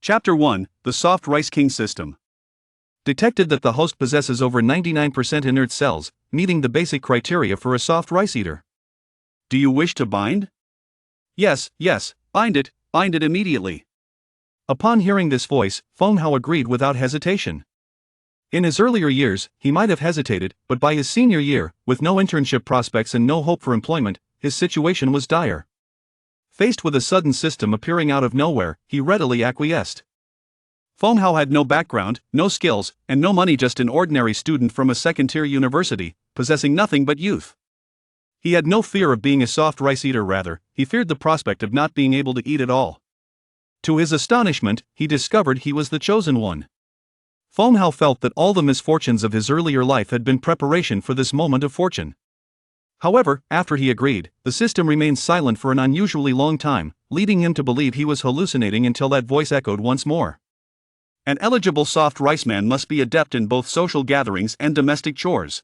Chapter 1: The Soft Rice King System. Detected that the host possesses over 99% inert cells, meeting the basic criteria for a soft rice eater. Do you wish to bind? Yes, bind it immediately. Upon hearing this voice, Feng Hao agreed without hesitation. In his earlier years, he might have hesitated, but by his senior year, with no internship prospects and no hope for employment, his situation was dire. Faced with a sudden system appearing out of nowhere, he readily acquiesced. Feng Hao had no background, no skills, and no money, just an ordinary student from a second-tier university, possessing nothing but youth. He had no fear of being a soft rice eater, rather, he feared the prospect of not being able to eat at all. To his astonishment, he discovered he was the chosen one. Feng Hao felt that all the misfortunes of his earlier life had been preparation for this moment of fortune. However, after he agreed, the system remained silent for an unusually long time, leading him to believe he was hallucinating until that voice echoed once more. An eligible soft rice man must be adept in both social gatherings and domestic chores.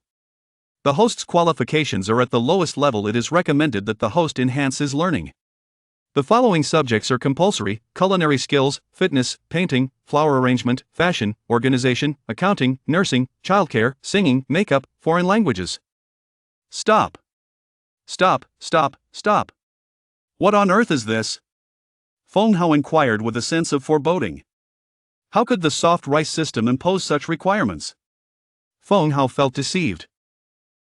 The host's qualifications are at the lowest level. It is recommended that the host enhance his learning. The following subjects are compulsory: culinary skills, fitness, painting, flower arrangement, fashion, organization, accounting, nursing, childcare, singing, makeup, foreign languages. Stop. What on earth is this? Feng Hao inquired with a sense of foreboding. How could the soft rice system impose such requirements? Feng Hao felt deceived.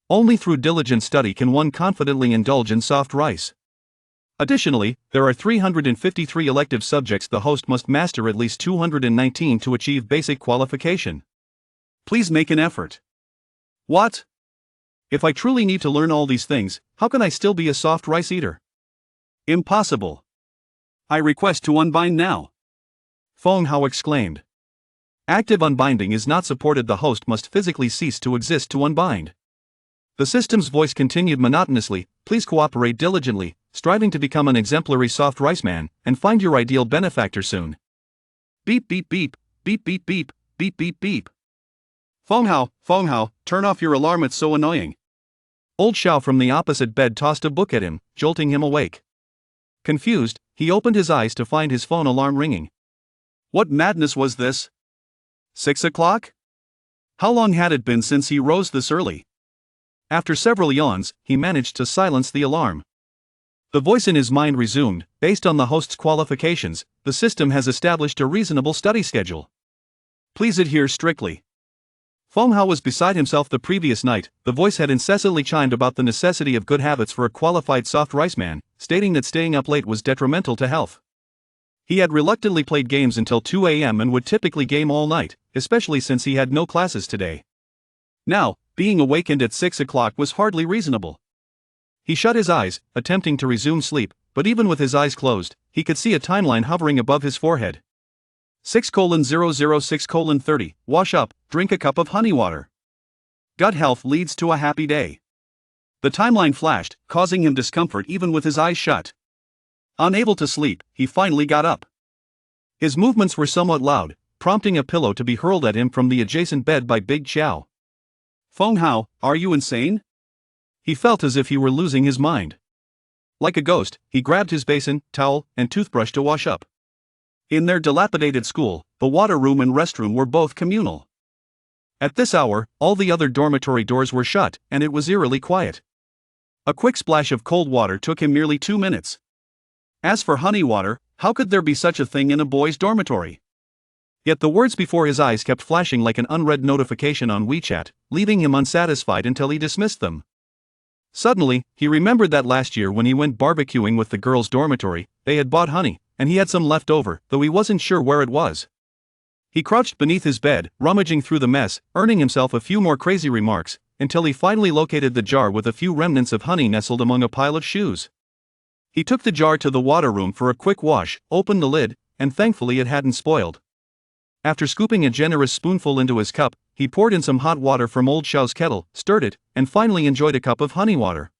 Only through diligent study can one confidently indulge in soft rice. Additionally, there are 353 elective subjects the host must master at least 219 to achieve basic qualification. Please make an effort. What? If I truly need to learn all these things, how can I still be a soft rice eater? Impossible. I request to unbind now. Feng Hao exclaimed. Active unbinding is not supported. The host must physically cease to exist to unbind. The system's voice continued monotonously, please cooperate diligently, striving to become an exemplary soft rice man, and find your ideal benefactor soon. Beep beep beep, beep beep beep, beep beep beep. Feng Hao, turn off your alarm, it's so annoying. Old Xiao from the opposite bed tossed a book at him, jolting him awake. Confused, he opened his eyes to find his phone alarm ringing. What madness was this? 6 o'clock? How long had it been since he rose this early? After several yawns, he managed to silence the alarm. The voice in his mind resumed, based on the host's qualifications, the system has established a reasonable study schedule. Please adhere strictly. Feng Hao was beside himself. The previous night, the voice had incessantly chimed about the necessity of good habits for a qualified soft rice man, stating that staying up late was detrimental to health. He had reluctantly played games until 2 a.m. and would typically game all night, especially since he had no classes today. Now, being awakened at 6 o'clock was hardly reasonable. He shut his eyes, attempting to resume sleep, but even with his eyes closed, he could see a timeline hovering above his forehead. 6:006:30, wash up, drink a cup of honey water. Gut health leads to a happy day. The timeline flashed, causing him discomfort even with his eyes shut. Unable to sleep, he finally got up. His movements were somewhat loud, prompting a pillow to be hurled at him from the adjacent bed by Big Qiao. Feng Hao, are you insane? He felt as if he were losing his mind. Like a ghost, he grabbed his basin, towel, and toothbrush to wash up. In their dilapidated school, the water room and restroom were both communal. At this hour, all the other dormitory doors were shut, and it was eerily quiet. A quick splash of cold water took him merely 2 minutes. As for honey water, how could there be such a thing in a boys' dormitory? Yet the words before his eyes kept flashing like an unread notification on WeChat, leaving him unsatisfied until he dismissed them. Suddenly, he remembered that last year when he went barbecuing with the girls' dormitory, they had bought honey, and he had some left over, though he wasn't sure where it was. He crouched beneath his bed, rummaging through the mess, earning himself a few more crazy remarks, until he finally located the jar with a few remnants of honey nestled among a pile of shoes. He took the jar to the water room for a quick wash, opened the lid, and thankfully it hadn't spoiled. After scooping a generous spoonful into his cup, he poured in some hot water from Old Xiao's kettle, stirred it, and finally enjoyed a cup of honey water.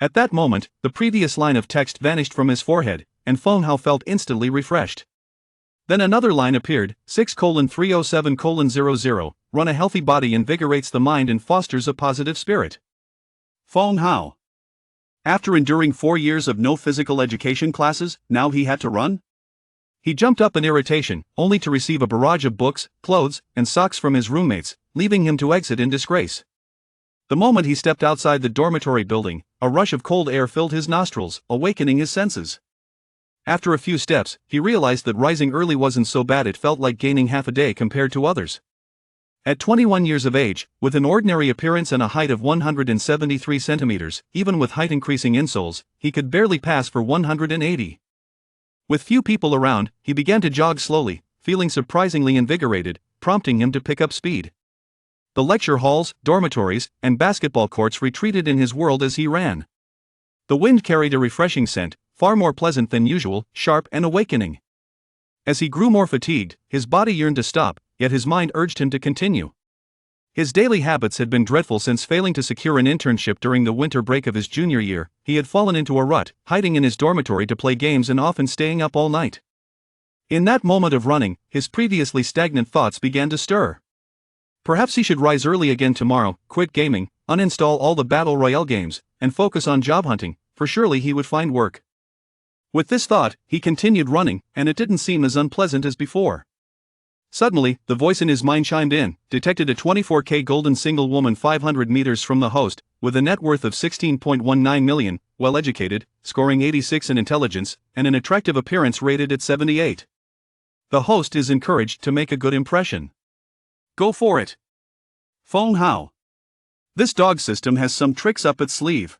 At that moment, the previous line of text vanished from his forehead, and Feng Hao felt instantly refreshed. Then another line appeared, 6:307:00, run a healthy body invigorates the mind and fosters a positive spirit. Feng Hao. After enduring 4 years of no physical education classes, now he had to run? He jumped up in irritation, only to receive a barrage of books, clothes, and socks from his roommates, leaving him to exit in disgrace. The moment he stepped outside the dormitory building, a rush of cold air filled his nostrils, awakening his senses. After a few steps, he realized that rising early wasn't so bad. It felt like gaining half a day compared to others. At 21 years of age, with an ordinary appearance and a height of 173 centimeters, even with height-increasing insoles, he could barely pass for 180. With few people around, he began to jog slowly, feeling surprisingly invigorated, prompting him to pick up speed. The lecture halls, dormitories, and basketball courts retreated in his world as he ran. The wind carried a refreshing scent, far more pleasant than usual, sharp and awakening. As he grew more fatigued, his body yearned to stop, yet his mind urged him to continue. His daily habits had been dreadful since failing to secure an internship during the winter break of his junior year. He had fallen into a rut, hiding in his dormitory to play games and often staying up all night. In that moment of running, his previously stagnant thoughts began to stir. Perhaps he should rise early again tomorrow, quit gaming, uninstall all the Battle Royale games, and focus on job hunting, for surely he would find work. With this thought, he continued running, and it didn't seem as unpleasant as before. Suddenly, the voice in his mind chimed in, detected a 24K golden single woman 500 meters from the host, with a net worth of $16.19 million, well-educated, scoring 86 in intelligence, and an attractive appearance rated at 78. The host is encouraged to make a good impression. Go for it. Phone How. This dog system has some tricks up its sleeve.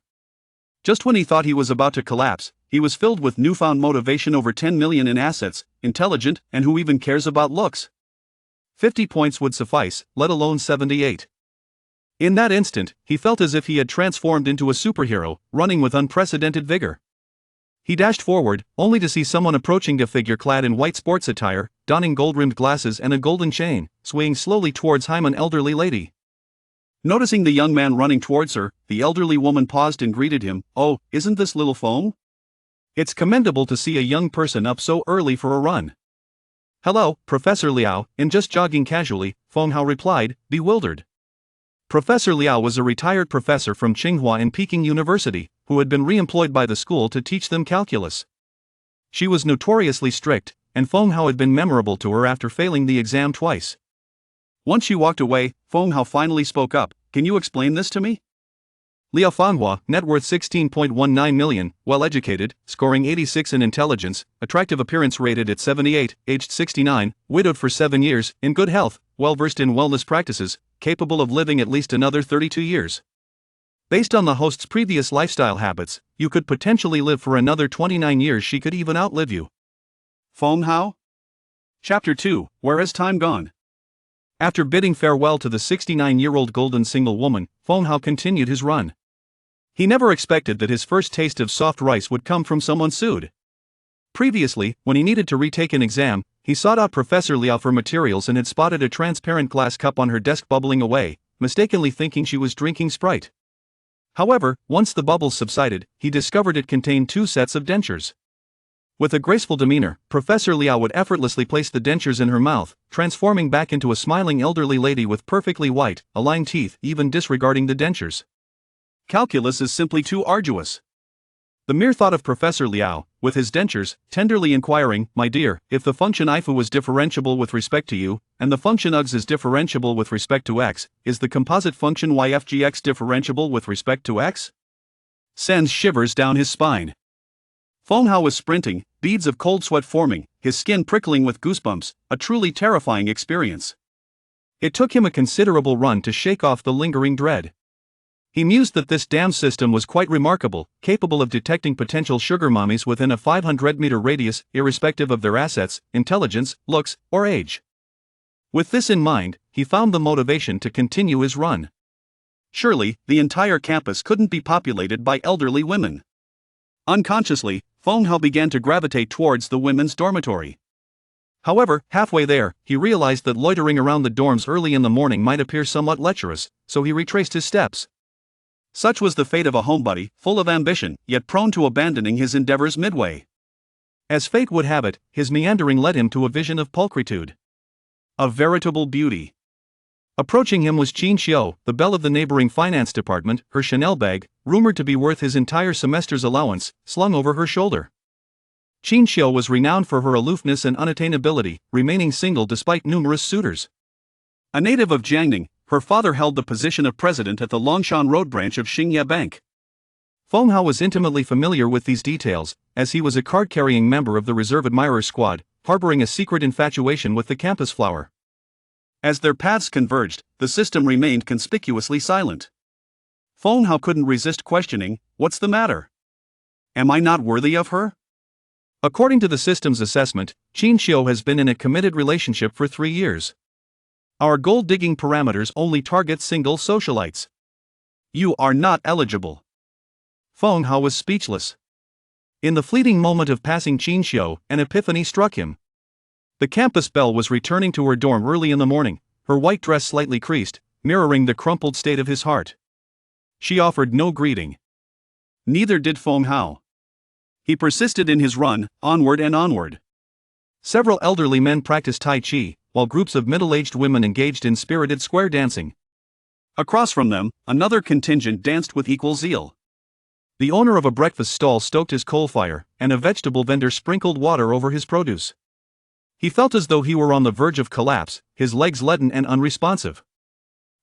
Just when he thought he was about to collapse, he was filled with newfound motivation. Over 10 million in assets, intelligent, and who even cares about looks? 50 points would suffice, let alone 78. In that instant, he felt as if he had transformed into a superhero, running with unprecedented vigor. He dashed forward, only to see someone approaching, a figure clad in white sports attire, donning gold-rimmed glasses and a golden chain, swaying slowly towards him, an elderly lady. Noticing the young man running towards her, the elderly woman paused and greeted him. "Oh, isn't this little Phone? It's commendable to see a young person up so early for a run." "Hello, Professor Liao," and just jogging casually, Feng Hao replied, bewildered. Professor Liao was a retired professor from Tsinghua and Peking University, who had been re-employed by the school to teach them calculus. She was notoriously strict, and Feng Hao had been memorable to her after failing the exam twice. Once she walked away, Feng Hao finally spoke up. "Can you explain this to me?" Liao Fanghua, net worth $16.19 million, well-educated, scoring 86 in intelligence, attractive appearance rated at 78, aged 69, widowed for 7 years, in good health, well-versed in wellness practices, capable of living at least another 32 years. Based on the host's previous lifestyle habits, you could potentially live for another 29 years. She could even outlive you. Feng Hao? Chapter 2, Where Has Time Gone? After bidding farewell to the 69-year-old golden single woman, Feng Hao continued his run. He never expected that his first taste of soft rice would come from someone sued. Previously, when he needed to retake an exam, he sought out Professor Liao for materials and had spotted a transparent glass cup on her desk bubbling away, mistakenly thinking she was drinking Sprite. However, once the bubbles subsided, he discovered it contained 2 sets of dentures. With a graceful demeanor, Professor Liao would effortlessly place the dentures in her mouth, transforming back into a smiling elderly lady with perfectly white, aligned teeth, even disregarding the dentures. Calculus is simply too arduous. The mere thought of Professor Liao, with his dentures, tenderly inquiring, "My dear, if the function ifu was differentiable with respect to u, and the function ugs is differentiable with respect to x, is the composite function yfgx differentiable with respect to x?" sends shivers down his spine. Feng Hao was sprinting, beads of cold sweat forming, his skin prickling with goosebumps, a truly terrifying experience. It took him a considerable run to shake off the lingering dread. He mused that this damn system was quite remarkable, capable of detecting potential sugar mommies within a 500-meter radius, irrespective of their assets, intelligence, looks, or age. With this in mind, he found the motivation to continue his run. Surely, the entire campus couldn't be populated by elderly women. Unconsciously, Feng Hao began to gravitate towards the women's dormitory. However, halfway there, he realized that loitering around the dorms early in the morning might appear somewhat lecherous, so he retraced his steps. Such was the fate of a homebody, full of ambition, yet prone to abandoning his endeavors midway. As fate would have it, his meandering led him to a vision of pulchritude. A veritable beauty. Approaching him was Qin Xiao, the belle of the neighboring finance department, her Chanel bag, rumored to be worth his entire semester's allowance, slung over her shoulder. Qin Xiu was renowned for her aloofness and unattainability, remaining single despite numerous suitors. A native of Jiangning, her father held the position of president at the Longshan Road branch of Xingye Bank. Feng Hao was intimately familiar with these details, as he was a card-carrying member of the reserve admirer squad, harboring a secret infatuation with the campus flower. As their paths converged, the system remained conspicuously silent. Feng Hao couldn't resist questioning, "What's the matter? Am I not worthy of her?" According to the system's assessment, Qin Xiu has been in a committed relationship for 3 years. Our gold-digging parameters only target single socialites. You are not eligible. Feng Hao was speechless. In the fleeting moment of passing Qin Xiu, an epiphany struck him. The campus belle was returning to her dorm early in the morning, her white dress slightly creased, mirroring the crumpled state of his heart. She offered no greeting. Neither did Feng Hao. He persisted in his run, onward and onward. Several elderly men practiced Tai Chi, while groups of middle-aged women engaged in spirited square dancing. Across from them, another contingent danced with equal zeal. The owner of a breakfast stall stoked his coal fire, and a vegetable vendor sprinkled water over his produce. He felt as though he were on the verge of collapse, his legs leaden and unresponsive.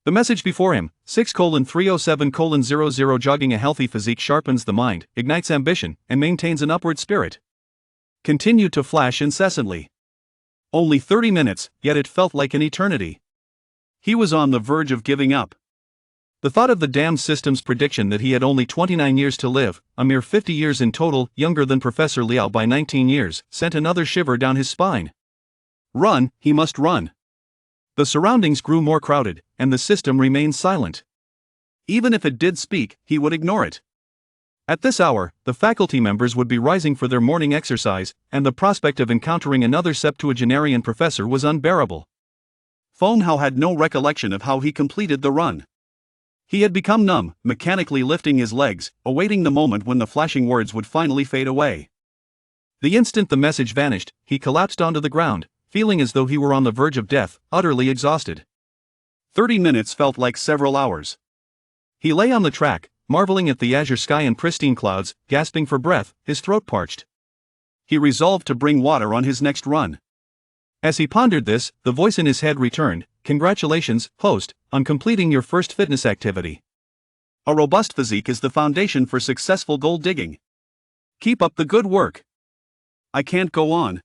The message before him, 6:307:00 jogging a healthy physique sharpens the mind, ignites ambition, and maintains an upward spirit, continued to flash incessantly. Only 30 minutes, yet it felt like an eternity. He was on the verge of giving up. The thought of the damned system's prediction that he had only 29 years to live, a mere 50 years in total, younger than Professor Liao by 19 years, sent another shiver down his spine. Run, he must run. The surroundings grew more crowded, and the system remained silent. Even if it did speak, he would ignore it. At this hour, the faculty members would be rising for their morning exercise, and the prospect of encountering another septuagenarian professor was unbearable. Feng Hao had no recollection of how he completed the run. He had become numb, mechanically lifting his legs, awaiting the moment when the flashing words would finally fade away. The instant the message vanished, he collapsed onto the ground, feeling as though he were on the verge of death, utterly exhausted. 30 minutes felt like several hours. He lay on the track, marveling at the azure sky and pristine clouds, gasping for breath, his throat parched. He resolved to bring water on his next run. As he pondered this, the voice in his head returned, "Congratulations, host, on completing your first fitness activity. A robust physique is the foundation for successful gold digging. Keep up the good work. I can't go on."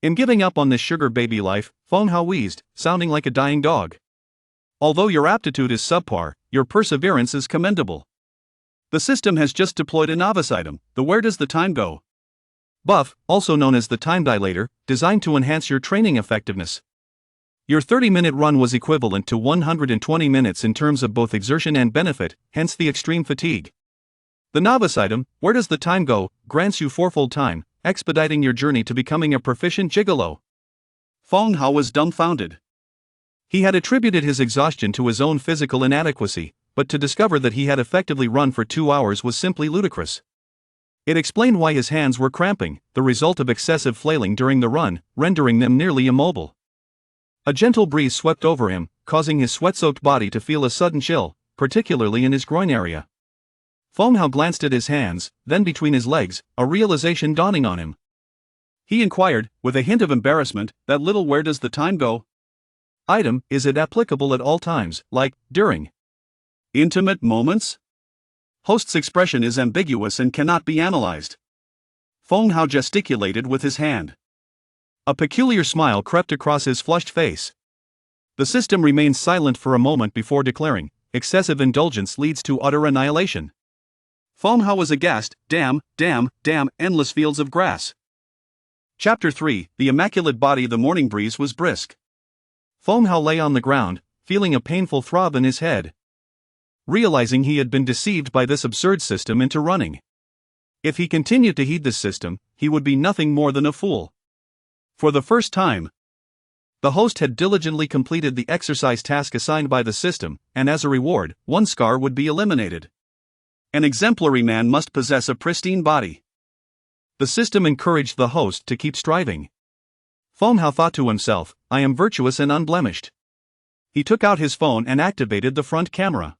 In giving up on this sugar baby life, Feng Hao wheezed, sounding like a dying dog. Although your aptitude is subpar, your perseverance is commendable. The system has just deployed a novice item, the "Where Does the Time Go?" buff, also known as the time dilator, designed to enhance your training effectiveness. Your 30-minute run was equivalent to 120 minutes in terms of both exertion and benefit, hence the extreme fatigue. The novice item, "Where Does the Time Go?" grants you fourfold time, expediting your journey to becoming a proficient gigolo. Feng Hao was dumbfounded. He had attributed his exhaustion to his own physical inadequacy, but to discover that he had effectively run for 2 hours was simply ludicrous. It explained why his hands were cramping, the result of excessive flailing during the run, rendering them nearly immobile. A gentle breeze swept over him, causing his sweat-soaked body to feel a sudden chill, particularly in his groin area. Feng Hao glanced at his hands, then between his legs, a realization dawning on him. He inquired, with a hint of embarrassment, "That little 'Where does the time go?' item, is it applicable at all times, like, during intimate moments?" Host's expression is ambiguous and cannot be analyzed. Feng Hao gesticulated with his hand. A peculiar smile crept across his flushed face. The system remained silent for a moment before declaring, "Excessive indulgence leads to utter annihilation." Feng Hao was aghast. Damn, endless fields of grass. Chapter 3, The Immaculate Body. The morning breeze was brisk. Feng Hao lay on the ground, feeling a painful throb in his head. Realizing he had been deceived by this absurd system into running. If he continued to heed this system, he would be nothing more than a fool. For the first time, the host had diligently completed the exercise task assigned by the system, and as a reward, one scar would be eliminated. An exemplary man must possess a pristine body. The system encouraged the host to keep striving. Feng Hao thought to himself, "I am virtuous and unblemished." He took out his phone and activated the front camera,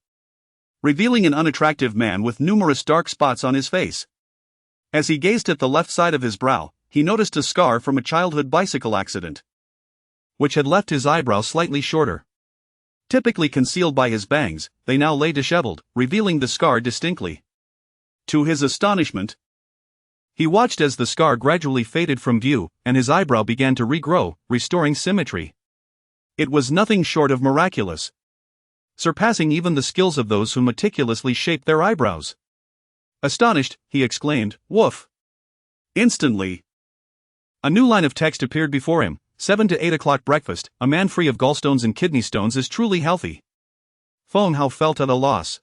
revealing an unattractive man with numerous dark spots on his face. As he gazed at the left side of his brow, he noticed a scar from a childhood bicycle accident, which had left his eyebrow slightly shorter. Typically concealed by his bangs, they now lay disheveled, revealing the scar distinctly. To his astonishment, he watched as the scar gradually faded from view, and his eyebrow began to regrow, restoring symmetry. It was nothing short of miraculous, surpassing even the skills of those who meticulously shaped their eyebrows. Astonished, he exclaimed, "Woof!" Instantly, a new line of text appeared before him. 7 to 8 o'clock breakfast. A man free of gallstones and kidney stones is truly healthy. Feng Hao felt at a loss.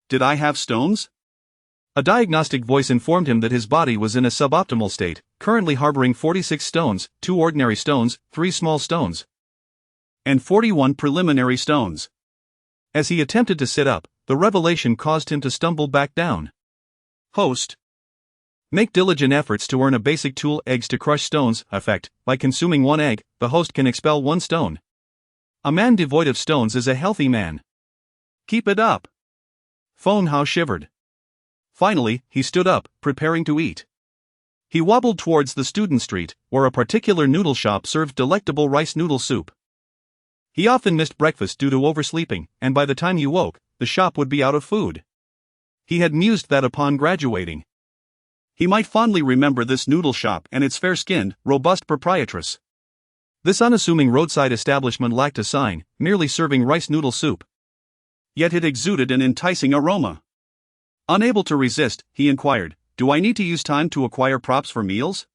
Did I have stones? A diagnostic voice informed him that his body was in a suboptimal state, currently harboring 46 stones, 2 ordinary stones, 3 small stones, and 41 preliminary stones. As he attempted to sit up, the revelation caused him to stumble back down. Host. Make diligent efforts to earn a basic tool. Eggs to crush stones. Effect: by consuming 1 egg, the host can expel 1 stone. A man devoid of stones is a healthy man. Keep it up. Feng Hao shivered. Finally, he stood up, preparing to eat. He wobbled towards the student street, where a particular noodle shop served delectable rice noodle soup. He often missed breakfast due to oversleeping, and by the time he woke, the shop would be out of food. He had mused that upon graduating, he might fondly remember this noodle shop and its fair-skinned, robust proprietress. This unassuming roadside establishment lacked a sign, merely serving rice noodle soup. Yet it exuded an enticing aroma. Unable to resist, he inquired, "Do I need to use time to acquire props for meals?"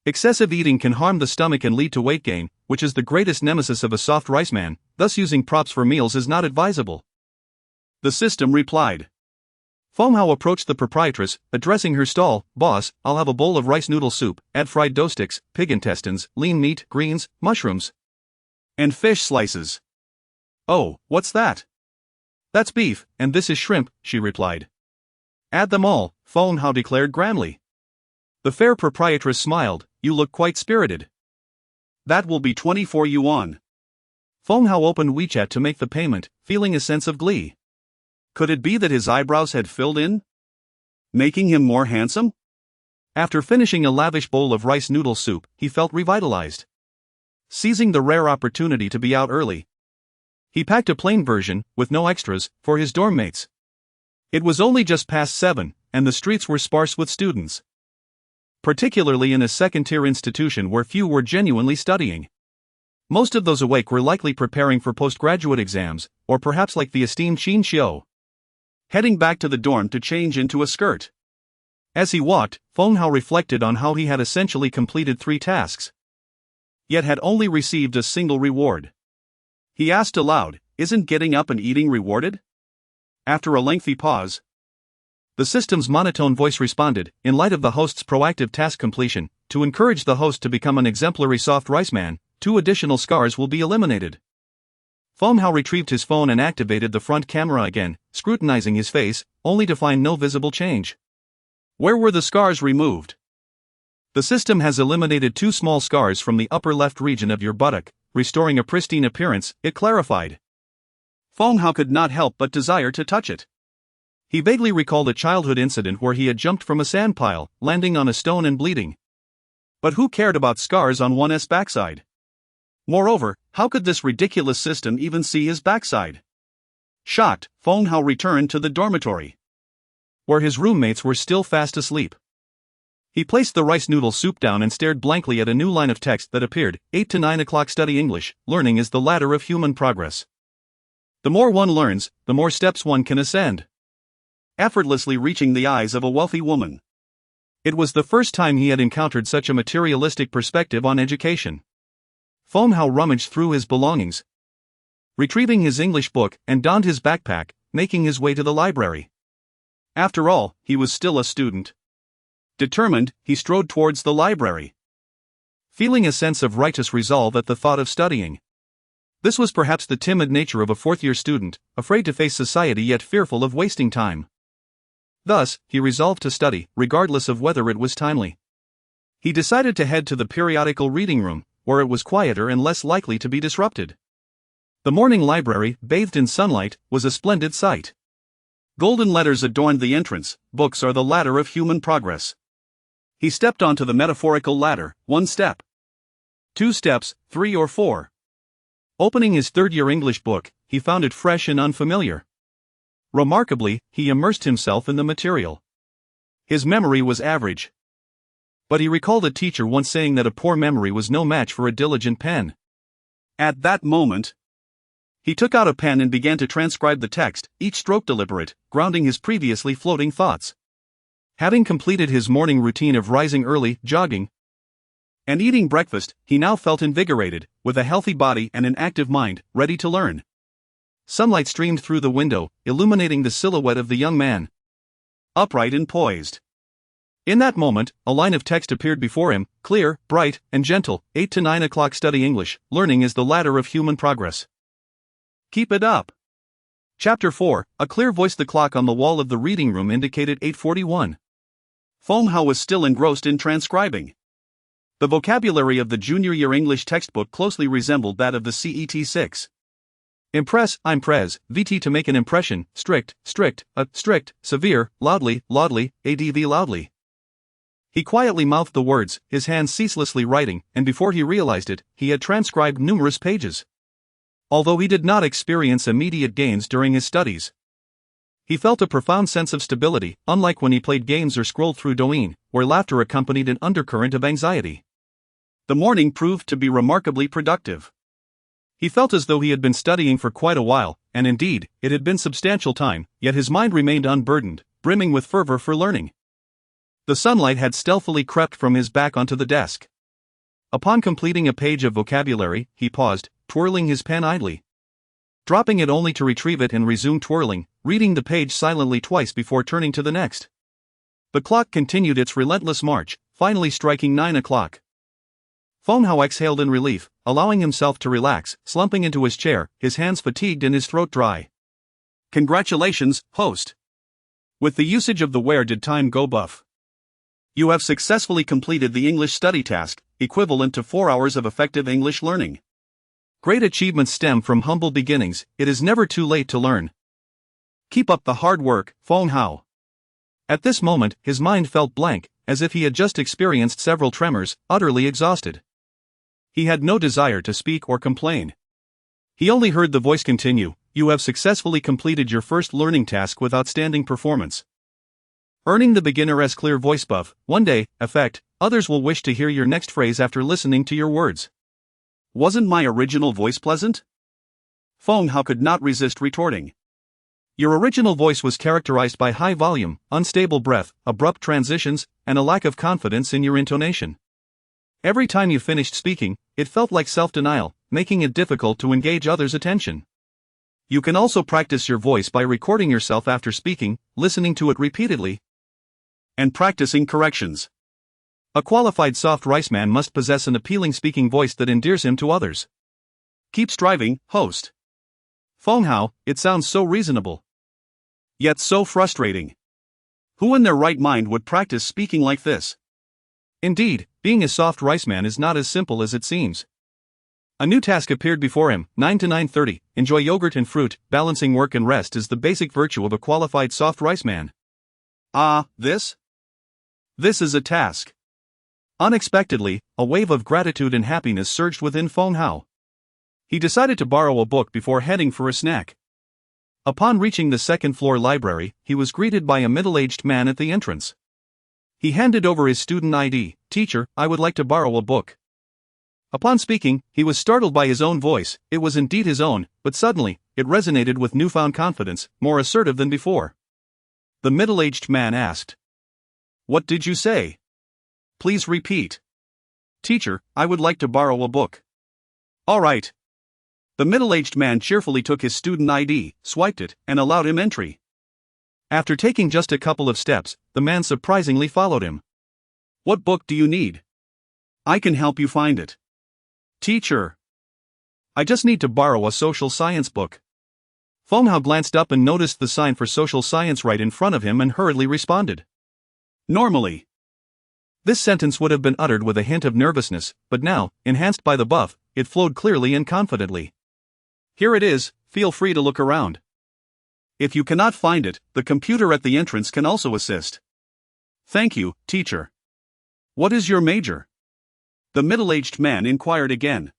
Excessive eating can harm the stomach and lead to weight gain, which is the greatest nemesis of a soft rice man, thus using props for meals is not advisable. The system replied. Feng Hao approached the proprietress, addressing her stall. "Boss, I'll have a bowl of rice noodle soup, add fried dough sticks, pig intestines, lean meat, greens, mushrooms, and fish slices." "Oh, what's that?" "That's beef, and this is shrimp," she replied. "Add them all," Feng Hao declared grandly. The fair proprietress smiled. "You look quite spirited." "That will be 24 yuan. Feng Hao opened WeChat to make the payment, feeling a sense of glee. Could it be that his eyebrows had filled in, making him more handsome? After finishing a lavish bowl of rice noodle soup, he felt revitalized. Seizing the rare opportunity to be out early, he packed a plain version, with no extras, for his dorm mates. It was only just past 7, and the streets were sparse with students, particularly in a second-tier institution where few were genuinely studying. Most of those awake were likely preparing for postgraduate exams, or perhaps like the esteemed Qin Xiu, heading back to the dorm to change into a skirt. As he walked, Feng Hao reflected on how he had essentially completed 3 tasks, yet had only received a single reward. He asked aloud, "Isn't getting up and eating rewarded?" After a lengthy pause, the system's monotone voice responded, "In light of the host's proactive task completion, to encourage the host to become an exemplary soft rice man, 2 additional scars will be eliminated." Feng Hao retrieved his phone and activated the front camera again, scrutinizing his face, only to find no visible change. Where were the scars removed? The system has eliminated 2 small scars from the upper left region of your buttock, restoring a pristine appearance, it clarified. Feng Hao could not help but desire to touch it. He vaguely recalled a childhood incident where he had jumped from a sand pile, landing on a stone and bleeding. But who cared about scars on one's backside? Moreover, how could this ridiculous system even see his backside? Shocked, Feng Hao returned to the dormitory, where his roommates were still fast asleep. He placed the rice noodle soup down and stared blankly at a new line of text that appeared, 8 to 9 o'clock study English. Learning is the ladder of human progress. The more one learns, the more steps one can ascend, effortlessly reaching the eyes of a wealthy woman. It was the first time he had encountered such a materialistic perspective on education. Feng Hao rummaged through his belongings, retrieving his English book, and donned his backpack, making his way to the library. After all, he was still a student. Determined, he strode towards the library, feeling a sense of righteous resolve at the thought of studying. This was perhaps the timid nature of a fourth-year student, afraid to face society yet fearful of wasting time. Thus, he resolved to study, regardless of whether it was timely. He decided to head to the periodical reading room, where it was quieter and less likely to be disrupted. The morning library, bathed in sunlight, was a splendid sight. Golden letters adorned the entrance. Books are the ladder of human progress. He stepped onto the metaphorical ladder, 1 step, 2 steps, 3 or 4. Opening his third-year English book, he found it fresh and unfamiliar. Remarkably, he immersed himself in the material. His memory was average. But he recalled a teacher once saying that a poor memory was no match for a diligent pen. At that moment, he took out a pen and began to transcribe the text, each stroke deliberate, grounding his previously floating thoughts. Having completed his morning routine of rising early, jogging, and eating breakfast, he now felt invigorated, with a healthy body and an active mind, ready to learn. Sunlight streamed through the window, illuminating the silhouette of the young man, upright and poised. In that moment, a line of text appeared before him, clear, bright, and gentle. 8 to 9 o'clock. Study English. Learning is the ladder of human progress. Keep it up. Chapter 4. A clear voice. The clock on the wall of the reading room indicated 8:41. Feng Hao was still engrossed in transcribing. The vocabulary of the junior year English textbook closely resembled that of the CET 6. Impress, impress, VT to make an impression, strict, strict, strict, severe, loudly, loudly, ADV loudly. He quietly mouthed the words, his hands ceaselessly writing, and before he realized it, he had transcribed numerous pages. Although he did not experience immediate gains during his studies, he felt a profound sense of stability, unlike when he played games or scrolled through Douyin, where laughter accompanied an undercurrent of anxiety. The morning proved to be remarkably productive. He felt as though he had been studying for quite a while, and indeed, it had been substantial time, yet his mind remained unburdened, brimming with fervor for learning. The sunlight had stealthily crept from his back onto the desk. Upon completing a page of vocabulary, he paused, twirling his pen idly, dropping it only to retrieve it and resume twirling, reading the page silently twice before turning to the next. The clock continued its relentless march, finally striking 9 o'clock. Feng Hao exhaled in relief, allowing himself to relax, slumping into his chair, his hands fatigued and his throat dry. Congratulations, host. With the usage of the where did time go buff. You have successfully completed the English study task, equivalent to 4 hours of effective English learning. Great achievements stem from humble beginnings. It is never too late to learn. Keep up the hard work, Feng Hao. At this moment, his mind felt blank, as if he had just experienced several tremors, utterly exhausted. He had no desire to speak or complain. He only heard the voice continue, "You have successfully completed your first learning task with outstanding performance." Earning the beginner-esque clear voice buff, one day, effect, others will wish to hear your next phrase after listening to your words. Wasn't my original voice pleasant? Feng Hao could not resist retorting. Your original voice was characterized by high volume, unstable breath, abrupt transitions, and a lack of confidence in your intonation. Every time you finished speaking, it felt like self-denial, making it difficult to engage others' attention. You can also practice your voice by recording yourself after speaking, listening to it repeatedly, and practicing corrections. A qualified soft rice man must possess an appealing speaking voice that endears him to others. Keep striving, host. Feng Hao, it sounds so reasonable, yet so frustrating. Who in their right mind would practice speaking like this? Indeed, being a soft rice man is not as simple as it seems. A new task appeared before him, 9 to 9:30, enjoy yogurt and fruit. Balancing work and rest is the basic virtue of a qualified soft rice man. This is a task. Unexpectedly, a wave of gratitude and happiness surged within Feng Hao. He decided to borrow a book before heading for a snack. Upon reaching the second-floor library, he was greeted by a middle-aged man at the entrance. He handed over his student ID. "Teacher, I would like to borrow a book." Upon speaking, he was startled by his own voice. It was indeed his own, but suddenly, it resonated with newfound confidence, more assertive than before. The middle-aged man asked, "What did you say? Please repeat." "Teacher, I would like to borrow a book." "All right." The middle-aged man cheerfully took his student ID, swiped it, and allowed him entry. After taking just a couple of steps, the man surprisingly followed him. "What book do you need? I can help you find it." "Teacher, I just need to borrow a social science book." Feng Hao glanced up and noticed the sign for social science right in front of him and hurriedly responded. Normally, this sentence would have been uttered with a hint of nervousness, but now, enhanced by the buff, it flowed clearly and confidently. "Here it is, feel free to look around." If you cannot find it, the computer at the entrance can also assist. Thank you, teacher. What is your major? The middle-aged man inquired again.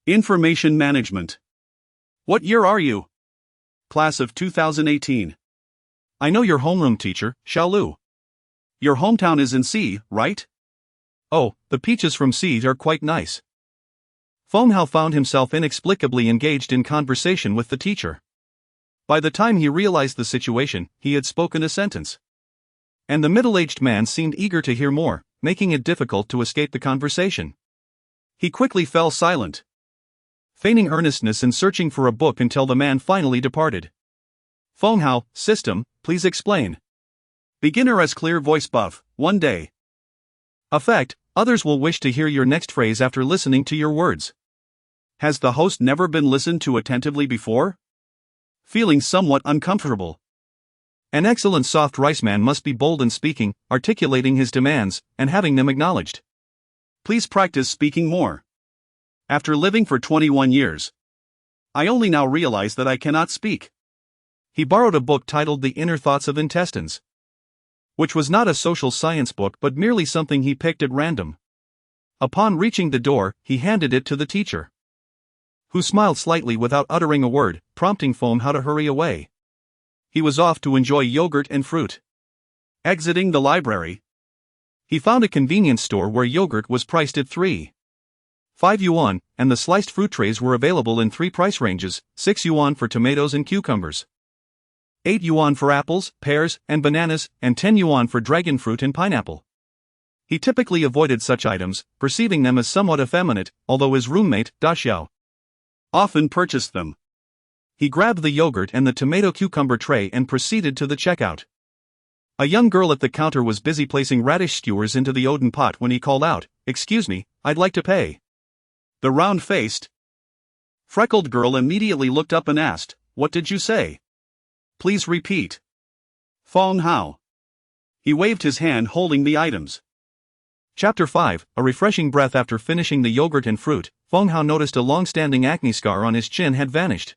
Information management. What year are you? Class of 2018. I know your homeroom teacher, Xiaolu. Your hometown is in C, right? Oh, the peaches from C are quite nice. Feng Hao found himself inexplicably engaged in conversation with the teacher. By the time he realized the situation, he had spoken a sentence. And the middle-aged man seemed eager to hear more, making it difficult to escape the conversation. He quickly fell silent, feigning earnestness and searching for a book until the man finally departed. Feng Hao, system, please explain. Beginner as clear voice buff, 1 day. Effect, others will wish to hear your next phrase after listening to your words. Has the host never been listened to attentively before? Feeling somewhat uncomfortable. An excellent soft rice man must be bold in speaking, articulating his demands, and having them acknowledged. Please practice speaking more. After living for 21 years, I only now realize that I cannot speak. He borrowed a book titled The Inner Thoughts of Intestines, which was not a social science book but merely something he picked at random. Upon reaching the door, he handed it to the teacher, who smiled slightly without uttering a word, prompting Feng Hao to hurry away. He was off to enjoy yogurt and fruit. Exiting the library, he found a convenience store where yogurt was priced at 3.5 yuan, and the sliced fruit trays were available in 3 price ranges: 6 yuan for tomatoes and cucumbers, 8 yuan for apples, pears, and bananas, and 10 yuan for dragon fruit and pineapple. He typically avoided such items, perceiving them as somewhat effeminate, although his roommate, Da Xiao, often purchased them. He grabbed the yogurt and the tomato-cucumber tray and proceeded to the checkout. A young girl at the counter was busy placing radish skewers into the Oden pot when he called out, "Excuse me, I'd like to pay." The round-faced, freckled girl immediately looked up and asked, "What did you say? Please repeat." Feng Hao. He waved his hand holding the items. Chapter 5, A refreshing breath. After finishing the yogurt and fruit, Feng Hao noticed a long-standing acne scar on his chin had vanished.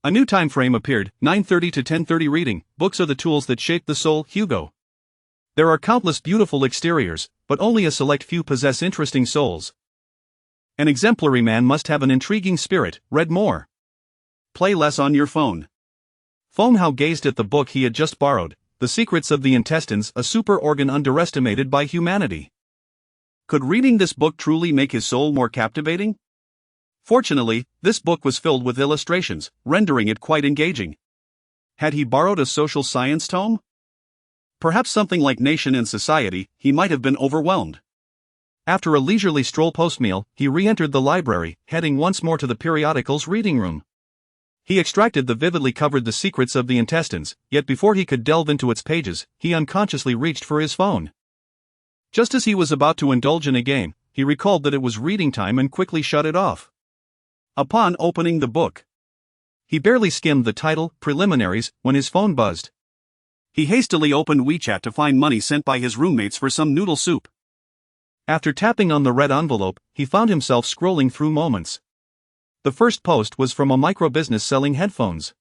A new time frame appeared, 9:30 to 10:30. Reading, books are the tools that shape the soul. Hugo. There are countless beautiful exteriors, but only a select few possess interesting souls. An exemplary man must have an intriguing spirit. Read more. Play less on your phone. Feng Hao gazed at the book he had just borrowed, The Secrets of the Intestines, a super organ underestimated by humanity. Could reading this book truly make his soul more captivating? Fortunately, this book was filled with illustrations, rendering it quite engaging. Had he borrowed a social science tome? Perhaps something like Nation and Society, he might have been overwhelmed. After a leisurely stroll post-meal, he re-entered the library, heading once more to the periodicals reading room. He extracted the vividly covered The Secrets of the Intestines, yet before he could delve into its pages, he unconsciously reached for his phone. Just as he was about to indulge in a game, he recalled that it was reading time and quickly shut it off. Upon opening the book, he barely skimmed the title, Preliminaries, when his phone buzzed. He hastily opened WeChat to find money sent by his roommates for some noodle soup. After tapping on the red envelope, he found himself scrolling through moments. The first post was from a micro-business selling headphones.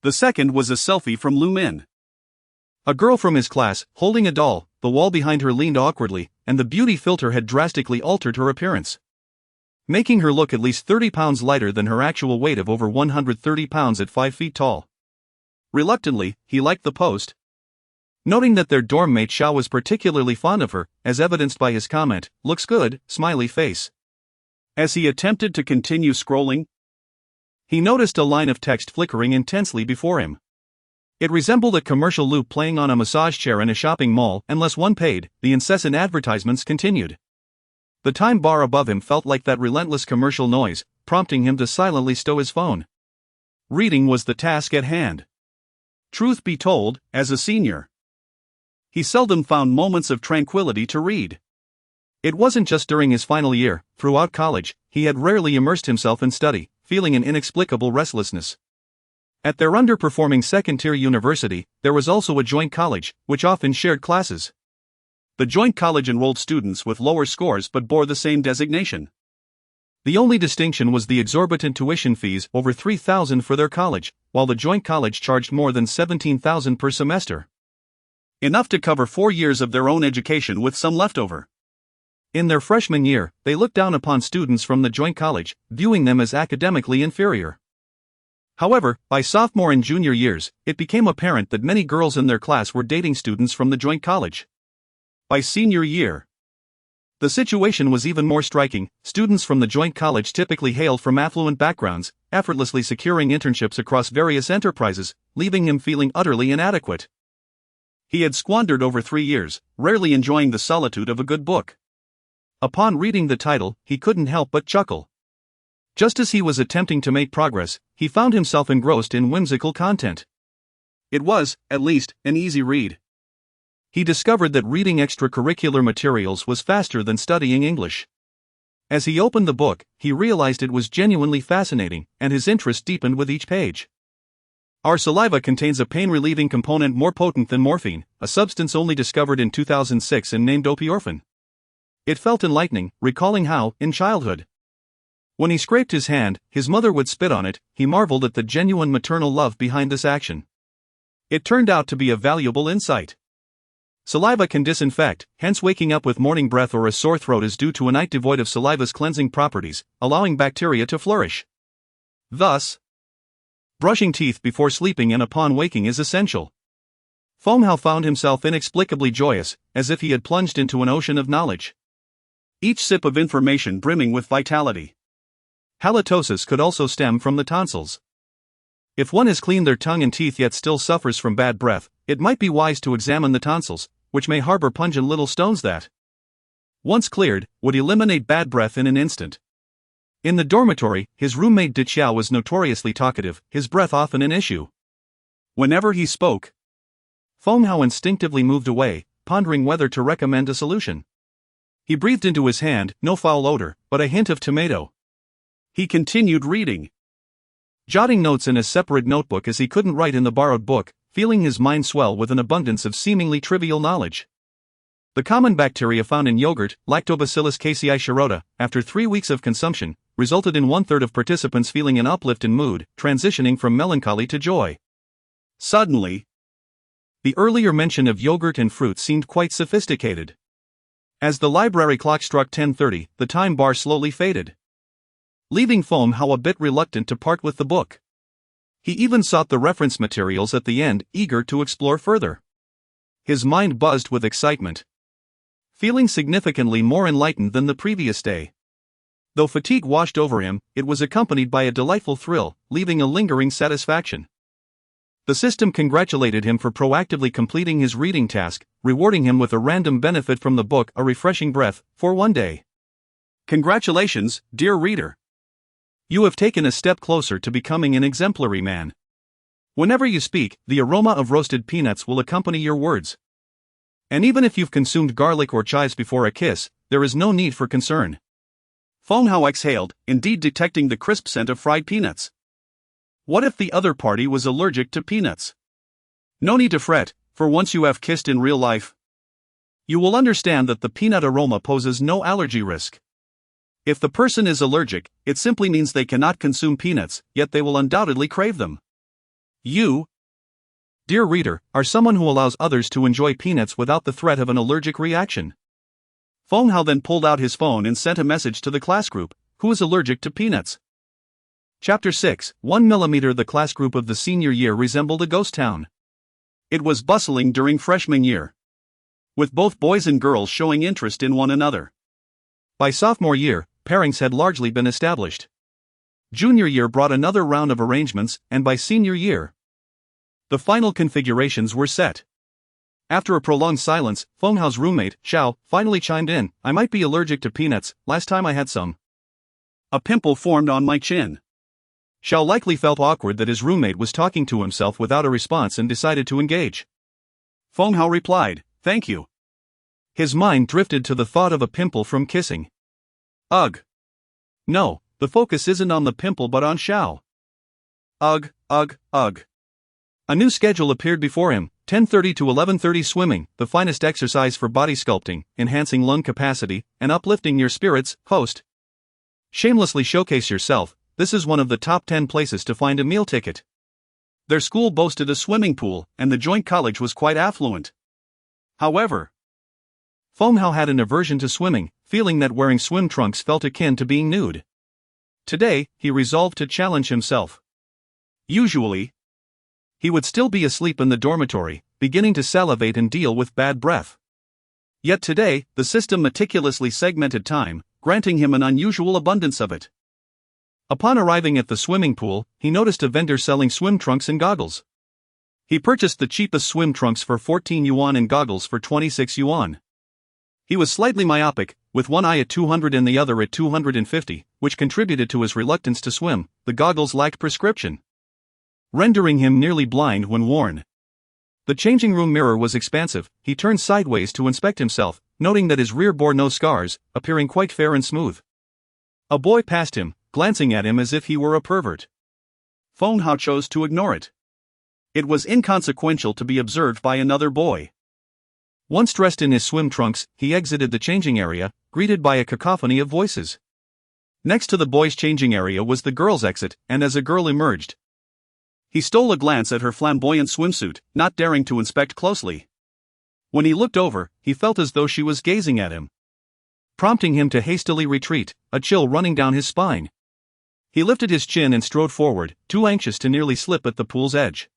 The second was a selfie from Lu Min, a girl from his class, holding a doll. The wall behind her leaned awkwardly, and the beauty filter had drastically altered her appearance, making her look at least 30 pounds lighter than her actual weight of over 130 pounds at 5 feet tall. Reluctantly, he liked the post, noting that their dorm mate Xiao was particularly fond of her, as evidenced by his comment, "Looks good," smiley face. As he attempted to continue scrolling, he noticed a line of text flickering intensely before him. It resembled a commercial loop playing on a massage chair in a shopping mall. Unless one paid, the incessant advertisements continued. The time bar above him felt like that relentless commercial noise, prompting him to silently stow his phone. Reading was the task at hand. Truth be told, as a senior, he seldom found moments of tranquility to read. It wasn't just during his final year. Throughout college, he had rarely immersed himself in study, feeling an inexplicable restlessness. At their underperforming second-tier university, there was also a joint college, which often shared classes. The joint college enrolled students with lower scores but bore the same designation. The only distinction was the exorbitant tuition fees, over $3,000 for their college, while the joint college charged more than $17,000 per semester. Enough to cover 4 years of their own education with some leftover. In their freshman year, they looked down upon students from the joint college, viewing them as academically inferior. However, by sophomore and junior years, it became apparent that many girls in their class were dating students from the joint college. By senior year, the situation was even more striking. Students from the joint college typically hailed from affluent backgrounds, effortlessly securing internships across various enterprises, leaving him feeling utterly inadequate. He had squandered over 3 years, rarely enjoying the solitude of a good book. Upon reading the title, he couldn't help but chuckle. Just as he was attempting to make progress, he found himself engrossed in whimsical content. It was, at least, an easy read. He discovered that reading extracurricular materials was faster than studying English. As he opened the book, he realized it was genuinely fascinating, and his interest deepened with each page. Our saliva contains a pain-relieving component more potent than morphine, a substance only discovered in 2006 and named opioorphan. It felt enlightening, recalling how, in childhood, when he scraped his hand, his mother would spit on it. He marveled at the genuine maternal love behind this action. It turned out to be a valuable insight. Saliva can disinfect, hence waking up with morning breath or a sore throat is due to a night devoid of saliva's cleansing properties, allowing bacteria to flourish. Thus, brushing teeth before sleeping and upon waking is essential. Foamhow found himself inexplicably joyous, as if he had plunged into an ocean of knowledge. Each sip of information brimming with vitality. Halitosis could also stem from the tonsils. If one has cleaned their tongue and teeth yet still suffers from bad breath, it might be wise to examine the tonsils, which may harbor pungent little stones that, once cleared, would eliminate bad breath in an instant. In the dormitory, his roommate De Chiao was notoriously talkative, his breath often an issue. Whenever he spoke, Foamhow instinctively moved away, pondering whether to recommend a solution. He breathed into his hand, no foul odor, but a hint of tomato. He continued reading, jotting notes in a separate notebook as he couldn't write in the borrowed book, feeling his mind swell with an abundance of seemingly trivial knowledge. The common bacteria found in yogurt, Lactobacillus casei shirota, after 3 weeks of consumption, resulted in 1/3 of participants feeling an uplift in mood, transitioning from melancholy to joy. Suddenly, the earlier mention of yogurt and fruit seemed quite sophisticated. As the library clock struck 10:30, the time bar slowly faded, leaving Foamhow a bit reluctant to part with the book. He even sought the reference materials at the end, eager to explore further. His mind buzzed with excitement, feeling significantly more enlightened than the previous day. Though fatigue washed over him, it was accompanied by a delightful thrill, leaving a lingering satisfaction. The system congratulated him for proactively completing his reading task, rewarding him with a random benefit from the book, a refreshing breath, for 1 day. Congratulations, dear reader. You have taken a step closer to becoming an exemplary man. Whenever you speak, the aroma of roasted peanuts will accompany your words. And even if you've consumed garlic or chives before a kiss, there is no need for concern. Foamhow exhaled, indeed detecting the crisp scent of fried peanuts. What if the other party was allergic to peanuts? No need to fret, for once you have kissed in real life, you will understand that the peanut aroma poses no allergy risk. If the person is allergic, it simply means they cannot consume peanuts, yet they will undoubtedly crave them. You, dear reader, are someone who allows others to enjoy peanuts without the threat of an allergic reaction. Foamhow then pulled out his phone and sent a message to the class group, who is allergic to peanuts. Chapter 6, 1 mm. The class group of the senior year resembled a ghost town. It was bustling during freshman year, with both boys and girls showing interest in one another. By sophomore year, pairings had largely been established. Junior year brought another round of arrangements, and by senior year, the final configurations were set. After a prolonged silence, Foamhow's roommate, Xiao, finally chimed in. I might be allergic to peanuts, last time I had some. A pimple formed on my chin. Xiao likely felt awkward that his roommate was talking to himself without a response and decided to engage. Foamhow replied, thank you. His mind drifted to the thought of a pimple from kissing. Ugh. No, the focus isn't on the pimple but on Xiao. Ugh, ugh, ugh. A new schedule appeared before him, 10:30 to 11:30 swimming, the finest exercise for body sculpting, enhancing lung capacity, and uplifting your spirits, host. Shamelessly showcase yourself, this is one of the top 10 places to find a meal ticket. Their school boasted a swimming pool, and the joint college was quite affluent. However, Feng Hao had an aversion to swimming, feeling that wearing swim trunks felt akin to being nude. Today, he resolved to challenge himself. Usually, he would still be asleep in the dormitory, beginning to salivate and deal with bad breath. Yet today, the system meticulously segmented time, granting him an unusual abundance of it. Upon arriving at the swimming pool, he noticed a vendor selling swim trunks and goggles. He purchased the cheapest swim trunks for 14 yuan and goggles for 26 yuan. He was slightly myopic, with one eye at 200 and the other at 250, which contributed to his reluctance to swim. The goggles lacked prescription, rendering him nearly blind when worn. The changing room mirror was expansive. He turned sideways to inspect himself, noting that his rear bore no scars, appearing quite fair and smooth. A boy passed him, glancing at him as if he were a pervert. Feng Hao chose to ignore it. It was inconsequential to be observed by another boy. Once dressed in his swim trunks, he exited the changing area, greeted by a cacophony of voices. Next to the boys' changing area was the girls' exit, and as a girl emerged, he stole a glance at her flamboyant swimsuit, not daring to inspect closely. When he looked over, he felt as though she was gazing at him, prompting him to hastily retreat, a chill running down his spine. He lifted his chin and strode forward, too anxious to nearly slip at the pool's edge.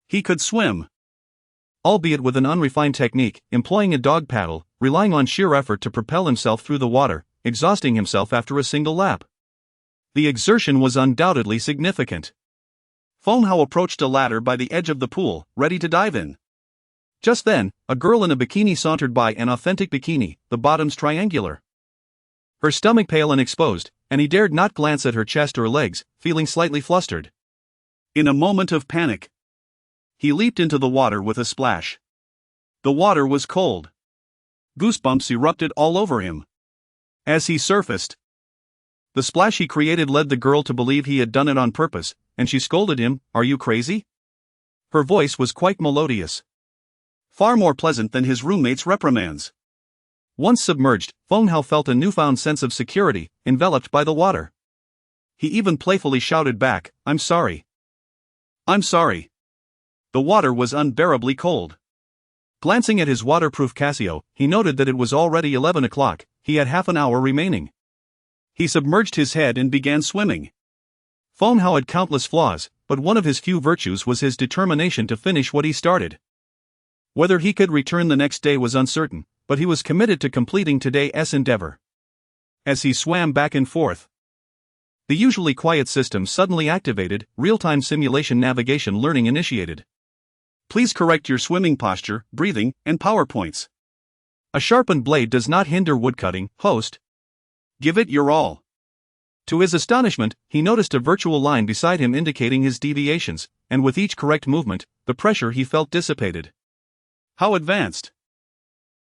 He could swim, albeit with an unrefined technique, employing a dog paddle, relying on sheer effort to propel himself through the water, exhausting himself after a single lap. The exertion was undoubtedly significant. Feng Hao approached a ladder by the edge of the pool, ready to dive in. Just then, a girl in a bikini sauntered by, an authentic bikini, the bottoms triangular, her stomach pale and exposed, and he dared not glance at her chest or legs, feeling slightly flustered. In a moment of panic, he leaped into the water with a splash. The water was cold. Goosebumps erupted all over him. As he surfaced, the splash he created led the girl to believe he had done it on purpose, and she scolded him, "Are you crazy?" Her voice was quite melodious, far more pleasant than his roommate's reprimands. Once submerged, Feng Hao felt a newfound sense of security, enveloped by the water. He even playfully shouted back, "I'm sorry. I'm sorry." The water was unbearably cold. Glancing at his waterproof Casio, he noted that it was already 11 o'clock, he had half an hour remaining. He submerged his head and began swimming. Feng Hao had countless flaws, but one of his few virtues was his determination to finish what he started. Whether he could return the next day was uncertain, but he was committed to completing today's endeavor. As he swam back and forth, the usually quiet system suddenly activated, real-time simulation navigation learning initiated. Please correct your swimming posture, breathing, and PowerPoints. A sharpened blade does not hinder woodcutting, host. Give it your all. To his astonishment, he noticed a virtual line beside him indicating his deviations, and with each correct movement, the pressure he felt dissipated. How advanced!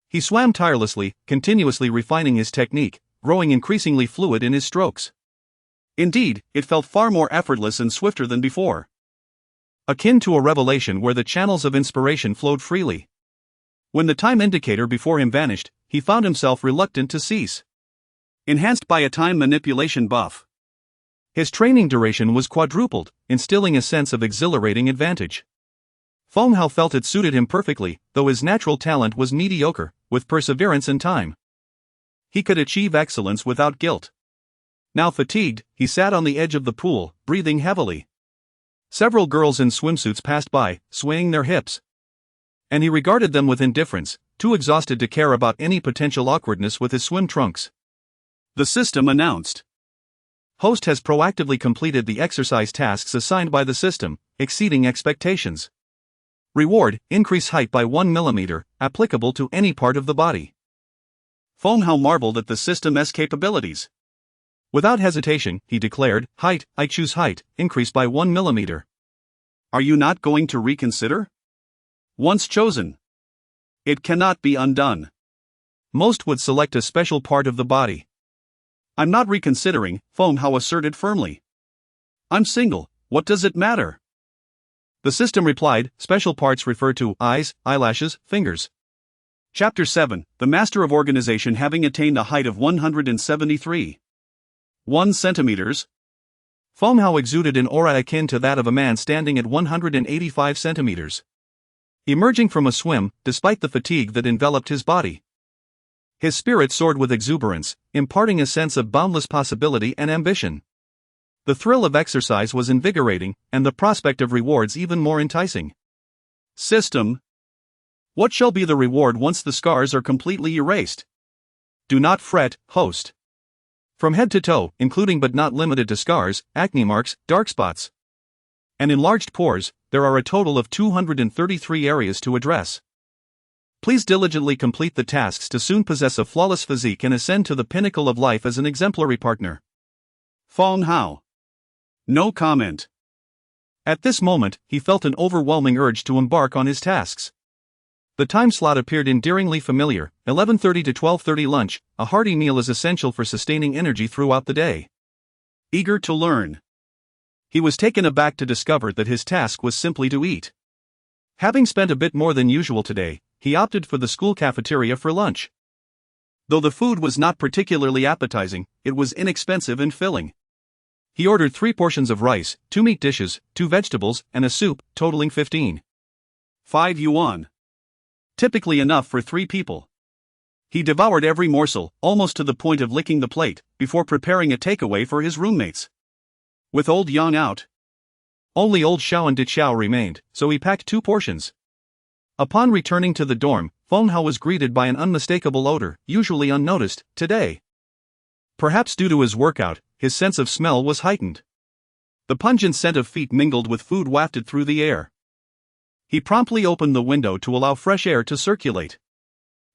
He swam tirelessly, continuously refining his technique, growing increasingly fluid in his strokes. Indeed, it felt far more effortless and swifter than before. Akin to a revelation where the channels of inspiration flowed freely. When the time indicator before him vanished, he found himself reluctant to cease. Enhanced by a time manipulation buff, his training duration was quadrupled, instilling a sense of exhilarating advantage. Feng Hao felt it suited him perfectly, though his natural talent was mediocre. With perseverance and time, he could achieve excellence without guilt. Now fatigued, he sat on the edge of the pool, breathing heavily. Several girls in swimsuits passed by, swaying their hips, and he regarded them with indifference, too exhausted to care about any potential awkwardness with his swim trunks. The system announced. Host has proactively completed the exercise tasks assigned by the system, exceeding expectations. Reward, increase height by 1 mm, applicable to any part of the body. Feng Hao marveled at the system's capabilities. Without hesitation, he declared, "Height, I choose height, increase by 1 mm. Are you not going to reconsider? Once chosen, it cannot be undone. Most would select a special part of the body. I'm not reconsidering, Feng Hao asserted firmly. I'm single, what does it matter? The system replied, special parts refer to eyes, eyelashes, fingers. Chapter 7, the Master of Organization having attained a height of 173. 1 centimeters. Feng Hao exuded an aura akin to that of a man standing at 185 centimeters. Emerging from a swim, despite the fatigue that enveloped his body. His spirit soared with exuberance, imparting a sense of boundless possibility and ambition. The thrill of exercise was invigorating, and the prospect of rewards even more enticing. System. What shall be the reward once the scars are completely erased? Do not fret, host. From head to toe, including but not limited to scars, acne marks, dark spots, and enlarged pores, there are a total of 233 areas to address. Please diligently complete the tasks to soon possess a flawless physique and ascend to the pinnacle of life as an exemplary partner. Feng Hao. No comment. At this moment, he felt an overwhelming urge to embark on his tasks. The time slot appeared endearingly familiar, 11:30 to 12:30 lunch. A hearty meal is essential for sustaining energy throughout the day. Eager to learn, he was taken aback to discover that his task was simply to eat. Having spent a bit more than usual today, he opted for the school cafeteria for lunch. Though the food was not particularly appetizing, it was inexpensive and filling. He ordered 3 portions of rice, 2 meat dishes, 2 vegetables, and a soup, totaling 15.5 yuan. Typically enough for 3 people. He devoured every morsel, almost to the point of licking the plate, before preparing a takeaway for his roommates. With old Yang out, only old Xiao and Dichao remained, so he packed 2 portions. Upon returning to the dorm, Feng Hao was greeted by an unmistakable odor, usually unnoticed, today. Perhaps due to his workout, his sense of smell was heightened. The pungent scent of feet mingled with food wafted through the air. He promptly opened the window to allow fresh air to circulate.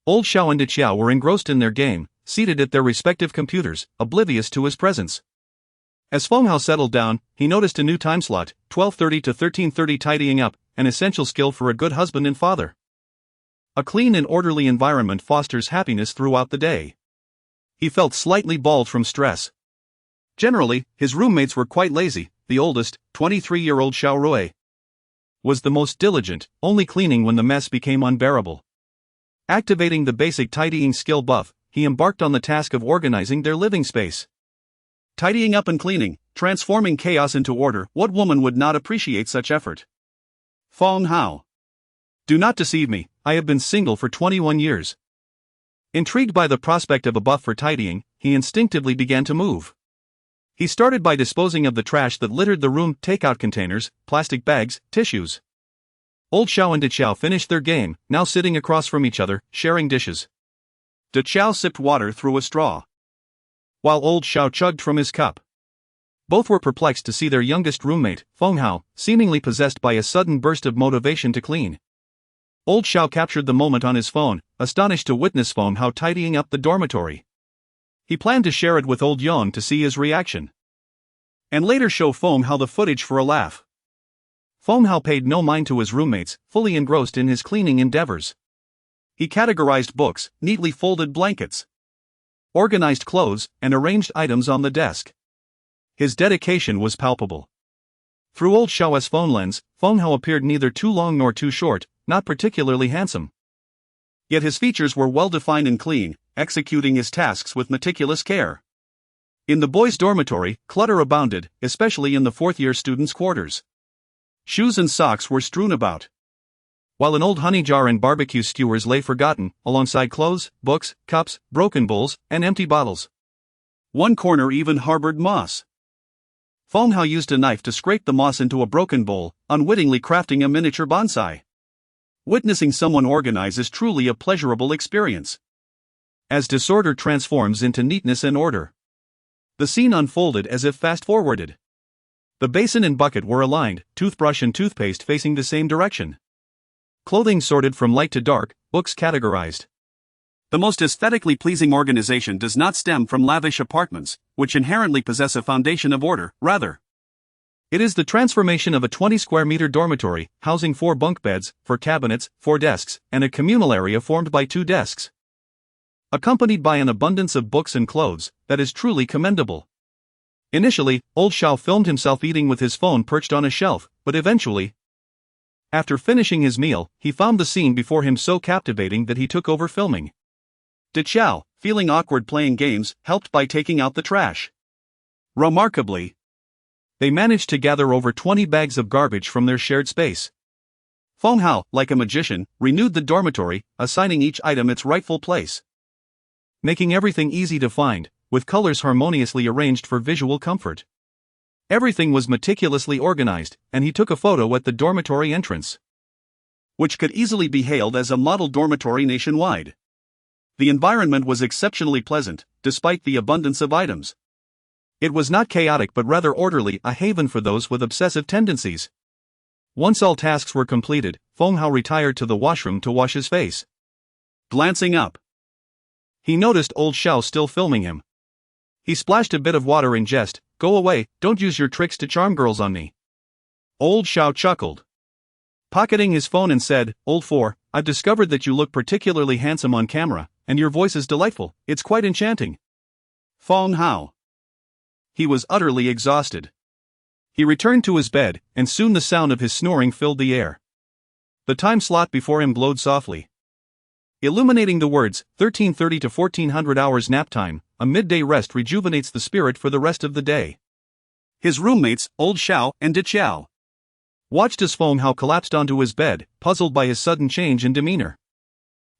Old Xiao and Dichao were engrossed in their game, seated at their respective computers, oblivious to his presence. As Feng Hao settled down, he noticed a new time slot, 12:30 to 13:30. Tidying up, an essential skill for a good husband and father. A clean and orderly environment fosters happiness throughout the day. He felt slightly bald from stress. Generally, his roommates were quite lazy. The oldest, 23-year-old Xiao Rui, was the most diligent, only cleaning when the mess became unbearable. Activating the basic tidying skill buff, he embarked on the task of organizing their living space. Tidying up and cleaning, transforming chaos into order, what woman would not appreciate such effort? Feng Hao. Do not deceive me, I have been single for 21 years. Intrigued by the prospect of a buff for tidying, he instinctively began to move. He started by disposing of the trash that littered the room, takeout containers, plastic bags, tissues. Old Xiao and Dichao finished their game, now sitting across from each other, sharing dishes. Dichao sipped water through a straw, while old Xiao chugged from his cup. Both were perplexed to see their youngest roommate, Feng Hao, seemingly possessed by a sudden burst of motivation to clean. Old Xiao captured the moment on his phone, astonished to witness Feng Hao tidying up the dormitory. He planned to share it with old Yong to see his reaction, and later show Feng Hao the footage for a laugh. Feng Hao paid no mind to his roommates, fully engrossed in his cleaning endeavors. He categorized books, neatly folded blankets, organized clothes, and arranged items on the desk. His dedication was palpable. Through old Xiao's phone lens, Feng Hao appeared neither too long nor too short, not particularly handsome. Yet his features were well defined and clean, executing his tasks with meticulous care. In the boys' dormitory, clutter abounded, especially in the 4th-year students' quarters. Shoes and socks were strewn about, while an old honey jar and barbecue skewers lay forgotten, alongside clothes, books, cups, broken bowls, and empty bottles. One corner even harbored moss. Feng Hao used a knife to scrape the moss into a broken bowl, unwittingly crafting a miniature bonsai. Witnessing someone organize is truly a pleasurable experience, as disorder transforms into neatness and order. The scene unfolded as if fast-forwarded. The basin and bucket were aligned, toothbrush and toothpaste facing the same direction. Clothing sorted from light to dark, books categorized. The most aesthetically pleasing organization does not stem from lavish apartments, which inherently possess a foundation of order, rather. It is the transformation of a 20-square-meter dormitory, housing 4 bunk beds, 4 cabinets, 4 desks, and a communal area formed by 2 desks, accompanied by an abundance of books and clothes, that is truly commendable. Initially, old Xiao filmed himself eating with his phone perched on a shelf, but eventually, after finishing his meal, he found the scene before him so captivating that he took over filming. Dichao, feeling awkward playing games, helped by taking out the trash. Remarkably, they managed to gather over 20 bags of garbage from their shared space. Feng Hao, like a magician, renewed the dormitory, assigning each item its rightful place, making everything easy to find, with colors harmoniously arranged for visual comfort. Everything was meticulously organized, and he took a photo at the dormitory entrance, which could easily be hailed as a model dormitory nationwide. The environment was exceptionally pleasant, despite the abundance of items. It was not chaotic but rather orderly, a haven for those with obsessive tendencies. Once all tasks were completed, Feng Hao retired to the washroom to wash his face. Glancing up, he noticed old Xiao still filming him. He splashed a bit of water in jest. "Go away, don't use your tricks to charm girls on me." Old Xiao chuckled, pocketing his phone, and said, "Old Four, I've discovered that you look particularly handsome on camera, and your voice is delightful. It's quite enchanting." Feng Hao. He was utterly exhausted. He returned to his bed, and soon the sound of his snoring filled the air. The time slot before him glowed softly, illuminating the words, 1330 to 1400 hours nap time. A midday rest rejuvenates the spirit for the rest of the day. His roommates, Old Xiao and Di Qiao, watched as Feng Hao collapsed onto his bed, puzzled by his sudden change in demeanor.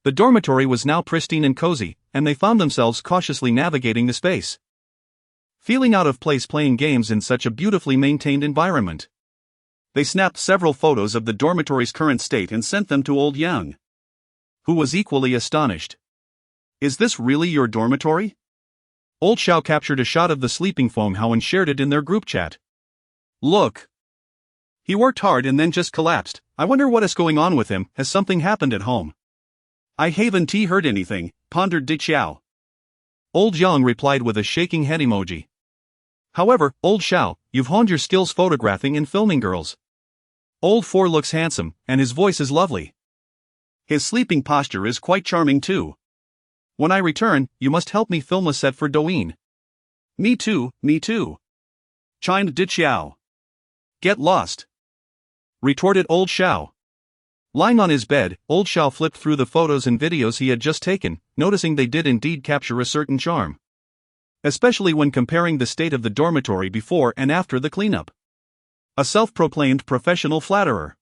The dormitory was now pristine and cozy, and they found themselves cautiously navigating the space, feeling out of place playing games in such a beautifully maintained environment. They snapped several photos of the dormitory's current state and sent them to Old Yang, who was equally astonished. "Is this really your dormitory?" Old Xiao captured a shot of the sleeping Feng Hao and shared it in their group chat. "Look. He worked hard and then just collapsed. I wonder what is going on with him. Has something happened at home?" "I haven't heard anything," pondered Di Qiao. Old Yang replied with a shaking head emoji. "However, Old Xiao, you've honed your skills photographing and filming girls. Old Four looks handsome, and his voice is lovely. His sleeping posture is quite charming too. When I return, you must help me film a set for Douyin." Me too, chimed Di Qiao. "Get lost," retorted Old Xiao. Lying on his bed, Old Xiao flipped through the photos and videos he had just taken, noticing they did indeed capture a certain charm, especially when comparing the state of the dormitory before and after the cleanup. A self-proclaimed professional flatterer,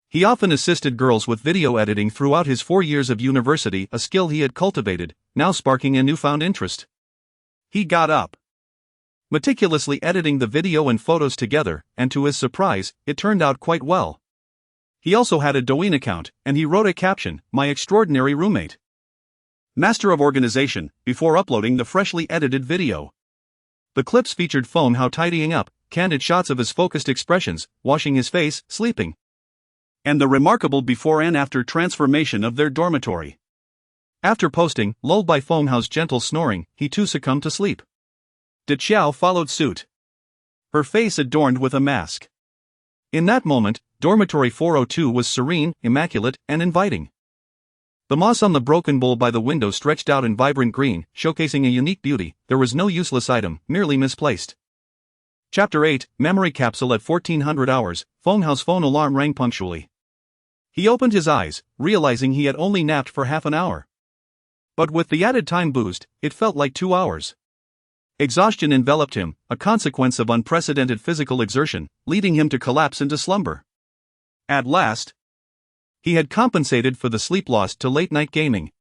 he often assisted girls with video editing throughout his 4 years of university, a skill he had cultivated, now sparking a newfound interest. He got up, meticulously editing the video and photos together, and to his surprise, it turned out quite well. He also had a Douyin account, and he wrote a caption, "My extraordinary roommate, master of organization," before uploading the freshly edited video. The clips featured Feng Hao tidying up, candid shots of his focused expressions, washing his face, sleeping, and the remarkable before and after transformation of their dormitory. After posting, lulled by Feng Hao's gentle snoring, he too succumbed to sleep. Di Qiao followed suit, her face adorned with a mask. In that moment, dormitory 402 was serene, immaculate, and inviting. The moss on the broken bowl by the window stretched out in vibrant green, showcasing a unique beauty. There was no useless item, merely misplaced. Chapter 8, Memory Capsule. At 1400 hours, Feng Hao's phone alarm rang punctually. He opened his eyes, realizing he had only napped for half an hour. But with the added time boost, it felt like 2 hours. Exhaustion enveloped him, a consequence of unprecedented physical exertion, leading him to collapse into slumber. At last, he had compensated for the sleep lost to late-night gaming.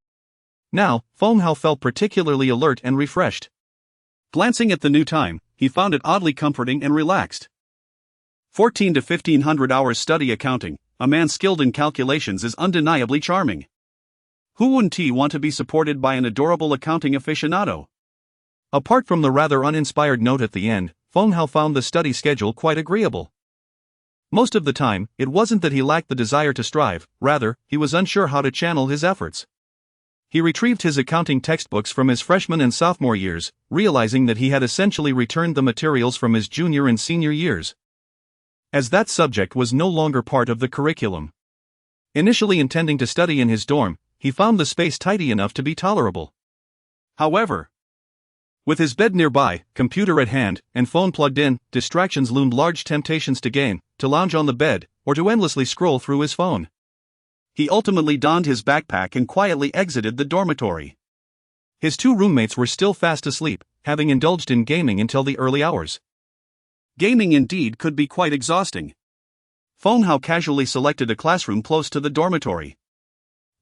Now, Feng Hao felt particularly alert and refreshed. Glancing at the new time, he found it oddly comforting and relaxed. 14 to 1500 hours study accounting. A man skilled in calculations is undeniably charming. Who wouldn't he want to be supported by an adorable accounting aficionado? Apart from the rather uninspired note at the end, Feng Hao found the study schedule quite agreeable. Most of the time, it wasn't that he lacked the desire to strive, rather, he was unsure how to channel his efforts. He retrieved his accounting textbooks from his freshman and sophomore years, realizing that he had essentially returned the materials from his junior and senior years, as that subject was no longer part of the curriculum. Initially intending to study in his dorm, he found the space tidy enough to be tolerable. However, with his bed nearby, computer at hand, and phone plugged in, distractions loomed large: temptations to game, to lounge on the bed, or to endlessly scroll through his phone. He ultimately donned his backpack and quietly exited the dormitory. His two roommates were still fast asleep, having indulged in gaming until the early hours. Gaming indeed could be quite exhausting. Feng Hao casually selected a classroom close to the dormitory.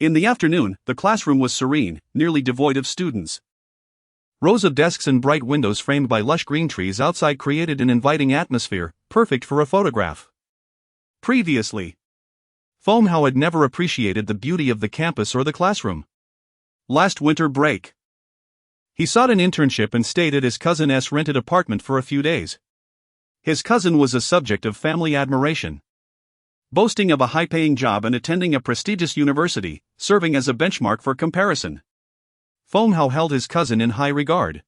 In the afternoon, the classroom was serene, nearly devoid of students. Rows of desks and bright windows framed by lush green trees outside created an inviting atmosphere, perfect for a photograph. Previously, Feng Hao had never appreciated the beauty of the campus or the classroom. Last winter break, he sought an internship and stayed at his cousin's rented apartment for a few days. His cousin was a subject of family admiration. Boasting of a high-paying job and attending a prestigious university, serving as a benchmark for comparison. Feng Hao held his cousin in high regard.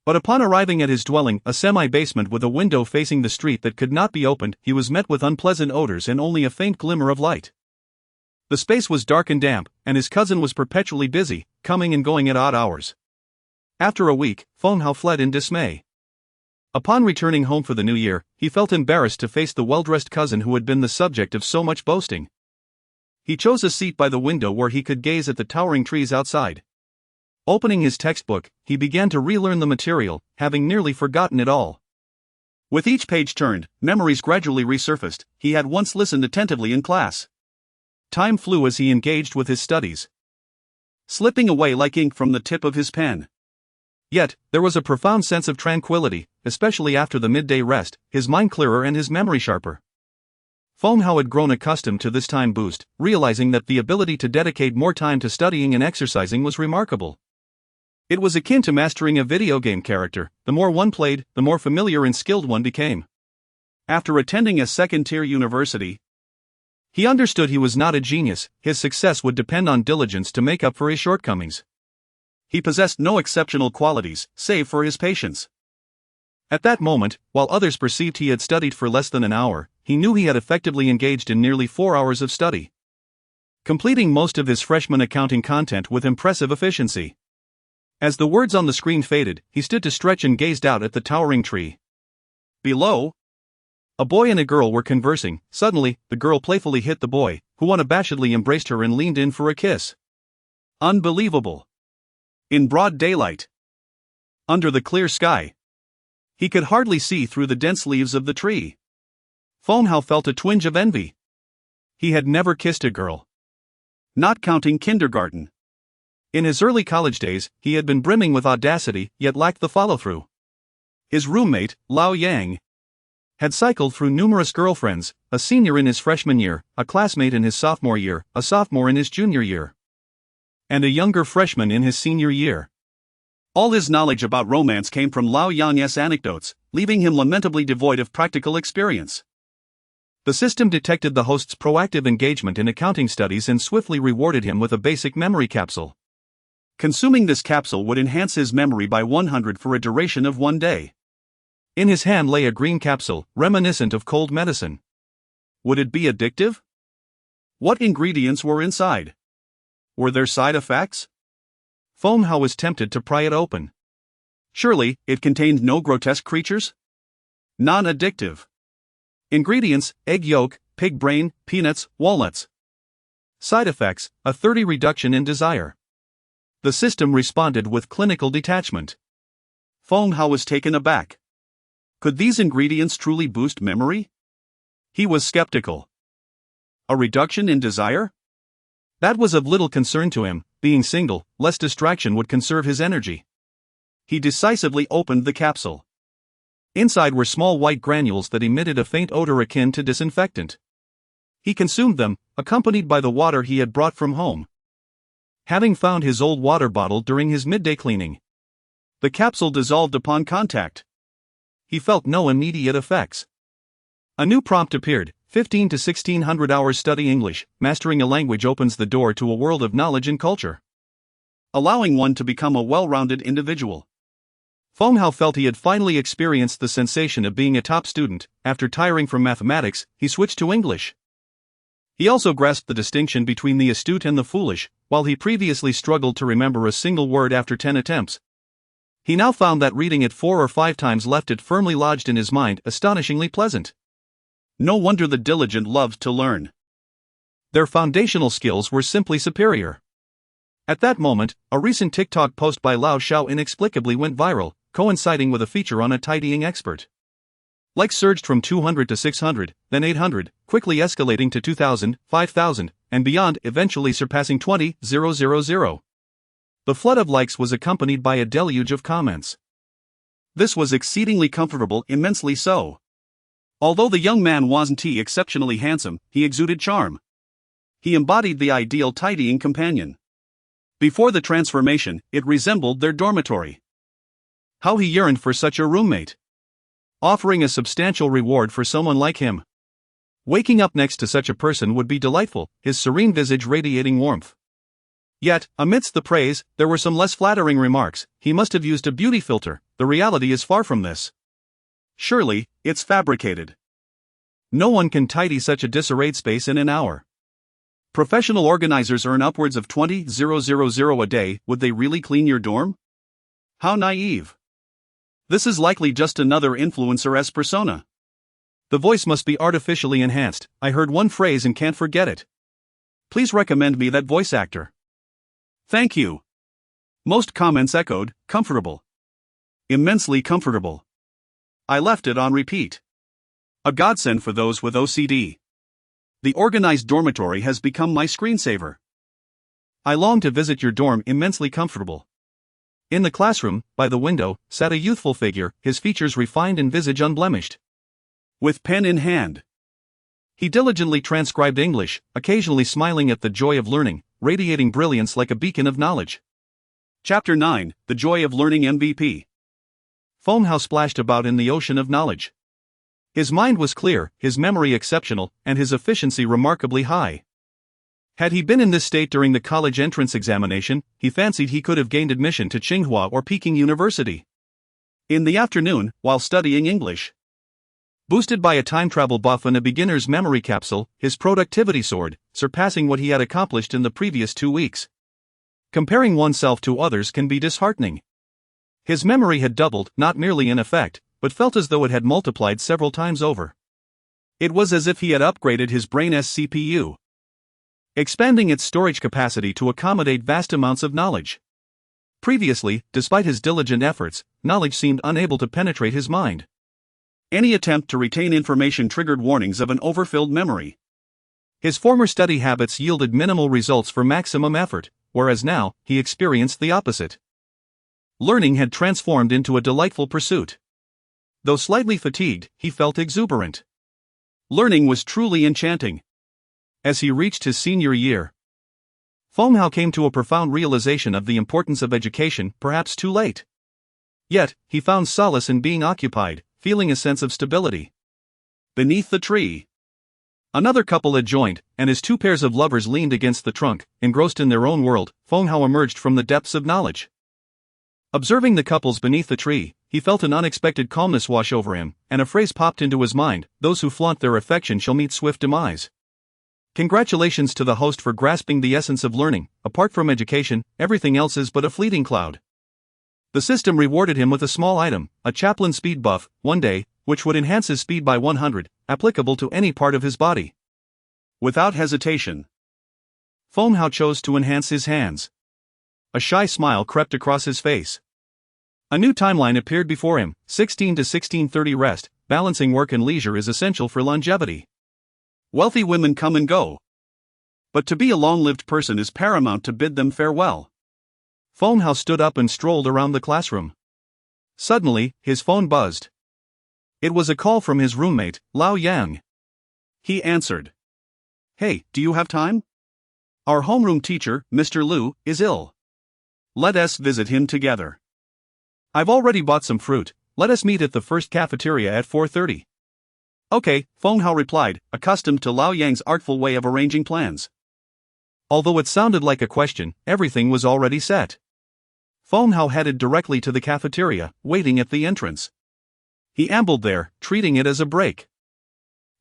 But upon arriving at his dwelling, a semi-basement with a window facing the street that could not be opened, he was met with unpleasant odors and only a faint glimmer of light. The space was dark and damp, and his cousin was perpetually busy, coming and going at odd hours. After a week, Feng Hao fled in dismay. Upon returning home for the new year, he felt embarrassed to face the well-dressed cousin who had been the subject of so much boasting. He chose a seat by the window where he could gaze at the towering trees outside. Opening his textbook, he began to relearn the material, having nearly forgotten it all. With each page turned, memories gradually resurfaced. He had once listened attentively in class. Time flew as he engaged with his studies, slipping away like ink from the tip of his pen. Yet, there was a profound sense of tranquility, especially after the midday rest, his mind clearer and his memory sharper. Feng Hao had grown accustomed to this time boost, realizing that the ability to dedicate more time to studying and exercising was remarkable. It was akin to mastering a video game character. The more one played, the more familiar and skilled one became. After attending a second-tier university, he understood he was not a genius. His success would depend on diligence to make up for his shortcomings. He possessed no exceptional qualities, save for his patience. At that moment, while others perceived he had studied for less than an hour, he knew he had effectively engaged in nearly 4 hours of study, completing most of his freshman accounting content with impressive efficiency. As the words on the screen faded, he stood to stretch and gazed out at the towering tree. Below, a boy and a girl were conversing. Suddenly, the girl playfully hit the boy, who unabashedly embraced her and leaned in for a kiss. Unbelievable. In broad daylight, under the clear sky, he could hardly see through the dense leaves of the tree. Feng Hao felt a twinge of envy. He had never kissed a girl, not counting kindergarten. In his early college days, he had been brimming with audacity, yet lacked the follow-through. His roommate, Lao Yang, had cycled through numerous girlfriends, a senior in his freshman year, a classmate in his sophomore year, a sophomore in his junior year, and a younger freshman in his senior year. All his knowledge about romance came from Lao Yang's anecdotes, leaving him lamentably devoid of practical experience. The system detected the host's proactive engagement in accounting studies and swiftly rewarded him with a basic memory capsule. Consuming this capsule would enhance his memory by 100 for a duration of 1 day. In his hand lay a green capsule, reminiscent of cold medicine. Would it be addictive? What ingredients were inside? Were there side effects? Feng Hao was tempted to pry it open. Surely, it contained no grotesque creatures? Non-addictive. Ingredients: egg yolk, pig brain, peanuts, walnuts. Side effects: a 30% reduction in desire. The system responded with clinical detachment. Feng Hao was taken aback. Could these ingredients truly boost memory? He was skeptical. A reduction in desire? That was of little concern to him. Being single, less distraction would conserve his energy. He decisively opened the capsule. Inside were small white granules that emitted a faint odor akin to disinfectant. He consumed them, accompanied by the water he had brought from home, having found his old water bottle during his midday cleaning. The capsule dissolved upon contact. He felt no immediate effects. A new prompt appeared: 15 to 1600 hours study English. Mastering a language opens the door to a world of knowledge and culture, allowing one to become a well-rounded individual. Feng Hao felt he had finally experienced the sensation of being a top student. After tiring from mathematics, he switched to English. He also grasped the distinction between the astute and the foolish. While he previously struggled to remember a single word after 10 attempts, he now found that reading it 4 or 5 times left it firmly lodged in his mind, astonishingly pleasant. No wonder the diligent loved to learn. Their foundational skills were simply superior. At that moment, a recent TikTok post by Lao Xiao inexplicably went viral, coinciding with a feature on a tidying expert. Likes surged from 200 to 600, then 800, quickly escalating to 2,000, 5,000, and beyond, eventually surpassing 20,000. The flood of likes was accompanied by a deluge of comments. This was exceedingly comfortable, immensely so. Although the young man wasn't exceptionally handsome, he exuded charm. He embodied the ideal tidying companion. Before the transformation, it resembled their dormitory. How he yearned for such a roommate. Offering a substantial reward for someone like him. Waking up next to such a person would be delightful, his serene visage radiating warmth. Yet, amidst the praise, there were some less flattering remarks. He must have used a beauty filter. The reality is far from this. Surely, it's fabricated. No one can tidy such a disarrayed space in an hour. Professional organizers earn upwards of 20,000 a day. Would they really clean your dorm? How naive. This is likely just another influencer-esque persona. The voice must be artificially enhanced. I heard one phrase and can't forget it. Please recommend me that voice actor. Thank you. Most comments echoed, comfortable. Immensely comfortable. I left it on repeat. A godsend for those with OCD. The organized dormitory has become my screensaver. I long to visit your dorm. Immensely comfortable. In the classroom, by the window, sat a youthful figure, his features refined and visage unblemished. With pen in hand, he diligently transcribed English, occasionally smiling at the joy of learning, radiating brilliance like a beacon of knowledge. Chapter 9, The Joy of Learning MVP. Feng Hao splashed about in the ocean of knowledge. His mind was clear, his memory exceptional, and his efficiency remarkably high. Had he been in this state during the college entrance examination, he fancied he could have gained admission to Tsinghua or Peking University. In the afternoon, while studying English. Boosted by a time travel buff and a beginner's memory capsule, his productivity soared, surpassing what he had accomplished in the previous 2 weeks. Comparing oneself to others can be disheartening. His memory had doubled, not merely in effect, but felt as though it had multiplied several times over. It was as if he had upgraded his brain's CPU, expanding its storage capacity to accommodate vast amounts of knowledge. Previously, despite his diligent efforts, knowledge seemed unable to penetrate his mind. Any attempt to retain information triggered warnings of an overfilled memory. His former study habits yielded minimal results for maximum effort, whereas now, he experienced the opposite. Learning had transformed into a delightful pursuit. Though slightly fatigued, he felt exuberant. Learning was truly enchanting. As he reached his senior year, Feng Hao came to a profound realization of the importance of education, perhaps too late. Yet, he found solace in being occupied, feeling a sense of stability. Beneath the tree, another couple had joined, and as 2 pairs of lovers leaned against the trunk, engrossed in their own world, Feng Hao emerged from the depths of knowledge. Observing the couples beneath the tree, he felt an unexpected calmness wash over him, and a phrase popped into his mind: those who flaunt their affection shall meet swift demise. Congratulations to the host for grasping the essence of learning. Apart from education, everything else is but a fleeting cloud. The system rewarded him with a small item, a chaplain speed buff, 1 day, which would enhance his speed by 100, applicable to any part of his body. Without hesitation, Feng Hao chose to enhance his hands. A shy smile crept across his face. A new timeline appeared before him. 16 to 1630 rest. Balancing work and leisure is essential for longevity. Wealthy women come and go, but to be a long-lived person is paramount to bid them farewell. Feng Hao stood up and strolled around the classroom. Suddenly, his phone buzzed. It was a call from his roommate, Lao Yang. He answered. Hey, do you have time? Our homeroom teacher, Mr. Liu, is ill. Let us visit him together. I've already bought some fruit. Let us meet at the first cafeteria at 4:30. Okay, Feng Hao replied, accustomed to Lao Yang's artful way of arranging plans. Although it sounded like a question, everything was already set. Feng Hao headed directly to the cafeteria, waiting at the entrance. He ambled there, treating it as a break,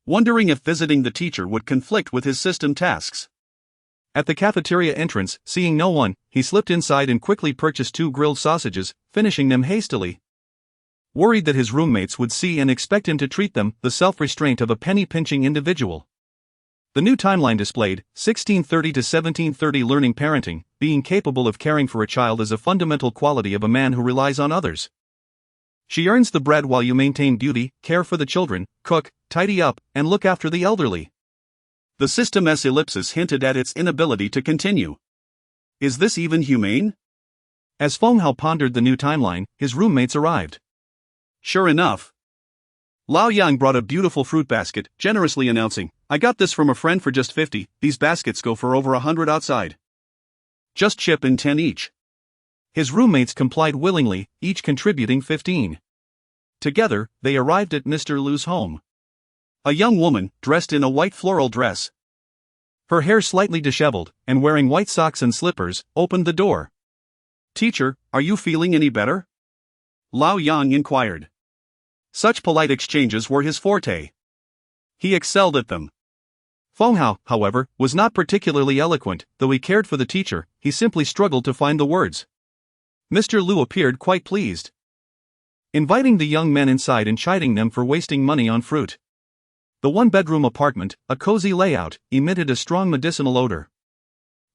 wondering if visiting the teacher would conflict with his system tasks. At the cafeteria entrance, seeing no one, he slipped inside and quickly purchased 2 grilled sausages, finishing them hastily. Worried that his roommates would see and expect him to treat them, the self-restraint of a penny-pinching individual. The new timeline displayed 1630 to 1730 learning parenting, being capable of caring for a child is a fundamental quality of a man who relies on others. She earns the bread while you maintain duty, care for the children, cook, tidy up, and look after the elderly. The system S ellipsis hinted at its inability to continue. Is this even humane? As Feng Hao pondered the new timeline, his roommates arrived. Sure enough, Lao Yang brought a beautiful fruit basket, generously announcing, "I got this from a friend for just 50, these baskets go for over 100 outside. Just chip in 10 each." His roommates complied willingly, each contributing 15. Together, they arrived at Mr. Lu's home. A young woman, dressed in a white floral dress, her hair slightly disheveled, and wearing white socks and slippers, opened the door. "Teacher, are you feeling any better?" Lao Yang inquired. Such polite exchanges were his forte. He excelled at them. Feng Hao, however, was not particularly eloquent. Though he cared for the teacher, he simply struggled to find the words. Mr. Lu appeared quite pleased, inviting the young men inside and chiding them for wasting money on fruit. The one-bedroom apartment, a cozy layout, emitted a strong medicinal odor.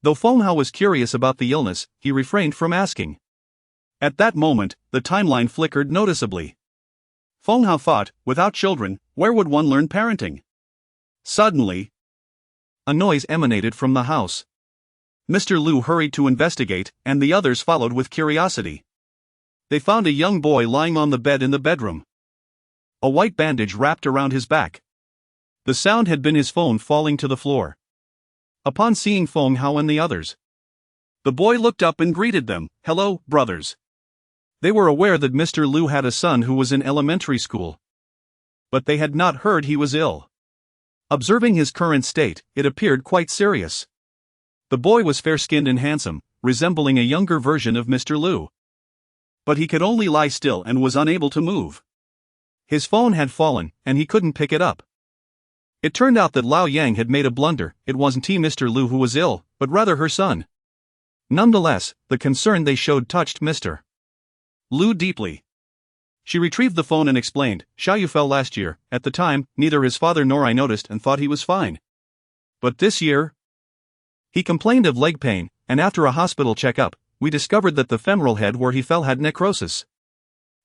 Though Feng Hao was curious about the illness, he refrained from asking. At that moment, the timeline flickered noticeably. Feng Hao thought, without children, where would one learn parenting? Suddenly, a noise emanated from the house. Mr. Lu hurried to investigate, and the others followed with curiosity. They found a young boy lying on the bed in the bedroom, a white bandage wrapped around his back. The sound had been his phone falling to the floor. Upon seeing Feng Hao and the others, the boy looked up and greeted them, "Hello, brothers." They were aware that Mr. Lu had a son who was in elementary school, but they had not heard he was ill. Observing his current state, it appeared quite serious. The boy was fair-skinned and handsome, resembling a younger version of Mr. Lu. But he could only lie still and was unable to move. His phone had fallen, and he couldn't pick it up. It turned out that Lao Yang had made a blunder. It wasn't Mr. Lu who was ill, but rather her son. Nonetheless, the concern they showed touched Mr. Lu deeply. She retrieved the phone and explained, "Xiaoyu fell last year. At the time, neither his father nor I noticed and thought he was fine. But this year, he complained of leg pain, and after a hospital checkup, we discovered that the femoral head where he fell had necrosis.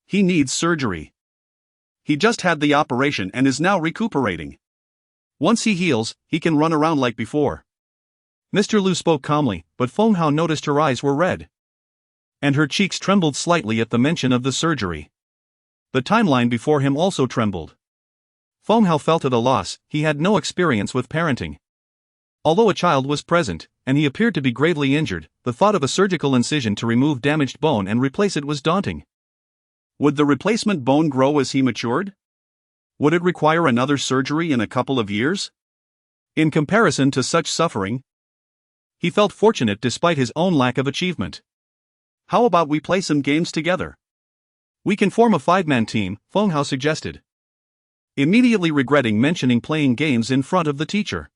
He needs surgery. He just had the operation and is now recuperating. Once he heals, he can run around like before." Mr. Lu spoke calmly, but Feng Hao noticed her eyes were red, and her cheeks trembled slightly at the mention of the surgery. The timeline before him also trembled. Feng Hao felt at a loss. He had no experience with parenting. Although a child was present, and he appeared to be gravely injured, the thought of a surgical incision to remove damaged bone and replace it was daunting. Would the replacement bone grow as he matured? Would it require another surgery in a couple of years? In comparison to such suffering, he felt fortunate despite his own lack of achievement. "How about we play some games together? We can form a 5-man team," Feng Hao suggested, immediately regretting mentioning playing games in front of the teacher.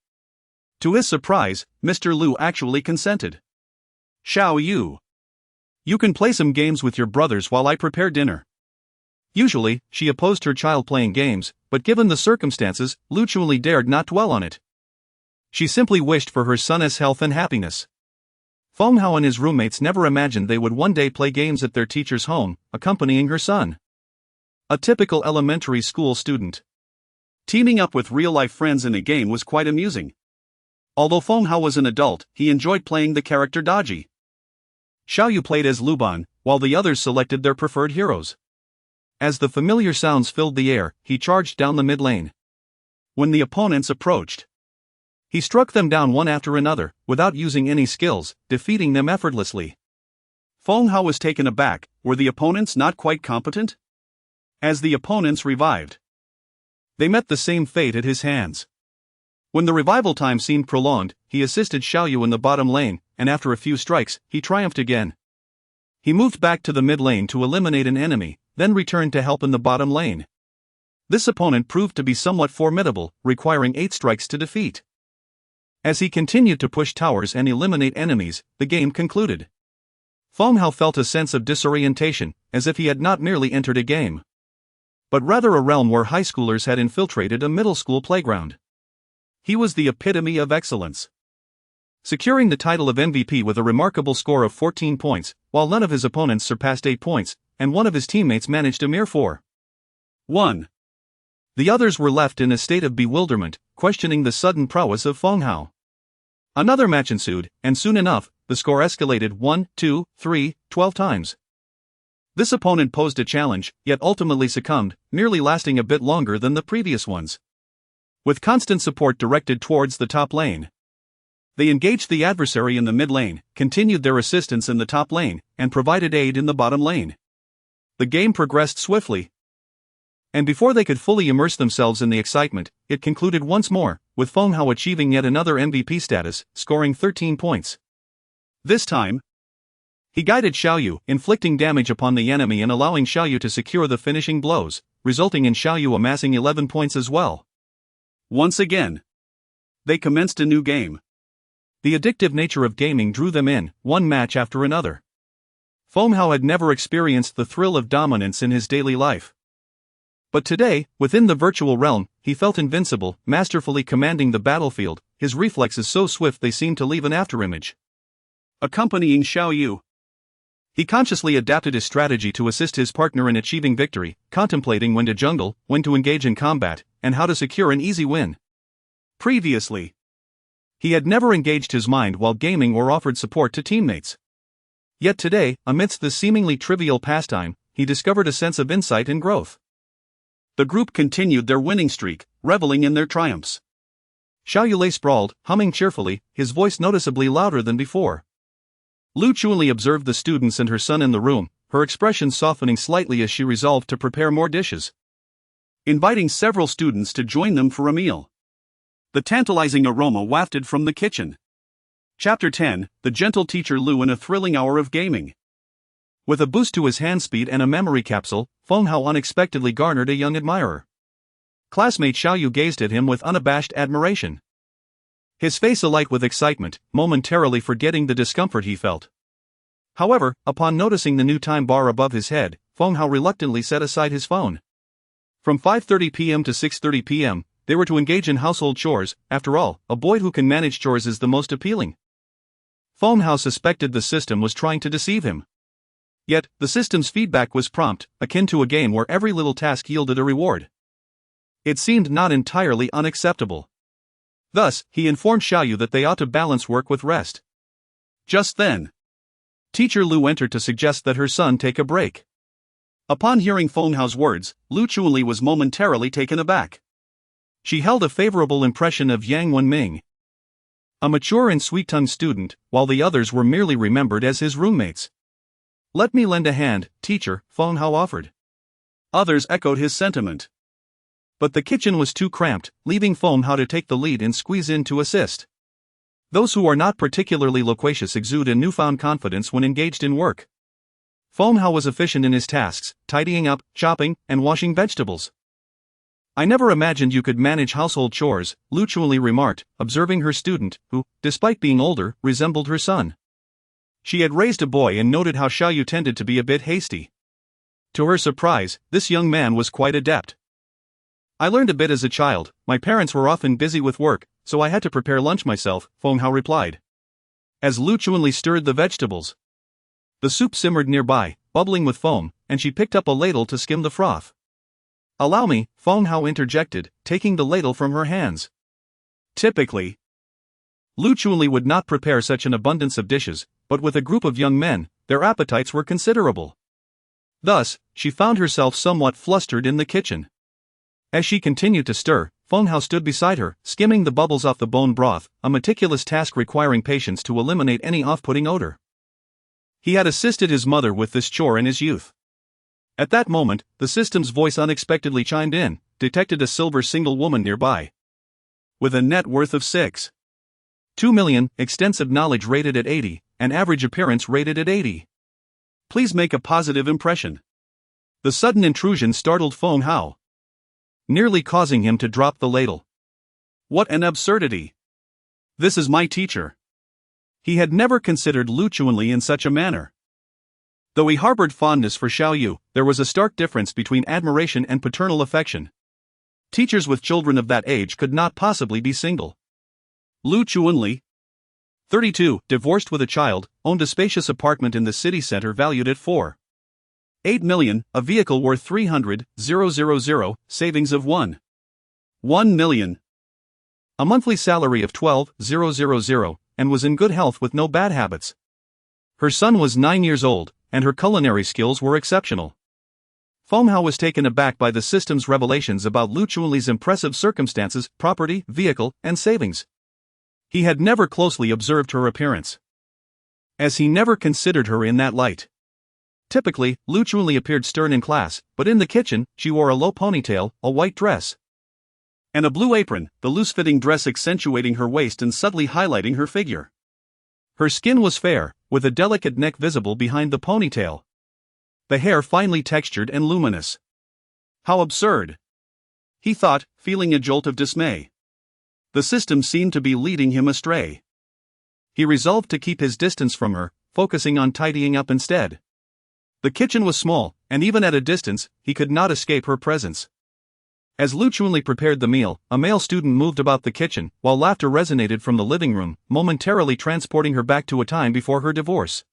To his surprise, Mr. Lu actually consented. "Xiao you can play some games with your brothers while I prepare dinner." Usually, she opposed her child playing games, but given the circumstances, Lu Chuanli dared not dwell on it. She simply wished for her son's health and happiness. Feng Hao and his roommates never imagined they would one day play games at their teacher's home, accompanying her son. A typical elementary school student teaming up with real-life friends in a game was quite amusing. Although Feng Hao was an adult, he enjoyed playing the character Daji. Xiaoyu played as Luban, while the others selected their preferred heroes. As the familiar sounds filled the air, he charged down the mid-lane. When the opponents approached, he struck them down one after another, without using any skills, defeating them effortlessly. Feng Hao was taken aback. Were the opponents not quite competent? As the opponents revived, they met the same fate at his hands. When the revival time seemed prolonged, he assisted Xiaoyu in the bottom lane, and after a few strikes, he triumphed again. He moved back to the mid lane to eliminate an enemy, then returned to help in the bottom lane. This opponent proved to be somewhat formidable, requiring 8 strikes to defeat. As he continued to push towers and eliminate enemies, the game concluded. Feng Hao felt a sense of disorientation, as if he had not merely entered a game, but rather a realm where high schoolers had infiltrated a middle school playground. He was the epitome of excellence, securing the title of MVP with a remarkable score of 14 points, while none of his opponents surpassed 8 points, and one of his teammates managed a mere 4. 1. The others were left in a state of bewilderment, questioning the sudden prowess of Feng Hao. Another match ensued, and soon enough, the score escalated 1, 2, 3, 12 times. This opponent posed a challenge, yet ultimately succumbed, merely lasting a bit longer than the previous ones. With constant support directed towards the top lane, they engaged the adversary in the mid lane, continued their assistance in the top lane, and provided aid in the bottom lane. The game progressed swiftly, and before they could fully immerse themselves in the excitement, it concluded once more, with Feng Hao achieving yet another MVP status, scoring 13 points. This time, he guided Xiaoyu, inflicting damage upon the enemy and allowing Xiaoyu to secure the finishing blows, resulting in Xiaoyu amassing 11 points as well. Once again, they commenced a new game. The addictive nature of gaming drew them in, one match after another. Feng Hao had never experienced the thrill of dominance in his daily life. But today, within the virtual realm, he felt invincible, masterfully commanding the battlefield, his reflexes so swift they seemed to leave an afterimage. Accompanying Xiaoyu, he consciously adapted his strategy to assist his partner in achieving victory, contemplating when to jungle, when to engage in combat, and how to secure an easy win. Previously, he had never engaged his mind while gaming or offered support to teammates. Yet today, amidst this seemingly trivial pastime, he discovered a sense of insight and growth. The group continued their winning streak, reveling in their triumphs. Xiaoyu lay sprawled, humming cheerfully, his voice noticeably louder than before. Lu Chunli observed the students and her son in the room, her expression softening slightly as she resolved to prepare more dishes, inviting several students to join them for a meal. The tantalizing aroma wafted from the kitchen. Chapter 10, The Gentle Teacher Lu in a Thrilling Hour of Gaming. With a boost to his hand speed and a memory capsule, Feng Hao unexpectedly garnered a young admirer. Classmate Xiaoyu gazed at him with unabashed admiration, his face alight with excitement, momentarily forgetting the discomfort he felt. However, upon noticing the new time bar above his head, Feng Hao reluctantly set aside his phone. From 5:30 p.m. to 6:30 p.m., they were to engage in household chores. After all, a boy who can manage chores is the most appealing. Feng Hao suspected the system was trying to deceive him. Yet, the system's feedback was prompt, akin to a game where every little task yielded a reward. It seemed not entirely unacceptable. Thus, he informed Xiaoyu that they ought to balance work with rest. Just then, Teacher Lu entered to suggest that her son take a break. Upon hearing Feng Hao's words, Lu Chunli was momentarily taken aback. She held a favorable impression of Yang Wenming, a mature and sweet-tongued student, while the others were merely remembered as his roommates. "Let me lend a hand, teacher," Feng Hao offered. Others echoed his sentiment. But the kitchen was too cramped, leaving Feng Hao to take the lead and squeeze in to assist. Those who are not particularly loquacious exude a newfound confidence when engaged in work. Feng Hao was efficient in his tasks, tidying up, chopping, and washing vegetables. "I never imagined you could manage household chores," Lu Chunli remarked, observing her student, who, despite being older, resembled her son. She had raised a boy and noted how Xiaoyu tended to be a bit hasty. To her surprise, this young man was quite adept. "I learned a bit as a child. My parents were often busy with work, so I had to prepare lunch myself," Feng Hao replied, as Lu Chunli stirred the vegetables. The soup simmered nearby, bubbling with foam, and she picked up a ladle to skim the froth. "Allow me," Feng Hao interjected, taking the ladle from her hands. Typically, Lu Chunli would not prepare such an abundance of dishes, but with a group of young men, their appetites were considerable. Thus, she found herself somewhat flustered in the kitchen. As she continued to stir, Feng Hao stood beside her, skimming the bubbles off the bone broth, a meticulous task requiring patience to eliminate any off-putting odor. He had assisted his mother with this chore in his youth. At that moment, the system's voice unexpectedly chimed in, detected a silver single woman nearby. With a net worth of 6.2 million, extensive knowledge rated at 80, and average appearance rated at 80. Please make a positive impression. The sudden intrusion startled Feng Hao, nearly causing him to drop the ladle. What an absurdity! This is my teacher. He had never considered Lu Chunli in such a manner. Though he harbored fondness for Xiaoyu, there was a stark difference between admiration and paternal affection. Teachers with children of that age could not possibly be single. Lu Chuanli, 32, divorced with a child, owned a spacious apartment in the city center valued at 4.8 million, a vehicle worth 300,000, savings of 1 million. A monthly salary of 12,000, and was in good health with no bad habits. Her son was 9 years old, and her culinary skills were exceptional. Feng Hao was taken aback by the system's revelations about Lu Chunli's impressive circumstances, property, vehicle, and savings. He had never closely observed her appearance, as he never considered her in that light. Typically, Lu Chunli appeared stern in class, but in the kitchen, she wore a low ponytail, a white dress, and a blue apron, the loose-fitting dress accentuating her waist and subtly highlighting her figure. Her skin was fair, with a delicate neck visible behind the ponytail. The hair finely textured and luminous. How absurd! He thought, feeling a jolt of dismay. The system seemed to be leading him astray. He resolved to keep his distance from her, focusing on tidying up instead. The kitchen was small, and even at a distance, he could not escape her presence. As Lu Chunli prepared the meal, a male student moved about the kitchen, while laughter resonated from the living room, momentarily transporting her back to a time before her divorce.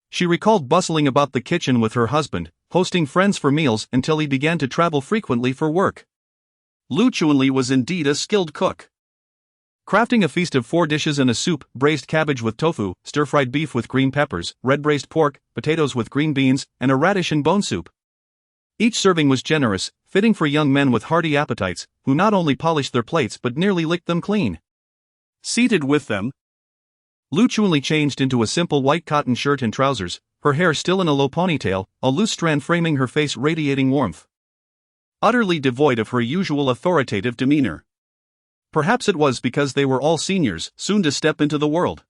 She recalled bustling about the kitchen with her husband, hosting friends for meals until he began to travel frequently for work. Lu Chunli was indeed a skilled cook. Crafting a feast of 4 dishes and a soup, braised cabbage with tofu, stir-fried beef with green peppers, red braised pork, potatoes with green beans, and a radish and bone soup. Each serving was generous, fitting for young men with hearty appetites, who not only polished their plates but nearly licked them clean. Seated with them, Lu Chunli changed into a simple white cotton shirt and trousers, her hair still in a low ponytail, a loose strand framing her face radiating warmth. Utterly devoid of her usual authoritative demeanor. Perhaps it was because they were all seniors, soon to step into the world,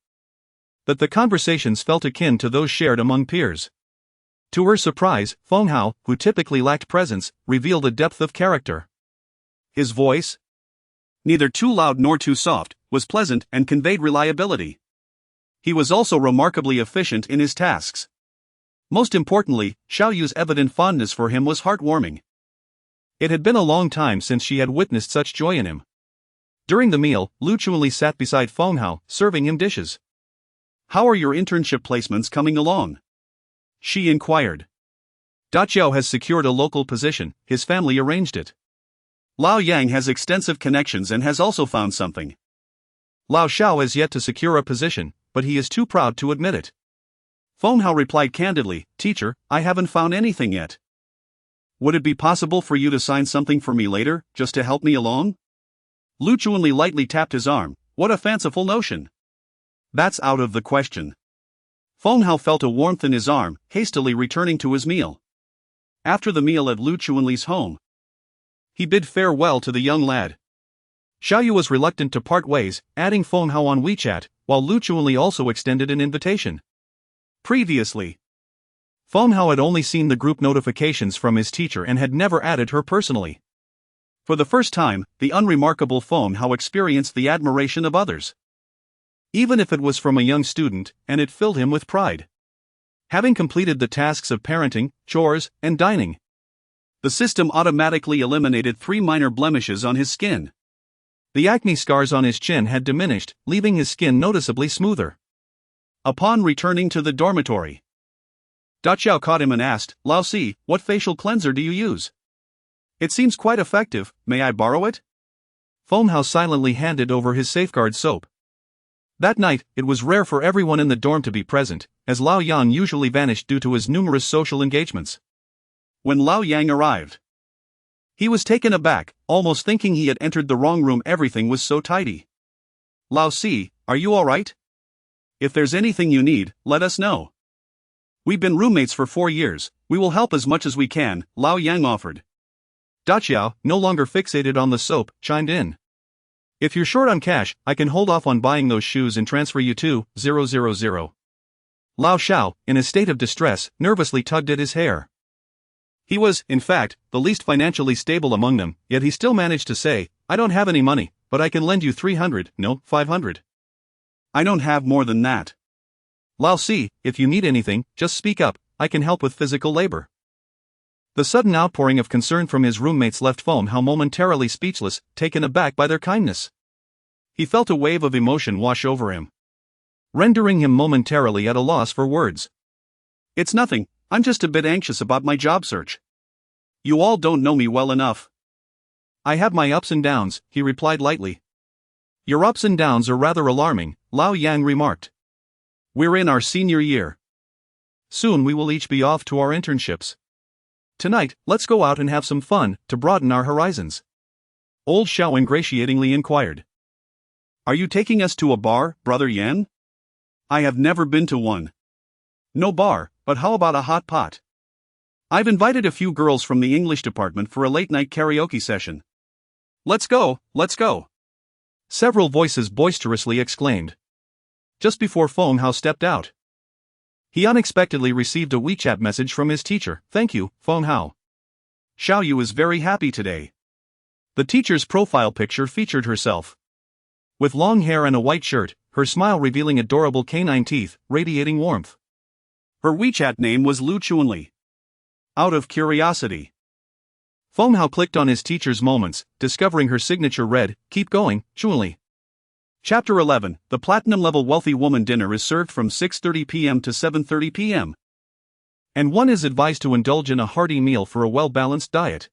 that the conversations felt akin to those shared among peers. To her surprise, Feng Hao, who typically lacked presence, revealed a depth of character. His voice, neither too loud nor too soft, was pleasant and conveyed reliability. He was also remarkably efficient in his tasks. Most importantly, Xiao Yu's evident fondness for him was heartwarming. It had been a long time since she had witnessed such joy in him. During the meal, Lu Chunli sat beside Feng Hao, serving him dishes. "How are your internship placements coming along?" she inquired. "Daqiao has secured a local position, his family arranged it. Lao Yang has extensive connections and has also found something. Lao Xiao has yet to secure a position, but he is too proud to admit it." Feng Hao replied candidly, "Teacher, I haven't found anything yet. Would it be possible for you to sign something for me later, just to help me along?" Lu Chunli lightly tapped his arm. "What a fanciful notion. That's out of the question." Feng Hao felt a warmth in his arm, hastily returning to his meal. After the meal at Lu Chunli's home, he bid farewell to the young lad. Xiao Yu was reluctant to part ways, adding Feng Hao on WeChat, while Lu Chunli also extended an invitation. Previously, Feng Hao had only seen the group notifications from his teacher and had never added her personally. For the first time, the unremarkable Feng Hao experienced the admiration of others, even if it was from a young student, and it filled him with pride. Having completed the tasks of parenting, chores, and dining, the system automatically eliminated 3 minor blemishes on his skin. The acne scars on his chin had diminished, leaving his skin noticeably smoother. Upon returning to the dormitory, Daqiao caught him and asked, "Lao Si, what facial cleanser do you use? It seems quite effective, may I borrow it?" Feng Hao silently handed over his safeguard soap. That night, it was rare for everyone in the dorm to be present, as Lao Yang usually vanished due to his numerous social engagements. When Lao Yang arrived, he was taken aback, almost thinking he had entered the wrong room. Everything was so tidy. "Lao Si, are you alright? If there's anything you need, let us know. We've been roommates for 4 years, we will help as much as we can," Lao Yang offered. Daqiao, no longer fixated on the soap, chimed in. "If you're short on cash, I can hold off on buying those shoes and transfer you to 000. Lao Xiao, in a state of distress, nervously tugged at his hair. He was, in fact, the least financially stable among them, yet he still managed to say, "I don't have any money, but I can lend you 300, no, 500. "I don't have more than that. Lao Si, if you need anything, just speak up, I can help with physical labor." The sudden outpouring of concern from his roommates left Feng Hao momentarily speechless, taken aback by their kindness. He felt a wave of emotion wash over him, rendering him momentarily at a loss for words. It's nothing, I'm just a bit anxious about my job search. You all don't know me well enough. I have my ups and downs, he replied lightly. Your ups and downs are rather alarming, Lao Yang remarked. We're in our senior year. Soon we will each be off to our internships. Tonight, let's go out and have some fun, to broaden our horizons. Old Xiao ingratiatingly inquired. Are you taking us to a bar, Brother Yan? I have never been to one. No bar, but how about a hot pot? I've invited a few girls from the English department for a late-night karaoke session. Let's go, let's go. Several voices boisterously exclaimed. Just before Feng Hao stepped out, he unexpectedly received a WeChat message from his teacher. Thank you, Feng Hao. Xiao Yu is very happy today. The teacher's profile picture featured herself, with long hair and a white shirt, her smile revealing adorable canine teeth, radiating warmth. Her WeChat name was Lu Chunli. Out of curiosity, Feng Hao clicked on his teacher's moments, discovering her signature read, "Keep going, Chunli." Chapter 11, The Platinum-Level Wealthy Woman Dinner is served from 6:30 p.m. to 7:30 p.m. And one is advised to indulge in a hearty meal for a well-balanced diet.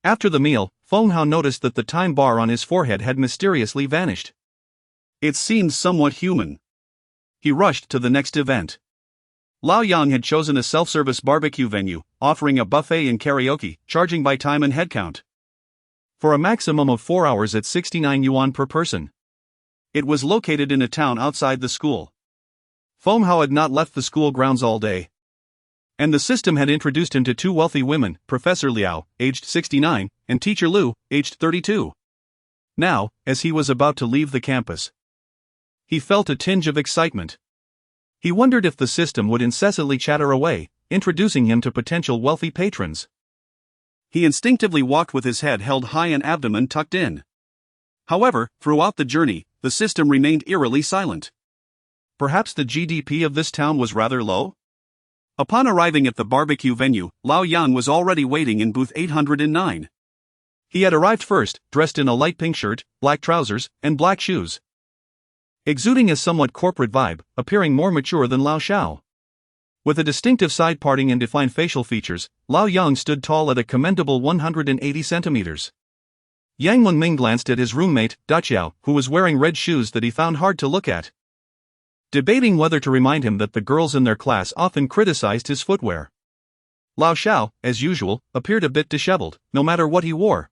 After the meal, Feng Hao noticed that the time bar on his forehead had mysteriously vanished. It seemed somewhat human. He rushed to the next event. Lao Yang had chosen a self-service barbecue venue, offering a buffet and karaoke, charging by time and head count, for a maximum of 4 hours at 69 yuan per person. It was located in a town outside the school. Feng Hao had not left the school grounds all day, and the system had introduced him to two wealthy women, Professor Liao, aged 69, and Teacher Lu, aged 32. Now, as he was about to leave the campus, he felt a tinge of excitement. He wondered if the system would incessantly chatter away, introducing him to potential wealthy patrons. He instinctively walked with his head held high and abdomen tucked in. However, throughout the journey, the system remained eerily silent. Perhaps the GDP of this town was rather low? Upon arriving at the barbecue venue, Lao Yang was already waiting in booth 809. He had arrived first, dressed in a light pink shirt, black trousers, and black shoes, exuding a somewhat corporate vibe, appearing more mature than Lao Xiao. With a distinctive side parting and defined facial features, Lao Yang stood tall at a commendable 180 centimeters. Yang Wenming glanced at his roommate, Da Qiao, who was wearing red shoes that he found hard to look at, debating whether to remind him that the girls in their class often criticized his footwear. Lao Xiao, as usual, appeared a bit disheveled, no matter what he wore.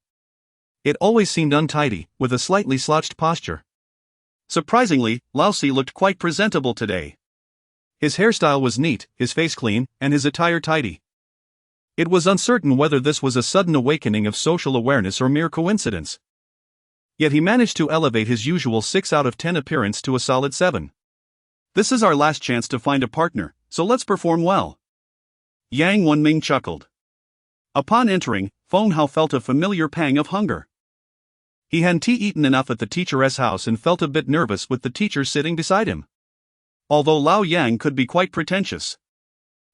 It always seemed untidy, with a slightly slouched posture. Surprisingly, Lao Si looked quite presentable today. His hairstyle was neat, his face clean, and his attire tidy. It was uncertain whether this was a sudden awakening of social awareness or mere coincidence. Yet he managed to elevate his usual 6 out of 10 appearance to a solid 7. This is our last chance to find a partner, so let's perform well. Yang Wenming chuckled. Upon entering, Feng Hao felt a familiar pang of hunger. He hadn't eaten enough at the teacher's house and felt a bit nervous with the teacher sitting beside him. Although Lao Yang could be quite pretentious,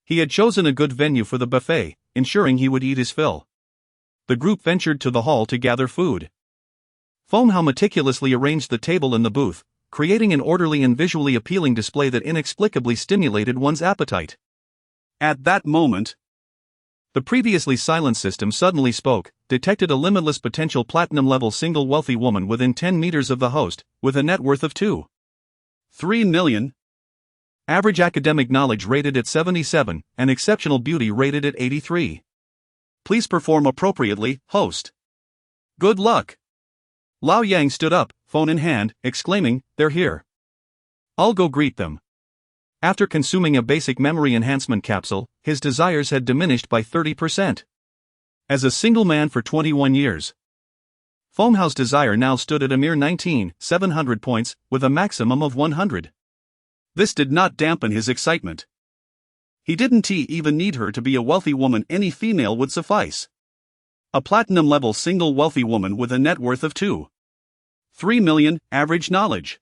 he had chosen a good venue for the buffet, ensuring he would eat his fill. The group ventured to the hall to gather food. Feng Hao meticulously arranged the table in the booth, creating an orderly and visually appealing display that inexplicably stimulated one's appetite. At that moment, the previously silent system suddenly spoke, detected a limitless potential platinum-level single wealthy woman within 10 meters of the host, with a net worth of 2.3 million. Average academic knowledge rated at 77, and exceptional beauty rated at 83. Please perform appropriately, host. Good luck. Lao Yang stood up, phone in hand, exclaiming, "They're here. I'll go greet them." After consuming a basic memory enhancement capsule, his desires had diminished by 30%. As a single man for 21 years, Feng Hao's desire now stood at a mere 19,700 points, with a maximum of 100. This did not dampen his excitement. He didn't even need her to be a wealthy woman, any female would suffice. A platinum-level single wealthy woman with a net worth of 2.3 million, average knowledge,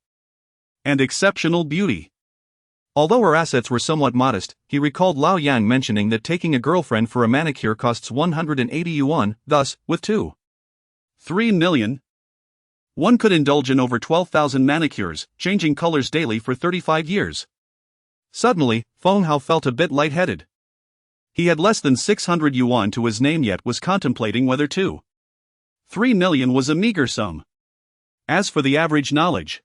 and exceptional beauty. Although her assets were somewhat modest, he recalled Lao Yang mentioning that taking a girlfriend for a manicure costs 180 yuan, thus, with 3 million, one could indulge in over 12,000 manicures, changing colors daily for 35 years. Suddenly, Feng Hao felt a bit lightheaded. He had less than 600 yuan to his name yet was contemplating whether 3 million was a meager sum. As for the average knowledge,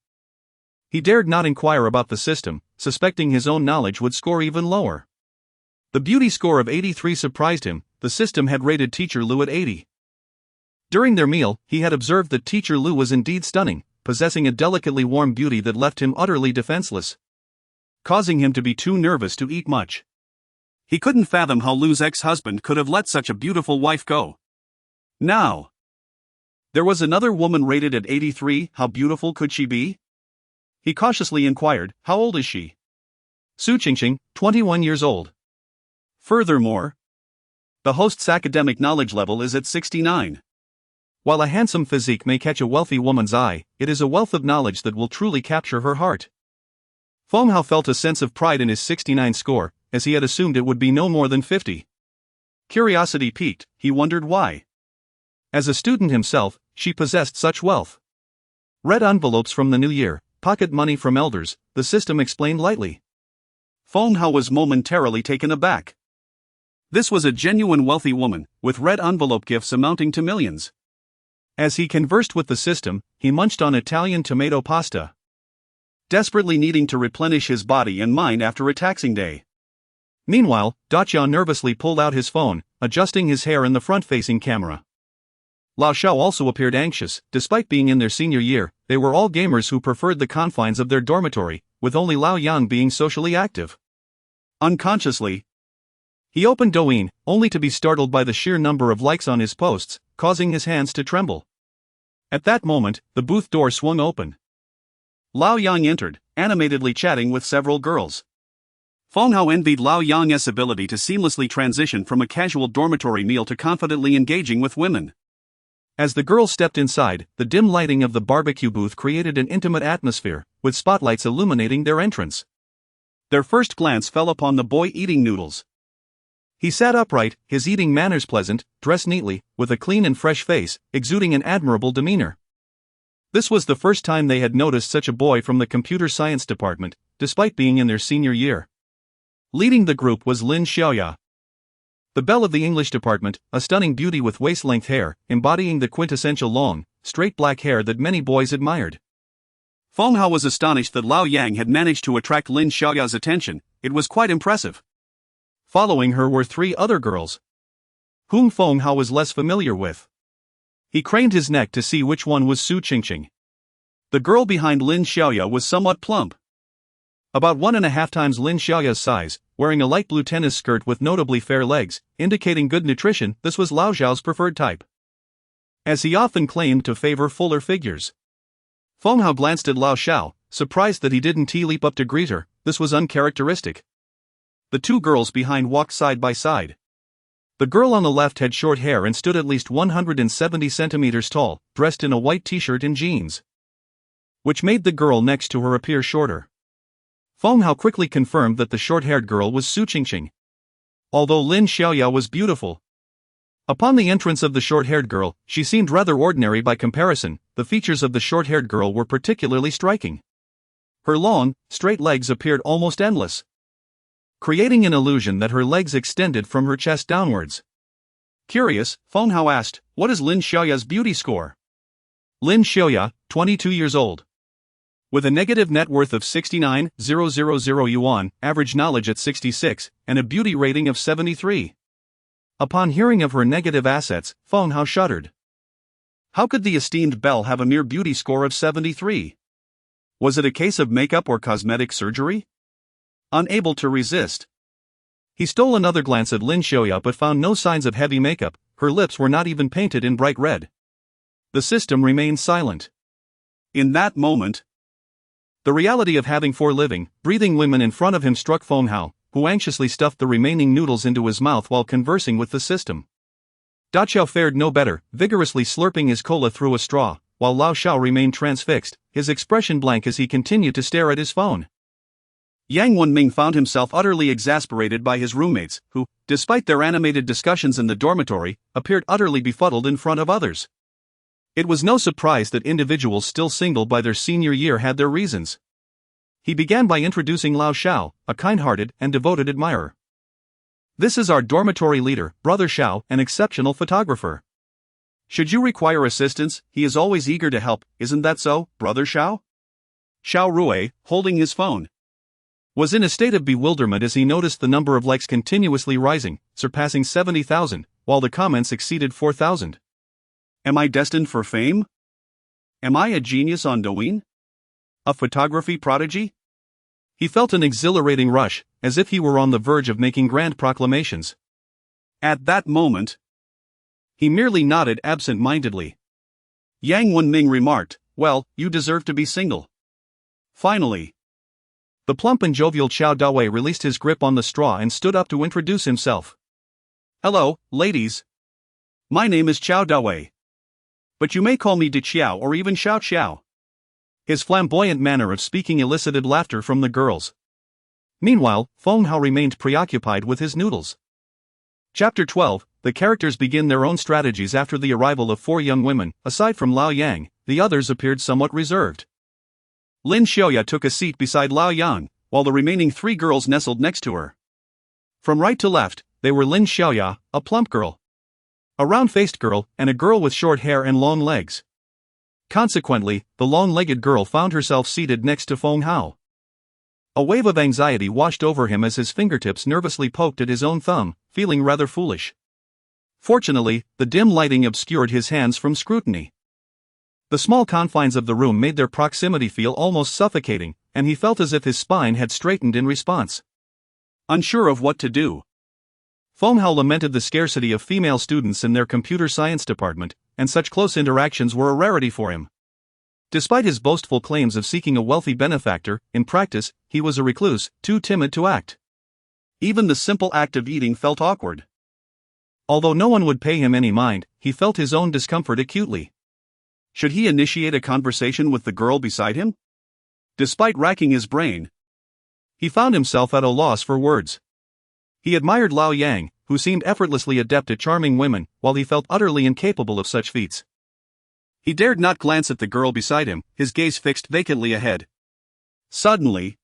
he dared not inquire about the system, suspecting his own knowledge would score even lower. The beauty score of 83 surprised him. The system had rated Teacher Lu at 80. During their meal, he had observed that Teacher Lu was indeed stunning, possessing a delicately warm beauty that left him utterly defenseless, causing him to be too nervous to eat much. He couldn't fathom how Lu's ex-husband could have let such a beautiful wife go. Now, there was another woman rated at 83, how beautiful could she be? He cautiously inquired, how old is she? Su Qingqing, 21 years old. Furthermore, the host's academic knowledge level is at 69. While a handsome physique may catch a wealthy woman's eye, it is a wealth of knowledge that will truly capture her heart. Feng Hao felt a sense of pride in his 69 score, as he had assumed it would be no more than 50. Curiosity piqued, he wondered why. As a student himself, she possessed such wealth. Red envelopes from the new year, pocket money from elders, the system explained lightly. Feng Hao was momentarily taken aback. This was a genuine wealthy woman, with red envelope gifts amounting to millions. As he conversed with the system, he munched on Italian tomato pasta, desperately needing to replenish his body and mind after a taxing day. Meanwhile, Dachao nervously pulled out his phone, adjusting his hair in the front-facing camera. Lao Shao also appeared anxious. Despite being in their senior year, they were all gamers who preferred the confines of their dormitory, with only Lao Yang being socially active. Unconsciously, he opened Douyin, only to be startled by the sheer number of likes on his posts, causing his hands to tremble. At that moment, the booth door swung open. Lao Yang entered, animatedly chatting with several girls. Feng Hao envied Lao Yang's ability to seamlessly transition from a casual dormitory meal to confidently engaging with women. As the girls stepped inside, the dim lighting of the barbecue booth created an intimate atmosphere, with spotlights illuminating their entrance. Their first glance fell upon the boy eating noodles. He sat upright, his eating manners pleasant, dressed neatly, with a clean and fresh face, exuding an admirable demeanor. This was the first time they had noticed such a boy from the computer science department, despite being in their senior year. Leading the group was Lin Xiaoya, the belle of the English department, a stunning beauty with waist-length hair, embodying the quintessential long, straight black hair that many boys admired. Feng Hao was astonished that Lao Yang had managed to attract Lin Xiaoya's attention. It was quite impressive. Following her were three other girls, whom Feng Hao was less familiar with. He craned his neck to see which one was Su Qingqing. The girl behind Lin Xiaoya was somewhat plump, about 1.5 times Lin Xiaoya's size, wearing a light blue tennis skirt with notably fair legs, indicating good nutrition. This was Lao Zhao's preferred type, as he often claimed to favor fuller figures. Feng Hao glanced at Lao Shao, surprised that he didn't leap up to greet her. This was uncharacteristic. The two girls behind walked side by side. The girl on the left had short hair and stood at least 170 centimeters tall, dressed in a white t-shirt and jeans, which made the girl next to her appear shorter. Feng Hao quickly confirmed that the short-haired girl was Su Qingqing, although Lin Xiaoya was beautiful. Upon the entrance of the short-haired girl, she seemed rather ordinary by comparison. The features of the short-haired girl were particularly striking. Her long, straight legs appeared almost endless, creating an illusion that her legs extended from her chest downwards. Curious, Feng Hao asked, what is Lin Xiaoya's beauty score? Lin Xiaoya, 22 years old. With a negative net worth of 69,000 yuan, average knowledge at 66, and a beauty rating of 73. Upon hearing of her negative assets, Feng Hao shuddered. How could the esteemed belle have a mere beauty score of 73? Was it a case of makeup or cosmetic surgery? Unable to resist, he stole another glance at Lin Xiaoya but found no signs of heavy makeup. Her lips were not even painted in bright red. The system remained silent. In that moment, the reality of having 4 living, breathing women in front of him struck Feng Hao, who anxiously stuffed the remaining noodles into his mouth while conversing with the system. Dachao fared no better, vigorously slurping his cola through a straw, while Lao Shao remained transfixed, his expression blank as he continued to stare at his phone. Yang Wenming found himself utterly exasperated by his roommates, who, despite their animated discussions in the dormitory, appeared utterly befuddled in front of others. It was no surprise that individuals still single by their senior year had their reasons. He began by introducing Lao Xiao, a kind-hearted and devoted admirer. "This is our dormitory leader, Brother Xiao, an exceptional photographer. Should you require assistance, he is always eager to help, isn't that so, Brother Xiao?" Xiao Rui, holding his phone, was in a state of bewilderment as he noticed the number of likes continuously rising, surpassing 70,000, while the comments exceeded 4,000. Am I destined for fame? Am I a genius on Douyin? A photography prodigy? He felt an exhilarating rush, as if he were on the verge of making grand proclamations. At that moment, he merely nodded absent-mindedly. Yang Wenming remarked, "Well, you deserve to be single." Finally, the plump and jovial Qiao Dawei released his grip on the straw and stood up to introduce himself. "Hello, ladies. My name is Qiao Dawei. But you may call me De Qiao or even Xiao Qiao." His flamboyant manner of speaking elicited laughter from the girls. Meanwhile, Feng Hao remained preoccupied with his noodles. Chapter 12. The characters begin their own strategies after the arrival of four young women. Aside from Lao Yang, the others appeared somewhat reserved. Lin Xiaoya took a seat beside Lao Yang, while the remaining three girls nestled next to her. From right to left, they were Lin Xiaoya, a plump girl, a round-faced girl, and a girl with short hair and long legs. Consequently, the long-legged girl found herself seated next to Feng Hao. A wave of anxiety washed over him as his fingertips nervously poked at his own thumb, feeling rather foolish. Fortunately, the dim lighting obscured his hands from scrutiny. The small confines of the room made their proximity feel almost suffocating, and he felt as if his spine had straightened in response. Unsure of what to do, Feng Hao lamented the scarcity of female students in their computer science department, and such close interactions were a rarity for him. Despite his boastful claims of seeking a wealthy benefactor, in practice, he was a recluse, too timid to act. Even the simple act of eating felt awkward. Although no one would pay him any mind, he felt his own discomfort acutely. Should he initiate a conversation with the girl beside him? Despite racking his brain, he found himself at a loss for words. He admired Lao Yang, who seemed effortlessly adept at charming women, while he felt utterly incapable of such feats. He dared not glance at the girl beside him, his gaze fixed vacantly ahead. Suddenly,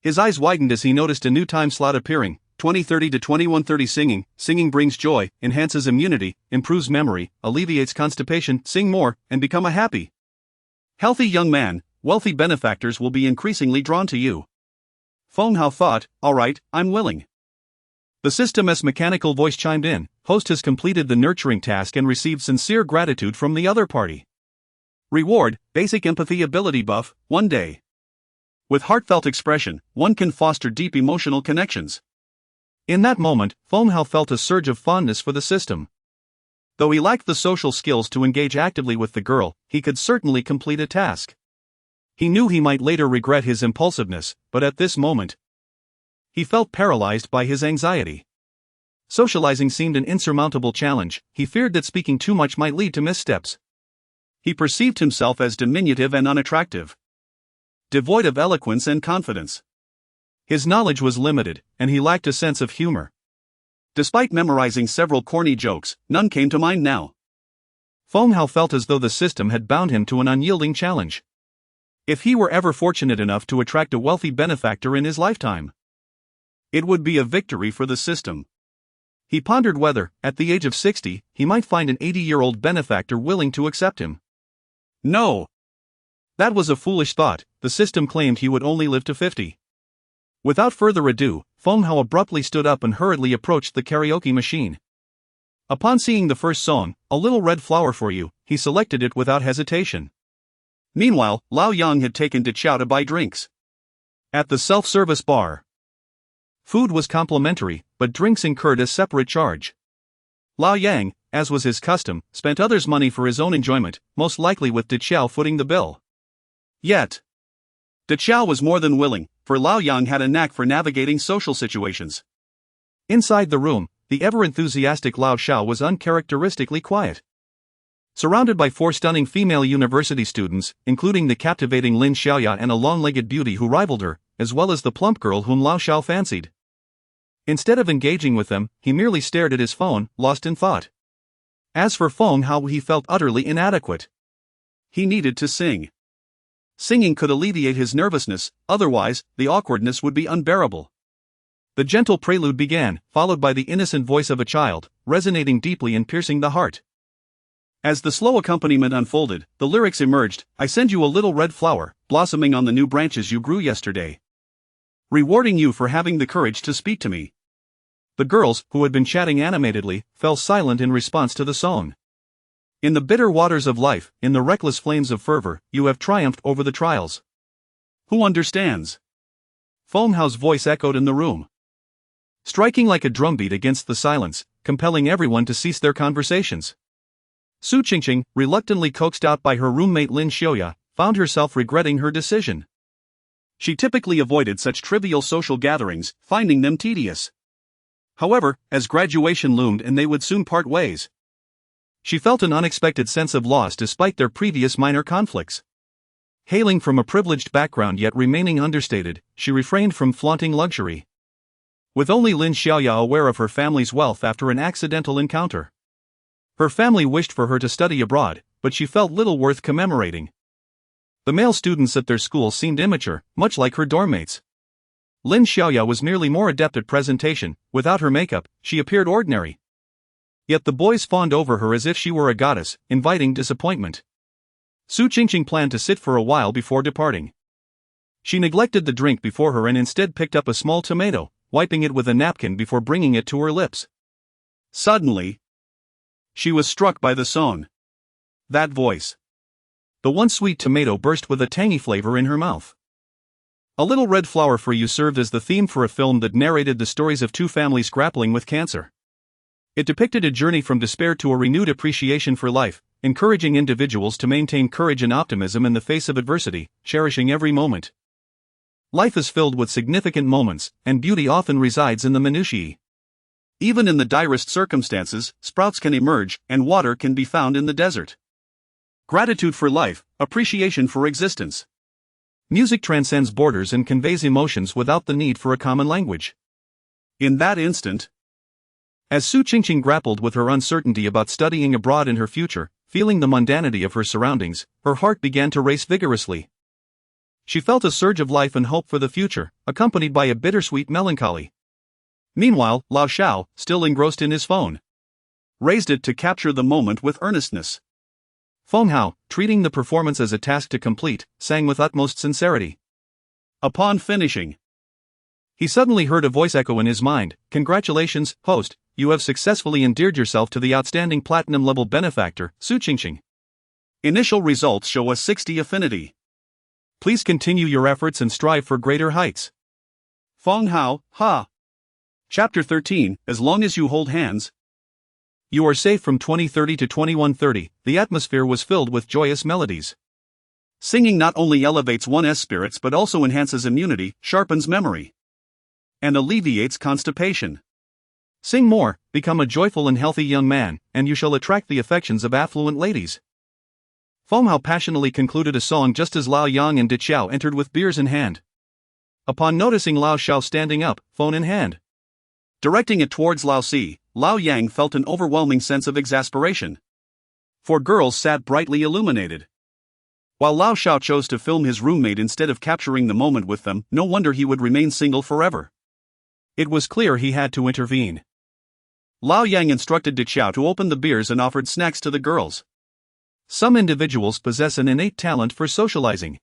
his eyes widened as he noticed a new time slot appearing, 20:30 to 21:30 singing. Singing brings joy, enhances immunity, improves memory, alleviates constipation. Sing more, and become a happy, healthy young man. Wealthy benefactors will be increasingly drawn to you. Feng Hao thought, all right, I'm willing. The system's mechanical voice chimed in. Host has completed the nurturing task and received sincere gratitude from the other party. Reward, basic empathy ability buff, 1 day. With heartfelt expression, one can foster deep emotional connections. In that moment, Feng Hao felt a surge of fondness for the system. Though he lacked the social skills to engage actively with the girl, he could certainly complete a task. He knew he might later regret his impulsiveness, but at this moment, he felt paralyzed by his anxiety. Socializing seemed an insurmountable challenge. He feared that speaking too much might lead to missteps. He perceived himself as diminutive and unattractive, devoid of eloquence and confidence. His knowledge was limited, and he lacked a sense of humor. Despite memorizing several corny jokes, none came to mind now. Feng Hao felt as though the system had bound him to an unyielding challenge. If he were ever fortunate enough to attract a wealthy benefactor in his lifetime, it would be a victory for the system. He pondered whether, at the age of 60, he might find an 80-year-old benefactor willing to accept him. No. That was a foolish thought. The system claimed he would only live to 50. Without further ado, Feng Hao abruptly stood up and hurriedly approached the karaoke machine. Upon seeing the first song, A Little Red Flower for You, he selected it without hesitation. Meanwhile, Lao Yang had taken De Qiao to buy drinks at the self-service bar. Food was complimentary, but drinks incurred a separate charge. Lao Yang, as was his custom, spent others' money for his own enjoyment, most likely with De Qiao footing the bill. Yet, De Qiao was more than willing, for Lao Yang had a knack for navigating social situations. Inside the room, the ever-enthusiastic Lao Xiao was uncharacteristically quiet. Surrounded by four stunning female university students, including the captivating Lin Xiaoya and a long-legged beauty who rivaled her, as well as the plump girl whom Lao Shao fancied. Instead of engaging with them, he merely stared at his phone, lost in thought. As for Feng Hao, he felt utterly inadequate. He needed to sing. Singing could alleviate his nervousness, otherwise, the awkwardness would be unbearable. The gentle prelude began, followed by the innocent voice of a child, resonating deeply and piercing the heart. As the slow accompaniment unfolded, the lyrics emerged: I send you a little red flower, blossoming on the new branches you grew yesterday. Rewarding you for having the courage to speak to me. The girls, who had been chatting animatedly, fell silent in response to the song. In the bitter waters of life, in the reckless flames of fervor, you have triumphed over the trials. Who understands? Feng Hao's voice echoed in the room, striking like a drumbeat against the silence, compelling everyone to cease their conversations. Su Qingqing, reluctantly coaxed out by her roommate Lin Xiaoya, found herself regretting her decision. She typically avoided such trivial social gatherings, finding them tedious. However, as graduation loomed and they would soon part ways, she felt an unexpected sense of loss despite their previous minor conflicts. Hailing from a privileged background yet remaining understated, she refrained from flaunting luxury. With only Lin Xiaoya aware of her family's wealth after an accidental encounter. Her family wished for her to study abroad, but she felt little worth commemorating. The male students at their school seemed immature, much like her dorm mates. Lin Xiaoya was merely more adept at presentation. Without her makeup, she appeared ordinary. Yet the boys fawned over her as if she were a goddess, inviting disappointment. Su Qingqing planned to sit for a while before departing. She neglected the drink before her and instead picked up a small tomato, wiping it with a napkin before bringing it to her lips. Suddenly, she was struck by the song. That voice. The once sweet tomato burst with a tangy flavor in her mouth. A Little Red Flower for You served as the theme for a film that narrated the stories of two families grappling with cancer. It depicted a journey from despair to a renewed appreciation for life, encouraging individuals to maintain courage and optimism in the face of adversity, cherishing every moment. Life is filled with significant moments, and beauty often resides in the minutiae. Even in the direst circumstances, sprouts can emerge, and water can be found in the desert. Gratitude for life, appreciation for existence. Music transcends borders and conveys emotions without the need for a common language. In that instant, as Su Qingqing grappled with her uncertainty about studying abroad in her future, feeling the mundanity of her surroundings, her heart began to race vigorously. She felt a surge of life and hope for the future, accompanied by a bittersweet melancholy. Meanwhile, Lao Shao, still engrossed in his phone, raised it to capture the moment with earnestness. Feng Hao, treating the performance as a task to complete, sang with utmost sincerity. Upon finishing, he suddenly heard a voice echo in his mind: "Congratulations, host, you have successfully endeared yourself to the outstanding platinum-level benefactor, Su Qingqing. Initial results show a 60 affinity. Please continue your efforts and strive for greater heights." Feng Hao, ha! Chapter 13, As Long as You Hold Hands. You are safe from 2030 to 2130. The atmosphere was filled with joyous melodies. Singing not only elevates one's spirits but also enhances immunity, sharpens memory, and alleviates constipation. Sing more, become a joyful and healthy young man, and you shall attract the affections of affluent ladies. Feng Hao passionately concluded a song just as Lao Yang and De Qiao entered with beers in hand. Upon noticing Lao Shao standing up, phone in hand, directing it towards Lao Si, Lao Yang felt an overwhelming sense of exasperation. Four girls sat brightly illuminated. While Lao Shao chose to film his roommate instead of capturing the moment with them, no wonder he would remain single forever. It was clear he had to intervene. Lao Yang instructed De Qiao to open the beers and offered snacks to the girls. Some individuals possess an innate talent for socializing.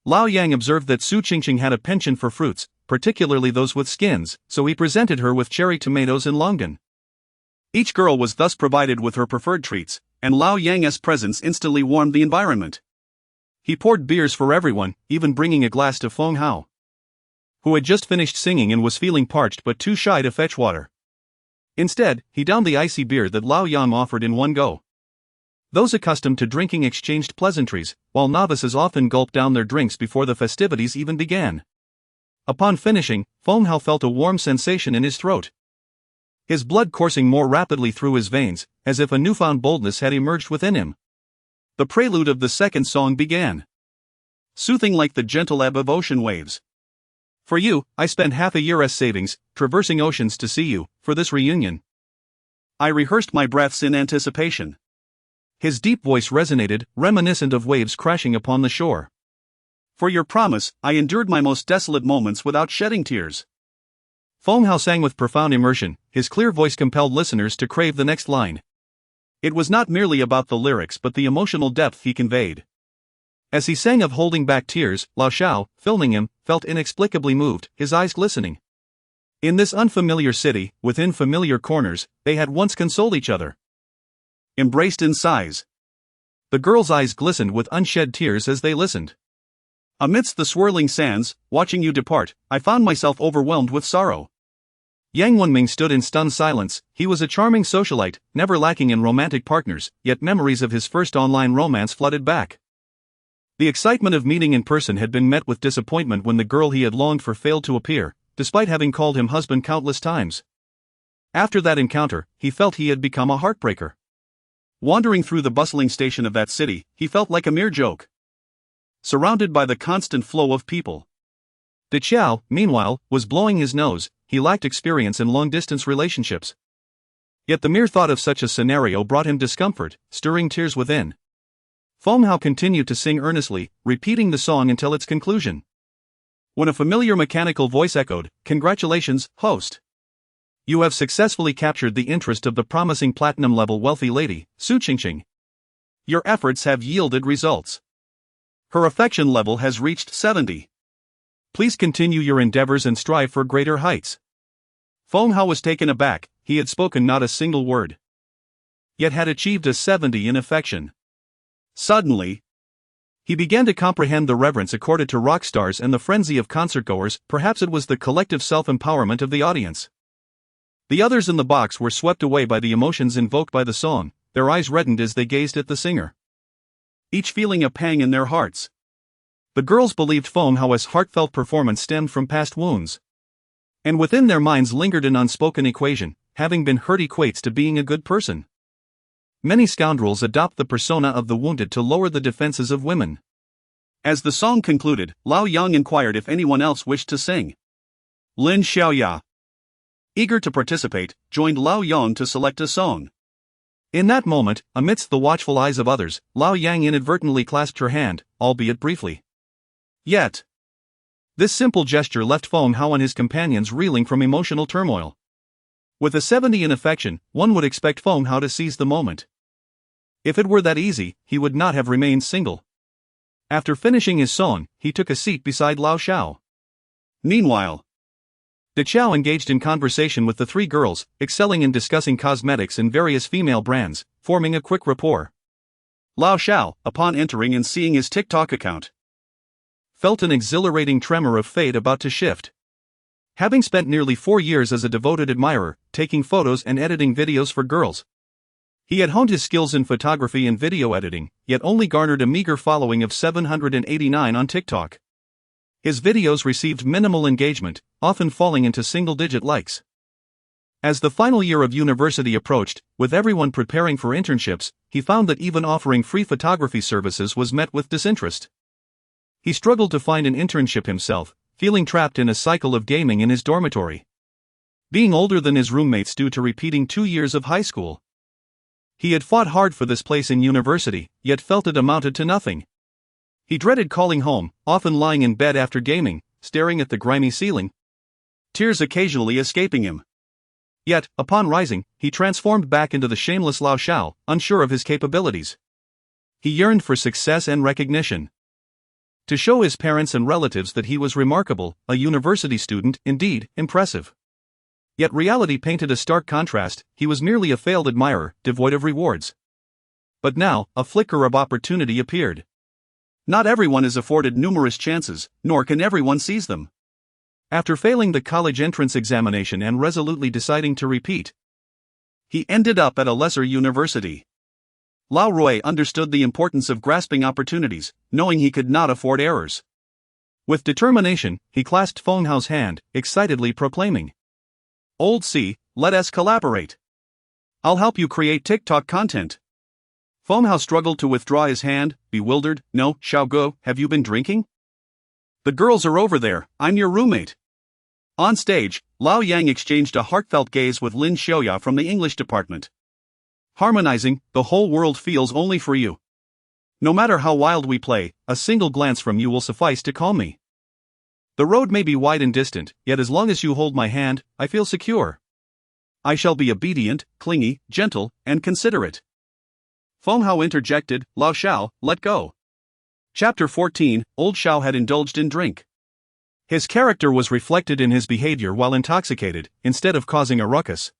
Lao Yang observed that Su Qingqing had a penchant for fruits, particularly those with skins, so he presented her with cherry tomatoes and longan. Each girl was thus provided with her preferred treats, and Lao Yang's presence instantly warmed the environment. He poured beers for everyone, even bringing a glass to Feng Hao, who had just finished singing and was feeling parched but too shy to fetch water. Instead, he downed the icy beer that Lao Yang offered in one go. Those accustomed to drinking exchanged pleasantries, while novices often gulped down their drinks before the festivities even began. Upon finishing, Feng Hao felt a warm sensation in his throat, his blood coursing more rapidly through his veins, as if a newfound boldness had emerged within him. The prelude of the second song began, soothing like the gentle ebb of ocean waves. For you, I spent half a year's savings, traversing oceans to see you, for this reunion. I rehearsed my breaths in anticipation. His deep voice resonated, reminiscent of waves crashing upon the shore. For your promise, I endured my most desolate moments without shedding tears. Feng Hao sang with profound immersion, his clear voice compelled listeners to crave the next line. It was not merely about the lyrics but the emotional depth he conveyed. As he sang of holding back tears, Lao Shao, filming him, felt inexplicably moved, his eyes glistening. In this unfamiliar city, within familiar corners, they had once consoled each other. Embraced in sighs. The girl's eyes glistened with unshed tears as they listened. Amidst the swirling sands, watching you depart, I found myself overwhelmed with sorrow. Yang Wenming stood in stunned silence. He was a charming socialite, never lacking in romantic partners, yet memories of his first online romance flooded back. The excitement of meeting in person had been met with disappointment when the girl he had longed for failed to appear, despite having called him husband countless times. After that encounter, he felt he had become a heartbreaker. Wandering through the bustling station of that city, he felt like a mere joke. Surrounded by the constant flow of people. De Qiao, meanwhile, was blowing his nose. He lacked experience in long-distance relationships. Yet the mere thought of such a scenario brought him discomfort, stirring tears within. Feng Hao continued to sing earnestly, repeating the song until its conclusion. When a familiar mechanical voice echoed, "Congratulations, host! You have successfully captured the interest of the promising platinum-level wealthy lady, Su Qingqing. Your efforts have yielded results. Her affection level has reached 70. Please continue your endeavors and strive for greater heights." Feng Hao was taken aback. He had spoken not a single word, yet had achieved a 70 in affection. Suddenly, he began to comprehend the reverence accorded to rock stars and the frenzy of concertgoers. Perhaps it was the collective self-empowerment of the audience. The others in the box were swept away by the emotions invoked by the song, their eyes reddened as they gazed at the singer, each feeling a pang in their hearts. The girls believed Feng Hao's heartfelt performance stemmed from past wounds. And within their minds lingered an unspoken equation: having been hurt equates to being a good person. Many scoundrels adopt the persona of the wounded to lower the defenses of women. As the song concluded, Lao Yang inquired if anyone else wished to sing. Lin Xiaoya, eager to participate, joined Lao Yang to select a song. In that moment, amidst the watchful eyes of others, Lao Yang inadvertently clasped her hand, albeit briefly. Yet, this simple gesture left Feng Hao and his companions reeling from emotional turmoil. With a 70 in affection, one would expect Feng Hao to seize the moment. If it were that easy, he would not have remained single. After finishing his song, he took a seat beside Lao Shao. Meanwhile, De Qiao engaged in conversation with the three girls, excelling in discussing cosmetics and various female brands, forming a quick rapport. Lao Shao, upon entering and seeing his TikTok account, felt an exhilarating tremor of fate about to shift. Having spent nearly 4 years as a devoted admirer, taking photos and editing videos for girls, he had honed his skills in photography and video editing, yet only garnered a meager following of 789 on TikTok. His videos received minimal engagement, often falling into single-digit likes. As the final year of university approached, with everyone preparing for internships, he found that even offering free photography services was met with disinterest. He struggled to find an internship himself, feeling trapped in a cycle of gaming in his dormitory. Being older than his roommates due to repeating 2 years of high school, he had fought hard for this place in university, yet felt it amounted to nothing. He dreaded calling home, often lying in bed after gaming, staring at the grimy ceiling, tears occasionally escaping him. Yet, upon rising, he transformed back into the shameless Lao Shao, unsure of his capabilities. He yearned for success and recognition. To show his parents and relatives that he was remarkable, a university student, indeed, impressive. Yet reality painted a stark contrast: he was merely a failed admirer, devoid of rewards. But now, a flicker of opportunity appeared. Not everyone is afforded numerous chances, nor can everyone seize them. After failing the college entrance examination and resolutely deciding to repeat, he ended up at a lesser university. Lao Rui understood the importance of grasping opportunities, knowing he could not afford errors. With determination, he clasped Feng Hao's hand, excitedly proclaiming, "Old C, let us collaborate. I'll help you create TikTok content." Feng Hao struggled to withdraw his hand, bewildered. "No, Xiaoguo, have you been drinking?" The girls are over there, I'm your roommate. On stage, Lao Yang exchanged a heartfelt gaze with Lin Xiaoya from the English department. Harmonizing, the whole world feels only for you. No matter how wild we play, a single glance from you will suffice to calm me. The road may be wide and distant, yet as long as you hold my hand, I feel secure. I shall be obedient, clingy, gentle, and considerate. Feng Hao interjected, Lao Shao, let go. Chapter 14, Old Shao had indulged in drink. His character was reflected in his behavior while intoxicated, instead of causing a ruckus.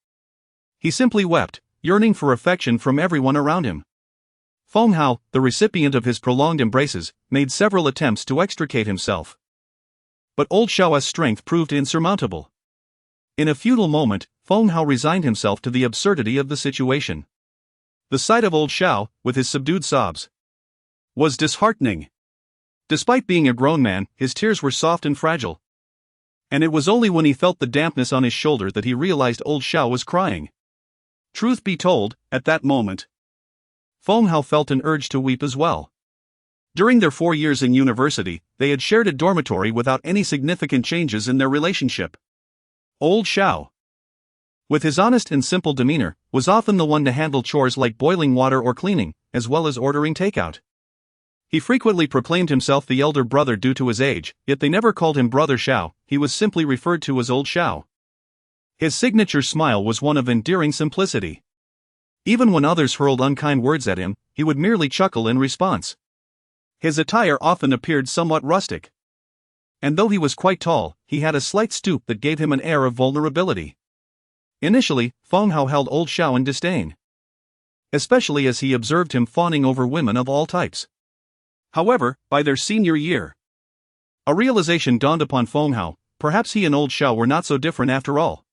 He simply wept, yearning for affection from everyone around him. Feng Hao, the recipient of his prolonged embraces, made several attempts to extricate himself. But Old Shao's strength proved insurmountable. In a futile moment, Feng Hao resigned himself to the absurdity of the situation. The sight of Old Shao, with his subdued sobs, was disheartening. Despite being a grown man, his tears were soft and fragile. And it was only when he felt the dampness on his shoulder that he realized Old Shao was crying. Truth be told, at that moment, Feng Hao felt an urge to weep as well. During their 4 years in university, they had shared a dormitory without any significant changes in their relationship. Old Shao, with his honest and simple demeanor, was often the one to handle chores like boiling water or cleaning, as well as ordering takeout. He frequently proclaimed himself the elder brother due to his age, yet they never called him Brother Shao, he was simply referred to as Old Shao. His signature smile was one of endearing simplicity. Even when others hurled unkind words at him, he would merely chuckle in response. His attire often appeared somewhat rustic. And though he was quite tall, he had a slight stoop that gave him an air of vulnerability. Initially, Feng Hao held Old Shao in disdain, especially as he observed him fawning over women of all types. However, by their senior year, a realization dawned upon Feng Hao, perhaps he and Old Shao were not so different after all.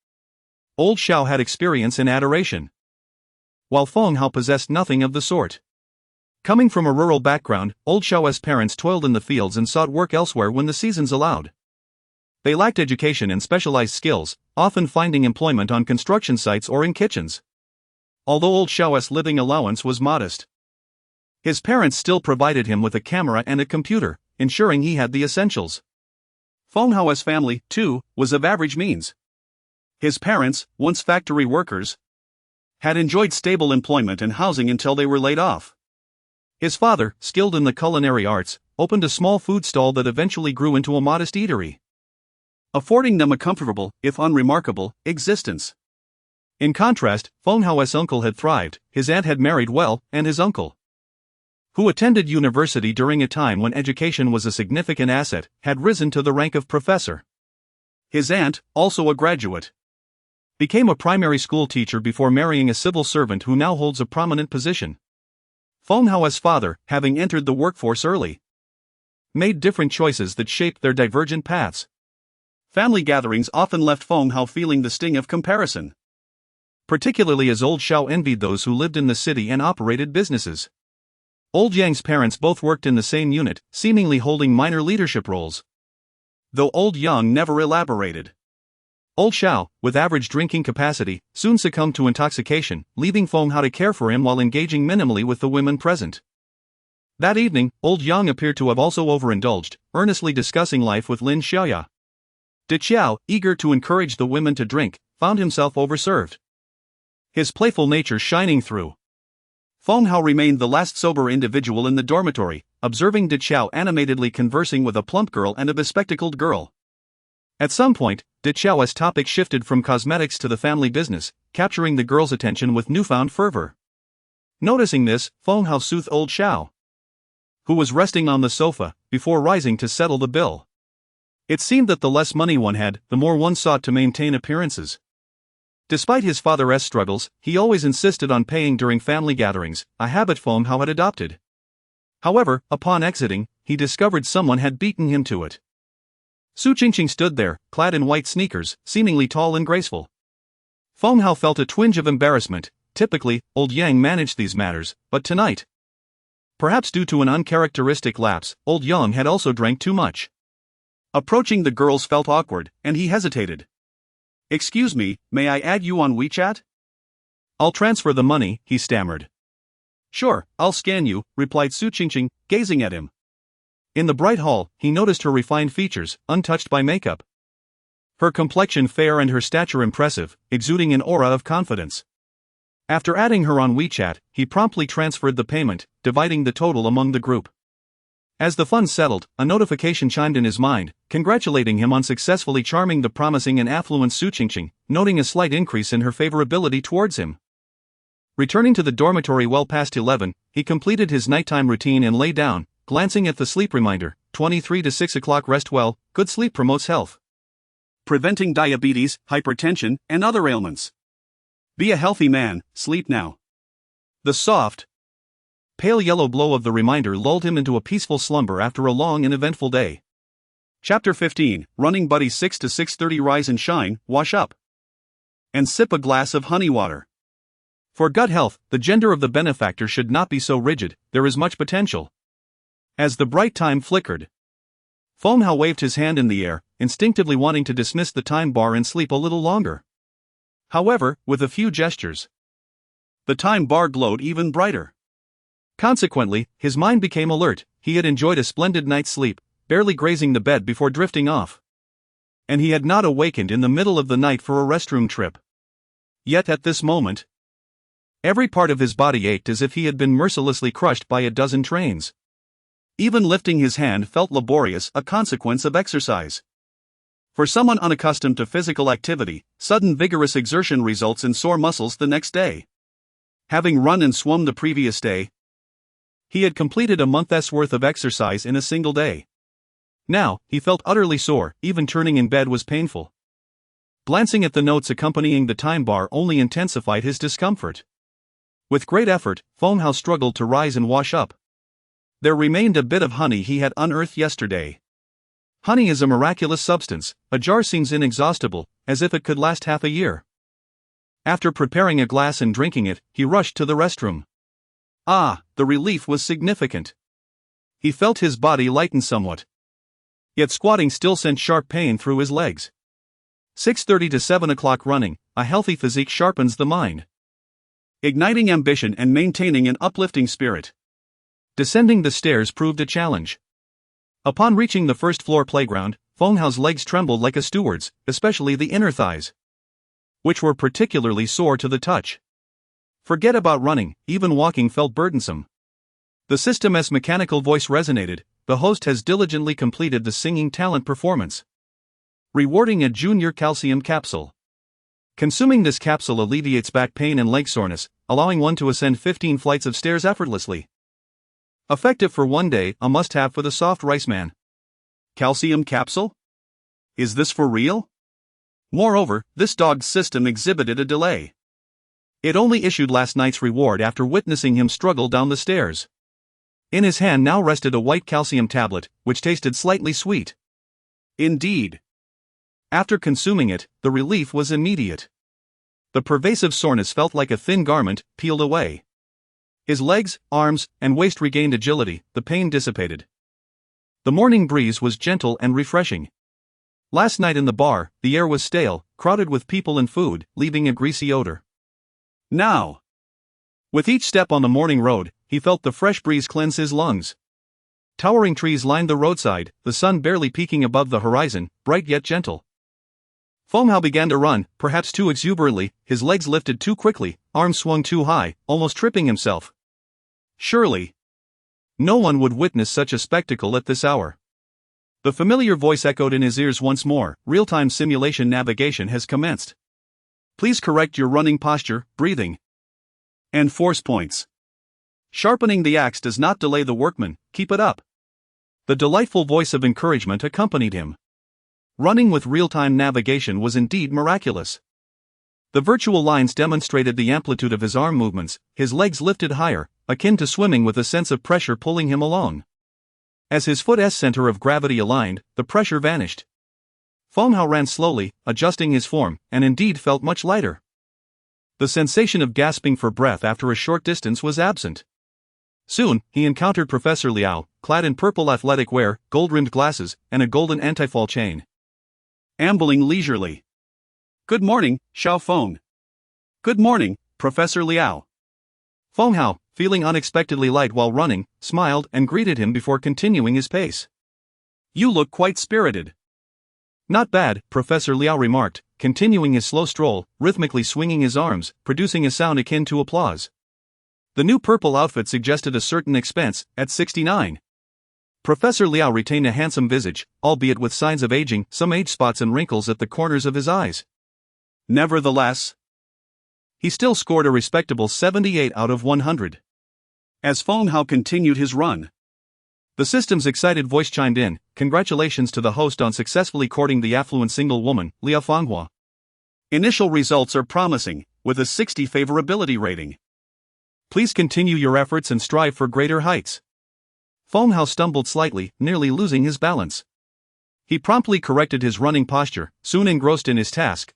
Old Shao had experience in adoration, while Feng Hao possessed nothing of the sort. Coming from a rural background, Old Shao's parents toiled in the fields and sought work elsewhere when the seasons allowed. They lacked education and specialized skills, often finding employment on construction sites or in kitchens. Although Old Shao's living allowance was modest, his parents still provided him with a camera and a computer, ensuring he had the essentials. Feng Hao's family, too, was of average means. His parents, once factory workers, had enjoyed stable employment and housing until they were laid off. His father, skilled in the culinary arts, opened a small food stall that eventually grew into a modest eatery, affording them a comfortable, if unremarkable, existence. In contrast, Feng Hao's uncle had thrived, his aunt had married well, and his uncle, who attended university during a time when education was a significant asset, had risen to the rank of professor. His aunt, also a graduate, became a primary school teacher before marrying a civil servant who now holds a prominent position. Feng Hao's father, having entered the workforce early, made different choices that shaped their divergent paths. Family gatherings often left Feng Hao feeling the sting of comparison, particularly as Old Shao envied those who lived in the city and operated businesses. Old Yang's parents both worked in the same unit, seemingly holding minor leadership roles, though Old Yang never elaborated. Old Shao, with average drinking capacity, soon succumbed to intoxication, leaving Feng Hao to care for him while engaging minimally with the women present. That evening, Old Yang appeared to have also overindulged, earnestly discussing life with Lin Xiaoya. De Qiao, eager to encourage the women to drink, found himself overserved, his playful nature shining through. Feng Hao remained the last sober individual in the dormitory, observing De Qiao animatedly conversing with a plump girl and a bespectacled girl. At some point, De Qiao's topic shifted from cosmetics to the family business, capturing the girl's attention with newfound fervor. Noticing this, Feng Hao soothed Old Shao, who was resting on the sofa, before rising to settle the bill. It seemed that the less money one had, the more one sought to maintain appearances. Despite his father's struggles, he always insisted on paying during family gatherings, a habit Feng Hao had adopted. However, upon exiting, he discovered someone had beaten him to it. Su Qingqing stood there, clad in white sneakers, seemingly tall and graceful. Feng Hao felt a twinge of embarrassment. Typically, Old Yang managed these matters, but tonight, perhaps due to an uncharacteristic lapse, Old Yang had also drank too much. Approaching the girls felt awkward, and he hesitated. "Excuse me, may I add you on WeChat?" "I'll transfer the money," he stammered. "Sure, I'll scan you," replied Su Qingqing, gazing at him. In the bright hall, he noticed her refined features, untouched by makeup. Her complexion fair and her stature impressive, exuding an aura of confidence. After adding her on WeChat, he promptly transferred the payment, dividing the total among the group. As the funds settled, a notification chimed in his mind, congratulating him on successfully charming the promising and affluent Su Qingqing, noting a slight increase in her favorability towards him. Returning to the dormitory well past 11, he completed his nighttime routine and lay down, glancing at the sleep reminder, 23 to 6 o'clock. Rest well, good sleep promotes health, preventing diabetes, hypertension, and other ailments. Be a healthy man, sleep now. The soft, pale yellow glow of the reminder lulled him into a peaceful slumber after a long and eventful day. Chapter 15, Running Buddy. 6 to 6:30. Rise and shine, wash up, and sip a glass of honey water. For gut health, the gender of the benefactor should not be so rigid, there is much potential. As the bright time flickered, Feng Hao waved his hand in the air, instinctively wanting to dismiss the time bar and sleep a little longer. However, with a few gestures, the time bar glowed even brighter. Consequently, his mind became alert. He had enjoyed a splendid night's sleep, barely grazing the bed before drifting off. And he had not awakened in the middle of the night for a restroom trip. Yet at this moment, every part of his body ached as if he had been mercilessly crushed by a dozen trains. Even lifting his hand felt laborious, a consequence of exercise. For someone unaccustomed to physical activity, sudden vigorous exertion results in sore muscles the next day. Having run and swum the previous day, he had completed a month's worth of exercise in a single day. Now, he felt utterly sore, even turning in bed was painful. Glancing at the notes accompanying the time bar only intensified his discomfort. With great effort, Feng Hao struggled to rise and wash up. There remained a bit of honey he had unearthed yesterday. Honey is a miraculous substance, a jar seems inexhaustible, as if it could last half a year. After preparing a glass and drinking it, he rushed to the restroom. Ah, the relief was significant. He felt his body lighten somewhat. Yet squatting still sent sharp pain through his legs. 6:30 to 7 o'clock. Running, a healthy physique sharpens the mind, igniting ambition and maintaining an uplifting spirit. Descending the stairs proved a challenge. Upon reaching the first-floor playground, Feng Hao's legs trembled like a steward's, especially the inner thighs, which were particularly sore to the touch. Forget about running, even walking felt burdensome. The system's mechanical voice resonated, the host has diligently completed the singing talent performance, rewarding a junior calcium capsule. Consuming this capsule alleviates back pain and leg soreness, allowing one to ascend 15 flights of stairs effortlessly. Effective for one day, a must-have for the soft rice man. Calcium capsule? Is this for real? Moreover, this dog's system exhibited a delay. It only issued last night's reward after witnessing him struggle down the stairs. In his hand now rested a white calcium tablet, which tasted slightly sweet. Indeed. After consuming it, the relief was immediate. The pervasive soreness felt like a thin garment, peeled away. His legs, arms, and waist regained agility, the pain dissipated. The morning breeze was gentle and refreshing. Last night in the bar, the air was stale, crowded with people and food, leaving a greasy odor. Now, with each step on the morning road, he felt the fresh breeze cleanse his lungs. Towering trees lined the roadside, the sun barely peeking above the horizon, bright yet gentle. Feng Hao began to run, perhaps too exuberantly, his legs lifted too quickly, arms swung too high, almost tripping himself. Surely, no one would witness such a spectacle at this hour. The familiar voice echoed in his ears once more, real-time simulation navigation has commenced. Please correct your running posture, breathing, and force points. Sharpening the axe does not delay the workman, keep it up. The delightful voice of encouragement accompanied him. Running with real-time navigation was indeed miraculous. The virtual lines demonstrated the amplitude of his arm movements, his legs lifted higher, akin to swimming with a sense of pressure pulling him along. As his foot's center of gravity aligned, the pressure vanished. Feng Hao ran slowly, adjusting his form, and indeed felt much lighter. The sensation of gasping for breath after a short distance was absent. Soon, he encountered Professor Liao, clad in purple athletic wear, gold-rimmed glasses, and a golden anti-fall chain, ambling leisurely. Good morning, Xiao Feng. Good morning, Professor Liao. Feng Hao, feeling unexpectedly light while running, smiled and greeted him before continuing his pace. You look quite spirited. Not bad, Professor Liao remarked, continuing his slow stroll, rhythmically swinging his arms, producing a sound akin to applause. The new purple outfit suggested a certain expense, at 69. Professor Liao retained a handsome visage, albeit with signs of aging, some age spots and wrinkles at the corners of his eyes. Nevertheless, he still scored a respectable 78 out of 100. As Feng Hao continued his run, the system's excited voice chimed in, "Congratulations to the host on successfully courting the affluent single woman, Liao Fanghua. Initial results are promising, with a 60 favorability rating. Please continue your efforts and strive for greater heights." Feng Hao stumbled slightly, nearly losing his balance. He promptly corrected his running posture, soon engrossed in his task,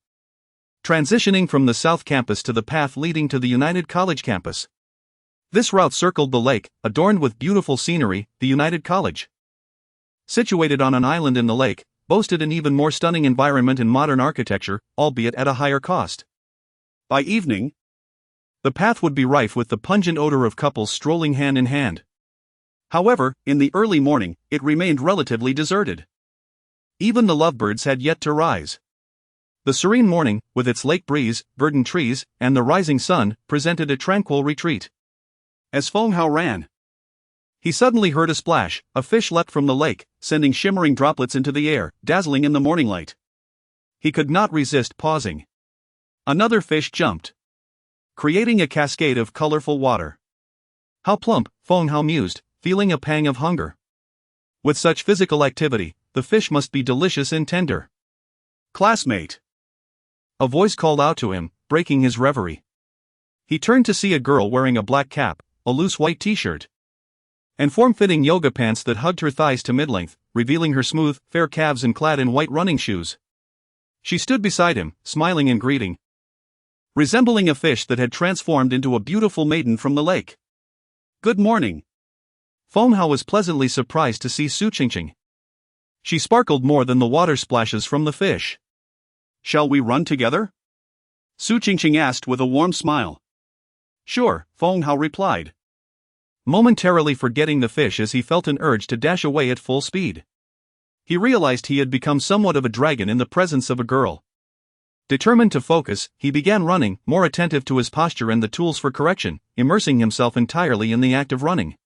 transitioning from the South Campus to the path leading to the United College campus. This route circled the lake, adorned with beautiful scenery. The United College, situated on an island in the lake, boasted an even more stunning environment and modern architecture, albeit at a higher cost. By evening, the path would be rife with the pungent odor of couples strolling hand in hand. However, in the early morning, it remained relatively deserted. Even the lovebirds had yet to rise. The serene morning, with its lake breeze, verdant trees, and the rising sun, presented a tranquil retreat. As Feng Hao ran, he suddenly heard a splash. A fish leapt from the lake, sending shimmering droplets into the air, dazzling in the morning light. He could not resist pausing. Another fish jumped, creating a cascade of colorful water. How plump, Feng Hao mused, feeling a pang of hunger. With such physical activity, the fish must be delicious and tender. "Classmate!" a voice called out to him, breaking his reverie. He turned to see a girl wearing a black cap, a loose white t-shirt, and form-fitting yoga pants that hugged her thighs to mid-length, revealing her smooth, fair calves and clad in white running shoes. She stood beside him, smiling and greeting, resembling a fish that had transformed into a beautiful maiden from the lake. "Good morning." Feng Hao was pleasantly surprised to see Su Qingqing. She sparkled more than the water splashes from the fish. "Shall we run together?" Su Qingqing asked with a warm smile. "Sure," Feng Hao replied, momentarily forgetting the fish as he felt an urge to dash away at full speed. He realized he had become somewhat of a dragon in the presence of a girl. Determined to focus, he began running, more attentive to his posture and the tools for correction, immersing himself entirely in the act of running.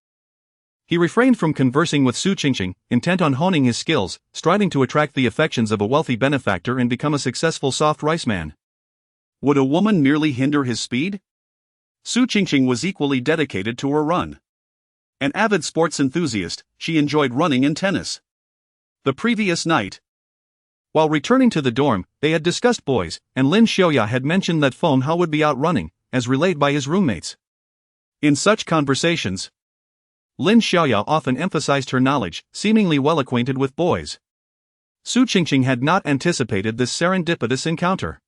He refrained from conversing with Su Qingqing, intent on honing his skills, striving to attract the affections of a wealthy benefactor and become a successful soft rice man. Would a woman merely hinder his speed? Su Qingqing was equally dedicated to her run. An avid sports enthusiast, she enjoyed running and tennis. The previous night, while returning to the dorm, they had discussed boys, and Lin Xiaoya had mentioned that Feng Hao would be out running, as relayed by his roommates. In such conversations, Lin Xiaoya often emphasized her knowledge, seemingly well acquainted with boys. Su Qingqing had not anticipated this serendipitous encounter.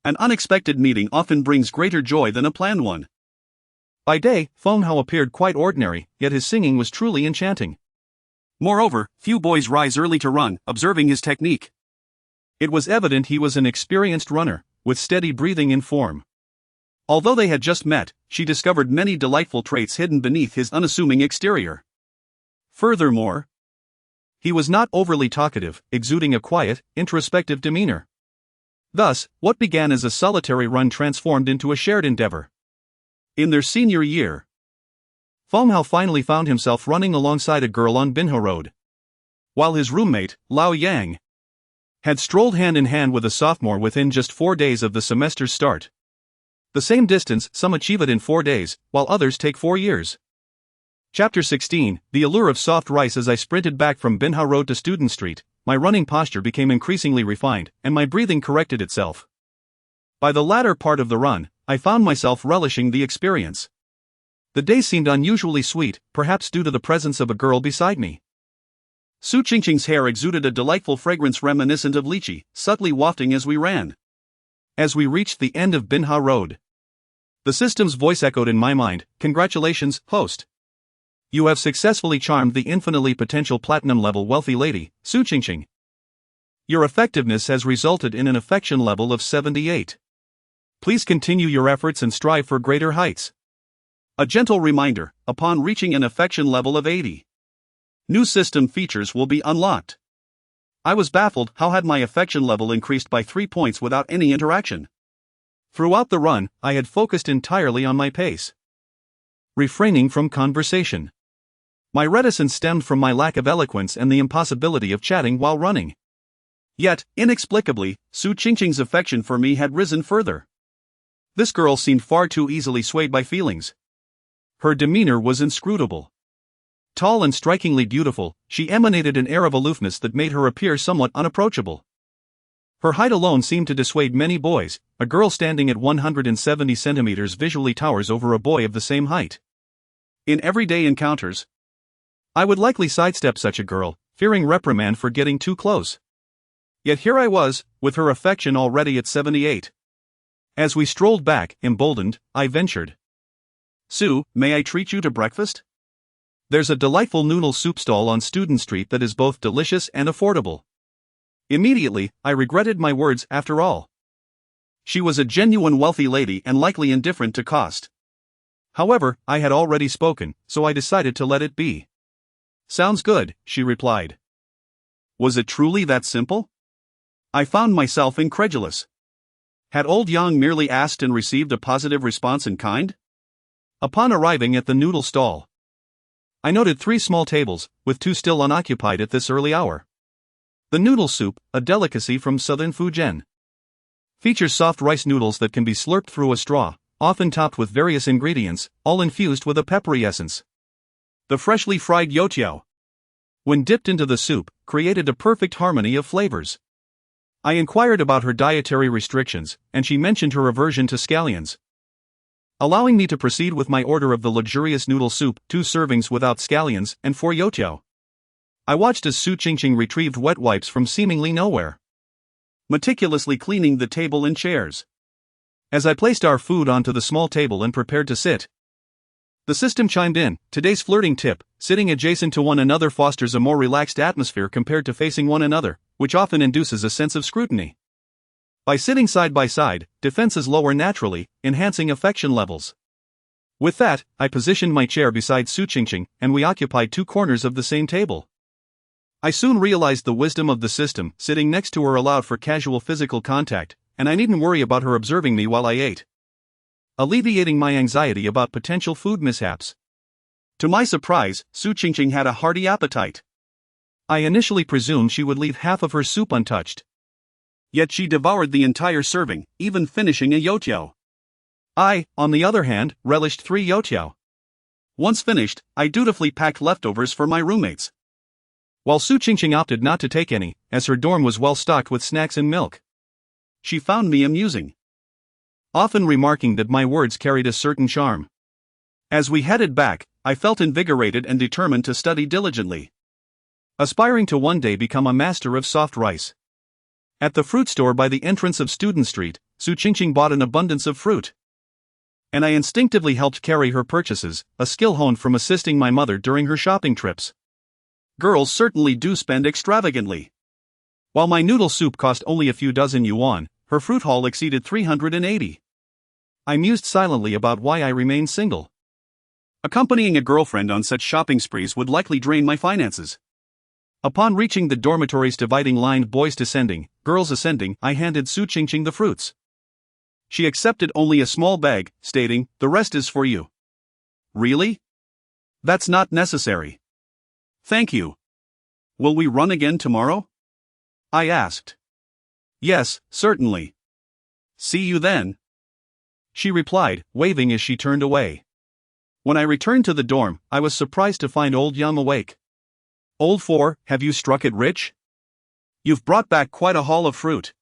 An unexpected meeting often brings greater joy than a planned one. By day, Feng Hao appeared quite ordinary, yet his singing was truly enchanting. Moreover, few boys rise early to run, observing his technique. It was evident he was an experienced runner, with steady breathing in form. Although they had just met, she discovered many delightful traits hidden beneath his unassuming exterior. Furthermore, he was not overly talkative, exuding a quiet, introspective demeanor. Thus, what began as a solitary run transformed into a shared endeavor. In their senior year, Feng Hao finally found himself running alongside a girl on Binhe Road, while his roommate, Lao Yang, had strolled hand in hand with a sophomore within just 4 days of the semester's start. The same distance, some achieve it in 4 days, while others take 4 years. Chapter 16, The Allure of Soft Rice. As I sprinted back from Binhe Road to Student Street, my running posture became increasingly refined, and my breathing corrected itself. By the latter part of the run, I found myself relishing the experience. The day seemed unusually sweet, perhaps due to the presence of a girl beside me. Su Qingqing's hair exuded a delightful fragrance reminiscent of lychee, subtly wafting as we ran. As we reached the end of Binhe Road, the system's voice echoed in my mind, "Congratulations, host. You have successfully charmed the infinitely potential platinum-level wealthy lady, Su Qingqing. Your effectiveness has resulted in an affection level of 78. Please continue your efforts and strive for greater heights." A gentle reminder, upon reaching an affection level of 80. New system features will be unlocked. I was baffled how had my affection level increased by 3 points without any interaction. Throughout the run, I had focused entirely on my pace. Refraining from conversation. My reticence stemmed from my lack of eloquence and the impossibility of chatting while running. Yet, inexplicably, Su Qingqing's affection for me had risen further. This girl seemed far too easily swayed by feelings. Her demeanor was inscrutable. Tall and strikingly beautiful, she emanated an air of aloofness that made her appear somewhat unapproachable. Her height alone seemed to dissuade many boys. A girl standing at 170 centimeters visually towers over a boy of the same height. In everyday encounters, I would likely sidestep such a girl, fearing reprimand for getting too close. Yet here I was, with her affection already at 78. As we strolled back, emboldened, I ventured. Su, may I treat you to breakfast? There's a delightful noodle soup stall on Student Street that is both delicious and affordable. Immediately, I regretted my words after all. She was a genuine wealthy lady and likely indifferent to cost. However, I had already spoken, so I decided to let it be. Sounds good, she replied. Was it truly that simple? I found myself incredulous. Had old Yang merely asked and received a positive response in kind? Upon arriving at the noodle stall, I noted 3 small tables, with 2 still unoccupied at this early hour. The noodle soup, a delicacy from southern Fujian, features soft rice noodles that can be slurped through a straw, often topped with various ingredients, all infused with a peppery essence. The freshly fried youtiao, when dipped into the soup, created a perfect harmony of flavors. I inquired about her dietary restrictions, and she mentioned her aversion to scallions, allowing me to proceed with my order of the luxurious noodle soup, 2 servings without scallions, and 4 youtiao. I watched as Su Qingqing retrieved wet wipes from seemingly nowhere, meticulously cleaning the table and chairs. As I placed our food onto the small table and prepared to sit, the system chimed in. Today's flirting tip: sitting adjacent to one another fosters a more relaxed atmosphere compared to facing one another, which often induces a sense of scrutiny. By sitting side by side, defenses lower naturally, enhancing affection levels. With that, I positioned my chair beside Su Qingqing, and we occupied 2 corners of the same table. I soon realized the wisdom of the system. Sitting next to her allowed for casual physical contact, and I needn't worry about her observing me while I ate, alleviating my anxiety about potential food mishaps. To my surprise, Su Qingqing had a hearty appetite. I initially presumed she would leave half of her soup untouched. Yet she devoured the entire serving, even finishing a youtiao. I, on the other hand, relished 3 youtiao. Once finished, I dutifully packed leftovers for my roommates, while Su Qingqing opted not to take any, as her dorm was well stocked with snacks and milk. She found me amusing, often remarking that my words carried a certain charm. As we headed back, I felt invigorated and determined to study diligently, aspiring to one day become a master of soft rice. At the fruit store by the entrance of Student Street, Su Qingqing bought an abundance of fruit, and I instinctively helped carry her purchases, a skill honed from assisting my mother during her shopping trips. Girls certainly do spend extravagantly. While my noodle soup cost only a few dozen yuan, her fruit haul exceeded 380. I mused silently about why I remained single. Accompanying a girlfriend on such shopping sprees would likely drain my finances. Upon reaching the dormitory's dividing line, boys descending, girls ascending, I handed Su Qingqing the fruits. She accepted only a small bag, stating, "The rest is for you." Really? That's not necessary. Thank you. Will we run again tomorrow? I asked. Yes, certainly. See you then, she replied, waving as she turned away. When I returned to the dorm, I was surprised to find old Yang awake. Old 4, have you struck it rich? You've brought back quite a haul of fruit.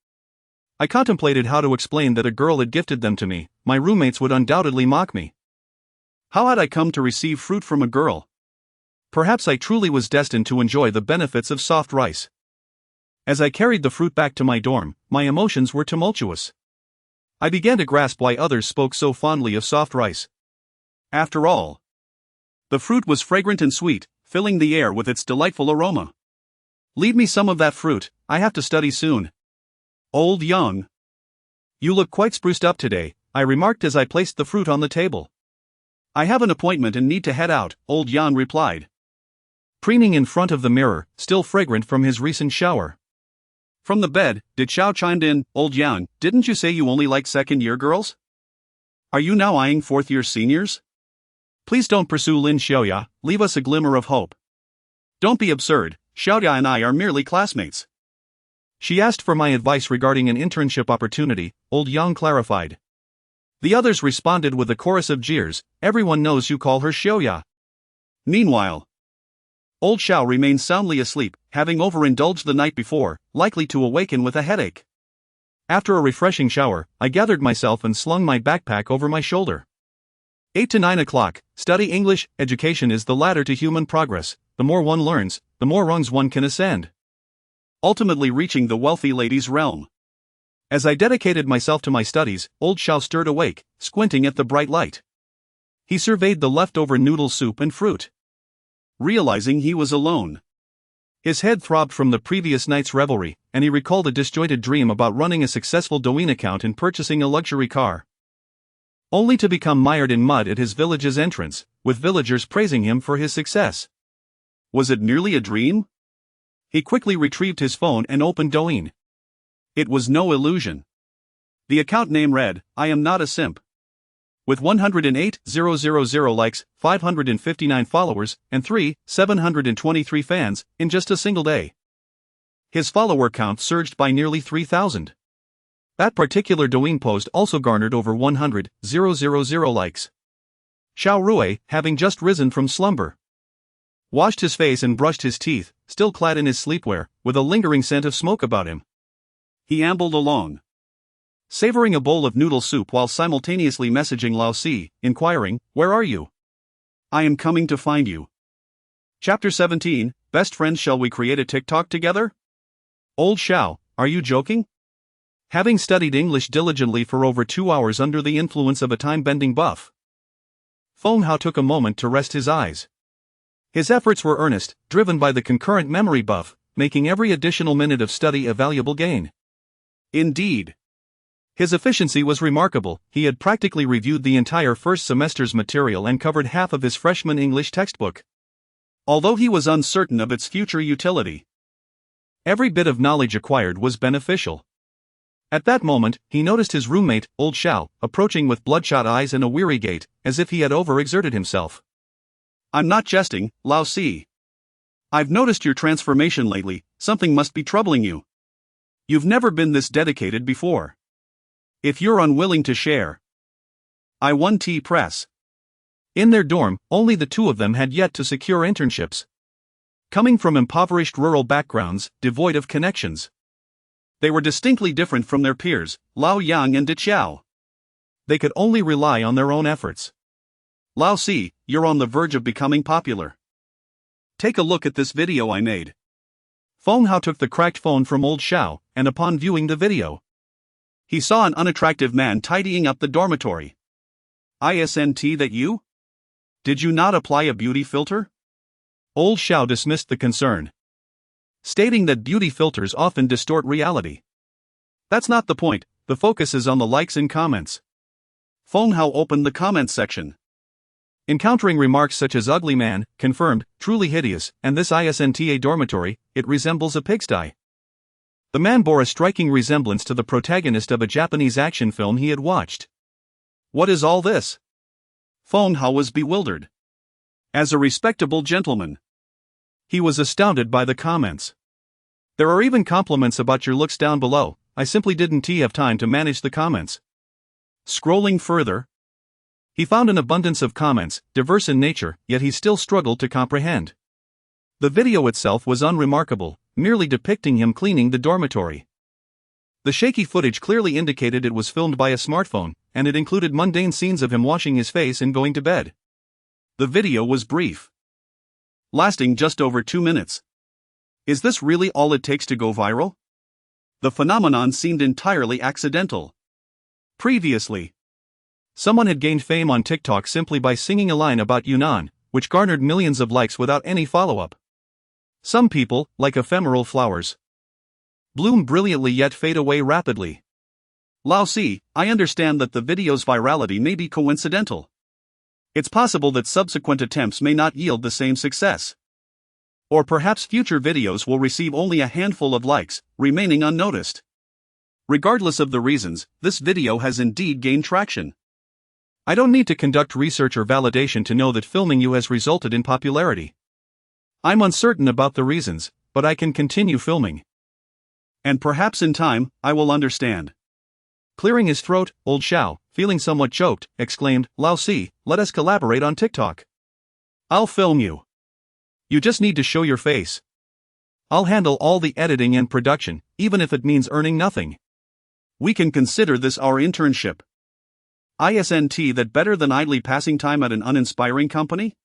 I contemplated how to explain that a girl had gifted them to me. My roommates would undoubtedly mock me. How had I come to receive fruit from a girl? Perhaps I truly was destined to enjoy the benefits of soft rice. As I carried the fruit back to my dorm, my emotions were tumultuous. I began to grasp why others spoke so fondly of soft rice. After all, the fruit was fragrant and sweet, filling the air with its delightful aroma. Leave me some of that fruit, I have to study soon. Old Yang, you look quite spruced up today, I remarked as I placed the fruit on the table. I have an appointment and need to head out, old Yang replied, preening in front of the mirror, still fragrant from his recent shower. From the bed, Did Xiao chimed in, Old Yang, didn't you say you only like second-year girls? Are you now eyeing fourth-year seniors? Please don't pursue Lin Xiaoya, leave us a glimmer of hope. Don't be absurd, Xiaoya and I are merely classmates. She asked for my advice regarding an internship opportunity, Old Yang clarified. The others responded with a chorus of jeers, everyone knows you call her Xiaoya. Meanwhile, Old Xiao remained soundly asleep, having overindulged the night before, likely to awaken with a headache. After a refreshing shower, I gathered myself and slung my backpack over my shoulder. 8 to 9 o'clock, study English. Education is the ladder to human progress. The more one learns, the more rungs one can ascend, ultimately reaching the wealthy lady's realm. As I dedicated myself to my studies, Old Xiao stirred awake, squinting at the bright light. He surveyed the leftover noodle soup and fruit. Realizing he was alone, his head throbbed from the previous night's revelry, and he recalled a disjointed dream about running a successful Douyin account and purchasing a luxury car. Only to become mired in mud at his village's entrance, with villagers praising him for his success. Was it merely a dream? He quickly retrieved his phone and opened Douyin. It was no illusion. The account name read, I am not a simp. With 108,000 likes, 559 followers, and 723 fans, in just a single day. His follower count surged by nearly 3,000. That particular Douyin post also garnered over 100,000 likes. Xiao Rui, having just risen from slumber, washed his face and brushed his teeth, still clad in his sleepwear, with a lingering scent of smoke about him. He ambled along, savoring a bowl of noodle soup while simultaneously messaging Lao Si, inquiring, Where are you? I am coming to find you. Chapter 17, Best Friends. Shall we create a TikTok together? Old Xiao, are you joking? Having studied English diligently for over 2 hours under the influence of a time-bending buff, Feng Hao took a moment to rest his eyes. His efforts were earnest, driven by the concurrent memory buff, making every additional minute of study a valuable gain. Indeed. His efficiency was remarkable. He had practically reviewed the entire first semester's material and covered half of his freshman English textbook. Although he was uncertain of its future utility, every bit of knowledge acquired was beneficial. At that moment, he noticed his roommate, Old Xiao, approaching with bloodshot eyes and a weary gait, as if he had overexerted himself. I'm not jesting, Lao Si. I've noticed your transformation lately. Something must be troubling you. You've never been this dedicated before. If you're unwilling to share, I 1T press. In their dorm, only the two of them had yet to secure internships. Coming from impoverished rural backgrounds, devoid of connections, they were distinctly different from their peers, Lao Yang and Diqiao. They could only rely on their own efforts. Lao Si, you're on the verge of becoming popular. Take a look at this video I made. Feng Hao took the cracked phone from Old Xiao, and upon viewing the video, he saw an unattractive man tidying up the dormitory. Isn't that you? Did you not apply a beauty filter? Old Xiao dismissed the concern, stating that beauty filters often distort reality. That's not the point, the focus is on the likes and comments. Feng Hao opened the comments section. Encountering remarks such as ugly man, confirmed, truly hideous, and this isn't a dormitory, it resembles a pigsty. The man bore a striking resemblance to the protagonist of a Japanese action film he had watched. What is all this? Feng Hao was bewildered. As a respectable gentleman, he was astounded by the comments. There are even compliments about your looks down below. I simply didn't have time to manage the comments. Scrolling further, he found an abundance of comments, diverse in nature, yet he still struggled to comprehend. The video itself was unremarkable, merely depicting him cleaning the dormitory. The shaky footage clearly indicated it was filmed by a smartphone, and it included mundane scenes of him washing his face and going to bed. The video was brief, lasting just over 2 minutes. Is this really all it takes to go viral? The phenomenon seemed entirely accidental. Previously, someone had gained fame on TikTok simply by singing a line about Yunnan, which garnered millions of likes without any follow-up. Some people, like ephemeral flowers, bloom brilliantly yet fade away rapidly. Lao Si, I understand that the video's virality may be coincidental. It's possible that subsequent attempts may not yield the same success. Or perhaps future videos will receive only a handful of likes, remaining unnoticed. Regardless of the reasons, this video has indeed gained traction. I don't need to conduct research or validation to know that filming you has resulted in popularity. I'm uncertain about the reasons, but I can continue filming. And perhaps in time, I will understand. Clearing his throat, old Xiao, feeling somewhat choked, exclaimed, "Lao Si, let us collaborate on TikTok. I'll film you. You just need to show your face. I'll handle all the editing and production, even if it means earning nothing. We can consider this our internship. Isn't that better than idly passing time at an uninspiring company?"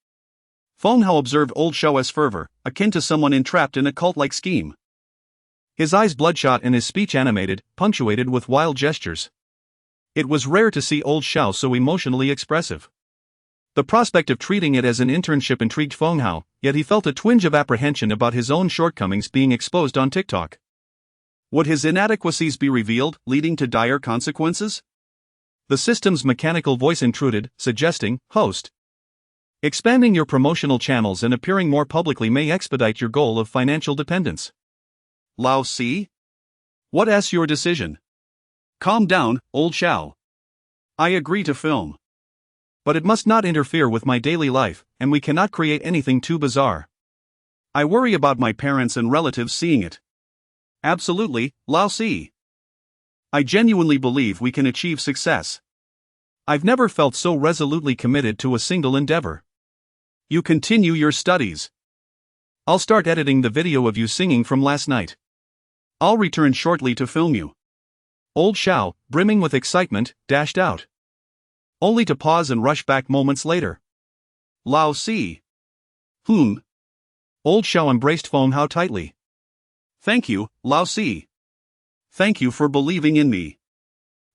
Feng Hao observed old Xiao's fervor, akin to someone entrapped in a cult-like scheme. His eyes bloodshot and his speech animated, punctuated with wild gestures. It was rare to see old Xiao so emotionally expressive. The prospect of treating it as an internship intrigued Feng Hao, yet he felt a twinge of apprehension about his own shortcomings being exposed on TikTok. Would his inadequacies be revealed, leading to dire consequences? The system's mechanical voice intruded, suggesting, "Host. Expanding your promotional channels and appearing more publicly may expedite your goal of financial dependence." Lao Si? What's your decision? Calm down, old Xiao. I agree to film. But it must not interfere with my daily life, and we cannot create anything too bizarre. I worry about my parents and relatives seeing it. Absolutely, Lao Si. I genuinely believe we can achieve success. I've never felt so resolutely committed to a single endeavor. You continue your studies. I'll start editing the video of you singing from last night. I'll return shortly to film you. Old Xiao, brimming with excitement, dashed out, only to pause and rush back moments later. Lao Si. Old Xiao embraced Feng Hao tightly. Thank you, Lao Si. Thank you for believing in me.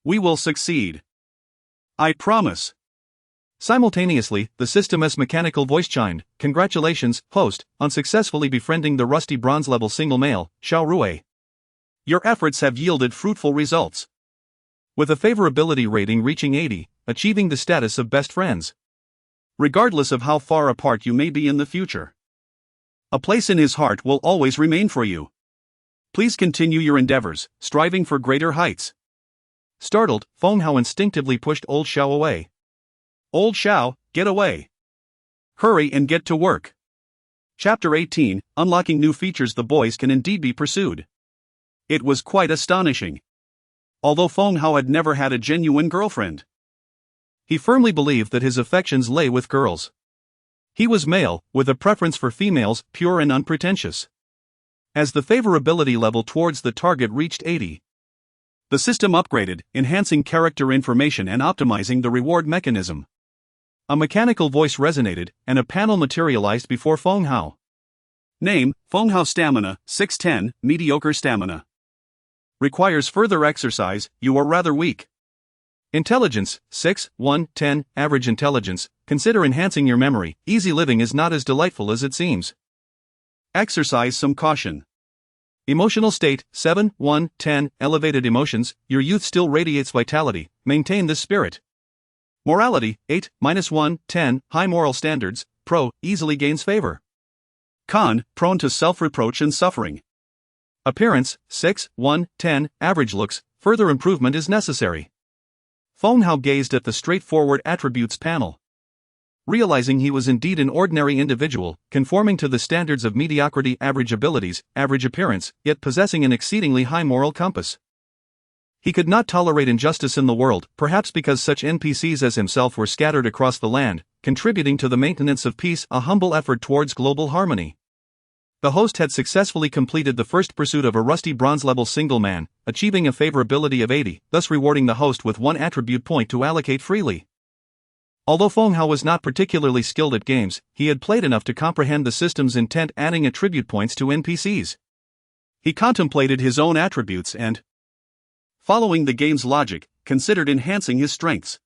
We will succeed. I promise. Simultaneously, the system's mechanical voice chimed, "Congratulations, host, on successfully befriending the rusty bronze-level single male, Xiao Rui. Your efforts have yielded fruitful results. With a favorability rating reaching 80, achieving the status of best friends. Regardless of how far apart you may be in the future, a place in his heart will always remain for you. Please continue your endeavors, striving for greater heights." Startled, Feng Hao instinctively pushed old Xiao away. Old Xiao, get away. Hurry and get to work. Chapter 18, Unlocking New Features. The boys can indeed be pursued. It was quite astonishing. Although Feng Hao had never had a genuine girlfriend, he firmly believed that his affections lay with girls. He was male, with a preference for females, pure and unpretentious. As the favorability level towards the target reached 80, the system upgraded, enhancing character information and optimizing the reward mechanism. A mechanical voice resonated, and a panel materialized before Feng Hao. Name, Feng Hao. Stamina, 610, mediocre stamina. Requires further exercise, you are rather weak. Intelligence, 6, 1, 10, average intelligence, consider enhancing your memory, easy living is not as delightful as it seems. Exercise some caution. Emotional state, 7, 1, 10, elevated emotions, your youth still radiates vitality, maintain this spirit. Morality, 8, -1, 10, high moral standards, pro, easily gains favor. Con, prone to self-reproach and suffering. Appearance, 6, 1, 10, average looks, further improvement is necessary. Feng Hao gazed at the straightforward attributes panel. Realizing he was indeed an ordinary individual, conforming to the standards of mediocrity, average abilities, average appearance, yet possessing an exceedingly high moral compass. He could not tolerate injustice in the world, perhaps because such NPCs as himself were scattered across the land, contributing to the maintenance of peace, a humble effort towards global harmony. The host had successfully completed the first pursuit of a rusty bronze-level single man, achieving a favorability of 80, thus rewarding the host with 1 attribute point to allocate freely. Although Feng Hao was not particularly skilled at games, he had played enough to comprehend the system's intent adding attribute points to NPCs. He contemplated his own attributes and, following the game's logic, considered enhancing his strengths.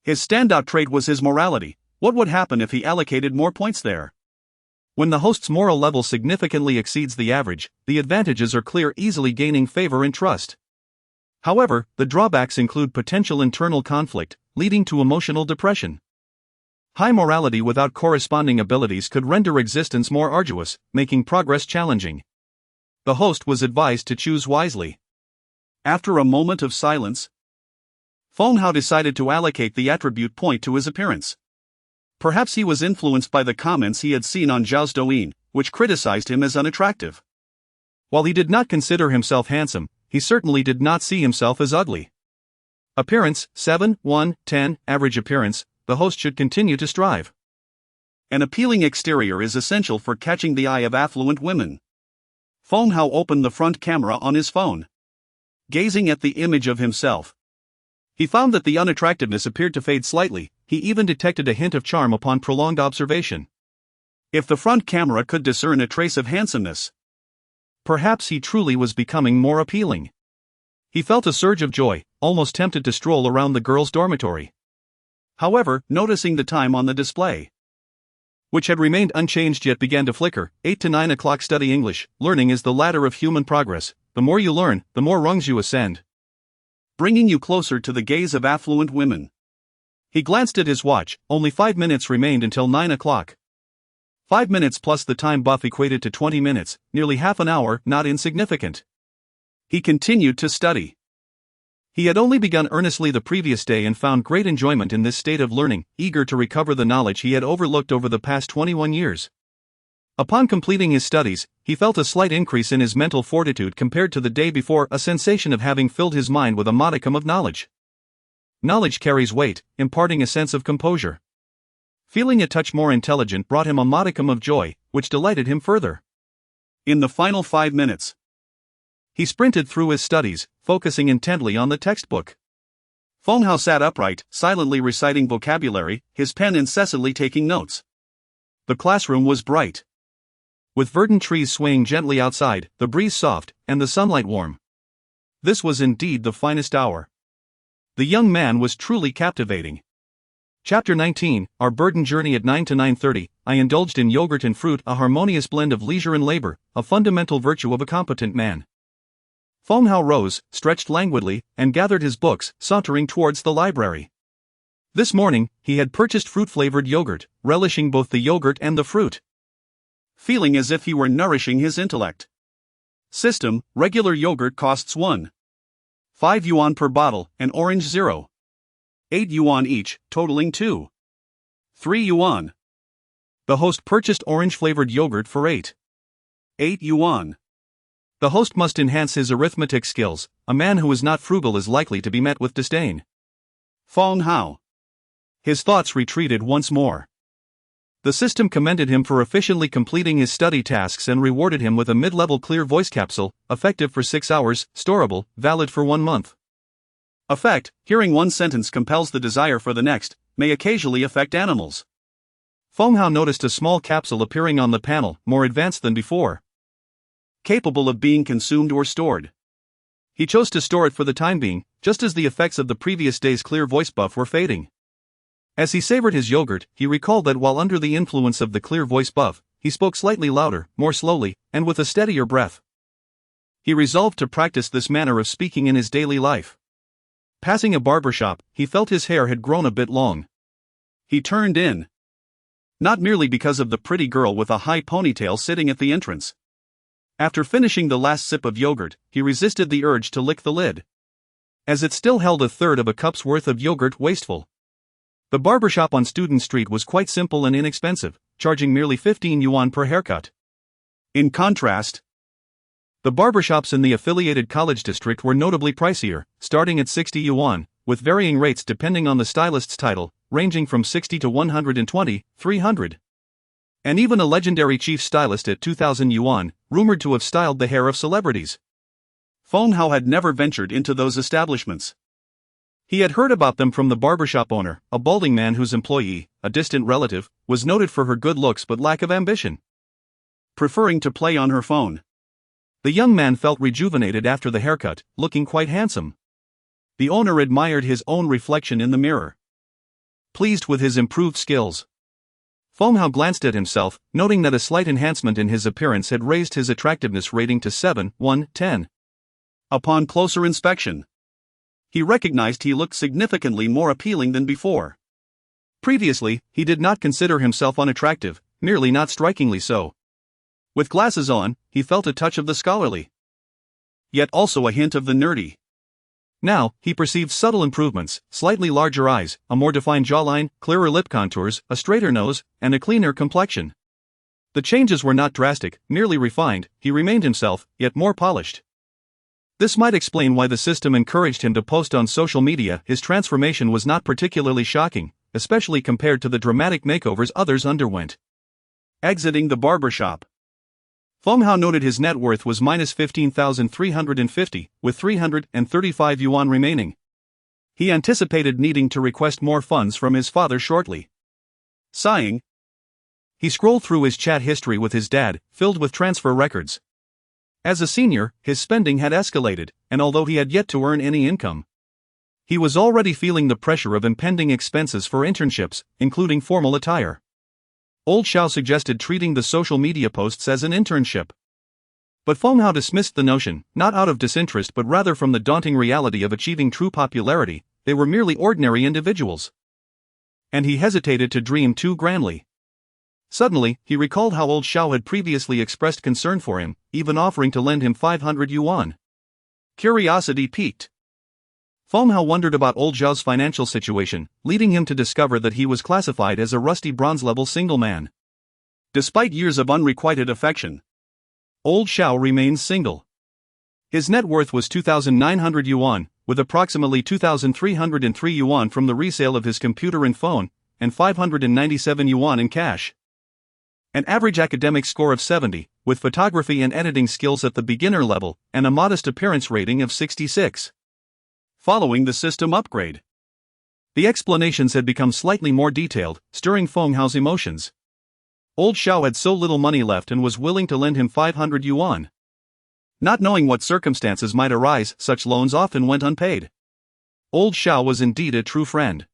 His standout trait was his morality. What would happen if he allocated more points there? When the host's moral level significantly exceeds the average, the advantages are clear, easily gaining favor and trust. However, the drawbacks include potential internal conflict, leading to emotional depression. High morality without corresponding abilities could render existence more arduous, making progress challenging. The host was advised to choose wisely. After a moment of silence, Feng Hao decided to allocate the attribute point to his appearance. Perhaps he was influenced by the comments he had seen on Zhao's Douyin, which criticized him as unattractive. While he did not consider himself handsome, he certainly did not see himself as ugly. Appearance, 7, 1, 10, average appearance, the host should continue to strive. An appealing exterior is essential for catching the eye of affluent women. Feng Hao opened the front camera on his phone. Gazing at the image of himself, he found that the unattractiveness appeared to fade slightly. He even detected a hint of charm upon prolonged observation. If the front camera could discern a trace of handsomeness, perhaps he truly was becoming more appealing. He felt a surge of joy, almost tempted to stroll around the girls' dormitory. However, noticing the time on the display, which had remained unchanged yet began to flicker, 8 to 9 o'clock. Study English. Learning is the ladder of human progress. The more you learn, the more rungs you ascend, bringing you closer to the gaze of affluent women. He glanced at his watch. Only 5 minutes remained until 9 o'clock. 5 minutes plus the time buff equated to 20 minutes, nearly half an hour, not insignificant. He continued to study. He had only begun earnestly the previous day and found great enjoyment in this state of learning, eager to recover the knowledge he had overlooked over the past 21 years. Upon completing his studies, he felt a slight increase in his mental fortitude compared to the day before, a sensation of having filled his mind with a modicum of knowledge. Knowledge carries weight, imparting a sense of composure. Feeling a touch more intelligent brought him a modicum of joy, which delighted him further. In the final 5 minutes, he sprinted through his studies, focusing intently on the textbook. Feng Hao sat upright, silently reciting vocabulary, his pen incessantly taking notes. The classroom was bright, with verdant trees swaying gently outside, the breeze soft, and the sunlight warm. This was indeed the finest hour. The young man was truly captivating. Chapter 19, Our Burden Journey. At 9 to 9:30, I indulged in yogurt and fruit, a harmonious blend of leisure and labor, a fundamental virtue of a competent man. Feng Hao rose, stretched languidly, and gathered his books, sauntering towards the library. This morning, he had purchased fruit-flavored yogurt, relishing both the yogurt and the fruit, feeling as if he were nourishing his intellect. System: regular yogurt costs 1.5 yuan per bottle, and orange 0.8 yuan each, totaling 2.3 yuan. The host purchased orange-flavored yogurt for 8 yuan. The host must enhance his arithmetic skills. A man who is not frugal is likely to be met with disdain. Feng Hao. His thoughts retreated once more. The system commended him for efficiently completing his study tasks and rewarded him with a mid-level clear voice capsule, effective for 6 hours, storable, valid for 1 month. Effect: hearing one sentence compels the desire for the next, may occasionally affect animals. Feng Hao noticed a small capsule appearing on the panel, more advanced than before, capable of being consumed or stored. He chose to store it for the time being, just as the effects of the previous day's clear voice buff were fading. As he savored his yogurt, he recalled that while under the influence of the clear voice buff, he spoke slightly louder, more slowly, and with a steadier breath. He resolved to practice this manner of speaking in his daily life. Passing a barber shop, he felt his hair had grown a bit long. He turned in, not merely because of the pretty girl with a high ponytail sitting at the entrance. After finishing the last sip of yogurt, he resisted the urge to lick the lid, as it still held a third of a cup's worth of yogurt. Wasteful. The barbershop on Student Street was quite simple and inexpensive, charging merely 15 yuan per haircut. In contrast, the barbershops in the affiliated college district were notably pricier, starting at 60 yuan, with varying rates depending on the stylist's title, ranging from 60 to 120, 300. And even a legendary chief stylist at 2,000 yuan, rumored to have styled the hair of celebrities. Feng Hao had never ventured into those establishments. He had heard about them from the barbershop owner, a balding man whose employee, a distant relative, was noted for her good looks but lack of ambition, preferring to play on her phone. The young man felt rejuvenated after the haircut, looking quite handsome. The owner admired his own reflection in the mirror, pleased with his improved skills. Feng Hao glanced at himself, noting that a slight enhancement in his appearance had raised his attractiveness rating to 7/10. Upon closer inspection, he recognized he looked significantly more appealing than before. Previously, he did not consider himself unattractive, merely not strikingly so. With glasses on, he felt a touch of the scholarly, yet also a hint of the nerdy. Now, he perceived subtle improvements: slightly larger eyes, a more defined jawline, clearer lip contours, a straighter nose, and a cleaner complexion. The changes were not drastic, merely refined. He remained himself, yet more polished. This might explain why the system encouraged him to post on social media. His transformation was not particularly shocking, especially compared to the dramatic makeovers others underwent. Exiting the barbershop. Feng Hao noted his net worth was minus 15,350, with 335 yuan remaining. He anticipated needing to request more funds from his father shortly. Sighing, he scrolled through his chat history with his dad, filled with transfer records. As a senior, his spending had escalated, and although he had yet to earn any income, he was already feeling the pressure of impending expenses for internships, including formal attire. Old Xiao suggested treating the social media posts as an internship. But Feng Hao dismissed the notion, not out of disinterest but rather from the daunting reality of achieving true popularity. They were merely ordinary individuals, and he hesitated to dream too grandly. Suddenly, he recalled how old Xiao had previously expressed concern for him, even offering to lend him 500 yuan. Curiosity piqued. Feng Hao wondered about old Xiao's financial situation, leading him to discover that he was classified as a rusty bronze-level single man. Despite years of unrequited affection, old Xiao remains single. His net worth was 2,900 yuan, with approximately 2,303 yuan from the resale of his computer and phone, and 597 yuan in cash. An average academic score of 70, with photography and editing skills at the beginner level, and a modest appearance rating of 66. Following the system upgrade, the explanations had become slightly more detailed, stirring Feng Hao's emotions. Old Xiao had so little money left and was willing to lend him 500 yuan. Not knowing what circumstances might arise, such loans often went unpaid. Old Xiao was indeed a true friend.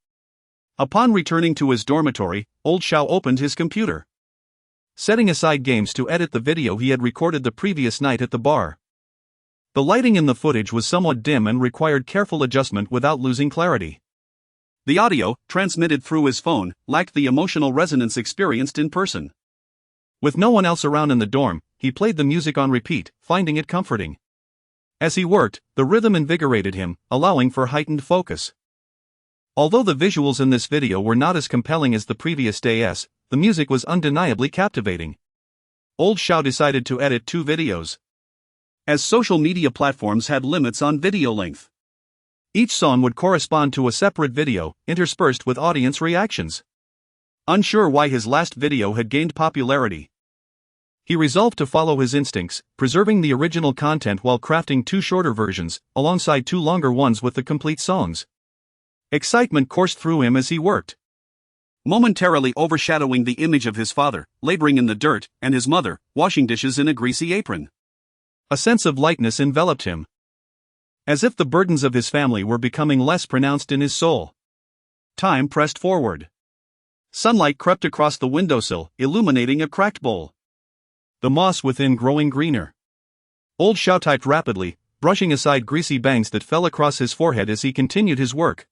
Upon returning to his dormitory, old Xiao opened his computer, setting aside games to edit the video he had recorded the previous night at the bar. The lighting in the footage was somewhat dim and required careful adjustment without losing clarity. The audio, transmitted through his phone, lacked the emotional resonance experienced in person. With no one else around in the dorm, he played the music on repeat, finding it comforting. As he worked, the rhythm invigorated him, allowing for heightened focus. Although the visuals in this video were not as compelling as the previous day's, the music was undeniably captivating. Old Xiao decided to edit 2 videos, as social media platforms had limits on video length. Each song would correspond to a separate video, interspersed with audience reactions. Unsure why his last video had gained popularity, he resolved to follow his instincts, preserving the original content while crafting 2 shorter versions, alongside 2 longer ones with the complete songs. Excitement coursed through him as he worked, momentarily overshadowing the image of his father, laboring in the dirt, and his mother, washing dishes in a greasy apron. A sense of lightness enveloped him, as if the burdens of his family were becoming less pronounced in his soul. Time pressed forward. Sunlight crept across the windowsill, illuminating a cracked bowl, the moss within growing greener. Old Xiao typed rapidly, brushing aside greasy bangs that fell across his forehead as he continued his work,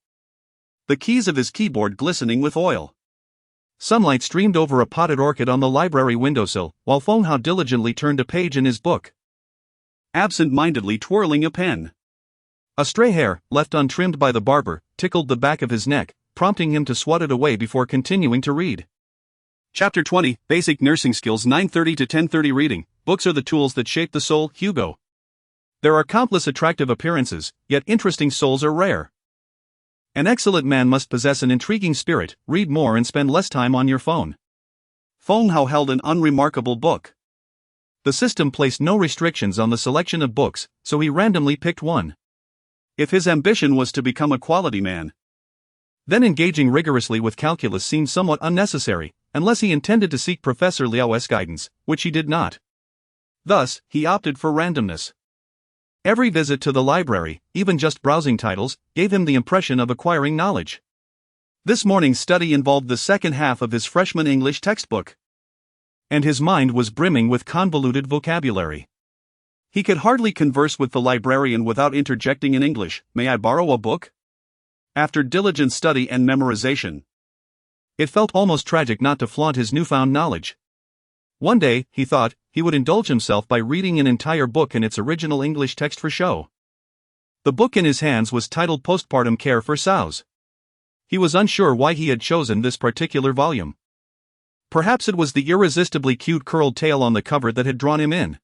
the keys of his keyboard glistening with oil. Sunlight streamed over a potted orchid on the library windowsill, while Feng Hao diligently turned a page in his book, absent-mindedly twirling a pen. A stray hair, left untrimmed by the barber, tickled the back of his neck, prompting him to swat it away before continuing to read. Chapter 20, Basic Nursing Skills 9:30 to 10:30 Reading, Books are the tools that shape the soul, Hugo. There are countless attractive appearances, yet interesting souls are rare. An excellent man must possess an intriguing spirit, read more and spend less time on your phone. Feng Hao held an unremarkable book. The system placed no restrictions on the selection of books, so he randomly picked one. If his ambition was to become a quality man, then engaging rigorously with calculus seemed somewhat unnecessary, unless he intended to seek Professor Liao's guidance, which he did not. Thus, he opted for randomness. Every visit to the library, even just browsing titles, gave him the impression of acquiring knowledge. This morning's study involved the second half of his freshman English textbook, and his mind was brimming with convoluted vocabulary. He could hardly converse with the librarian without interjecting in English, "May I borrow a book?" After diligent study and memorization, It felt almost tragic not to flaunt his newfound knowledge. One day, he thought, he would indulge himself by reading an entire book in its original English text for show. The book in his hands was titled Postpartum Care for Sows. He was unsure why he had chosen this particular volume. Perhaps it was the irresistibly cute curled tail on the cover that had drawn him in.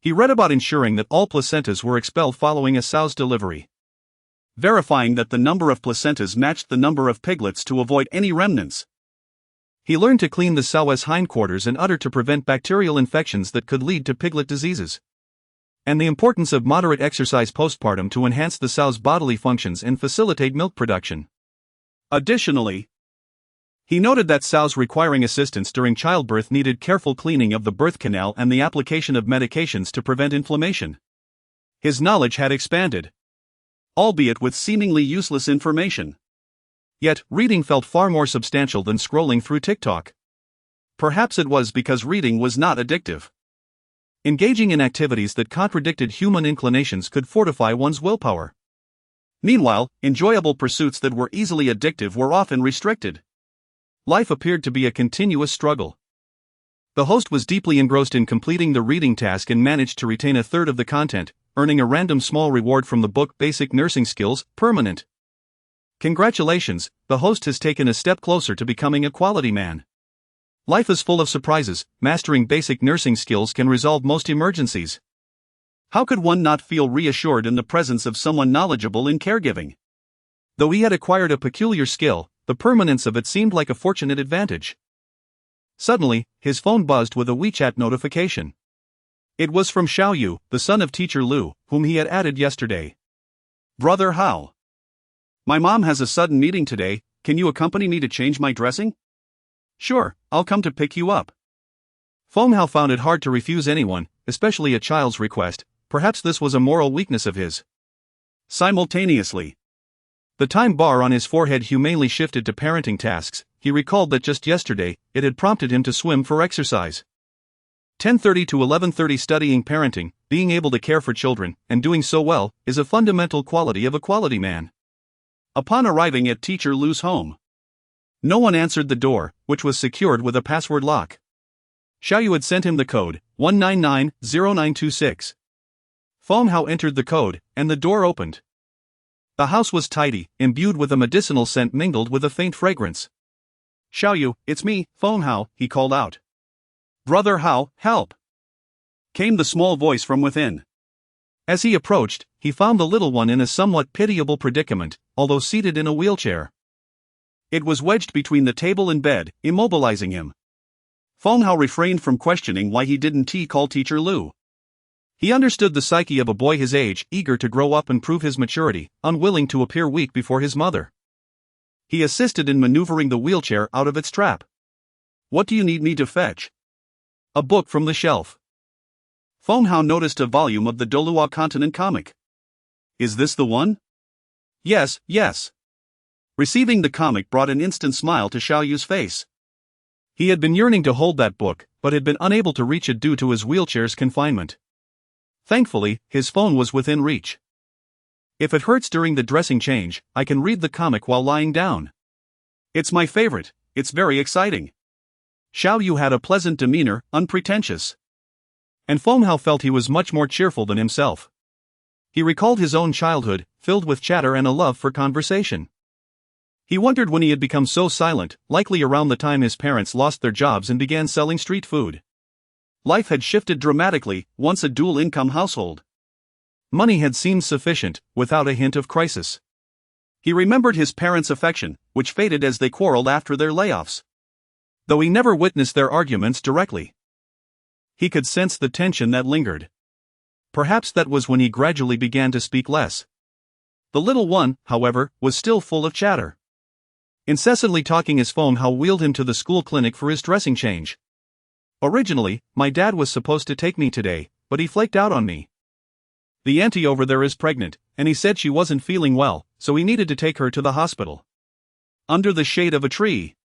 He read about ensuring that all placentas were expelled following a sow's delivery, verifying that the number of placentas matched the number of piglets to avoid any remnants. He learned to clean the sow's hindquarters and udder to prevent bacterial infections that could lead to piglet diseases, and the importance of moderate exercise postpartum to enhance the sow's bodily functions and facilitate milk production. Additionally, he noted that sows requiring assistance during childbirth needed careful cleaning of the birth canal and the application of medications to prevent inflammation. His knowledge had expanded, albeit with seemingly useless information. Yet, reading felt far more substantial than scrolling through TikTok. Perhaps it was because reading was not addictive. Engaging in activities that contradicted human inclinations could fortify one's willpower. Meanwhile, enjoyable pursuits that were easily addictive were often restricted. Life appeared to be a continuous struggle. The host was deeply engrossed in completing the reading task and managed to retain a third of the content, earning a random small reward from the book Basic Nursing Skills, Permanent. Congratulations, the host has taken a step closer to becoming a quality man. Life is full of surprises. Mastering basic nursing skills can resolve most emergencies. How could one not feel reassured in the presence of someone knowledgeable in caregiving? Though he had acquired a peculiar skill, the permanence of it seemed like a fortunate advantage. Suddenly, his phone buzzed with a WeChat notification. It was from Xiao Yu, the son of teacher Lu, whom he had added yesterday. Brother Hao. My mom has a sudden meeting today, can you accompany me to change my dressing? Sure, I'll come to pick you up. Feng Hao found it hard to refuse anyone, especially a child's request. Perhaps this was a moral weakness of his. Simultaneously, the time bar on his forehead humanely shifted to parenting tasks. He recalled that just yesterday, it had prompted him to swim for exercise. 10:30 to 11:30 studying parenting, being able to care for children, and doing so well, is a fundamental quality of a quality man. Upon arriving at teacher Lu's home, no one answered the door, which was secured with a password lock. Xiao Yu had sent him the code, 1990926. Feng Hao entered the code, and the door opened. The house was tidy, imbued with a medicinal scent mingled with a faint fragrance. Xiao Yu, it's me, Feng Hao, he called out. Brother Hao, help! Came the small voice from within. As he approached, he found the little one in a somewhat pitiable predicament, although seated in a wheelchair. It was wedged between the table and bed, immobilizing him. Feng Hao refrained from questioning why he didn't call teacher Lu. He understood the psyche of a boy his age, eager to grow up and prove his maturity, unwilling to appear weak before his mother. He assisted in maneuvering the wheelchair out of its trap. What do you need me to fetch? A book from the shelf. Feng Hao noticed a volume of the Dolua Continent comic. Is this the one? Yes, yes. Receiving the comic brought an instant smile to Xiao Yu's face. He had been yearning to hold that book, but had been unable to reach it due to his wheelchair's confinement. Thankfully, his phone was within reach. If it hurts during the dressing change, I can read the comic while lying down. It's my favorite, it's very exciting. Xiao Yu had a pleasant demeanor, unpretentious. And Feng Hao felt he was much more cheerful than himself. He recalled his own childhood, filled with chatter and a love for conversation. He wondered when he had become so silent, likely around the time his parents lost their jobs and began selling street food. Life had shifted dramatically, once a dual-income household. Money had seemed sufficient, without a hint of crisis. He remembered his parents' affection, which faded as they quarreled after their layoffs. Though he never witnessed their arguments directly, he could sense the tension that lingered. Perhaps that was when he gradually began to speak less. The little one, however, was still full of chatter. Incessantly talking as Feng Hao wheeled him to the school clinic for his dressing change. Originally, my dad was supposed to take me today, but he flaked out on me. The auntie over there is pregnant, and he said she wasn't feeling well, so he needed to take her to the hospital. Under the shade of a tree.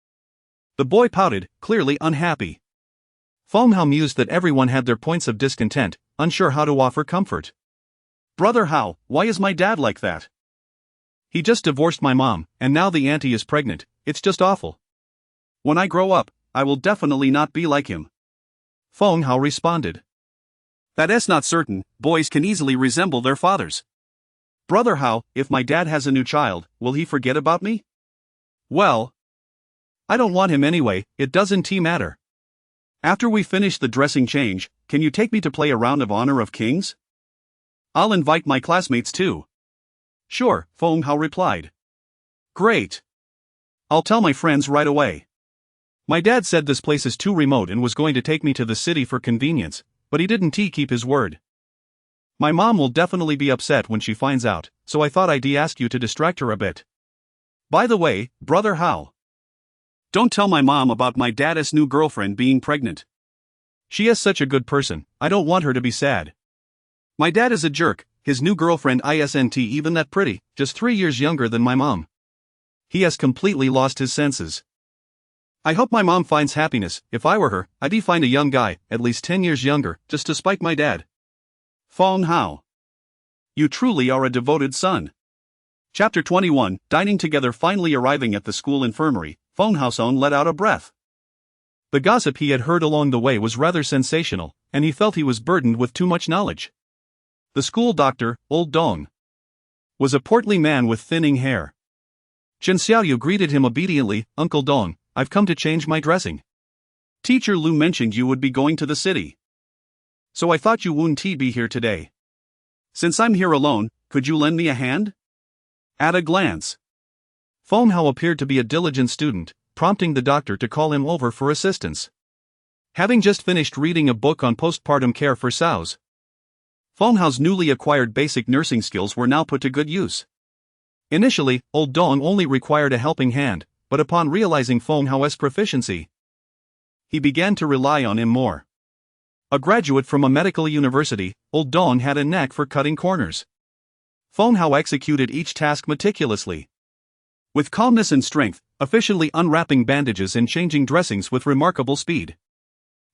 The boy pouted, clearly unhappy. Feng Hao mused that everyone had their points of discontent, unsure how to offer comfort. Brother Hao, why is my dad like that? He just divorced my mom, and now the auntie is pregnant. It's just awful. When I grow up, I will definitely not be like him. Feng Hao responded. That's not certain, boys can easily resemble their fathers. Brother Hao, if my dad has a new child, will he forget about me? Well, I don't want him anyway, it doesn't matter. After we finish the dressing change, can you take me to play a round of Honor of Kings? I'll invite my classmates too. Sure, Feng Hao replied. Great. I'll tell my friends right away. My dad said this place is too remote and was going to take me to the city for convenience, but he didn't keep his word. My mom will definitely be upset when she finds out, so I thought I'd ask you to distract her a bit. By the way, Brother Hao, don't tell my mom about my dad's new girlfriend being pregnant. She is such a good person, I don't want her to be sad. My dad is a jerk, his new girlfriend isn't even that pretty, just 3 years younger than my mom. He has completely lost his senses. I hope my mom finds happiness. If I were her, I'd find a young guy, at least 10 years younger, just to spite my dad. Feng Hao, you truly are a devoted son. Chapter 21, Dining Together. Finally arriving at the school infirmary, Feng Hao-son let out a breath. The gossip he had heard along the way was rather sensational, and he felt he was burdened with too much knowledge. The school doctor, Old Dong, was a portly man with thinning hair. Chen Xiaoyu greeted him obediently. Uncle Dong, I've come to change my dressing. Teacher Lu mentioned you would be going to the city, so I thought you wouldn't be here today. Since I'm here alone, could you lend me a hand? At a glance, Feng Hao appeared to be a diligent student, prompting the doctor to call him over for assistance. Having just finished reading a book on postpartum care for sows, Feng Hao's newly acquired basic nursing skills were now put to good use. Initially, Old Dong only required a helping hand, but upon realizing Feng Hao's proficiency, he began to rely on him more. A graduate from a medical university, Old Dong had a knack for cutting corners. Feng Hao executed each task meticulously, with calmness and strength, efficiently unwrapping bandages and changing dressings with remarkable speed.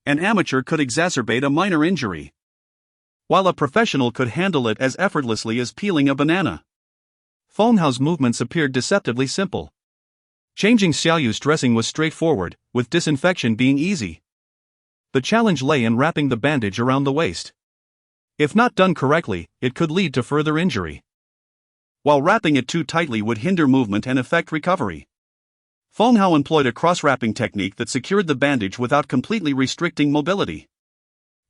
An amateur could exacerbate a minor injury, while a professional could handle it as effortlessly as peeling a banana. Feng Hao's movements appeared deceptively simple. Changing Xiaoyu's dressing was straightforward, with disinfection being easy. The challenge lay in wrapping the bandage around the waist. If not done correctly, it could lead to further injury, while wrapping it too tightly would hinder movement and affect recovery. Feng Hao employed a cross-wrapping technique that secured the bandage without completely restricting mobility.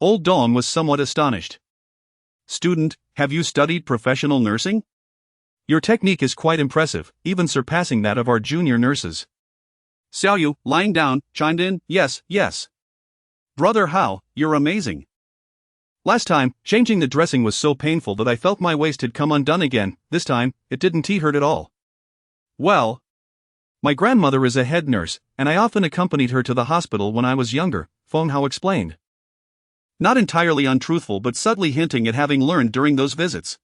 Old Dong was somewhat astonished. Student, have you studied professional nursing? Your technique is quite impressive, even surpassing that of our junior nurses. Xiaoyu, lying down, chimed in, yes. Brother Hao, you're amazing. Last time, changing the dressing was so painful that I felt my waist had come undone again. This time, it didn't hurt at all. Well, my grandmother is a head nurse, and I often accompanied her to the hospital when I was younger, Feng Hao explained. Not entirely untruthful but subtly hinting at having learned during those visits.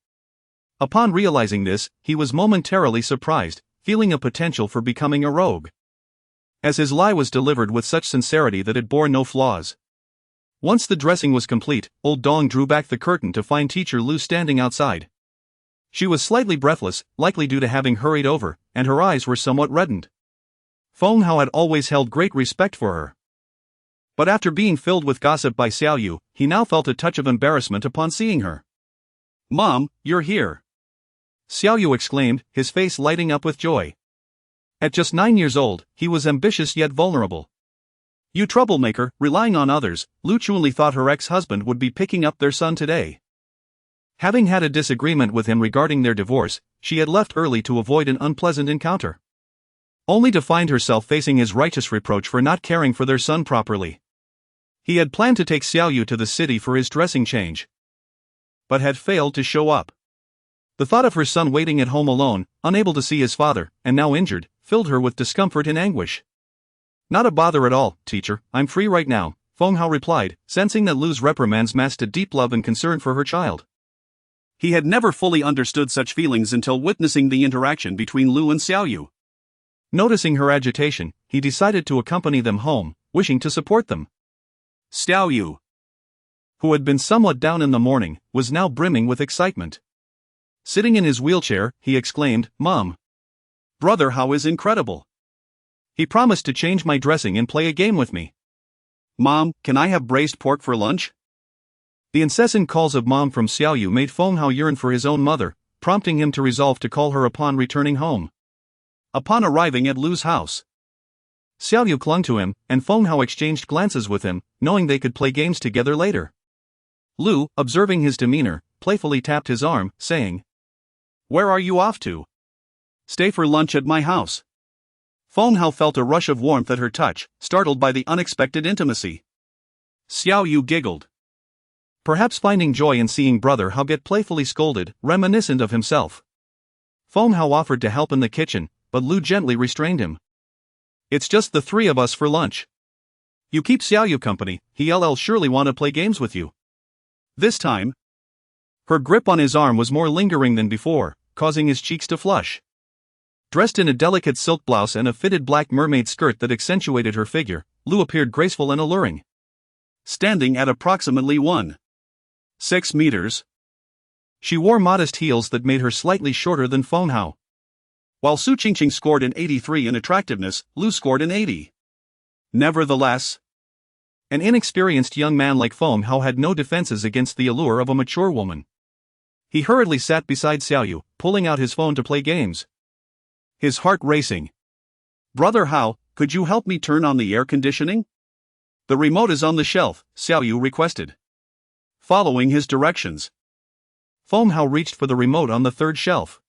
Upon realizing this, he was momentarily surprised, feeling a potential for becoming a rogue, as his lie was delivered with such sincerity that it bore no flaws. Once the dressing was complete, Old Dong drew back the curtain to find Teacher Lu standing outside. She was slightly breathless, likely due to having hurried over, and her eyes were somewhat reddened. Feng Hao had always held great respect for her, but after being filled with gossip by Xiaoyu, he now felt a touch of embarrassment upon seeing her. Mom, you're here, Xiaoyu exclaimed, his face lighting up with joy. At just 9 years old, he was ambitious yet vulnerable. You troublemaker, relying on others, Lu Chunli thought her ex-husband would be picking up their son today. Having had a disagreement with him regarding their divorce, she had left early to avoid an unpleasant encounter, only to find herself facing his righteous reproach for not caring for their son properly. He had planned to take Xiaoyu to the city for his dressing change, but had failed to show up. The thought of her son waiting at home alone, unable to see his father, and now injured, filled her with discomfort and anguish. Not a bother at all, teacher, I'm free right now, Feng Hao replied, sensing that Lu's reprimands masked a deep love and concern for her child. He had never fully understood such feelings until witnessing the interaction between Lu and Xiaoyu. Noticing her agitation, he decided to accompany them home, wishing to support them. Xiaoyu, who had been somewhat down in the morning, was now brimming with excitement. Sitting in his wheelchair, he exclaimed, Mom, Brother Hao is incredible. He promised to change my dressing and play a game with me. Mom, can I have braised pork for lunch? The incessant calls of mom from Xiaoyu made Feng Hao yearn for his own mother, prompting him to resolve to call her upon returning home. Upon arriving at Lu's house, Xiaoyu clung to him, and Feng Hao exchanged glances with him, knowing they could play games together later. Lu, observing his demeanor, playfully tapped his arm, saying, "Where are you off to?" "Stay for lunch at my house." Feng Hao felt a rush of warmth at her touch, startled by the unexpected intimacy. Xiaoyu giggled. Perhaps finding joy in seeing brother Hao get playfully scolded, reminiscent of himself. Feng Hao offered to help in the kitchen, but Lu gently restrained him. "It's just the three of us for lunch. You keep Xiaoyu company, he'll surely want to play games with you." This time, her grip on his arm was more lingering than before, causing his cheeks to flush. Dressed in a delicate silk blouse and a fitted black mermaid skirt that accentuated her figure, Lu appeared graceful and alluring. Standing at approximately 1.6 meters, she wore modest heels that made her slightly shorter than Feng Hao. While Su Qingqing scored an 83 in attractiveness, Lu scored an 80. Nevertheless, an inexperienced young man like Feng Hao had no defenses against the allure of a mature woman. He hurriedly sat beside Xiaoyu, pulling out his phone to play games. His heart racing. "Brother Hao, could you help me turn on the air conditioning?" "The remote is on the shelf," Xiaoyu requested. Following his directions, Feng Hao reached for the remote on the third shelf.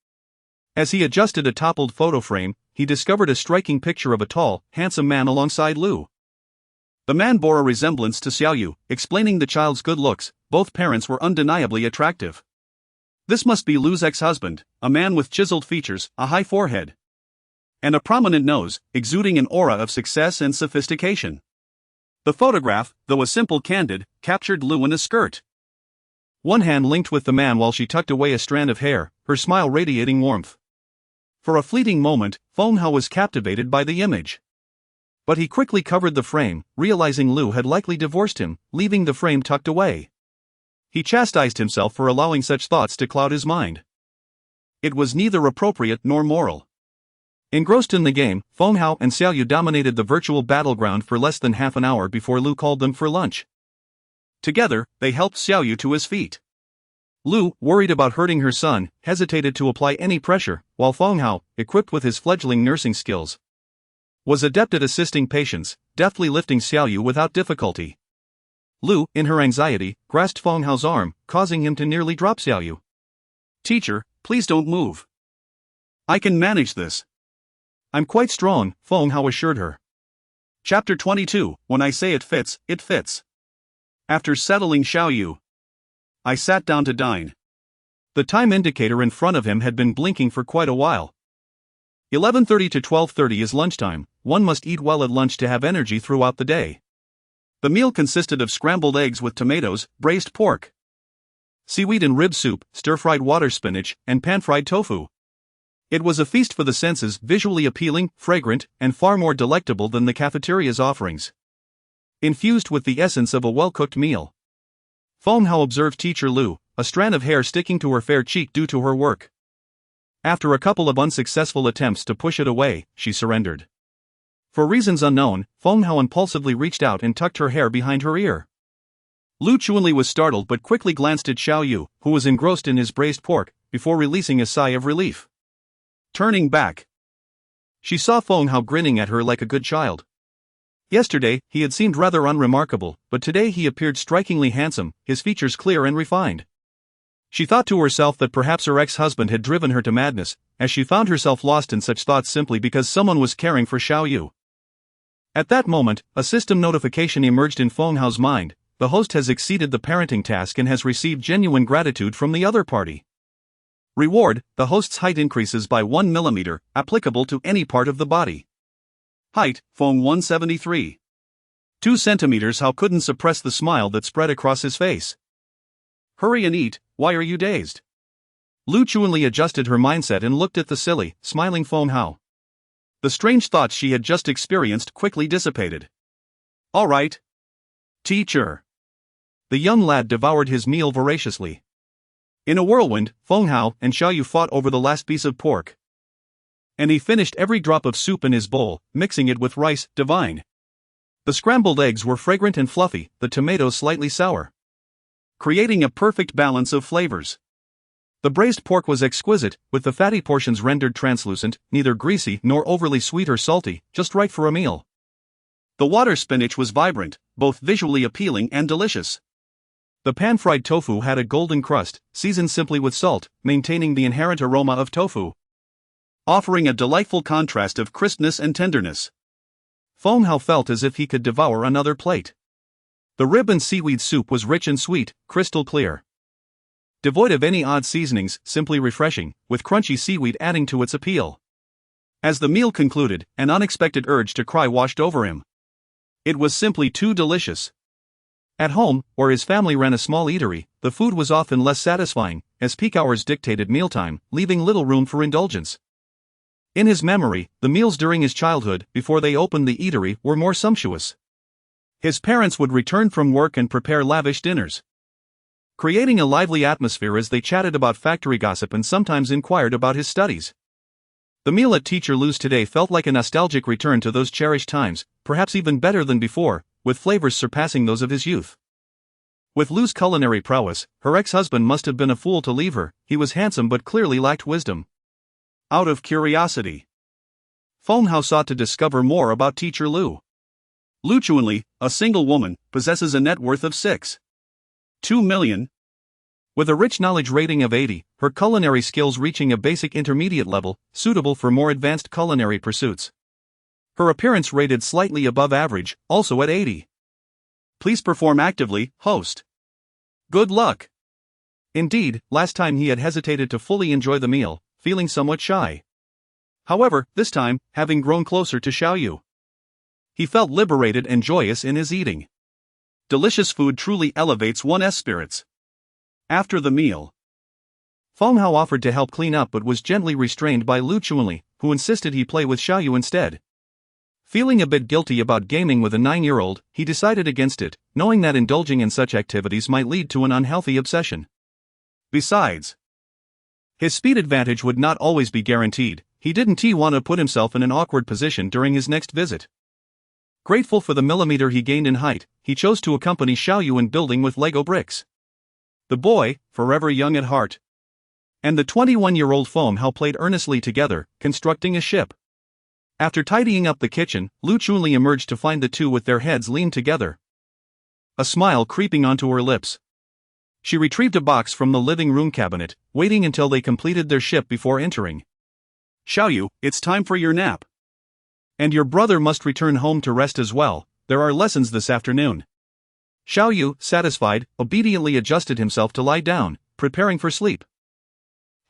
As he adjusted a toppled photo frame, he discovered a striking picture of a tall, handsome man alongside Lu. The man bore a resemblance to Xiaoyu, explaining the child's good looks. Both parents were undeniably attractive. This must be Lu's ex-husband, a man with chiseled features, a high forehead, and a prominent nose, exuding an aura of success and sophistication. The photograph, though a simple candid, captured Lu in a skirt. One hand linked with the man while she tucked away a strand of hair, her smile radiating warmth. For a fleeting moment, Feng Hao was captivated by the image. But he quickly covered the frame, realizing Lu had likely divorced him, leaving the frame tucked away. He chastised himself for allowing such thoughts to cloud his mind. It was neither appropriate nor moral. Engrossed in the game, Feng Hao and Xiaoyu dominated the virtual battleground for less than half an hour before Lu called them for lunch. Together, they helped Xiaoyu to his feet. Lu, worried about hurting her son, hesitated to apply any pressure, while Feng Hao, equipped with his fledgling nursing skills, was adept at assisting patients, deftly lifting Xiaoyu without difficulty. Lu, in her anxiety, grasped Feng Hao's arm, causing him to nearly drop Xiaoyu. "Teacher, please don't move. I can manage this." "I'm quite strong," Feng Hao assured her. Chapter 22, When I say it fits, it fits. After settling Xiaoyu, I sat down to dine. The time indicator in front of him had been blinking for quite a while. 11:30 to 12:30 is lunchtime. One must eat well at lunch to have energy throughout the day. The meal consisted of scrambled eggs with tomatoes, braised pork, seaweed and rib soup, stir-fried water spinach, and pan-fried tofu. It was a feast for the senses, visually appealing, fragrant, and far more delectable than the cafeteria's offerings. Infused with the essence of a well-cooked meal. Feng Hao observed Teacher Lu, a strand of hair sticking to her fair cheek due to her work. After a couple of unsuccessful attempts to push it away, she surrendered. For reasons unknown, Feng Hao impulsively reached out and tucked her hair behind her ear. Lu Chuanli was startled but quickly glanced at Xiaoyu, who was engrossed in his braised pork, before releasing a sigh of relief. Turning back, she saw Feng Hao grinning at her like a good child. Yesterday, he had seemed rather unremarkable, but today he appeared strikingly handsome, his features clear and refined. She thought to herself that perhaps her ex-husband had driven her to madness, as she found herself lost in such thoughts simply because someone was caring for Xiaoyu. At that moment, a system notification emerged in Feng Hao's mind: the host has exceeded the parenting task and has received genuine gratitude from the other party. Reward: the host's height increases by 1 millimeter, applicable to any part of the body. Height, Feng 173. 2 centimeters. Hao couldn't suppress the smile that spread across his face. "Hurry and eat, why are you dazed?" Lu Chuanli adjusted her mindset and looked at the silly, smiling Feng Hao. The strange thoughts she had just experienced quickly dissipated. "All right, teacher." The young lad devoured his meal voraciously. In a whirlwind, Feng Hao and Xiaoyu fought over the last piece of pork. And he finished every drop of soup in his bowl, mixing it with rice, divine. The scrambled eggs were fragrant and fluffy, the tomatoes slightly sour, creating a perfect balance of flavors. The braised pork was exquisite, with the fatty portions rendered translucent, neither greasy nor overly sweet or salty, just right for a meal. The water spinach was vibrant, both visually appealing and delicious. The pan-fried tofu had a golden crust, seasoned simply with salt, maintaining the inherent aroma of tofu, offering a delightful contrast of crispness and tenderness. Feng Hao felt as if he could devour another plate. The rib and seaweed soup was rich and sweet, crystal clear, devoid of any odd seasonings, simply refreshing, with crunchy seaweed adding to its appeal. As the meal concluded, an unexpected urge to cry washed over him. It was simply too delicious. At home, where his family ran a small eatery, the food was often less satisfying, as peak hours dictated mealtime, leaving little room for indulgence. In his memory, the meals during his childhood, before they opened the eatery, were more sumptuous. His parents would return from work and prepare lavish dinners, creating a lively atmosphere as they chatted about factory gossip and sometimes inquired about his studies. The meal at Teacher Lou's today felt like a nostalgic return to those cherished times, perhaps even better than before, with flavors surpassing those of his youth. With Lou's culinary prowess, her ex-husband must have been a fool to leave her. He was handsome but clearly lacked wisdom. Out of curiosity, Feng Hao sought to discover more about Teacher Lou. Lu Chuanli, a single woman, possesses a net worth of 6.2 million. With a rich knowledge rating of 80, her culinary skills reaching a basic intermediate level, suitable for more advanced culinary pursuits. Her appearance rated slightly above average, also at 80. Please perform actively, host. Good luck. Indeed, last time he had hesitated to fully enjoy the meal, feeling somewhat shy. However, this time, having grown closer to Xiaoyu, he felt liberated and joyous in his eating. Delicious food truly elevates one's spirits. After the meal, Feng Hao offered to help clean up but was gently restrained by Lu Chuanli, who insisted he play with Xiaoyu instead. Feeling a bit guilty about gaming with a 9-year-old, he decided against it, knowing that indulging in such activities might lead to an unhealthy obsession. Besides, his speed advantage would not always be guaranteed. He didn't want to put himself in an awkward position during his next visit. Grateful for the millimeter he gained in height, he chose to accompany Xiaoyu in building with Lego bricks. The boy, forever young at heart, and the 21-year-old Feng Hao played earnestly together, constructing a ship. After tidying up the kitchen, Lu Chunli emerged to find the two with their heads leaned together, a smile creeping onto her lips. She retrieved a box from the living room cabinet, waiting until they completed their ship before entering. Xiaoyu, it's time for your nap. And your brother must return home to rest as well, there are lessons this afternoon. Xiaoyu, satisfied, obediently adjusted himself to lie down, preparing for sleep.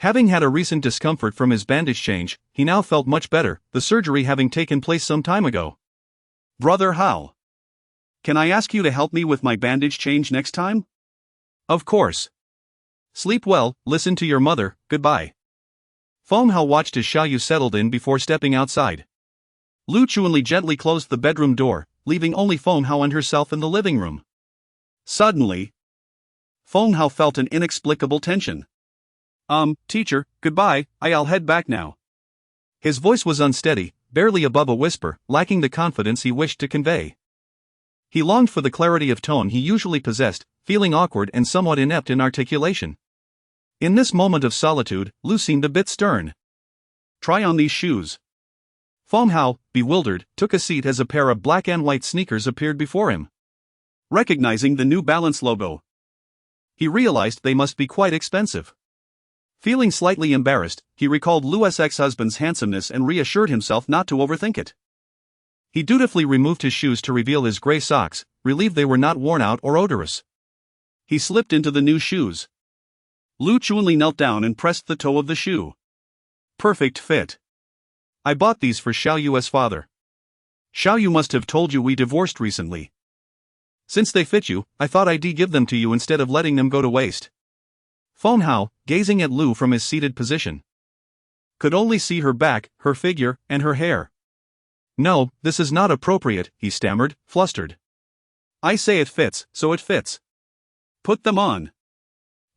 Having had a recent discomfort from his bandage change, he now felt much better, the surgery having taken place some time ago. Brother Hao, can I ask you to help me with my bandage change next time? Of course. Sleep well, listen to your mother, goodbye. Feng Hao watched as Xiaoyu settled in before stepping outside. Lu Chunli gently closed the bedroom door, leaving only Feng Hao and herself in the living room. Suddenly, Feng Hao felt an inexplicable tension. Teacher, goodbye, I'll head back now. His voice was unsteady, barely above a whisper, lacking the confidence he wished to convey. He longed for the clarity of tone he usually possessed, feeling awkward and somewhat inept in articulation. In this moment of solitude, Lu seemed a bit stern. Try on these shoes. Feng Hao, bewildered, took a seat as a pair of black and white sneakers appeared before him. Recognizing the New Balance logo, he realized they must be quite expensive. Feeling slightly embarrassed, he recalled Lu's ex-husband's handsomeness and reassured himself not to overthink it. He dutifully removed his shoes to reveal his gray socks, relieved they were not worn out or odorous. He slipped into the new shoes. Lu Chunli knelt down and pressed the toe of the shoe. Perfect fit. I bought these for Xiaoyu's father. Xiaoyu must have told you we divorced recently. Since they fit you, I thought I'd give them to you instead of letting them go to waste. Feng Hao, gazing at Lu from his seated position, could only see her back, her figure, and her hair. No, this is not appropriate, he stammered, flustered. I say it fits, so it fits. Put them on.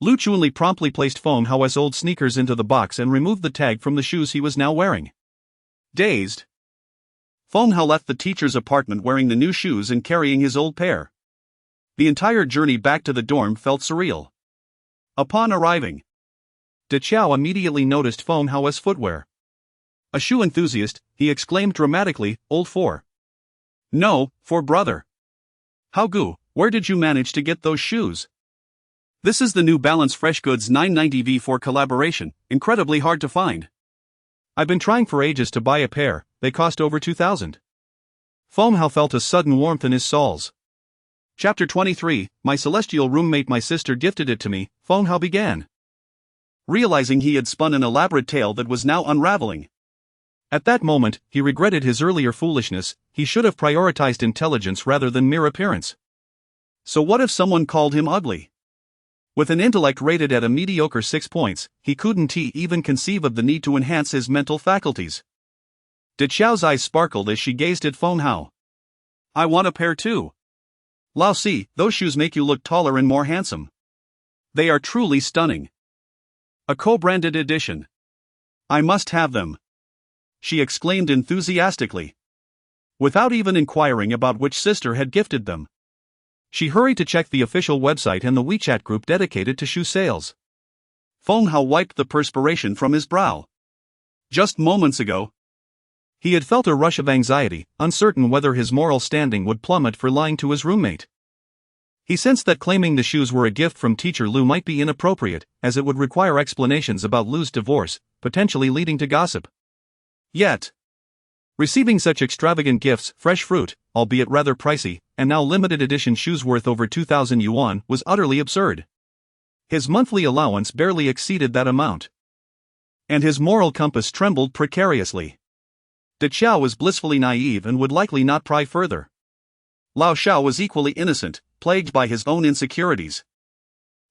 Lu Chunli promptly placed Feng Hao's old sneakers into the box and removed the tag from the shoes he was now wearing. Dazed, Feng Hao left the teacher's apartment wearing the new shoes and carrying his old pair. The entire journey back to the dorm felt surreal. Upon arriving, De Qiao immediately noticed Feng Hao's footwear. A shoe enthusiast, he exclaimed dramatically, "Old for." "No, for brother." "How gu, where did you manage to get those shoes?" "This is the New Balance Fresh Goods 990V4 collaboration, incredibly hard to find. I've been trying for ages to buy a pair, they cost over 2,000. Feng Hao felt a sudden warmth in his soles. Chapter 23, My celestial roommate, my sister gifted it to me, Feng Hao began. Realizing he had spun an elaborate tale that was now unraveling. At that moment, he regretted his earlier foolishness, he should have prioritized intelligence rather than mere appearance. So what if someone called him ugly? With an intellect rated at a mediocre 6 points, he couldn't even conceive of the need to enhance his mental faculties. De Qiao's eyes sparkled as she gazed at Feng Hao. "I want a pair too. Lao Si, those shoes make you look taller and more handsome. They are truly stunning. A co-branded edition. I must have them," she exclaimed enthusiastically. Without even inquiring about which sister had gifted them, she hurried to check the official website and the WeChat group dedicated to shoe sales. Feng Hao wiped the perspiration from his brow. Just moments ago, he had felt a rush of anxiety, uncertain whether his moral standing would plummet for lying to his roommate. He sensed that claiming the shoes were a gift from teacher Lu might be inappropriate, as it would require explanations about Lu's divorce, potentially leading to gossip. Yet, receiving such extravagant gifts, fresh fruit, albeit rather pricey, and now limited edition shoes worth over 2,000 yuan, was utterly absurd. His monthly allowance barely exceeded that amount. And his moral compass trembled precariously. De Qiao was blissfully naive and would likely not pry further. Lao Shao was equally innocent, plagued by his own insecurities,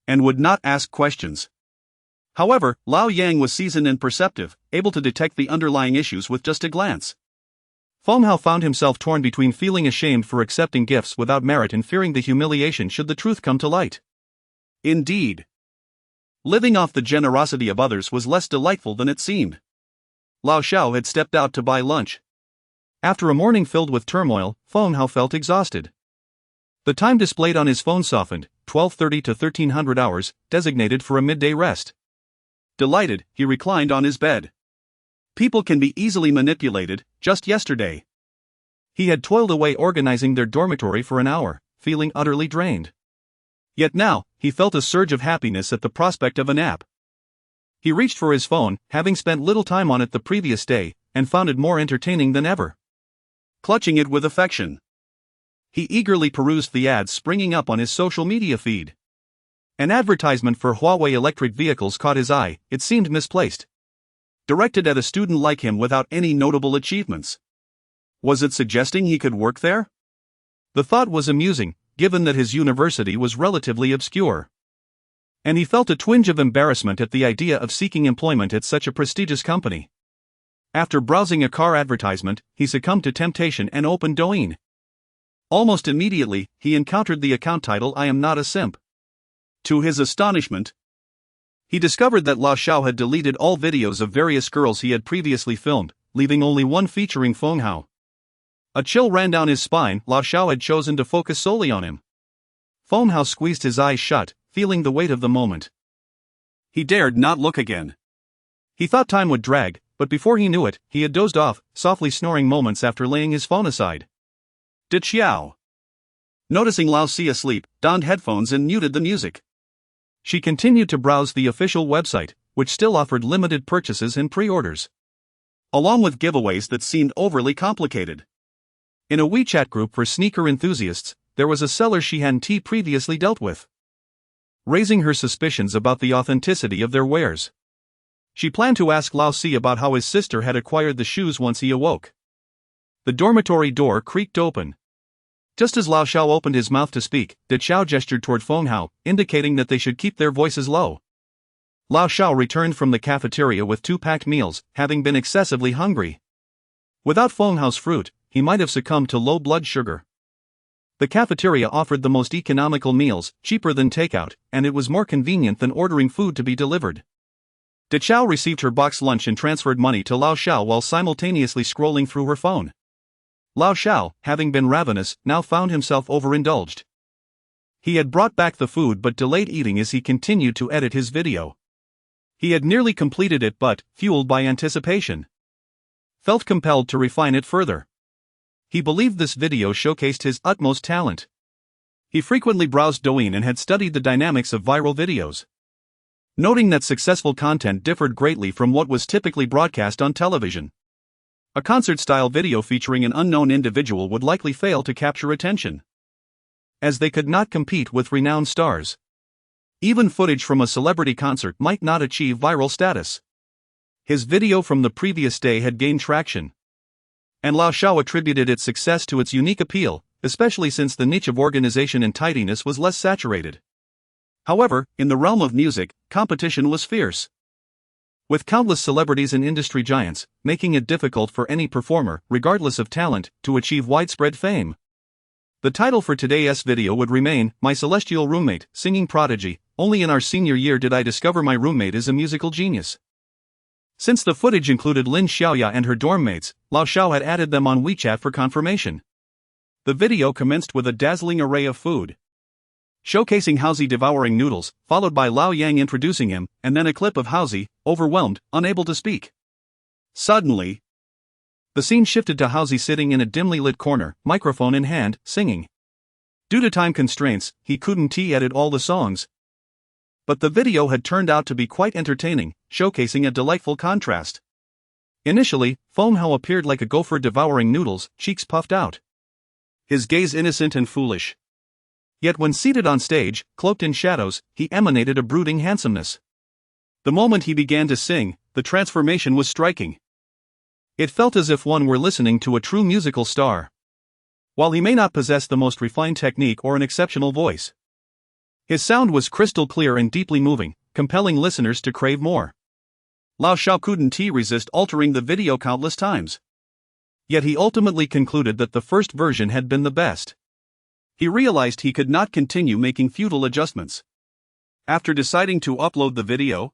and would not ask questions. However, Lao Yang was seasoned and perceptive, able to detect the underlying issues with just a glance. Feng Hao found himself torn between feeling ashamed for accepting gifts without merit and fearing the humiliation should the truth come to light. Indeed, living off the generosity of others was less delightful than it seemed. Lao Shao had stepped out to buy lunch. After a morning filled with turmoil, Feng Hao felt exhausted. The time displayed on his phone softened, 12:30 to 1300 hours, designated for a midday rest. Delighted, he reclined on his bed. People can be easily manipulated. Just yesterday, he had toiled away organizing their dormitory for an hour, feeling utterly drained. Yet now, he felt a surge of happiness at the prospect of a nap. He reached for his phone, having spent little time on it the previous day, and found it more entertaining than ever. Clutching it with affection, he eagerly perused the ads springing up on his social media feed. An advertisement for Huawei electric vehicles caught his eye. It seemed misplaced. Directed at a student like him without any notable achievements. Was it suggesting he could work there? The thought was amusing, given that his university was relatively obscure. And he felt a twinge of embarrassment at the idea of seeking employment at such a prestigious company. After browsing a car advertisement, he succumbed to temptation and opened Douyin. Almost immediately, he encountered the account title "I am not a simp." To his astonishment, he discovered that Lao Shao had deleted all videos of various girls he had previously filmed, leaving only one featuring Feng Hao. A chill ran down his spine. Lao Shao had chosen to focus solely on him. Feng Hao squeezed his eyes shut, feeling the weight of the moment. He dared not look again. He thought time would drag, but before he knew it, he had dozed off, softly snoring moments after laying his phone aside. De Qiao, noticing Lao Si asleep, donned headphones and muted the music. She continued to browse the official website, which still offered limited purchases and pre-orders, along with giveaways that seemed overly complicated. In a WeChat group for sneaker enthusiasts, there was a seller she hadn't previously dealt with, raising her suspicions about the authenticity of their wares. She planned to ask Lao Si about how his sister had acquired the shoes once he awoke. The dormitory door creaked open. Just as Lao Shao opened his mouth to speak, De Qiao gestured toward Feng Hao, indicating that they should keep their voices low. Lao Shao returned from the cafeteria with 2 packed meals, having been excessively hungry. Without Feng Hao's fruit, he might have succumbed to low blood sugar. The cafeteria offered the most economical meals, cheaper than takeout, and it was more convenient than ordering food to be delivered. De Chao received her box lunch and transferred money to Lao Shao while simultaneously scrolling through her phone. Lao Shao, having been ravenous, now found himself overindulged. He had brought back the food but delayed eating as he continued to edit his video. He had nearly completed it but, fueled by anticipation, felt compelled to refine it further. He believed this video showcased his utmost talent. He frequently browsed Douyin and had studied the dynamics of viral videos, noting that successful content differed greatly from what was typically broadcast on television. A concert-style video featuring an unknown individual would likely fail to capture attention, as they could not compete with renowned stars. Even footage from a celebrity concert might not achieve viral status. His video from the previous day had gained traction, and Lao Shao attributed its success to its unique appeal, especially since the niche of organization and tidiness was less saturated. However, in the realm of music, competition was fierce, with countless celebrities and industry giants, making it difficult for any performer, regardless of talent, to achieve widespread fame. The title for today's video would remain, My Celestial Roommate, Singing Prodigy. Only in our senior year did I discover my roommate is a musical genius. Since the footage included Lin Xiaoya and her dorm mates, Lao Shao had added them on WeChat for confirmation. The video commenced with a dazzling array of food, showcasing Haozi devouring noodles, followed by Lao Yang introducing him, and then a clip of Haozi, overwhelmed, unable to speak. Suddenly, the scene shifted to Haozi sitting in a dimly lit corner, microphone in hand, singing. Due to time constraints, he couldn't edit all the songs, but the video had turned out to be quite entertaining, showcasing a delightful contrast. Initially, Feng Hao appeared like a gopher devouring noodles, cheeks puffed out, his gaze innocent and foolish. Yet when seated on stage, cloaked in shadows, he emanated a brooding handsomeness. The moment he began to sing, the transformation was striking. It felt as if one were listening to a true musical star. While he may not possess the most refined technique or an exceptional voice, his sound was crystal clear and deeply moving, compelling listeners to crave more. Lao Shao couldn't resist altering the video countless times. Yet he ultimately concluded that the first version had been the best. He realized he could not continue making futile adjustments. After deciding to upload the video,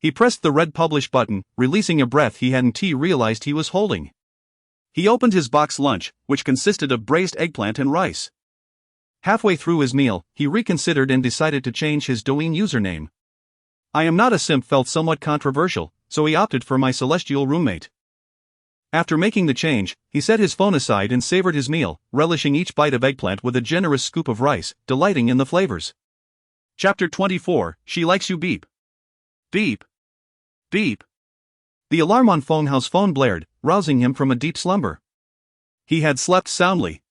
he pressed the red publish button, releasing a breath he hadn't realized he was holding. He opened his box lunch, which consisted of braised eggplant and rice. Halfway through his meal, he reconsidered and decided to change his Douyin username. I am not a simp felt somewhat controversial, so he opted for My Celestial Roommate. After making the change, he set his phone aside and savored his meal, relishing each bite of eggplant with a generous scoop of rice, delighting in the flavors. Chapter 24, She Likes You. Beep. Beep. Beep. The alarm on Feng Hao's phone blared, rousing him from a deep slumber. He had slept soundly,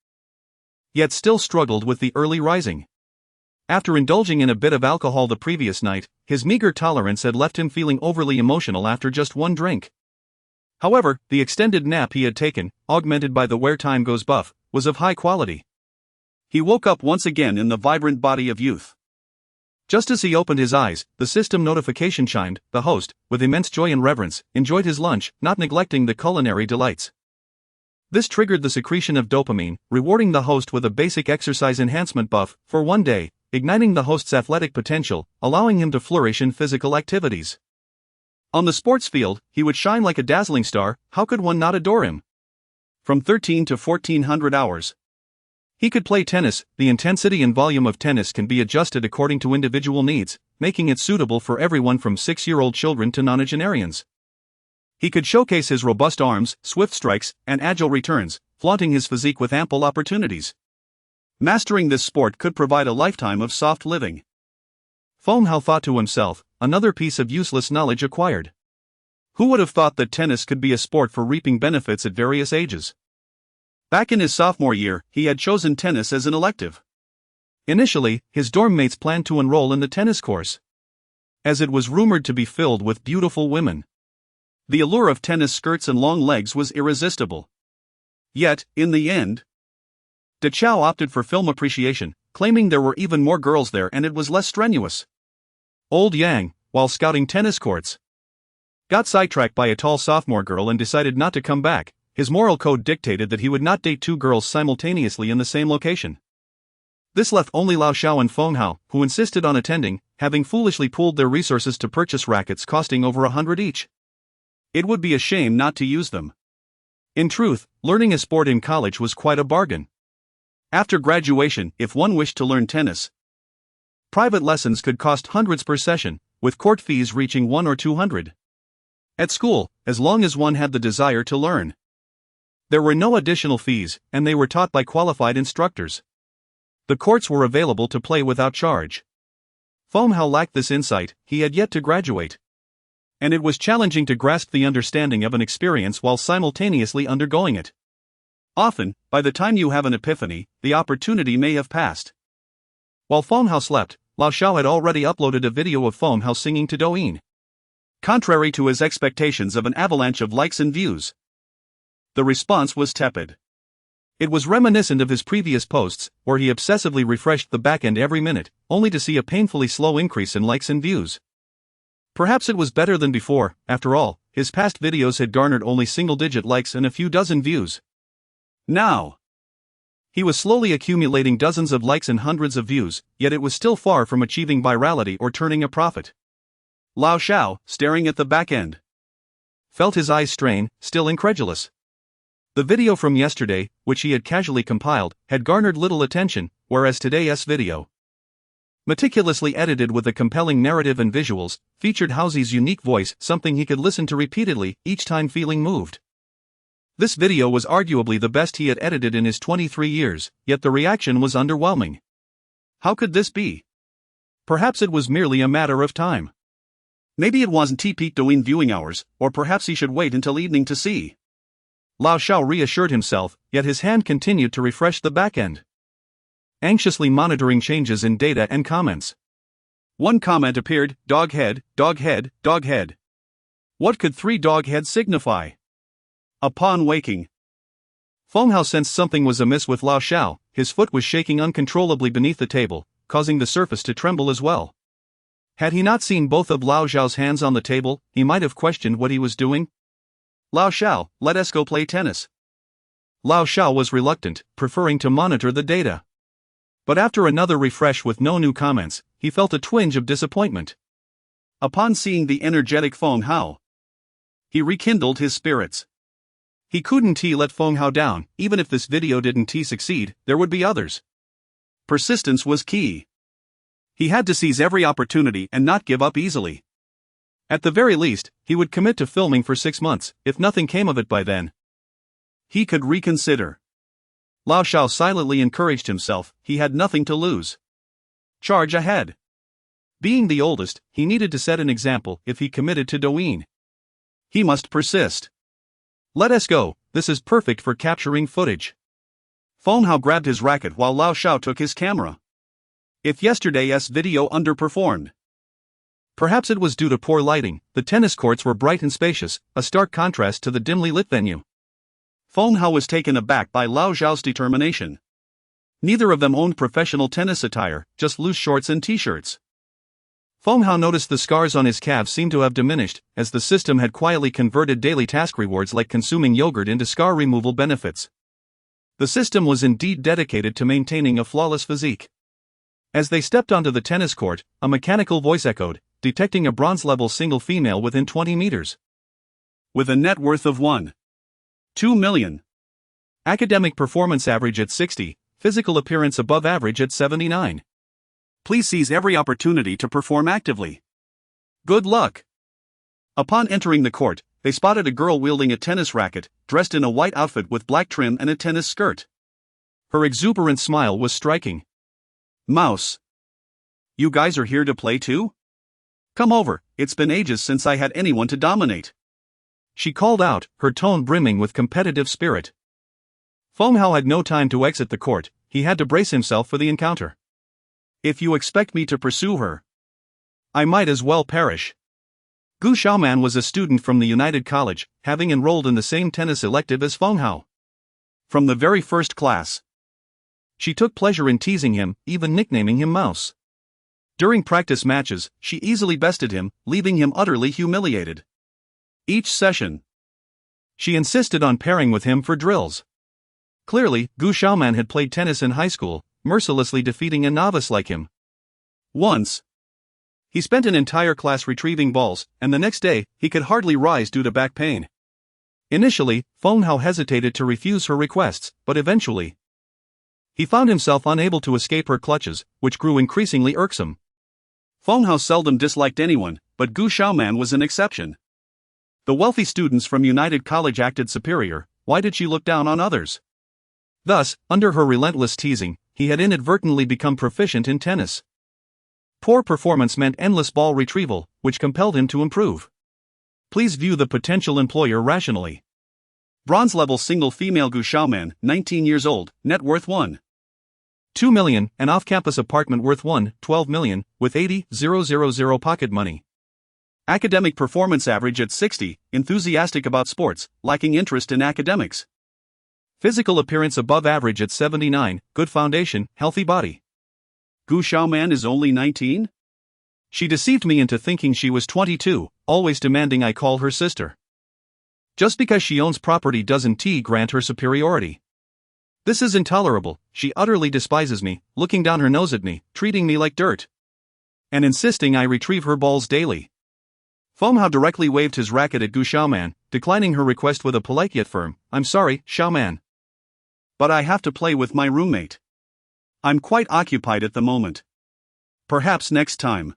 yet still struggled with the early rising. After indulging in a bit of alcohol the previous night, his meager tolerance had left him feeling overly emotional after just one drink. However, the extended nap he had taken, augmented by the where time goes buff, was of high quality. He woke up once again in the vibrant body of youth. Just as he opened his eyes, the system notification chimed. The host, with immense joy and reverence, enjoyed his lunch, not neglecting the culinary delights. This triggered the secretion of dopamine, rewarding the host with a basic exercise enhancement buff for one day, igniting the host's athletic potential, allowing him to flourish in physical activities. On the sports field, he would shine like a dazzling star. How could one not adore him? From 13 to 1400 hours. He could play tennis. The intensity and volume of tennis can be adjusted according to individual needs, making it suitable for everyone from 6-year-old children to nonagenarians. He could showcase his robust arms, swift strikes, and agile returns, flaunting his physique with ample opportunities. Mastering this sport could provide a lifetime of soft living. Feng Hao thought to himself, another piece of useless knowledge acquired. Who would have thought that tennis could be a sport for reaping benefits at various ages? Back in his sophomore year, he had chosen tennis as an elective. Initially, his dorm mates planned to enroll in the tennis course, as it was rumored to be filled with beautiful women. The allure of tennis skirts and long legs was irresistible. Yet, in the end, De Chao opted for film appreciation, claiming there were even more girls there and it was less strenuous. Old Yang, while scouting tennis courts, got sidetracked by a tall sophomore girl and decided not to come back. His moral code dictated that he would not date two girls simultaneously in the same location. This left only Lao Shao and Feng Hao, who insisted on attending, having foolishly pooled their resources to purchase rackets costing over $100 each. It would be a shame not to use them. In truth, learning a sport in college was quite a bargain. After graduation, if one wished to learn tennis, private lessons could cost hundreds per session, with court fees reaching $100 or $200. At school, as long as one had the desire to learn, there were no additional fees, and they were taught by qualified instructors. The courts were available to play without charge. Phong Hao lacked this insight, he had yet to graduate. And it was challenging to grasp the understanding of an experience while simultaneously undergoing it. Often, by the time you have an epiphany, the opportunity may have passed. While Phong Hao slept, Lao Xiao had already uploaded a video of Phong Hao singing to Douyin. Contrary to his expectations of an avalanche of likes and views, the response was tepid. It was reminiscent of his previous posts, where he obsessively refreshed the backend every minute, only to see a painfully slow increase in likes and views. Perhaps it was better than before. After all, his past videos had garnered only single-digit likes and a few dozen views. Now, he was slowly accumulating dozens of likes and hundreds of views, yet it was still far from achieving virality or turning a profit. Lao Xiao, staring at the back end, felt his eyes strain, still incredulous. The video from yesterday, which he had casually compiled, had garnered little attention, whereas today's video, meticulously edited with a compelling narrative and visuals, featured Houzi's unique voice, something he could listen to repeatedly, each time feeling moved. This video was arguably the best he had edited in his 23 years, yet the reaction was underwhelming. How could this be? Perhaps it was merely a matter of time. Maybe it wasn't peak Douyin viewing hours, or perhaps he should wait until evening to see. Lao Xiao reassured himself, yet his hand continued to refresh the backend, anxiously monitoring changes in data and comments. One comment appeared: dog head, dog head, dog head. What could 3 dog heads signify? Upon waking, Phong Hao sensed something was amiss with Lao Xiao. His foot was shaking uncontrollably beneath the table, causing the surface to tremble as well. Had he not seen both of Lao Xiao's hands on the table, he might have questioned what he was doing. Lao Xiao, let us go play tennis. Lao Xiao was reluctant, preferring to monitor the data. But after another refresh with no new comments, he felt a twinge of disappointment. Upon seeing the energetic Phong Hao, he rekindled his spirits. He couldn't let Phong Hao down. Even if this video didn't succeed, there would be others. Persistence was key. He had to seize every opportunity and not give up easily. At the very least, he would commit to filming for 6 months. If nothing came of it by then, he could reconsider. Lao Xiao silently encouraged himself. He had nothing to lose. Charge ahead. Being the oldest, he needed to set an example. If he committed to Douyin, he must persist. Let us go. This is perfect for capturing footage. Phong Hao grabbed his racket while Lao Xiao took his camera. If yesterday's video underperformed, perhaps it was due to poor lighting. The tennis courts were bright and spacious, a stark contrast to the dimly lit venue. Phong Hao was taken aback by Lao Xiao's determination. Neither of them owned professional tennis attire, just loose shorts and t-shirts. Phong Hao noticed the scars on his calves seemed to have diminished, as the system had quietly converted daily task rewards like consuming yogurt into scar removal benefits. The system was indeed dedicated to maintaining a flawless physique. As they stepped onto the tennis court, a mechanical voice echoed, detecting a bronze-level single female within 20 meters. With a net worth of $1.2 million. Academic performance average at 60, physical appearance above average at 79. Please seize every opportunity to perform actively. Good luck. Upon entering the court, they spotted a girl wielding a tennis racket, dressed in a white outfit with black trim and a tennis skirt. Her exuberant smile was striking. Mouse. You guys are here to play too? Come over, it's been ages since I had anyone to dominate. She called out, her tone brimming with competitive spirit. Phong Hao had no time to exit the court. He had to brace himself for the encounter. If you expect me to pursue her, I might as well perish. Gu Xiaoman was a student from the United College, having enrolled in the same tennis elective as Phong Hao. From the very first class, she took pleasure in teasing him, even nicknaming him Mouse. During practice matches, she easily bested him, leaving him utterly humiliated. Each session, she insisted on pairing with him for drills. Clearly, Gu Xiaoman had played tennis in high school, mercilessly defeating a novice like him. Once, He spent an entire class retrieving balls, and the next day, he could hardly rise due to back pain. Initially, Feng Hao hesitated to refuse her requests, but eventually, he found himself unable to escape her clutches, which grew increasingly irksome. Feng Hao seldom disliked anyone, but Gu Xiaoman was an exception. The wealthy students from United College acted superior. Why did she look down on others? Thus, under her relentless teasing, he had inadvertently become proficient in tennis. Poor performance meant endless ball retrieval, which compelled him to improve. Please view the potential employer rationally. Bronze level single female Gu Xiaoman, 19 years old, net worth 1.2 million, an off-campus apartment worth 1.12 million, with 80,000 pocket money. Academic performance average at 60, enthusiastic about sports, lacking interest in academics. Physical appearance above average at 79, good foundation, healthy body. Gu Xiaoman is only 19? She deceived me into thinking she was 22, always demanding I call her sister. Just because she owns property doesn't grant her superiority. This is intolerable. She utterly despises me, looking down her nose at me, treating me like dirt, and insisting I retrieve her balls daily. Feng Hao directly waved his racket at Gu Xiaoman, declining her request with a polite yet firm, "I'm sorry, Xiaoman, but I have to play with my roommate. I'm quite occupied at the moment. Perhaps next time."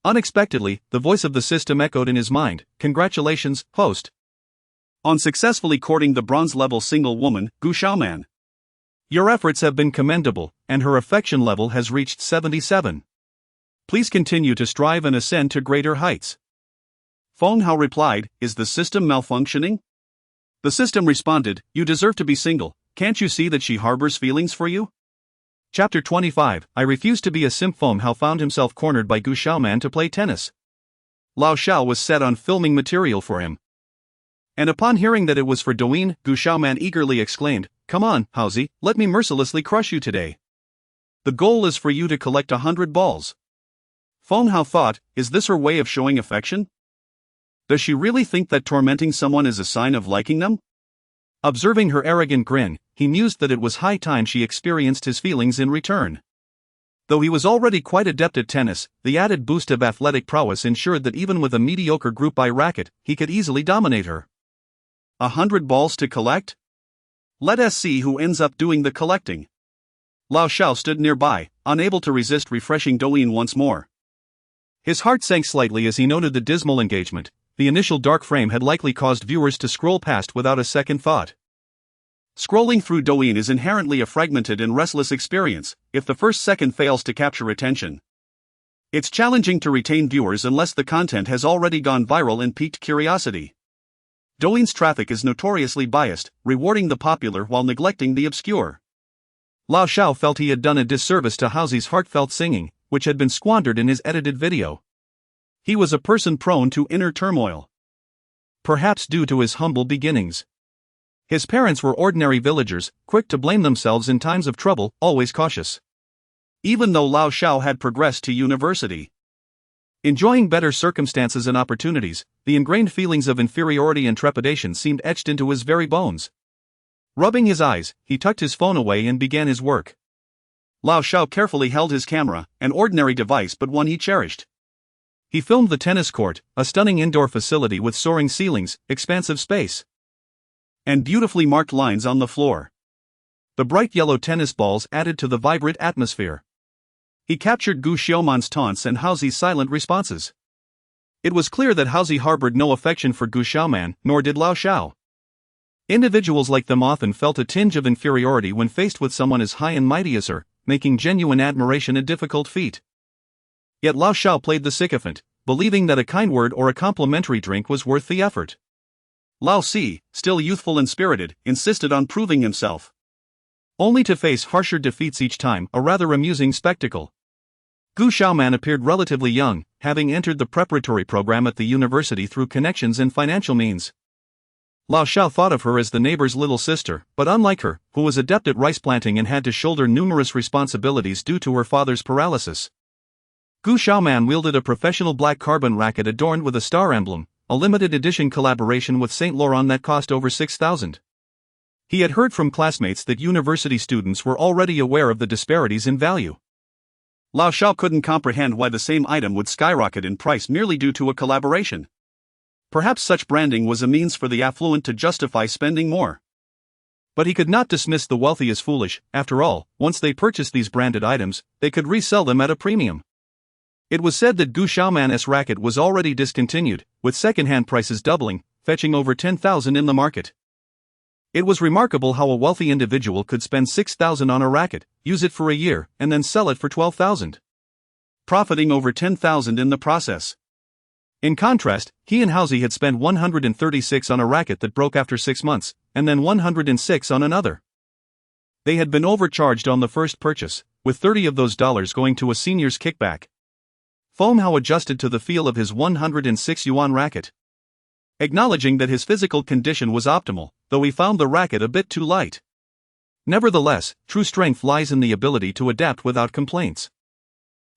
Unexpectedly, the voice of the system echoed in his mind, "Congratulations, host, on successfully courting the bronze-level single woman, Gu Xiaoman. Your efforts have been commendable, and her affection level has reached 77. Please continue to strive and ascend to greater heights." Feng Hao replied, "Is the system malfunctioning?" The system responded, "You deserve to be single. Can't you see that she harbors feelings for you?" Chapter 25, I refuse to be a simp. Feng Hao found himself cornered by Gu Xiaoman to play tennis. Lao Xiao was set on filming material for him. And upon hearing that it was for Douyin, Gu Xiaoman eagerly exclaimed, "Come on, Haozi, let me mercilessly crush you today. The goal is for you to collect 100 balls." Feng Hao thought, is this her way of showing affection? Does she really think that tormenting someone is a sign of liking them? Observing her arrogant grin, he mused that it was high time she experienced his feelings in return. Though he was already quite adept at tennis, the added boost of athletic prowess ensured that even with a mediocre group by racket, he could easily dominate her. 100 balls to collect? Let us see who ends up doing the collecting. Lao Xiao stood nearby, unable to resist refreshing Douyin once more. His heart sank slightly as he noted the dismal engagement. The initial dark frame had likely caused viewers to scroll past without a second thought. Scrolling through Douyin is inherently a fragmented and restless experience, if the first second fails to capture attention. It's challenging to retain viewers unless the content has already gone viral and piqued curiosity. Douyin's traffic is notoriously biased, rewarding the popular while neglecting the obscure. Lao Xiao felt he had done a disservice to Haozi's heartfelt singing, which had been squandered in his edited video. He was a person prone to inner turmoil. Perhaps due to his humble beginnings. His parents were ordinary villagers, quick to blame themselves in times of trouble, always cautious. Even though Lao Xiao had progressed to university, enjoying better circumstances and opportunities, the ingrained feelings of inferiority and trepidation seemed etched into his very bones. Rubbing his eyes, he tucked his phone away and began his work. Lao Xiao carefully held his camera, an ordinary device but one he cherished. He filmed the tennis court, a stunning indoor facility with soaring ceilings, expansive space, and beautifully marked lines on the floor. The bright yellow tennis balls added to the vibrant atmosphere. He captured Gu Xiaoman's taunts and Haozi's silent responses. It was clear that Haozi harbored no affection for Gu Xiaoman, nor did Lao Xiao. Individuals like them often felt a tinge of inferiority when faced with someone as high and mighty as her, making genuine admiration a difficult feat. Yet Lao Xiao played the sycophant, believing that a kind word or a complimentary drink was worth the effort. Lao Si, still youthful and spirited, insisted on proving himself, only to face harsher defeats each time, a rather amusing spectacle. Gu Xiaoman appeared relatively young, having entered the preparatory program at the university through connections and financial means. Lao Xiao thought of her as the neighbor's little sister, but unlike her, who was adept at rice planting and had to shoulder numerous responsibilities due to her father's paralysis, Gu Xiaoman wielded a professional black carbon racket adorned with a star emblem, a limited edition collaboration with Saint Laurent that cost over 6,000. He had heard from classmates that university students were already aware of the disparities in value. Lao Shao couldn't comprehend why the same item would skyrocket in price merely due to a collaboration. Perhaps such branding was a means for the affluent to justify spending more. But he could not dismiss the wealthy as foolish. After all, once they purchased these branded items, they could resell them at a premium. It was said that Gu Xiaoman's racket was already discontinued, with second-hand prices doubling, fetching over 10,000 in the market. It was remarkable how a wealthy individual could spend 6,000 on a racket, use it for a year, and then sell it for 12,000, profiting over 10,000 in the process. In contrast, he and Halsey had spent 136 on a racket that broke after 6 months, and then 106 on another. They had been overcharged on the first purchase, with 30 of those dollars going to a senior's kickback. Feng Hao adjusted to the feel of his 106 yuan racket, acknowledging that his physical condition was optimal, though he found the racket a bit too light. Nevertheless, true strength lies in the ability to adapt without complaints.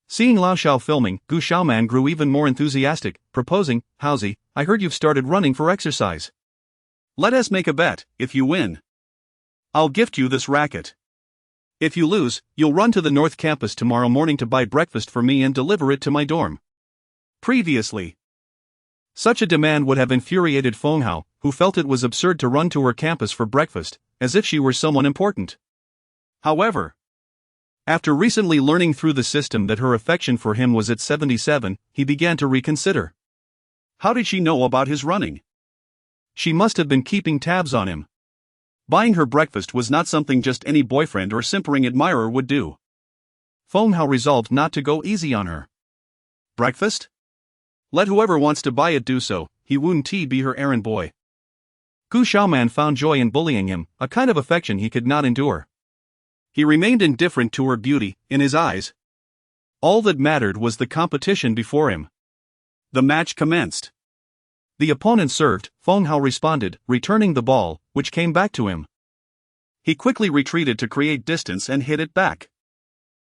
Seeing Lao Shao filming, Gu Xiaoman grew even more enthusiastic, proposing, "Halsey, I heard you've started running for exercise. Let us make a bet. If you win, I'll gift you this racket. If you lose, you'll run to the North Campus tomorrow morning to buy breakfast for me and deliver it to my dorm." Previously, such a demand would have infuriated Feng Hao, who felt it was absurd to run to her campus for breakfast, as if she were someone important. However, after recently learning through the system that her affection for him was at 77, he began to reconsider. How did she know about his running? She must have been keeping tabs on him. Buying her breakfast was not something just any boyfriend or simpering admirer would do. Feng Hao resolved not to go easy on her. Breakfast? Let whoever wants to buy it do so, he wouldn't be her errand boy. Gu Xiaoman found joy in bullying him, a kind of affection he could not endure. He remained indifferent to her beauty, in his eyes. All that mattered was the competition before him. The match commenced. The opponent served, Feng Hao responded, returning the ball, which came back to him. He quickly retreated to create distance and hit it back.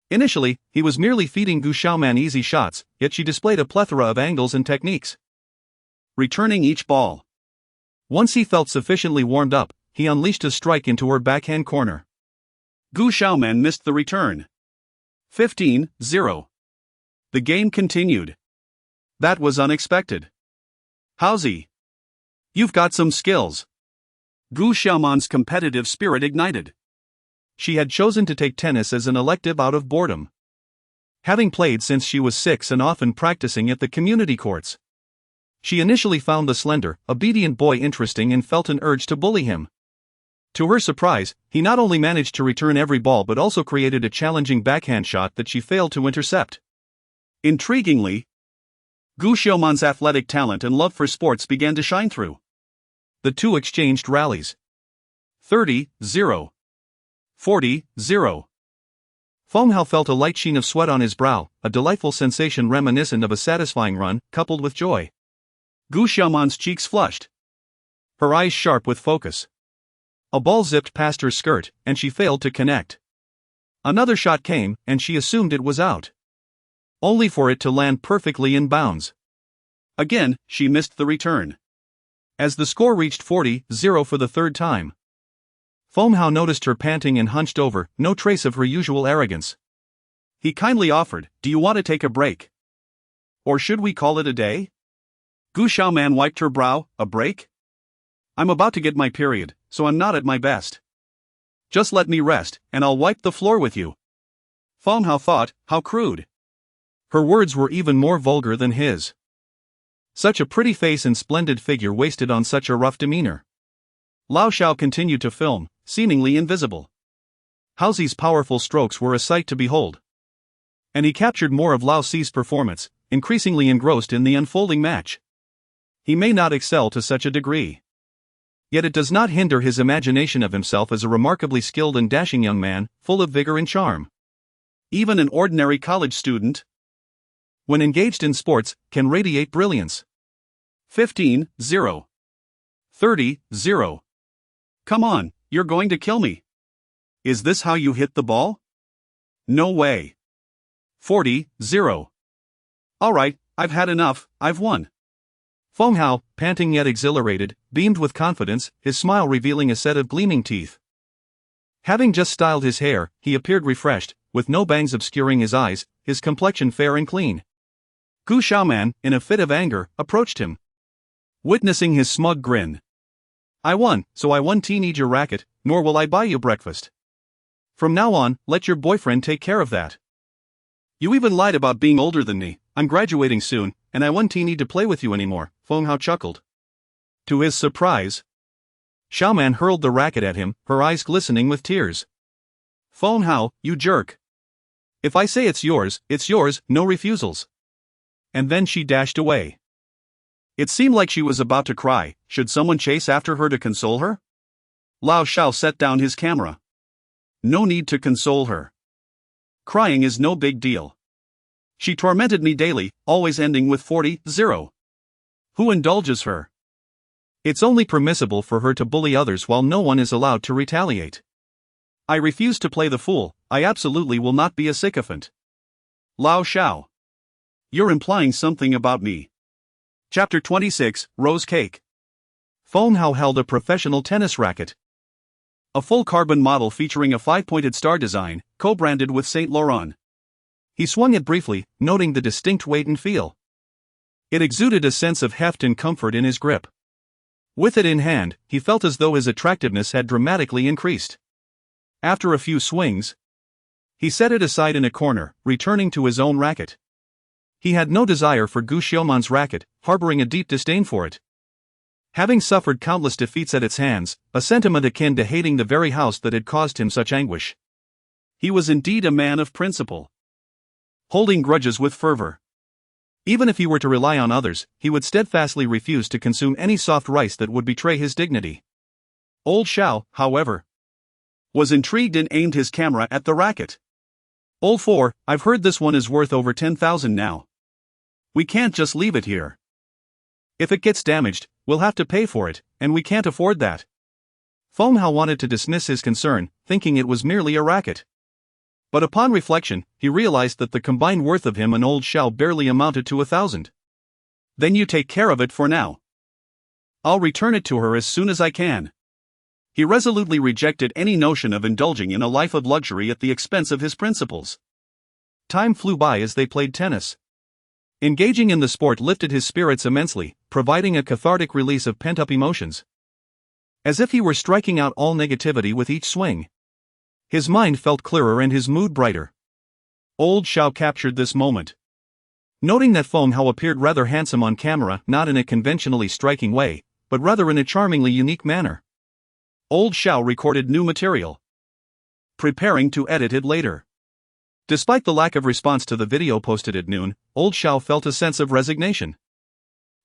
Initially, he was merely feeding Gu Xiaoman easy shots, yet she displayed a plethora of angles and techniques, returning each ball. Once he felt sufficiently warmed up, he unleashed a strike into her backhand corner. Gu Xiaoman missed the return. 15-0. The game continued. That was unexpected. Halsey, you've got some skills. Gu Xiaoman's competitive spirit ignited. She had chosen to take tennis as an elective out of boredom, having played since she was 6 and often practicing at the community courts. She initially found the slender, obedient boy interesting and felt an urge to bully him. To her surprise, he not only managed to return every ball but also created a challenging backhand shot that she failed to intercept. Intriguingly, Gu Xiaoman's athletic talent and love for sports began to shine through. The two exchanged rallies. 30-0. 40-0. Feng Hao felt a light sheen of sweat on his brow, a delightful sensation reminiscent of a satisfying run, coupled with joy. Gu Xiaoman's cheeks flushed, her eyes sharp with focus. A ball zipped past her skirt, and she failed to connect. Another shot came, and she assumed it was out, only for it to land perfectly in bounds. Again, she missed the return. As the score reached 40-0 for the third time, Feng Hao noticed her panting and hunched over, no trace of her usual arrogance. He kindly offered, "Do you want to take a break? Or should we call it a day?" Gu Xiaoman wiped her brow. "A break? I'm about to get my period, so I'm not at my best. Just let me rest, and I'll wipe the floor with you." Feng Hao thought, how crude. Her words were even more vulgar than his. Such a pretty face and splendid figure wasted on such a rough demeanor. Lao Shao continued to film, seemingly invisible. Halsey's powerful strokes were a sight to behold. And he captured more of Lao Si's performance, increasingly engrossed in the unfolding match. He may not excel to such a degree, yet it does not hinder his imagination of himself as a remarkably skilled and dashing young man, full of vigor and charm. Even an ordinary college student, when engaged in sports, can radiate brilliance. 15-0. 30-0. Come on, you're going to kill me. Is this how you hit the ball? No way. 40-0. All right, I've had enough, I've won. Feng Hao, panting yet exhilarated, beamed with confidence, his smile revealing a set of gleaming teeth. Having just styled his hair, he appeared refreshed, with no bangs obscuring his eyes, his complexion fair and clean. Gu Xiaoman, in a fit of anger, approached him. Witnessing his smug grin. I won, so I won't need your racket, nor will I buy you breakfast. From now on, let your boyfriend take care of that. You even lied about being older than me. I'm graduating soon, and I won't need to play with you anymore, Feng Hao chuckled. To his surprise, Xiaoman hurled the racket at him, her eyes glistening with tears. Feng Hao, you jerk. If I say it's yours, no refusals. And then she dashed away. It seemed like she was about to cry. Should someone chase after her to console her? Lao Shao set down his camera. No need to console her. Crying is no big deal. She tormented me daily, always ending with 40-0. Who indulges her? It's only permissible for her to bully others while no one is allowed to retaliate. I refuse to play the fool. I absolutely will not be a sycophant. Lao Shao. You're implying something about me. Chapter 26, Rose Cake. Feng Hao held a professional tennis racket. A full carbon model featuring a 5-pointed star design, co-branded with Saint Laurent. He swung it briefly, noting the distinct weight and feel. It exuded a sense of heft and comfort in his grip. With it in hand, he felt as though his attractiveness had dramatically increased. After a few swings, he set it aside in a corner, returning to his own racket. He had no desire for Gu Xiaoman's racket, harboring a deep disdain for it. Having suffered countless defeats at its hands, a sentiment akin to hating the very house that had caused him such anguish. He was indeed a man of principle, holding grudges with fervor. Even if he were to rely on others, he would steadfastly refuse to consume any soft rice that would betray his dignity. Old Xiao, however, was intrigued and aimed his camera at the racket. Old 4, I've heard this one is worth over 10,000 now. We can't just leave it here. If it gets damaged, we'll have to pay for it, and we can't afford that. Feng Hao wanted to dismiss his concern, thinking it was merely a racket. But upon reflection, he realized that the combined worth of him and old Xiao barely amounted to 1,000. Then you take care of it for now. I'll return it to her as soon as I can. He resolutely rejected any notion of indulging in a life of luxury at the expense of his principles. Time flew by as they played tennis. Engaging in the sport lifted his spirits immensely, providing a cathartic release of pent-up emotions. As if he were striking out all negativity with each swing. His mind felt clearer and his mood brighter. Old Xiao captured this moment. Noting that Feng Hao appeared rather handsome on camera, not in a conventionally striking way, but rather in a charmingly unique manner. Old Xiao recorded new material, preparing to edit it later. Despite the lack of response to the video posted at noon, Old Xiao felt a sense of resignation.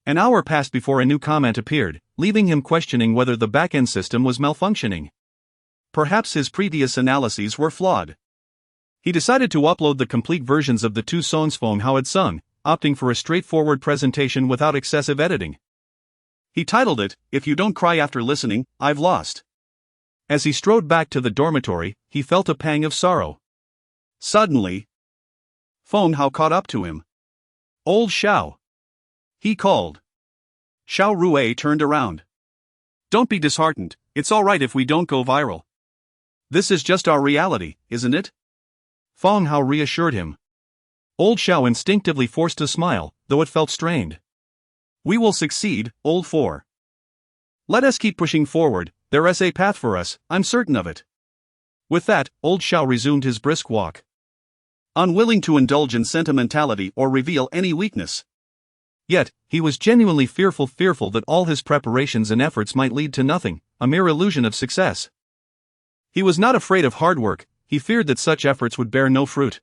An hour passed before a new comment appeared, leaving him questioning whether the back-end system was malfunctioning. Perhaps his previous analyses were flawed. He decided to upload the complete versions of the 2 songs Feng Hao had sung, opting for a straightforward presentation without excessive editing. He titled it, If You Don't Cry After Listening, I've Lost. As he strode back to the dormitory, he felt a pang of sorrow. Suddenly, Feng Hao caught up to him. Old Xiao, he called. Xiao Rui turned around. Don't be disheartened, it's alright if we don't go viral. This is just our reality, isn't it? Feng Hao reassured him. Old Xiao instinctively forced a smile, though it felt strained. We will succeed, Old 4. Let us keep pushing forward, there is a path for us, I'm certain of it. With that, Old Xiao resumed his brisk walk. Unwilling to indulge in sentimentality or reveal any weakness. Yet, he was genuinely fearful that all his preparations and efforts might lead to nothing, a mere illusion of success. He was not afraid of hard work, he feared that such efforts would bear no fruit.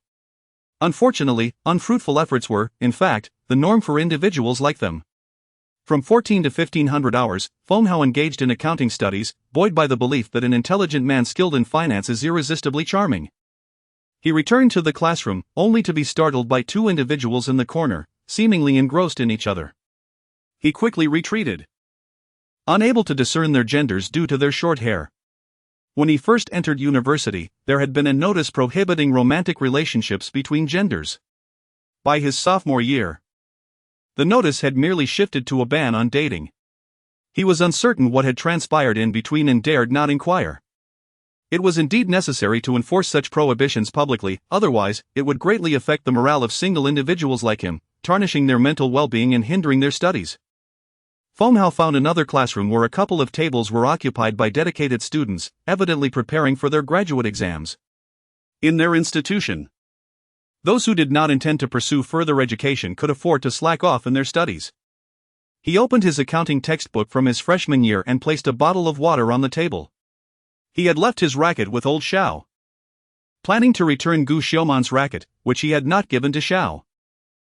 Unfortunately, unfruitful efforts were, in fact, the norm for individuals like them. From 14 to 1500 hours, Feng Hao engaged in accounting studies, buoyed by the belief that an intelligent man skilled in finance is irresistibly charming. He returned to the classroom, only to be startled by 2 individuals in the corner, seemingly engrossed in each other. He quickly retreated, unable to discern their genders due to their short hair. When he first entered university, there had been a notice prohibiting romantic relationships between genders. By his sophomore year, the notice had merely shifted to a ban on dating. He was uncertain what had transpired in between and dared not inquire. It was indeed necessary to enforce such prohibitions publicly, otherwise, it would greatly affect the morale of single individuals like him, tarnishing their mental well-being and hindering their studies. Feng Hao found another classroom where a couple of tables were occupied by dedicated students, evidently preparing for their graduate exams. In their institution, those who did not intend to pursue further education could afford to slack off in their studies. He opened his accounting textbook from his freshman year and placed a bottle of water on the table. He had left his racket with old Xiao, planning to return Gu Xiuman's racket, which he had not given to Xiao.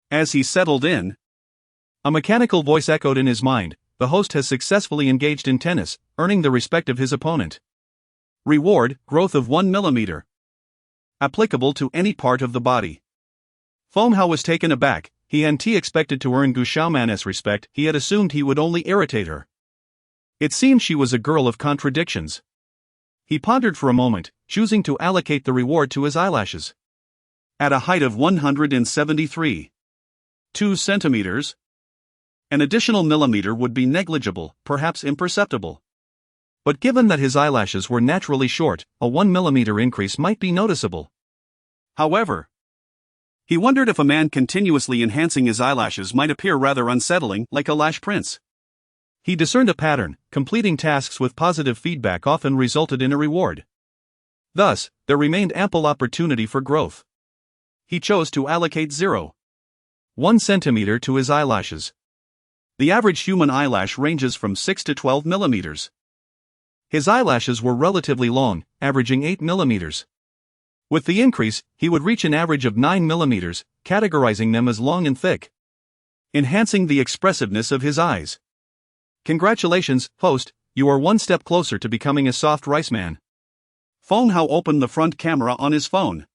As he settled in, a mechanical voice echoed in his mind: the host has successfully engaged in tennis, earning the respect of his opponent. Reward, growth of 1 millimeter. Applicable to any part of the body. Feng Hao was taken aback. He hadn't expected to earn Gu Xiuman's respect. He had assumed he would only irritate her. It seemed she was a girl of contradictions. He pondered for a moment, choosing to allocate the reward to his eyelashes. At a height of 173.2 centimeters, an additional millimeter would be negligible, perhaps imperceptible. But given that his eyelashes were naturally short, a 1 millimeter increase might be noticeable. However, he wondered if a man continuously enhancing his eyelashes might appear rather unsettling, like a lash prince. He discerned a pattern: completing tasks with positive feedback often resulted in a reward. Thus, there remained ample opportunity for growth. He chose to allocate 0.1 centimeter to his eyelashes. The average human eyelash ranges from 6 to 12 millimeters. His eyelashes were relatively long, averaging 8 millimeters. With the increase, he would reach an average of 9 millimeters, categorizing them as long and thick, enhancing the expressiveness of his eyes. Congratulations, host, you are one step closer to becoming a soft rice man. Feng Hao opened the front camera on his phone,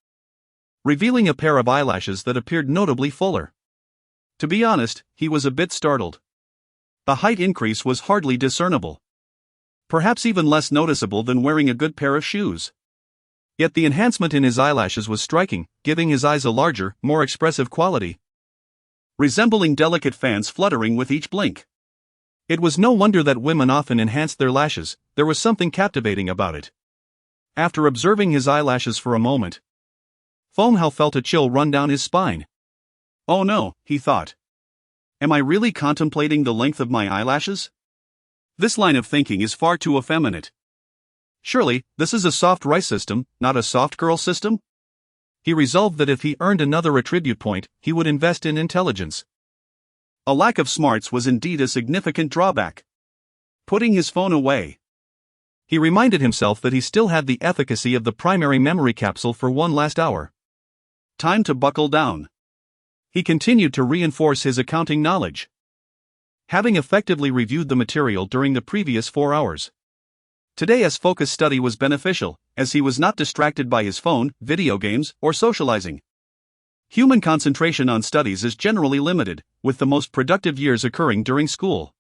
revealing a pair of eyelashes that appeared notably fuller. To be honest, he was a bit startled. The height increase was hardly discernible. Perhaps even less noticeable than wearing a good pair of shoes. Yet the enhancement in his eyelashes was striking, giving his eyes a larger, more expressive quality, resembling delicate fans fluttering with each blink. It was no wonder that women often enhanced their lashes. There was something captivating about it. After observing his eyelashes for a moment, Feng Hao felt a chill run down his spine. Oh no, he thought. Am I really contemplating the length of my eyelashes? This line of thinking is far too effeminate. Surely, this is a soft rice system, not a soft girl system? He resolved that if he earned another attribute point, he would invest in intelligence. A lack of smarts was indeed a significant drawback. Putting his phone away, he reminded himself that he still had the efficacy of the primary memory capsule for one last hour. Time to buckle down. He continued to reinforce his accounting knowledge, having effectively reviewed the material during the previous 4 hours. Today's focused study was beneficial, as he was not distracted by his phone, video games, or socializing. Human concentration on studies is generally limited, with the most productive years occurring during school.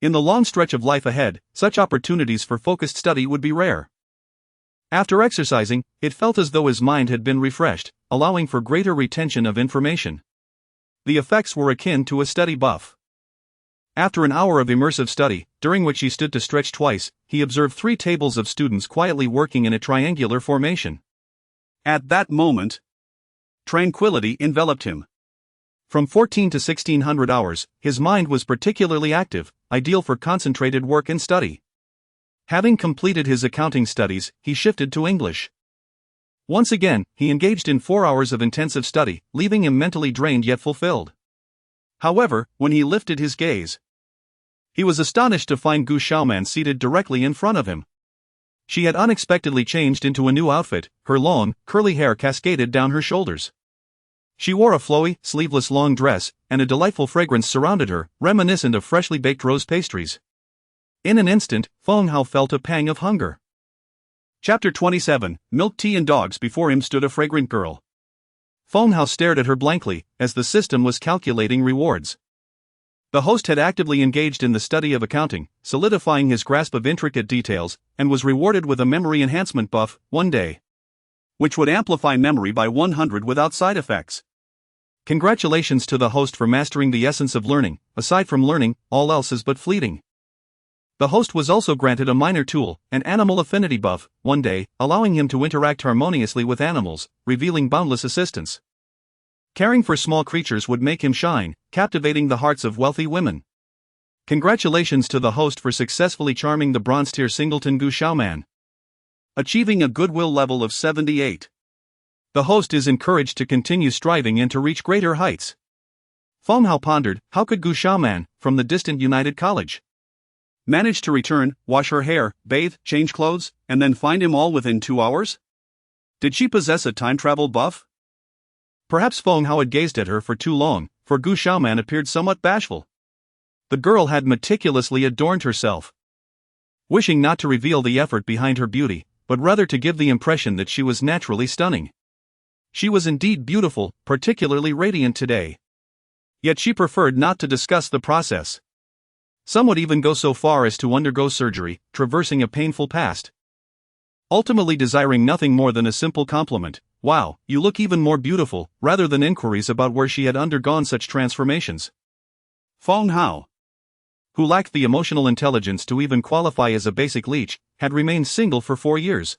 In the long stretch of life ahead, such opportunities for focused study would be rare. After exercising, it felt as though his mind had been refreshed, allowing for greater retention of information. The effects were akin to a study buff. After an hour of immersive study, during which he stood to stretch twice, he observed 3 tables of students quietly working in a triangular formation. At that moment, tranquility enveloped him. From 14 to 1600 hours, his mind was particularly active, ideal for concentrated work and study. Having completed his accounting studies, he shifted to English. Once again, he engaged in 4 hours of intensive study, leaving him mentally drained yet fulfilled. However, when he lifted his gaze, he was astonished to find Gu Xiuman seated directly in front of him. She had unexpectedly changed into a new outfit, her long, curly hair cascaded down her shoulders. She wore a flowy, sleeveless long dress, and a delightful fragrance surrounded her, reminiscent of freshly baked rose pastries. In an instant, Feng Hao felt a pang of hunger. Chapter 27, Milk, Tea and Dogs. Before him stood a fragrant girl. Feng Hao stared at her blankly, as the system was calculating rewards. The host had actively engaged in the study of accounting, solidifying his grasp of intricate details, and was rewarded with a memory enhancement buff, one day, which would amplify memory by 100 without side effects. Congratulations to the host for mastering the essence of learning. Aside from learning, all else is but fleeting. The host was also granted a minor tool, an animal affinity buff, one day, allowing him to interact harmoniously with animals, revealing boundless assistance. Caring for small creatures would make him shine, captivating the hearts of wealthy women. Congratulations to the host for successfully charming the bronze-tier singleton Gu Xiaoman. Achieving a goodwill level of 78. The host is encouraged to continue striving and to reach greater heights. Feng Hao pondered, how could Gu Xiaoman, from the distant United College, manage to return, wash her hair, bathe, change clothes, and then find him all within 2 hours? Did she possess a time travel buff? Perhaps Feng Hao had gazed at her for too long, for Gu Xiaoman appeared somewhat bashful. The girl had meticulously adorned herself, wishing not to reveal the effort behind her beauty, but rather to give the impression that she was naturally stunning. She was indeed beautiful, particularly radiant today. Yet she preferred not to discuss the process. Some would even go so far as to undergo surgery, traversing a painful past, ultimately desiring nothing more than a simple compliment, "Wow, you look even more beautiful," rather than inquiries about where she had undergone such transformations. Feng Hao, who lacked the emotional intelligence to even qualify as a basic leech, had remained single for 4 years.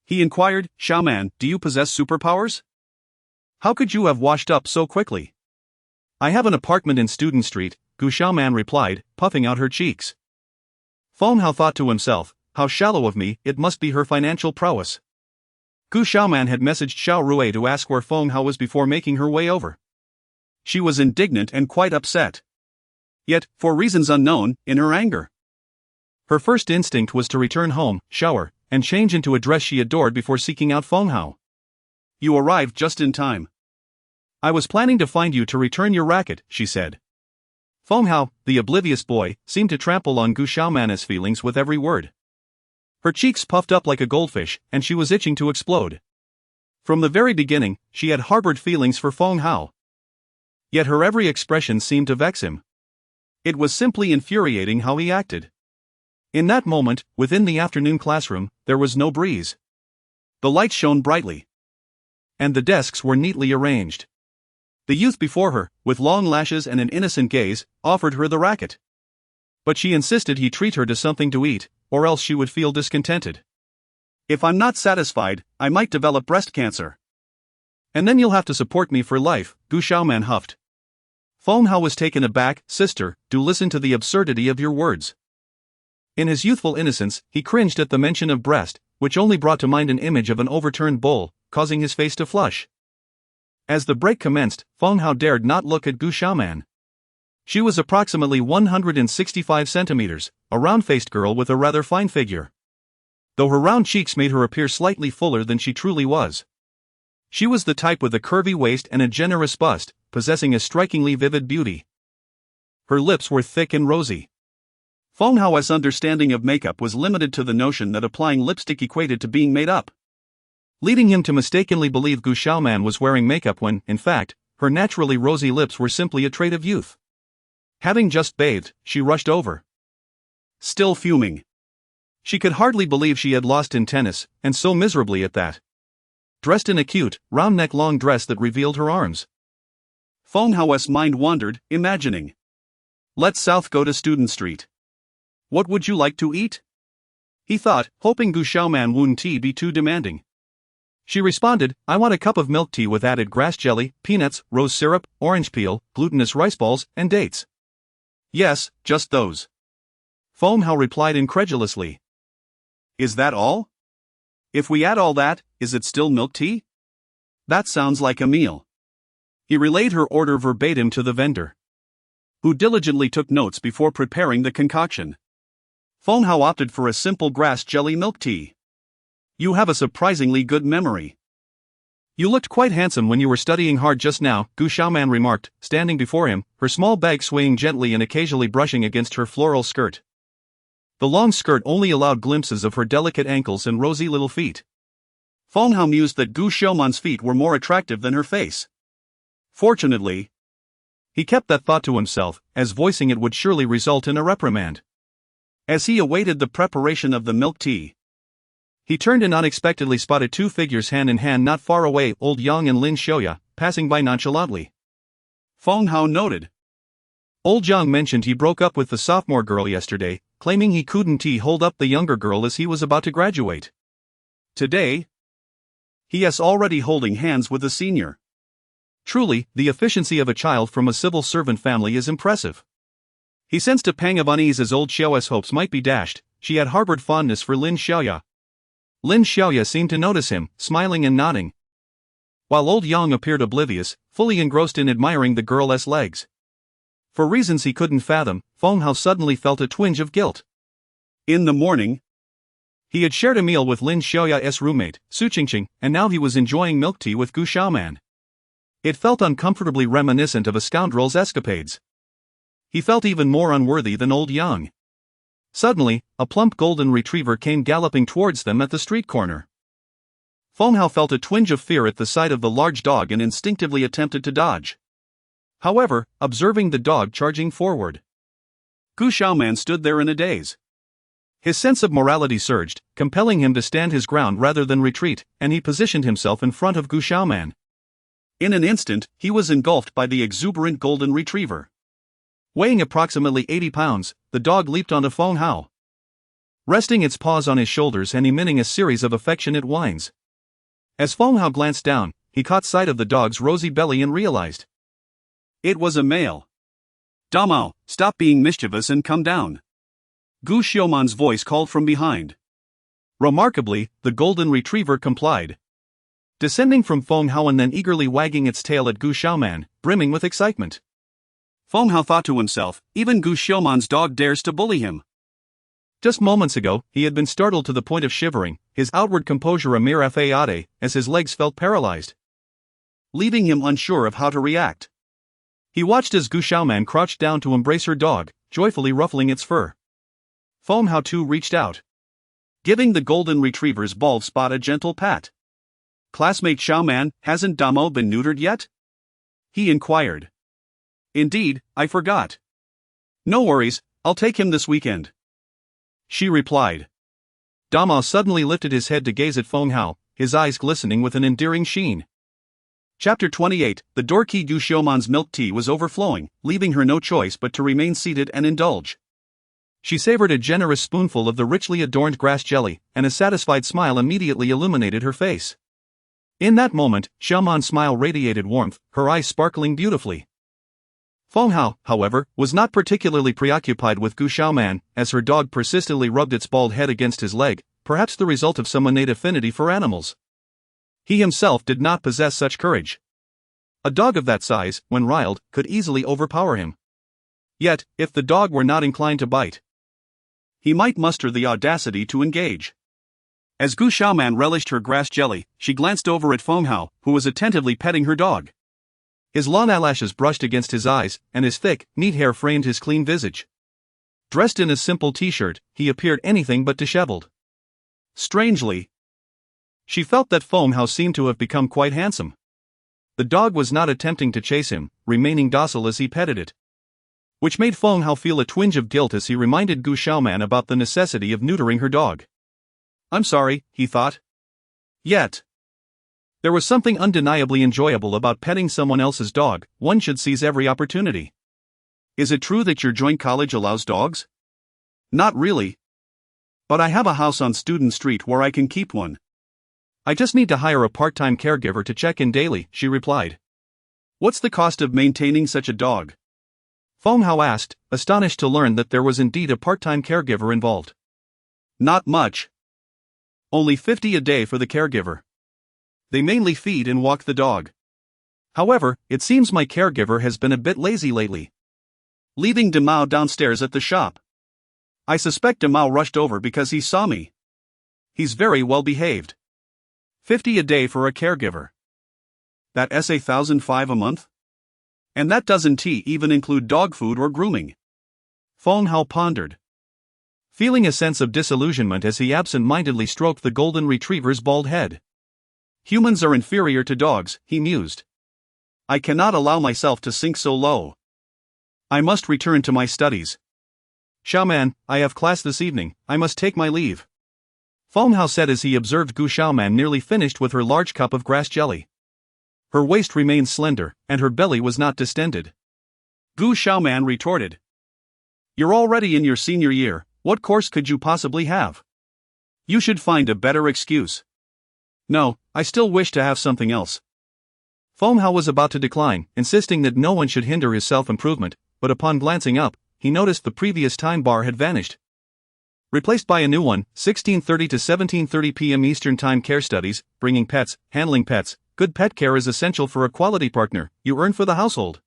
He inquired, "Xiaoman, do you possess superpowers? How could you have washed up so quickly?" "I have an apartment in Student Street," Gu Xiaoman replied, puffing out her cheeks. Feng Hao thought to himself, how shallow of me, it must be her financial prowess. Gu Xiaoman had messaged Xiao Rui to ask where Feng Hao was before making her way over. She was indignant and quite upset. Yet, for reasons unknown, in her anger. Her first instinct was to return home, shower, and change into a dress she adored before seeking out Feng Hao. "You arrived just in time. I was planning to find you to return your racket," she said. Feng Hao, the oblivious boy, seemed to trample on Gu Xiaoman's feelings with every word. Her cheeks puffed up like a goldfish, and she was itching to explode. From the very beginning, she had harbored feelings for Feng Hao. Yet her every expression seemed to vex him. It was simply infuriating how he acted. In that moment, within the afternoon classroom, there was no breeze. The light shone brightly, and the desks were neatly arranged. The youth before her, with long lashes and an innocent gaze, offered her the racket. But she insisted he treat her to something to eat, or else she would feel discontented. "If I'm not satisfied, I might develop breast cancer. And then you'll have to support me for life," Gu Xiaoman huffed. Feng Hao was taken aback. "Sister, do listen to the absurdity of your words." In his youthful innocence, he cringed at the mention of breast, which only brought to mind an image of an overturned bowl, causing his face to flush. As the break commenced, Feng Hao dared not look at Gu Xiaoman. She was approximately 165 centimeters, a round-faced girl with a rather fine figure. Though her round cheeks made her appear slightly fuller than she truly was. She was the type with a curvy waist and a generous bust, possessing a strikingly vivid beauty. Her lips were thick and rosy. Feng Hao's understanding of makeup was limited to the notion that applying lipstick equated to being made up, leading him to mistakenly believe Gu Xiaoman was wearing makeup when, in fact, her naturally rosy lips were simply a trait of youth. Having just bathed, she rushed over. Still fuming. She could hardly believe she had lost in tennis, and so miserably at that. Dressed in a cute, round-neck long dress that revealed her arms. Feng Hao's mind wandered, imagining. "Let's south go to Student Street. What would you like to eat?" he thought, hoping Gu Xiaoman wouldn't be too demanding. She responded, "I want a cup of milk tea with added grass jelly, peanuts, rose syrup, orange peel, glutinous rice balls, and dates." "Yes, just those." Feng Hao replied incredulously. "Is that all? If we add all that, is it still milk tea? That sounds like a meal." He relayed her order verbatim to the vendor, who diligently took notes before preparing the concoction. Feng Hao opted for a simple grass jelly milk tea. "You have a surprisingly good memory." "You looked quite handsome when you were studying hard just now," Gu Xiaoman remarked, standing before him, her small bag swaying gently and occasionally brushing against her floral skirt. The long skirt only allowed glimpses of her delicate ankles and rosy little feet. Feng Hao mused that Gu Xiaoman's feet were more attractive than her face. Fortunately, he kept that thought to himself, as voicing it would surely result in a reprimand. As he awaited the preparation of the milk tea, he turned and unexpectedly spotted two figures hand in hand not far away, Old Yang and Lin Xiaoya, passing by nonchalantly. Feng Hao noted. Old Yang mentioned he broke up with the sophomore girl yesterday, claiming he couldn't hold up the younger girl as he was about to graduate. Today, he is already holding hands with the senior. Truly, the efficiency of a child from a civil servant family is impressive. He sensed a pang of unease as old Xiaoya's hopes might be dashed. She had harbored fondness for Lin Xiaoya. Lin Xiaoya seemed to notice him, smiling and nodding, while old Yang appeared oblivious, fully engrossed in admiring the girl's legs. For reasons he couldn't fathom, Feng Hao suddenly felt a twinge of guilt. In the morning, he had shared a meal with Lin Xiaoya's roommate, Su Qingqing, and now he was enjoying milk tea with Gu Xiaoman. It felt uncomfortably reminiscent of a scoundrel's escapades. He felt even more unworthy than old Yang. Suddenly, a plump golden retriever came galloping towards them at the street corner. Feng Hao felt a twinge of fear at the sight of the large dog and instinctively attempted to dodge. However, observing the dog charging forward, Gu Xiaoman stood there in a daze. His sense of morality surged, compelling him to stand his ground rather than retreat, and he positioned himself in front of Gu Xiaoman. In an instant, he was engulfed by the exuberant golden retriever. Weighing approximately 80 pounds, the dog leaped onto Feng Hao, resting its paws on his shoulders and emitting a series of affectionate whines. As Feng Hao glanced down, he caught sight of the dog's rosy belly and realized it was a male. Damao, stop being mischievous and come down. Gu Xiaoman's voice called from behind. Remarkably, the golden retriever complied, descending from Feng Hao and then eagerly wagging its tail at Gu Xiaoman, brimming with excitement. Feng Hao thought to himself, even Gu Xiaoman's dog dares to bully him. Just moments ago, he had been startled to the point of shivering, his outward composure a mere effete, as his legs felt paralyzed, leaving him unsure of how to react. He watched as Gu Xiaoman crouched down to embrace her dog, joyfully ruffling its fur. Feng Hao too reached out, giving the golden retriever's bald spot a gentle pat. Classmate Xiaoman, hasn't Damo been neutered yet? He inquired. Indeed, I forgot. No worries, I'll take him this weekend, she replied. Damo suddenly lifted his head to gaze at Feng Hao, his eyes glistening with an endearing sheen. Chapter 28. The doorkey Gu Xiaoman's milk tea was overflowing, leaving her no choice but to remain seated and indulge. She savored a generous spoonful of the richly adorned grass jelly, and a satisfied smile immediately illuminated her face. In that moment, Xiaoman's smile radiated warmth, her eyes sparkling beautifully. Feng Hao, however, was not particularly preoccupied with Gu Xiaoman, as her dog persistently rubbed its bald head against his leg, perhaps the result of some innate affinity for animals. He himself did not possess such courage. A dog of that size, when riled, could easily overpower him. Yet, if the dog were not inclined to bite, he might muster the audacity to engage. As Gu Xiaoman relished her grass jelly, she glanced over at Feng Hao, who was attentively petting her dog. His long eyelashes brushed against his eyes, and his thick, neat hair framed his clean visage. Dressed in a simple t-shirt, he appeared anything but disheveled. Strangely, she felt that Feng Hao seemed to have become quite handsome. The dog was not attempting to chase him, remaining docile as he petted it, which made Feng Hao feel a twinge of guilt as he reminded Gu Xiaoman about the necessity of neutering her dog. I'm sorry, he thought. Yet, there was something undeniably enjoyable about petting someone else's dog. One should seize every opportunity. Is it true that your joint college allows dogs? Not really. But I have a house on Student Street where I can keep one. I just need to hire a part-time caregiver to check in daily, she replied. What's the cost of maintaining such a dog? Feng Hao asked, astonished to learn that there was indeed a part-time caregiver involved. Not much. Only 50 a day for the caregiver. They mainly feed and walk the dog. However, it seems my caregiver has been a bit lazy lately, leaving Damao downstairs at the shop. I suspect Damao rushed over because he saw me. He's very well behaved. 50 a day for a caregiver. That's 1,005 a month? And that doesn't even include dog food or grooming. Feng Hao pondered, feeling a sense of disillusionment as he absent-mindedly stroked the golden retriever's bald head. Humans are inferior to dogs, he mused. I cannot allow myself to sink so low. I must return to my studies. Xiaoman, I have class this evening, I must take my leave, Feng Hao said as he observed Gu Xiaoman nearly finished with her large cup of grass jelly. Her waist remained slender, and her belly was not distended. Gu Xiaoman retorted. You're already in your senior year, What course could you possibly have? You should find a better excuse. No, I still wish to have something else. Feng Hao was about to decline, insisting that no one should hinder his self-improvement, but upon glancing up, he noticed the previous time bar had vanished. Replaced by a new one, 16:30 to 17:30 p.m. Eastern Time. Care studies, bringing pets, handling pets. Good pet care is essential for a quality partner you earn for the household.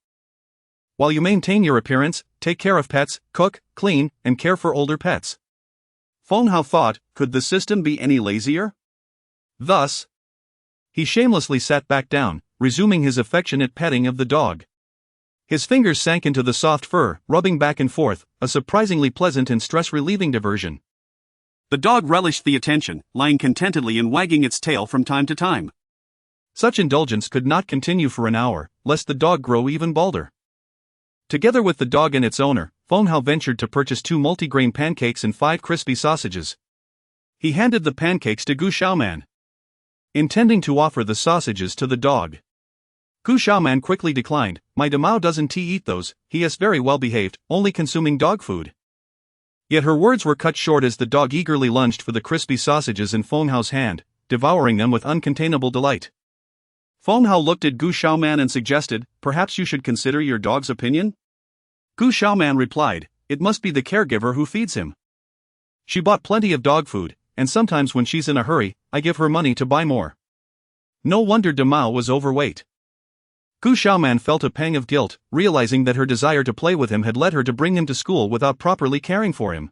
While you maintain your appearance, take care of pets, cook, clean, and care for older pets. Feng Hao thought, could the system be any lazier? Thus, he shamelessly sat back down, resuming his affectionate petting of the dog. His fingers sank into the soft fur, rubbing back and forth, a surprisingly pleasant and stress-relieving diversion. The dog relished the attention, lying contentedly and wagging its tail from time to time. Such indulgence could not continue for an hour, lest the dog grow even balder. Together with the dog and its owner, Feng Hao ventured to purchase 2 multigrain pancakes and 5 crispy sausages. He handed the pancakes to Gu Xiaoman, intending to offer the sausages to the dog. Gu Xiaoman quickly declined. My Damao doesn't eat those, he is very well behaved, only consuming dog food. Yet her words were cut short as the dog eagerly lunged for the crispy sausages in Feng Hao's hand, devouring them with uncontainable delight. Feng Hao looked at Gu Xiaoman and suggested, perhaps you should consider your dog's opinion? Gu Xiaoman replied, it must be the caregiver who feeds him. She bought plenty of dog food, and sometimes when she's in a hurry, I give her money to buy more. No wonder Damao was overweight. Gu Xiaoman felt a pang of guilt, realizing that her desire to play with him had led her to bring him to school without properly caring for him.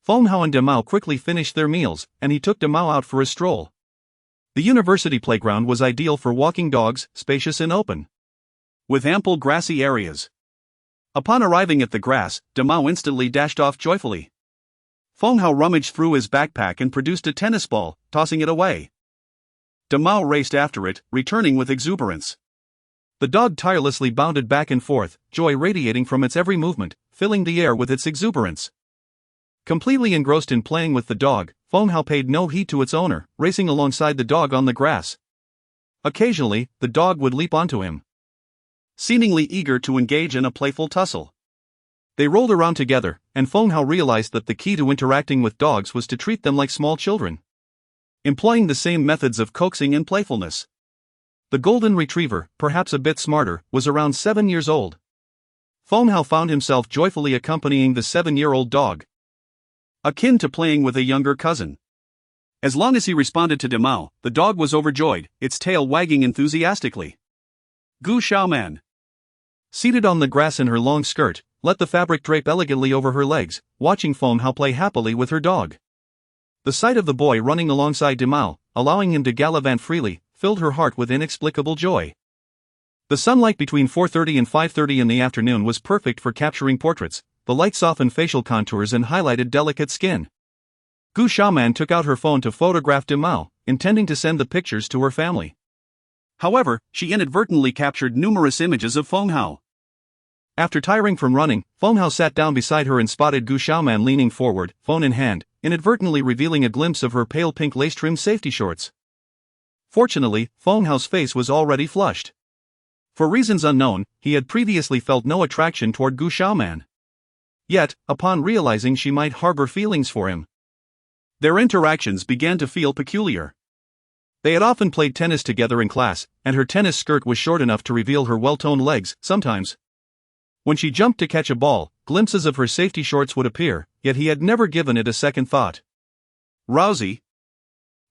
Feng Hao and Damao quickly finished their meals, and he took Damao out for a stroll. The university playground was ideal for walking dogs, spacious and open, with ample grassy areas. Upon arriving at the grass, Damao instantly dashed off joyfully. Feng Hao rummaged through his backpack and produced a tennis ball, tossing it away. Damao raced after it, returning with exuberance. The dog tirelessly bounded back and forth, joy radiating from its every movement, filling the air with its exuberance. Completely engrossed in playing with the dog, Feng Hao paid no heed to its owner, racing alongside the dog on the grass. Occasionally, the dog would leap onto him, seemingly eager to engage in a playful tussle. They rolled around together, and Feng Hao realized that the key to interacting with dogs was to treat them like small children, employing the same methods of coaxing and playfulness. The golden retriever, perhaps a bit smarter, was around 7 years old. Feng Hao found himself joyfully accompanying the 7-year-old dog, akin to playing with a younger cousin. As long as he responded to Damao, the dog was overjoyed, its tail wagging enthusiastically. Gu Xiaoman, seated on the grass in her long skirt, let the fabric drape elegantly over her legs, watching Feng Hao play happily with her dog. The sight of the boy running alongside Damao, allowing him to gallivant freely, filled her heart with inexplicable joy. The sunlight between 4:30 and 5:30 in the afternoon was perfect for capturing portraits. The light softened facial contours and highlighted delicate skin. Gu Xiaoman took out her phone to photograph Damao, intending to send the pictures to her family. However, she inadvertently captured numerous images of Feng Hao. After tiring from running, Feng Hao sat down beside her and spotted Gu Xiaoman leaning forward, phone in hand, inadvertently revealing a glimpse of her pale pink lace-trimmed safety shorts. Fortunately, Feng Hao's face was already flushed. For reasons unknown, he had previously felt no attraction toward Gu Xiaoman. Yet, upon realizing she might harbor feelings for him, their interactions began to feel peculiar. They had often played tennis together in class, and her tennis skirt was short enough to reveal her well-toned legs. Sometimes, when she jumped to catch a ball, glimpses of her safety shorts would appear, yet he had never given it a second thought. Rousey,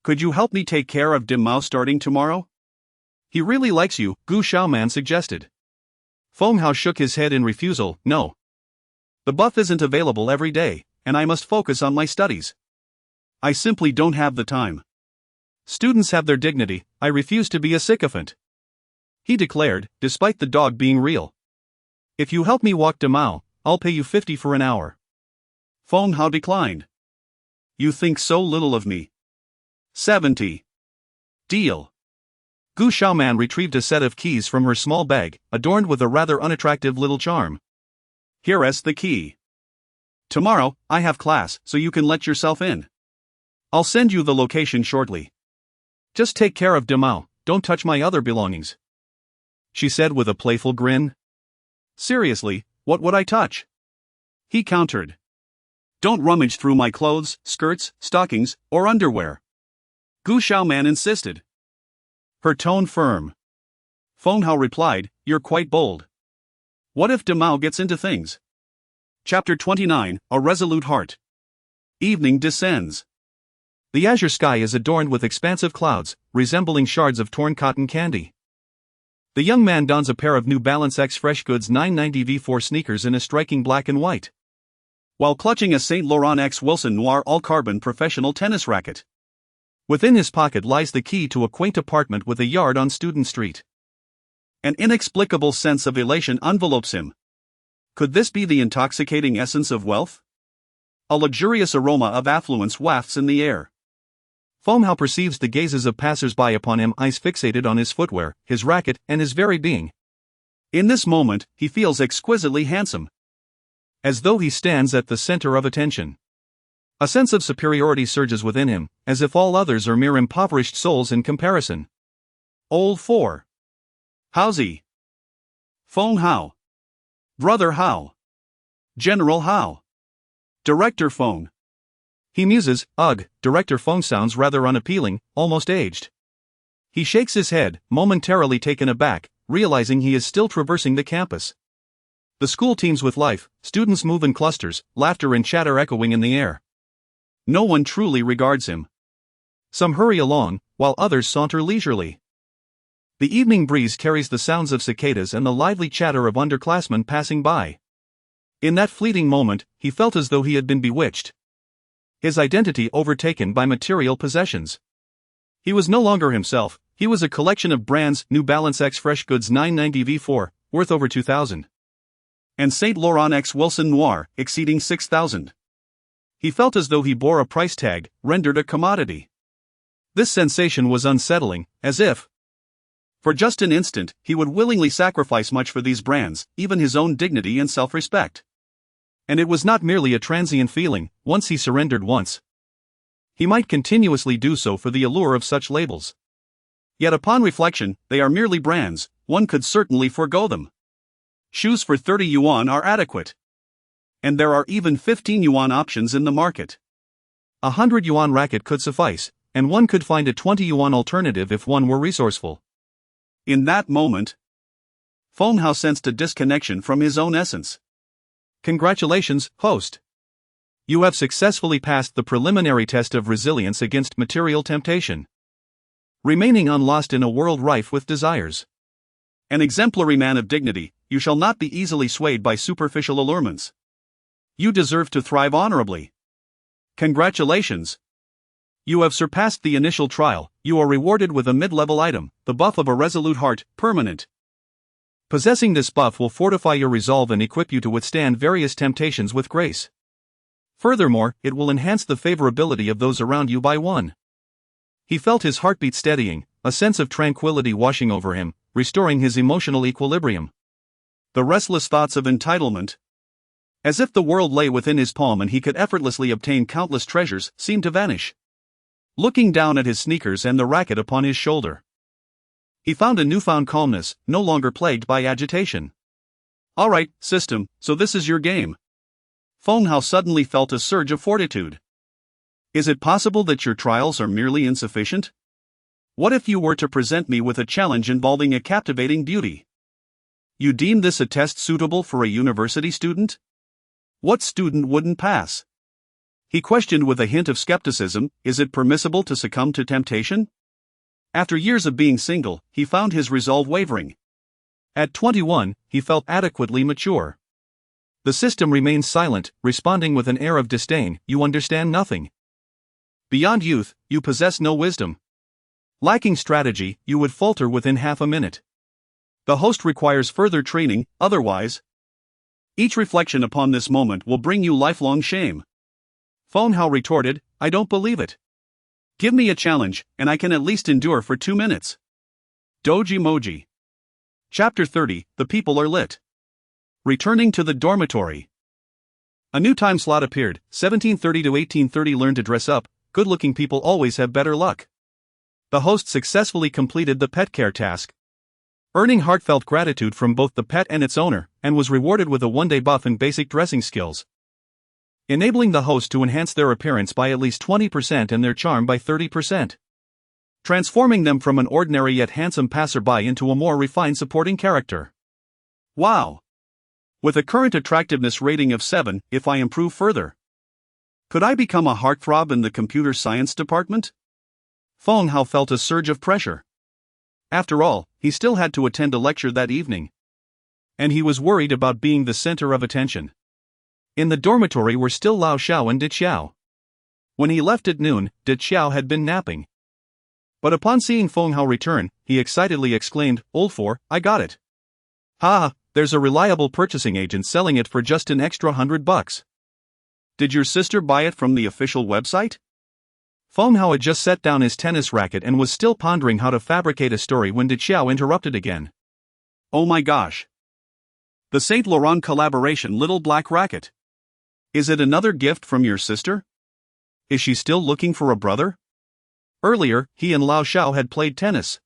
could you help me take care of Damao starting tomorrow? He really likes you, Gu Xiaoman suggested. Feng Hao shook his head in refusal. No. The buff isn't available every day, and I must focus on my studies. I simply don't have the time. Students have their dignity, I refuse to be a sycophant, he declared, despite the dog being real. If you help me walk Damao, I'll pay you 50 for an hour. Feng Hao declined. You think so little of me. 70. Deal. Gu Xiaoman retrieved a set of keys from her small bag, adorned with a rather unattractive little charm. Here's the key. Tomorrow, I have class, so you can let yourself in. I'll send you the location shortly. Just take care of Damao, don't touch my other belongings, she said with a playful grin. Seriously, what would I touch? He countered. Don't rummage through my clothes, skirts, stockings, or underwear. Gu Xiaoman insisted. Her tone firm. Feng Hao replied, You're quite bold. What if Demao gets into things? Chapter 29, A Resolute Heart. Evening descends. The azure sky is adorned with expansive clouds, resembling shards of torn cotton candy. The young man dons a pair of New Balance X Fresh Goods 990 V4 sneakers in a striking black and white, while clutching a Saint Laurent X Wilson Noir all-carbon professional tennis racket. Within his pocket lies the key to a quaint apartment with a yard on Student Street. An inexplicable sense of elation envelopes him. Could this be the intoxicating essence of wealth? A luxurious aroma of affluence wafts in the air. Feng Hao perceives the gazes of passers-by upon him, eyes fixated on his footwear, his racket, and his very being. In this moment, he feels exquisitely handsome. As though he stands at the center of attention. A sense of superiority surges within him, as if all others are mere impoverished souls in comparison. Old 4. How's he? Feng Hao. Brother Hao. General Hao. Director Feng. He muses, ugh, Director Feng sounds rather unappealing, almost aged. He shakes his head, momentarily taken aback, realizing he is still traversing the campus. The school teems with life, students move in clusters, laughter and chatter echoing in the air. No one truly regards him. Some hurry along, while others saunter leisurely. The evening breeze carries the sounds of cicadas and the lively chatter of underclassmen passing by. In that fleeting moment, he felt as though he had been bewitched. His identity overtaken by material possessions. He was no longer himself, he was a collection of brands, New Balance X Fresh Goods 990 V4, worth over 2,000. And Saint Laurent X Wilson Noir, exceeding 6,000. He felt as though he bore a price tag, rendered a commodity. This sensation was unsettling, as if, for just an instant, he would willingly sacrifice much for these brands, even his own dignity and self-respect. And it was not merely a transient feeling. Once he surrendered once, he might continuously do so for the allure of such labels. Yet upon reflection, they are merely brands, one could certainly forgo them. Shoes for 30 yuan are adequate. And there are even 15 yuan options in the market. 100 yuan racket could suffice, and one could find a 20 yuan alternative if one were resourceful. In that moment, Feng Hao sensed a disconnection from his own essence. Congratulations, host. You have successfully passed the preliminary test of resilience against material temptation. Remaining unlost in a world rife with desires. An exemplary man of dignity, you shall not be easily swayed by superficial allurements. You deserve to thrive honorably. Congratulations. You have surpassed the initial trial, you are rewarded with a mid-level item, the buff of a resolute heart, permanent. Possessing this buff will fortify your resolve and equip you to withstand various temptations with grace. Furthermore, it will enhance the favorability of those around you by 1. He felt his heartbeat steadying, a sense of tranquility washing over him, restoring his emotional equilibrium. The restless thoughts of entitlement, as if the world lay within his palm and he could effortlessly obtain countless treasures, seemed to vanish. Looking down at his sneakers and the racket upon his shoulder, he found a newfound calmness, no longer plagued by agitation. All right, system, so this is your game. Feng Hao suddenly felt a surge of fortitude. Is it possible that your trials are merely insufficient? What if you were to present me with a challenge involving a captivating beauty? You deem this a test suitable for a university student? What student wouldn't pass? He questioned with a hint of skepticism, is it permissible to succumb to temptation? After years of being single, he found his resolve wavering. At 21, he felt adequately mature. The system remained silent, responding with an air of disdain, you understand nothing. Beyond youth, you possess no wisdom. Lacking strategy, you would falter within half a minute. The host requires further training, otherwise, each reflection upon this moment will bring you lifelong shame. Feng Hao retorted, I don't believe it. Give me a challenge, and I can at least endure for 2 minutes. Doji Moji. Chapter 30, The People Are Lit. Returning to the dormitory. A new time slot appeared, 1730 to 1830. Learn to dress up, good-looking people always have better luck. The host successfully completed the pet care task, earning heartfelt gratitude from both the pet and its owner, and was rewarded with a 1-day buff in basic dressing skills. enabling the host to enhance their appearance by at least 20% and their charm by 30%. Transforming them from an ordinary yet handsome passerby into a more refined supporting character. Wow! With a current attractiveness rating of 7, if I improve further, could I become a heartthrob in the computer science department? Feng Hao felt a surge of pressure. After all, he still had to attend a lecture that evening. And he was worried about being the center of attention. In the dormitory were still Lao Xiao and Di Xiao. When he left at noon, Di Xiao had been napping. But upon seeing Feng Hao return, he excitedly exclaimed, "Old four, I got it. Ha, there's a reliable purchasing agent selling it for just an extra $100. Did your sister buy it from the official website?" Feng Hao had just set down his tennis racket and was still pondering how to fabricate a story when Di Xiao interrupted again. "Oh my gosh. The Saint Laurent collaboration little black racket. Is it another gift from your sister? Is she still looking for a brother?" Earlier, he and Lao Xiao had played tennis.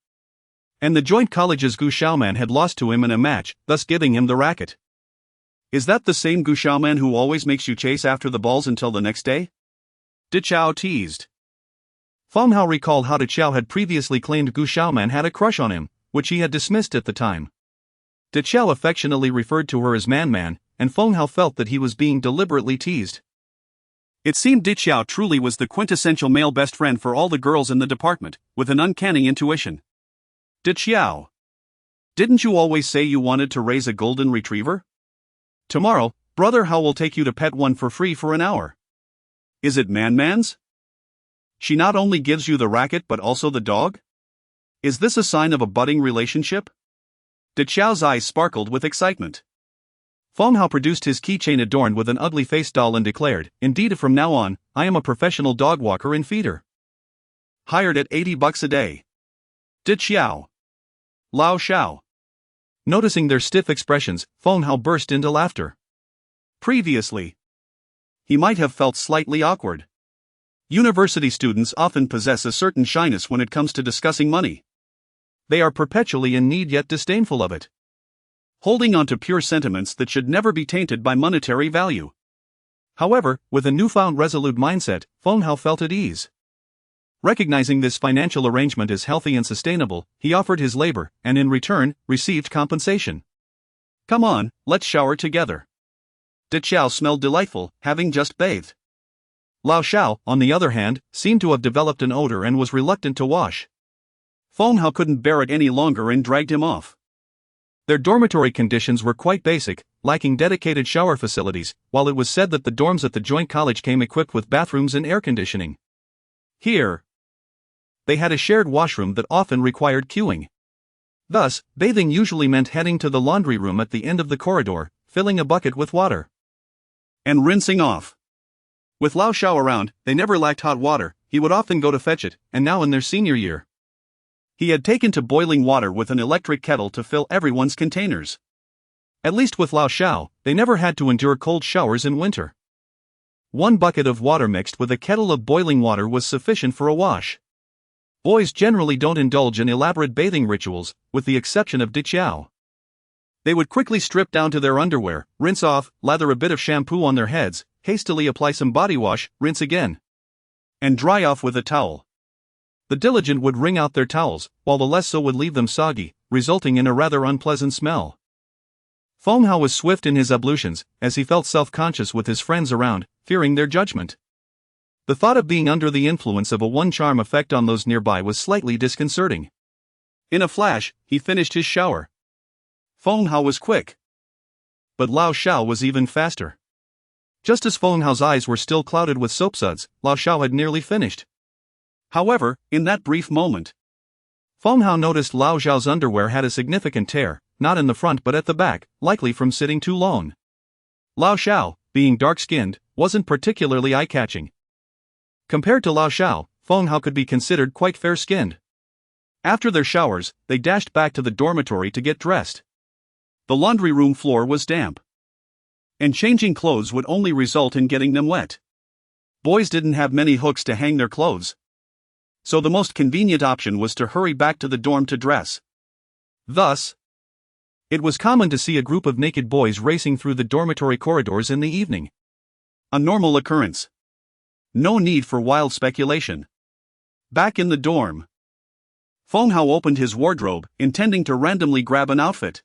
And the joint college's Gu Xiaoman had lost to him in a match, thus giving him the racket. "Is that the same Gu Xiaoman who always makes you chase after the balls until the next day?" Di Xiao teased. Feng Hao recalled how Di Xiao had previously claimed Gu Xiaoman had a crush on him, which he had dismissed at the time. Di Xiao affectionately referred to her as Man, and Feng Hao felt that he was being deliberately teased. It seemed Di Xiao truly was the quintessential male best friend for all the girls in the department, with an uncanny intuition. "Di Xiao, didn't you always say you wanted to raise a golden retriever? Tomorrow, Brother Hao will take you to pet one for free for an hour. Is it Man's? She not only gives you the racket but also the dog? Is this a sign of a budding relationship?" Di Xiao's eyes sparkled with excitement. Feng Hao produced his keychain adorned with an ugly-faced doll and declared, "Indeed, from now on, I am a professional dog walker and feeder. Hired at $80 a day." Di Xiao. Lao Xiao. Noticing their stiff expressions, Feng Hao burst into laughter. Previously, he might have felt slightly awkward. University students often possess a certain shyness when it comes to discussing money. They are perpetually in need yet disdainful of it, holding on to pure sentiments that should never be tainted by monetary value. However, with a newfound resolute mindset, Feng Hao felt at ease. Recognizing this financial arrangement as healthy and sustainable, he offered his labor, and in return, received compensation. "Come on, let's shower together." Di Xiao smelled delightful, having just bathed. Lao Xiao, on the other hand, seemed to have developed an odor and was reluctant to wash. Feng Hao couldn't bear it any longer and dragged him off. Their dormitory conditions were quite basic, lacking dedicated shower facilities, while it was said that the dorms at the joint college came equipped with bathrooms and air conditioning. Here, they had a shared washroom that often required queuing. Thus, bathing usually meant heading to the laundry room at the end of the corridor, filling a bucket with water, and rinsing off. With Lao Xiao around, they never lacked hot water. He would often go to fetch it, and now in their senior year, he had taken to boiling water with an electric kettle to fill everyone's containers. At least with Lao Xiao, they never had to endure cold showers in winter. One bucket of water mixed with a kettle of boiling water was sufficient for a wash. Boys generally don't indulge in elaborate bathing rituals, with the exception of Di Xiao. They would quickly strip down to their underwear, rinse off, lather a bit of shampoo on their heads, hastily apply some body wash, rinse again, and dry off with a towel. The diligent would wring out their towels, while the less so would leave them soggy, resulting in a rather unpleasant smell. Feng Hao was swift in his ablutions, as he felt self-conscious with his friends around, fearing their judgment. The thought of being under the influence of a one-charm effect on those nearby was slightly disconcerting. In a flash, he finished his shower. Feng Hao was quick, but Lao Xiao was even faster. Just as Feng Hao's eyes were still clouded with soapsuds, Lao Xiao had nearly finished. However, in that brief moment, Feng Hao noticed Lao Xiao's underwear had a significant tear, not in the front but at the back, likely from sitting too long. Lao Xiao, being dark-skinned, wasn't particularly eye-catching. Compared to Lao Xiao, Feng Hao could be considered quite fair-skinned. After their showers, they dashed back to the dormitory to get dressed. The laundry room floor was damp, and changing clothes would only result in getting them wet. Boys didn't have many hooks to hang their clothes, so the most convenient option was to hurry back to the dorm to dress. Thus, it was common to see a group of naked boys racing through the dormitory corridors in the evening. A normal occurrence. No need for wild speculation. Back in the dorm, Feng Hao opened his wardrobe, intending to randomly grab an outfit.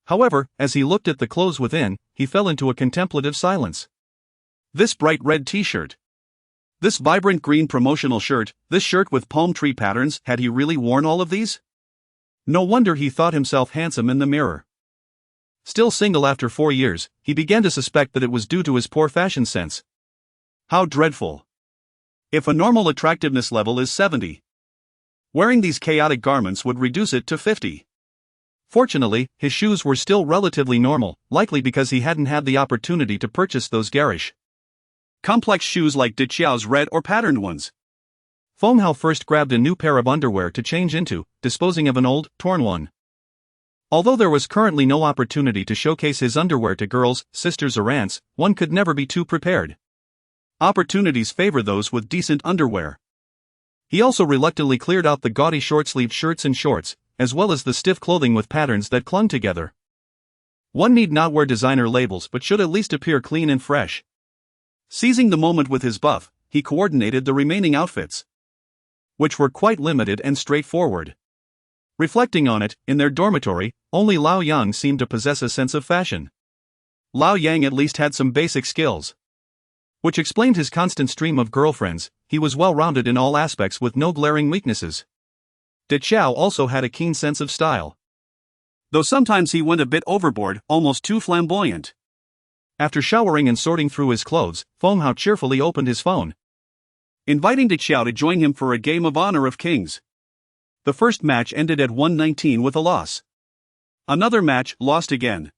However, as he looked at the clothes within, he fell into a contemplative silence. This bright red t-shirt. This vibrant green promotional shirt, this shirt with palm tree patterns, had he really worn all of these? No wonder he thought himself handsome in the mirror. Still single after 4 years, he began to suspect that it was due to his poor fashion sense. How dreadful. If a normal attractiveness level is 70, wearing these chaotic garments would reduce it to 50. Fortunately, his shoes were still relatively normal, likely because he hadn't had the opportunity to purchase those garish, complex shoes like De Qiao's red or patterned ones. Feng Hao first grabbed a new pair of underwear to change into, disposing of an old, torn one. Although there was currently no opportunity to showcase his underwear to girls, sisters or aunts, one could never be too prepared. Opportunities favor those with decent underwear. He also reluctantly cleared out the gaudy short-sleeved shirts and shorts, as well as the stiff clothing with patterns that clung together. One need not wear designer labels but should at least appear clean and fresh. Seizing the moment with his buff, he coordinated the remaining outfits, which were quite limited and straightforward. Reflecting on it, in their dormitory, only Lao Yang seemed to possess a sense of fashion. Lao Yang at least had some basic skills, which explained his constant stream of girlfriends. He was well-rounded in all aspects with no glaring weaknesses. De Qiao also had a keen sense of style, though sometimes he went a bit overboard, almost too flamboyant. After showering and sorting through his clothes, Feng Hao cheerfully opened his phone, inviting De Qiao to join him for a game of Honor of Kings. The first match ended at 119 with a loss. Another match, lost again.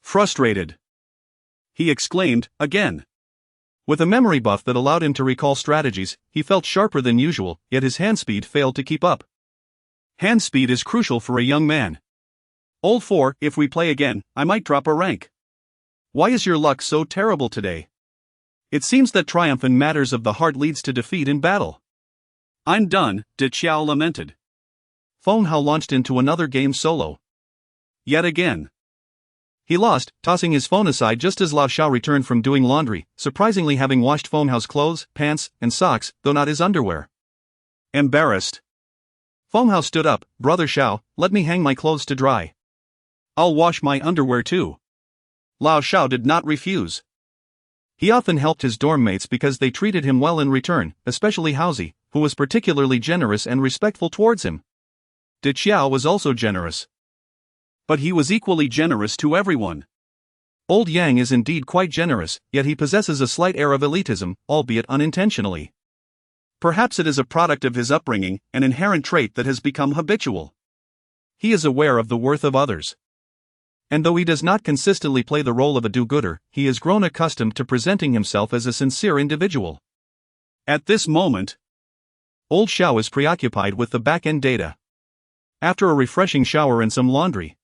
Frustrated, he exclaimed, again. With a memory buff that allowed him to recall strategies, he felt sharper than usual, yet his hand speed failed to keep up. Hand speed is crucial for a young man. Old 4, if we play again, I might drop a rank. Why is your luck so terrible today? It seems that triumph in matters of the heart leads to defeat in battle. I'm done, De Qiao lamented. Feng Hao launched into another game solo. Yet again. He lost, tossing his phone aside just as Lao Xiao returned from doing laundry, surprisingly having washed Feng Hao's clothes, pants, and socks, though not his underwear. Embarrassed, Feng Hao stood up. Brother Xiao, let me hang my clothes to dry. I'll wash my underwear too. Lao Xiao did not refuse. He often helped his dorm mates because they treated him well in return, especially Haozi, who was particularly generous and respectful towards him. De Qiao was also generous, but he was equally generous to everyone. Old Yang is indeed quite generous, yet he possesses a slight air of elitism, albeit unintentionally. Perhaps it is a product of his upbringing, an inherent trait that has become habitual. He is aware of the worth of others. And though he does not consistently play the role of a do-gooder, he has grown accustomed to presenting himself as a sincere individual. At this moment, Old Xiao is preoccupied with the back-end data. After a refreshing shower and some laundry,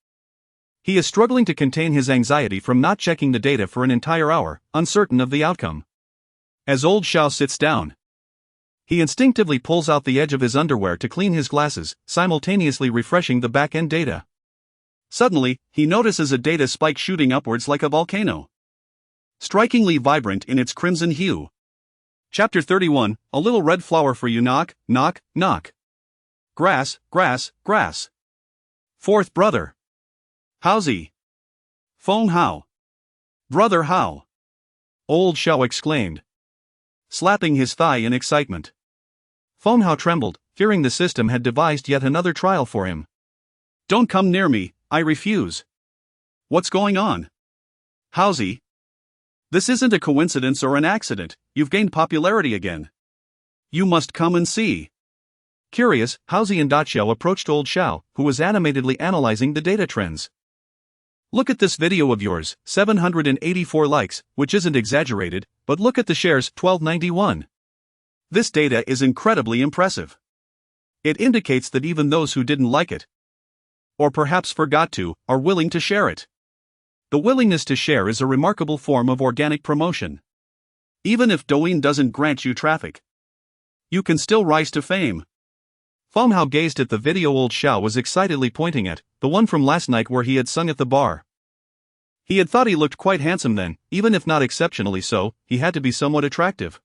he is struggling to contain his anxiety from not checking the data for an entire hour, uncertain of the outcome. As Old Xiao sits down, he instinctively pulls out the edge of his underwear to clean his glasses, simultaneously refreshing the back-end data. Suddenly, he notices a data spike shooting upwards like a volcano, strikingly vibrant in its crimson hue. Chapter 31, A Little Red Flower for You. Knock, knock, knock. Grass, grass, grass. Fourth brother. Haozi. Feng Hao. Brother Hao. Old Xiao exclaimed, slapping his thigh in excitement. Feng Hao trembled, fearing the system had devised yet another trial for him. Don't come near me, I refuse. What's going on? Haozi. This isn't a coincidence or an accident, you've gained popularity again. You must come and see. Curious, Haozi and Da Qiao approached Old Xiao, who was animatedly analyzing the data trends. Look at this video of yours, 784 likes, which isn't exaggerated, but look at the shares, 1291. This data is incredibly impressive. It indicates that even those who didn't like it, or perhaps forgot to, are willing to share it. The willingness to share is a remarkable form of organic promotion. Even if Douyin doesn't grant you traffic, you can still rise to fame. Feng Hao gazed at the video Old Xiao was excitedly pointing at, the one from last night where he had sung at the bar. He had thought he looked quite handsome then, even if not exceptionally so, he had to be somewhat attractive.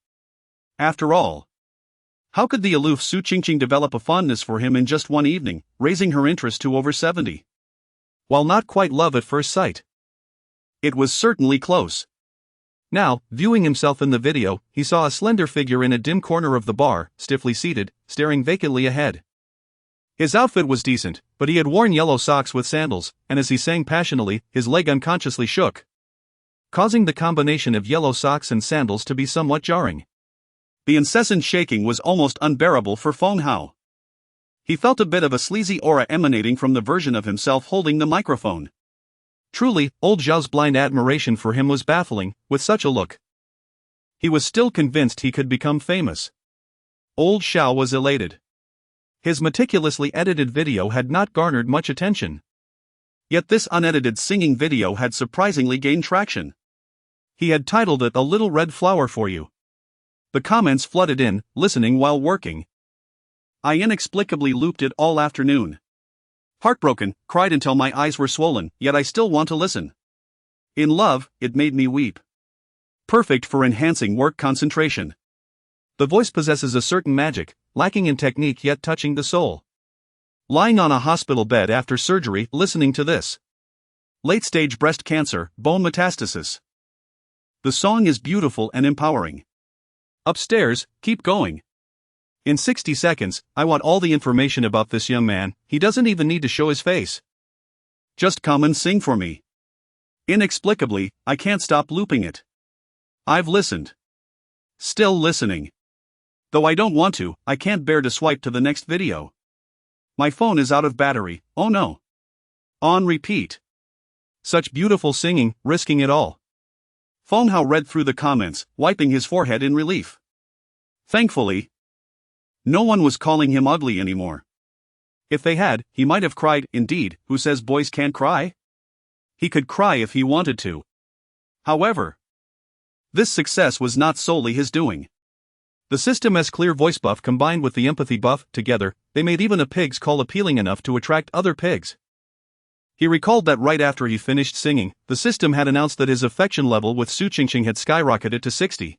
After all, how could the aloof Su Qingqing develop a fondness for him in just one evening, raising her interest to over 70? While not quite love at first sight, it was certainly close. Now, viewing himself in the video, he saw a slender figure in a dim corner of the bar, stiffly seated, staring vacantly ahead. His outfit was decent, but he had worn yellow socks with sandals, and as he sang passionately, his leg unconsciously shook, causing the combination of yellow socks and sandals to be somewhat jarring. The incessant shaking was almost unbearable for Feng Hao. He felt a bit of a sleazy aura emanating from the version of himself holding the microphone. Truly, old Zhao's blind admiration for him was baffling. With such a look, he was still convinced he could become famous. Old Zhao was elated. His meticulously edited video had not garnered much attention. Yet this unedited singing video had surprisingly gained traction. He had titled it "A Little Red Flower for You." The comments flooded in, listening while working. I inexplicably looped it all afternoon. Heartbroken, cried until my eyes were swollen, yet I still want to listen. In love, it made me weep. Perfect for enhancing work concentration. The voice possesses a certain magic, lacking in technique yet touching the soul. Lying on a hospital bed after surgery, listening to this. Late-stage breast cancer, bone metastasis. The song is beautiful and empowering. Upstairs, keep going. In 60 seconds, I want all the information about this young man. He doesn't even need to show his face. Just come and sing for me. Inexplicably, I can't stop looping it. I've listened. Still listening. Though I don't want to, I can't bear to swipe to the next video. My phone is out of battery, oh no. On repeat. Such beautiful singing, risking it all. Feng Hao read through the comments, wiping his forehead in relief. Thankfully, no one was calling him ugly anymore. If they had, he might have cried. Indeed, who says boys can't cry? He could cry if he wanted to. However, this success was not solely his doing. The system's clear voice buff combined with the empathy buff, together, they made even a pig's call appealing enough to attract other pigs. He recalled that right after he finished singing, the system had announced that his affection level with Su Qingqing had skyrocketed to 60.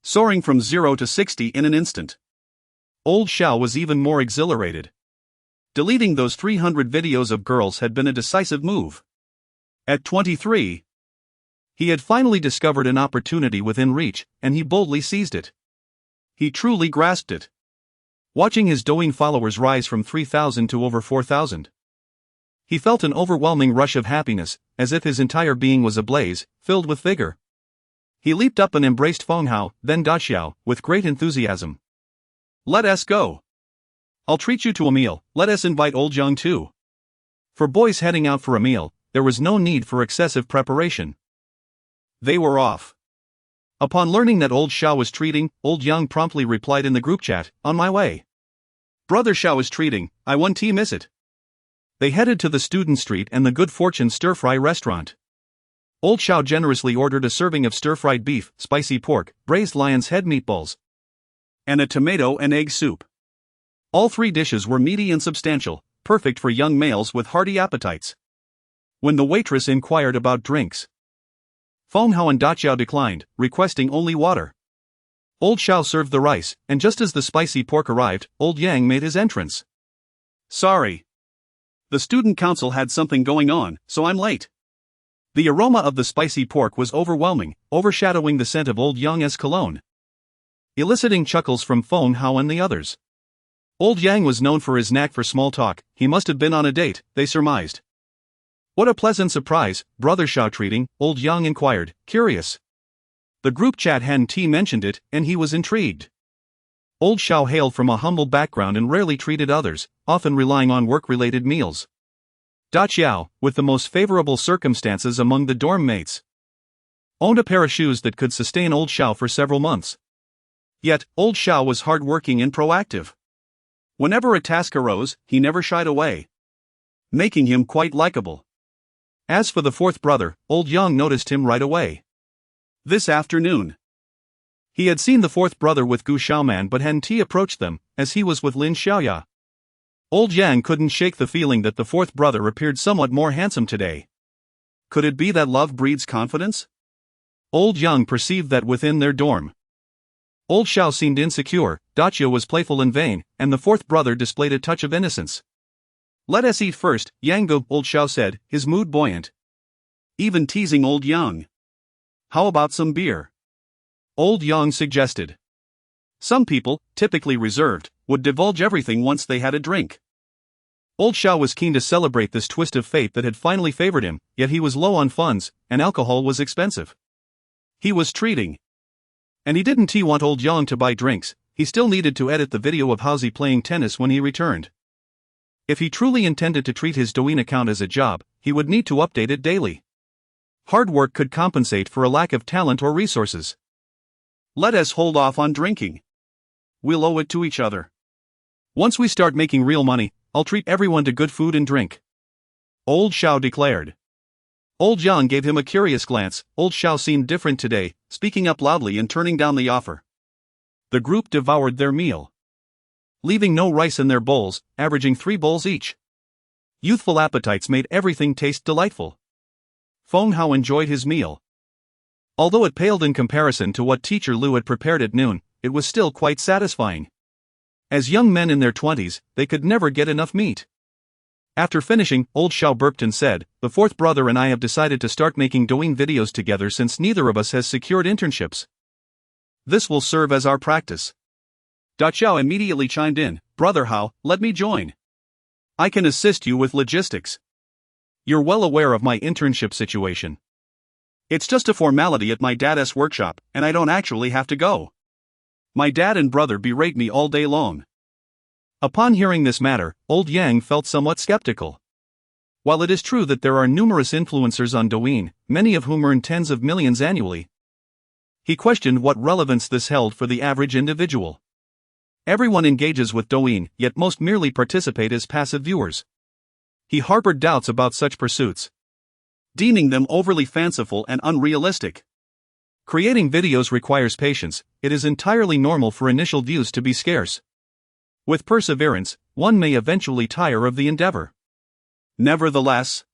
Soaring from 0 to 60 in an instant. Old Zhao was even more exhilarated. Deleting those 300 videos of girls had been a decisive move. At 23, he had finally discovered an opportunity within reach, and he boldly seized it. He truly grasped it. Watching his Douyin followers rise from 3,000 to over 4,000. He felt an overwhelming rush of happiness, as if his entire being was ablaze, filled with vigor. He leaped up and embraced Feng Hao, then Daxiao, with great enthusiasm. Let us go. I'll treat you to a meal. Let us invite old Zhang too. For boys heading out for a meal, there was no need for excessive preparation. They were off. Upon learning that old Zhao was treating, old Yang promptly replied in the group chat, "On my way. Brother Zhao is treating, I want to miss it." They headed to the Student Street and the Good Fortune stir-fry restaurant. Old Zhao generously ordered a serving of stir-fried beef, spicy pork, braised lion's head meatballs, and a tomato and egg soup. All three dishes were meaty and substantial, perfect for young males with hearty appetites. When the waitress inquired about drinks, Feng Hao and Daxiao declined, requesting only water. Old Zhao served the rice, and just as the spicy pork arrived, Old Yang made his entrance. Sorry. The student council had something going on, so I'm late. The aroma of the spicy pork was overwhelming, overshadowing the scent of Old Yang's cologne, eliciting chuckles from Feng Hao and the others. Old Yang was known for his knack for small talk. He must have been on a date, they surmised. What a pleasant surprise, Brother Zhao treating, Old Yang inquired, curious. The group chat Han-Ti mentioned it, and he was intrigued. Old Zhao hailed from a humble background and rarely treated others, often relying on work-related meals. Daxiao, with the most favorable circumstances among the dorm mates, owned a pair of shoes that could sustain Old Zhao for several months. Yet, Old Zhao was hard-working and proactive. Whenever a task arose, he never shied away, making him quite likable. As for the fourth brother, Old Yang noticed him right away. This afternoon, he had seen the fourth brother with Gu Xiaoman, but Han-Ti approached them, as he was with Lin Xiaoya. Old Yang couldn't shake the feeling that the fourth brother appeared somewhat more handsome today. Could it be that love breeds confidence? Old Yang perceived that within their dorm. Old Xiao seemed insecure, Dacia was playful and vain, and the fourth brother displayed a touch of innocence. Let us eat first, Yang, Old Xiao said, his mood buoyant. Even teasing Old Yang. How about some beer? Old Yang suggested. Some people, typically reserved, would divulge everything once they had a drink. Old Xiao was keen to celebrate this twist of fate that had finally favored him, yet he was low on funds, and alcohol was expensive. He was treating. And he didn't want Old Yang to buy drinks, he still needed to edit the video of Hausi playing tennis when he returned. If he truly intended to treat his Douyin account as a job, he would need to update it daily. Hard work could compensate for a lack of talent or resources. Let us hold off on drinking. We'll owe it to each other. Once we start making real money, I'll treat everyone to good food and drink. Old Xiao declared. Old Yang gave him a curious glance. Old Xiao seemed different today, speaking up loudly and turning down the offer. The group devoured their meal, leaving no rice in their bowls, averaging 3 bowls each. Youthful appetites made everything taste delightful. Feng Hao enjoyed his meal. Although it paled in comparison to what Teacher Lu had prepared at noon, it was still quite satisfying. As young men in their 20s, they could never get enough meat. After finishing, Old Xiao burped and said, "The fourth brother and I have decided to start making Douyin videos together since neither of us has secured internships. This will serve as our practice." Da Xiao immediately chimed in, "Brother Hao, let me join. I can assist you with logistics. You're well aware of my internship situation. It's just a formality at my dad's workshop, and I don't actually have to go. My dad and brother berate me all day long." Upon hearing this matter, Old Yang felt somewhat skeptical. While it is true that there are numerous influencers on Douyin, many of whom earn tens of millions annually, he questioned what relevance this held for the average individual. Everyone engages with Douyin, yet most merely participate as passive viewers. He harbored doubts about such pursuits, deeming them overly fanciful and unrealistic. Creating videos requires patience. It is entirely normal for initial views to be scarce. With perseverance, one may eventually tire of the endeavor. Nevertheless,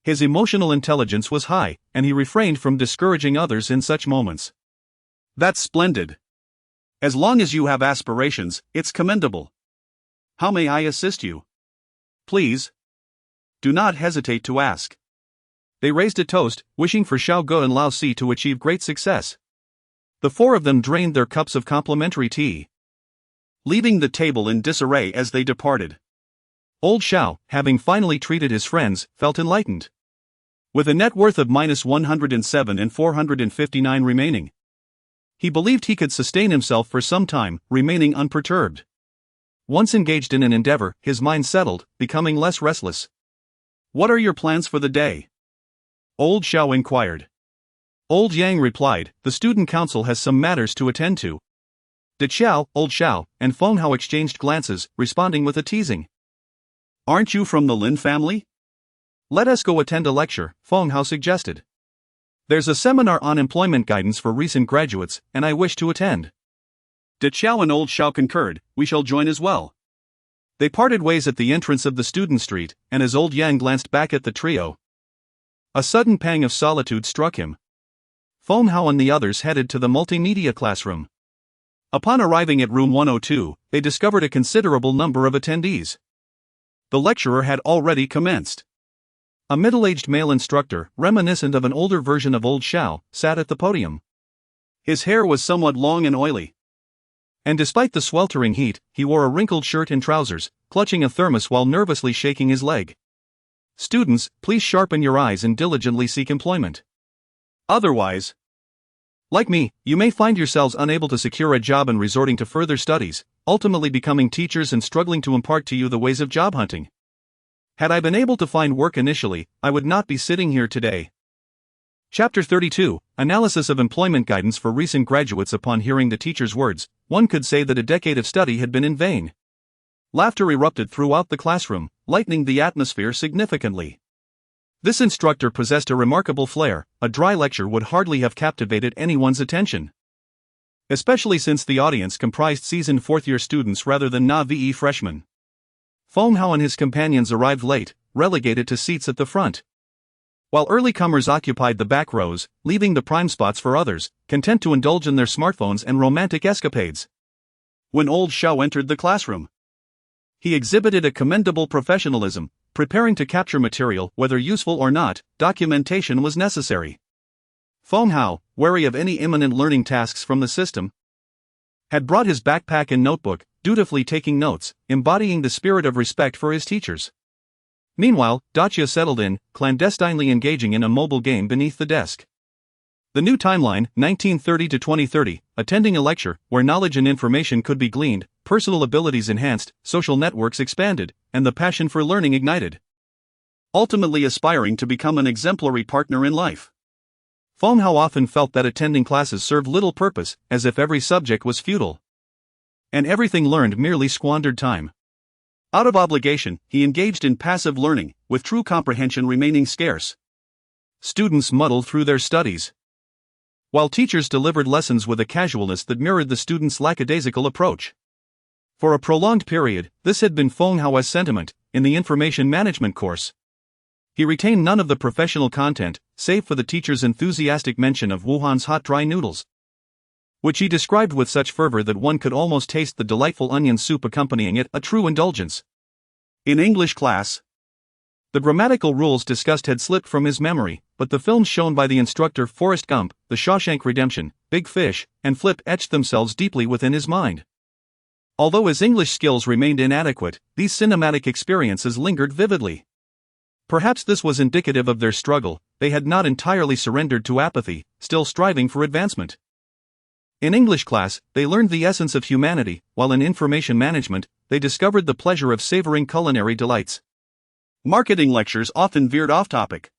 his emotional intelligence was high, and he refrained from discouraging others in such moments. "That's splendid. As long as you have aspirations, it's commendable. How may I assist you? Please, do not hesitate to ask." They raised a toast, wishing for Xiao Ge and Lao Si to achieve great success. The four of them drained their cups of complimentary tea, leaving the table in disarray as they departed. Old Xiao, having finally treated his friends, felt enlightened. With a net worth of -107 and 459 remaining, he believed he could sustain himself for some time, remaining unperturbed. Once engaged in an endeavor, his mind settled, becoming less restless. "What are your plans for the day?" Old Xiao inquired. Old Yang replied, "The student council has some matters to attend to." Da Xiao, Old Xiao, and Feng Hao exchanged glances, responding with a teasing. "Aren't you from the Lin family?" "Let us go attend a lecture," Feng Hao suggested. "There's a seminar on employment guidance for recent graduates, and I wish to attend." Da Xiao and Old Xiao concurred, "We shall join as well." They parted ways at the entrance of the student street, and as Old Yang glanced back at the trio, a sudden pang of solitude struck him. Feng Hao and the others headed to the multimedia classroom. Upon arriving at room 102, they discovered a considerable number of attendees. The lecturer had already commenced. A middle-aged male instructor, reminiscent of an older version of Old Xiao, sat at the podium. His hair was somewhat long and oily, and despite the sweltering heat, he wore a wrinkled shirt and trousers, clutching a thermos while nervously shaking his leg. "Students, please sharpen your eyes and diligently seek employment. Otherwise, like me, you may find yourselves unable to secure a job and resorting to further studies, ultimately becoming teachers and struggling to impart to you the ways of job hunting. Had I been able to find work initially, I would not be sitting here today." Chapter 32, Analysis of Employment Guidance for Recent Graduates. Upon hearing the teacher's words, one could say that a decade of study had been in vain. Laughter erupted throughout the classroom, lightening the atmosphere significantly. This instructor possessed a remarkable flair. A dry lecture would hardly have captivated anyone's attention, especially since the audience comprised seasoned fourth-year students rather than NA-VE freshmen. Feng Hao and his companions arrived late, relegated to seats at the front. while early comers occupied the back rows, leaving the prime spots for others, content to indulge in their smartphones and romantic escapades. When old Shao entered the classroom, he exhibited a commendable professionalism, preparing to capture material. Whether useful or not, documentation was necessary. Feng Hao, wary of any imminent learning tasks from the system, had brought his backpack and notebook, dutifully taking notes, embodying the spirit of respect for his teachers. Meanwhile, Dacia settled in, clandestinely engaging in a mobile game beneath the desk. The new timeline, 1930 to 2030, attending a lecture where knowledge and information could be gleaned, personal abilities enhanced, social networks expanded, and the passion for learning ignited. Ultimately aspiring to become an exemplary partner in life. Feng Hao often felt that attending classes served little purpose, as if every subject was futile, and everything learned merely squandered time. Out of obligation, he engaged in passive learning, with true comprehension remaining scarce. Students muddled through their studies, while teachers delivered lessons with a casualness that mirrored the students' lackadaisical approach. For a prolonged period, this had been Feng Hao's sentiment. In the information management course, he retained none of the professional content, save for the teacher's enthusiastic mention of Wuhan's hot dry noodles, which he described with such fervor that one could almost taste the delightful onion soup accompanying it, a true indulgence. In English class, the grammatical rules discussed had slipped from his memory, but the films shown by the instructor Forrest Gump, The Shawshank Redemption, Big Fish, and Flip etched themselves deeply within his mind. Although his English skills remained inadequate, these cinematic experiences lingered vividly. Perhaps this was indicative of their struggle. They had not entirely surrendered to apathy, still striving for advancement. In English class, they learned the essence of humanity, while in information management, they discovered the pleasure of savoring culinary delights. Marketing lectures often veered off topic,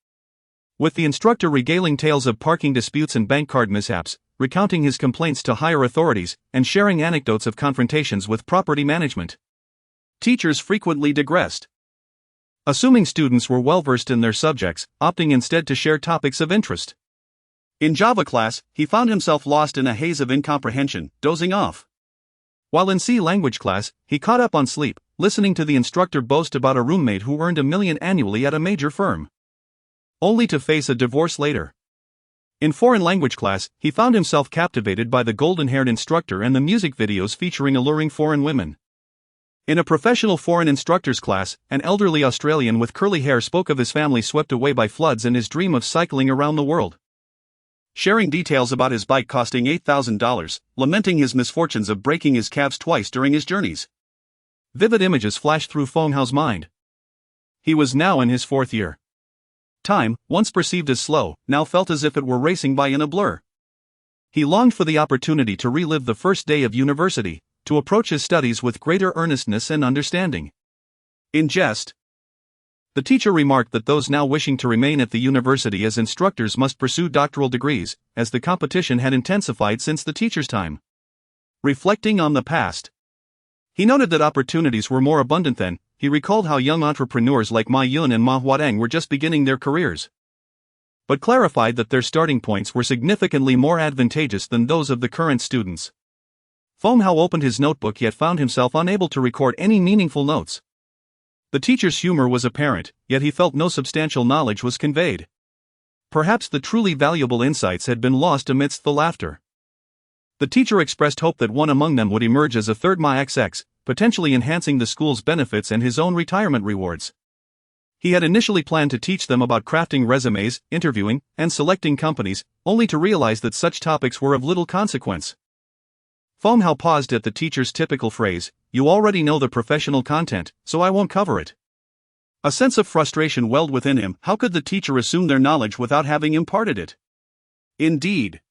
with the instructor regaling tales of parking disputes and bank card mishaps, recounting his complaints to higher authorities, and sharing anecdotes of confrontations with property management. Teachers frequently digressed, assuming students were well versed in their subjects, opting instead to share topics of interest. In Java class, he found himself lost in a haze of incomprehension, dozing off. While in C language class, he caught up on sleep, listening to the instructor boast about a roommate who earned $1 million annually at a major firm, only to face a divorce later. In foreign language class, he found himself captivated by the golden-haired instructor and the music videos featuring alluring foreign women. In a professional foreign instructor's class, an elderly Australian with curly hair spoke of his family swept away by floods and his dream of cycling around the world, sharing details about his bike costing $8,000, lamenting his misfortunes of breaking his calves twice during his journeys. Vivid images flashed through Feng Hao's mind. He was now in his 4th year. Time, once perceived as slow, now felt as if it were racing by in a blur. He longed for the opportunity to relive the first day of university, to approach his studies with greater earnestness and understanding. In jest, the teacher remarked that those now wishing to remain at the university as instructors must pursue doctoral degrees, as the competition had intensified since the teacher's time. Reflecting on the past, he noted that opportunities were more abundant then. He recalled how young entrepreneurs like Ma Yun and Ma Huadeng were just beginning their careers, but clarified that their starting points were significantly more advantageous than those of the current students. Feng Hao opened his notebook yet found himself unable to record any meaningful notes. The teacher's humor was apparent, yet he felt no substantial knowledge was conveyed. Perhaps the truly valuable insights had been lost amidst the laughter. The teacher expressed hope that one among them would emerge as a third Ma XX, potentially enhancing the school's benefits and his own retirement rewards. He had initially planned to teach them about crafting resumes, interviewing, and selecting companies, only to realize that such topics were of little consequence. Feng Hao paused at the teacher's typical phrase, "You already know the professional content, so I won't cover it." A sense of frustration welled within him. How could the teacher assume their knowledge without having imparted it? Indeed,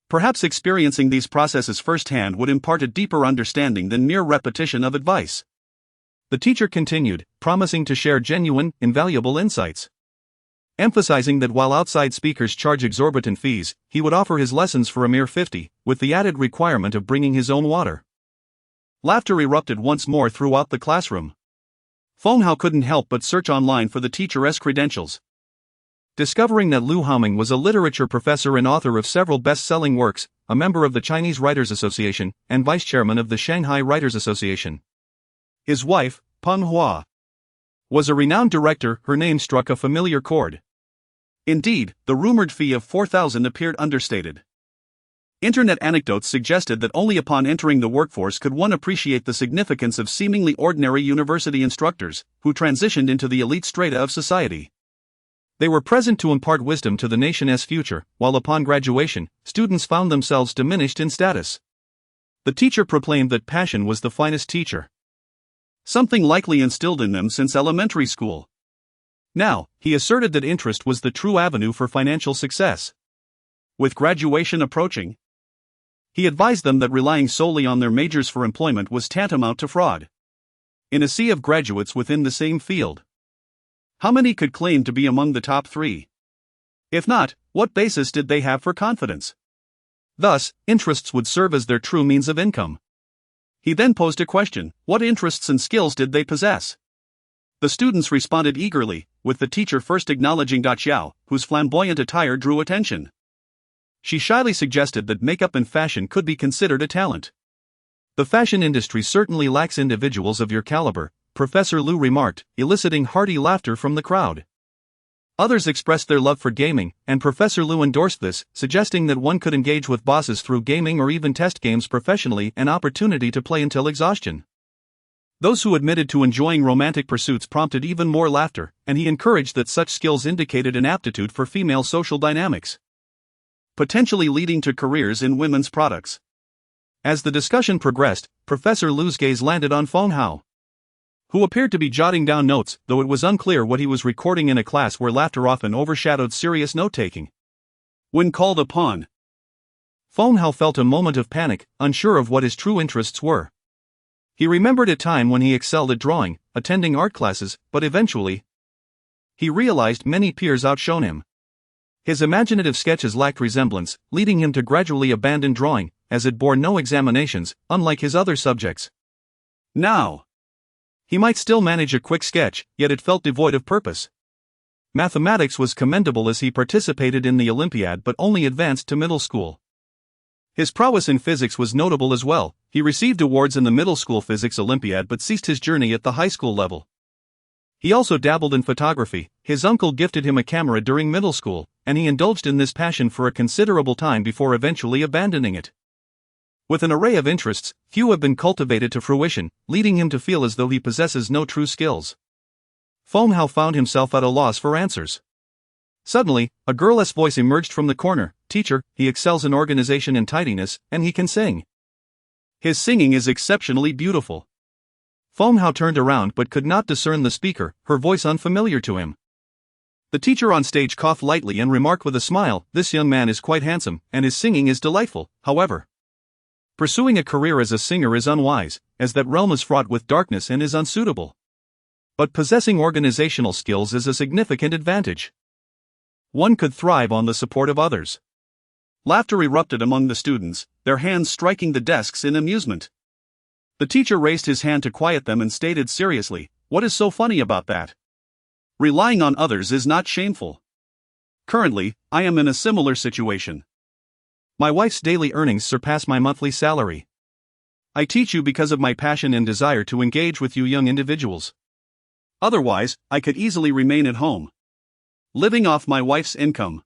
perhaps experiencing these processes firsthand would impart a deeper understanding than mere repetition of advice. The teacher continued, promising to share genuine, invaluable insights, emphasizing that while outside speakers charge exorbitant fees, he would offer his lessons for a mere 50, with the added requirement of bringing his own water. Laughter erupted once more throughout the classroom. Feng Hao couldn't help but search online for the teacher's credentials, discovering that Lu Haoming was a literature professor and author of several best-selling works, a member of the Chinese Writers Association, and vice-chairman of the Shanghai Writers Association. His wife, Peng Hua, was a renowned director. Her name struck a familiar chord. Indeed, the rumored fee of $4,000 appeared understated. Internet anecdotes suggested that only upon entering the workforce could one appreciate the significance of seemingly ordinary university instructors, who transitioned into the elite strata of society. They were present to impart wisdom to the nation's future, while upon graduation, students found themselves diminished in status. The teacher proclaimed that passion was the finest teacher. Something likely instilled in them since elementary school. Now, he asserted that interest was the true avenue for financial success. With graduation approaching, he advised them that relying solely on their majors for employment was tantamount to fraud. In a sea of graduates within the same field, how many could claim to be among the top 3? If not, what basis did they have for confidence? Thus, interests would serve as their true means of income. He then posed a question: what interests and skills did they possess? The students responded eagerly, with the teacher first acknowledging Xiao, whose flamboyant attire drew attention. She shyly suggested that makeup and fashion could be considered a talent. The fashion industry certainly lacks individuals of your caliber, Professor Liu remarked, eliciting hearty laughter from the crowd. Others expressed their love for gaming, and Professor Liu endorsed this, suggesting that one could engage with bosses through gaming or even test games professionally, an opportunity to play until exhaustion. Those who admitted to enjoying romantic pursuits prompted even more laughter, and he encouraged that such skills indicated an aptitude for female social dynamics, potentially leading to careers in women's products. As the discussion progressed, Professor Liu's gaze landed on Feng Hao, who appeared to be jotting down notes, though it was unclear what he was recording in a class where laughter often overshadowed serious note-taking. When called upon, Feng Hao felt a moment of panic, unsure of what his true interests were. He remembered a time when he excelled at drawing, attending art classes, but eventually, he realized many peers outshone him. His imaginative sketches lacked resemblance, leading him to gradually abandon drawing, as it bore no examinations, unlike his other subjects. Now, he might still manage a quick sketch, yet it felt devoid of purpose. Mathematics was commendable as he participated in the Olympiad but only advanced to middle school. His prowess in physics was notable as well. He received awards in the middle school physics Olympiad but ceased his journey at the high school level. He also dabbled in photography. His uncle gifted him a camera during middle school, and he indulged in this passion for a considerable time before eventually abandoning it. With an array of interests, few have been cultivated to fruition, leading him to feel as though he possesses no true skills. Feng Hao found himself at a loss for answers. Suddenly, a girl's voice emerged from the corner. "Teacher, he excels in organization and tidiness, and he can sing. His singing is exceptionally beautiful." Feng Hao turned around but could not discern the speaker, her voice unfamiliar to him. The teacher on stage coughed lightly and remarked with a smile, "This young man is quite handsome, and his singing is delightful. However, pursuing a career as a singer is unwise, as that realm is fraught with darkness and is unsuitable. But possessing organizational skills is a significant advantage. One could thrive on the support of others." Laughter erupted among the students, their hands striking the desks in amusement. The teacher raised his hand to quiet them and stated seriously, "What is so funny about that? Relying on others is not shameful. Currently, I am in a similar situation. My wife's daily earnings surpass my monthly salary. I teach you because of my passion and desire to engage with you young individuals. Otherwise, I could easily remain at home, living off my wife's income.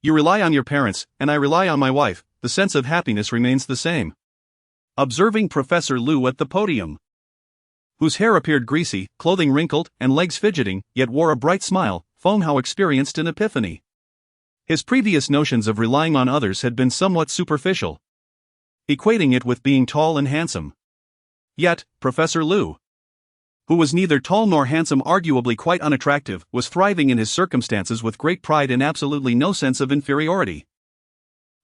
You rely on your parents, and I rely on my wife. The sense of happiness remains the same." Observing Professor Liu at the podium, whose hair appeared greasy, clothing wrinkled, and legs fidgeting, yet wore a bright smile, Feng Hao experienced an epiphany. His previous notions of relying on others had been somewhat superficial, equating it with being tall and handsome. Yet, Professor Liu, who was neither tall nor handsome, arguably quite unattractive, was thriving in his circumstances with great pride and absolutely no sense of inferiority.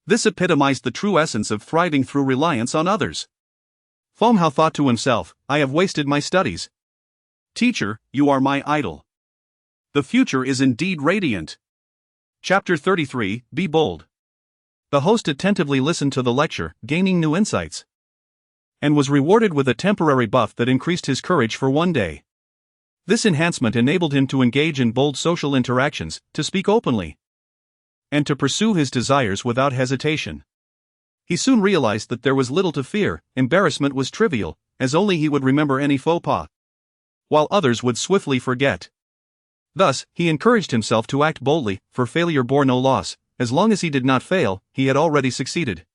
This epitomized the true essence of thriving through reliance on others. Feng Hao thought to himself, "I have wasted my studies. Teacher, you are my idol. The future is indeed radiant." Chapter 33, Be Bold. The host attentively listened to the lecture, gaining new insights, and was rewarded with a temporary buff that increased his courage for one day. This enhancement enabled him to engage in bold social interactions, to speak openly, and to pursue his desires without hesitation. He soon realized that there was little to fear. Embarrassment was trivial, as only he would remember any faux pas, while others would swiftly forget. Thus, he encouraged himself to act boldly, for failure bore no loss. As long as he did not fail, he had already succeeded.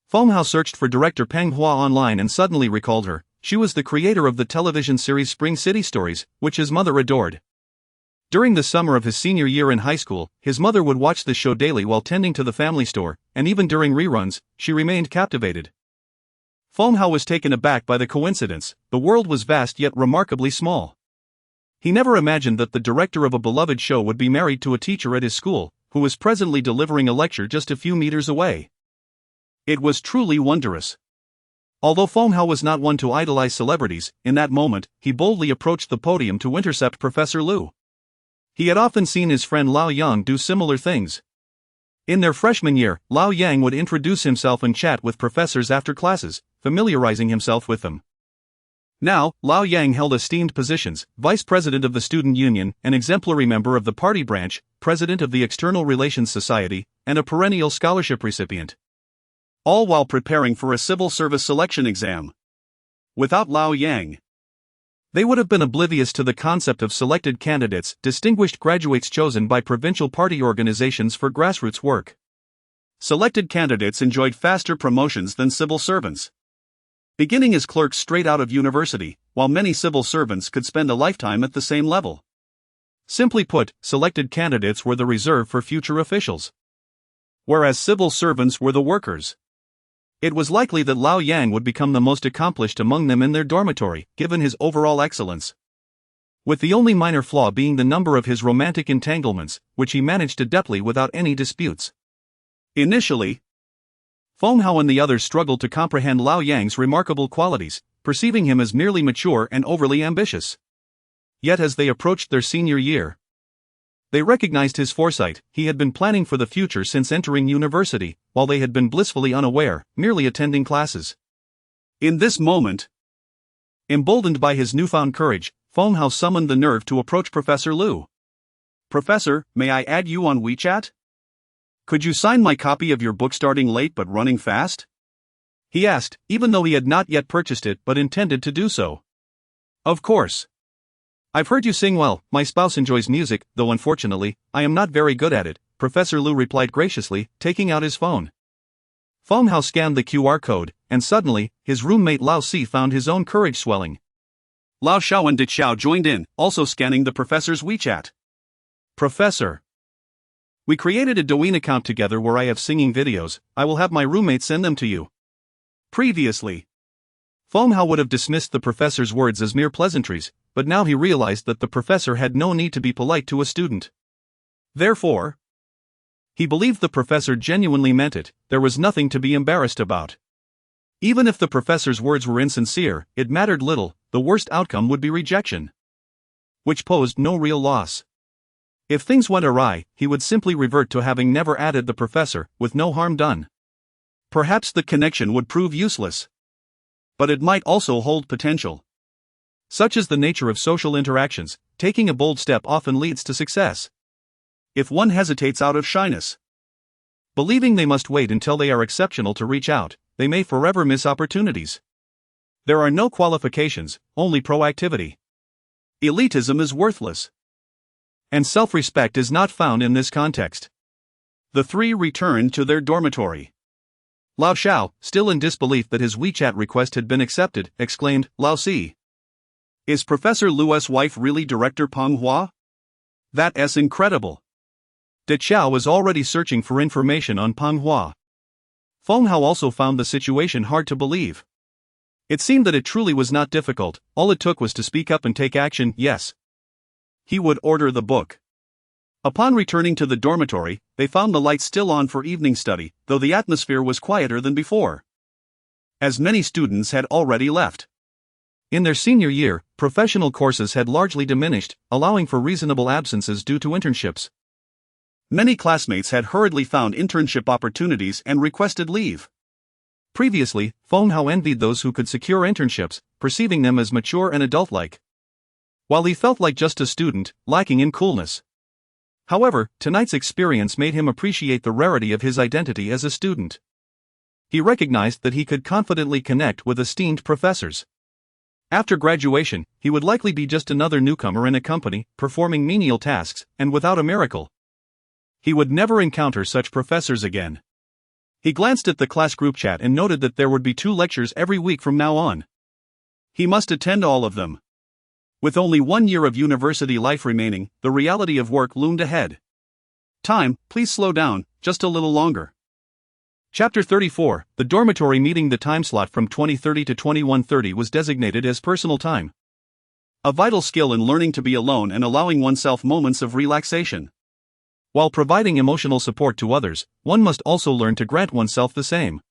Feng Hao searched for director Peng Hua online and suddenly recalled her. She was the creator of the television series Spring City Stories, which his mother adored. During the summer of his senior year in high school, his mother would watch the show daily while tending to the family store, and even during reruns, she remained captivated. Feng Hao was taken aback by the coincidence. The world was vast yet remarkably small. He never imagined that the director of a beloved show would be married to a teacher at his school, who was presently delivering a lecture just a few meters away. It was truly wondrous. Although Feng Hao was not one to idolize celebrities, in that moment, he boldly approached the podium to intercept Professor Liu. He had often seen his friend Lao Yang do similar things. In their freshman year, Lao Yang would introduce himself and chat with professors after classes, familiarizing himself with them. Now, Lao Yang held esteemed positions: vice president of the student union, an exemplary member of the party branch, president of the External Relations Society, and a perennial scholarship recipient. All while preparing for a civil service selection exam. Without Lao Yang, they would have been oblivious to the concept of selected candidates, distinguished graduates chosen by provincial party organizations for grassroots work. Selected candidates enjoyed faster promotions than civil servants, beginning as clerks straight out of university, while many civil servants could spend a lifetime at the same level. Simply put, selected candidates were the reserve for future officials, whereas civil servants were the workers. It was likely that Lao Yang would become the most accomplished among them in their dormitory, given his overall excellence, with the only minor flaw being the number of his romantic entanglements, which he managed adeptly without any disputes. Initially, Feng Hao and the others struggled to comprehend Lao Yang's remarkable qualities, perceiving him as merely mature and overly ambitious. Yet as they approached their senior year, they recognized his foresight. He had been planning for the future since entering university, while they had been blissfully unaware, merely attending classes. In this moment, emboldened by his newfound courage, Feng Hao summoned the nerve to approach Professor Liu. "Professor, may I add you on WeChat? Could you sign my copy of your book Starting Late but Running Fast?" he asked, even though he had not yet purchased it but intended to do so. "Of course. I've heard you sing well. My spouse enjoys music, though unfortunately, I am not very good at it," Professor Liu replied graciously, taking out his phone. Feng Hao scanned the QR code, and suddenly, his roommate Lao Si found his own courage swelling. Lao Xiao and De Xiao joined in, also scanning the professor's WeChat. "Professor, we created a Douyin account together where I have singing videos. I will have my roommate send them to you." Previously, Feng Hao would have dismissed the professor's words as mere pleasantries, but now he realized that the professor had no need to be polite to a student. Therefore, he believed the professor genuinely meant it. There was nothing to be embarrassed about. Even if the professor's words were insincere, it mattered little. The worst outcome would be rejection, which posed no real loss. If things went awry, he would simply revert to having never added the professor, with no harm done. Perhaps the connection would prove useless, but it might also hold potential. Such is the nature of social interactions. Taking a bold step often leads to success. If one hesitates out of shyness, believing they must wait until they are exceptional to reach out, they may forever miss opportunities. There are no qualifications, only proactivity. Elitism is worthless, and self-respect is not found in this context. The three returned to their dormitory. Lao Xiao, still in disbelief that his WeChat request had been accepted, exclaimed, "Lao Si, is Professor Liu's wife really Director Peng Hua? That's incredible." De Xiao was already searching for information on Peng Hua. Feng Hao also found the situation hard to believe. It seemed that it truly was not difficult. All it took was to speak up and take action. Yes, he would order the book. Upon returning to the dormitory, they found the lights still on for evening study, though the atmosphere was quieter than before, as many students had already left. In their senior year, professional courses had largely diminished, allowing for reasonable absences due to internships. Many classmates had hurriedly found internship opportunities and requested leave. Previously, Feng Hao envied those who could secure internships, perceiving them as mature and adult-like, while he felt like just a student, lacking in coolness. However, tonight's experience made him appreciate the rarity of his identity as a student. He recognized that he could confidently connect with esteemed professors. After graduation, he would likely be just another newcomer in a company, performing menial tasks, and without a miracle. He would never encounter such professors again. He glanced at the class group chat and noted that there would be 2 lectures every week from now on. He must attend all of them. With only 1 year of university life remaining, the reality of work loomed ahead. Time, please slow down, just a little longer. Chapter 34, the dormitory meeting. The time slot from 20:30 to 21:30 was designated as personal time. A vital skill in learning to be alone and allowing oneself moments of relaxation. While providing emotional support to others, one must also learn to grant oneself the same.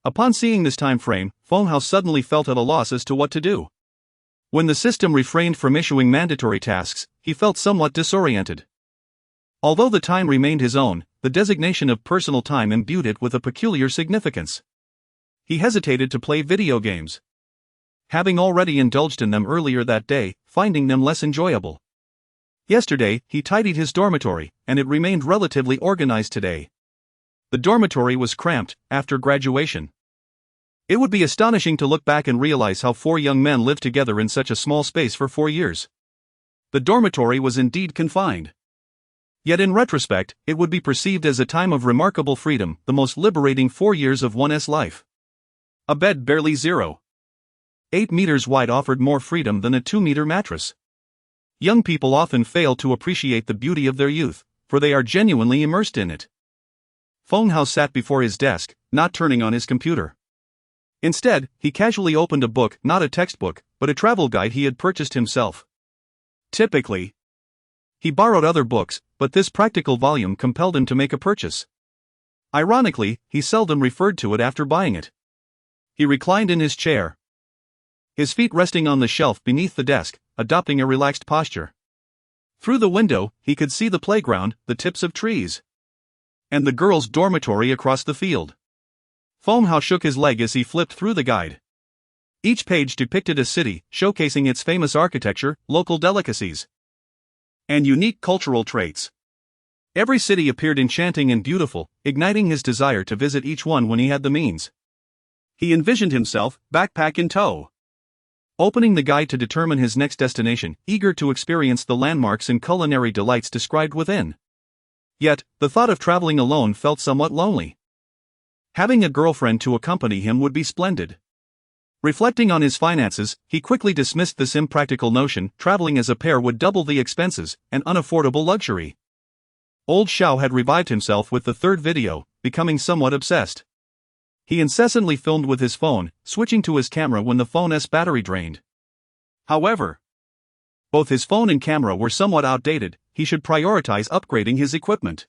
Upon seeing this time frame, Feng Hao suddenly felt at a loss as to what to do. When the system refrained from issuing mandatory tasks, he felt somewhat disoriented. Although the time remained his own, the designation of personal time imbued it with a peculiar significance. He hesitated to play video games, having already indulged in them earlier that day, finding them less enjoyable. Yesterday, he tidied his dormitory, and it remained relatively organized today. The dormitory was cramped after graduation. It would be astonishing to look back and realize how 4 young men lived together in such a small space for 4 years. The dormitory was indeed confined. Yet in retrospect, it would be perceived as a time of remarkable freedom, the most liberating 4 years of one's life. A bed barely 0.8 meters wide offered more freedom than a 2-meter mattress. Young people often fail to appreciate the beauty of their youth, for they are genuinely immersed in it. Feng Hao sat before his desk, not turning on his computer. Instead, he casually opened a book, not a textbook, but a travel guide he had purchased himself. Typically, he borrowed other books, but this practical volume compelled him to make a purchase. Ironically, he seldom referred to it after buying it. He reclined in his chair, his feet resting on the shelf beneath the desk, adopting a relaxed posture. Through the window, he could see the playground, the tips of trees, and the girls' dormitory across the field. Feng Hao shook his leg as he flipped through the guide. Each page depicted a city, showcasing its famous architecture, local delicacies, and unique cultural traits. Every city appeared enchanting and beautiful, igniting his desire to visit each one when he had the means. He envisioned himself, backpack in tow, opening the guide to determine his next destination, eager to experience the landmarks and culinary delights described within. Yet, the thought of traveling alone felt somewhat lonely. Having a girlfriend to accompany him would be splendid. Reflecting on his finances, he quickly dismissed this impractical notion. Traveling as a pair would double the expenses, an unaffordable luxury. Old Xiao had revived himself with the 3rd video, becoming somewhat obsessed. He incessantly filmed with his phone, switching to his camera when the phone's battery drained. However, both his phone and camera were somewhat outdated. He should prioritize upgrading his equipment.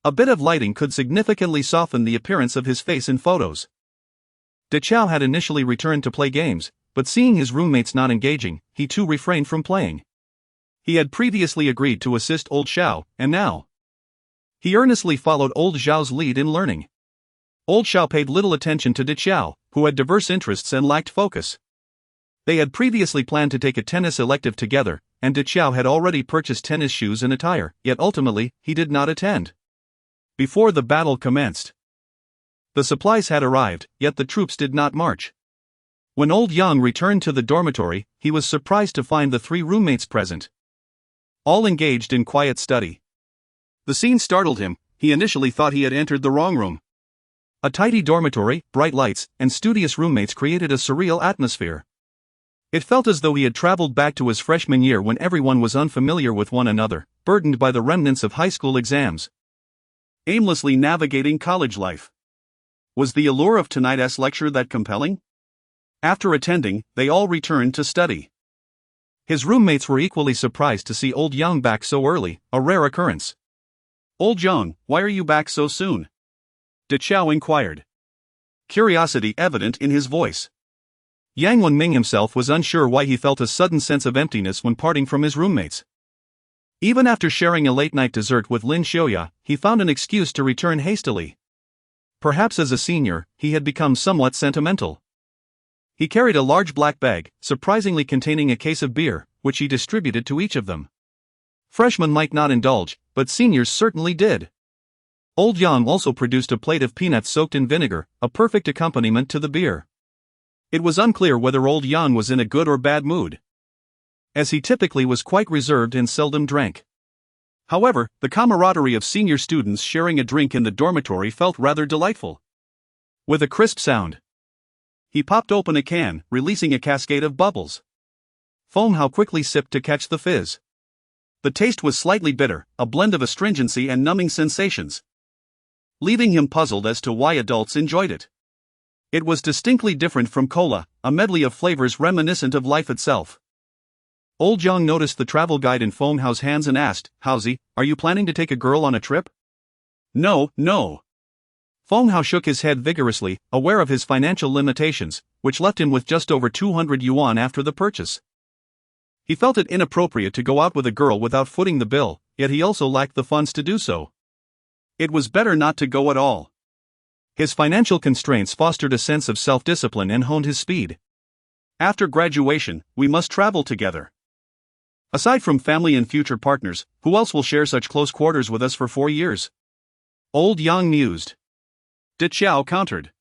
A bit of lighting could significantly soften the appearance of his face in photos. De Chao had initially returned to play games, but seeing his roommates not engaging, he too refrained from playing. He had previously agreed to assist Old Xiao, and now he earnestly followed Old Xiao's lead in learning. Old Xiao paid little attention to De Chao, who had diverse interests and lacked focus. They had previously planned to take a tennis elective together, and De Chao had already purchased tennis shoes and attire, yet ultimately, he did not attend. Before the battle commenced, the supplies had arrived, yet the troops did not march. When Old Yang returned to the dormitory, he was surprised to find the 3 roommates present, all engaged in quiet study. The scene startled him. He initially thought he had entered the wrong room. A tidy dormitory, bright lights, and studious roommates created a surreal atmosphere. It felt as though he had traveled back to his freshman year when everyone was unfamiliar with one another, burdened by the remnants of high school exams, aimlessly navigating college life. Was the allure of tonight's lecture that compelling? After attending, they all returned to study. His roommates were equally surprised to see Old Yang back so early, a rare occurrence. Old Yang, why are you back so soon? De Chao inquired, curiosity evident in his voice. Yang Wenming himself was unsure why he felt a sudden sense of emptiness when parting from his roommates. Even after sharing a late-night dessert with Lin Xiaoya, he found an excuse to return hastily. Perhaps as a senior, he had become somewhat sentimental. He carried a large black bag, surprisingly containing a case of beer, which he distributed to each of them. Freshmen might not indulge, but seniors certainly did. Old Yang also produced a plate of peanuts soaked in vinegar, a perfect accompaniment to the beer. It was unclear whether old Yang was in a good or bad mood, as he typically was quite reserved and seldom drank. However, the camaraderie of senior students sharing a drink in the dormitory felt rather delightful. With a crisp sound, he popped open a can, releasing a cascade of bubbles. Feng Hao quickly sipped to catch the fizz. The taste was slightly bitter, a blend of astringency and numbing sensations, leaving him puzzled as to why adults enjoyed it. It was distinctly different from cola, a medley of flavors reminiscent of life itself. Old Jiang noticed the travel guide in Feng Hao's hands and asked, "Haozi, are you planning to take a girl on a trip?" "No, no." Feng Hao shook his head vigorously, aware of his financial limitations, which left him with just over 200 yuan after the purchase. He felt it inappropriate to go out with a girl without footing the bill, yet he also lacked the funds to do so. It was better not to go at all. His financial constraints fostered a sense of self-discipline and honed his speed. "After graduation, we must travel together. Aside from family and future partners, who else will share such close quarters with us for 4 years?" Old Yang mused. De Chao countered.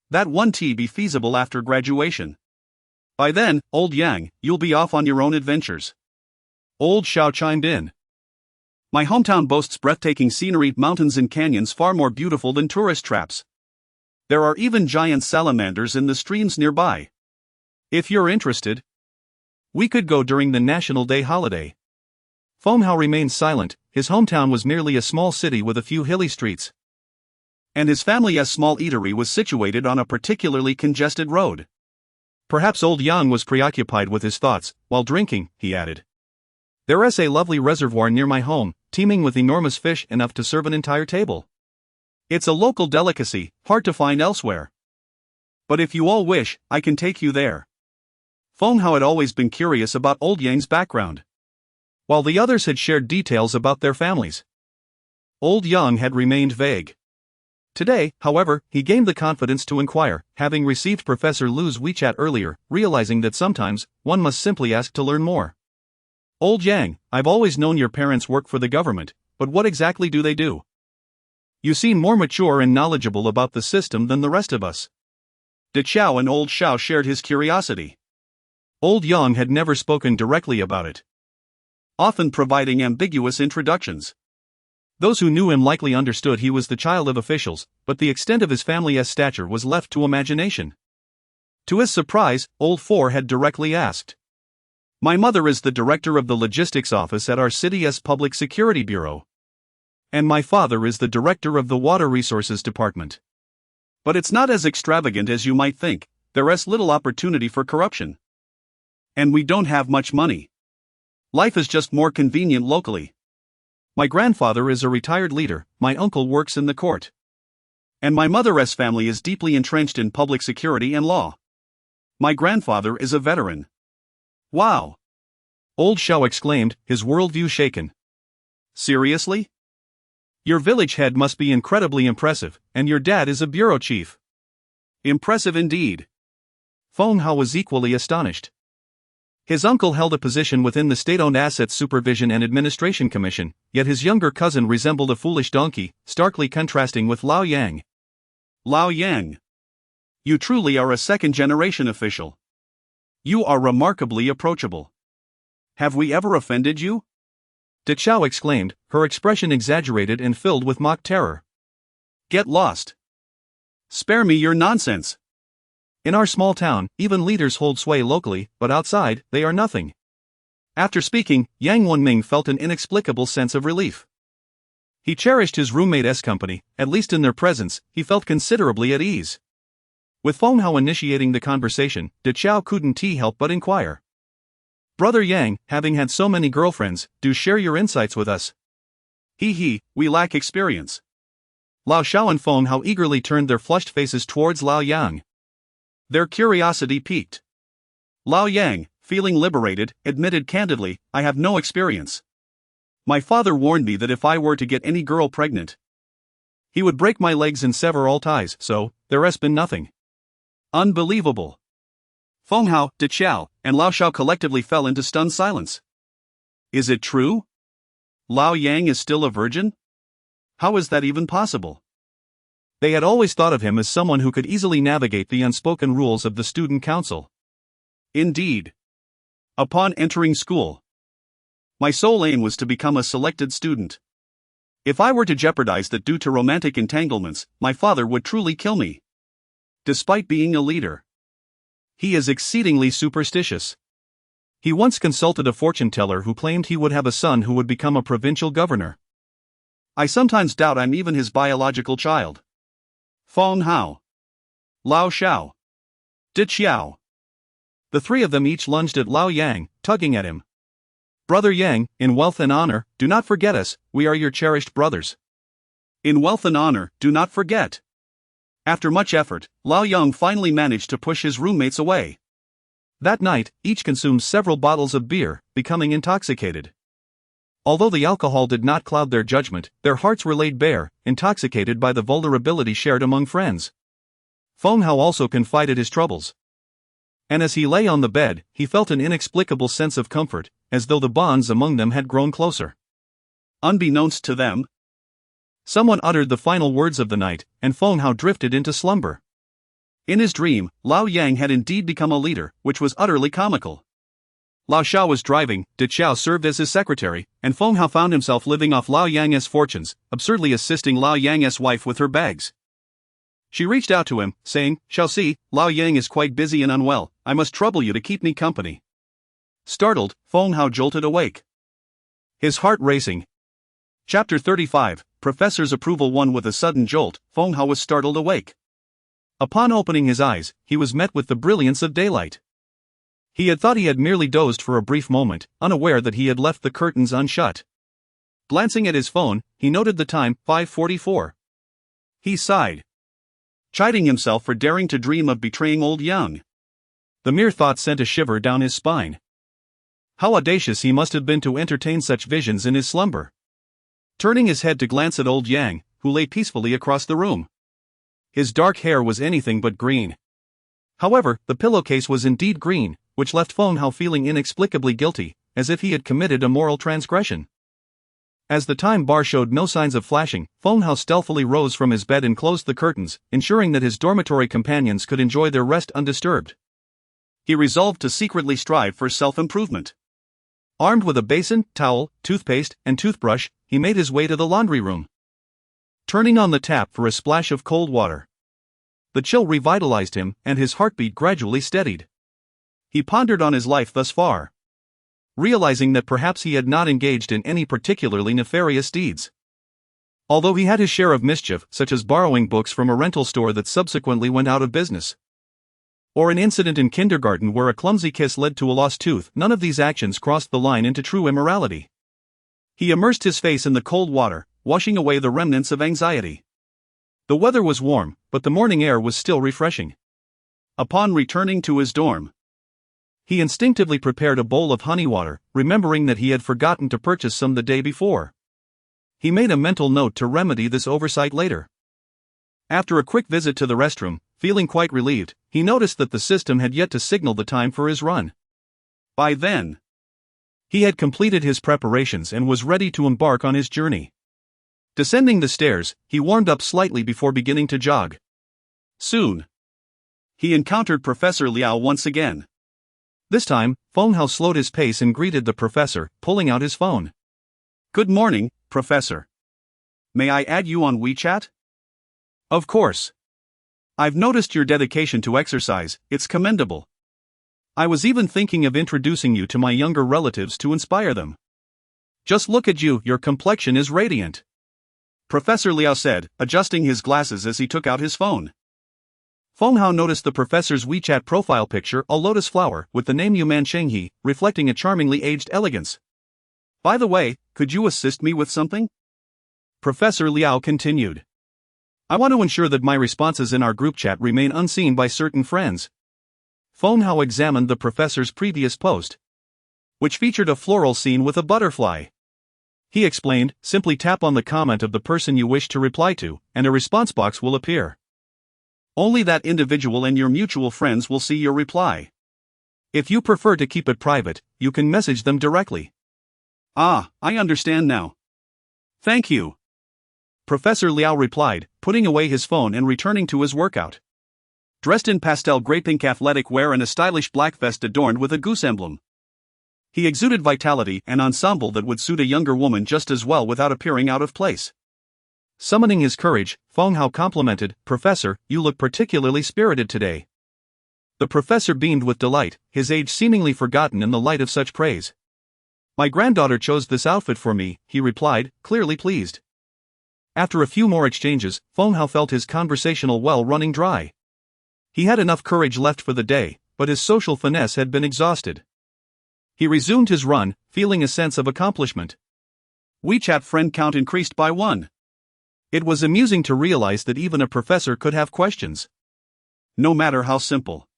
"That won't be feasible after graduation. By then, old Yang, you'll be off on your own adventures." Old Xiao chimed in. "My hometown boasts breathtaking scenery, mountains and canyons far more beautiful than tourist traps. There are even giant salamanders in the streams nearby. If you're interested, we could go during the National Day holiday." Feng Hao remained silent. His hometown was merely a small city with a few hilly streets, and his family's small eatery was situated on a particularly congested road. Perhaps old Yang was preoccupied with his thoughts. "While drinking," he added, "there's a lovely reservoir near my home, teeming with enormous fish enough to serve an entire table. It's a local delicacy, hard to find elsewhere. But if you all wish, I can take you there." Feng Hao had always been curious about old Yang's background, while the others had shared details about their families. Old Yang had remained vague. Today, however, he gained the confidence to inquire, having received Professor Lu's WeChat earlier, realizing that sometimes, one must simply ask to learn more. "Old Yang, I've always known your parents work for the government, but what exactly do they do? You seem more mature and knowledgeable about the system than the rest of us." De Chao and Old Xiao shared his curiosity. Old Yang had never spoken directly about it, often providing ambiguous introductions. Those who knew him likely understood he was the child of officials, but the extent of his family's stature was left to imagination. To his surprise, Old Four had directly asked, "My mother is the director of the logistics office at our city's public security bureau. And my father is the director of the water resources department. But it's not as extravagant as you might think. There's little opportunity for corruption. And we don't have much money. Life is just more convenient locally. My grandfather is a retired leader, my uncle works in the court. And my mother's family is deeply entrenched in public security and law. My grandfather is a veteran." "Wow!" Old Xiao exclaimed, his worldview shaken. "Seriously? Your village head must be incredibly impressive, and your dad is a bureau chief." "Impressive indeed." Feng Hao was equally astonished. His uncle held a position within the State-Owned Assets Supervision and Administration Commission, yet his younger cousin resembled a foolish donkey, starkly contrasting with Lao Yang. "Lao Yang, you truly are a second-generation official. You are remarkably approachable. Have we ever offended you?" De Chao exclaimed, her expression exaggerated and filled with mock terror. "Get lost. Spare me your nonsense. In our small town, even leaders hold sway locally, but outside, they are nothing." After speaking, Yang Wenming felt an inexplicable sense of relief. He cherished his roommate's company, at least in their presence, he felt considerably at ease. With Feng Hao initiating the conversation, De Chao couldn't help but inquire, "Brother Yang, having had so many girlfriends, do share your insights with us." "He, we lack experience." Lao Xiao and Feng Hao eagerly turned their flushed faces towards Lao Yang. Their curiosity piqued. Lao Yang, feeling liberated, admitted candidly, "I have no experience. My father warned me that if I were to get any girl pregnant, he would break my legs and sever all ties, so there's been nothing." "Unbelievable." Feng Hao, De Chao, and Lao Xiao collectively fell into stunned silence. "Is it true? Lao Yang is still a virgin? How is that even possible?" They had always thought of him as someone who could easily navigate the unspoken rules of the student council. Indeed. Upon entering school, my sole aim was to become a selected student. If I were to jeopardize that due to romantic entanglements, my father would truly kill me. Despite being a leader, he is exceedingly superstitious. He once consulted a fortune teller who claimed he would have a son who would become a provincial governor. I sometimes doubt I'm even his biological child. Feng Hao, Lao Xiao, Di Xiao. The three of them each lunged at Lao Yang, tugging at him. Brother Yang, in wealth and honor, do not forget us, we are your cherished brothers. In wealth and honor, do not forget. After much effort, Lao Yang finally managed to push his roommates away. That night, each consumed several bottles of beer, becoming intoxicated. Although the alcohol did not cloud their judgment, their hearts were laid bare, intoxicated by the vulnerability shared among friends. Feng Hao also confided his troubles. And as he lay on the bed, he felt an inexplicable sense of comfort, as though the bonds among them had grown closer. Unbeknownst to them, someone uttered the final words of the night, and Feng Hao drifted into slumber. In his dream, Lao Yang had indeed become a leader, which was utterly comical. Lao Xiao was driving, Di Xiao served as his secretary, and Feng Hao found himself living off Lao Yang's fortunes, absurdly assisting Lao Yang's wife with her bags. She reached out to him, saying, "Shall see, Lao Yang is quite busy and unwell, I must trouble you to keep me company." Startled, Feng Hao jolted awake, his heart racing. Chapter 35, Professor's Approval. 1. With a sudden jolt, Feng Hao was startled awake. Upon opening his eyes, he was met with the brilliance of daylight. He had thought he had merely dozed for a brief moment, unaware that he had left the curtains unshut. Glancing at his phone, he noted the time, 5:44. He sighed, chiding himself for daring to dream of betraying old Yang. The mere thought sent a shiver down his spine. How audacious he must have been to entertain such visions in his slumber. Turning his head to glance at old Yang, who lay peacefully across the room. His dark hair was anything but green. However, the pillowcase was indeed green, which left Feng Hao feeling inexplicably guilty, as if he had committed a moral transgression. As the time bar showed no signs of flashing, Feng Hao stealthily rose from his bed and closed the curtains, ensuring that his dormitory companions could enjoy their rest undisturbed. He resolved to secretly strive for self-improvement. Armed with a basin, towel, toothpaste, and toothbrush, he made his way to the laundry room. Turning on the tap for a splash of cold water. The chill revitalized him, and his heartbeat gradually steadied. He pondered on his life thus far, realizing that perhaps he had not engaged in any particularly nefarious deeds. Although he had his share of mischief, such as borrowing books from a rental store that subsequently went out of business, or an incident in kindergarten where a clumsy kiss led to a lost tooth, none of these actions crossed the line into true immorality. He immersed his face in the cold water, washing away the remnants of anxiety. The weather was warm, but the morning air was still refreshing. Upon returning to his dorm, he instinctively prepared a bowl of honey water, remembering that he had forgotten to purchase some the day before. He made a mental note to remedy this oversight later. After a quick visit to the restroom, feeling quite relieved, he noticed that the system had yet to signal the time for his run. By then, he had completed his preparations and was ready to embark on his journey. Descending the stairs, he warmed up slightly before beginning to jog. Soon, he encountered Professor Liao once again. This time, Feng Hao slowed his pace and greeted the professor, pulling out his phone. "Good morning, Professor. May I add you on WeChat?" "Of course. I've noticed your dedication to exercise, it's commendable. I was even thinking of introducing you to my younger relatives to inspire them. Just look at you, your complexion is radiant," Professor Liao said, adjusting his glasses as he took out his phone. Feng Hao noticed the professor's WeChat profile picture, a lotus flower, with the name Yuman Shenghe, reflecting a charmingly aged elegance. "By the way, could you assist me with something?" Professor Liao continued. "I want to ensure that my responses in our group chat remain unseen by certain friends." Feng Hao examined the professor's previous post, which featured a floral scene with a butterfly. He explained, "Simply tap on the comment of the person you wish to reply to, and a response box will appear. Only that individual and your mutual friends will see your reply. If you prefer to keep it private, you can message them directly." "Ah, I understand now. Thank you." Professor Liao replied, putting away his phone and returning to his workout. Dressed in pastel grey pink athletic wear and a stylish black vest adorned with a goose emblem. He exuded vitality and ensemble that would suit a younger woman just as well without appearing out of place. Summoning his courage, Feng Hao complimented, "Professor, you look particularly spirited today." The professor beamed with delight, his age seemingly forgotten in the light of such praise. "My granddaughter chose this outfit for me," he replied, clearly pleased. After a few more exchanges, Feng Hao felt his conversational well running dry. He had enough courage left for the day, but his social finesse had been exhausted. He resumed his run, feeling a sense of accomplishment. WeChat friend count increased by 1. It was amusing to realize that even a professor could have questions, no matter how simple.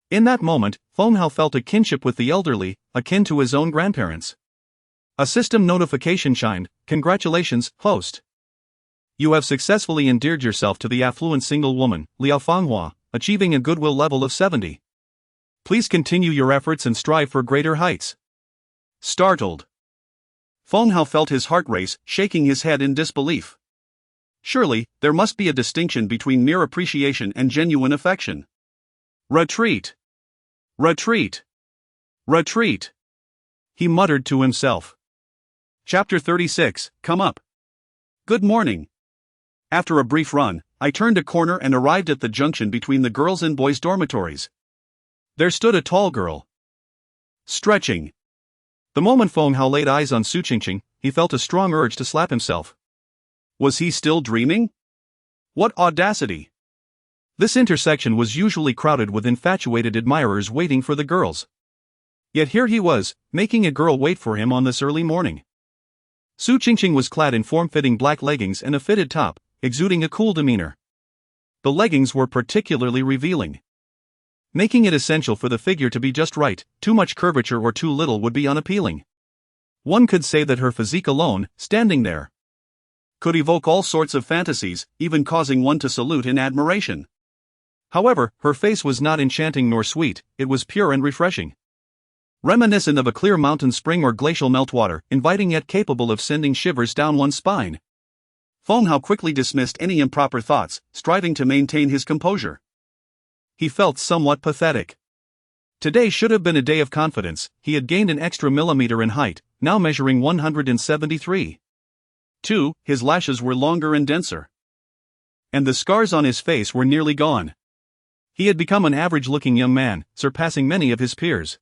In that moment, Feng Hao felt a kinship with the elderly, akin to his own grandparents. A system notification shined, "Congratulations, host. You have successfully endeared yourself to the affluent single woman, Liao Fenghua, achieving a goodwill level of 70. Please continue your efforts and strive for greater heights." Startled, Feng Hao felt his heart race, shaking his head in disbelief. Surely, there must be a distinction between mere appreciation and genuine affection. Retreat! Retreat! Retreat! He muttered to himself. Chapter 36, Come Up. Good morning. After a brief run, I turned a corner and arrived at the junction between the girls' and boys' dormitories. There stood a tall girl, stretching. The moment Feng Hao laid eyes on Su Qingqing, he felt a strong urge to slap himself. Was he still dreaming? What audacity! This intersection was usually crowded with infatuated admirers waiting for the girls. Yet here he was, making a girl wait for him on this early morning. Su Qingqing was clad in form-fitting black leggings and a fitted top, exuding a cool demeanor. The leggings were particularly revealing, making it essential for the figure to be just right. Too much curvature or too little would be unappealing. One could say that her physique alone, standing there, could evoke all sorts of fantasies, even causing one to salute in admiration. However, her face was not enchanting nor sweet, it was pure and refreshing, reminiscent of a clear mountain spring or glacial meltwater, inviting yet capable of sending shivers down one's spine. Feng Hao quickly dismissed any improper thoughts, striving to maintain his composure. He felt somewhat pathetic. Today should have been a day of confidence. He had gained an extra millimeter in height, now measuring 173. 2, his lashes were longer and denser, and the scars on his face were nearly gone. He had become an average-looking young man, surpassing many of his peers.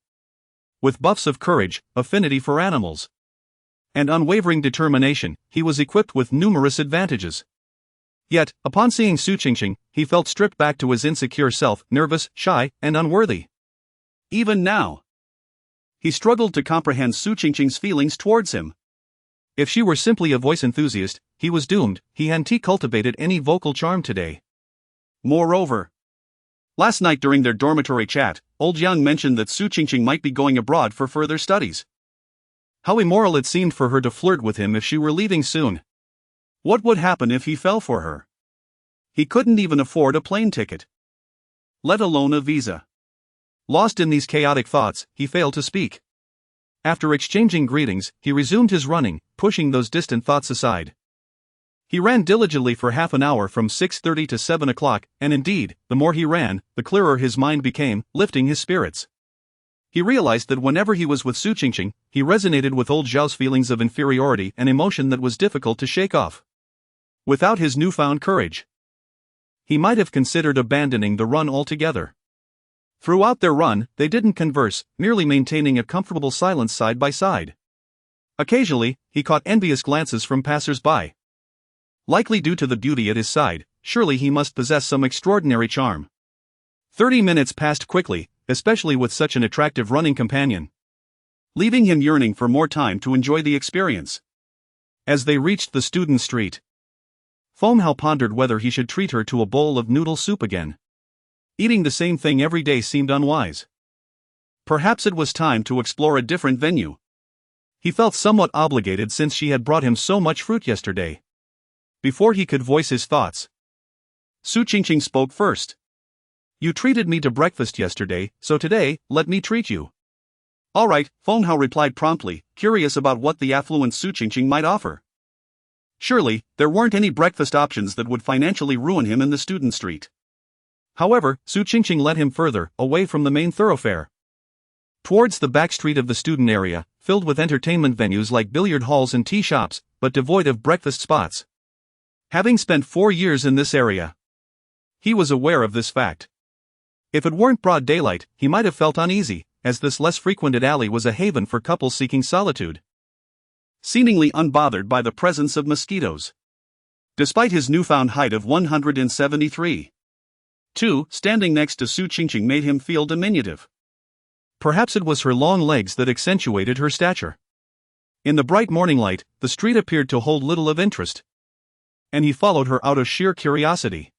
With buffs of courage, affinity for animals, and unwavering determination, he was equipped with numerous advantages. Yet, upon seeing Su Qingqing, he felt stripped back to his insecure self, nervous, shy, and unworthy. Even now, he struggled to comprehend Su Qingqing's feelings towards him. If she were simply a voice enthusiast, he was doomed. He hadn't cultivated any vocal charm today. Moreover, last night during their dormitory chat, old Yang mentioned that Su Qingqing might be going abroad for further studies. How immoral it seemed for her to flirt with him if she were leaving soon. What would happen if he fell for her? He couldn't even afford a plane ticket, let alone a visa. Lost in these chaotic thoughts, he failed to speak. After exchanging greetings, he resumed his running, pushing those distant thoughts aside. He ran diligently for half an hour from 6:30 to 7 o'clock, and indeed, the more he ran, the clearer his mind became, lifting his spirits. He realized that whenever he was with Su Qingqing, he resonated with old Zhao's feelings of inferiority, an emotion that was difficult to shake off. Without his newfound courage, he might have considered abandoning the run altogether. Throughout their run, they didn't converse, merely maintaining a comfortable silence side by side. Occasionally, he caught envious glances from passers-by. Likely due to the beauty at his side, surely he must possess some extraordinary charm. 30 minutes passed quickly, especially with such an attractive running companion, leaving him yearning for more time to enjoy the experience. As they reached the student street, Feng Hao pondered whether he should treat her to a bowl of noodle soup again. Eating the same thing every day seemed unwise. Perhaps it was time to explore a different venue. He felt somewhat obligated since she had brought him so much fruit yesterday. Before he could voice his thoughts, Su Qingqing spoke first. "You treated me to breakfast yesterday, so today, let me treat you." "All right," Feng Hao replied promptly, curious about what the affluent Su Qingqing might offer. Surely, there weren't any breakfast options that would financially ruin him in the student street. However, Su Qingqing led him further, away from the main thoroughfare. Towards the back street of the student area, filled with entertainment venues like billiard halls and tea shops, but devoid of breakfast spots. Having spent 4 years in this area, he was aware of this fact. If it weren't broad daylight, he might have felt uneasy, as this less frequented alley was a haven for couples seeking solitude. Seemingly unbothered by the presence of mosquitoes. Despite his newfound height of 173. 2, standing next to Su Qingqing made him feel diminutive. Perhaps it was her long legs that accentuated her stature. In the bright morning light, the street appeared to hold little of interest. And he followed her out of sheer curiosity.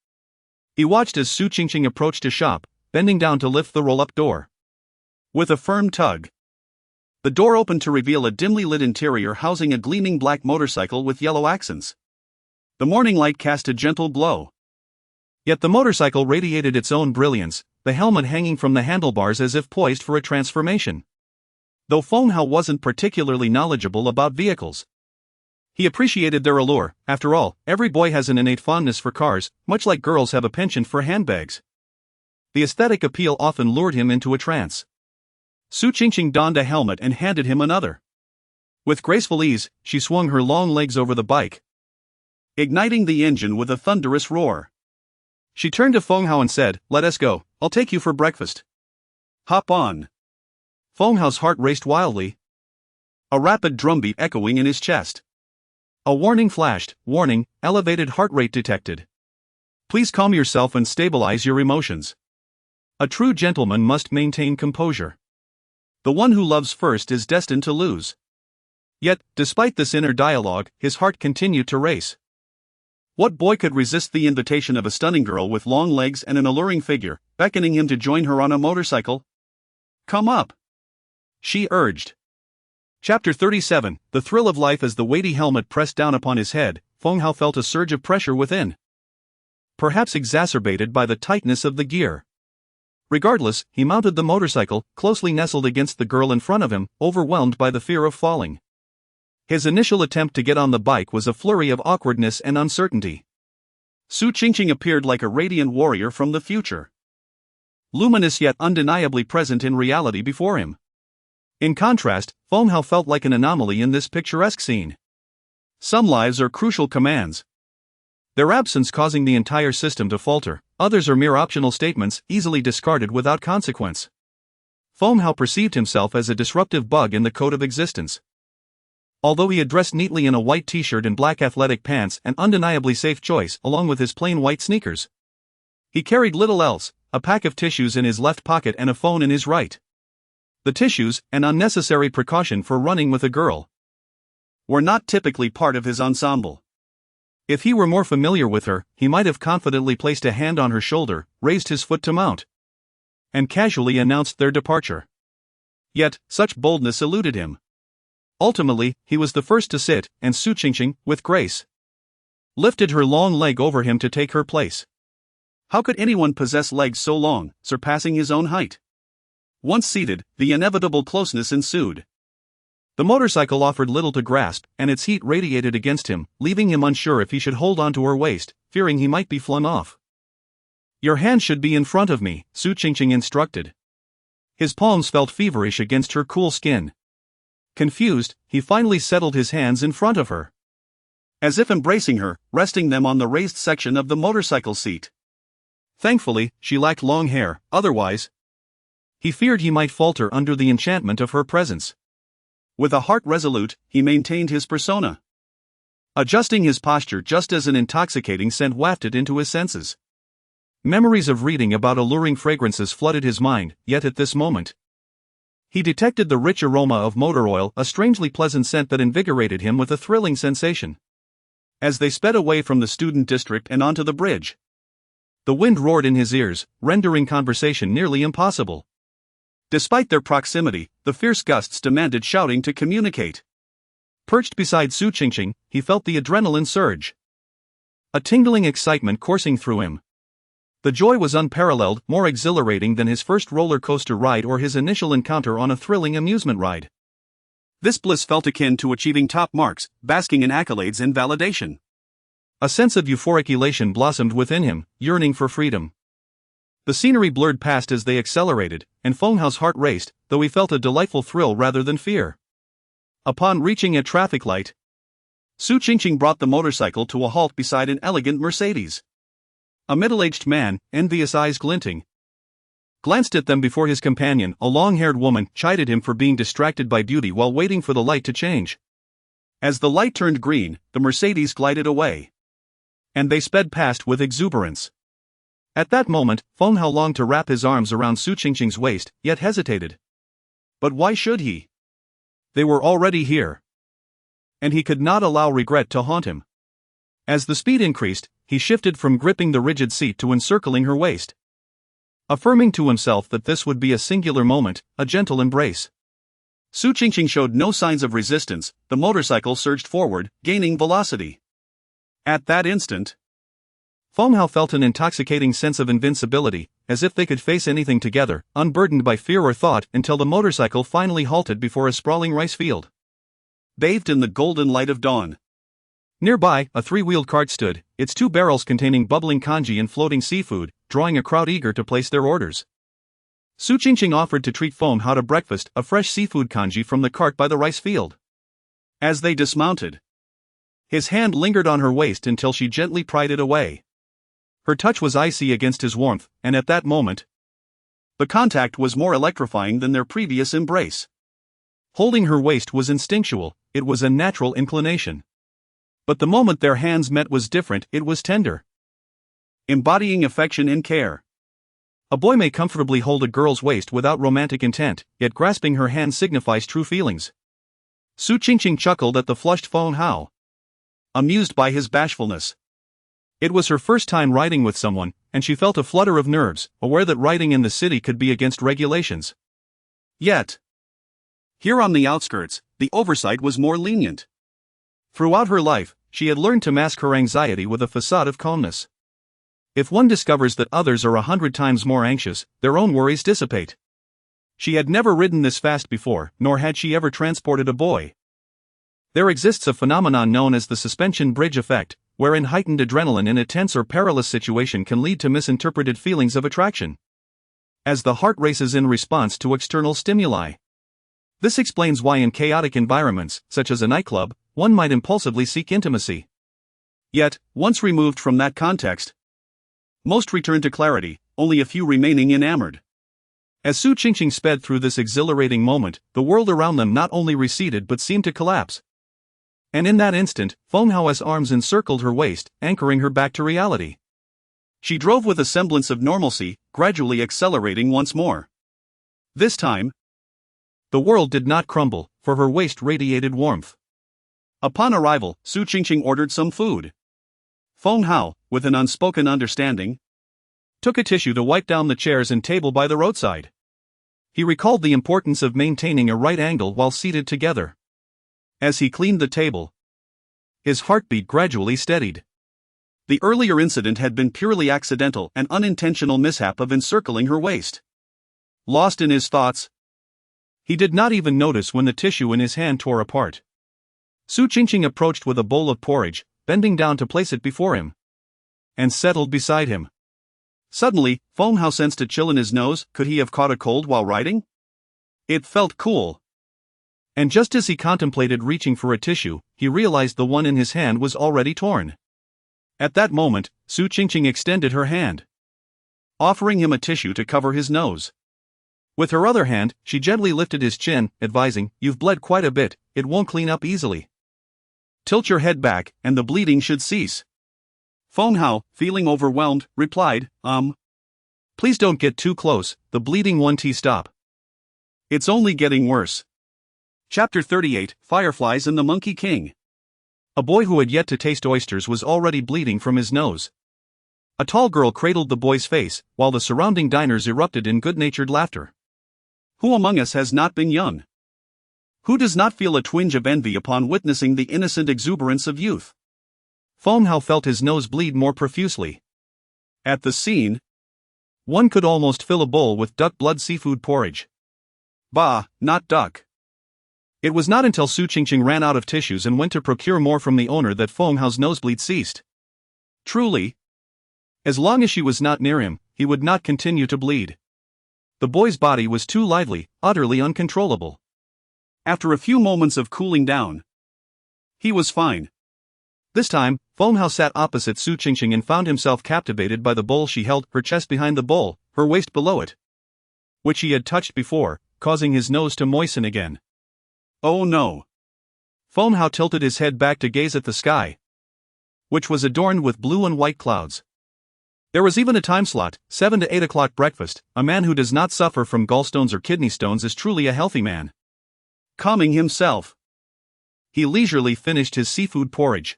He watched as Su Qingqing approached his shop, bending down to lift the roll-up door. With a firm tug, the door opened to reveal a dimly lit interior housing a gleaming black motorcycle with yellow accents. The morning light cast a gentle glow. Yet the motorcycle radiated its own brilliance, the helmet hanging from the handlebars as if poised for a transformation. Though Feng Hao wasn't particularly knowledgeable about vehicles, he appreciated their allure. After all, every boy has an innate fondness for cars, much like girls have a penchant for handbags. The aesthetic appeal often lured him into a trance. Su Qingqing donned a helmet and handed him another. With graceful ease, she swung her long legs over the bike, igniting the engine with a thunderous roar. She turned to Feng Hao and said, "Let us go, I'll take you for breakfast." "Hop on." Feng Hao's heart raced wildly, a rapid drumbeat echoing in his chest. A warning flashed, warning, elevated heart rate detected. Please calm yourself and stabilize your emotions. A true gentleman must maintain composure. The one who loves first is destined to lose. Yet, despite this inner dialogue, his heart continued to race. What boy could resist the invitation of a stunning girl with long legs and an alluring figure, beckoning him to join her on a motorcycle? "Come up," she urged. Chapter 37, The thrill of life. As the weighty helmet pressed down upon his head, Feng Hao felt a surge of pressure within. Perhaps exacerbated by the tightness of the gear. Regardless, he mounted the motorcycle, closely nestled against the girl in front of him, overwhelmed by the fear of falling. His initial attempt to get on the bike was a flurry of awkwardness and uncertainty. Su Qingqing appeared like a radiant warrior from the future. Luminous yet undeniably present in reality before him. In contrast, Feng Hao felt like an anomaly in this picturesque scene. Some lives are crucial commands, their absence causing the entire system to falter. Others are mere optional statements, easily discarded without consequence. Feng Hao perceived himself as a disruptive bug in the code of existence. Although he had dressed neatly in a white t-shirt and black athletic pants, an undeniably safe choice, along with his plain white sneakers, he carried little else, a pack of tissues in his left pocket and a phone in his right. The tissues, an unnecessary precaution for running with a girl, were not typically part of his ensemble. If he were more familiar with her, he might have confidently placed a hand on her shoulder, raised his foot to mount, and casually announced their departure. Yet, such boldness eluded him. Ultimately, he was the first to sit, and Su Qingqing, with grace, lifted her long leg over him to take her place. How could anyone possess legs so long, surpassing his own height? Once seated, the inevitable closeness ensued. The motorcycle offered little to grasp, and its heat radiated against him, leaving him unsure if he should hold on to her waist, fearing he might be flung off. "Your hand should be in front of me," Su Qingqing instructed. His palms felt feverish against her cool skin. Confused, he finally settled his hands in front of her, as if embracing her, resting them on the raised section of the motorcycle seat. Thankfully, she lacked long hair, otherwise, he feared he might falter under the enchantment of her presence. With a heart resolute, he maintained his persona, adjusting his posture just as an intoxicating scent wafted into his senses. Memories of reading about alluring fragrances flooded his mind, yet at this moment, he detected the rich aroma of motor oil, a strangely pleasant scent that invigorated him with a thrilling sensation. As they sped away from the student district and onto the bridge, the wind roared in his ears, rendering conversation nearly impossible. Despite their proximity, the fierce gusts demanded shouting to communicate. Perched beside Su Qingqing, he felt the adrenaline surge, a tingling excitement coursing through him. The joy was unparalleled, more exhilarating than his first roller coaster ride or his initial encounter on a thrilling amusement ride. This bliss felt akin to achieving top marks, basking in accolades and validation. A sense of euphoric elation blossomed within him, yearning for freedom. The scenery blurred past as they accelerated, and Feng Hao's heart raced, though he felt a delightful thrill rather than fear. Upon reaching a traffic light, Su Qingqing brought the motorcycle to a halt beside an elegant Mercedes. A middle-aged man, envious eyes glinting, glanced at them before his companion, a long-haired woman, chided him for being distracted by beauty while waiting for the light to change. As the light turned green, the Mercedes glided away, and they sped past with exuberance. At that moment, Feng Hao longed to wrap his arms around Su Qingqing's waist, yet hesitated. But why should he? They were already here, and he could not allow regret to haunt him. As the speed increased, he shifted from gripping the rigid seat to encircling her waist, affirming to himself that this would be a singular moment, a gentle embrace. Su Qingqing showed no signs of resistance. The motorcycle surged forward, gaining velocity. At that instant, Feng Hao felt an intoxicating sense of invincibility, as if they could face anything together, unburdened by fear or thought, until the motorcycle finally halted before a sprawling rice field, bathed in the golden light of dawn. Nearby, a three-wheeled cart stood, its two barrels containing bubbling congee and floating seafood, drawing a crowd eager to place their orders. Su Qingqing offered to treat Feng Hao to breakfast, a fresh seafood congee from the cart by the rice field. As they dismounted, his hand lingered on her waist until she gently pried it away. Her touch was icy against his warmth, and at that moment, the contact was more electrifying than their previous embrace. Holding her waist was instinctual, it was a natural inclination. But the moment their hands met was different, it was tender, embodying affection and care. A boy may comfortably hold a girl's waist without romantic intent, yet grasping her hand signifies true feelings. Su Qingqing chuckled at the flushed Feng Hao, amused by his bashfulness. It was her first time riding with someone, and she felt a flutter of nerves, aware that riding in the city could be against regulations. Yet, here on the outskirts, the oversight was more lenient. Throughout her life, she had learned to mask her anxiety with a facade of calmness. If one discovers that others are 100 times more anxious, their own worries dissipate. She had never ridden this fast before, nor had she ever transported a boy. There exists a phenomenon known as the suspension bridge effect, wherein heightened adrenaline in a tense or perilous situation can lead to misinterpreted feelings of attraction, as the heart races in response to external stimuli. This explains why in chaotic environments, such as a nightclub, one might impulsively seek intimacy. Yet, once removed from that context, most return to clarity, only a few remaining enamored. As Su Qingqing sped through this exhilarating moment, the world around them not only receded but seemed to collapse. And in that instant, Feng Hao's arms encircled her waist, anchoring her back to reality. She drove with a semblance of normalcy, gradually accelerating once more. This time, the world did not crumble, for her waist radiated warmth. Upon arrival, Su Qingqing ordered some food. Feng Hao, with an unspoken understanding, took a tissue to wipe down the chairs and table by the roadside. He recalled the importance of maintaining a right angle while seated together. As he cleaned the table, his heartbeat gradually steadied. The earlier incident had been purely accidental, an unintentional mishap of encircling her waist. Lost in his thoughts, he did not even notice when the tissue in his hand tore apart. Su Qingqing approached with a bowl of porridge, bending down to place it before him, and settled beside him. Suddenly, Feng Hao sensed a chill in his nose. Could he have caught a cold while riding? It felt cool. And just as he contemplated reaching for a tissue, he realized the one in his hand was already torn. At that moment, Su Qingqing extended her hand, offering him a tissue to cover his nose. With her other hand, she gently lifted his chin, advising, "You've bled quite a bit, it won't clean up easily. Tilt your head back, and the bleeding should cease." Feng Hao, feeling overwhelmed, replied, Please don't get too close, the bleeding won't stop. It's only getting worse. Chapter 38, Fireflies and the Monkey King. A boy who had yet to taste oysters was already bleeding from his nose. A tall girl cradled the boy's face, while the surrounding diners erupted in good-natured laughter. Who among us has not been young? Who does not feel a twinge of envy upon witnessing the innocent exuberance of youth? Feng Hao felt his nose bleed more profusely. At the scene, one could almost fill a bowl with duck blood seafood porridge. Bah, not duck. It was not until Su Qingqing ran out of tissues and went to procure more from the owner that Feng Hao's nosebleed ceased. Truly, as long as she was not near him, he would not continue to bleed. The boy's body was too lively, utterly uncontrollable. After a few moments of cooling down, he was fine. This time, Feng Hao sat opposite Su Qingqing and found himself captivated by the bowl she held, her chest behind the bowl, her waist below it, which he had touched before, causing his nose to moisten again. Oh no. Feng Hao tilted his head back to gaze at the sky, which was adorned with blue and white clouds. There was even a time slot, 7 to 8 o'clock breakfast. A man who does not suffer from gallstones or kidney stones is truly a healthy man. Calming himself, he leisurely finished his seafood porridge.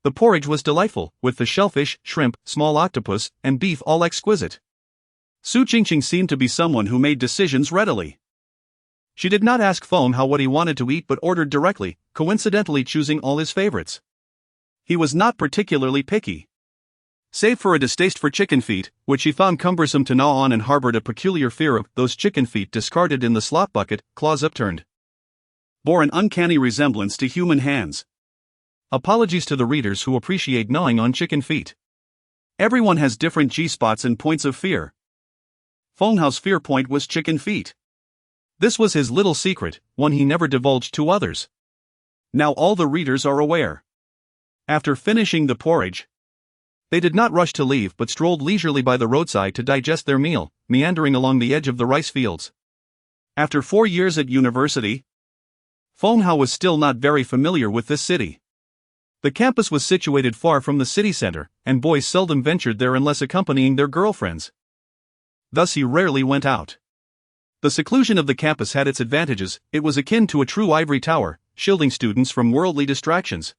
The porridge was delightful, with the shellfish, shrimp, small octopus, and beef all exquisite. Su Qingqing seemed to be someone who made decisions readily. She did not ask Feng Hao what he wanted to eat but ordered directly, coincidentally choosing all his favorites. He was not particularly picky, save for a distaste for chicken feet, which he found cumbersome to gnaw on and harbored a peculiar fear of. Those chicken feet discarded in the slop bucket, claws upturned, bore an uncanny resemblance to human hands. Apologies to the readers who appreciate gnawing on chicken feet. Everyone has different G-spots and points of fear. Feng Hao's fear point was chicken feet. This was his little secret, one he never divulged to others. Now all the readers are aware. After finishing the porridge, they did not rush to leave but strolled leisurely by the roadside to digest their meal, meandering along the edge of the rice fields. After 4 years at university, Feng Hao was still not very familiar with this city. The campus was situated far from the city center, and boys seldom ventured there unless accompanying their girlfriends. Thus he rarely went out. The seclusion of the campus had its advantages. It was akin to a true ivory tower, shielding students from worldly distractions.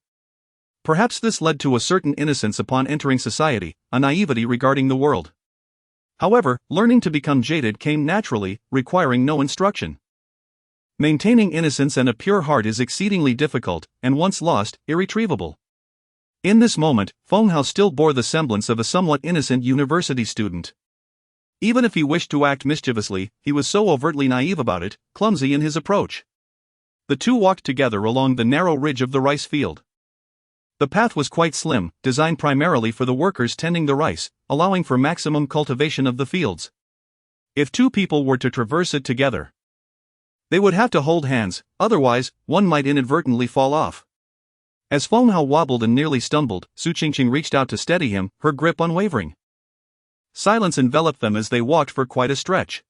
Perhaps this led to a certain innocence upon entering society, a naivety regarding the world. However, learning to become jaded came naturally, requiring no instruction. Maintaining innocence and a pure heart is exceedingly difficult, and once lost, irretrievable. In this moment, Feng Hao still bore the semblance of a somewhat innocent university student. Even if he wished to act mischievously, he was so overtly naive about it, clumsy in his approach. The two walked together along the narrow ridge of the rice field. The path was quite slim, designed primarily for the workers tending the rice, allowing for maximum cultivation of the fields. If two people were to traverse it together, they would have to hold hands, otherwise, one might inadvertently fall off. As Feng Hao wobbled and nearly stumbled, Su Qingqing reached out to steady him, her grip unwavering. Silence enveloped them as they walked for quite a stretch.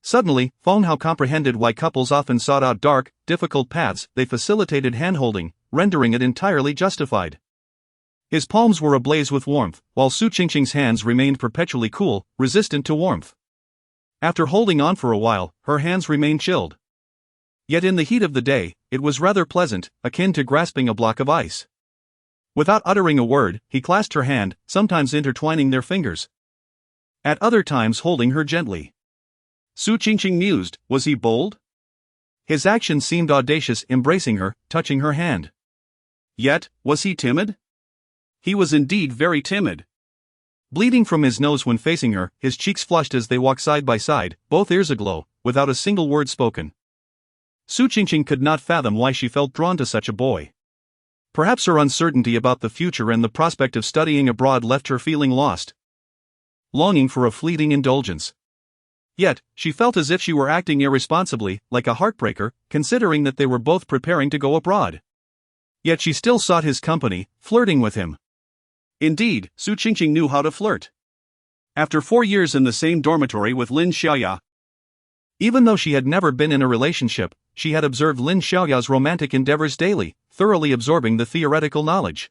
Suddenly, Feng Hao comprehended why couples often sought out dark, difficult paths. They facilitated handholding, rendering it entirely justified. His palms were ablaze with warmth, while Su Qingqing's hands remained perpetually cool, resistant to warmth. After holding on for a while, her hands remained chilled. Yet in the heat of the day, it was rather pleasant, akin to grasping a block of ice. Without uttering a word, he clasped her hand, sometimes intertwining their fingers, at other times holding her gently. Su Qingqing mused, was he bold? His action seemed audacious, embracing her, touching her hand. Yet, was he timid? He was indeed very timid. Bleeding from his nose when facing her, his cheeks flushed as they walked side by side, both ears aglow, without a single word spoken. Su Qingqing could not fathom why she felt drawn to such a boy. Perhaps her uncertainty about the future and the prospect of studying abroad left her feeling lost, longing for a fleeting indulgence. Yet, she felt as if she were acting irresponsibly, like a heartbreaker, considering that they were both preparing to go abroad. Yet she still sought his company, flirting with him. Indeed, Su Qingqing knew how to flirt. After 4 years in the same dormitory with Lin Xiaoya, even though she had never been in a relationship, she had observed Lin Xiaoya's romantic endeavors daily, thoroughly absorbing the theoretical knowledge.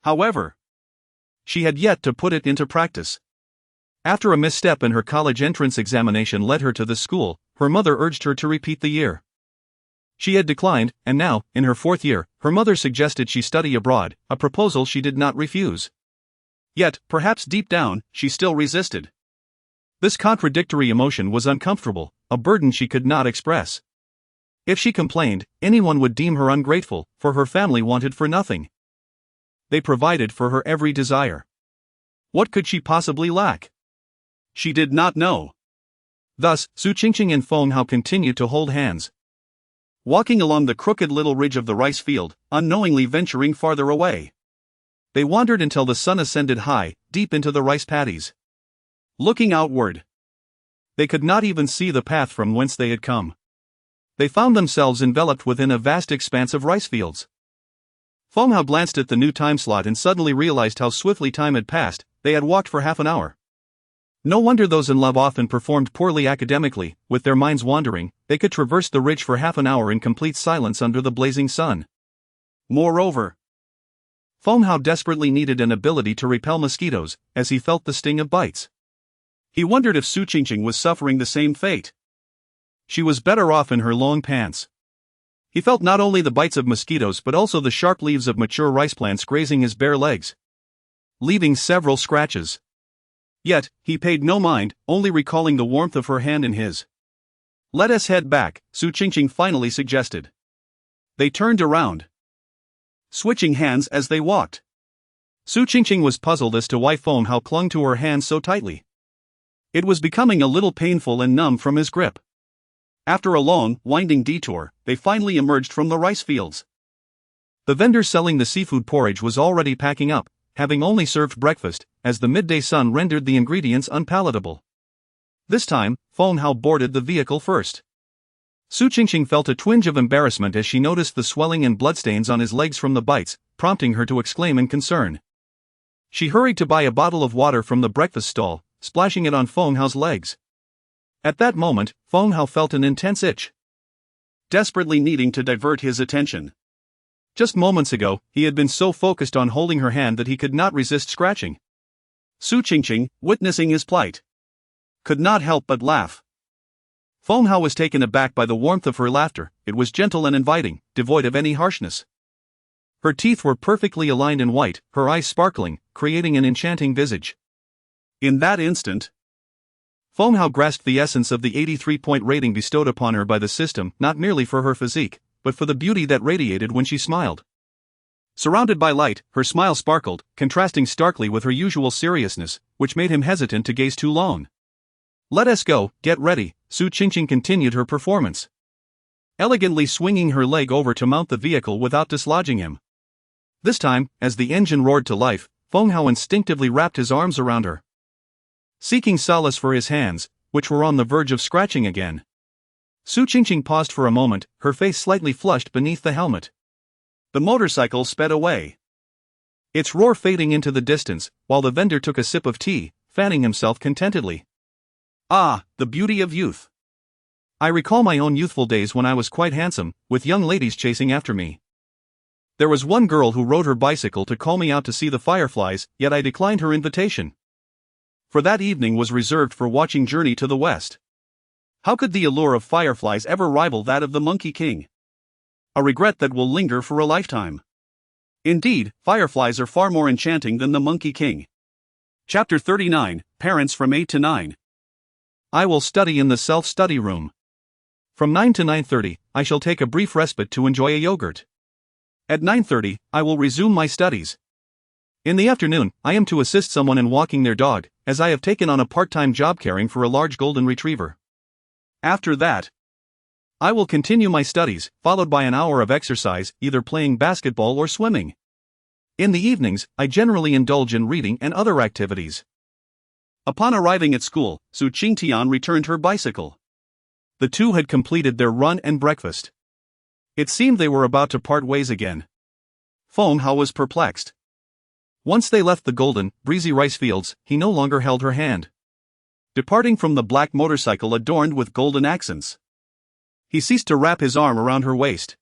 However, she had yet to put it into practice. After a misstep in her college entrance examination led her to the school, her mother urged her to repeat the year. She had declined, and now, in her 4th year, her mother suggested she study abroad, a proposal she did not refuse. Yet, perhaps deep down, she still resisted. This contradictory emotion was uncomfortable, a burden she could not express. If she complained, anyone would deem her ungrateful, for her family wanted for nothing. They provided for her every desire. What could she possibly lack? She did not know. Thus, Su Qingqing and Feng Hao continued to hold hands. walking along the crooked little ridge of the rice field, unknowingly venturing farther away. They wandered until the sun ascended high, deep into the rice paddies. Looking outward, they could not even see the path from whence they had come. They found themselves enveloped within a vast expanse of rice fields. Feng Hao glanced at the new time slot and suddenly realized how swiftly time had passed. They had walked for half an hour. No wonder those in love often performed poorly academically. With their minds wandering, they could traverse the ridge for half an hour in complete silence under the blazing sun. Moreover, Feng Hao desperately needed an ability to repel mosquitoes, as he felt the sting of bites. He wondered if Su Qingqing was suffering the same fate. She was better off in her long pants. He felt not only the bites of mosquitoes but also the sharp leaves of mature rice plants grazing his bare legs, leaving several scratches. Yet, he paid no mind, only recalling the warmth of her hand in his. "Let us head back," Su Qingqing finally suggested. They turned around, switching hands as they walked. Su Qingqing was puzzled as to why Feng Hao clung to her hand so tightly. It was becoming a little painful and numb from his grip. After a long, winding detour, they finally emerged from the rice fields. The vendor selling the seafood porridge was already packing up, having only served breakfast, as the midday sun rendered the ingredients unpalatable. This time, Feng Hao boarded the vehicle first. Su Qingqing felt a twinge of embarrassment as she noticed the swelling and bloodstains on his legs from the bites, prompting her to exclaim in concern. She hurried to buy a bottle of water from the breakfast stall, splashing it on Feng Hao's legs. At that moment, Feng Hao felt an intense itch, desperately needing to divert his attention. Just moments ago, he had been so focused on holding her hand that he could not resist scratching. Su Qingqing, witnessing his plight, could not help but laugh. Feng Hao was taken aback by the warmth of her laughter. It was gentle and inviting, devoid of any harshness. Her teeth were perfectly aligned and white, her eyes sparkling, creating an enchanting visage. In that instant, Feng Hao grasped the essence of the 83-point rating bestowed upon her by the system, not merely for her physique, but for the beauty that radiated when she smiled. Surrounded by light, her smile sparkled, contrasting starkly with her usual seriousness, which made him hesitant to gaze too long. "Let us go, get ready," Su Qingqing continued her performance, elegantly swinging her leg over to mount the vehicle without dislodging him. This time, as the engine roared to life, Feng Hao instinctively wrapped his arms around her, seeking solace for his hands, which were on the verge of scratching again. Su Qingqing paused for a moment, her face slightly flushed beneath the helmet. The motorcycle sped away, its roar fading into the distance, while the vendor took a sip of tea, fanning himself contentedly. Ah, the beauty of youth. I recall my own youthful days when I was quite handsome, with young ladies chasing after me. There was one girl who rode her bicycle to call me out to see the fireflies, yet I declined her invitation. For that evening was reserved for watching Journey to the West. How could the allure of fireflies ever rival that of the Monkey King? A regret that will linger for a lifetime. Indeed, fireflies are far more enchanting than the Monkey King. Chapter 39, Parents from 8 to 9. I will study in the self-study room. From 9 to 9:30, I shall take a brief respite to enjoy a yogurt. At 9:30, I will resume my studies. In the afternoon, I am to assist someone in walking their dog, as I have taken on a part-time job caring for a large golden retriever. After that, I will continue my studies, followed by an hour of exercise, either playing basketball or swimming. In the evenings, I generally indulge in reading and other activities. Upon arriving at school, Su Qingtian returned her bicycle. The two had completed their run and breakfast. It seemed they were about to part ways again. Feng Hao was perplexed. Once they left the golden, breezy rice fields, he no longer held her hand, departing from the black motorcycle adorned with golden accents. He ceased to wrap his arm around her waist.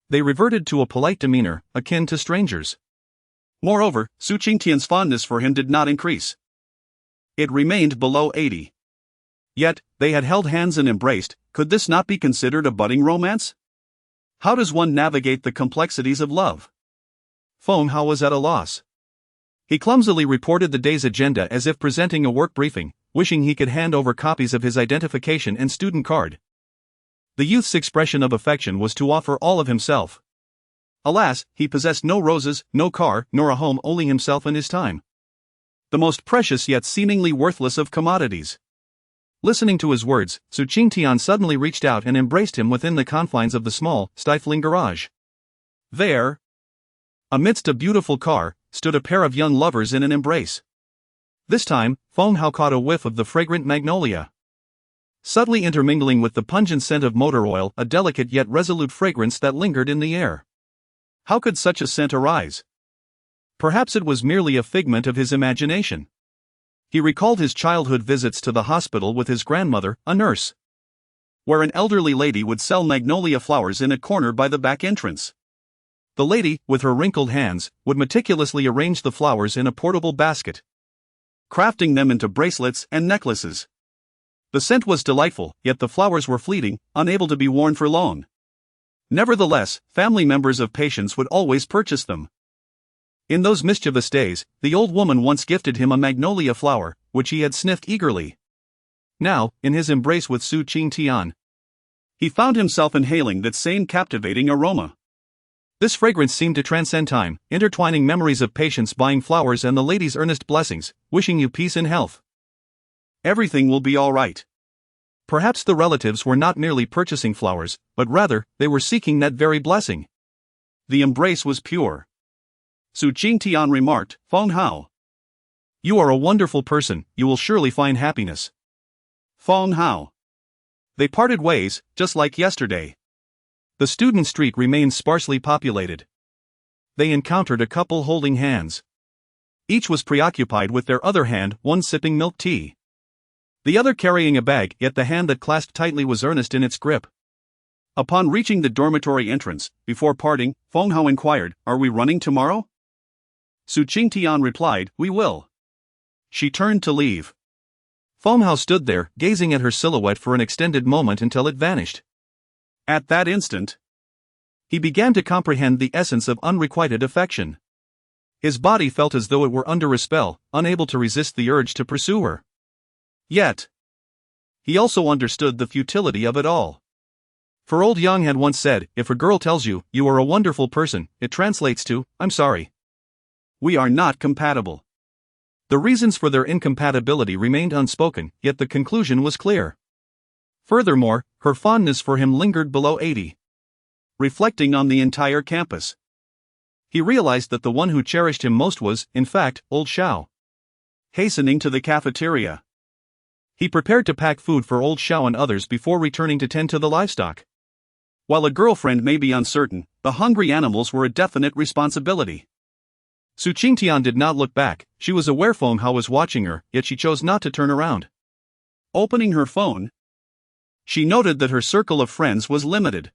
They reverted to a polite demeanor, akin to strangers. Moreover, Su Qingtian's fondness for him did not increase. It remained below 80. Yet, they had held hands and embraced. Could this not be considered a budding romance? How does one navigate the complexities of love? Feng Hao was at a loss. He clumsily reported the day's agenda as if presenting a work briefing, wishing he could hand over copies of his identification and student card. The youth's expression of affection was to offer all of himself. Alas, he possessed no roses, no car, nor a home, only himself and his time. The most precious yet seemingly worthless of commodities. Listening to his words, Su Qingtian suddenly reached out and embraced him within the confines of the small, stifling garage. There, amidst a beautiful car, stood a pair of young lovers in an embrace. This time, Feng Hao caught a whiff of the fragrant magnolia. Subtly intermingling with the pungent scent of motor oil, a delicate yet resolute fragrance that lingered in the air. How could such a scent arise? Perhaps it was merely a figment of his imagination. He recalled his childhood visits to the hospital with his grandmother, a nurse, where an elderly lady would sell magnolia flowers in a corner by the back entrance. The lady, with her wrinkled hands, would meticulously arrange the flowers in a portable basket, crafting them into bracelets and necklaces. The scent was delightful, yet the flowers were fleeting, unable to be worn for long. Nevertheless, family members of patients would always purchase them. In those mischievous days, the old woman once gifted him a magnolia flower, which he had sniffed eagerly. Now, in his embrace with Su Qingtian, he found himself inhaling that same captivating aroma. This fragrance seemed to transcend time, intertwining memories of patients buying flowers and the lady's earnest blessings, wishing you peace and health. Everything will be all right. Perhaps the relatives were not merely purchasing flowers, but rather, they were seeking that very blessing. The embrace was pure. Su Qingtian remarked, Feng Hao, you are a wonderful person, you will surely find happiness. Feng Hao. They parted ways, just like yesterday. The student street remained sparsely populated. They encountered a couple holding hands. Each was preoccupied with their other hand, one sipping milk tea, the other carrying a bag, yet the hand that clasped tightly was earnest in its grip. Upon reaching the dormitory entrance, before parting, Feng Hao inquired, are we running tomorrow? Su Qingtian replied, we will. She turned to leave. Feng Hao stood there, gazing at her silhouette for an extended moment until it vanished. At that instant, he began to comprehend the essence of unrequited affection. His body felt as though it were under a spell, unable to resist the urge to pursue her. Yet, he also understood the futility of it all. For old Yang had once said, if a girl tells you, you are a wonderful person, it translates to, I'm sorry. We are not compatible. The reasons for their incompatibility remained unspoken, yet the conclusion was clear. Furthermore, her fondness for him lingered below 80. Reflecting on the entire campus, he realized that the one who cherished him most was, in fact, old Xiao. Hastening to the cafeteria, he prepared to pack food for old Xiao and others before returning to tend to the livestock. While a girlfriend may be uncertain, the hungry animals were a definite responsibility. Su Qingtian did not look back, she was aware Feng Hao was watching her, yet she chose not to turn around. Opening her phone, she noted that her circle of friends was limited.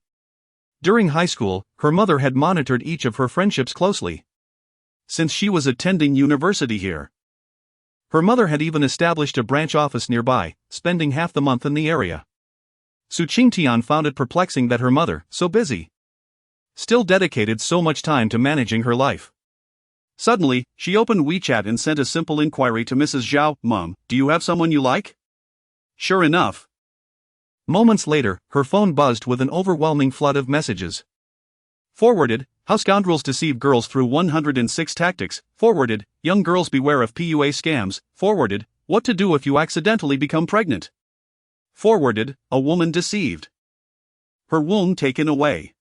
During high school, her mother had monitored each of her friendships closely. Since she was attending university here, her mother had even established a branch office nearby, spending half the month in the area. Su Qingtian found it perplexing that her mother, so busy, still dedicated so much time to managing her life. Suddenly, she opened WeChat and sent a simple inquiry to Mrs. Zhao, Mom, do you have someone you like? Sure enough. Moments later, her phone buzzed with an overwhelming flood of messages. Forwarded, how scoundrels deceive girls through 106 tactics. Forwarded, young girls beware of PUA scams. Forwarded, what to do if you accidentally become pregnant. Forwarded, a woman deceived, her womb taken away.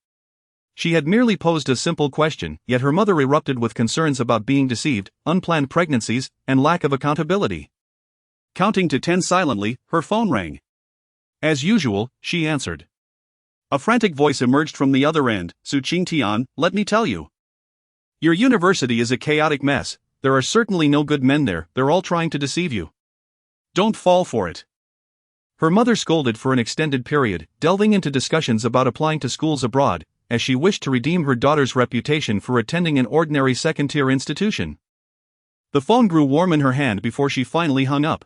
She had merely posed a simple question, yet her mother erupted with concerns about being deceived, unplanned pregnancies, and lack of accountability. Counting to 10 silently, her phone rang. As usual, she answered. A frantic voice emerged from the other end, Su Qingtian, let me tell you. Your university is a chaotic mess, there are certainly no good men there, they're all trying to deceive you. Don't fall for it. Her mother scolded for an extended period, delving into discussions about applying to schools abroad, as she wished to redeem her daughter's reputation for attending an ordinary second-tier institution. The phone grew warm in her hand before she finally hung up.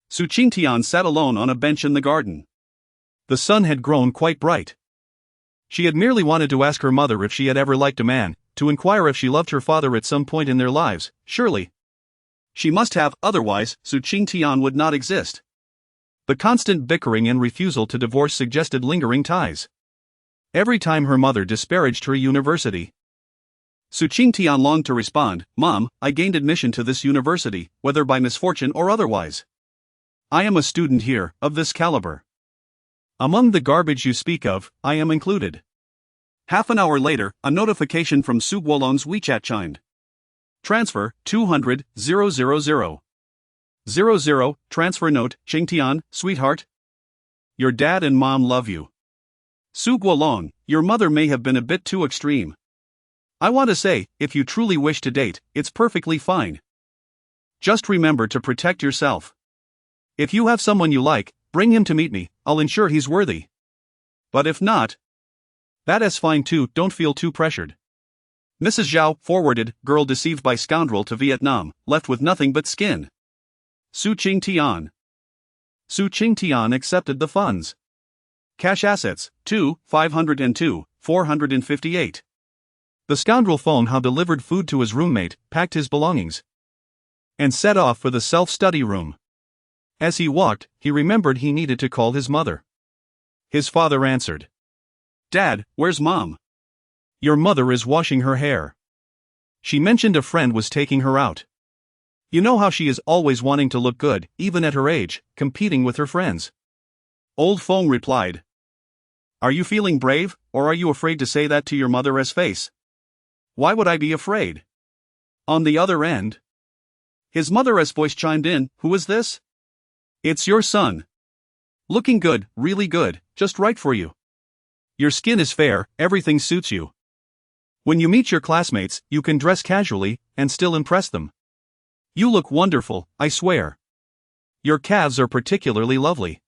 Su Qingtian sat alone on a bench in the garden. The sun had grown quite bright. She had merely wanted to ask her mother if she had ever liked a man, to inquire if she loved her father at some point in their lives, surely. She must have, otherwise, Su Qingtian would not exist. The constant bickering and refusal to divorce suggested lingering ties. Every time her mother disparaged her university, Su Qingtian longed to respond, Mom, I gained admission to this university, whether by misfortune or otherwise. I am a student here, of this caliber. Among the garbage you speak of, I am included. Half an hour later, a notification from Su Guolong's WeChat chimed. Transfer, 200,000. 00, transfer note, Qingtian, sweetheart. Your dad and mom love you. Su Guolong, your mother may have been a bit too extreme. I want to say, if you truly wish to date, it's perfectly fine. Just remember to protect yourself. If you have someone you like, bring him to meet me, I'll ensure he's worthy. But if not, that is fine too, don't feel too pressured. Mrs. Zhao forwarded, girl deceived by scoundrel to Vietnam, left with nothing but skin. Su Qingtian. Su Qingtian accepted the funds. Cash assets, 502, 458. The scoundrel Feng Hao delivered food to his roommate, packed his belongings, and set off for the self-study room. As he walked, he remembered he needed to call his mother. His father answered. Dad, where's Mom? Your mother is washing her hair. She mentioned a friend was taking her out. You know how she is always wanting to look good, even at her age, competing with her friends. Old Feng replied. Are you feeling brave, or are you afraid to say that to your mother as face? Why would I be afraid? On the other end, his mother's voice chimed in, who is this? It's your son. Looking good, really good, just right for you. Your skin is fair, everything suits you. When you meet your classmates, you can dress casually, and still impress them. You look wonderful, I swear. Your calves are particularly lovely.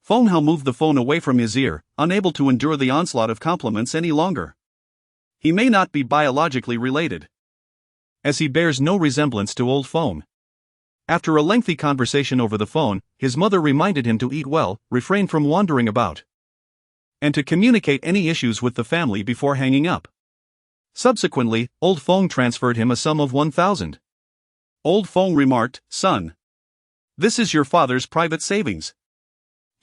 Feng Hao moved the phone away from his ear, unable to endure the onslaught of compliments any longer. He may not be biologically related, as he bears no resemblance to old Feng. After a lengthy conversation over the phone, his mother reminded him to eat well, refrain from wandering about, and to communicate any issues with the family before hanging up. Subsequently, old Feng transferred him a sum of 1,000. Old Feng remarked, son, this is your father's private savings.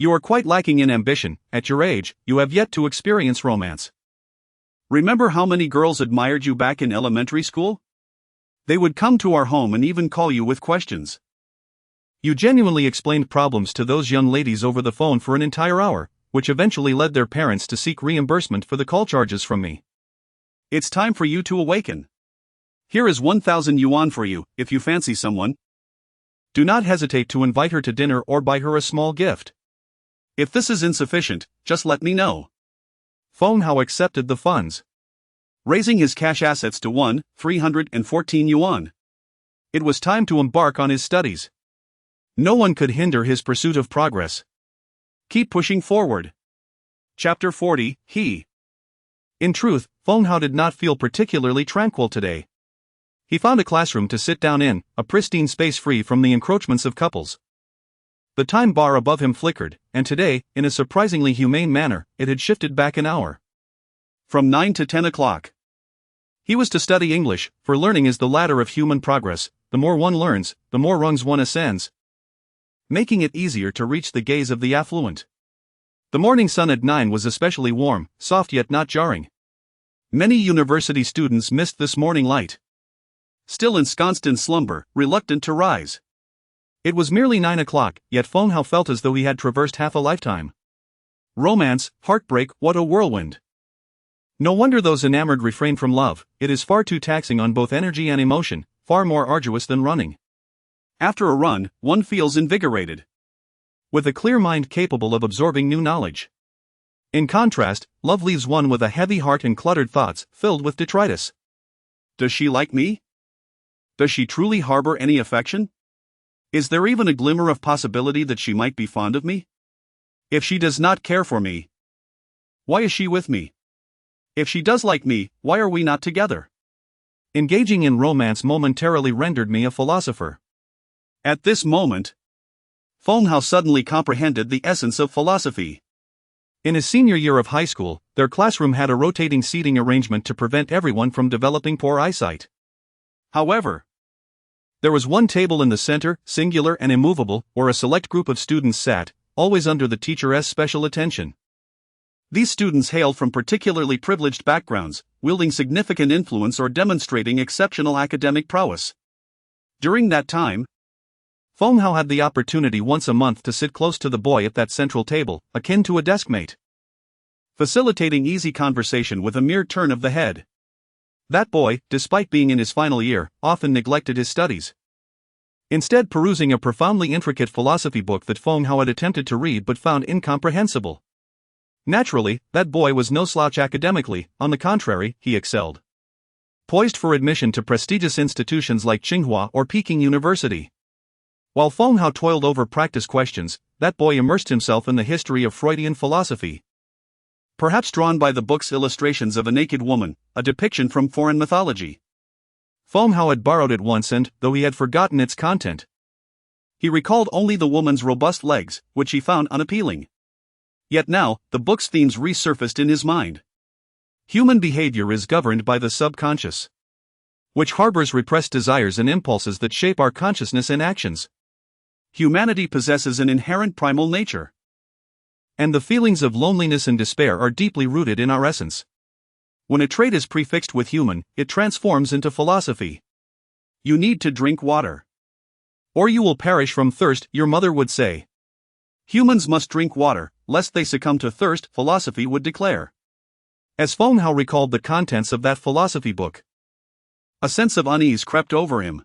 You are quite lacking in ambition, at your age, you have yet to experience romance. Remember how many girls admired you back in elementary school? They would come to our home and even call you with questions. You genuinely explained problems to those young ladies over the phone for an entire hour, which eventually led their parents to seek reimbursement for the call charges from me. It's time for you to awaken. Here is 1,000 yuan for you, if you fancy someone. Do not hesitate to invite her to dinner or buy her a small gift. If this is insufficient, just let me know. Feng Hao accepted the funds, raising his cash assets to 314 yuan. It was time to embark on his studies. No one could hinder his pursuit of progress. Keep pushing forward. Chapter 40, He. In truth, Feng Hao did not feel particularly tranquil today. He found a classroom to sit down in, a pristine space free from the encroachments of couples. The time bar above him flickered, and today, in a surprisingly humane manner, it had shifted back an hour. From 9 to 10 o'clock. He was to study English, for learning is the ladder of human progress. The more one learns, the more rungs one ascends, making it easier to reach the gaze of the affluent. The morning sun at 9 was especially warm, soft yet not jarring. Many university students missed this morning light, still ensconced in slumber, reluctant to rise. It was merely 9 o'clock, yet Feng Hao felt as though he had traversed half a lifetime. Romance, heartbreak, what a whirlwind. No wonder those enamored refrain from love, it is far too taxing on both energy and emotion, far more arduous than running. After a run, one feels invigorated, with a clear mind capable of absorbing new knowledge. In contrast, love leaves one with a heavy heart and cluttered thoughts, filled with detritus. Does she like me? Does she truly harbor any affection? Is there even a glimmer of possibility that she might be fond of me? If she does not care for me, why is she with me? If she does like me, why are we not together? Engaging in romance momentarily rendered me a philosopher. At this moment, Feng Hao suddenly comprehended the essence of philosophy. In his senior year of high school, their classroom had a rotating seating arrangement to prevent everyone from developing poor eyesight. However, there was one table in the center, singular and immovable, where a select group of students sat, always under the teacher's special attention. These students hailed from particularly privileged backgrounds, wielding significant influence or demonstrating exceptional academic prowess. During that time, Feng Hao had the opportunity once a month to sit close to the boy at that central table, akin to a deskmate, facilitating easy conversation with a mere turn of the head. That boy, despite being in his final year, often neglected his studies, instead perusing a profoundly intricate philosophy book that Feng Hao had attempted to read but found incomprehensible. Naturally, that boy was no slouch academically, on the contrary, he excelled, poised for admission to prestigious institutions like Tsinghua or Peking University. While Feng Hao toiled over practice questions, that boy immersed himself in the history of Freudian philosophy, perhaps drawn by the book's illustrations of a naked woman, a depiction from foreign mythology. Feng Hao had borrowed it once and, though he had forgotten its content, he recalled only the woman's robust legs, which he found unappealing. Yet now, the book's themes resurfaced in his mind. Human behavior is governed by the subconscious, which harbors repressed desires and impulses that shape our consciousness and actions. Humanity possesses an inherent primal nature, and the feelings of loneliness and despair are deeply rooted in our essence. When a trait is prefixed with human, it transforms into philosophy. You need to drink water, or you will perish from thirst, your mother would say. Humans must drink water, lest they succumb to thirst, philosophy would declare. As Feng Hao recalled the contents of that philosophy book, a sense of unease crept over him.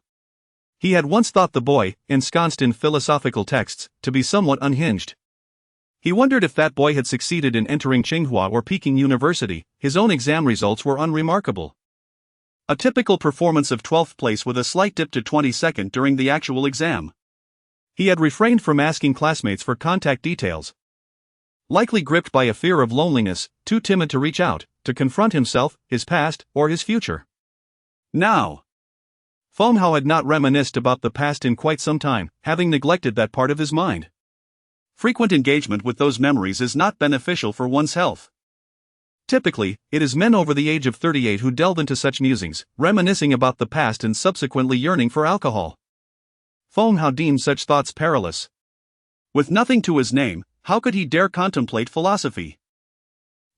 He had once thought the boy, ensconced in philosophical texts, to be somewhat unhinged. He wondered if that boy had succeeded in entering Tsinghua or Peking University. His own exam results were unremarkable. A typical performance of 12th place with a slight dip to 22nd during the actual exam. He had refrained from asking classmates for contact details, likely gripped by a fear of loneliness, too timid to reach out, to confront himself, his past, or his future. Now, Feng Hao had not reminisced about the past in quite some time, having neglected that part of his mind. Frequent engagement with those memories is not beneficial for one's health. Typically, it is men over the age of 38 who delve into such musings, reminiscing about the past and subsequently yearning for alcohol. Feng Hao deemed such thoughts perilous. With nothing to his name, how could he dare contemplate philosophy?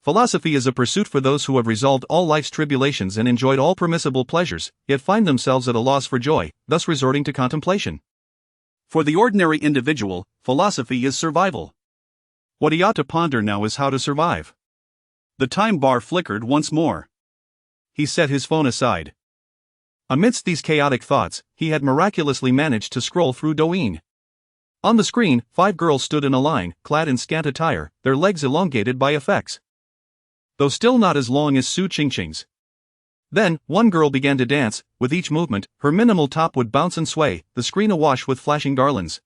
Philosophy is a pursuit for those who have resolved all life's tribulations and enjoyed all permissible pleasures, yet find themselves at a loss for joy, thus resorting to contemplation. For the ordinary individual, philosophy is survival. What he ought to ponder now is how to survive. The time bar flickered once more. He set his phone aside. Amidst these chaotic thoughts, he had miraculously managed to scroll through Douyin. On the screen, 5 girls stood in a line, clad in scant attire, their legs elongated by effects, though still not as long as Su Qingqing's. Then, one girl began to dance. With each movement, her minimal top would bounce and sway, the screen awash with flashing garlands.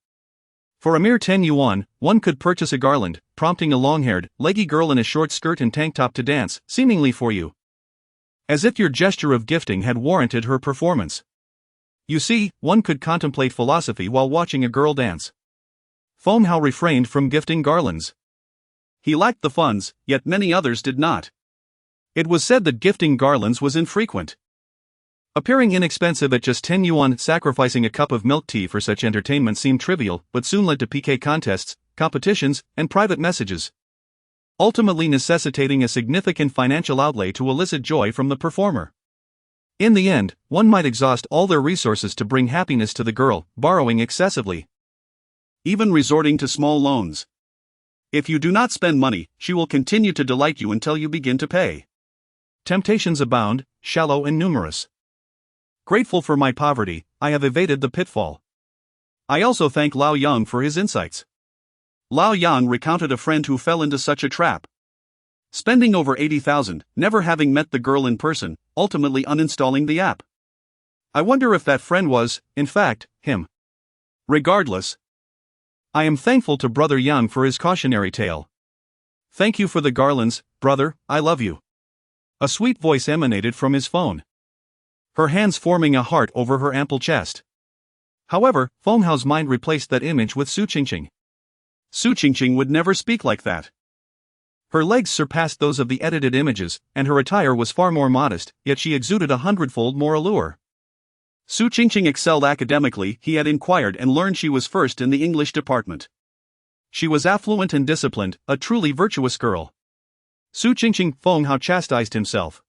For a mere 10 yuan, one could purchase a garland, prompting a long-haired, leggy girl in a short skirt and tank top to dance, seemingly for you, as if your gesture of gifting had warranted her performance. You see, one could contemplate philosophy while watching a girl dance. Feng Hao refrained from gifting garlands. He lacked the funds, yet many others did not. It was said that gifting garlands was infrequent, appearing inexpensive at just 10 yuan. Sacrificing a cup of milk tea for such entertainment seemed trivial, but soon led to piquet contests, competitions, and private messages, ultimately necessitating a significant financial outlay to elicit joy from the performer. In the end, one might exhaust all their resources to bring happiness to the girl, borrowing excessively, even resorting to small loans. If you do not spend money, she will continue to delight you until you begin to pay. Temptations abound, shallow and numerous. Grateful for my poverty, I have evaded the pitfall. I also thank Lao Yang for his insights. Lao Yang recounted a friend who fell into such a trap, spending over 80,000, never having met the girl in person, ultimately uninstalling the app. I wonder if that friend was, in fact, him. Regardless, I am thankful to Brother Yang for his cautionary tale. Thank you for the garlands, brother, I love you. A sweet voice emanated from his phone, her hands forming a heart over her ample chest. However, Feng Hao's mind replaced that image with Su Qingqing. Su Qingqing would never speak like that. Her legs surpassed those of the edited images, and her attire was far more modest, yet she exuded 100-fold more allure. Su Qingqing excelled academically, he had inquired and learned she was first in the English department. She was affluent and disciplined, a truly virtuous girl. Su Qingqing. Feng Hao chastised himself.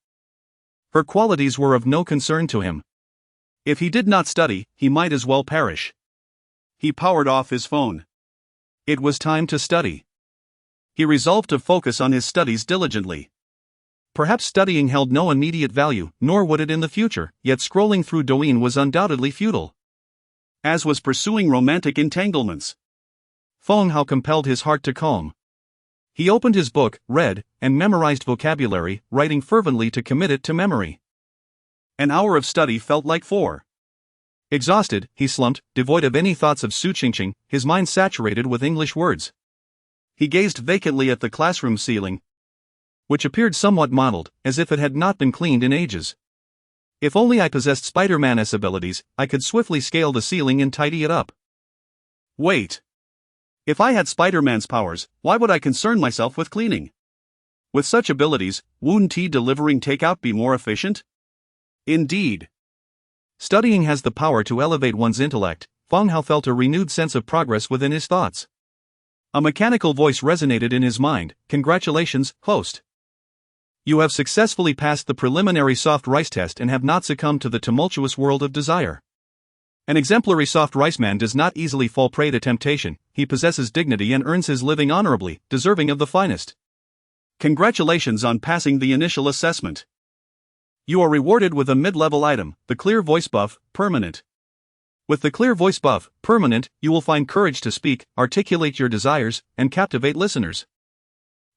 Her qualities were of no concern to him. If he did not study, he might as well perish. He powered off his phone. It was time to study. He resolved to focus on his studies diligently. Perhaps studying held no immediate value, nor would it in the future, yet scrolling through Douyin was undoubtedly futile. As was pursuing romantic entanglements. Feng Hao compelled his heart to calm. He opened his book, read, and memorized vocabulary, writing fervently to commit it to memory. An hour of study felt like 4. Exhausted, he slumped, devoid of any thoughts of Su Qingqing, his mind saturated with English words. He gazed vacantly at the classroom ceiling, which appeared somewhat mottled, as if it had not been cleaned in ages. If only I possessed Spider-Man-esque abilities, I could swiftly scale the ceiling and tidy it up. Wait. If I had Spider-Man's powers, why would I concern myself with cleaning? With such abilities, wouldn't tea delivering takeout be more efficient? Indeed. Studying has the power to elevate one's intellect. Feng Hao felt a renewed sense of progress within his thoughts. A mechanical voice resonated in his mind. Congratulations, host. You have successfully passed the preliminary soft rice test and have not succumbed to the tumultuous world of desire. An exemplary soft rice man does not easily fall prey to temptation. He possesses dignity and earns his living honorably, deserving of the finest. Congratulations on passing the initial assessment. You are rewarded with a mid-level item, the Clear Voice Buff, Permanent. With the Clear Voice Buff, Permanent, you will find courage to speak, articulate your desires, and captivate listeners,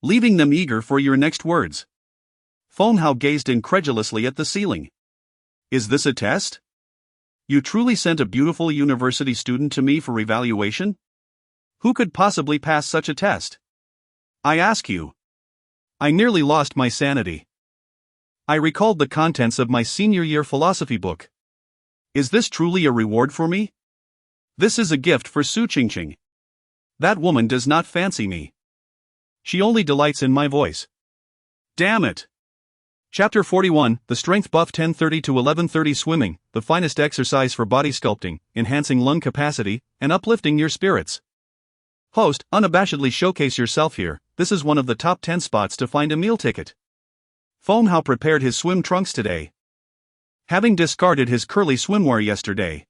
leaving them eager for your next words. Feng Hao gazed incredulously at the ceiling. Is this a test? You truly sent a beautiful university student to me for evaluation? Who could possibly pass such a test? I ask you. I nearly lost my sanity. I recalled the contents of my senior year philosophy book. Is this truly a reward for me? This is a gift for Su Qingqing. That woman does not fancy me. She only delights in my voice. Damn it. Chapter 41, The Strength Buff 10:30 to 11:30 Swimming, the finest exercise for body sculpting, enhancing lung capacity, and uplifting your spirits. Host, unabashedly showcase yourself here. This is one of the top 10 spots to find a meal ticket. Feng Hao prepared his swim trunks today, having discarded his curly swimwear yesterday.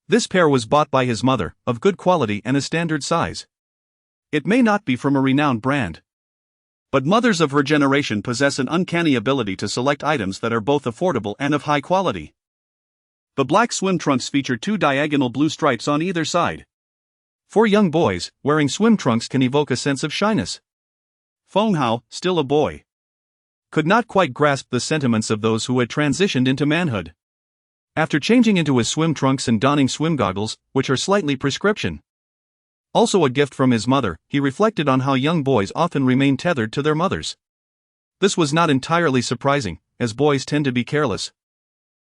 This pair was bought by his mother, of good quality and a standard size. It may not be from a renowned brand, but mothers of her generation possess an uncanny ability to select items that are both affordable and of high quality. The black swim trunks feature 2 diagonal blue stripes on either side. For young boys, wearing swim trunks can evoke a sense of shyness. Feng Hao, still a boy, could not quite grasp the sentiments of those who had transitioned into manhood. After changing into his swim trunks and donning swim goggles, which are slightly prescription, also a gift from his mother, he reflected on how young boys often remain tethered to their mothers. This was not entirely surprising, as boys tend to be careless,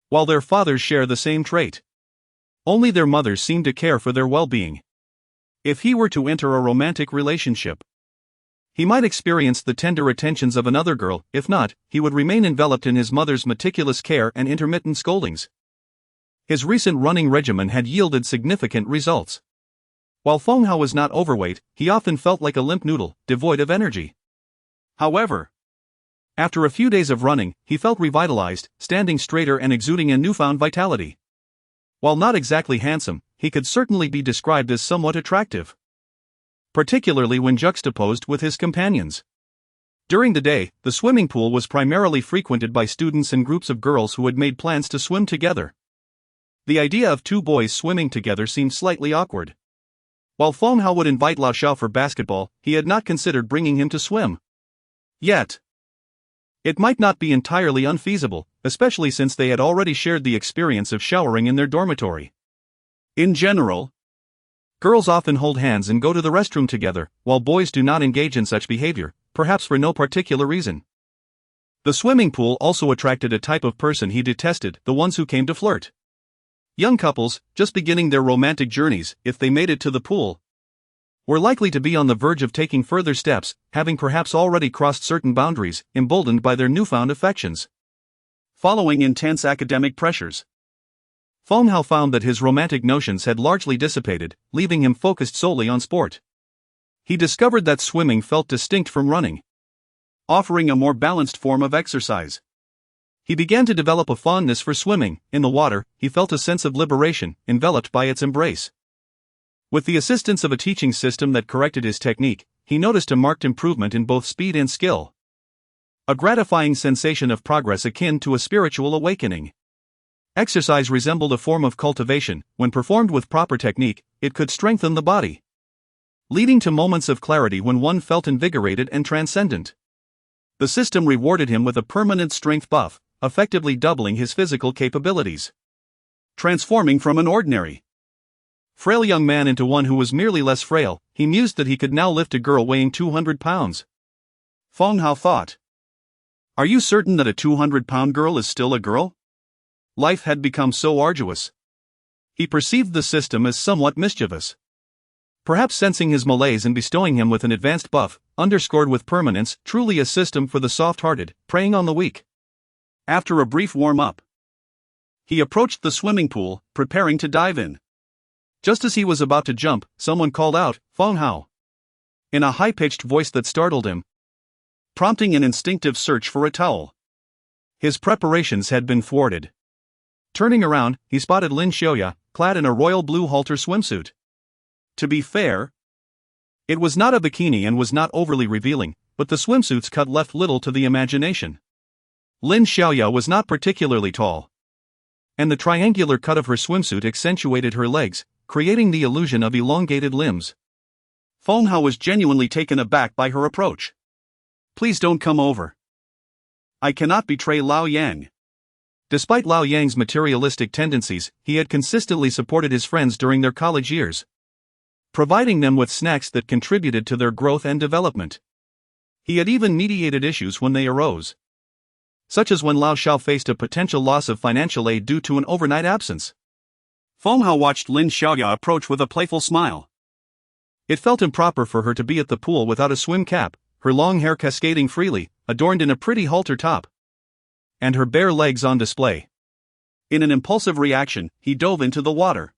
while their fathers share the same trait. Only their mothers seem to care for their well-being. If he were to enter a romantic relationship, he might experience the tender attentions of another girl. If not, he would remain enveloped in his mother's meticulous care and intermittent scoldings. His recent running regimen had yielded significant results. While Feng Hao was not overweight, he often felt like a limp noodle, devoid of energy. However, after a few days of running, he felt revitalized, standing straighter and exuding a newfound vitality. While not exactly handsome, he could certainly be described as somewhat attractive, particularly when juxtaposed with his companions. During the day, the swimming pool was primarily frequented by students and groups of girls who had made plans to swim together. The idea of 2 boys swimming together seemed slightly awkward. While Feng Hao would invite Lao Xiao for basketball, he had not considered bringing him to swim yet. It might not be entirely unfeasible, especially since they had already shared the experience of showering in their dormitory. In general, girls often hold hands and go to the restroom together, while boys do not engage in such behavior, perhaps for no particular reason. The swimming pool also attracted a type of person he detested, the ones who came to flirt. Young couples, just beginning their romantic journeys, if they made it to the pool, were likely to be on the verge of taking further steps, having perhaps already crossed certain boundaries, emboldened by their newfound affections. Following intense academic pressures, Feng Hao found that his romantic notions had largely dissipated, leaving him focused solely on sport. He discovered that swimming felt distinct from running, offering a more balanced form of exercise. He began to develop a fondness for swimming. In the water, he felt a sense of liberation, enveloped by its embrace. With the assistance of a teaching system that corrected his technique, he noticed a marked improvement in both speed and skill. A gratifying sensation of progress akin to a spiritual awakening. Exercise resembled a form of cultivation. When performed with proper technique, it could strengthen the body, leading to moments of clarity when one felt invigorated and transcendent. The system rewarded him with a permanent strength buff, effectively doubling his physical capabilities, transforming from an ordinary, frail young man into one who was merely less frail. He mused that he could now lift a girl weighing 200 pounds. Feng Hao thought. Are you certain that a 200-pound girl is still a girl? Life had become so arduous. He perceived the system as somewhat mischievous. Perhaps sensing his malaise and bestowing him with an advanced buff, underscored with permanence, truly a system for the soft-hearted, preying on the weak. After a brief warm-up, he approached the swimming pool, preparing to dive in. Just as he was about to jump, someone called out, "Feng Hao," in a high-pitched voice that startled him, prompting an instinctive search for a towel. His preparations had been thwarted. Turning around, he spotted Lin Xiaoya, clad in a royal blue halter swimsuit. To be fair, it was not a bikini and was not overly revealing, but the swimsuit's cut left little to the imagination. Lin Xiaoya was not particularly tall, and the triangular cut of her swimsuit accentuated her legs, creating the illusion of elongated limbs. Feng Hao was genuinely taken aback by her approach. "Please don't come over. I cannot betray Lao Yang." Despite Lao Yang's materialistic tendencies, he had consistently supported his friends during their college years, providing them with snacks that contributed to their growth and development. He had even mediated issues when they arose, such as when Lao Shao faced a potential loss of financial aid due to an overnight absence. Feng Hao watched Lin Xiaoya approach with a playful smile. It felt improper for her to be at the pool without a swim cap, her long hair cascading freely, adorned in a pretty halter top, and her bare legs on display. In an impulsive reaction, he dove into the water.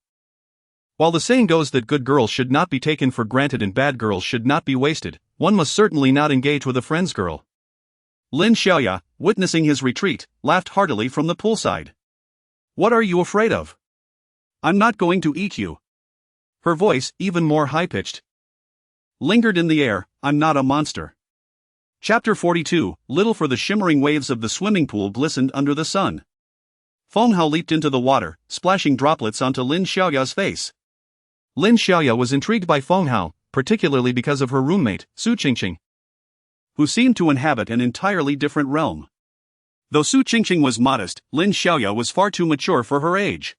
While the saying goes that good girls should not be taken for granted and bad girls should not be wasted, one must certainly not engage with a friend's girl. Lin Xiaoya, witnessing his retreat, laughed heartily from the poolside. "What are you afraid of? I'm not going to eat you." Her voice, even more high-pitched, lingered in the air. "I'm not a monster." Chapter 42, little for the shimmering waves of the swimming pool glistened under the sun. Feng Hao leaped into the water, splashing droplets onto Lin Xiaoya's face. Lin Xiaoya was intrigued by Feng Hao, particularly because of her roommate, Su Qingqing, who seemed to inhabit an entirely different realm. Though Su Qingqing was modest, Lin Xiaoya was far too mature for her age.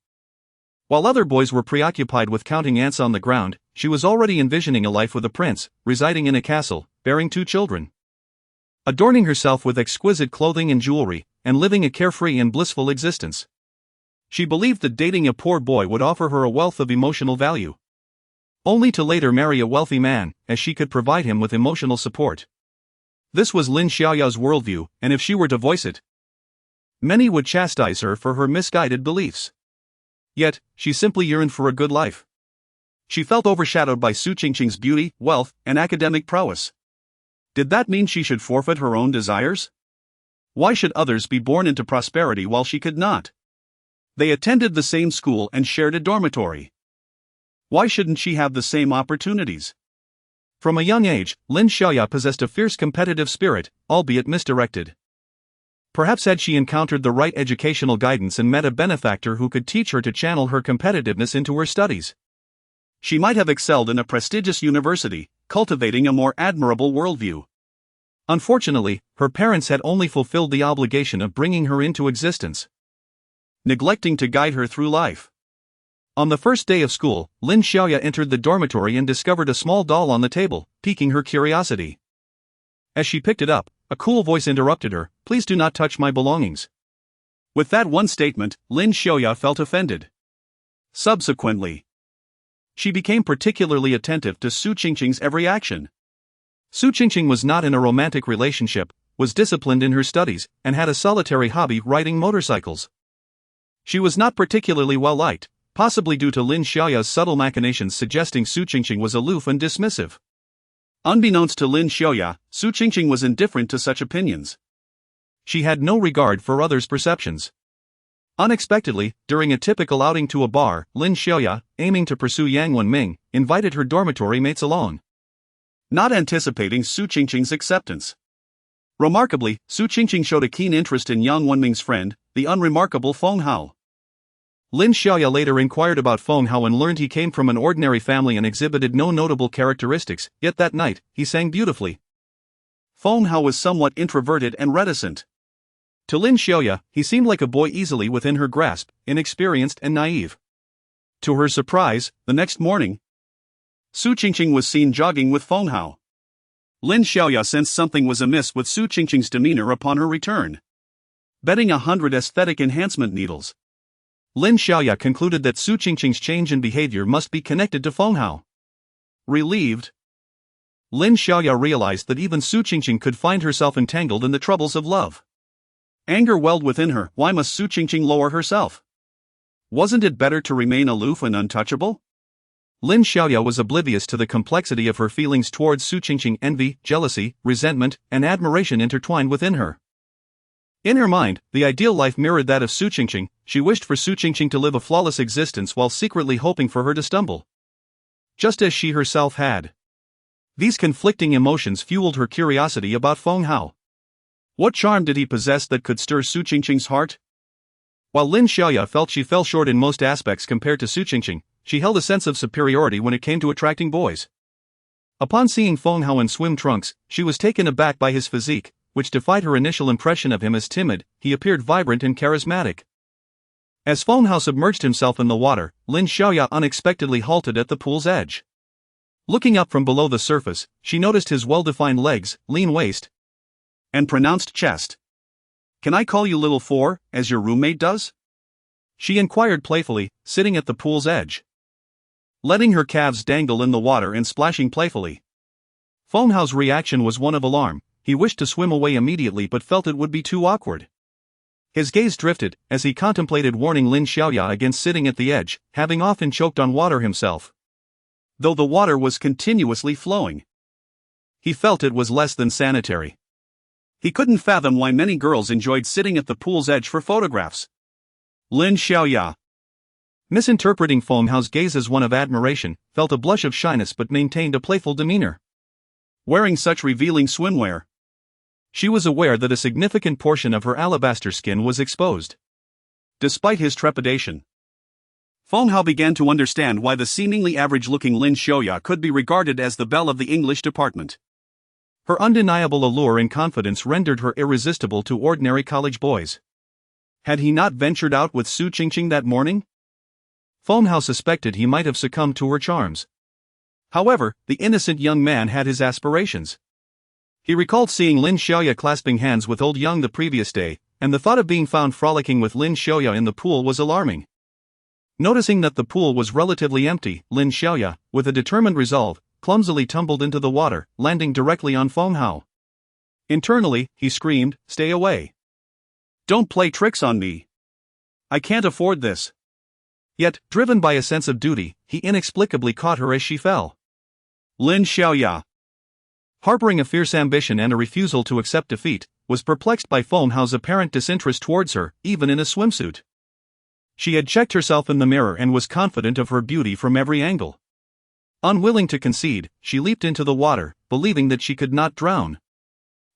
While other boys were preoccupied with counting ants on the ground, she was already envisioning a life with a prince, residing in a castle, bearing 2 children, adorning herself with exquisite clothing and jewelry, and living a carefree and blissful existence. She believed that dating a poor boy would offer her a wealth of emotional value, only to later marry a wealthy man, as she could provide him with emotional support. This was Lin Xiaoya's worldview, and if she were to voice it, many would chastise her for her misguided beliefs. Yet, she simply yearned for a good life. She felt overshadowed by Su Qingqing's beauty, wealth, and academic prowess. Did that mean she should forfeit her own desires? Why should others be born into prosperity while she could not? They attended the same school and shared a dormitory. Why shouldn't she have the same opportunities? From a young age, Lin Xiaoya possessed a fierce competitive spirit, albeit misdirected. Perhaps had she encountered the right educational guidance and met a benefactor who could teach her to channel her competitiveness into her studies, she might have excelled in a prestigious university, cultivating a more admirable worldview. Unfortunately, her parents had only fulfilled the obligation of bringing her into existence, neglecting to guide her through life. On the first day of school, Lin Xiaoya entered the dormitory and discovered a small doll on the table, piquing her curiosity. As she picked it up, a cool voice interrupted her, "Please do not touch my belongings." With that one statement, Lin Xiaoya felt offended. Subsequently, she became particularly attentive to Su Qingqing's every action. Su Qingqing was not in a romantic relationship, was disciplined in her studies, and had a solitary hobby, riding motorcycles. She was not particularly well liked, possibly due to Lin Xiaoya's subtle machinations suggesting Su Qingqing was aloof and dismissive. Unbeknownst to Lin Xiaoya, Su Qingqing was indifferent to such opinions. She had no regard for others' perceptions. Unexpectedly, during a typical outing to a bar, Lin Xiaoya, aiming to pursue Yang Wenming, invited her dormitory mates along, not anticipating Su Qingqing's acceptance. Remarkably, Su Qingqing showed a keen interest in Yang Wenming's friend, the unremarkable Feng Hao. Lin Xiaoya later inquired about Feng Hao and learned he came from an ordinary family and exhibited no notable characteristics, yet that night, he sang beautifully. Feng Hao was somewhat introverted and reticent. To Lin Xiaoya, he seemed like a boy easily within her grasp, inexperienced and naive. To her surprise, the next morning, Su Qingqing was seen jogging with Feng Hao. Lin Xiaoya sensed something was amiss with Su Qingqing's demeanor upon her return. Betting 100 aesthetic enhancement needles, Lin Xiaoya concluded that Su Qingqing's change in behavior must be connected to Feng Hao. Relieved, Lin Xiaoya realized that even Su Qingqing could find herself entangled in the troubles of love. Anger welled within her. Why must Su Qingqing lower herself? Wasn't it better to remain aloof and untouchable? Lin Xiaoya was oblivious to the complexity of her feelings towards Su Qingqing: envy, jealousy, resentment, and admiration intertwined within her. In her mind, the ideal life mirrored that of Su Qingqing. She wished for Su Qingqing to live a flawless existence while secretly hoping for her to stumble, just as she herself had. These conflicting emotions fueled her curiosity about Feng Hao. What charm did he possess that could stir Su Qingqing's heart? While Lin Xiaoya felt she fell short in most aspects compared to Su Qingqing, she held a sense of superiority when it came to attracting boys. Upon seeing Feng Hao in swim trunks, she was taken aback by his physique, which defied her initial impression of him as timid. He appeared vibrant and charismatic. As Feng Hao submerged himself in the water, Lin Xiaoya unexpectedly halted at the pool's edge. Looking up from below the surface, she noticed his well-defined legs, lean waist, and pronounced chest. Can I call you Little Four, as your roommate does? She inquired playfully, sitting at the pool's edge, letting her calves dangle in the water and splashing playfully. Feng Hao's reaction was one of alarm. He wished to swim away immediately but felt it would be too awkward. His gaze drifted, as he contemplated warning Lin Xiaoya against sitting at the edge, having often choked on water himself. Though the water was continuously flowing, he felt it was less than sanitary. He couldn't fathom why many girls enjoyed sitting at the pool's edge for photographs. Lin Xiaoya, misinterpreting Feng Hao's gaze as one of admiration, felt a blush of shyness but maintained a playful demeanor. Wearing such revealing swimwear, she was aware that a significant portion of her alabaster skin was exposed. Despite his trepidation, Feng Hao began to understand why the seemingly average-looking Lin Xiaoya could be regarded as the belle of the English department. Her undeniable allure and confidence rendered her irresistible to ordinary college boys. Had he not ventured out with Su Qingqing that morning? Feng Hao suspected he might have succumbed to her charms. However, the innocent young man had his aspirations. He recalled seeing Lin Xiaoya clasping hands with old Yang the previous day, and the thought of being found frolicking with Lin Xiaoya in the pool was alarming. Noticing that the pool was relatively empty, Lin Xiaoya, with a determined resolve, clumsily tumbled into the water, landing directly on Feng Hao. Internally, he screamed, "Stay away! Don't play tricks on me! I can't afford this!" Yet, driven by a sense of duty, he inexplicably caught her as she fell. Lin Xiaoya, harboring a fierce ambition and a refusal to accept defeat, was perplexed by Feng Hao's apparent disinterest towards her, even in a swimsuit. She had checked herself in the mirror and was confident of her beauty from every angle. Unwilling to concede, she leaped into the water, believing that she could not drown.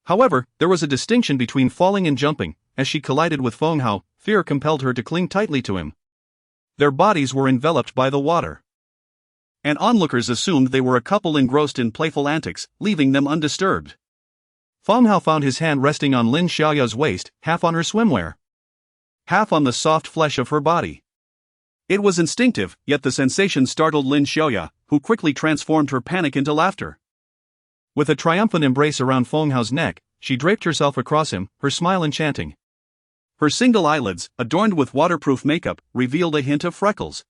However, there was a distinction between falling and jumping. As she collided with Feng Hao, fear compelled her to cling tightly to him. Their bodies were enveloped by the water, and onlookers assumed they were a couple engrossed in playful antics, leaving them undisturbed. Feng Hao found his hand resting on Lin Xiaoya's waist, half on her swimwear, half on the soft flesh of her body. It was instinctive, yet the sensation startled Lin Xiaoya, who quickly transformed her panic into laughter. With a triumphant embrace around Feng Hao's neck, she draped herself across him, her smile enchanting. Her single eyelids, adorned with waterproof makeup, revealed a hint of freckles.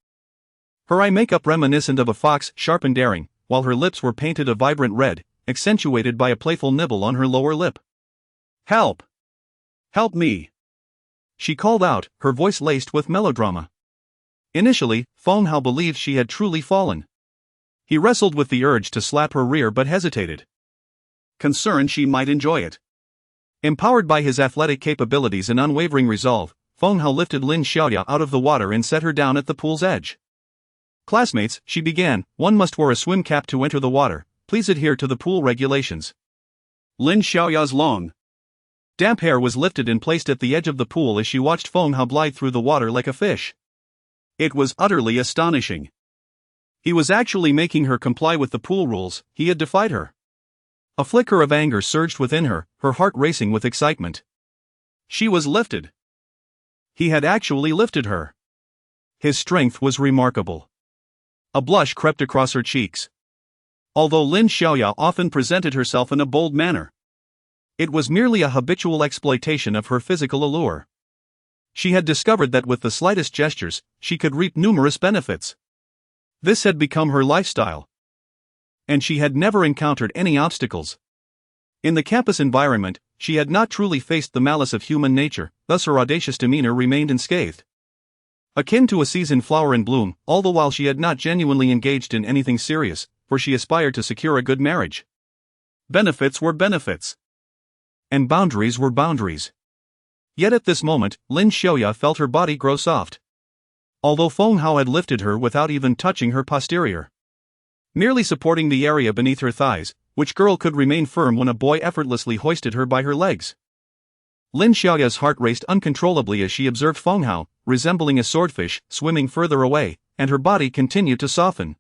Her eye makeup reminiscent of a fox, sharp and daring, while her lips were painted a vibrant red, accentuated by a playful nibble on her lower lip. "Help! Help me!" she called out, her voice laced with melodrama. Initially, Feng Hao believed she had truly fallen. He wrestled with the urge to slap her rear but hesitated, concerned she might enjoy it. Empowered by his athletic capabilities and unwavering resolve, Feng Hao lifted Lin Xiaoya out of the water and set her down at the pool's edge. "Classmates," she began, "one must wear a swim cap to enter the water. Please adhere to the pool regulations." Lin Xiaoya's long, damp hair was lifted and placed at the edge of the pool as she watched Feng Hao glide through the water like a fish. It was utterly astonishing. He was actually making her comply with the pool rules. He had defied her. A flicker of anger surged within her, her heart racing with excitement. She was lifted. He had actually lifted her. His strength was remarkable. A blush crept across her cheeks. Although Lin Xiaoya often presented herself in a bold manner, it was merely a habitual exploitation of her physical allure. She had discovered that with the slightest gestures, she could reap numerous benefits. This had become her lifestyle. And she had never encountered any obstacles. In the campus environment, she had not truly faced the malice of human nature, thus her audacious demeanor remained unscathed. Akin to a seasoned flower in bloom, all the while she had not genuinely engaged in anything serious, for she aspired to secure a good marriage. Benefits were benefits. And boundaries were boundaries. Yet at this moment, Lin Xiaoya felt her body grow soft. Although Feng Hao had lifted her without even touching her posterior, merely supporting the area beneath her thighs, which girl could remain firm when a boy effortlessly hoisted her by her legs? Lin Xiaoya's heart raced uncontrollably as she observed Feng Hao, resembling a swordfish, swimming further away, and her body continued to soften.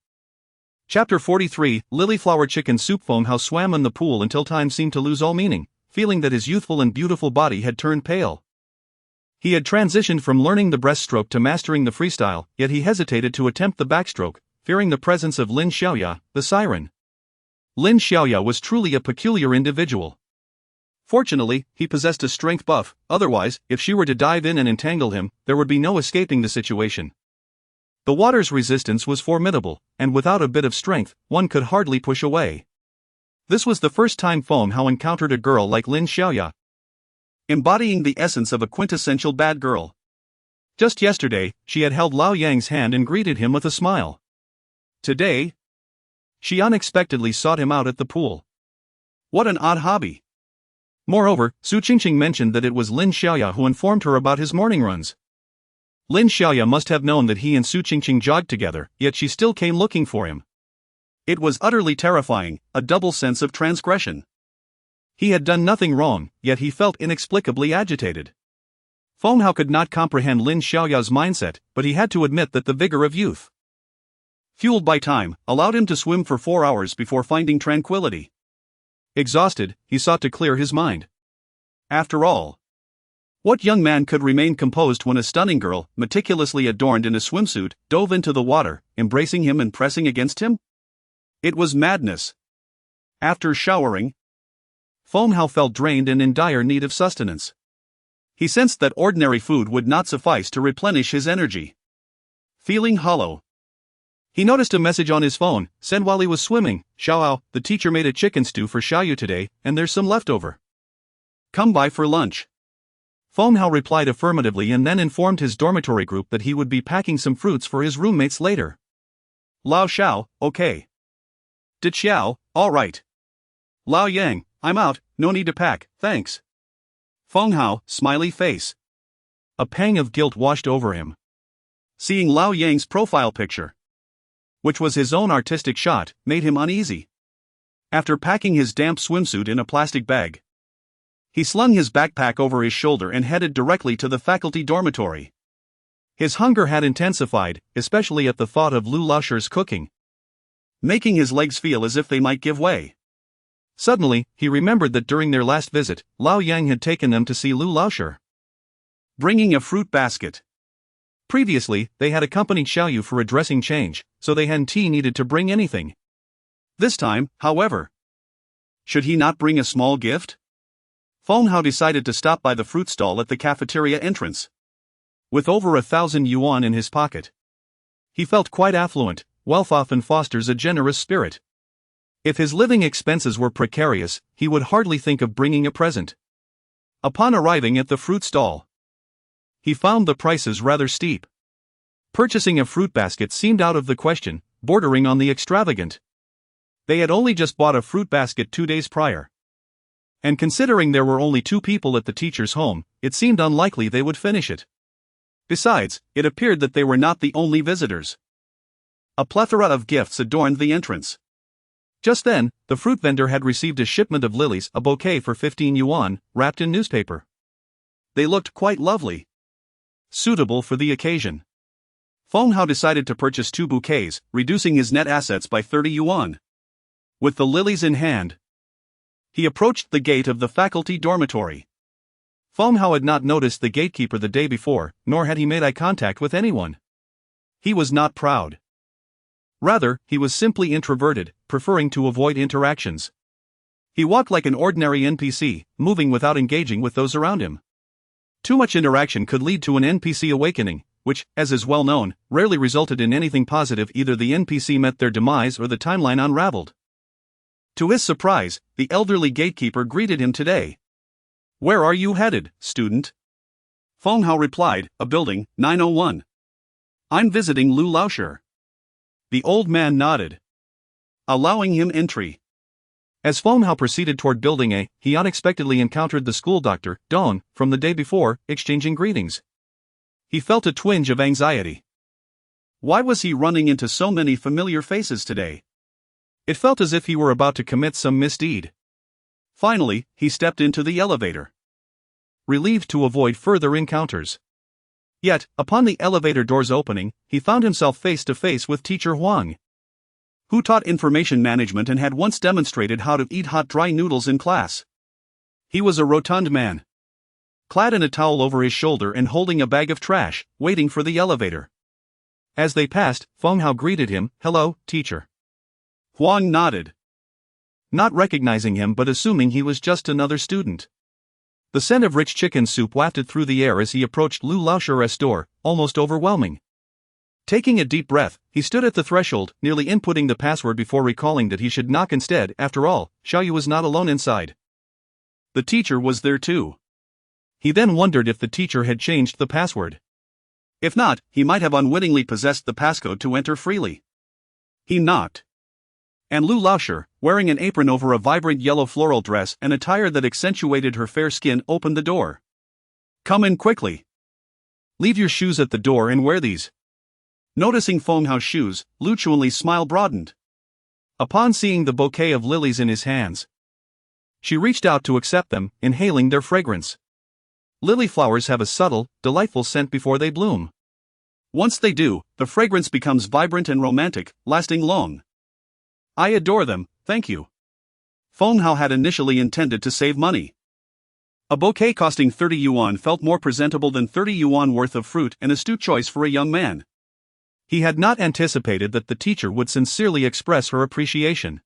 Chapter 43, Lilyflower Chicken Soup. Feng Hao swam in the pool until time seemed to lose all meaning, feeling that his youthful and beautiful body had turned pale. He had transitioned from learning the breaststroke to mastering the freestyle, yet he hesitated to attempt the backstroke, fearing the presence of Lin Xiaoya, the siren. Lin Xiaoya was truly a peculiar individual. Fortunately, he possessed a strength buff, otherwise, if she were to dive in and entangle him, there would be no escaping the situation. The water's resistance was formidable, and without a bit of strength, one could hardly push away. This was the first time Feng Hao encountered a girl like Lin Xiaoya, embodying the essence of a quintessential bad girl. Just yesterday, she had held Lao Yang's hand and greeted him with a smile. Today, she unexpectedly sought him out at the pool. What an odd hobby. Moreover, Su Qingqing mentioned that it was Lin Xiaoya who informed her about his morning runs. Lin Xiaoya must have known that he and Su Qingqing jogged together, yet she still came looking for him. It was utterly terrifying, a double sense of transgression. He had done nothing wrong, yet he felt inexplicably agitated. Feng Hao could not comprehend Lin Xiaoya's mindset, but he had to admit that the vigor of youth, fueled by time, allowed him to swim for 4 hours before finding tranquility. Exhausted, he sought to clear his mind. After all, what young man could remain composed when a stunning girl, meticulously adorned in a swimsuit, dove into the water, embracing him and pressing against him? It was madness. After showering, Feng Hao felt drained and in dire need of sustenance. He sensed that ordinary food would not suffice to replenish his energy. Feeling hollow, he noticed a message on his phone, sent while he was swimming. "Xiaoao, the teacher made a chicken stew for Xiaoyu today, and there's some leftover. Come by for lunch." Feng Hao replied affirmatively and then informed his dormitory group that he would be packing some fruits for his roommates later. Lao Xiao, okay. Did Xiao, all right. Lao Yang, I'm out, no need to pack, thanks. Feng Hao, smiley face. A pang of guilt washed over him. Seeing Lao Yang's profile picture, which was his own artistic shot, made him uneasy. After packing his damp swimsuit in a plastic bag, he slung his backpack over his shoulder and headed directly to the faculty dormitory. His hunger had intensified, especially at the thought of Lu Laoshir's cooking, making his legs feel as if they might give way. Suddenly, he remembered that during their last visit, Lao Yang had taken them to see Lu Laoshir, bringing a fruit basket. Previously, they had accompanied Xiaoyu for a dressing change, so they hadn't needed to bring anything. This time, however, should he not bring a small gift? Feng Hao decided to stop by the fruit stall at the cafeteria entrance. With over 1,000 yuan in his pocket, he felt quite affluent. Wealth often fosters a generous spirit. If his living expenses were precarious, he would hardly think of bringing a present. Upon arriving at the fruit stall, he found the prices rather steep. Purchasing a fruit basket seemed out of the question, bordering on the extravagant. They had only just bought a fruit basket 2 days prior. And considering there were only 2 people at the teacher's home, it seemed unlikely they would finish it. Besides, it appeared that they were not the only visitors. A plethora of gifts adorned the entrance. Just then, the fruit vendor had received a shipment of lilies, a bouquet for 15 yuan, wrapped in newspaper. They looked quite lovely. Suitable for the occasion. Feng Hao decided to purchase 2 bouquets, reducing his net assets by 30 yuan. With the lilies in hand, he approached the gate of the faculty dormitory. Feng Hao had not noticed the gatekeeper the day before, nor had he made eye contact with anyone. He was not proud. Rather, he was simply introverted, preferring to avoid interactions. He walked like an ordinary NPC, moving without engaging with those around him. Too much interaction could lead to an NPC awakening, which, as is well known, rarely resulted in anything positive. Either the NPC met their demise or the timeline unraveled. To his surprise, the elderly gatekeeper greeted him today. "Where are you headed, student?" Feng Hao replied, "A building, 901. I'm visiting Lu Laoshi." The old man nodded, allowing him entry. As Feng Hao proceeded toward Building A, he unexpectedly encountered the school doctor, Dong, from the day before, exchanging greetings. He felt a twinge of anxiety. Why was he running into so many familiar faces today? It felt as if he were about to commit some misdeed. Finally, he stepped into the elevator, relieved to avoid further encounters. Yet, upon the elevator doors opening, he found himself face to face with Teacher Huang, who taught information management and had once demonstrated how to eat hot dry noodles in class. He was a rotund man, clad in a towel over his shoulder and holding a bag of trash, waiting for the elevator. As they passed, Feng Hao greeted him, "Hello, teacher." Huang nodded, not recognizing him but assuming he was just another student. The scent of rich chicken soup wafted through the air as he approached Lu Laoshi's door, almost overwhelming. Taking a deep breath, he stood at the threshold, nearly inputting the password before recalling that he should knock instead. After all, Xiaoyu was not alone inside. The teacher was there too. He then wondered if the teacher had changed the password. If not, he might have unwittingly possessed the passcode to enter freely. He knocked. And Lu Laoshi, wearing an apron over a vibrant yellow floral dress and attire that accentuated her fair skin, opened the door. "Come in quickly. Leave your shoes at the door and wear these." Noticing Feng Hao's shoes, Lu Chunli's smile broadened. Upon seeing the bouquet of lilies in his hands, she reached out to accept them, inhaling their fragrance. Lily flowers have a subtle, delightful scent before they bloom. Once they do, the fragrance becomes vibrant and romantic, lasting long. "I adore them, thank you." Feng Hao had initially intended to save money. A bouquet costing 30 yuan felt more presentable than 30 yuan worth of fruit, an astute choice for a young man. He had not anticipated that the teacher would sincerely express her appreciation.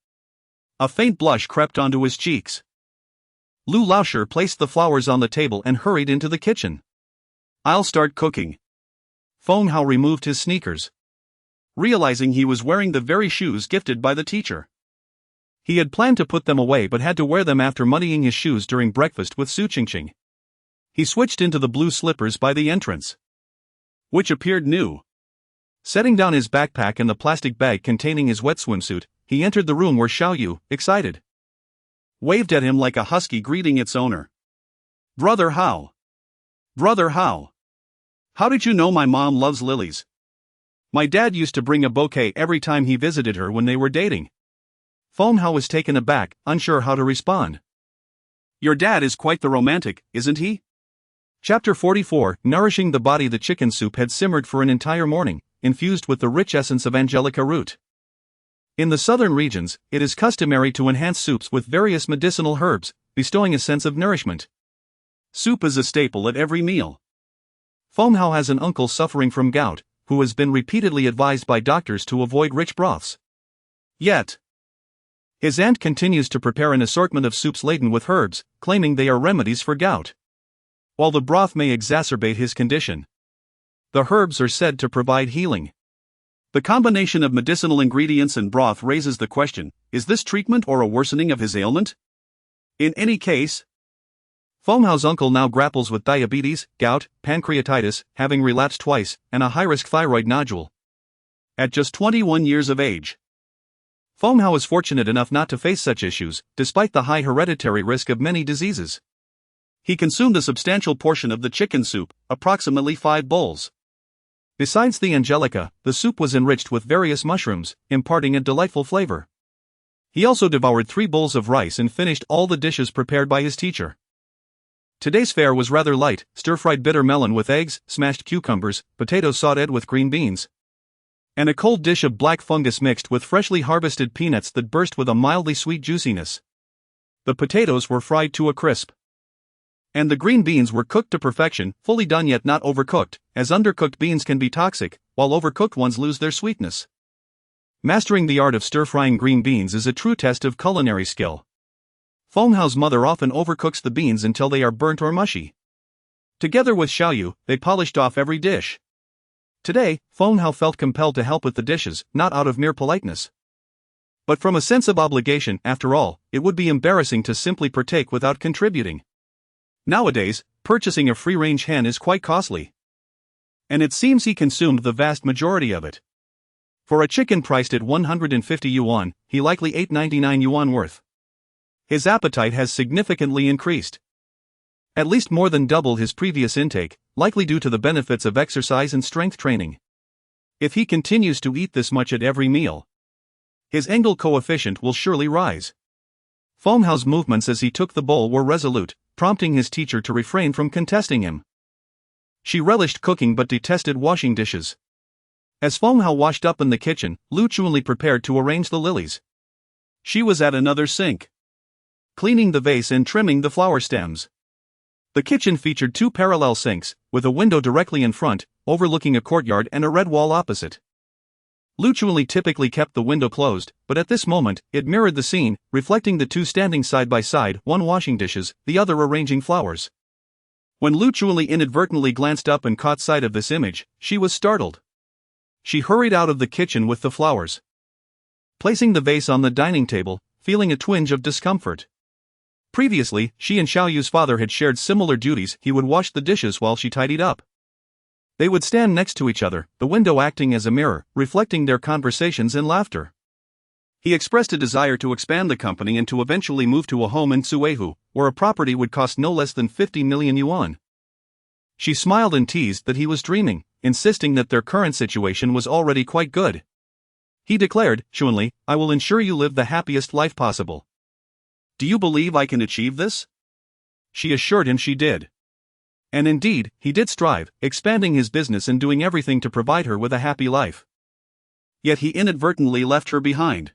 A faint blush crept onto his cheeks. Lu Laoshi placed the flowers on the table and hurried into the kitchen. "I'll start cooking." Feng Hao removed his sneakers, realizing he was wearing the very shoes gifted by the teacher. He had planned to put them away but had to wear them after muddying his shoes during breakfast with Su Qingqing. He switched into the blue slippers by the entrance, which appeared new. Setting down his backpack and the plastic bag containing his wet swimsuit, he entered the room where Xiaoyu, excited, waved at him like a husky greeting its owner. "Brother Hao. Brother Hao. How did you know my mom loves lilies? My dad used to bring a bouquet every time he visited her when they were dating." Feng Hao was taken aback, unsure how to respond. "Your dad is quite the romantic, isn't he?" Chapter 44, Nourishing the body. The chicken soup had simmered for an entire morning, infused with the rich essence of angelica root. In the southern regions, it is customary to enhance soups with various medicinal herbs, bestowing a sense of nourishment. Soup is a staple at every meal. Feng Hao has an uncle suffering from gout, who has been repeatedly advised by doctors to avoid rich broths. Yet, his aunt continues to prepare an assortment of soups laden with herbs, claiming they are remedies for gout. While the broth may exacerbate his condition, the herbs are said to provide healing. The combination of medicinal ingredients and broth raises the question, is this treatment or a worsening of his ailment? In any case, Feng Hao's uncle now grapples with diabetes, gout, pancreatitis, having relapsed twice, and a high-risk thyroid nodule. At just 21 years of age, Feng Hao is fortunate enough not to face such issues, despite the high hereditary risk of many diseases. He consumed a substantial portion of the chicken soup, approximately 5 bowls. Besides the angelica, the soup was enriched with various mushrooms, imparting a delightful flavor. He also devoured 3 bowls of rice and finished all the dishes prepared by his teacher. Today's fare was rather light: stir-fried bitter melon with eggs, smashed cucumbers, potatoes sautéed with green beans, and a cold dish of black fungus mixed with freshly harvested peanuts that burst with a mildly sweet juiciness. The potatoes were fried to a crisp, and the green beans were cooked to perfection, fully done yet not overcooked, as undercooked beans can be toxic, while overcooked ones lose their sweetness. Mastering the art of stir-frying green beans is a true test of culinary skill. Feng Hao's mother often overcooks the beans until they are burnt or mushy. Together with Xiaoyu, they polished off every dish. Today, Feng Hao felt compelled to help with the dishes, not out of mere politeness, but from a sense of obligation. After all, it would be embarrassing to simply partake without contributing. Nowadays, purchasing a free-range hen is quite costly, and it seems he consumed the vast majority of it. For a chicken priced at 150 yuan, he likely ate 99 yuan worth. His appetite has significantly increased, at least more than double his previous intake, likely due to the benefits of exercise and strength training. If he continues to eat this much at every meal, his Engel coefficient will surely rise. Feng Hao's movements as he took the bowl were resolute, prompting his teacher to refrain from contesting him. She relished cooking but detested washing dishes. As Feng Hao washed up in the kitchen, Lu Chunli prepared to arrange the lilies. She was at another sink, cleaning the vase and trimming the flower stems. The kitchen featured 2 parallel sinks, with a window directly in front, overlooking a courtyard and a red wall opposite. Lu Chunli typically kept the window closed, but at this moment, it mirrored the scene, reflecting the 2 standing side by side, one washing dishes, the other arranging flowers. When Lu Chunli inadvertently glanced up and caught sight of this image, she was startled. She hurried out of the kitchen with the flowers, placing the vase on the dining table, feeling a twinge of discomfort. Previously, she and Xiaoyu's father had shared similar duties. He would wash the dishes while she tidied up. They would stand next to each other, the window acting as a mirror, reflecting their conversations and laughter. He expressed a desire to expand the company and to eventually move to a home in Suihu, where a property would cost no less than 50 million yuan. She smiled and teased that he was dreaming, insisting that their current situation was already quite good. He declared, "Chunli, I will ensure you live the happiest life possible." "Do you believe I can achieve this?" She assured him she did. And indeed, he did strive, expanding his business and doing everything to provide her with a happy life. Yet he inadvertently left her behind.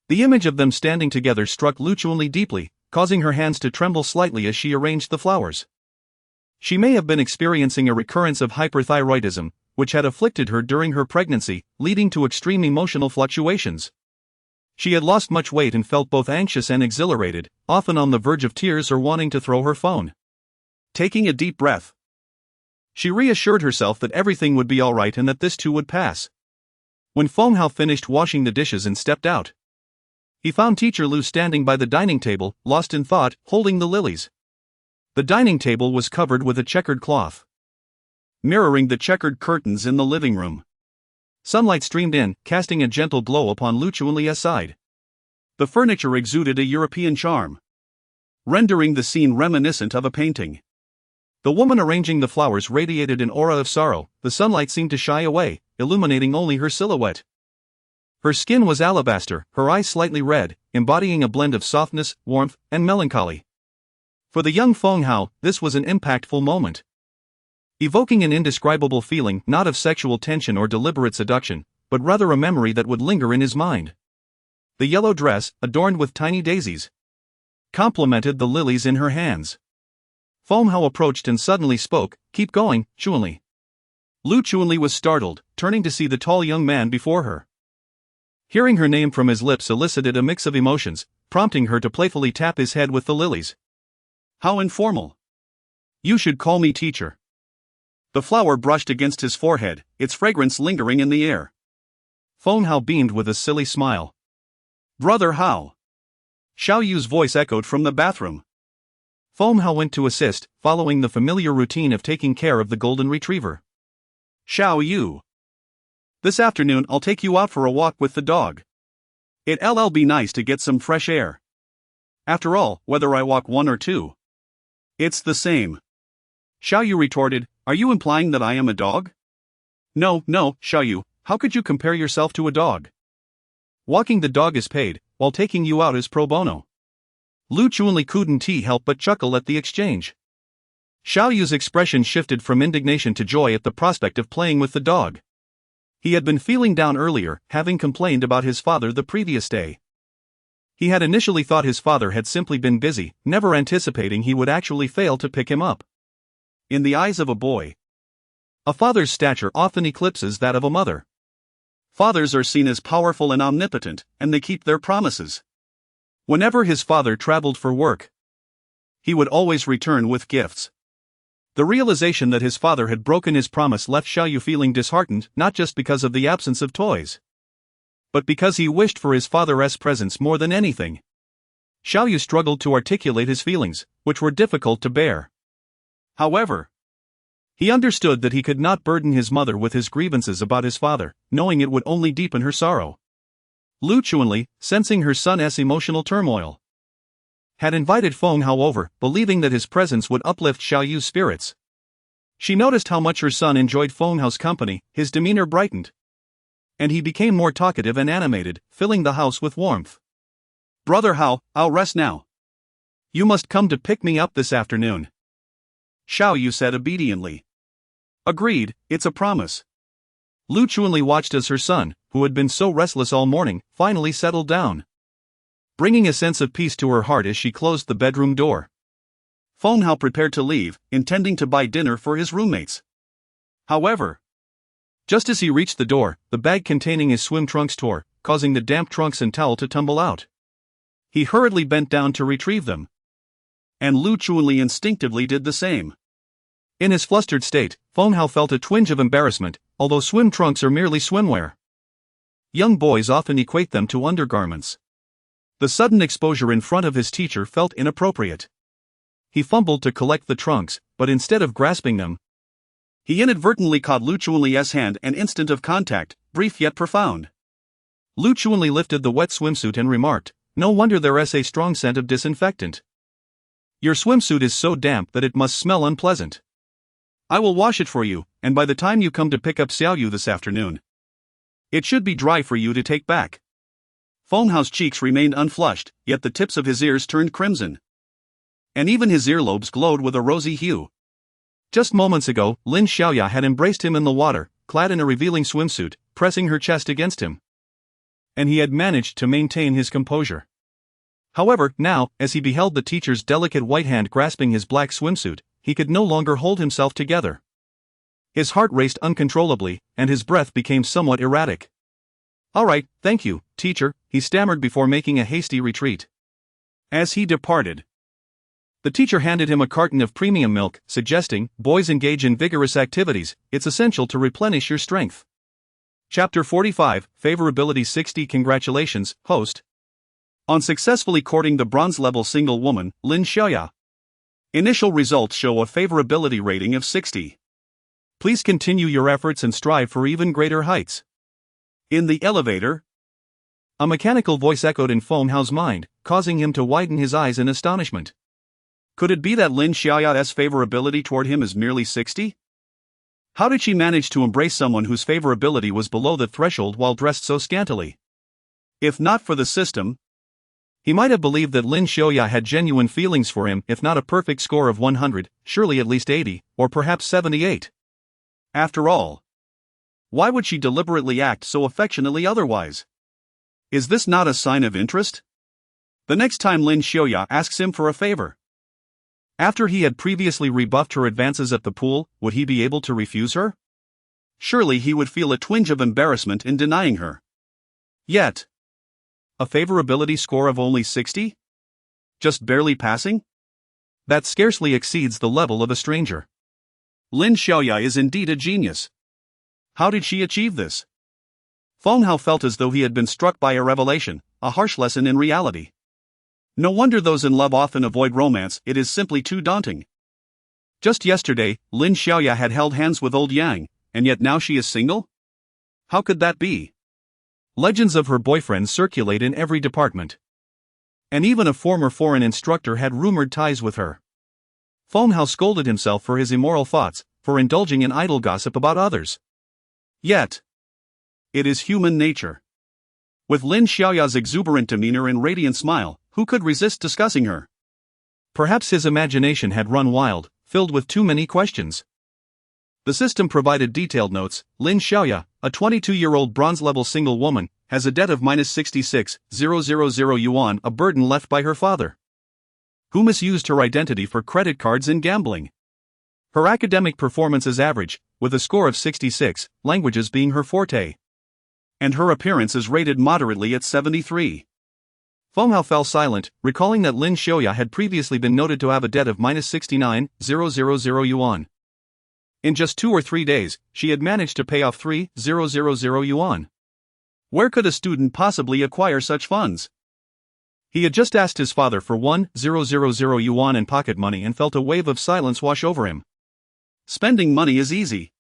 The image of them standing together struck Lu Chunli deeply, causing her hands to tremble slightly as she arranged the flowers. She may have been experiencing a recurrence of hyperthyroidism, which had afflicted her during her pregnancy, leading to extreme emotional fluctuations. She had lost much weight and felt both anxious and exhilarated, often on the verge of tears or wanting to throw her phone. Taking a deep breath, she reassured herself that everything would be all right and that this too would pass. When Feng Hao finished washing the dishes and stepped out, he found Teacher Lu standing by the dining table, lost in thought, holding the lilies. The dining table was covered with a checkered cloth, mirroring the checkered curtains in the living room. Sunlight streamed in, casting a gentle glow upon Lu Chunli's side. The furniture exuded a European charm, rendering the scene reminiscent of a painting. The woman arranging the flowers radiated an aura of sorrow. The sunlight seemed to shy away, illuminating only her silhouette. Her skin was alabaster, her eyes slightly red, embodying a blend of softness, warmth, and melancholy. For the young Feng Hao, this was an impactful moment, evoking an indescribable feeling not of sexual tension or deliberate seduction, but rather a memory that would linger in his mind. The yellow dress, adorned with tiny daisies, complemented the lilies in her hands. Feng Hao approached and suddenly spoke, "Keep going, Chunli." Lu Chunli was startled, turning to see the tall young man before her. Hearing her name from his lips elicited a mix of emotions, prompting her to playfully tap his head with the lilies. "How informal." "You should call me teacher." The flower brushed against his forehead, its fragrance lingering in the air. Feng Hao beamed with a silly smile. "Brother Hao." Xiaoyu's voice echoed from the bathroom. Feng Hao went to assist, following the familiar routine of taking care of the golden retriever. "Xiaoyu, this afternoon I'll take you out for a walk with the dog. It'll be nice to get some fresh air. After all, whether I walk 1 or 2 It's the same. Xiaoyu retorted, are you implying that I am a dog? No, Xiaoyu, how could you compare yourself to a dog? Walking the dog is paid, while taking you out is pro bono. Lu Chuanli couldn't help but chuckle at the exchange. Xiaoyu's expression shifted from indignation to joy at the prospect of playing with the dog. He had been feeling down earlier, having complained about his father the previous day. He had initially thought his father had simply been busy, never anticipating he would actually fail to pick him up. In the eyes of a boy, a father's stature often eclipses that of a mother. Fathers are seen as powerful and omnipotent, and they keep their promises. Whenever his father traveled for work, he would always return with gifts. The realization that his father had broken his promise left Xiaoyu feeling disheartened, not just because of the absence of toys, but because he wished for his father's presence more than anything. Xiaoyu struggled to articulate his feelings, which were difficult to bear. However, he understood that he could not burden his mother with his grievances about his father, knowing it would only deepen her sorrow. Lu Chuanli, sensing her son's emotional turmoil, had invited Feng Hao over, believing that his presence would uplift Xiaoyu's spirits. She noticed how much her son enjoyed Feng Hao's company, his demeanor brightened, and he became more talkative and animated, filling the house with warmth. Brother Hao, I'll rest now. You must come to pick me up this afternoon, Xiaoyu said obediently. Agreed, it's a promise. Lu Chuanli watched as her son, who had been so restless all morning, finally settled down, bringing a sense of peace to her heart as she closed the bedroom door. Feng Hao prepared to leave, intending to buy dinner for his roommates. However, just as he reached the door, the bag containing his swim trunks tore, causing the damp trunks and towel to tumble out. He hurriedly bent down to retrieve them, and Lu Chuanli instinctively did the same. In his flustered state, Feng Hao felt a twinge of embarrassment, although swim trunks are merely swimwear. Young boys often equate them to undergarments. The sudden exposure in front of his teacher felt inappropriate. He fumbled to collect the trunks, but instead of grasping them, he inadvertently caught Lu Chuanli's hand, an instant of contact, brief yet profound. Lu Chuanli lifted the wet swimsuit and remarked, no wonder there's a strong scent of disinfectant. Your swimsuit is so damp that it must smell unpleasant. I will wash it for you, and by the time you come to pick up Xiaoyu this afternoon, it should be dry for you to take back. Feng Hao's cheeks remained unflushed, yet the tips of his ears turned crimson, and even his earlobes glowed with a rosy hue. Just moments ago, Lin Xiaoya had embraced him in the water, clad in a revealing swimsuit, pressing her chest against him, and he had managed to maintain his composure. However, now, as he beheld the teacher's delicate white hand grasping his black swimsuit, he could no longer hold himself together. His heart raced uncontrollably, and his breath became somewhat erratic. All right, thank you, teacher, he stammered before making a hasty retreat. As he departed, the teacher handed him a carton of premium milk, suggesting, boys engage in vigorous activities, it's essential to replenish your strength. Chapter 45, Favorability 60. Congratulations, host, on successfully courting the bronze-level single woman, Lin Xiaoya. Initial results show a favorability rating of 60. Please continue your efforts and strive for even greater heights. In the elevator, a mechanical voice echoed in Feng Hao's mind, causing him to widen his eyes in astonishment. Could it be that Lin Xiaoya's favorability toward him is merely 60? How did she manage to embrace someone whose favorability was below the threshold while dressed so scantily? If not for the system, he might have believed that Lin Xiaoya had genuine feelings for him, if not a perfect score of 100, surely at least 80, or perhaps 78. After all, why would she deliberately act so affectionately otherwise? Is this not a sign of interest? The next time Lin Xiaoya asks him for a favor, after he had previously rebuffed her advances at the pool, would he be able to refuse her? Surely he would feel a twinge of embarrassment in denying her. Yet, a favorability score of only 60? Just barely passing? That scarcely exceeds the level of a stranger. Lin Xiaoya is indeed a genius. How did she achieve this? Feng Hao felt as though he had been struck by a revelation, a harsh lesson in reality. No wonder those in love often avoid romance, it is simply too daunting. Just yesterday, Lin Xiaoya had held hands with old Yang, and yet now she is single? How could that be? Legends of her boyfriends circulate in every department, and even a former foreign instructor had rumored ties with her. Feng Hao scolded himself for his immoral thoughts, for indulging in idle gossip about others. Yet, it is human nature. With Lin Xiaoya's exuberant demeanor and radiant smile, who could resist discussing her? Perhaps his imagination had run wild, filled with too many questions. The system provided detailed notes. Lin Xiaoya, a 22-year-old bronze-level single woman, has a debt of -66,000 yuan, a burden left by her father, who misused her identity for credit cards and gambling. Her academic performance is average, with a score of 66, languages being her forte. And her appearance is rated moderately at 73. Feng Hao fell silent, recalling that Lin Xiaoya had previously been noted to have a debt of -69,000 yuan. In just 2 or 3 days, she had managed to pay off 3,000 yuan. Where could a student possibly acquire such funds? He had just asked his father for 1,000 yuan in pocket money and felt a wave of silence wash over him. Spending money is easy,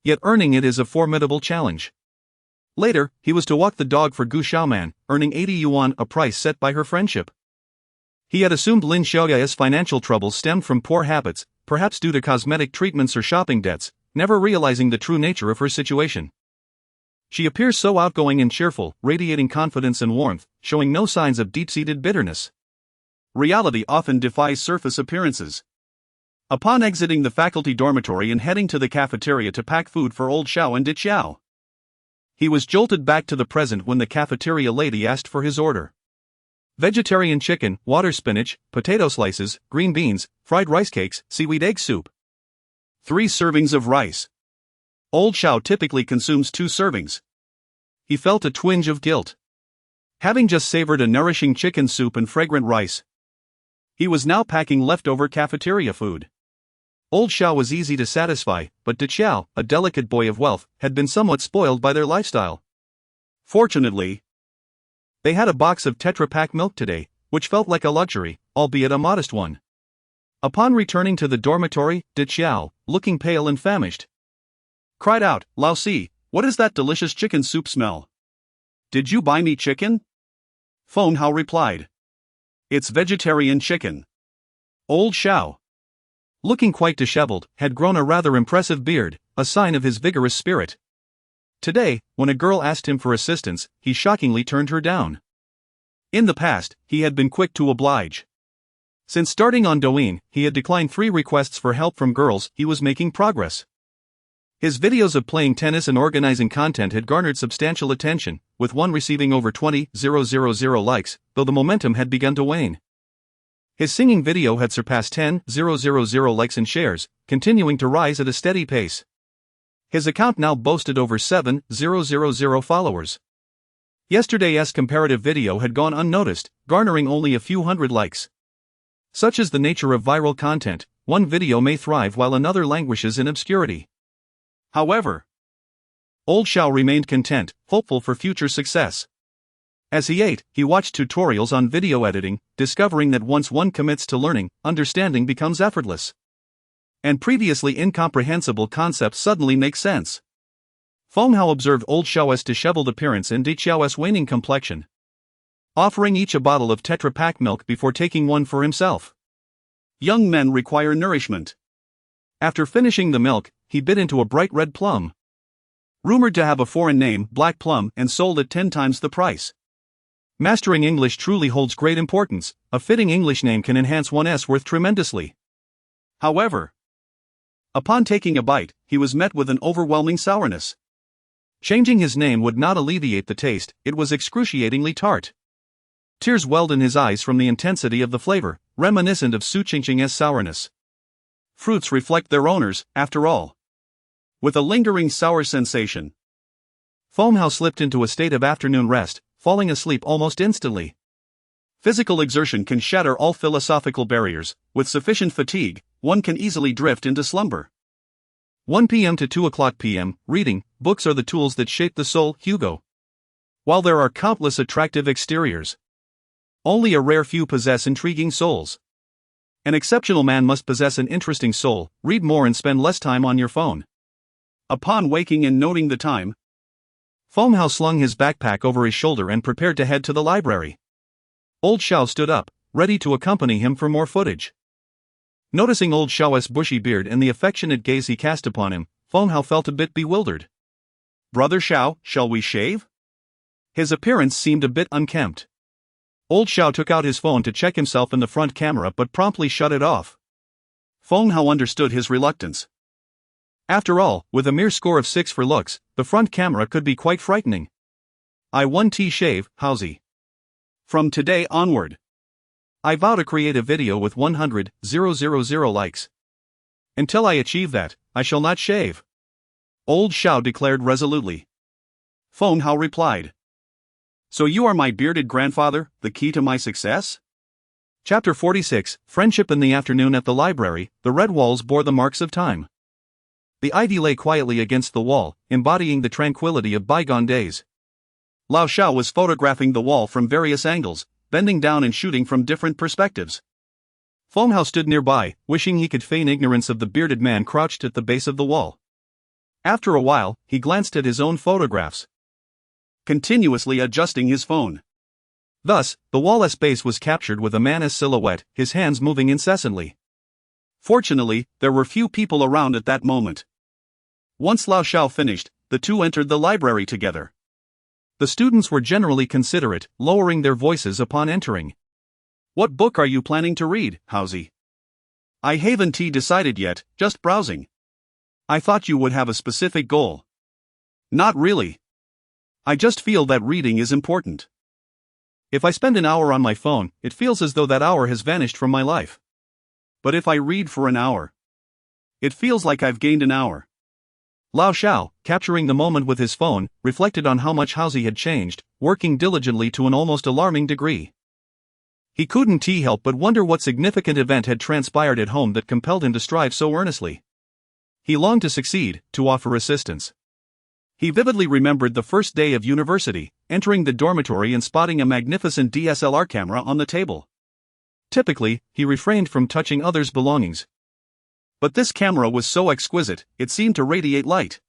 yet earning it is a formidable challenge. Later, he was to walk the dog for Gu Xiaoman, earning 80 yuan, a price set by her friendship. He had assumed Lin Xiaoya's financial troubles stemmed from poor habits, perhaps due to cosmetic treatments or shopping debts, never realizing the true nature of her situation. She appears so outgoing and cheerful, radiating confidence and warmth, showing no signs of deep-seated bitterness. Reality often defies surface appearances. Upon exiting the faculty dormitory and heading to the cafeteria to pack food for Old Xiao and Di Xiao, he was jolted back to the present when the cafeteria lady asked for his order. Vegetarian chicken, water spinach, potato slices, green beans, fried rice cakes, seaweed egg soup. 3 servings of rice. Old Xiao typically consumes 2 servings. He felt a twinge of guilt. Having just savored a nourishing chicken soup and fragrant rice, he was now packing leftover cafeteria food. Old Xiao was easy to satisfy, but Di Xiao, a delicate boy of wealth, had been somewhat spoiled by their lifestyle. Fortunately, they had a box of Tetra Pak milk today, which felt like a luxury, albeit a modest one. Upon returning to the dormitory, Di Xiao, looking pale and famished, cried out, "Lao Si, what is that delicious chicken soup smell? Did you buy me chicken?" Feng Hao replied, "It's vegetarian chicken." Old Xiao, looking quite disheveled, had grown a rather impressive beard, a sign of his vigorous spirit. Today, when a girl asked him for assistance, he shockingly turned her down. In the past, he had been quick to oblige. Since starting on Douyin, he had declined 3 requests for help from girls. He was making progress. His videos of playing tennis and organizing content had garnered substantial attention, with one receiving over 20,000 likes, though the momentum had begun to wane. His singing video had surpassed 10,000 likes and shares, continuing to rise at a steady pace. His account now boasted over 7,000 followers. Yesterday's comparative video had gone unnoticed, garnering only a few hundred likes. Such is the nature of viral content, one video may thrive while another languishes in obscurity. However, Old Xiao remained content, hopeful for future success. As he ate, he watched tutorials on video editing, discovering that once one commits to learning, understanding becomes effortless. And previously incomprehensible concepts suddenly make sense. Feng Hao observed Old Xiao's disheveled appearance and Di Xiao's waning complexion, offering each a bottle of Tetra Pak milk before taking one for himself. Young men require nourishment. After finishing the milk, he bit into a bright red plum, rumored to have a foreign name, Black Plum, and sold at 10 times the price. Mastering English truly holds great importance. A fitting English name can enhance one's worth tremendously. However, upon taking a bite, he was met with an overwhelming sourness. Changing his name would not alleviate the taste, it was excruciatingly tart. Tears welled in his eyes from the intensity of the flavor, reminiscent of Su Qingqing's sourness. Fruits reflect their owners, after all. With a lingering sour sensation, Feng Hao slipped into a state of afternoon rest, falling asleep almost instantly. Physical exertion can shatter all philosophical barriers. With sufficient fatigue, one can easily drift into slumber. 1 p.m. to 2 o'clock p.m., reading, books are the tools that shape the soul, Hugo. While there are countless attractive exteriors, only a rare few possess intriguing souls. An exceptional man must possess an interesting soul. Read more and spend less time on your phone. Upon waking and noting the time, Feng Hao slung his backpack over his shoulder and prepared to head to the library. Old Xiao stood up, ready to accompany him for more footage. Noticing old Xiao's bushy beard and the affectionate gaze he cast upon him, Feng Hao felt a bit bewildered. Brother Xiao, shall we shave? His appearance seemed a bit unkempt. Old Xiao took out his phone to check himself in the front camera but promptly shut it off. Feng Hao understood his reluctance. After all, with a mere score of 6 for looks, the front camera could be quite frightening. I 1T shave, Haozi. From today onward. I vow to create a video with 100,000 likes. Until I achieve that, I shall not shave. Old Xiao declared resolutely. Feng Hao replied. So you are my bearded grandfather, the key to my success? Chapter 46, Friendship. In the afternoon at the library, the red walls bore the marks of time. The ivy lay quietly against the wall, embodying the tranquility of bygone days. Lao Xiao was photographing the wall from various angles, bending down and shooting from different perspectives. Feng Hao stood nearby, wishing he could feign ignorance of the bearded man crouched at the base of the wall. After a while, he glanced at his own photographs, continuously adjusting his phone. Thus, the wall's base was captured with a man's silhouette, his hands moving incessantly. Fortunately, there were few people around at that moment. Once Lao Xiao finished, the two entered the library together. The students were generally considerate, lowering their voices upon entering. What book are you planning to read, Haozi? I haven't decided yet, just browsing. I thought you would have a specific goal. Not really. I just feel that reading is important. If I spend an hour on my phone, it feels as though that hour has vanished from my life. But if I read for an hour, it feels like I've gained an hour. Lao Xiao, capturing the moment with his phone, reflected on how much Haozi had changed, working diligently to an almost alarming degree. He couldn't help but wonder what significant event had transpired at home that compelled him to strive so earnestly. He longed to succeed, to offer assistance. He vividly remembered the first day of university, entering the dormitory and spotting a magnificent DSLR camera on the table. Typically, he refrained from touching others' belongings. But this camera was so exquisite, it seemed to radiate light.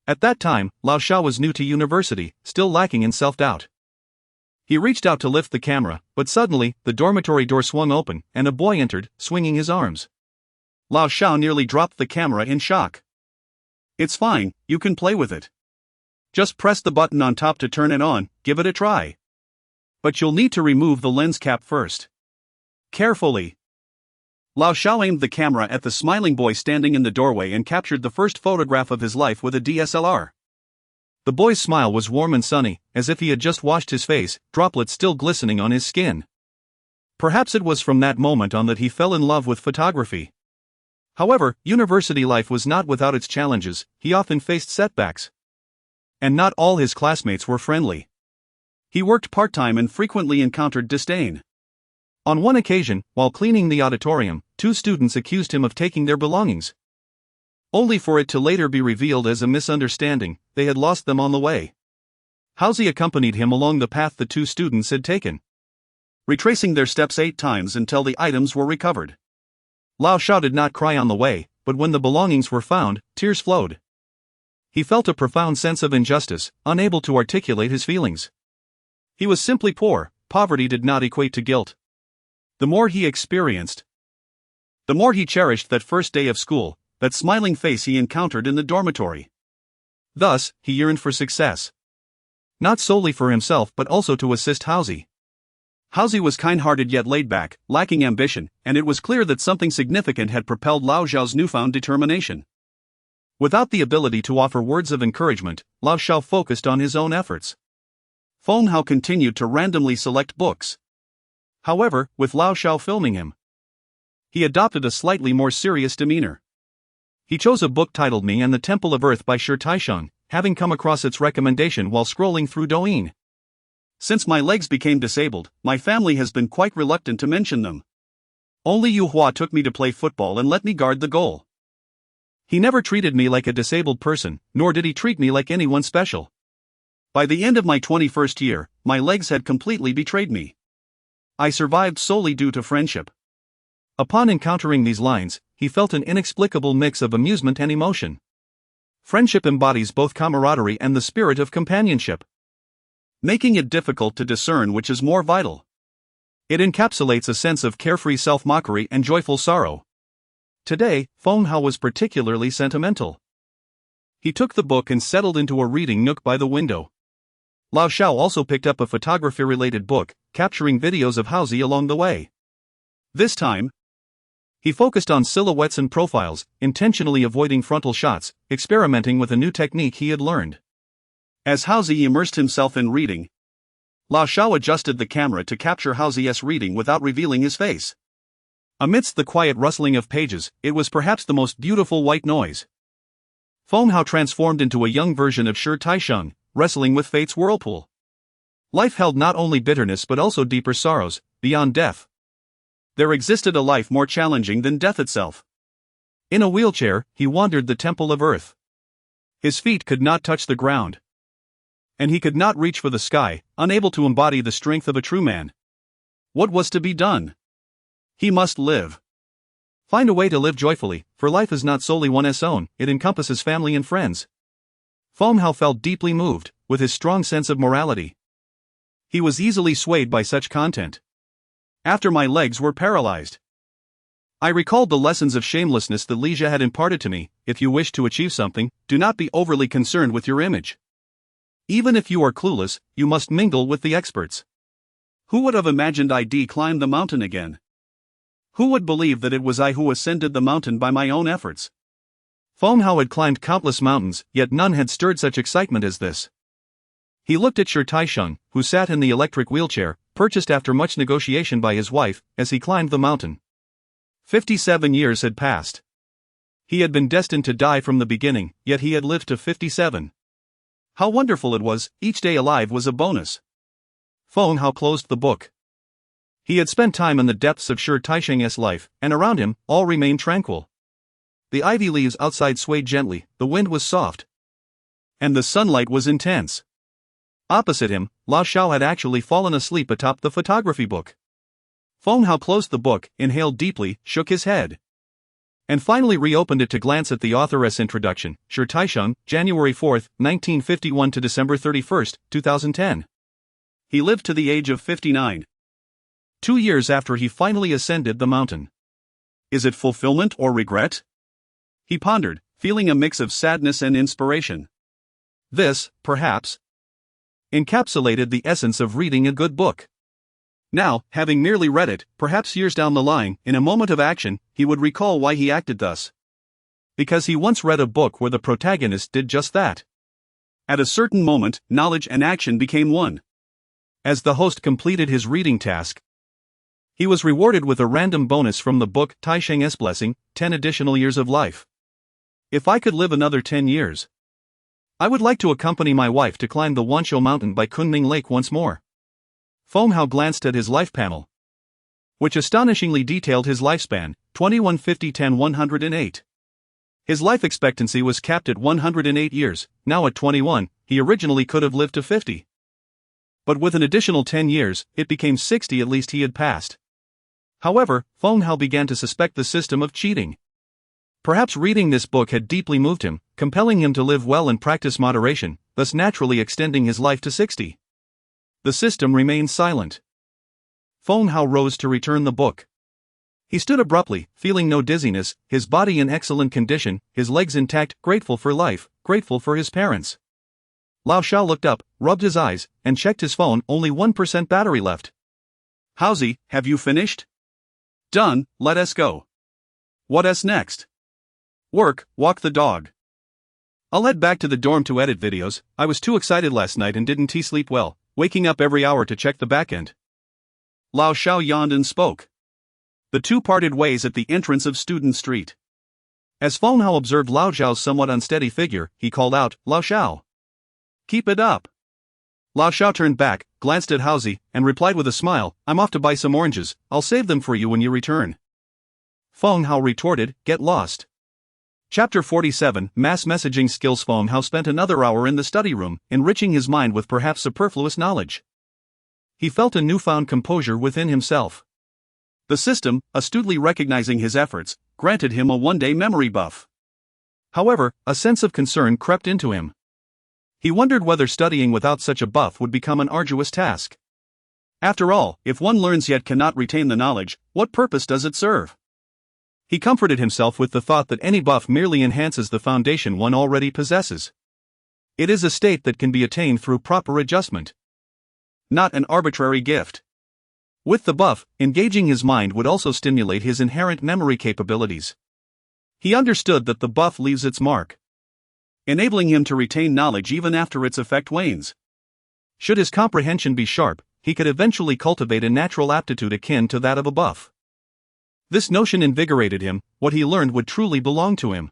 At that time, Lao Xiao was new to university, still lacking in self-doubt. He reached out to lift the camera, but suddenly, the dormitory door swung open, and a boy entered, swinging his arms. Lao Xiao nearly dropped the camera in shock. It's fine, you can play with it. Just press the button on top to turn it on, give it a try. But you'll need to remove the lens cap first. Carefully. Lao Xiao aimed the camera at the smiling boy standing in the doorway and captured the first photograph of his life with a DSLR. The boy's smile was warm and sunny, as if he had just washed his face, droplets still glistening on his skin. Perhaps it was from that moment on that he fell in love with photography. However, university life was not without its challenges, he often faced setbacks. And not all his classmates were friendly. He worked part-time and frequently encountered disdain. On one occasion, while cleaning the auditorium, 2 students accused him of taking their belongings. Only for it to later be revealed as a misunderstanding, they had lost them on the way. Haozi accompanied him along the path the 2 students had taken, retracing their steps 8 times until the items were recovered. Lao Xiao did not cry on the way, but when the belongings were found, tears flowed. He felt a profound sense of injustice, unable to articulate his feelings. He was simply poor, poverty did not equate to guilt. The more he experienced, the more he cherished that first day of school, that smiling face he encountered in the dormitory. Thus, he yearned for success. Not solely for himself but also to assist Haozi. Haozi was kind-hearted yet laid-back, lacking ambition, and it was clear that something significant had propelled Lao Xiao's newfound determination. Without the ability to offer words of encouragement, Lao Xiao focused on his own efforts. Feng Hao continued to randomly select books. However, with Lao Xiao filming him, he adopted a slightly more serious demeanor. He chose a book titled Me and the Temple of Earth by Shi Taisheng, having come across its recommendation while scrolling through Douyin. Since my legs became disabled, my family has been quite reluctant to mention them. Only Yu Hua took me to play football and let me guard the goal. He never treated me like a disabled person, nor did he treat me like anyone special. By the end of my 21st year, my legs had completely betrayed me. I survived solely due to friendship. Upon encountering these lines, he felt an inexplicable mix of amusement and emotion. Friendship embodies both camaraderie and the spirit of companionship, making it difficult to discern which is more vital. It encapsulates a sense of carefree self-mockery and joyful sorrow. Today, Feng Hao was particularly sentimental. He took the book and settled into a reading nook by the window. Lao Shao also picked up a photography-related book, capturing videos of Haozi along the way. This time, he focused on silhouettes and profiles, intentionally avoiding frontal shots, experimenting with a new technique he had learned. As Haozi immersed himself in reading, Lao Shao adjusted the camera to capture Haozi's reading without revealing his face. Amidst the quiet rustling of pages, it was perhaps the most beautiful white noise. Feng Hao transformed into a young version of Shi Taisheng, wrestling with fate's whirlpool. Life held not only bitterness but also deeper sorrows, beyond death. There existed a life more challenging than death itself. In a wheelchair, he wandered the temple of earth. His feet could not touch the ground. And he could not reach for the sky, unable to embody the strength of a true man. What was to be done? He must live. Find a way to live joyfully, for life is not solely one's own, it encompasses family and friends. Feng Hao felt deeply moved, with his strong sense of morality. He was easily swayed by such content. After my legs were paralyzed, I recalled the lessons of shamelessness that Li Jia had imparted to me. If you wish to achieve something, do not be overly concerned with your image. Even if you are clueless, you must mingle with the experts. Who would have imagined I'd climb the mountain again? Who would believe that it was I who ascended the mountain by my own efforts? Feng Hao had climbed countless mountains, yet none had stirred such excitement as this. He looked at Shi Taisheng, who sat in the electric wheelchair, purchased after much negotiation by his wife, as he climbed the mountain. 57 years had passed. He had been destined to die from the beginning, yet he had lived to 57. How wonderful it was, each day alive was a bonus. Feng Hao closed the book. He had spent time in the depths of Shi Taisheng's life, and around him, all remained tranquil. The ivy leaves outside swayed gently, the wind was soft. And the sunlight was intense. Opposite him, Lao Shao had actually fallen asleep atop the photography book. Feng Hao closed the book, inhaled deeply, shook his head, and finally reopened it to glance at the authoress introduction. Shi Taisheng, January 4, 1951 to December 31, 2010. He lived to the age of 59. 2 years after he finally ascended the mountain. Is it fulfillment or regret? He pondered, feeling a mix of sadness and inspiration. This, perhaps, encapsulated the essence of reading a good book. Now, having merely read it, perhaps years down the line, in a moment of action, he would recall why he acted thus. Because he once read a book where the protagonist did just that. At a certain moment, knowledge and action became one. As the host completed his reading task, he was rewarded with a random bonus from the book Taisheng's Blessing, 10 additional years of life. If I could live another 10 years, I would like to accompany my wife to climb the Wanshou mountain by Kunming Lake once more. Feng Hao glanced at his life panel, which astonishingly detailed his lifespan, 2150-10-108. His life expectancy was capped at 108 years, now at 21, he originally could have lived to 50. But with an additional 10 years, it became 60 at least he had passed. However, Feng Hao began to suspect the system of cheating. Perhaps reading this book had deeply moved him, compelling him to live well and practice moderation, thus naturally extending his life to 60. The system remained silent. Feng Hao rose to return the book. He stood abruptly, feeling no dizziness, his body in excellent condition, his legs intact, grateful for life, grateful for his parents. Lao Shao looked up, rubbed his eyes, and checked his phone, only 1% battery left. Haozi, have you finished? Done, let us go. What's next? Work, walk the dog. I'll head back to the dorm to edit videos. I was too excited last night and didn't sleep well, waking up every hour to check the backend. Lao Shao yawned and spoke. The two parted ways at the entrance of Student Street. As Feng Hao observed Lao Shao's somewhat unsteady figure, he called out, Lao Shao. Keep it up. Lao Shao turned back, glanced at Haozi, and replied with a smile, I'm off to buy some oranges, I'll save them for you when you return. Feng Hao retorted, get lost. Chapter 47, Mass Messaging Skills. Feng Hao spent another hour in the study room, enriching his mind with perhaps superfluous knowledge. He felt a newfound composure within himself. The system, astutely recognizing his efforts, granted him a one-day memory buff. However, a sense of concern crept into him. He wondered whether studying without such a buff would become an arduous task. After all, if one learns yet cannot retain the knowledge, what purpose does it serve? He comforted himself with the thought that any buff merely enhances the foundation one already possesses. It is a state that can be attained through proper adjustment, not an arbitrary gift. With the buff, engaging his mind would also stimulate his inherent memory capabilities. He understood that the buff leaves its mark, enabling him to retain knowledge even after its effect wanes. Should his comprehension be sharp, he could eventually cultivate a natural aptitude akin to that of a buff. This notion invigorated him. What he learned would truly belong to him.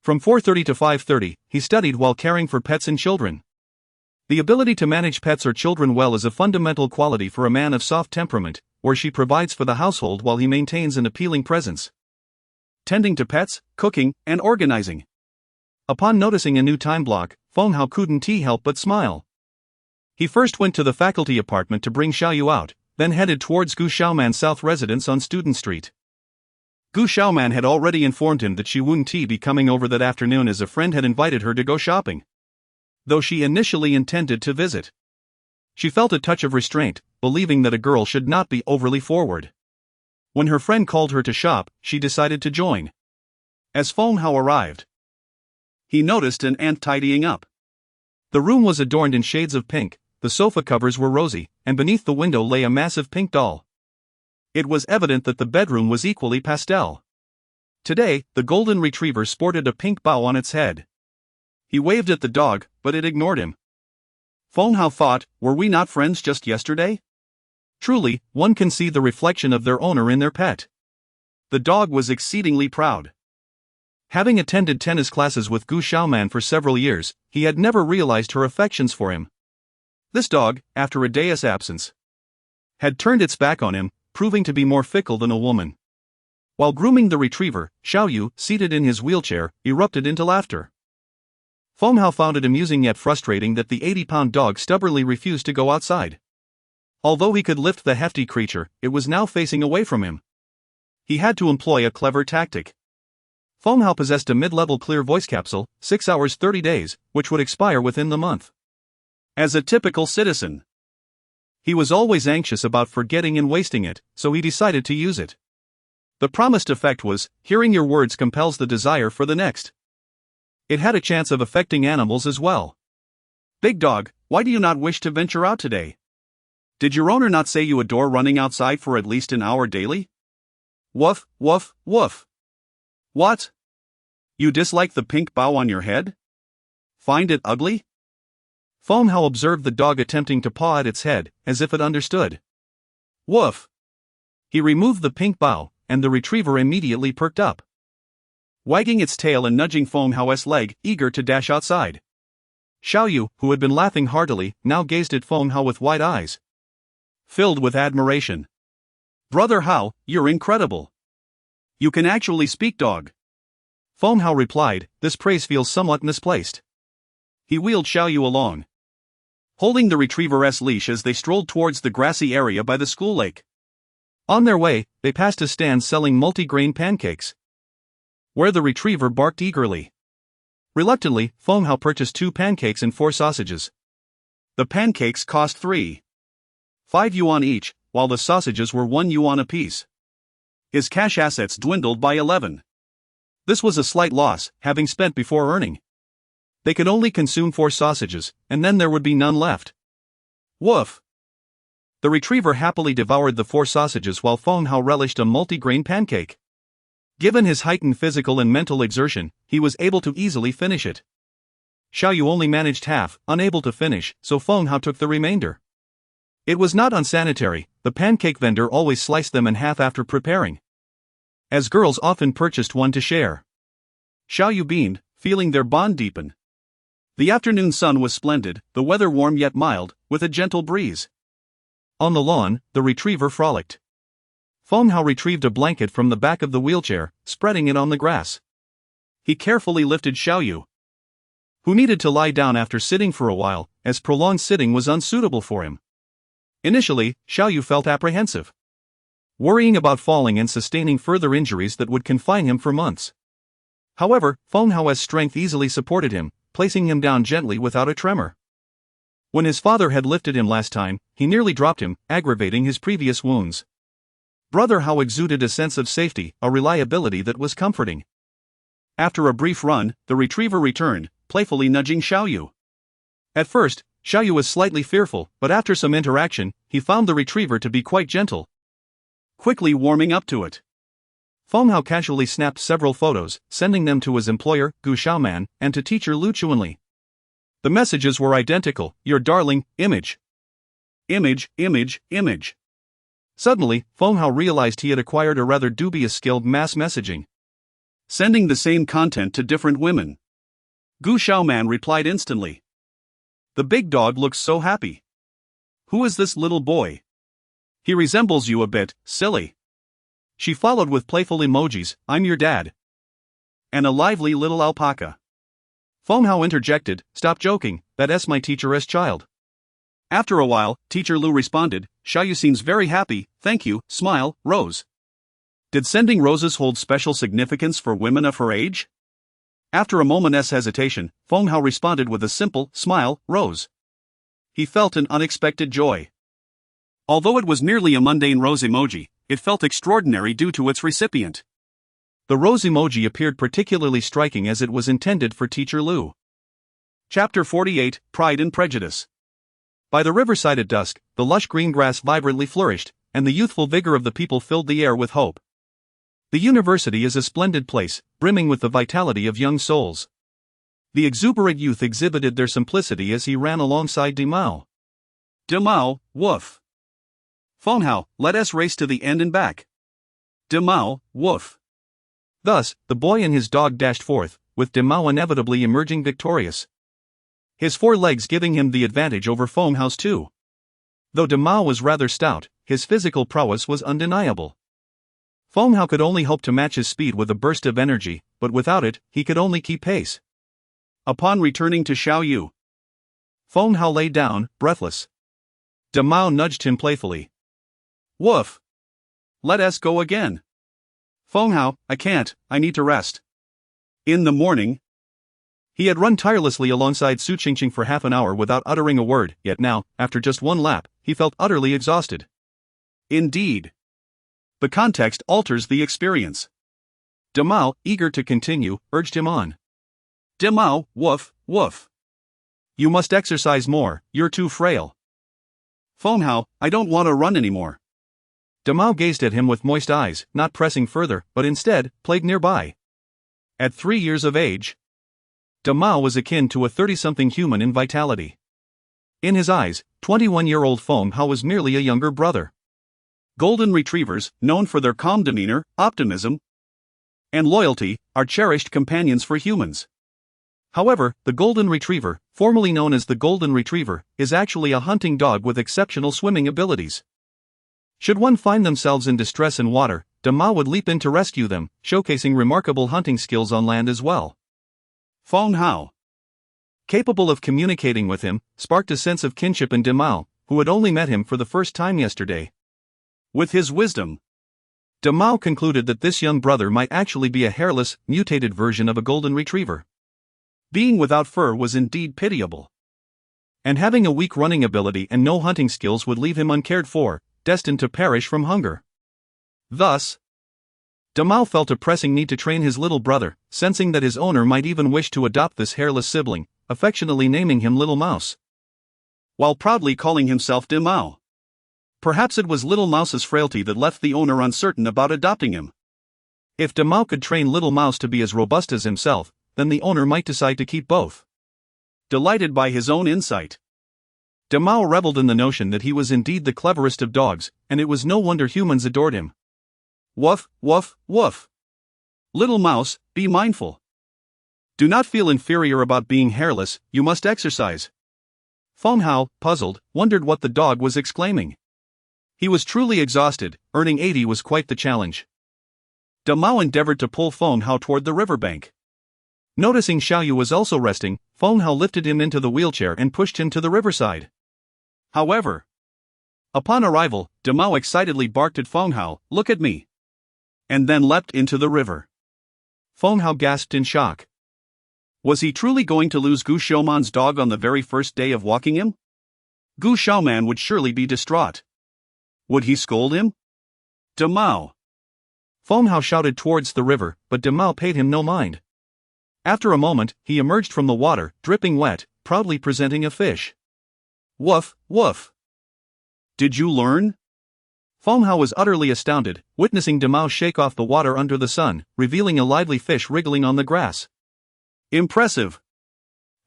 From 4:30 to 5:30, he studied while caring for pets and children. The ability to manage pets or children well is a fundamental quality for a man of soft temperament, where she provides for the household while he maintains an appealing presence, tending to pets, cooking, and organizing. Upon noticing a new time block, Feng Hao couldn't help but smile. He first went to the faculty apartment to bring Xiaoyu out, then headed towards Gu Xiaoman's south residence on Student Street. Gu Xiaoman had already informed him that she wouldn't be coming over that afternoon as a friend had invited her to go shopping, though she initially intended to visit. She felt a touch of restraint, believing that a girl should not be overly forward. When her friend called her to shop, she decided to join. As Feng Hao arrived, he noticed an ant tidying up. The room was adorned in shades of pink, the sofa covers were rosy, and beneath the window lay a massive pink doll. It was evident that the bedroom was equally pastel. Today, the golden retriever sported a pink bow on its head. He waved at the dog, but it ignored him. Feng Hao thought, were we not friends just yesterday? Truly, one can see the reflection of their owner in their pet. The dog was exceedingly proud. Having attended tennis classes with Gu Xiaoman for several years, he had never realized her affections for him. This dog, after a day's absence, had turned its back on him, proving to be more fickle than a woman. While grooming the retriever, Xiaoyu, seated in his wheelchair, erupted into laughter. Feng Hao found it amusing yet frustrating that the 80-pound dog stubbornly refused to go outside. Although he could lift the hefty creature, it was now facing away from him. He had to employ a clever tactic. Feng Hao possessed a mid-level clear voice capsule, 6 hours 30 days, which would expire within the month. As a typical citizen, he was always anxious about forgetting and wasting it, so he decided to use it. The promised effect was, hearing your words compels the desire for the next. It had a chance of affecting animals as well. Big dog, why do you not wish to venture out today? Did your owner not say you adore running outside for at least an hour daily? Woof, woof, woof. What? You dislike the pink bow on your head? Find it ugly? Feng Hao observed the dog attempting to paw at its head, as if it understood. Woof. He removed the pink bow, and the retriever immediately perked up, wagging its tail and nudging Feng Hao's leg, eager to dash outside. Xiaoyu, who had been laughing heartily, now gazed at Feng Hao with wide eyes, filled with admiration. Brother Hao, you're incredible. You can actually speak, dog. Feng Hao replied, this praise feels somewhat misplaced. He wheeled Xiaoyu along, holding the retriever's leash as they strolled towards the grassy area by the school lake. On their way, they passed a stand selling multi-grain pancakes, where the retriever barked eagerly. Reluctantly, Feng Hao purchased 2 pancakes and 4 sausages. The pancakes cost 3.5 yuan each, while the sausages were 1 yuan apiece. His cash assets dwindled by 11. This was a slight loss, having spent before earning. They could only consume 4 sausages, and then there would be none left. Woof. The retriever happily devoured the 4 sausages while Feng Hao relished a multi-grain pancake. Given his heightened physical and mental exertion, he was able to easily finish it. Xiaoyu only managed half, unable to finish, so Feng Hao took the remainder. It was not unsanitary, the pancake vendor always sliced them in half after preparing, as girls often purchased one to share. Xiaoyu beamed, feeling their bond deepen. The afternoon sun was splendid, the weather warm yet mild, with a gentle breeze. On the lawn, the retriever frolicked. Feng Hao retrieved a blanket from the back of the wheelchair, spreading it on the grass. He carefully lifted Xiaoyu, who needed to lie down after sitting for a while, as prolonged sitting was unsuitable for him. Initially, Xiaoyu felt apprehensive, worrying about falling and sustaining further injuries that would confine him for months. However, Feng Hao's strength easily supported him, placing him down gently without a tremor. When his father had lifted him last time, he nearly dropped him, aggravating his previous wounds. Brother Hao exuded a sense of safety, a reliability that was comforting. After a brief run, the retriever returned, playfully nudging Xiaoyu. At first, Xiaoyu was slightly fearful, but after some interaction, he found the retriever to be quite gentle, quickly warming up to it. Feng Hao casually snapped several photos, sending them to his employer, Gu Xiaoman, and to teacher Lu Chuanli. The messages were identical: your darling, image. Image, image, image. Suddenly, Feng Hao realized he had acquired a rather dubious skill: mass messaging. Sending the same content to different women. Gu Xiaoman replied instantly. The big dog looks so happy. Who is this little boy? He resembles you a bit, silly. She followed with playful emojis: I'm your dad. And a lively little alpaca. Feng Hao interjected: stop joking, that's my teacher's child. After a while, teacher Lu responded, Xiaoyu seems very happy, thank you, smile, rose. Did sending roses hold special significance for women of her age? After a moment's hesitation, Feng Hao responded with a simple smile, rose. He felt an unexpected joy. Although it was merely a mundane rose emoji, it felt extraordinary due to its recipient. The rose emoji appeared particularly striking as it was intended for teacher Lu. Chapter 48, Pride and Prejudice. By the riverside at dusk, the lush green grass vibrantly flourished, and the youthful vigor of the people filled the air with hope. The university is a splendid place, brimming with the vitality of young souls. The exuberant youth exhibited their simplicity as he ran alongside Demao. Demao, woof. Feng Hao, let us race to the end and back. Demao, woof. Thus, the boy and his dog dashed forth, with Demao inevitably emerging victorious. His 4 legs giving him the advantage over Feng Hao's 2. Though Demao was rather stout, his physical prowess was undeniable. Feng Hao could only hope to match his speed with a burst of energy, but without it, he could only keep pace. Upon returning to Xiaoyu, Feng Hao lay down, breathless. Demao nudged him playfully. Woof. Let us go again. Feng Hao, I can't, I need to rest. In the morning, he had run tirelessly alongside Su Qingqing for half an hour without uttering a word, yet now, after just 1 lap, he felt utterly exhausted. Indeed. The context alters the experience. Demao, eager to continue, urged him on. Demao, woof, woof. You must exercise more, you're too frail. Feng Hao, I don't want to run anymore. Demao gazed at him with moist eyes, not pressing further, but instead, played nearby. At 3 years of age, Demao was akin to a 30-something human in vitality. In his eyes, 21-year-old Feng Hao was merely a younger brother. Golden retrievers, known for their calm demeanor, optimism, and loyalty, are cherished companions for humans. However, the golden retriever, formerly known as the golden retriever, is actually a hunting dog with exceptional swimming abilities. Should one find themselves in distress in water, Demao would leap in to rescue them, showcasing remarkable hunting skills on land as well. Feng Hao, capable of communicating with him, sparked a sense of kinship in Demao, who had only met him for the first time yesterday. With his wisdom, Demao concluded that this young brother might actually be a hairless, mutated version of a golden retriever. Being without fur was indeed pitiable. And having a weak running ability and no hunting skills would leave him uncared for, destined to perish from hunger. Thus, Demao felt a pressing need to train his little brother, sensing that his owner might even wish to adopt this hairless sibling, affectionately naming him Little Mouse, while proudly calling himself Demao. Perhaps it was Little Mouse's frailty that left the owner uncertain about adopting him. If Demao could train Little Mouse to be as robust as himself, then the owner might decide to keep both. Delighted by his own insight, Demao reveled in the notion that he was indeed the cleverest of dogs, and it was no wonder humans adored him. Woof, woof, woof. Little Mouse, be mindful. Do not feel inferior about being hairless, you must exercise. Feng Hao, puzzled, wondered what the dog was exclaiming. He was truly exhausted, earning 80 was quite the challenge. Demao endeavored to pull Feng Hao toward the riverbank. Noticing Xiaoyu was also resting, Feng Hao lifted him into the wheelchair and pushed him to the riverside. However, upon arrival, Demao excitedly barked at Feng Hao, look at me, and then leapt into the river. Feng Hao gasped in shock. Was he truly going to lose Gu Xiaoman's dog on the very first day of walking him? Gu Xiaoman would surely be distraught. Would he scold him? Demao. Feng Hao shouted towards the river, but Demao paid him no mind. After a moment, he emerged from the water, dripping wet, proudly presenting a fish. Woof, woof. Did you learn? Feng Hao was utterly astounded, witnessing Demao shake off the water under the sun, revealing a lively fish wriggling on the grass. Impressive.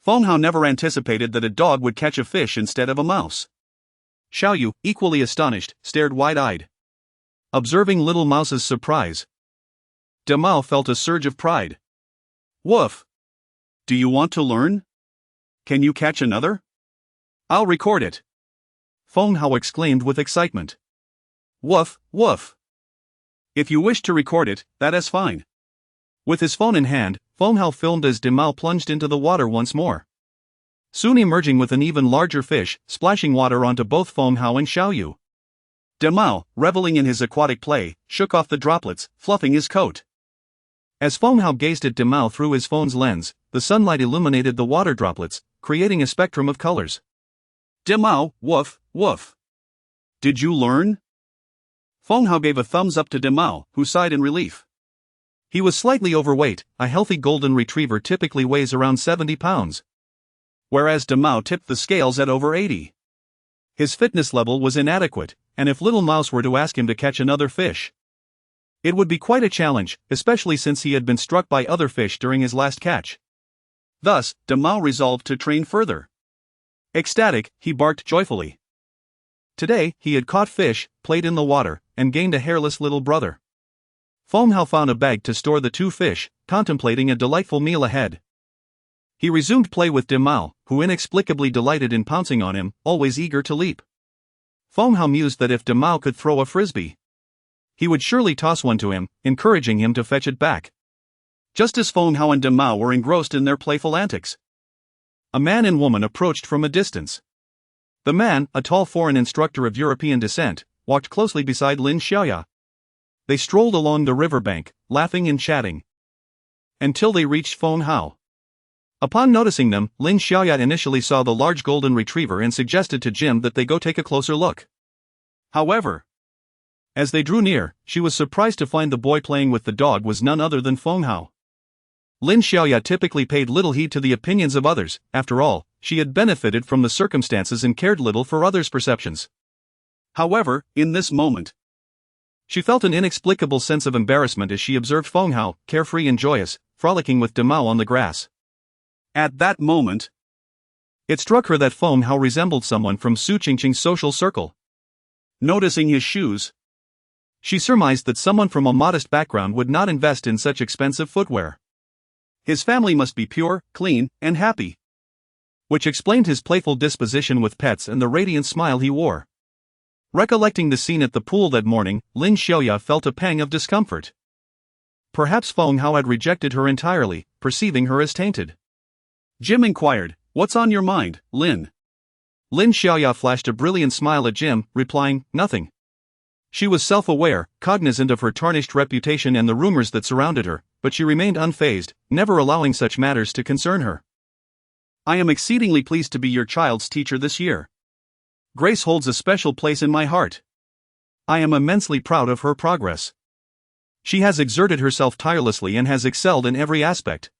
Feng Hao never anticipated that a dog would catch a fish instead of a mouse. Xiaoyu, equally astonished, stared wide-eyed, observing little mouse's surprise. Demao felt a surge of pride. Woof. Do you want to learn? Can you catch another? I'll record it. Feng Hao exclaimed with excitement. Woof, woof. If you wish to record it, that is fine. With his phone in hand, Feng Hao filmed as Demao plunged into the water once more, soon emerging with an even larger fish, splashing water onto both Feng Hao and Xiaoyu. Demao, reveling in his aquatic play, shook off the droplets, fluffing his coat. As Feng Hao gazed at Demao through his phone's lens, the sunlight illuminated the water droplets, creating a spectrum of colors. Demao, woof, woof. Did you learn? Feng Hao gave a thumbs up to Demao, who sighed in relief. He was slightly overweight. A healthy golden retriever typically weighs around 70 pounds. Whereas Demao tipped the scales at over 80. His fitness level was inadequate, and if Little Mouse were to ask him to catch another fish, it would be quite a challenge, especially since he had been struck by other fish during his last catch. Thus, Demao resolved to train further. Ecstatic, he barked joyfully. Today, he had caught fish, played in the water, and gained a hairless little brother. Feng Hao found a bag to store the two fish, contemplating a delightful meal ahead. He resumed play with Demao, who inexplicably delighted in pouncing on him, always eager to leap. Feng Hao mused that if Demao could throw a frisbee, he would surely toss one to him, encouraging him to fetch it back. Just as Feng Hao and Demao were engrossed in their playful antics, a man and woman approached from a distance. The man, a tall foreign instructor of European descent, walked closely beside Lin Xiaoya. They strolled along the riverbank, laughing and chatting, until they reached Feng Hao. Upon noticing them, Lin Xiaoya initially saw the large golden retriever and suggested to Jim that they go take a closer look. However, as they drew near, she was surprised to find the boy playing with the dog was none other than Feng Hao. Lin Xiaoya typically paid little heed to the opinions of others. After all, she had benefited from the circumstances and cared little for others' perceptions. However, in this moment, she felt an inexplicable sense of embarrassment as she observed Feng Hao, carefree and joyous, frolicking with Demao on the grass. At that moment, it struck her that Feng Hao resembled someone from Su Qingqing's social circle. Noticing his shoes, she surmised that someone from a modest background would not invest in such expensive footwear. His family must be pure, clean, and happy, which explained his playful disposition with pets and the radiant smile he wore. Recollecting the scene at the pool that morning, Lin Xiaoya felt a pang of discomfort. Perhaps Feng Hao had rejected her entirely, perceiving her as tainted. Jim inquired, "What's on your mind, Lin?" Lin Xiaoya flashed a brilliant smile at Jim, replying, "Nothing." She was self-aware, cognizant of her tarnished reputation and the rumors that surrounded her, but she remained unfazed, never allowing such matters to concern her. "I am exceedingly pleased to be your child's teacher this year. Grace holds a special place in my heart. I am immensely proud of her progress. She has exerted herself tirelessly and has excelled in every aspect."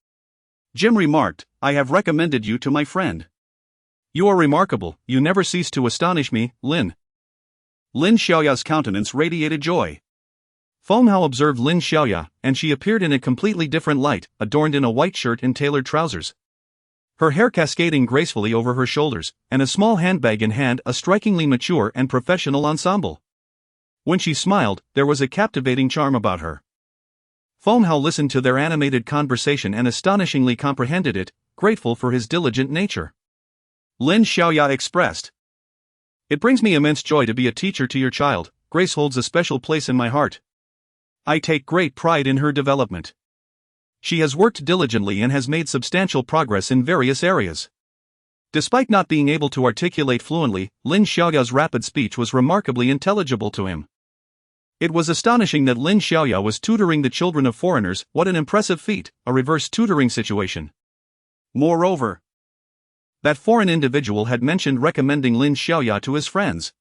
Jim remarked, "I have recommended you to my friend." "You are remarkable, you never cease to astonish me, Lin." Lin Xiaoya's countenance radiated joy. Feng Hao observed Lin Xiaoya, and she appeared in a completely different light, adorned in a white shirt and tailored trousers, her hair cascading gracefully over her shoulders, and a small handbag in hand, a strikingly mature and professional ensemble. When she smiled, there was a captivating charm about her. Feng Hao listened to their animated conversation and astonishingly comprehended it, grateful for his diligent nature. Lin Xiaoya expressed, "It brings me immense joy to be a teacher to your child. Grace holds a special place in my heart. I take great pride in her development. She has worked diligently and has made substantial progress in various areas." Despite not being able to articulate fluently, Lin Xiaoya's rapid speech was remarkably intelligible to him. It was astonishing that Lin Xiaoya was tutoring the children of foreigners. What an impressive feat, a reverse tutoring situation. Moreover, that foreign individual had mentioned recommending Lin Xiaoya to his friends.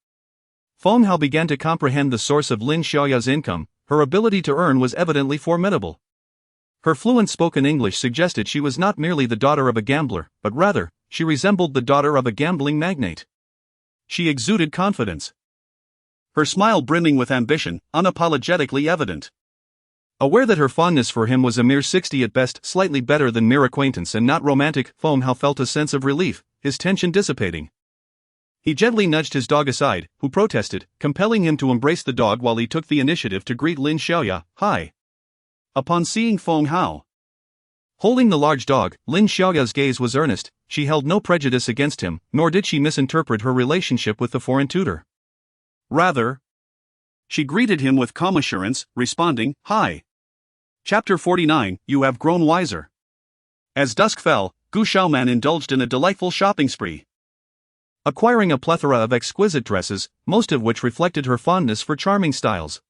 Feng Hao began to comprehend the source of Lin Xiaoya's income. Her ability to earn was evidently formidable. Her fluent spoken English suggested she was not merely the daughter of a gambler, but rather, she resembled the daughter of a gambling magnate. She exuded confidence, her smile brimming with ambition, unapologetically evident. Aware that her fondness for him was a mere 60 at best, slightly better than mere acquaintance and not romantic, Feng Hao felt a sense of relief, his tension dissipating. He gently nudged his dog aside, who protested, compelling him to embrace the dog while he took the initiative to greet Lin Xiaoya. Hi. Upon seeing Feng Hao holding the large dog, Lin Xiaoya's gaze was earnest. She held no prejudice against him, nor did she misinterpret her relationship with the foreign tutor. Rather, she greeted him with calm assurance, responding, Hi. Chapter 49, You Have Grown Wiser. As dusk fell, Gu Xiaoman indulged in a delightful shopping spree, acquiring a plethora of exquisite dresses, most of which reflected her fondness for charming styles.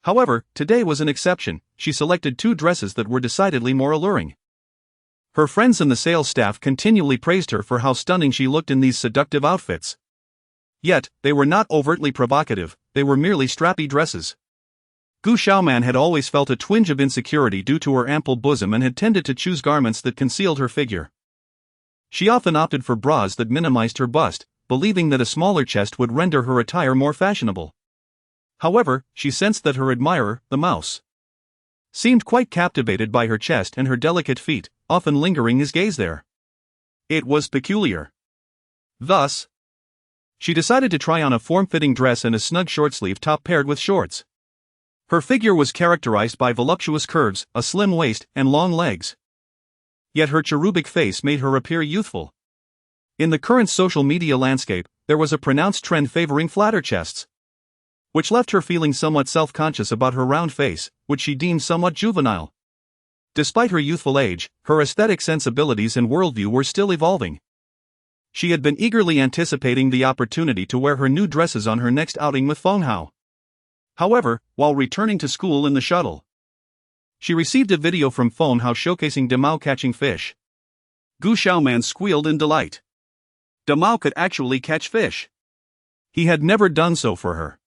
However, today was an exception. She selected 2 dresses that were decidedly more alluring. Her friends and the sales staff continually praised her for how stunning she looked in these seductive outfits. Yet, they were not overtly provocative, they were merely strappy dresses. Gu Xiaoman had always felt a twinge of insecurity due to her ample bosom and had tended to choose garments that concealed her figure. She often opted for bras that minimized her bust, believing that a smaller chest would render her attire more fashionable. However, she sensed that her admirer, the mouse, seemed quite captivated by her chest and her delicate feet, often lingering his gaze there. It was peculiar. Thus, she decided to try on a form-fitting dress and a snug short-sleeve top paired with shorts. Her figure was characterized by voluptuous curves, a slim waist, and long legs. Yet her cherubic face made her appear youthful. In the current social media landscape, there was a pronounced trend favoring flatter chests, which left her feeling somewhat self-conscious about her round face, which she deemed somewhat juvenile. Despite her youthful age, her aesthetic sensibilities and worldview were still evolving. She had been eagerly anticipating the opportunity to wear her new dresses on her next outing with Feng Hao. However, while returning to school in the shuttle, she received a video from Feng Hao showcasing Demao catching fish. Gu Xiaoman squealed in delight. Demao could actually catch fish. He had never done so for her.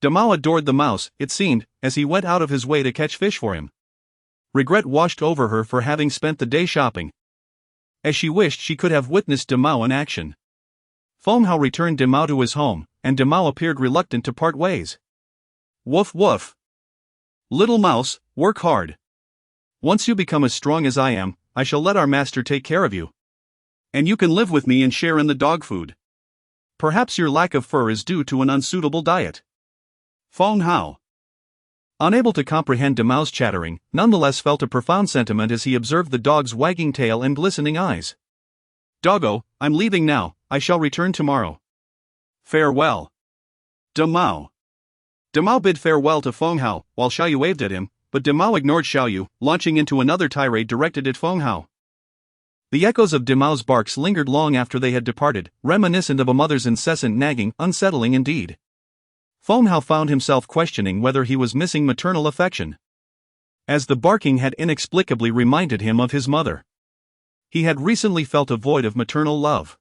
Demao adored the mouse, it seemed, as he went out of his way to catch fish for him. Regret washed over her for having spent the day shopping, as she wished she could have witnessed Demao in action. Feng Hao returned Demao to his home, and Demao appeared reluctant to part ways. Woof woof. Little mouse, work hard. Once you become as strong as I am, I shall let our master take care of you. And you can live with me and share in the dog food. Perhaps your lack of fur is due to an unsuitable diet. Feng Hao, unable to comprehend Demao's chattering, nonetheless felt a profound sentiment as he observed the dog's wagging tail and glistening eyes. Doggo, I'm leaving now, I shall return tomorrow. Farewell. Demao. Demao bid farewell to Feng Hao, while Xiaoyu waved at him, but Demao ignored Xiaoyu, launching into another tirade directed at Feng Hao. The echoes of Demao's barks lingered long after they had departed, reminiscent of a mother's incessant nagging, unsettling indeed. Feng Hao found himself questioning whether he was missing maternal affection, as the barking had inexplicably reminded him of his mother. He had recently felt a void of maternal love.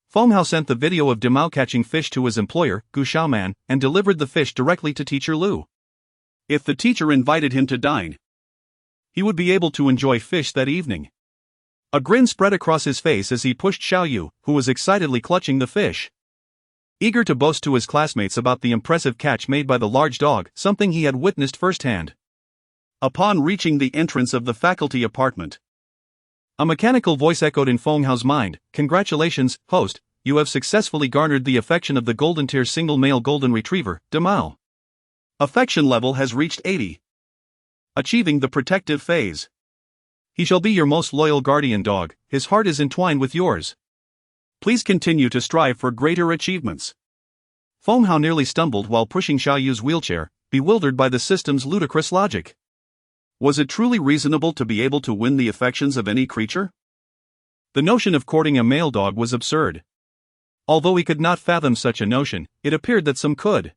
Feng Hao sent the video of Demao catching fish to his employer, Gu Xiaoman, and delivered the fish directly to teacher Lu. If the teacher invited him to dine, he would be able to enjoy fish that evening. A grin spread across his face as he pushed Xiaoyu, who was excitedly clutching the fish, eager to boast to his classmates about the impressive catch made by the large dog, something he had witnessed firsthand. Upon reaching the entrance of the faculty apartment, a mechanical voice echoed in Feng Hao's mind, "Congratulations, host, you have successfully garnered the affection of the golden tier single male golden retriever, Demao. Affection level has reached 80. Achieving the protective phase. He shall be your most loyal guardian dog, his heart is entwined with yours. Please continue to strive for greater achievements." Feng Hao nearly stumbled while pushing Xiaoyu's wheelchair, bewildered by the system's ludicrous logic. Was it truly reasonable to be able to win the affections of any creature? The notion of courting a male dog was absurd. Although he could not fathom such a notion, it appeared that some could.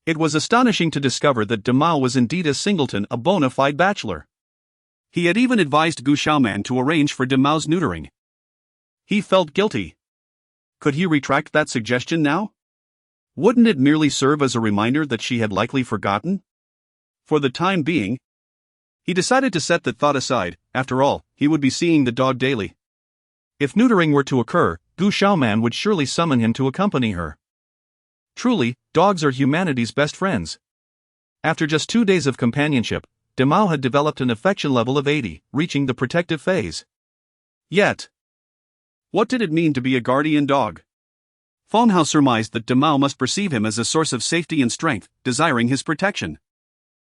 It was astonishing to discover that Demao was indeed a singleton, a bona fide bachelor. He had even advised Gu Xiaoman to arrange for Demao's neutering. He felt guilty. Could he retract that suggestion now? Wouldn't it merely serve as a reminder that she had likely forgotten? For the time being, he decided to set that thought aside. After all, he would be seeing the dog daily. If neutering were to occur, Gu Xiaoman would surely summon him to accompany her. Truly, dogs are humanity's best friends. After just 2 days of companionship, Demao had developed an affection level of 80, reaching the protective phase. Yet, what did it mean to be a guardian dog? Feng Hao surmised that Demao must perceive him as a source of safety and strength, desiring his protection.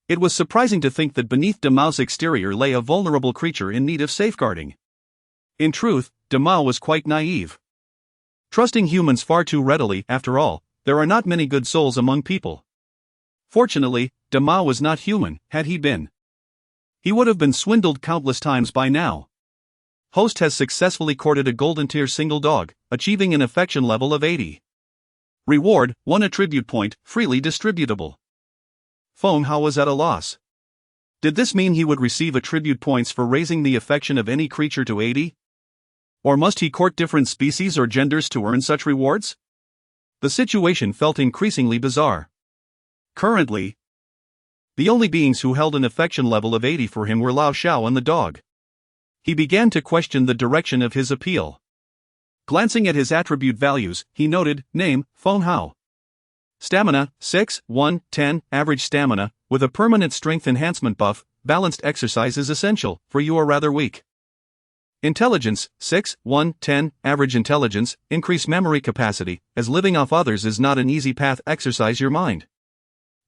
It was surprising to think that beneath Demao's exterior lay a vulnerable creature in need of safeguarding. In truth, Demao was quite naive. Trusting humans far too readily, after all, there are not many good souls among people. Fortunately, Demao was not human. Had he been, he would have been swindled countless times by now. Host has successfully courted a golden tier single dog, achieving an affection level of 80. Reward, 1 attribute point, freely distributable. Feng Hao was at a loss. Did this mean he would receive attribute points for raising the affection of any creature to 80? Or must he court different species or genders to earn such rewards? The situation felt increasingly bizarre. Currently, the only beings who held an affection level of 80 for him were Lao Xiao and the dog. He began to question the direction of his appeal. Glancing at his attribute values, he noted, name, Feng Hao. Stamina, 6, 1, 10, average stamina, with a permanent strength enhancement buff. Balanced exercise is essential, for you are rather weak. Intelligence, 6, 1, 10, average intelligence, increase memory capacity, as living off others is not an easy path. Exercise your mind.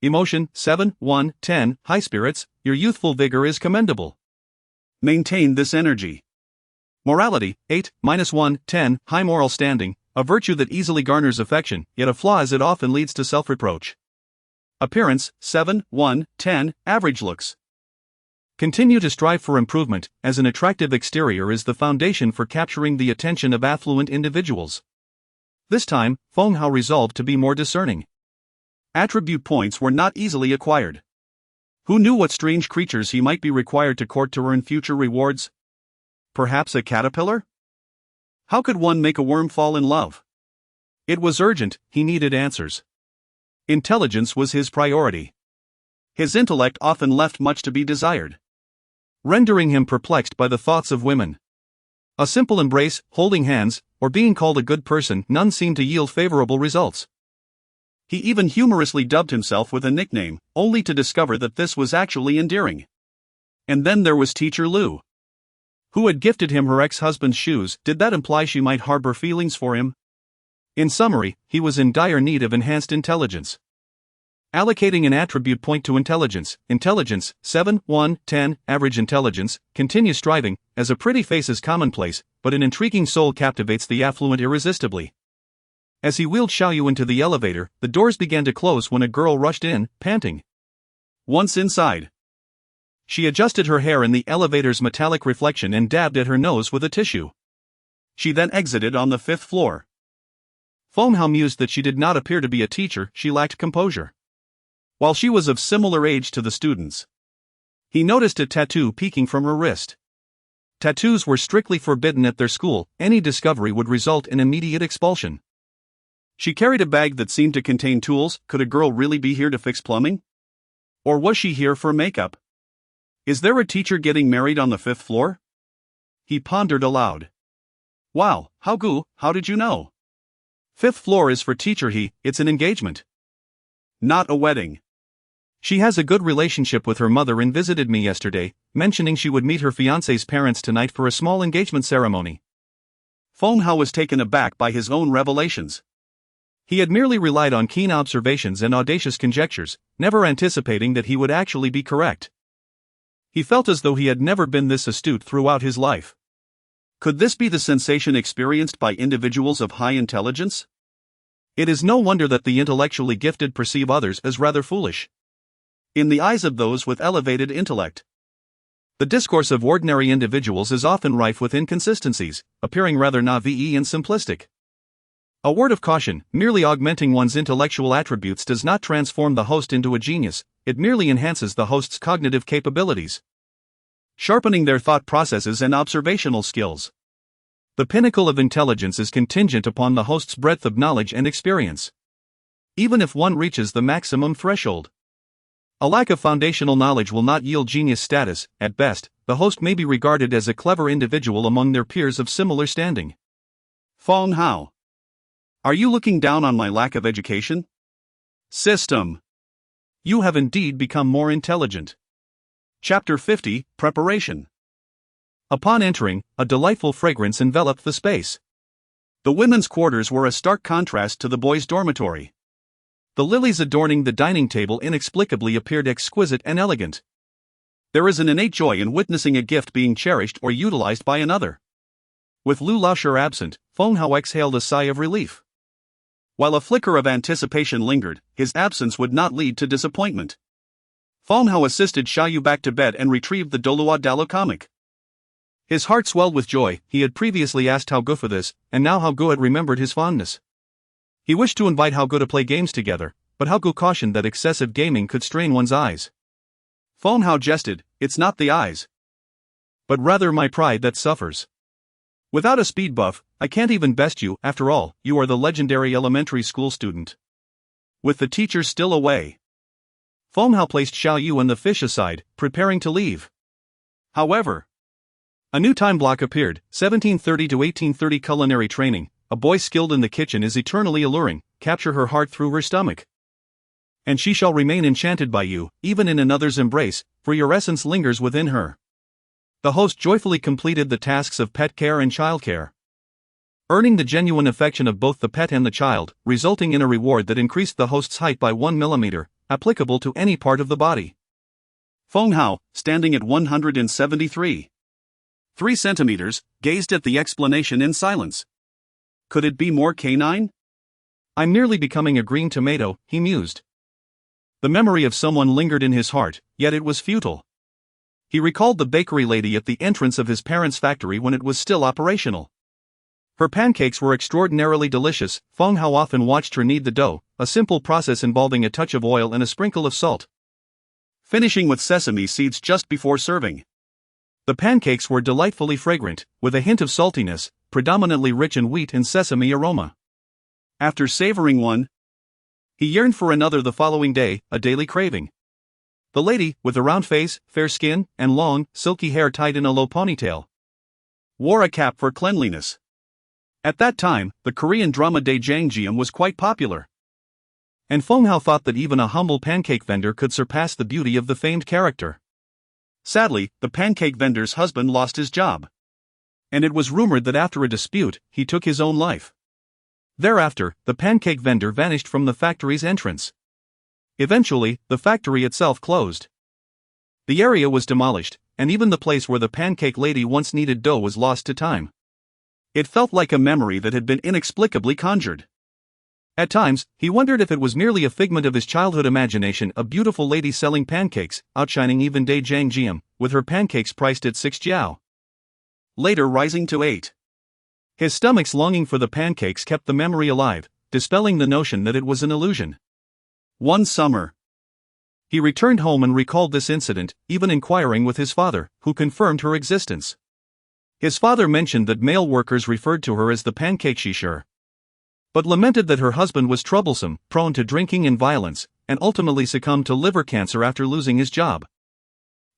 Emotion, 7, 1, 10, high spirits, your youthful vigor is commendable. Maintain this energy. Morality, 8, -1, 10, high moral standing, a virtue that easily garners affection, yet a flaw as it often leads to self-reproach. Appearance, 7, 1, 10, average looks. Continue to strive for improvement, as an attractive exterior is the foundation for capturing the attention of affluent individuals. This time, Feng Hao resolved to be more discerning. Attribute points were not easily acquired. Who knew what strange creatures he might be required to court to earn future rewards? Perhaps a caterpillar? How could one make a worm fall in love? It was urgent, he needed answers. Intelligence was his priority. His intellect often left much to be desired, rendering him perplexed by the thoughts of women. A simple embrace, holding hands, or being called a good person, none seemed to yield favorable results. He even humorously dubbed himself with a nickname, only to discover that this was actually endearing. And then there was Teacher Lu, who had gifted him her ex-husband's shoes. Did that imply she might harbor feelings for him? In summary, he was in dire need of enhanced intelligence. Allocating an attribute point to intelligence. Intelligence, 7, 1, 10, average intelligence, continue striving, as a pretty face is commonplace, but an intriguing soul captivates the affluent irresistibly. As he wheeled Xiaoyu into the elevator, the doors began to close when a girl rushed in, panting. Once inside, she adjusted her hair in the elevator's metallic reflection and dabbed at her nose with a tissue. She then exited on the 5th floor. Feng Hao mused that she did not appear to be a teacher. She lacked composure. While she was of similar age to the students, he noticed a tattoo peeking from her wrist. Tattoos were strictly forbidden at their school. Any discovery would result in immediate expulsion. She carried a bag that seemed to contain tools. Could a girl really be here to fix plumbing? Or was she here for makeup? Is there a teacher getting married on the 5th floor? He pondered aloud. Wow, how did you know? 5th floor is for teacher. It's an engagement, not a wedding. She has a good relationship with her mother and visited me yesterday, mentioning she would meet her fiancé's parents tonight for a small engagement ceremony. Feng Hao was taken aback by his own revelations. He had merely relied on keen observations and audacious conjectures, never anticipating that he would actually be correct. He felt as though he had never been this astute throughout his life. Could this be the sensation experienced by individuals of high intelligence? It is no wonder that the intellectually gifted perceive others as rather foolish. In the eyes of those with elevated intellect, the discourse of ordinary individuals is often rife with inconsistencies, appearing rather naïve and simplistic. A word of caution: merely augmenting one's intellectual attributes does not transform the host into a genius, it merely enhances the host's cognitive capabilities, sharpening their thought processes and observational skills. The pinnacle of intelligence is contingent upon the host's breadth of knowledge and experience. even if one reaches the maximum threshold. A lack of foundational knowledge will not yield genius status. At best, the host may be regarded as a clever individual among their peers of similar standing. Feng Hao. Are you looking down on my lack of education? System. You have indeed become more intelligent. Chapter 50, Preparation. Upon entering, a delightful fragrance enveloped the space. The women's quarters were a stark contrast to the boys' dormitory. The lilies adorning the dining table inexplicably appeared exquisite and elegant. There is an innate joy in witnessing a gift being cherished or utilized by another. With Lu Laoshi absent, Feng Hao exhaled a sigh of relief. While a flicker of anticipation lingered, his absence would not lead to disappointment. Feng Hao assisted Xiaoyu back to bed and retrieved the Dolua Dalo comic. His heart swelled with joy. He had previously asked Hao Gu for this, and now Hao Gu had remembered his fondness. He wished to invite Hao Gu to play games together, but Hao Gu cautioned that excessive gaming could strain one's eyes. Feng Hao jested, "It's not the eyes, but rather my pride that suffers. Without a speed buff, I can't even best you. After all, you are the legendary elementary school student." With the teacher still away, Feng Hao placed Xiaoyu and the fish aside, preparing to leave. However, a new time block appeared, 1730 to 1830 culinary training. A boy skilled in the kitchen is eternally alluring. Capture her heart through her stomach, and she shall remain enchanted by you, even in another's embrace, for your essence lingers within her. The host joyfully completed the tasks of pet care and child care, earning the genuine affection of both the pet and the child, resulting in a reward that increased the host's height by 1 millimeter, applicable to any part of the body. Feng Hao, standing at 173.3 centimeters, gazed at the explanation in silence. Could it be more canine? I'm nearly becoming a green tomato, he mused. The memory of someone lingered in his heart, yet it was futile. He recalled the bakery lady at the entrance of his parents' factory when it was still operational. Her pancakes were extraordinarily delicious. Feng Hao often watched her knead the dough, a simple process involving a touch of oil and a sprinkle of salt, finishing with sesame seeds just before serving. The pancakes were delightfully fragrant, with a hint of saltiness, predominantly rich in wheat and sesame aroma. After savoring one, he yearned for another the following day, a daily craving. The lady, with a round face, fair skin, and long, silky hair tied in a low ponytail, wore a cap for cleanliness. At that time, the Korean drama Daejangjeom was quite popular, and Feng Hao thought that even a humble pancake vendor could surpass the beauty of the famed character. Sadly, the pancake vendor's husband lost his job, and it was rumored that after a dispute, he took his own life. Thereafter, the pancake vendor vanished from the factory's entrance. Eventually, the factory itself closed. The area was demolished, and even the place where the pancake lady once kneaded dough was lost to time. It felt like a memory that had been inexplicably conjured. At times, he wondered if it was merely a figment of his childhood imagination, a beautiful lady selling pancakes, outshining even Daejangjeom, with her pancakes priced at 6 jiao, later rising to 8. His stomach's longing for the pancakes kept the memory alive, dispelling the notion that it was an illusion. One summer, he returned home and recalled this incident, even inquiring with his father, who confirmed her existence. His father mentioned that male workers referred to her as the pancake shishir, but lamented that her husband was troublesome, prone to drinking and violence, and ultimately succumbed to liver cancer after losing his job.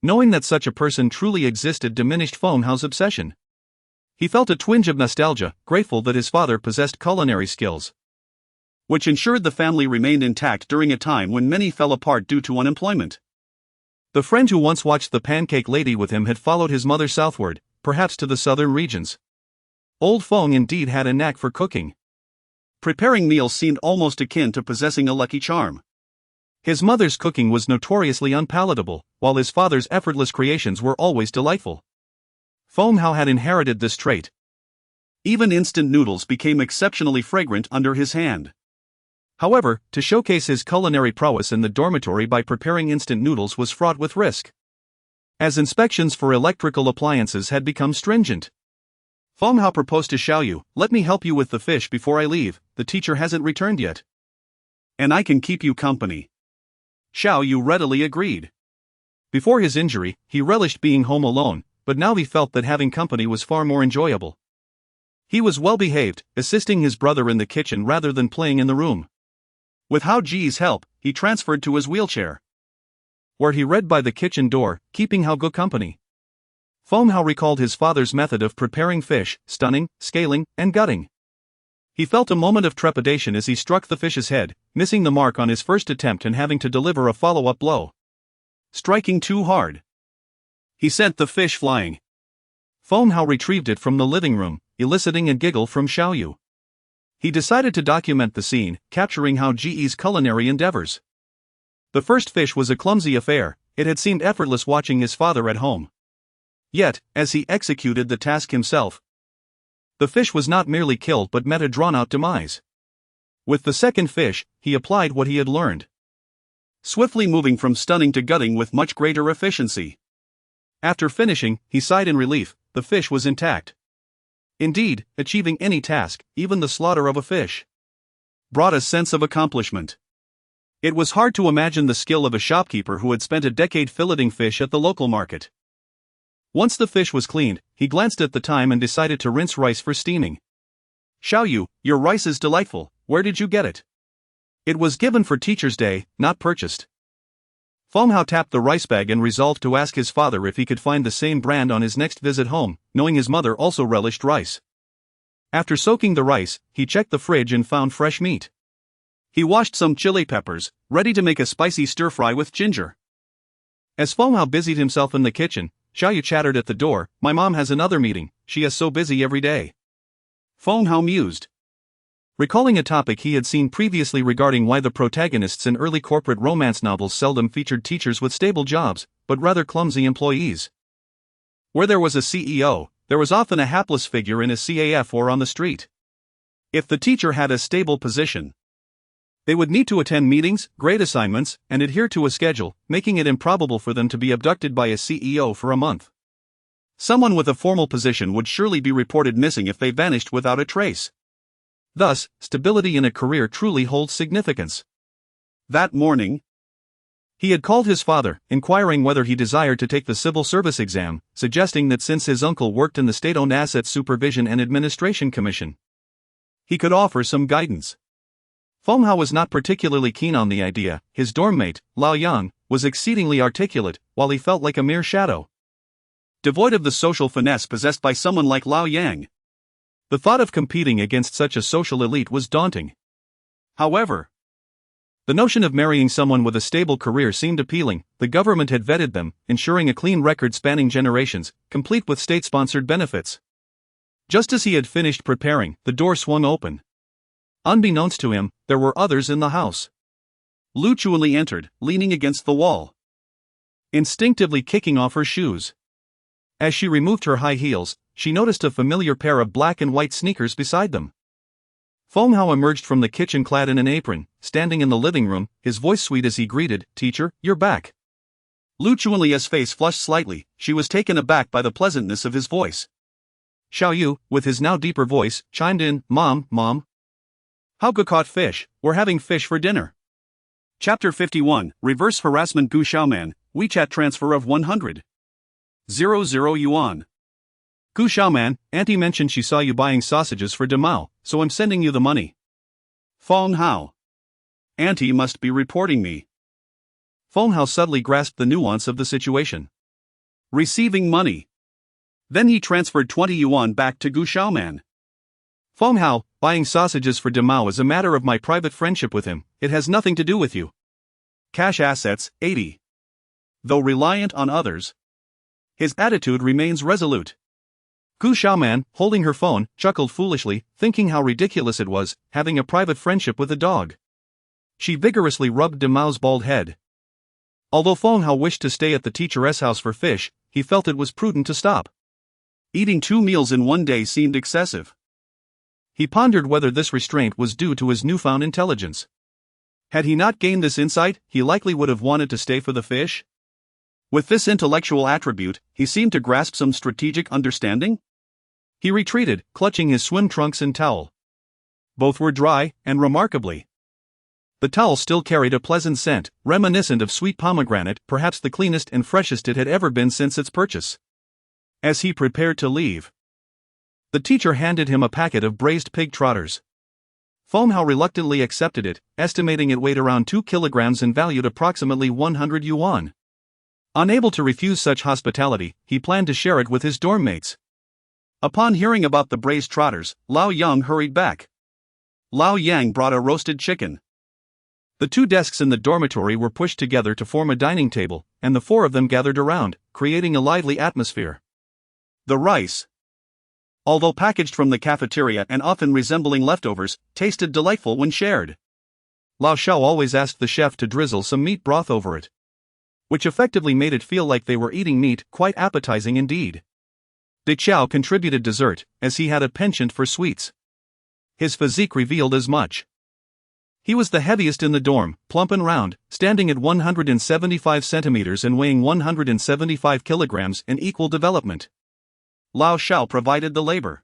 Knowing that such a person truly existed diminished Feng Hao's obsession. He felt a twinge of nostalgia, grateful that his father possessed culinary skills, which ensured the family remained intact during a time when many fell apart due to unemployment. The friend who once watched the pancake lady with him had followed his mother southward, perhaps to the southern regions. Old Feng indeed had a knack for cooking. Preparing meals seemed almost akin to possessing a lucky charm. His mother's cooking was notoriously unpalatable, while his father's effortless creations were always delightful. Feng Hao had inherited this trait. Even instant noodles became exceptionally fragrant under his hand. However, to showcase his culinary prowess in the dormitory by preparing instant noodles was fraught with risk, as inspections for electrical appliances had become stringent. Feng Hao proposed to Xiaoyu, "Let me help you with the fish before I leave, the teacher hasn't returned yet, and I can keep you company." Xiaoyu readily agreed. Before his injury, he relished being home alone, but now he felt that having company was far more enjoyable. He was well behaved, assisting his brother in the kitchen rather than playing in the room. With Hao Ji's help, he transferred to his wheelchair, where he read by the kitchen door, keeping Hao good company. Feng Hao recalled his father's method of preparing fish: stunning, scaling, and gutting. He felt a moment of trepidation as he struck the fish's head, missing the mark on his first attempt and having to deliver a follow-up blow. Striking too hard, he sent the fish flying. Feng Hao retrieved it from the living room, eliciting a giggle from Xiaoyu. He decided to document the scene, capturing Hao Ji's culinary endeavors. The first fish was a clumsy affair. It had seemed effortless watching his father at home. Yet, as he executed the task himself, the fish was not merely killed but met a drawn-out demise. With the second fish, he applied what he had learned, swiftly moving from stunning to gutting with much greater efficiency. After finishing, he sighed in relief. The fish was intact. Indeed, achieving any task, even the slaughter of a fish, brought a sense of accomplishment. It was hard to imagine the skill of a shopkeeper who had spent a decade filleting fish at the local market. Once the fish was cleaned, he glanced at the time and decided to rinse rice for steaming. "Xiaoyu, your rice is delightful. Where did you get it?" "It was given for Teacher's Day, not purchased." Feng Hao tapped the rice bag and resolved to ask his father if he could find the same brand on his next visit home, knowing his mother also relished rice. After soaking the rice, he checked the fridge and found fresh meat. He washed some chili peppers, ready to make a spicy stir-fry with ginger. As Feng Hao busied himself in the kitchen, Xiaoyu chattered at the door. "My mom has another meeting. She is so busy every day." Feng Hao mused, recalling a topic he had seen previously regarding why the protagonists in early corporate romance novels seldom featured teachers with stable jobs, but rather clumsy employees. Where there was a CEO, there was often a hapless figure in a CAF or on the street. If the teacher had a stable position, they would need to attend meetings, grade assignments, and adhere to a schedule, making it improbable for them to be abducted by a CEO for a month. Someone with a formal position would surely be reported missing if they vanished without a trace. Thus, stability in a career truly holds significance. That morning, he had called his father, inquiring whether he desired to take the civil service exam, suggesting that since his uncle worked in the State-Owned Assets Supervision and Administration Commission, he could offer some guidance. Feng Hao was not particularly keen on the idea. His dorm mate, Lao Yang, was exceedingly articulate, while he felt like a mere shadow, devoid of the social finesse possessed by someone like Lao Yang. The thought of competing against such a social elite was daunting. However, the notion of marrying someone with a stable career seemed appealing. The government had vetted them, ensuring a clean record spanning generations, complete with state-sponsored benefits. Just as he had finished preparing, the door swung open. Unbeknownst to him, there were others in the house. Lu Chuanli entered, leaning against the wall, instinctively kicking off her shoes. As she removed her high heels, she noticed a familiar pair of black and white sneakers beside them. Feng Hao emerged from the kitchen clad in an apron, standing in the living room, his voice sweet as he greeted, "Teacher, you're back." Lu Chuanli's face flushed slightly. She was taken aback by the pleasantness of his voice. Xiaoyu, with his now deeper voice, chimed in, Mom. Hao Ge caught fish. We're having fish for dinner." Chapter 51, Reverse Harassment. Gu Xiaoman, WeChat transfer of 100,000 yuan. "Gu Xiaoman, Auntie mentioned she saw you buying sausages for Demao, so I'm sending you the money." Feng Hao. Auntie must be reporting me. Feng Hao subtly grasped the nuance of the situation. Receiving money. Then he transferred 20 yuan back to Gu Xiaoman. Feng Hao, buying sausages for Demao is a matter of my private friendship with him. It has nothing to do with you. Cash assets, 80. Though reliant on others, his attitude remains resolute. Gu Xiaoman, holding her phone, chuckled foolishly, thinking how ridiculous it was, having a private friendship with a dog. She vigorously rubbed Demao's bald head. Although Feng Hao wished to stay at the teacher's house for fish, he felt it was prudent to stop. Eating 2 meals in one day seemed excessive. He pondered whether this restraint was due to his newfound intelligence. Had he not gained this insight, he likely would have wanted to stay for the fish. With this intellectual attribute, he seemed to grasp some strategic understanding. He retreated, clutching his swim trunks and towel. Both were dry, and remarkably, the towel still carried a pleasant scent, reminiscent of sweet pomegranate, perhaps the cleanest and freshest it had ever been since its purchase. As he prepared to leave, the teacher handed him a packet of braised pig trotters. Feng Hao reluctantly accepted it, estimating it weighed around 2 kilograms and valued approximately 100 yuan. Unable to refuse such hospitality, he planned to share it with his dorm mates. Upon hearing about the braised trotters, Lao Yang hurried back. Lao Yang brought a roasted chicken. The 2 desks in the dormitory were pushed together to form a dining table, and the 4 of them gathered around, creating a lively atmosphere. The rice, although packaged from the cafeteria and often resembling leftovers, tasted delightful when shared. Lao Shao always asked the chef to drizzle some meat broth over it, which effectively made it feel like they were eating meat, quite appetizing indeed. De Qiao contributed dessert, as he had a penchant for sweets. His physique revealed as much. He was the heaviest in the dorm, plump and round, standing at 175 centimeters and weighing 175 kilograms in equal development. Lao Shao provided the labor,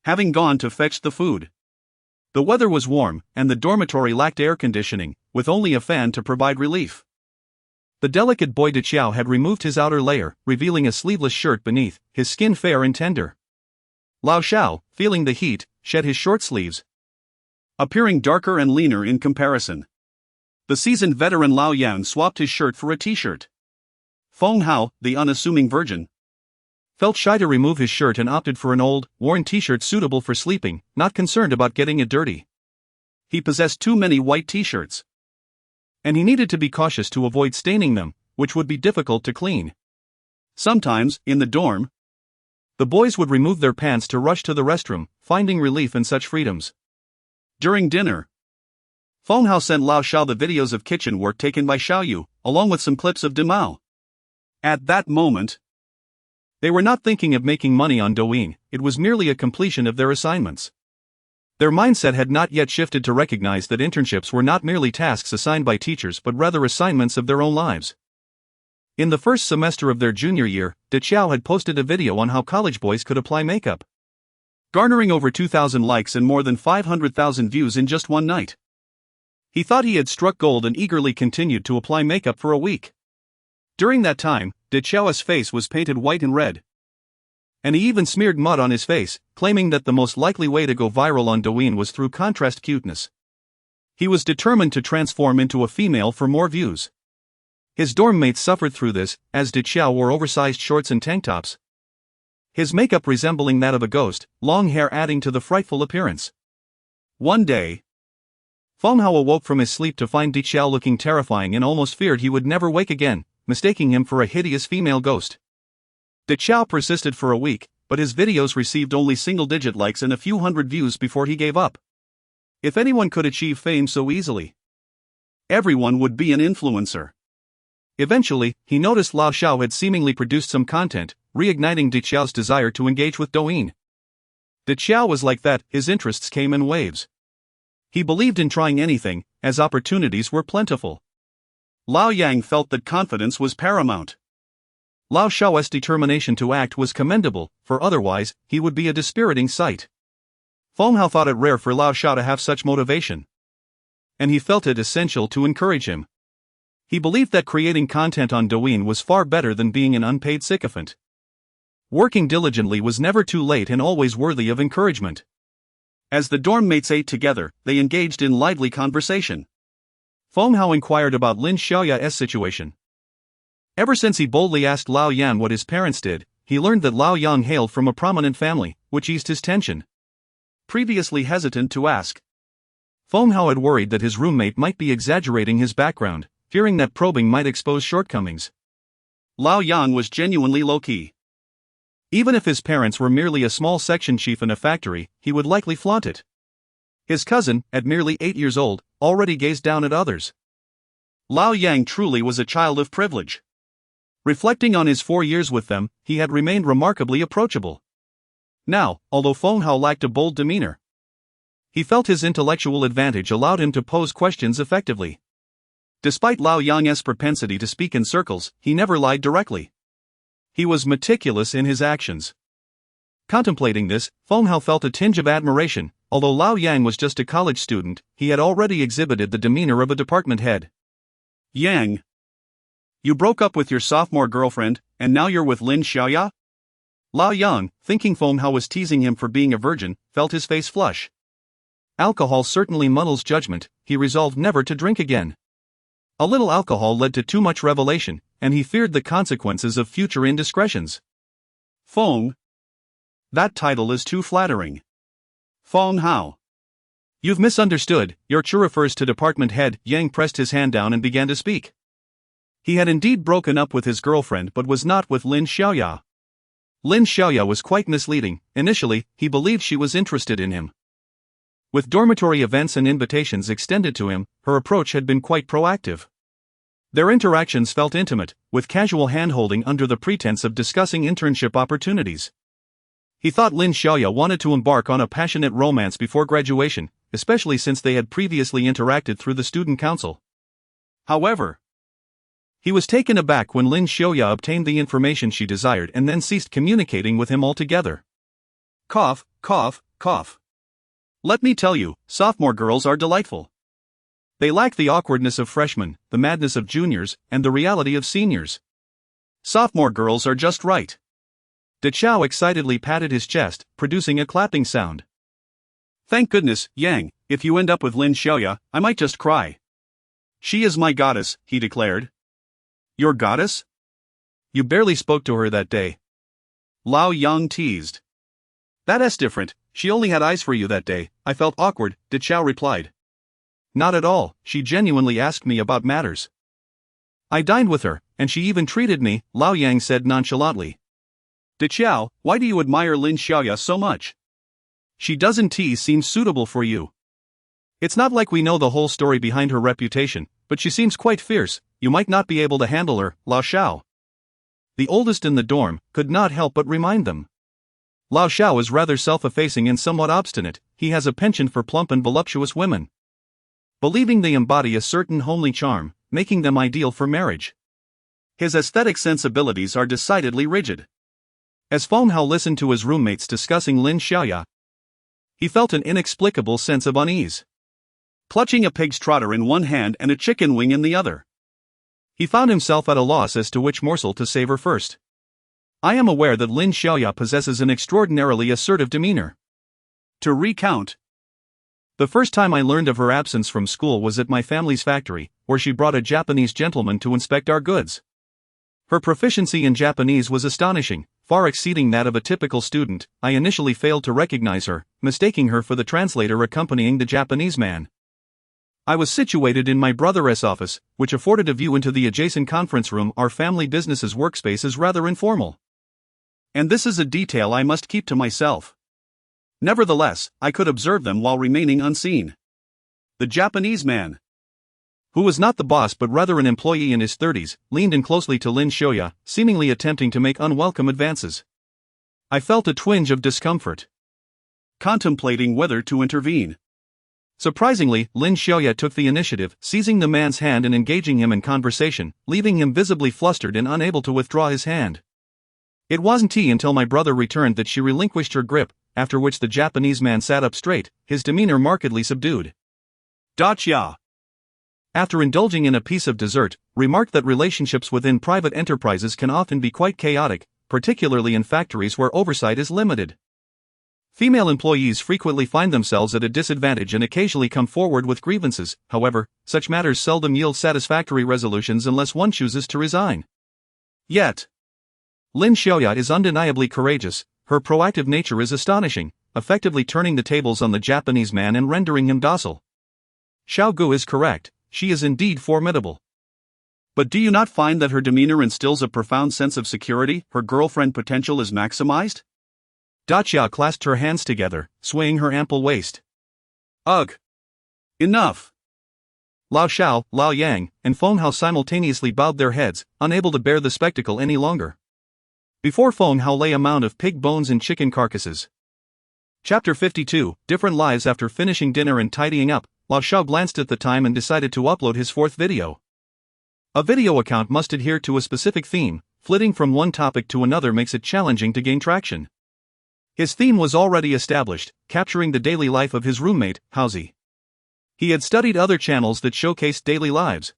having gone to fetch the food. The weather was warm, and the dormitory lacked air conditioning, with only a fan to provide relief. The delicate boy De Qiao had removed his outer layer, revealing a sleeveless shirt beneath, his skin fair and tender. Lao Shao, feeling the heat, shed his short sleeves, appearing darker and leaner in comparison. The seasoned veteran Lao Yang swapped his shirt for a t-shirt. Feng Hao, the unassuming virgin, felt shy to remove his shirt and opted for an old, worn t-shirt suitable for sleeping, not concerned about getting it dirty. He possessed too many white t-shirts, and he needed to be cautious to avoid staining them, which would be difficult to clean. Sometimes, in the dorm, the boys would remove their pants to rush to the restroom, finding relief in such freedoms. During dinner, Feng Hao sent Lao Shao the videos of kitchen work taken by Xiaoyu, along with some clips of Dimao. At that moment, they were not thinking of making money on Douyin, it was merely a completion of their assignments. Their mindset had not yet shifted to recognize that internships were not merely tasks assigned by teachers but rather assignments of their own lives. In the first semester of their junior year, De Qiao had posted a video on how college boys could apply makeup, garnering over 2,000 likes and more than 500,000 views in just one night. He thought he had struck gold and eagerly continued to apply makeup for a week. During that time, De Qiao's face was painted white and red, and he even smeared mud on his face, claiming that the most likely way to go viral on Douyin was through contrast cuteness. He was determined to transform into a female for more views. His dorm mates suffered through this, as De Qiao wore oversized shorts and tank tops, his makeup resembling that of a ghost, long hair adding to the frightful appearance. One day, Feng Hao awoke from his sleep to find De Qiao looking terrifying and almost feared he would never wake again, mistaking him for a hideous female ghost. De Qiao persisted for a week, but his videos received only single-digit likes and a few hundred views before he gave up. If anyone could achieve fame so easily, everyone would be an influencer. Eventually, he noticed Lao Shao had seemingly produced some content, reigniting De Qiao's desire to engage with Douyin. De Qiao was like that, his interests came in waves. He believed in trying anything, as opportunities were plentiful. Lao Yang felt that confidence was paramount. Lao Shao's determination to act was commendable, for otherwise, he would be a dispiriting sight. Feng Hao thought it rare for Lao Shao to have such motivation, and he felt it essential to encourage him. He believed that creating content on Douyin was far better than being an unpaid sycophant. Working diligently was never too late and always worthy of encouragement. As the dorm mates ate together, they engaged in lively conversation. Feng Hao inquired about Lin Xiaoya's situation. Ever since he boldly asked Lao Yan what his parents did, he learned that Lao Yang hailed from a prominent family, which eased his tension. Previously hesitant to ask, Feng Hao had worried that his roommate might be exaggerating his background, fearing that probing might expose shortcomings. Lao Yang was genuinely low-key. Even if his parents were merely a small section chief in a factory, he would likely flaunt it. His cousin, at merely 8 years old, already gazed down at others. Lao Yang truly was a child of privilege. Reflecting on his 4 years with them, he had remained remarkably approachable. Now, although Feng Hao lacked a bold demeanor, he felt his intellectual advantage allowed him to pose questions effectively. Despite Lao Yang's propensity to speak in circles, he never lied directly. He was meticulous in his actions. Contemplating this, Feng Hao felt a tinge of admiration. Although Lao Yang was just a college student, he had already exhibited the demeanor of a department head. Yang, you broke up with your sophomore girlfriend, and now you're with Lin Xiaoya? Lao Yang, thinking Feng Hao was teasing him for being a virgin, felt his face flush. alcohol certainly muddles judgment, he resolved never to drink again. A little alcohol led to too much revelation, and he feared the consequences of future indiscretions. Feng. That title is too flattering. Feng Hao. You've misunderstood, your Chu refers to department head. Yang pressed his hand down and began to speak. He had indeed broken up with his girlfriend but was not with Lin Xiaoya. Lin Xiaoya was quite misleading. Initially, he believed she was interested in him. With dormitory events and invitations extended to him, her approach had been quite proactive. Their interactions felt intimate, with casual hand-holding under the pretense of discussing internship opportunities. He thought Lin Xiaoya wanted to embark on a passionate romance before graduation, especially since they had previously interacted through the student council. However, he was taken aback when Lin Xiaoya obtained the information she desired and then ceased communicating with him altogether. Cough, cough, cough. Let me tell you, sophomore girls are delightful. They lack the awkwardness of freshmen, the madness of juniors, and the reality of seniors. Sophomore girls are just right. De Chao excitedly patted his chest, producing a clapping sound. Thank goodness, Yang, if you end up with Lin Xiaoya, I might just cry. She is my goddess, he declared. Your goddess? You barely spoke to her that day. Lao Yang teased. That's different, she only had eyes for you that day. I felt awkward, De Chao replied. Not at all, she genuinely asked me about matters. I dined with her, and she even treated me, Lao Yang said nonchalantly. De Chao, why do you admire Lin Xiaoya so much? She doesn't seem suitable for you. It's not like we know the whole story behind her reputation, but she seems quite fierce. You might not be able to handle her, Lao Shao. The oldest in the dorm could not help but remind them. Lao Shao is rather self-effacing and somewhat obstinate. He has a penchant for plump and voluptuous women, believing they embody a certain homely charm, making them ideal for marriage. His aesthetic sensibilities are decidedly rigid. As Feng Hao listened to his roommates discussing Lin Xiaoya, he felt an inexplicable sense of unease. Clutching a pig's trotter in one hand and a chicken wing in the other, he found himself at a loss as to which morsel to savor first. I am aware that Lin Xiaoya possesses an extraordinarily assertive demeanor. To recount, the first time I learned of her absence from school was at my family's factory, where she brought a Japanese gentleman to inspect our goods. Her proficiency in Japanese was astonishing, far exceeding that of a typical student. I initially failed to recognize her, mistaking her for the translator accompanying the Japanese man. I was situated in my brother's office, which afforded a view into the adjacent conference room. Our family business's workspace is rather informal. And this is a detail I must keep to myself. Nevertheless, I could observe them while remaining unseen. The Japanese man, who was not the boss but rather an employee in his 30s, leaned in closely to Lin Xiaoya, seemingly attempting to make unwelcome advances. I felt a twinge of discomfort, contemplating whether to intervene. Surprisingly, Lin Xiaoya took the initiative, seizing the man's hand and engaging him in conversation, leaving him visibly flustered and unable to withdraw his hand. It wasn't until my brother returned that she relinquished her grip, after which the Japanese man sat up straight, his demeanor markedly subdued. Dacia, after indulging in a piece of dessert, remarked that relationships within private enterprises can often be quite chaotic, particularly in factories where oversight is limited. Female employees frequently find themselves at a disadvantage and occasionally come forward with grievances. However, such matters seldom yield satisfactory resolutions unless one chooses to resign. Yet, Lin Xiaoya is undeniably courageous. Her proactive nature is astonishing, effectively turning the tables on the Japanese man and rendering him docile. Xiao Gu is correct, she is indeed formidable. But do you not find that her demeanor instills a profound sense of security? Her girlfriend potential is maximized? Dacia clasped her hands together, swaying her ample waist. Ugh! Enough! Lao Shao, Lao Yang, and Feng Hao simultaneously bowed their heads, unable to bear the spectacle any longer. Before Feng Hao lay a mound of pig bones and chicken carcasses. Chapter 52, Different Lives. After finishing dinner and tidying up, Lao Shao glanced at the time and decided to upload his fourth video. A video account must adhere to a specific theme. Flitting from one topic to another makes it challenging to gain traction. His theme was already established, capturing the daily life of his roommate, Hauzi. He had studied other channels that showcased daily lives.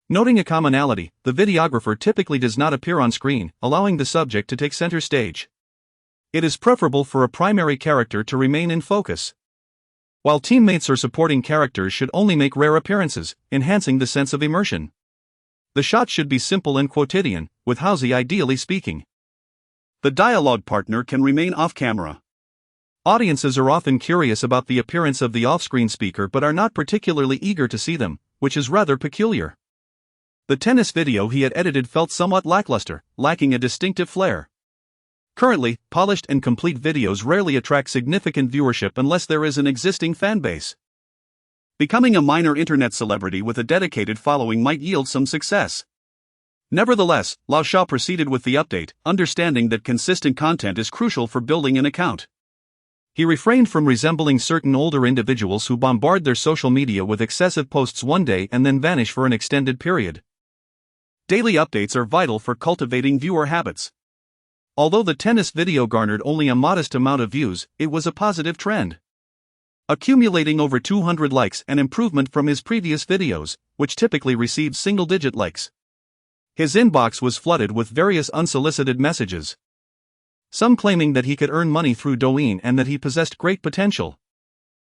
Noting a commonality, the videographer typically does not appear on screen, allowing the subject to take center stage. It is preferable for a primary character to remain in focus. while teammates or supporting characters should only make rare appearances, enhancing the sense of immersion. The shots should be simple and quotidian, with Halsey ideally speaking. The dialogue partner can remain off-camera. Audiences are often curious about the appearance of the off-screen speaker but are not particularly eager to see them, which is rather peculiar. The tennis video he had edited felt somewhat lackluster, lacking a distinctive flair. Currently, polished and complete videos rarely attract significant viewership unless there is an existing fan base. Becoming a minor internet celebrity with a dedicated following might yield some success. Nevertheless, Lao Shao proceeded with the update, understanding that consistent content is crucial for building an account. He refrained from resembling certain older individuals who bombard their social media with excessive posts one day and then vanish for an extended period. Daily updates are vital for cultivating viewer habits. Although the tennis video garnered only a modest amount of views, it was a positive trend, accumulating over 200 likes, an improvement from his previous videos, which typically received single-digit likes. His inbox was flooded with various unsolicited messages, some claiming that he could earn money through Douyin and that he possessed great potential.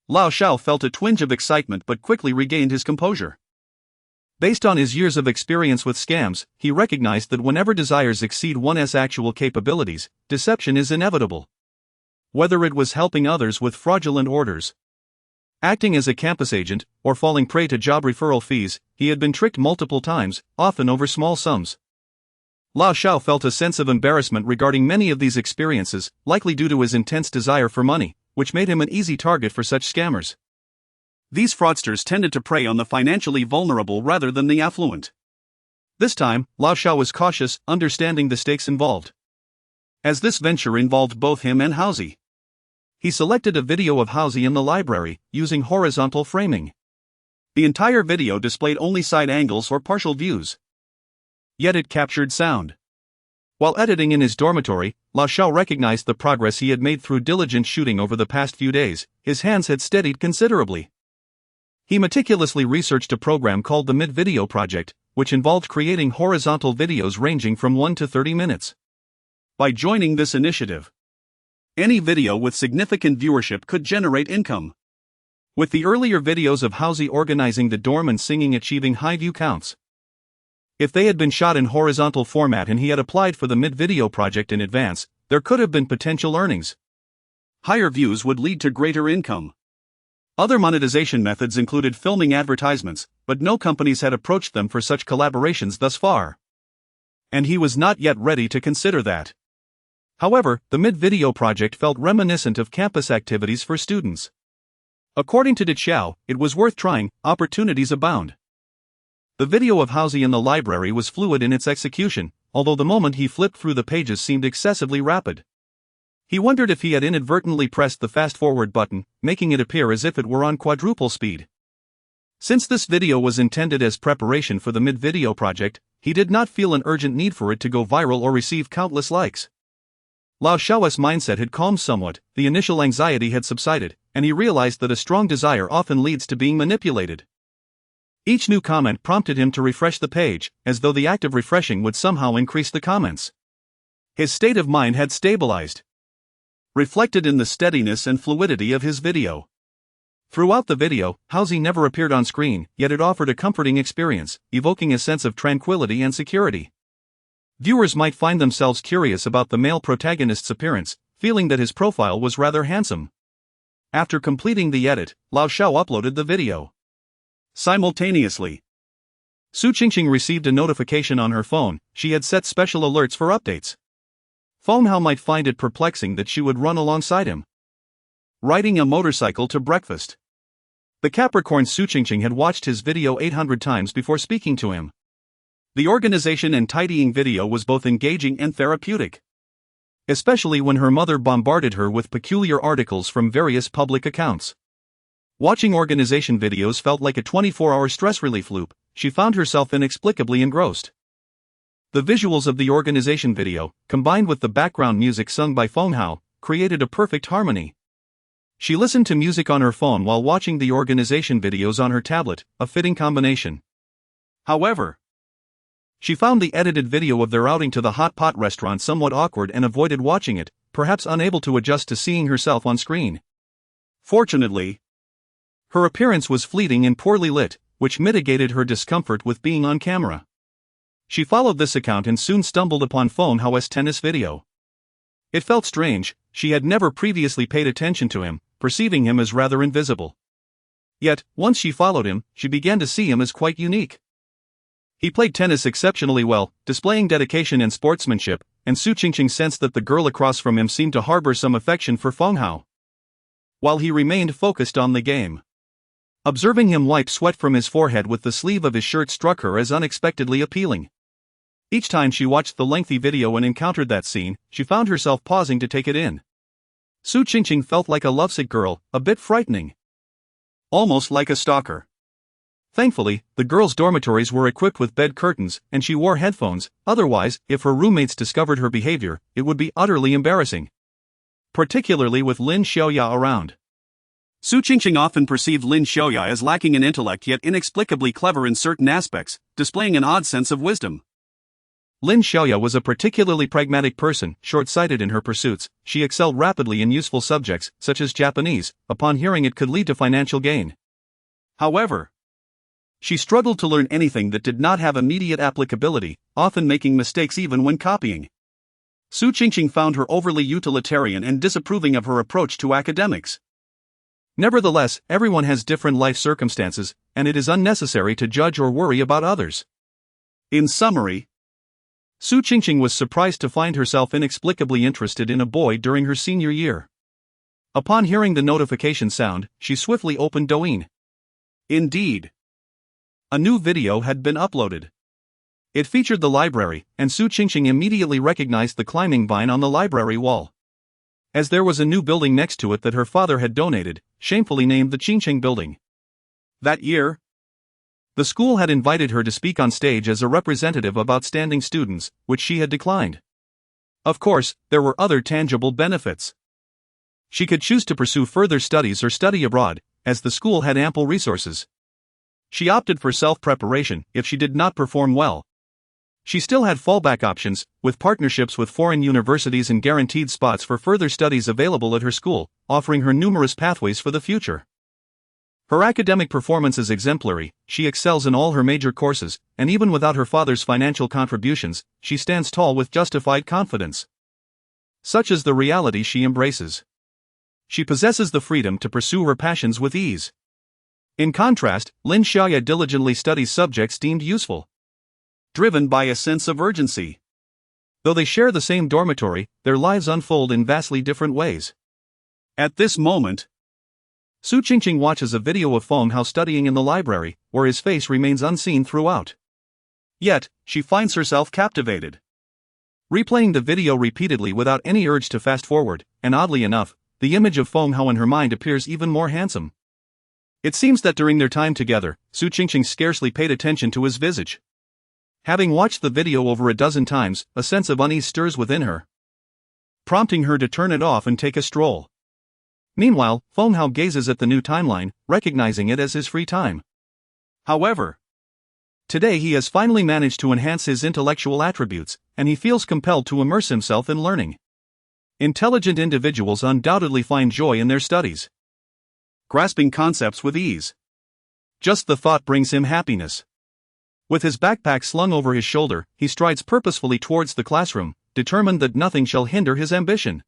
Lao Shao felt a twinge of excitement but quickly regained his composure. Based on his years of experience with scams, he recognized that whenever desires exceed one's actual capabilities, deception is inevitable. Whether it was helping others with fraudulent orders, acting as a campus agent, or falling prey to job referral fees, he had been tricked multiple times, often over small sums. Lao Shao felt a sense of embarrassment regarding many of these experiences, likely due to his intense desire for money, which made him an easy target for such scammers. These fraudsters tended to prey on the financially vulnerable rather than the affluent. This time, Lao Shao was cautious, understanding the stakes involved, as this venture involved both him and Halsey. He selected a video of Halsey in the library, using horizontal framing. The entire video displayed only side angles or partial views, yet it captured sound. While editing in his dormitory, Lao Shao recognized the progress he had made through diligent shooting over the past few days. His hands had steadied considerably. He meticulously researched a program called the Mid-Video Project, which involved creating horizontal videos ranging from 1 to 30 minutes. By joining this initiative, any video with significant viewership could generate income. With the earlier videos of Halsey organizing the dorm and singing achieving high view counts, if they had been shot in horizontal format and he had applied for the Mid-Video Project in advance, there could have been potential earnings. Higher views would lead to greater income. Other monetization methods included filming advertisements, but no companies had approached them for such collaborations thus far. And he was not yet ready to consider that. However, the Mid-Video Project felt reminiscent of campus activities for students. According to De Qiao, it was worth trying, opportunities abound. The video of Halsey in the library was fluid in its execution, although the moment he flipped through the pages seemed excessively rapid. He wondered if he had inadvertently pressed the fast-forward button, making it appear as if it were on quadruple speed. Since this video was intended as preparation for the Mid-Video Project, he did not feel an urgent need for it to go viral or receive countless likes. Lao Shao's mindset had calmed somewhat, the initial anxiety had subsided, and he realized that a strong desire often leads to being manipulated. Each new comment prompted him to refresh the page, as though the act of refreshing would somehow increase the comments. His state of mind had stabilized, reflected in the steadiness and fluidity of his video. Throughout the video, Halsey never appeared on screen, yet it offered a comforting experience, evoking a sense of tranquility and security. Viewers might find themselves curious about the male protagonist's appearance, feeling that his profile was rather handsome. After completing the edit, Lao Shao uploaded the video. Simultaneously, Su Qingqing received a notification on her phone. She had set special alerts for updates. Feng Hao might find it perplexing that she would run alongside him, riding a motorcycle to breakfast. The Capricorn Su Qingqing had watched his video 800 times before speaking to him. The organization and tidying video was both engaging and therapeutic, especially when her mother bombarded her with peculiar articles from various public accounts. Watching organization videos felt like a 24-hour stress relief loop. She found herself inexplicably engrossed. The visuals of the organization video, combined with the background music sung by Feng Hao, created a perfect harmony. She listened to music on her phone while watching the organization videos on her tablet, a fitting combination. However, she found the edited video of their outing to the hot pot restaurant somewhat awkward and avoided watching it, perhaps unable to adjust to seeing herself on screen. Fortunately, Her appearance was fleeting and poorly lit, which mitigated her discomfort with being on camera. She followed this account and soon stumbled upon Phone Hao's tennis video. It felt strange, she had never previously paid attention to him, perceiving him as rather invisible. Yet, once she followed him, she began to see him as quite unique. He played tennis exceptionally well, displaying dedication and sportsmanship, and Su Qingqing sensed that the girl across from him seemed to harbor some affection for Phone Hao, while he remained focused on the game. Observing him wipe sweat from his forehead with the sleeve of his shirt struck her as unexpectedly appealing. Each time she watched the lengthy video and encountered that scene, she found herself pausing to take it in. Su Qingqing felt like a lovesick girl, a bit frightening. Almost like a stalker. Thankfully, the girls' dormitories were equipped with bed curtains, and she wore headphones, otherwise, if her roommates discovered her behavior, it would be utterly embarrassing. Particularly with Lin Xiaoya around. Su Qingqing often perceived Lin Xiaoya as lacking in intellect yet inexplicably clever in certain aspects, displaying an odd sense of wisdom. Lin Xiaoya was a particularly pragmatic person, short-sighted in her pursuits. She excelled rapidly in useful subjects, such as Japanese, upon hearing it could lead to financial gain. However, she struggled to learn anything that did not have immediate applicability, often making mistakes even when copying. Su Qingqing found her overly utilitarian and disapproving of her approach to academics. Nevertheless, everyone has different life circumstances, and it is unnecessary to judge or worry about others. In summary, Su Qingqing was surprised to find herself inexplicably interested in a boy during her senior year. Upon hearing the notification sound, she swiftly opened Douyin. Indeed, a new video had been uploaded. It featured the library, and Su Qingqing immediately recognized the climbing vine on the library wall. As there was a new building next to it that her father had donated, shamefully named the Qingqing Building. That year, the school had invited her to speak on stage as a representative of outstanding students, which she had declined. Of course, there were other tangible benefits. She could choose to pursue further studies or study abroad, as the school had ample resources. She opted for self-preparation if she did not perform well. She still had fallback options, with partnerships with foreign universities and guaranteed spots for further studies available at her school, offering her numerous pathways for the future. Her academic performance is exemplary, she excels in all her major courses, and even without her father's financial contributions, she stands tall with justified confidence. Such is the reality she embraces. She possesses the freedom to pursue her passions with ease. In contrast, Lin Xiaoya diligently studies subjects deemed useful, driven by a sense of urgency. Though they share the same dormitory, their lives unfold in vastly different ways. At this moment, Su Qingqing watches a video of Phone Hao studying in the library, where his face remains unseen throughout. Yet, she finds herself captivated. Replaying the video repeatedly without any urge to fast forward, and oddly enough, the image of Phone Hao in her mind appears even more handsome. It seems that during their time together, Su Qingqing scarcely paid attention to his visage. Having watched the video over a dozen times, a sense of unease stirs within her, prompting her to turn it off and take a stroll. Meanwhile, Phone Hao gazes at the new timeline, recognizing it as his free time. However, today he has finally managed to enhance his intellectual attributes, and he feels compelled to immerse himself in learning. Intelligent individuals undoubtedly find joy in their studies, grasping concepts with ease. Just the thought brings him happiness. With his backpack slung over his shoulder, he strides purposefully towards the classroom, determined that nothing shall hinder his ambition.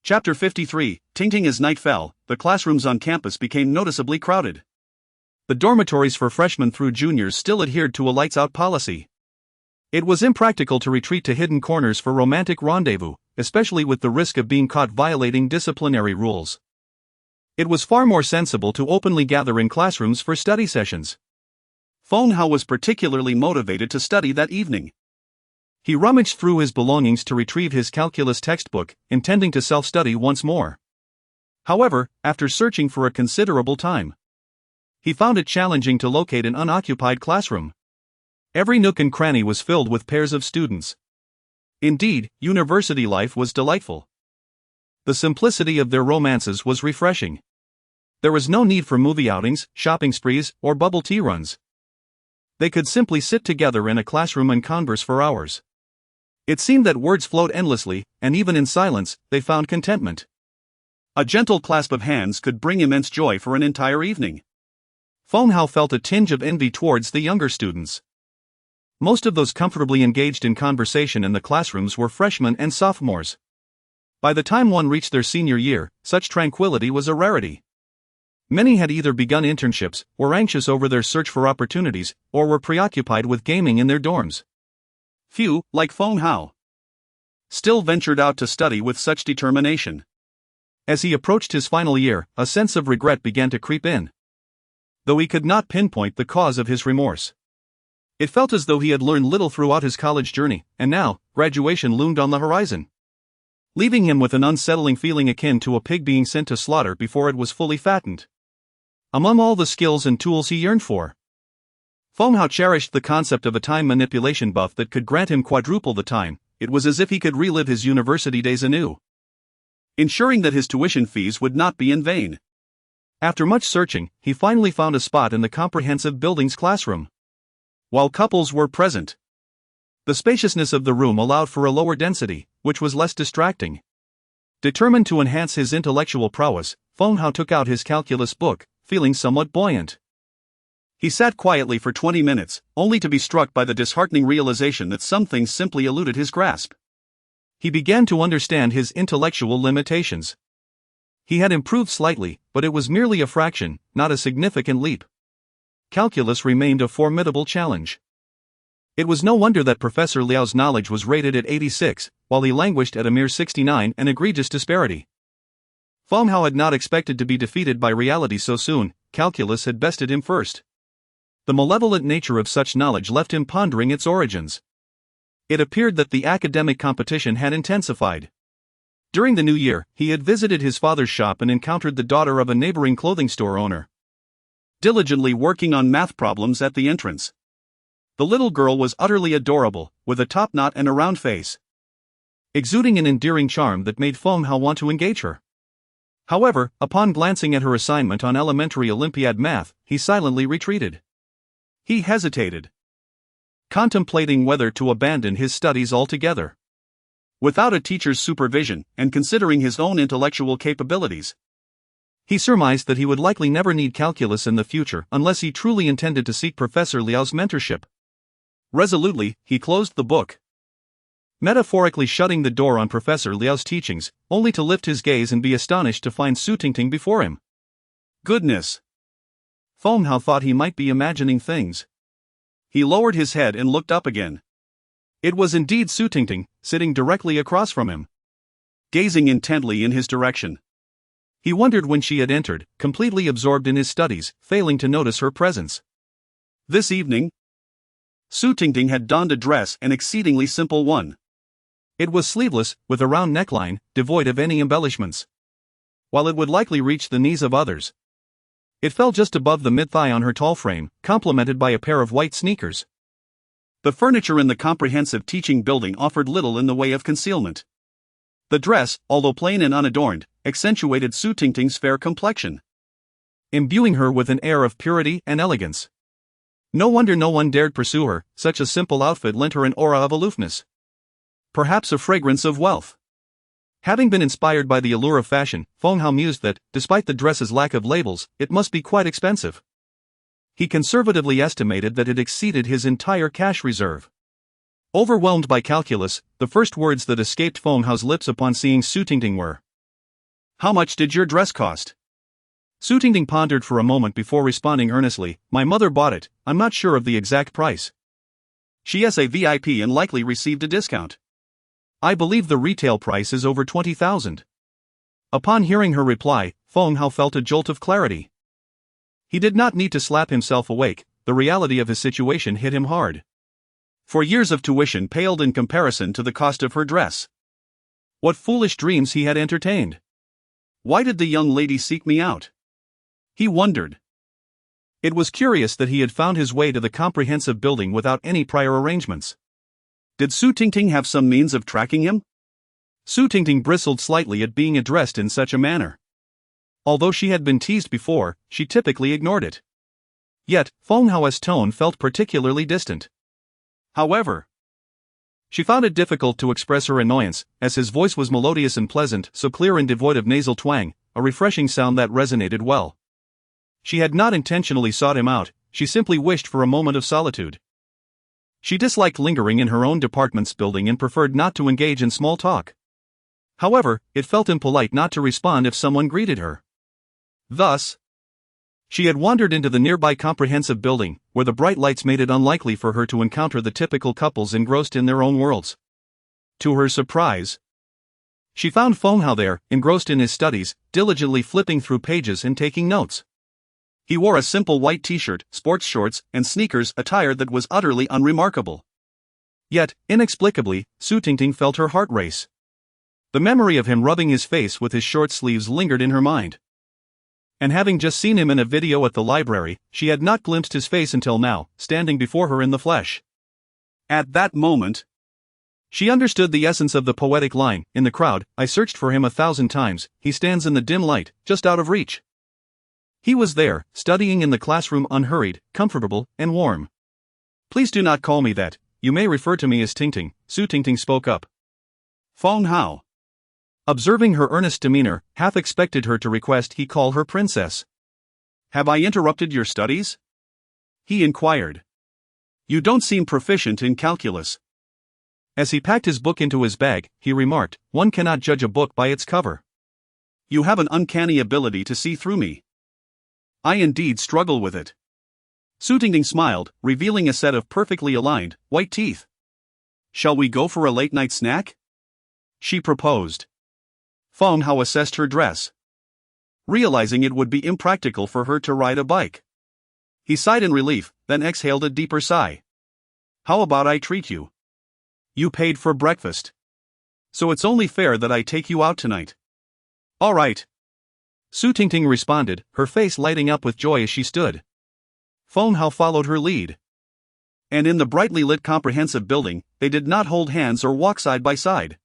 Chapter 53, Tingting. As night fell, the classrooms on campus became noticeably crowded. The dormitories for freshmen through juniors still adhered to a lights-out policy. It was impractical to retreat to hidden corners for romantic rendezvous, especially with the risk of being caught violating disciplinary rules. It was far more sensible to openly gather in classrooms for study sessions. Phone Hao was particularly motivated to study that evening. He rummaged through his belongings to retrieve his calculus textbook, intending to self-study once more. However, after searching for a considerable time, he found it challenging to locate an unoccupied classroom. Every nook and cranny was filled with pairs of students. Indeed, university life was delightful. The simplicity of their romances was refreshing. There was no need for movie outings, shopping sprees, or bubble tea runs. They could simply sit together in a classroom and converse for hours. It seemed that words flowed endlessly, and even in silence, they found contentment. A gentle clasp of hands could bring immense joy for an entire evening. Feng Hao felt a tinge of envy towards the younger students. Most of those comfortably engaged in conversation in the classrooms were freshmen and sophomores. By the time one reached their senior year, such tranquility was a rarity. Many had either begun internships, were anxious over their search for opportunities, or were preoccupied with gaming in their dorms. Few, like Feng Hao, still ventured out to study with such determination. As he approached his final year, a sense of regret began to creep in. Though he could not pinpoint the cause of his remorse. It felt as though he had learned little throughout his college journey, and now, graduation loomed on the horizon, leaving him with an unsettling feeling akin to a pig being sent to slaughter before it was fully fattened. Among all the skills and tools he yearned for, Feng Hao cherished the concept of a time manipulation buff that could grant him quadruple the time. It was as if he could relive his university days anew, ensuring that his tuition fees would not be in vain. After much searching, he finally found a spot in the comprehensive building's classroom. While couples were present, the spaciousness of the room allowed for a lower density, which was less distracting. Determined to enhance his intellectual prowess, Feng Hao took out his calculus book, feeling somewhat buoyant. He sat quietly for 20 minutes, only to be struck by the disheartening realization that some things simply eluded his grasp. He began to understand his intellectual limitations. He had improved slightly, but it was merely a fraction, not a significant leap. Calculus remained a formidable challenge. It was no wonder that Professor Liao's knowledge was rated at 86, while he languished at a mere 69, an egregious disparity. Feng Hao had not expected to be defeated by reality so soon. Calculus had bested him first. The malevolent nature of such knowledge left him pondering its origins. It appeared that the academic competition had intensified. During the new year, he had visited his father's shop and encountered the daughter of a neighboring clothing store owner, diligently working on math problems at the entrance. The little girl was utterly adorable, with a top knot and a round face, exuding an endearing charm that made Feng Hao want to engage her. However, upon glancing at her assignment on elementary Olympiad math, he silently retreated. He hesitated, contemplating whether to abandon his studies altogether. Without a teacher's supervision, and considering his own intellectual capabilities, he surmised that he would likely never need calculus in the future unless he truly intended to seek Professor Liao's mentorship. Resolutely, he closed the book, metaphorically shutting the door on Professor Liao's teachings, only to lift his gaze and be astonished to find Su Tingting before him. Goodness! Feng Hao thought he might be imagining things. He lowered his head and looked up again. It was indeed Su Tingting, sitting directly across from him, gazing intently in his direction. He wondered when she had entered, completely absorbed in his studies, failing to notice her presence. This evening, Su Tingting had donned a dress, an exceedingly simple one. It was sleeveless, with a round neckline, devoid of any embellishments. While it would likely reach the knees of others, it fell just above the mid-thigh on her tall frame, complemented by a pair of white sneakers. The furniture in the comprehensive teaching building offered little in the way of concealment. The dress, although plain and unadorned, accentuated Su Tingting's fair complexion, imbuing her with an air of purity and elegance. No wonder no one dared pursue her, such a simple outfit lent her an aura of aloofness. Perhaps a fragrance of wealth. Having been inspired by the allure of fashion, Feng Hao mused that, despite the dress's lack of labels, it must be quite expensive. He conservatively estimated that it exceeded his entire cash reserve. Overwhelmed by calculus, the first words that escaped Feng Hao's lips upon seeing Su Tingting were, "How much did your dress cost?" Su Tingting pondered for a moment before responding earnestly, "My mother bought it, I'm not sure of the exact price." "She is a VIP and likely received a discount." "I believe the retail price is over 20,000. Upon hearing her reply, Feng Hao felt a jolt of clarity. He did not need to slap himself awake, the reality of his situation hit him hard. For years of tuition paled in comparison to the cost of her dress. What foolish dreams he had entertained. Why did the young lady seek me out? He wondered. It was curious that he had found his way to the comprehensive building without any prior arrangements. Did Su Tingting have some means of tracking him? Su Tingting bristled slightly at being addressed in such a manner. Although she had been teased before, she typically ignored it. Yet, Feng Hao's tone felt particularly distant. However, she found it difficult to express her annoyance, as his voice was melodious and pleasant, so clear and devoid of nasal twang, a refreshing sound that resonated well. She had not intentionally sought him out, she simply wished for a moment of solitude. She disliked lingering in her own department's building and preferred not to engage in small talk. However, it felt impolite not to respond if someone greeted her. Thus, she had wandered into the nearby comprehensive building, where the bright lights made it unlikely for her to encounter the typical couples engrossed in their own worlds. To her surprise, she found Feng Hao there, engrossed in his studies, diligently flipping through pages and taking notes. He wore a simple white t-shirt, sports shorts, and sneakers, attire that was utterly unremarkable. Yet, inexplicably, Su Tingting felt her heart race. The memory of him rubbing his face with his short sleeves lingered in her mind. And having just seen him in a video at the library, she had not glimpsed his face until now, standing before her in the flesh. At that moment, she understood the essence of the poetic line, "In the crowd, I searched for him 1,000 times, he stands in the dim light, just out of reach." He was there, studying in the classroom, unhurried, comfortable, and warm. "Please do not call me that, you may refer to me as Tingting," Su Tingting spoke up. Feng Hao, observing her earnest demeanor, half expected her to request he call her princess. "Have I interrupted your studies?" he inquired. "You don't seem proficient in calculus." As he packed his book into his bag, he remarked, "One cannot judge a book by its cover." "You have an uncanny ability to see through me." "I indeed struggle with it." Su Tingting smiled, revealing a set of perfectly aligned, white teeth. "Shall we go for a late-night snack?" she proposed. Feng Hao assessed her dress, realizing it would be impractical for her to ride a bike. He sighed in relief, then exhaled a deeper sigh. "How about I treat you? You paid for breakfast, so it's only fair that I take you out tonight." "All right," Su Tingting responded, her face lighting up with joy as she stood. Feng Hao followed her lead. And in the brightly lit comprehensive building, they did not hold hands or walk side by side.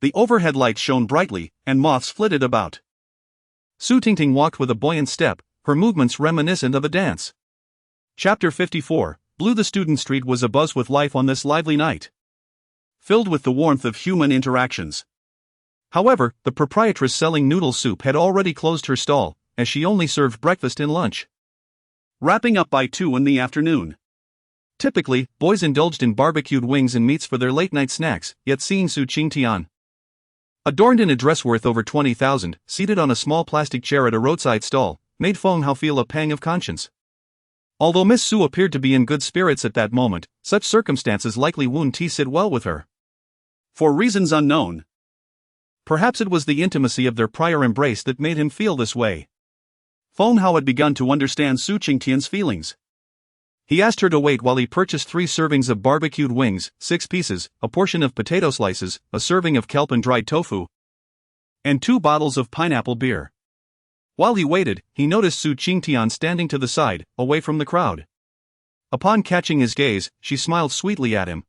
The overhead lights shone brightly, and moths flitted about. Su Tingting walked with a buoyant step, her movements reminiscent of a dance. Chapter 54, Blue. The student street was abuzz with life on this lively night, filled with the warmth of human interactions. However, the proprietress selling noodle soup had already closed her stall, as she only served breakfast and lunch, wrapping up by 2 in the afternoon. Typically, boys indulged in barbecued wings and meats for their late-night snacks, yet seeing Su Qingtian, adorned in a dress worth over 20,000, seated on a small plastic chair at a roadside stall, made Feng Hao feel a pang of conscience. Although Miss Su appeared to be in good spirits at that moment, such circumstances likely wouldn't sit well with her. For reasons unknown. Perhaps it was the intimacy of their prior embrace that made him feel this way. Feng Hao had begun to understand Su Qingtian's feelings. He asked her to wait while he purchased 3 servings of barbecued wings, 6 pieces, a portion of potato slices, a serving of kelp and dried tofu, and 2 bottles of pineapple beer. While he waited, he noticed Su Qingtian standing to the side, away from the crowd. Upon catching his gaze, she smiled sweetly at him.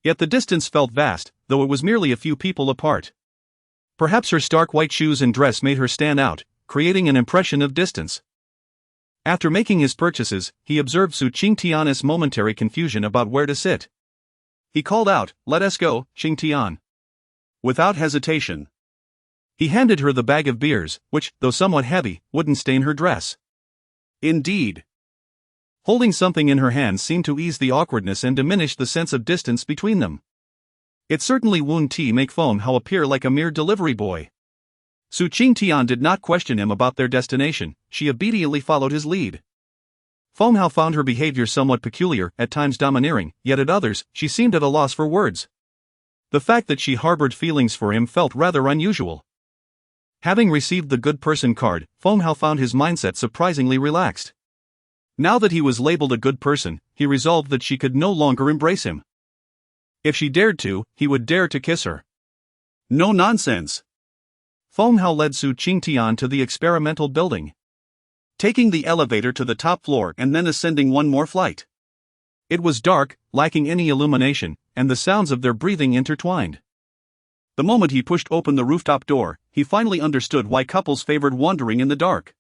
Yet the distance felt vast, though it was merely a few people apart. Perhaps her stark white shoes and dress made her stand out, creating an impression of distance. After making his purchases, he observed Su Qingtian's momentary confusion about where to sit. He called out, "Let us go, Qingtian." Without hesitation, he handed her the bag of beers, which, though somewhat heavy, wouldn't stain her dress. Indeed, holding something in her hands seemed to ease the awkwardness and diminish the sense of distance between them. It certainly wouldn't make Feng Hao appear like a mere delivery boy. Su Qingtian did not question him about their destination, she obediently followed his lead. Feng Hao found her behavior somewhat peculiar, at times domineering, yet at others, she seemed at a loss for words. The fact that she harbored feelings for him felt rather unusual. Having received the good person card, Feng Hao found his mindset surprisingly relaxed. Now that he was labeled a good person, he resolved that she could no longer embrace him. If she dared to, he would dare to kiss her. No nonsense. Feng Hao led Su Qingtian to the experimental building, taking the elevator to the top floor and then ascending one more flight. It was dark, lacking any illumination, and the sounds of their breathing intertwined. The moment he pushed open the rooftop door, he finally understood why couples favored wandering in the dark.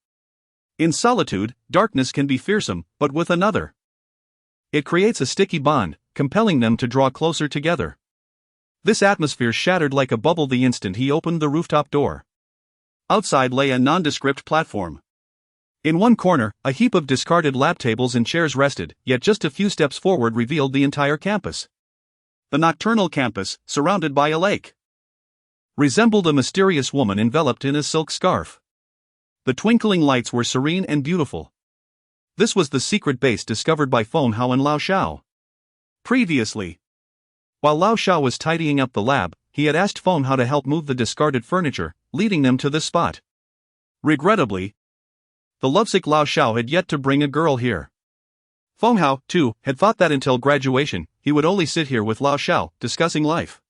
In solitude, darkness can be fearsome, but with another, it creates a sticky bond, compelling them to draw closer together. This atmosphere shattered like a bubble the instant he opened the rooftop door. Outside lay a nondescript platform. In one corner, a heap of discarded lab tables and chairs rested, yet just a few steps forward revealed the entire campus. The nocturnal campus, surrounded by a lake, resembled a mysterious woman enveloped in a silk scarf. The twinkling lights were serene and beautiful. This was the secret base discovered by Feng Hao and Lao Shao. Previously, while Lao Shao was tidying up the lab, he had asked Feng Hao to help move the discarded furniture, leading them to this spot. Regrettably, the lovesick Lao Shao had yet to bring a girl here. Feng Hao, too, had thought that until graduation, he would only sit here with Lao Shao, discussing life.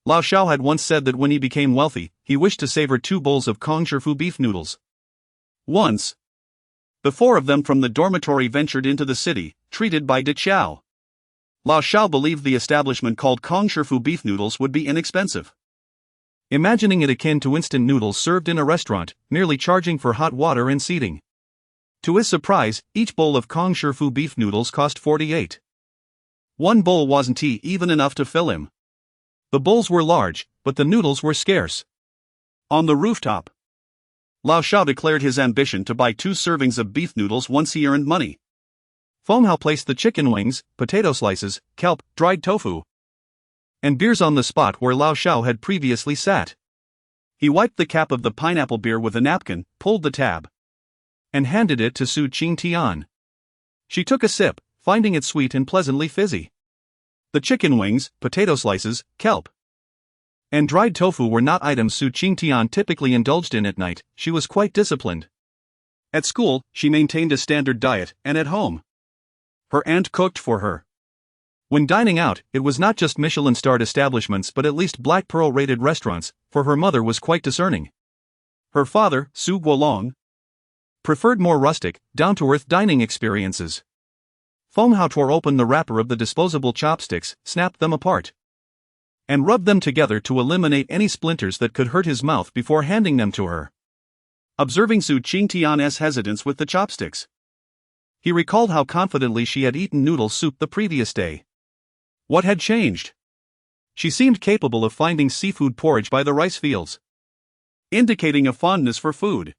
Lao Shao had once said that when he became wealthy, he wished to savor 2 bowls of Kong Shifu beef noodles. Once, the 4 of them from the dormitory ventured into the city, treated by De Chao. Lao Shao believed the establishment called Kong Shifu beef noodles would be inexpensive. Imagining it akin to instant noodles served in a restaurant, merely charging for hot water and seating. To his surprise, each bowl of Kong Shifu beef noodles cost 48. One bowl wasn't even enough to fill him. The bowls were large, but the noodles were scarce. On the rooftop, Lao Shao declared his ambition to buy 2 servings of beef noodles once he earned money. Feng Hao placed the chicken wings, potato slices, kelp, dried tofu, and beers on the spot where Lao Shao had previously sat. He wiped the cap of the pineapple beer with a napkin, pulled the tab, and handed it to Su Qingtian. She took a sip, finding it sweet and pleasantly fizzy. The chicken wings, potato slices, kelp, and dried tofu were not items Su Qingtian typically indulged in at night. She was quite disciplined. At school, she maintained a standard diet, and at home, her aunt cooked for her. When dining out, it was not just Michelin-starred establishments but at least Black Pearl-rated restaurants, for her mother was quite discerning. Her father, Su Guolong, preferred more rustic, down-to-earth dining experiences. Feng Hao tore open the wrapper of the disposable chopsticks, snapped them apart, and rubbed them together to eliminate any splinters that could hurt his mouth before handing them to her. Observing Su Qingtian's hesitance with the chopsticks, he recalled how confidently she had eaten noodle soup the previous day. What had changed? She seemed capable of finding seafood porridge by the rice fields, indicating a fondness for food.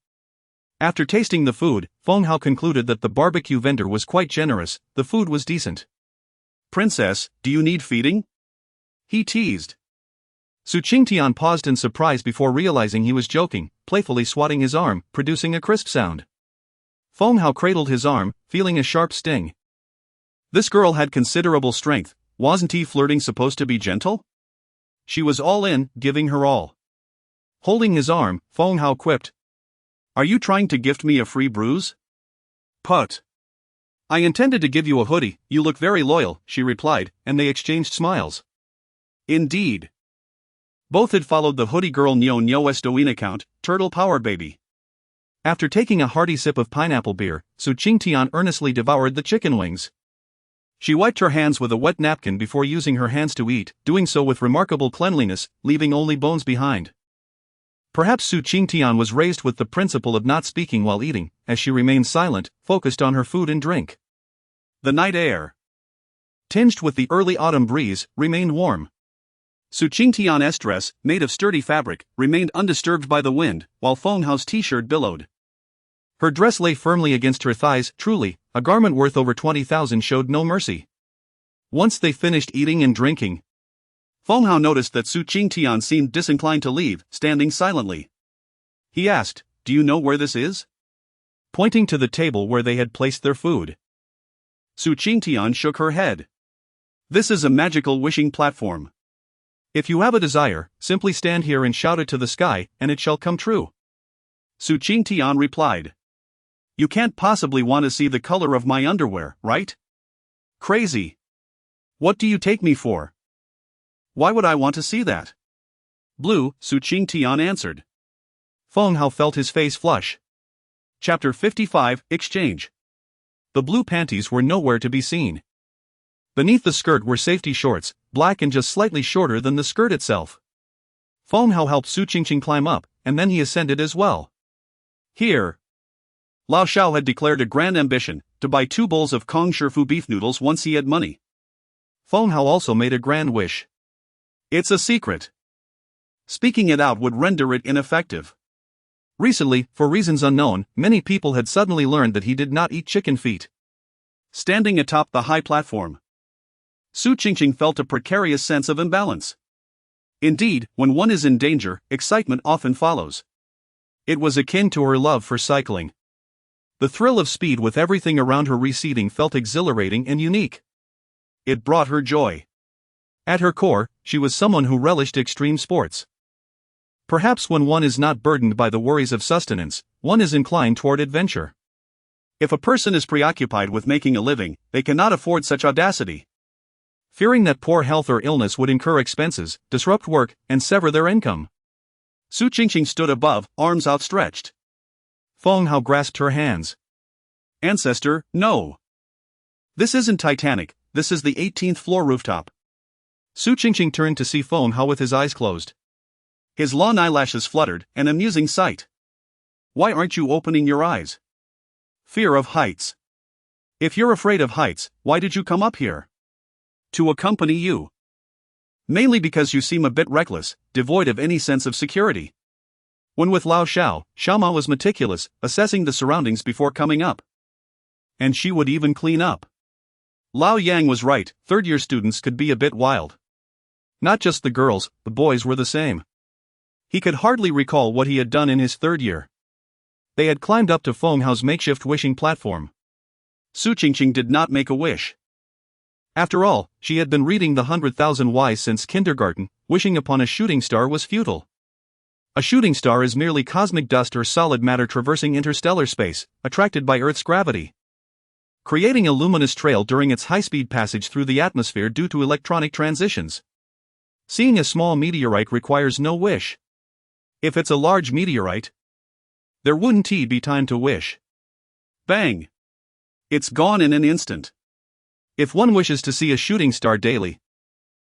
After tasting the food, Feng Hao concluded that the barbecue vendor was quite generous. The food was decent. "Princess, do you need feeding?" he teased. Su Qingtian paused in surprise before realizing he was joking, playfully swatting his arm, producing a crisp sound. Feng Hao cradled his arm, feeling a sharp sting. This girl had considerable strength. Wasn't he flirting supposed to be gentle? She was all in, giving her all. Holding his arm, Feng Hao quipped, "Are you trying to gift me a free bruise?" "Put. I intended to give you a hoodie. You look very loyal," she replied, and they exchanged smiles. Indeed. Both had followed the hoodie girl Nyo Nyo Estoin account, Turtle Power Baby. After taking a hearty sip of pineapple beer, Su Qingtian earnestly devoured the chicken wings. She wiped her hands with a wet napkin before using her hands to eat, doing so with remarkable cleanliness, leaving only bones behind. Perhaps Su Qingtian was raised with the principle of not speaking while eating, as she remained silent, focused on her food and drink. The night air, tinged with the early autumn breeze, remained warm. Su Qingtian's dress, made of sturdy fabric, remained undisturbed by the wind, while Feng Hao's t-shirt billowed. Her dress lay firmly against her thighs. Truly, a garment worth over 20,000 showed no mercy. Once they finished eating and drinking, Feng Hao noticed that Su Qingtian seemed disinclined to leave, standing silently. He asked, "Do you know where this is?" pointing to the table where they had placed their food. Su Qingtian shook her head. "This is a magical wishing platform. If you have a desire, simply stand here and shout it to the sky, and it shall come true." Su Qingtian replied. "You can't possibly want to see the color of my underwear, right? Crazy. What do you take me for? Why would I want to see that?" "Blue," Su Qingtian answered. Feng Hao felt his face flush. Chapter 55, Exchange. The blue panties were nowhere to be seen. Beneath the skirt were safety shorts, black and just slightly shorter than the skirt itself. Feng Hao helped Su Qingqing climb up, and then he ascended as well. Here, Lao Shao had declared a grand ambition, to buy 2 bowls of Kong Shifu beef noodles once he had money. Feng Hao also made a grand wish. It's a secret. Speaking it out would render it ineffective. Recently, for reasons unknown, many people had suddenly learned that he did not eat chicken feet. Standing atop the high platform, Su Qingqing felt a precarious sense of imbalance. Indeed, when one is in danger, excitement often follows. It was akin to her love for cycling. The thrill of speed with everything around her receding felt exhilarating and unique. It brought her joy. At her core, she was someone who relished extreme sports. Perhaps when one is not burdened by the worries of sustenance, one is inclined toward adventure. If a person is preoccupied with making a living, they cannot afford such audacity. Fearing that poor health or illness would incur expenses, disrupt work, and sever their income, Su Qingqing stood above, arms outstretched. Feng Hao grasped her hands. Ancestor, no. This isn't Titanic, this is the 18th floor rooftop. Su Qingqing turned to see Feng Hao with his eyes closed. His long eyelashes fluttered, an amusing sight. Why aren't you opening your eyes? Fear of heights. If you're afraid of heights, why did you come up here? To accompany you. Mainly because you seem a bit reckless, devoid of any sense of security. When with Lao Xiao, Xiaoma was meticulous, assessing the surroundings before coming up. And she would even clean up. Lao Yang was right, third-year students could be a bit wild. Not just the girls, the boys were the same. He could hardly recall what he had done in his third year. They had climbed up to Feng Hao's makeshift wishing platform. Su Qingqing did not make a wish. After all, she had been reading the 100,000 Whys since kindergarten. Wishing upon a shooting star was futile. A shooting star is merely cosmic dust or solid matter traversing interstellar space, attracted by Earth's gravity, creating a luminous trail during its high-speed passage through the atmosphere due to electronic transitions. Seeing a small meteorite requires no wish. If it's a large meteorite, there wouldn't be time to wish. Bang! It's gone in an instant. If one wishes to see a shooting star daily,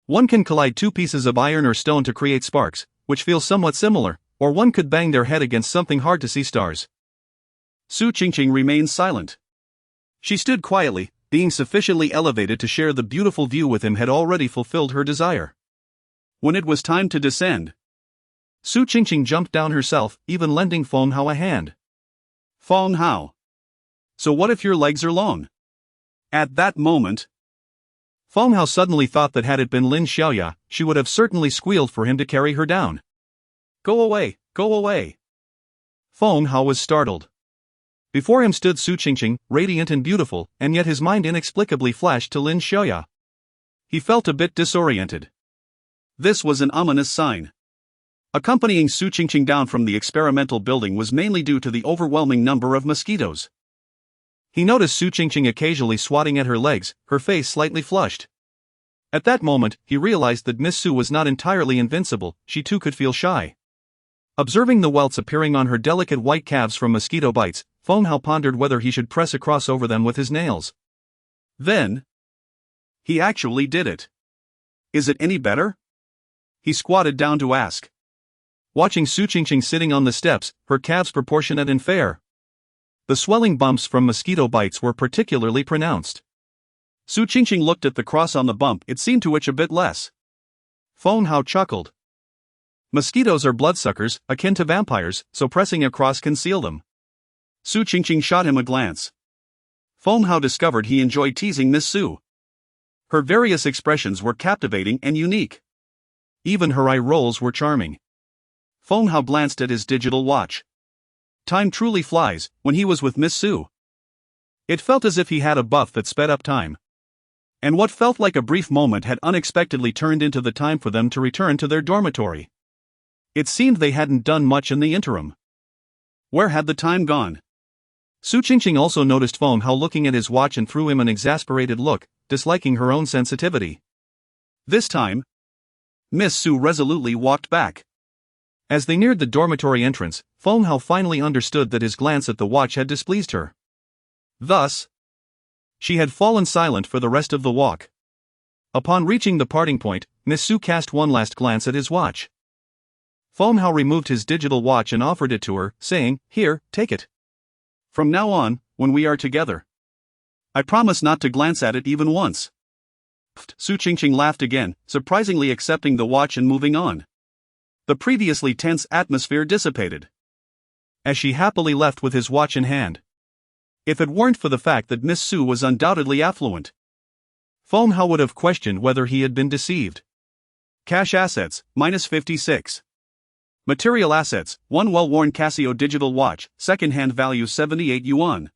one can collide two pieces of iron or stone to create sparks, which feel somewhat similar, or one could bang their head against something hard to see stars. Su Qingqing remained silent. She stood quietly, being sufficiently elevated to share the beautiful view with him had already fulfilled her desire. When it was time to descend, Su Qingqing jumped down herself, even lending Feng Hao a hand. Feng Hao. So what if your legs are long? At that moment, Feng Hao suddenly thought that had it been Lin Xiaoya, she would have certainly squealed for him to carry her down. Go away, go away. Feng Hao was startled. Before him stood Su Qingqing, radiant and beautiful, and yet his mind inexplicably flashed to Lin Xiaoya. He felt a bit disoriented. This was an ominous sign. Accompanying Su Qingqing down from the experimental building was mainly due to the overwhelming number of mosquitoes. He noticed Su Qingqing occasionally swatting at her legs, her face slightly flushed. At that moment, he realized that Miss Su was not entirely invincible, she too could feel shy. Observing the welts appearing on her delicate white calves from mosquito bites, Feng Hao pondered whether he should press across over them with his nails. Then, he actually did it. Is it any better? He squatted down to ask. Watching Su Qingqing sitting on the steps, her calves proportionate and fair. The swelling bumps from mosquito bites were particularly pronounced. Su Qingqing looked at the cross on the bump, it seemed to itch a bit less. Feng Hao chuckled. Mosquitoes are bloodsuckers, akin to vampires, so pressing across can seal them. Su Qingqing shot him a glance. Feng Hao discovered he enjoyed teasing Miss Su. Her various expressions were captivating and unique. Even her eye rolls were charming. Feng Hao glanced at his digital watch. Time truly flies, when he was with Miss Su. It felt as if he had a buff that sped up time. And what felt like a brief moment had unexpectedly turned into the time for them to return to their dormitory. It seemed they hadn't done much in the interim. Where had the time gone? Su Qingqing also noticed Feng Hao looking at his watch and threw him an exasperated look, disliking her own sensitivity. This time, Miss Su resolutely walked back. As they neared the dormitory entrance, Feng Hao finally understood that his glance at the watch had displeased her. Thus, she had fallen silent for the rest of the walk. Upon reaching the parting point, Miss Su cast one last glance at his watch. Feng Hao removed his digital watch and offered it to her, saying, "Here, take it. From now on, when we are together, I promise not to glance at it even once." Su Qingqing laughed again, surprisingly accepting the watch and moving on. The previously tense atmosphere dissipated. as she happily left with his watch in hand. If it weren't for the fact that Miss Sue was undoubtedly affluent, Feng Hao would have questioned whether he had been deceived. Cash assets, minus 56. Material assets, one well-worn Casio digital watch, second-hand value 78 yuan.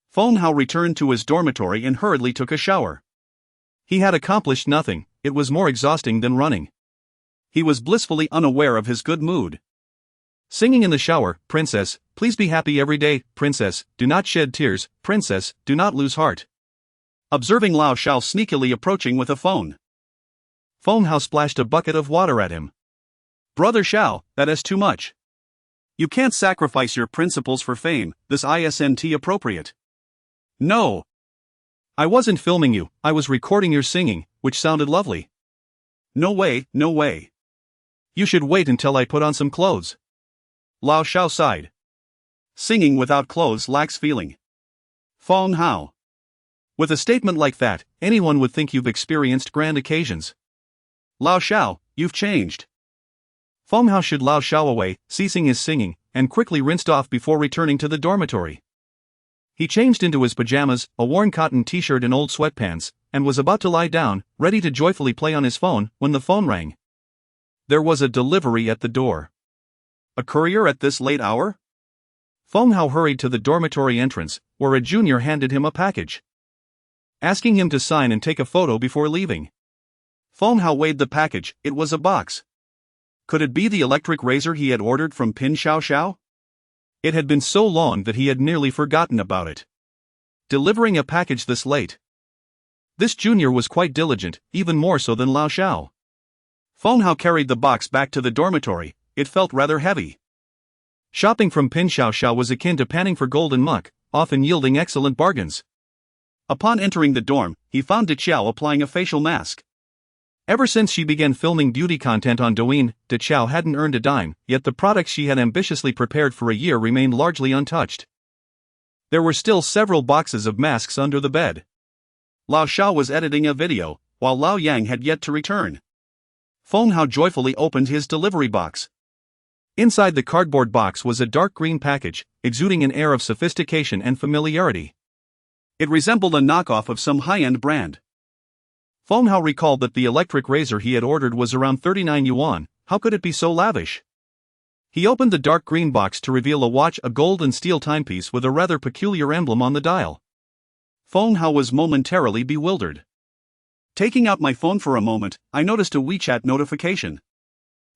Feng Hao returned to his dormitory and hurriedly took a shower. He had accomplished nothing, it was more exhausting than running. He was blissfully unaware of his good mood. Singing in the shower, "Princess, please be happy every day, princess, do not shed tears, princess, do not lose heart." Observing Lao Shao sneakily approaching with a phone. Feng Hao splashed a bucket of water at him. "Brother Shao, that is too much. You can't sacrifice your principles for fame, this isn't appropriate." "No. I wasn't filming you, I was recording your singing, which sounded lovely." "No way, no way. You should wait until I put on some clothes." Lao Shao sighed. Singing without clothes lacks feeling. Feng Hao. With a statement like that, anyone would think you've experienced grand occasions. Lao Shao, you've changed. Feng Hao shooed Lao Shao away, ceasing his singing, and quickly rinsed off before returning to the dormitory. He changed into his pajamas, a worn cotton t-shirt and old sweatpants, and was about to lie down, ready to joyfully play on his phone, when the phone rang. There was a delivery at the door. A courier at this late hour? Feng Hao hurried to the dormitory entrance, where a junior handed him a package, asking him to sign and take a photo before leaving. Feng Hao weighed the package. It was a box. Could it be the electric razor he had ordered from Pin Xiao Xiao? It had been so long that he had nearly forgotten about it. Delivering a package this late. This junior was quite diligent, even more so than Lao Shao. Feng Hao carried the box back to the dormitory. It felt rather heavy. Shopping from Pin Xiao Xiao was akin to panning for golden muck, often yielding excellent bargains. Upon entering the dorm, he found De Qiao applying a facial mask. Ever since she began filming beauty content on Douyin, De Qiao hadn't earned a dime, yet the products she had ambitiously prepared for a year remained largely untouched. There were still several boxes of masks under the bed. Lao Shao was editing a video, while Lao Yang had yet to return. Feng Hao joyfully opened his delivery box. Inside the cardboard box was a dark green package, exuding an air of sophistication and familiarity. It resembled a knockoff of some high-end brand. Feng Hao recalled that the electric razor he had ordered was around 39 yuan, how could it be so lavish? He opened the dark green box to reveal a watch, a gold and steel timepiece with a rather peculiar emblem on the dial. Feng Hao was momentarily bewildered. Taking out my phone for a moment, I noticed a WeChat notification.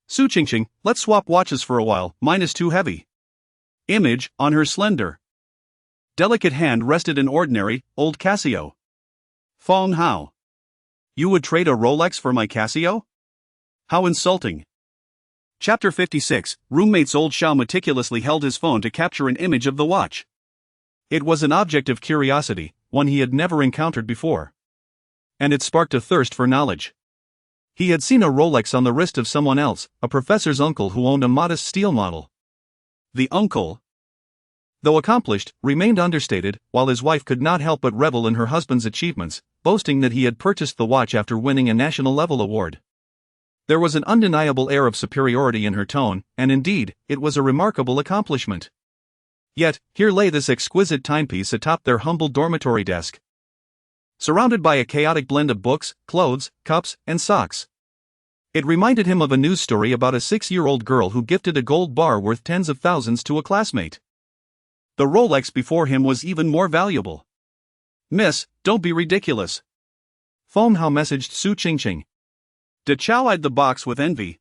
"Su Qingqing, let's swap watches for a while, mine is too heavy." Image, on her slender, delicate hand rested an ordinary, old Casio. Feng Hao. You would trade a Rolex for my Casio? How insulting. Chapter 56, Roommate's old Xiao meticulously held his phone to capture an image of the watch. It was an object of curiosity, one he had never encountered before. And it sparked a thirst for knowledge. He had seen a Rolex on the wrist of someone else, a professor's uncle who owned a modest steel model. The uncle, though accomplished, remained understated, while his wife could not help but revel in her husband's achievements, boasting that he had purchased the watch after winning a national-level award. There was an undeniable air of superiority in her tone, and indeed, it was a remarkable accomplishment. Yet, here lay this exquisite timepiece atop their humble dormitory desk, surrounded by a chaotic blend of books, clothes, cups, and socks. It reminded him of a news story about a 6-year-old girl who gifted a gold bar worth tens of thousands to a classmate. The Rolex before him was even more valuable. "Miss, don't be ridiculous," Feng Hao messaged Su Qingqing. De Qiao eyed the box with envy,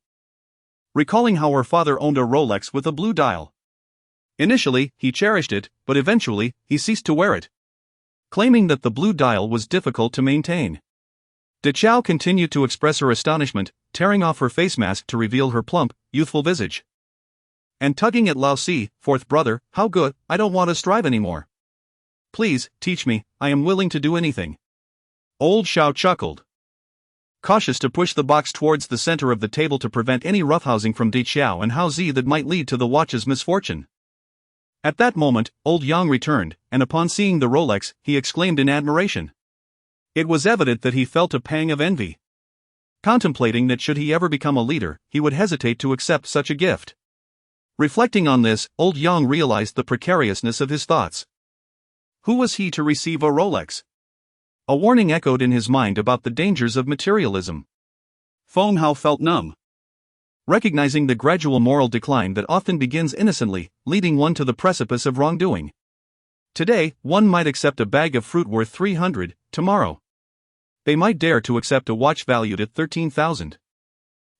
recalling how her father owned a Rolex with a blue dial. Initially, he cherished it, but eventually, he ceased to wear it, claiming that the blue dial was difficult to maintain. De Qiao continued to express her astonishment, tearing off her face mask to reveal her plump, youthful visage. And tugging at Lao Si, "Fourth brother, how good, I don't want to strive anymore. Please, teach me, I am willing to do anything." Old Xiao chuckled, cautious to push the box towards the center of the table to prevent any roughhousing from De Qiao and Hao Zi that might lead to the watch's misfortune. At that moment, old Yang returned, and upon seeing the Rolex, he exclaimed in admiration. It was evident that he felt a pang of envy, contemplating that should he ever become a leader, he would hesitate to accept such a gift. Reflecting on this, old Yang realized the precariousness of his thoughts. Who was he to receive a Rolex? A warning echoed in his mind about the dangers of materialism. Feng Hao felt numb. Recognizing the gradual moral decline that often begins innocently, leading one to the precipice of wrongdoing. Today, one might accept a bag of fruit worth 300, tomorrow they might dare to accept a watch valued at 13,000.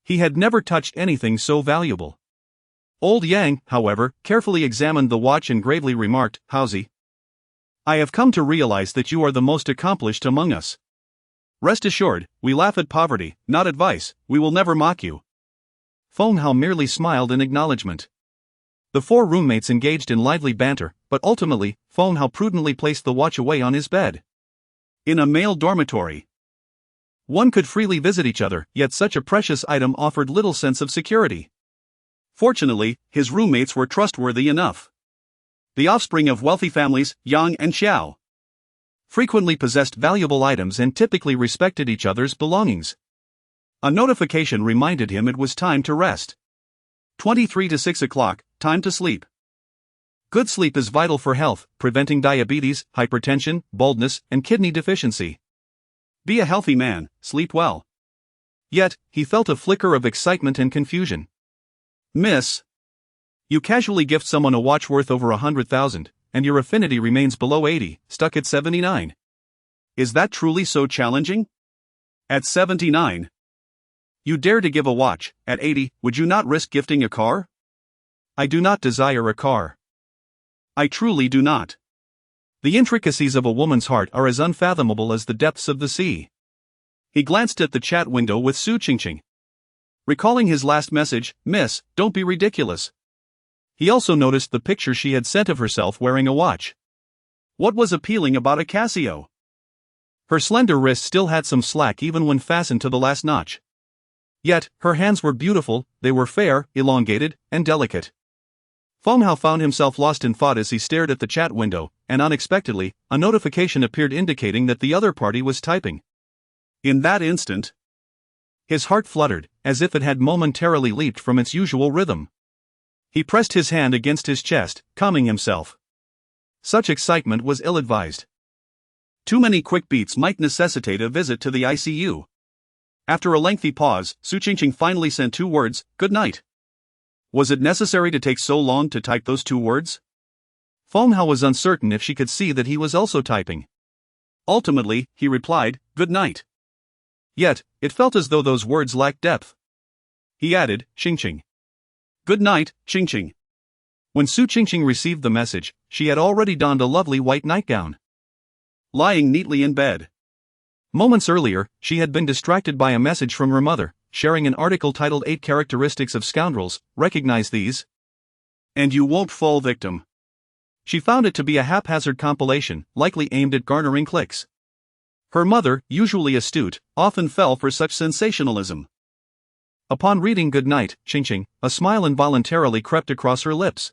He had never touched anything so valuable. Old Yang, however, carefully examined the watch and gravely remarked, "Howsy? I have come to realize that you are the most accomplished among us. Rest assured, we laugh at poverty, not at vice, we will never mock you." Feng Hao merely smiled in acknowledgement. The four roommates engaged in lively banter, but ultimately, Feng Hao prudently placed the watch away on his bed. In a male dormitory, one could freely visit each other, yet such a precious item offered little sense of security. Fortunately, his roommates were trustworthy enough. The offspring of wealthy families, Yang and Xiao, frequently possessed valuable items and typically respected each other's belongings. A notification reminded him it was time to rest. 23 to 6 o'clock, time to sleep. Good sleep is vital for health, preventing diabetes, hypertension, baldness, and kidney deficiency. Be a healthy man, sleep well. Yet, he felt a flicker of excitement and confusion. "Miss, you casually gift someone a watch worth over 100,000, and your affinity remains below 80, stuck at 79. Is that truly so challenging? At 79, you dare to give a watch. At 80, would you not risk gifting a car?" "I do not desire a car. I truly do not. The intricacies of a woman's heart are as unfathomable as the depths of the sea." He glanced at the chat window with Su Qingqing. Recalling his last message, "Miss, don't be ridiculous." He also noticed the picture she had sent of herself wearing a watch. What was appealing about a Casio? Her slender wrist still had some slack even when fastened to the last notch. Yet, her hands were beautiful, they were fair, elongated, and delicate. Feng Hao found himself lost in thought as he stared at the chat window, and unexpectedly, a notification appeared indicating that the other party was typing. In that instant, his heart fluttered, as if it had momentarily leaped from its usual rhythm. He pressed his hand against his chest, calming himself. Such excitement was ill-advised. Too many quick beats might necessitate a visit to the ICU. After a lengthy pause, Su Qingqing finally sent 2 words, "Good night." Was it necessary to take so long to type those 2 words? Feng Hao was uncertain if she could see that he was also typing. Ultimately, he replied, "Good night." Yet, it felt as though those words lacked depth. He added, "Qingqing." "Good night, Qingqing." When Su Qingqing received the message, she had already donned a lovely white nightgown. Lying neatly in bed. Moments earlier, she had been distracted by a message from her mother, sharing an article titled 8 Characteristics of Scoundrels, recognize these? And you won't fall victim. She found it to be a haphazard compilation, likely aimed at garnering clicks. Her mother, usually astute, often fell for such sensationalism. Upon reading "Good night, Qingqing," a smile involuntarily crept across her lips.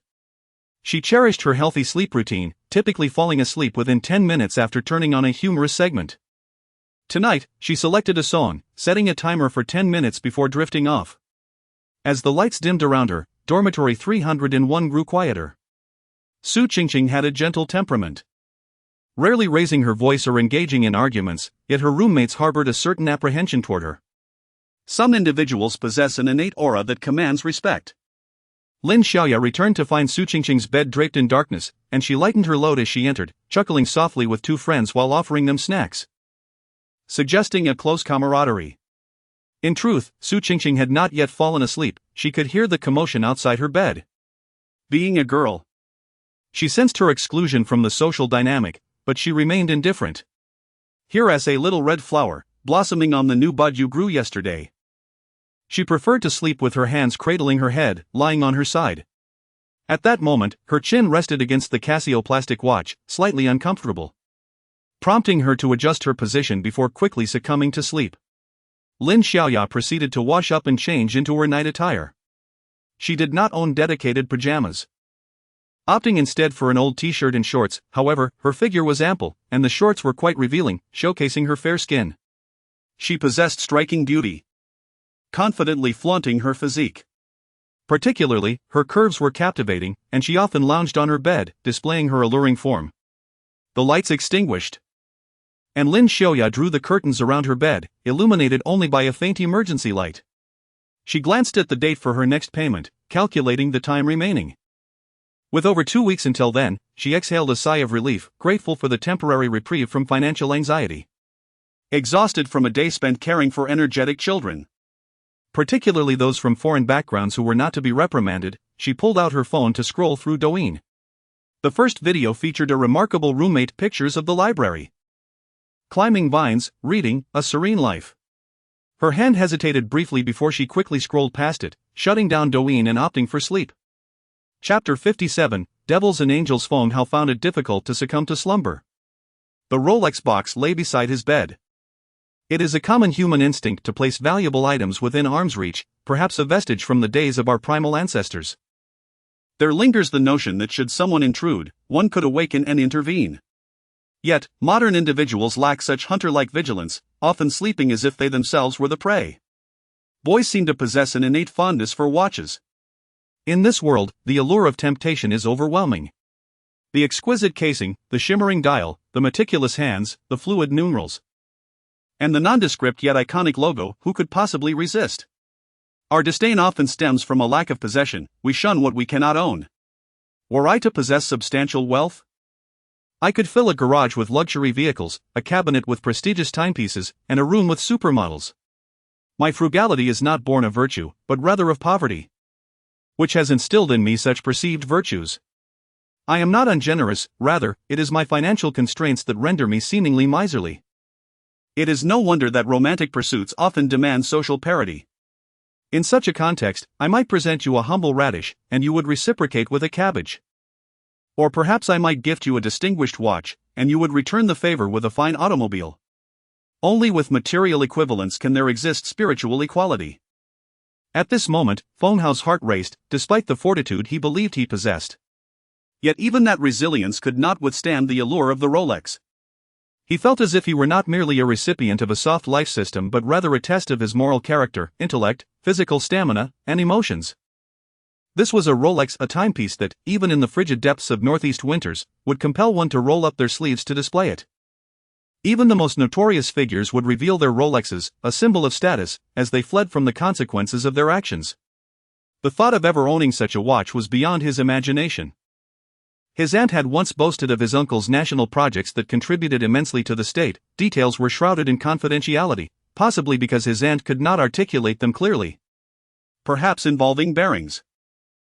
She cherished her healthy sleep routine, typically falling asleep within 10 minutes after turning on a humorous segment. Tonight, she selected a song, setting a timer for 10 minutes before drifting off. As the lights dimmed around her, dormitory 301 grew quieter. Su Qingqing had a gentle temperament. Rarely raising her voice or engaging in arguments, yet her roommates harbored a certain apprehension toward her. Some individuals possess an innate aura that commands respect. Lin Xiaoya returned to find Su Qingqing's bed draped in darkness, and she lightened her load as she entered, chuckling softly with 2 friends while offering them snacks, suggesting a close camaraderie. In truth, Su Qingqing had not yet fallen asleep. She could hear the commotion outside her bed. Being a girl, she sensed her exclusion from the social dynamic, but she remained indifferent. Here as a little red flower, blossoming on the new bud you grew yesterday. She preferred to sleep with her hands cradling her head, lying on her side. At that moment, her chin rested against the Casio plastic watch, slightly uncomfortable, prompting her to adjust her position before quickly succumbing to sleep. Lin Xiaoya proceeded to wash up and change into her night attire. She did not own dedicated pajamas. Opting instead for an old t-shirt and shorts, however, her figure was ample, and the shorts were quite revealing, showcasing her fair skin. She possessed striking beauty, confidently flaunting her physique. Particularly, her curves were captivating, and she often lounged on her bed, displaying her alluring form. The lights extinguished, and Lin Xiaoya drew the curtains around her bed, illuminated only by a faint emergency light. She glanced at the date for her next payment, calculating the time remaining. With over 2 weeks until then, she exhaled a sigh of relief, grateful for the temporary reprieve from financial anxiety. Exhausted from a day spent caring for energetic children, particularly those from foreign backgrounds who were not to be reprimanded, she pulled out her phone to scroll through Douyin. The first video featured a remarkable roommate pictures of the library. Climbing vines, reading, a serene life. Her hand hesitated briefly before she quickly scrolled past it, shutting down Douyin and opting for sleep. Chapter 57, Devils and Angels. Feng Hao found it difficult to succumb to slumber. The Rolex box lay beside his bed. It is a common human instinct to place valuable items within arm's reach, perhaps a vestige from the days of our primal ancestors. There lingers the notion that should someone intrude, one could awaken and intervene. Yet, modern individuals lack such hunter-like vigilance, often sleeping as if they themselves were the prey. Boys seem to possess an innate fondness for watches. In this world, the allure of temptation is overwhelming. The exquisite casing, the shimmering dial, the meticulous hands, the fluid numerals, and the nondescript yet iconic logo, who could possibly resist? Our disdain often stems from a lack of possession. We shun what we cannot own. Were I to possess substantial wealth, I could fill a garage with luxury vehicles, a cabinet with prestigious timepieces, and a room with supermodels. My frugality is not born of virtue, but rather of poverty, which has instilled in me such perceived virtues. I am not ungenerous, rather, it is my financial constraints that render me seemingly miserly. It is no wonder that romantic pursuits often demand social parity. In such a context, I might present you a humble radish, and you would reciprocate with a cabbage. Or perhaps I might gift you a distinguished watch, and you would return the favor with a fine automobile. Only with material equivalence can there exist spiritual equality. At this moment, Feng Hao's heart raced, despite the fortitude he believed he possessed. Yet even that resilience could not withstand the allure of the Rolex. He felt as if he were not merely a recipient of a soft life system but rather a test of his moral character, intellect, physical stamina, and emotions. This was a Rolex, a timepiece that, even in the frigid depths of northeast winters, would compel one to roll up their sleeves to display it. Even the most notorious figures would reveal their Rolexes, a symbol of status, as they fled from the consequences of their actions. The thought of ever owning such a watch was beyond his imagination. His aunt had once boasted of his uncle's national projects that contributed immensely to the state. Details were shrouded in confidentiality, possibly because his aunt could not articulate them clearly. Perhaps involving bearings.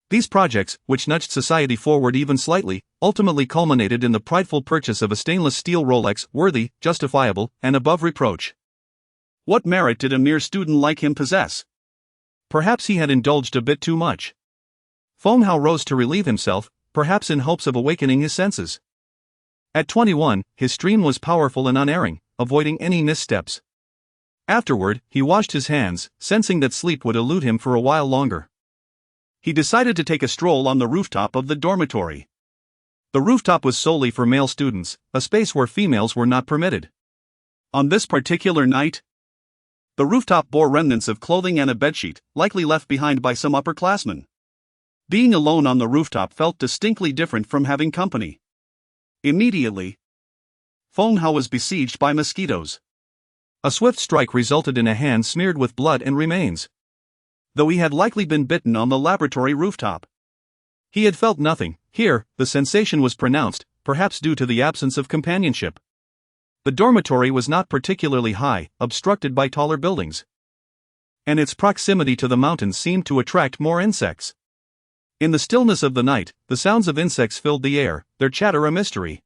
These projects, which nudged society forward even slightly, ultimately culminated in the prideful purchase of a stainless steel Rolex, worthy, justifiable, and above reproach. What merit did a mere student like him possess? Perhaps he had indulged a bit too much. Feng Hao rose to relieve himself, perhaps in hopes of awakening his senses. At 21, his stream was powerful and unerring, avoiding any missteps. Afterward, he washed his hands, sensing that sleep would elude him for a while longer. He decided to take a stroll on the rooftop of the dormitory. The rooftop was solely for male students, a space where females were not permitted. On this particular night, the rooftop bore remnants of clothing and a bedsheet, likely left behind by some upperclassmen. Being alone on the rooftop felt distinctly different from having company. Immediately, Feng Hao was besieged by mosquitoes. A swift strike resulted in a hand smeared with blood and remains, though he had likely been bitten on the laboratory rooftop. He had felt nothing. Here, the sensation was pronounced, perhaps due to the absence of companionship. The dormitory was not particularly high, obstructed by taller buildings, and its proximity to the mountains seemed to attract more insects. In the stillness of the night, the sounds of insects filled the air, their chatter a mystery.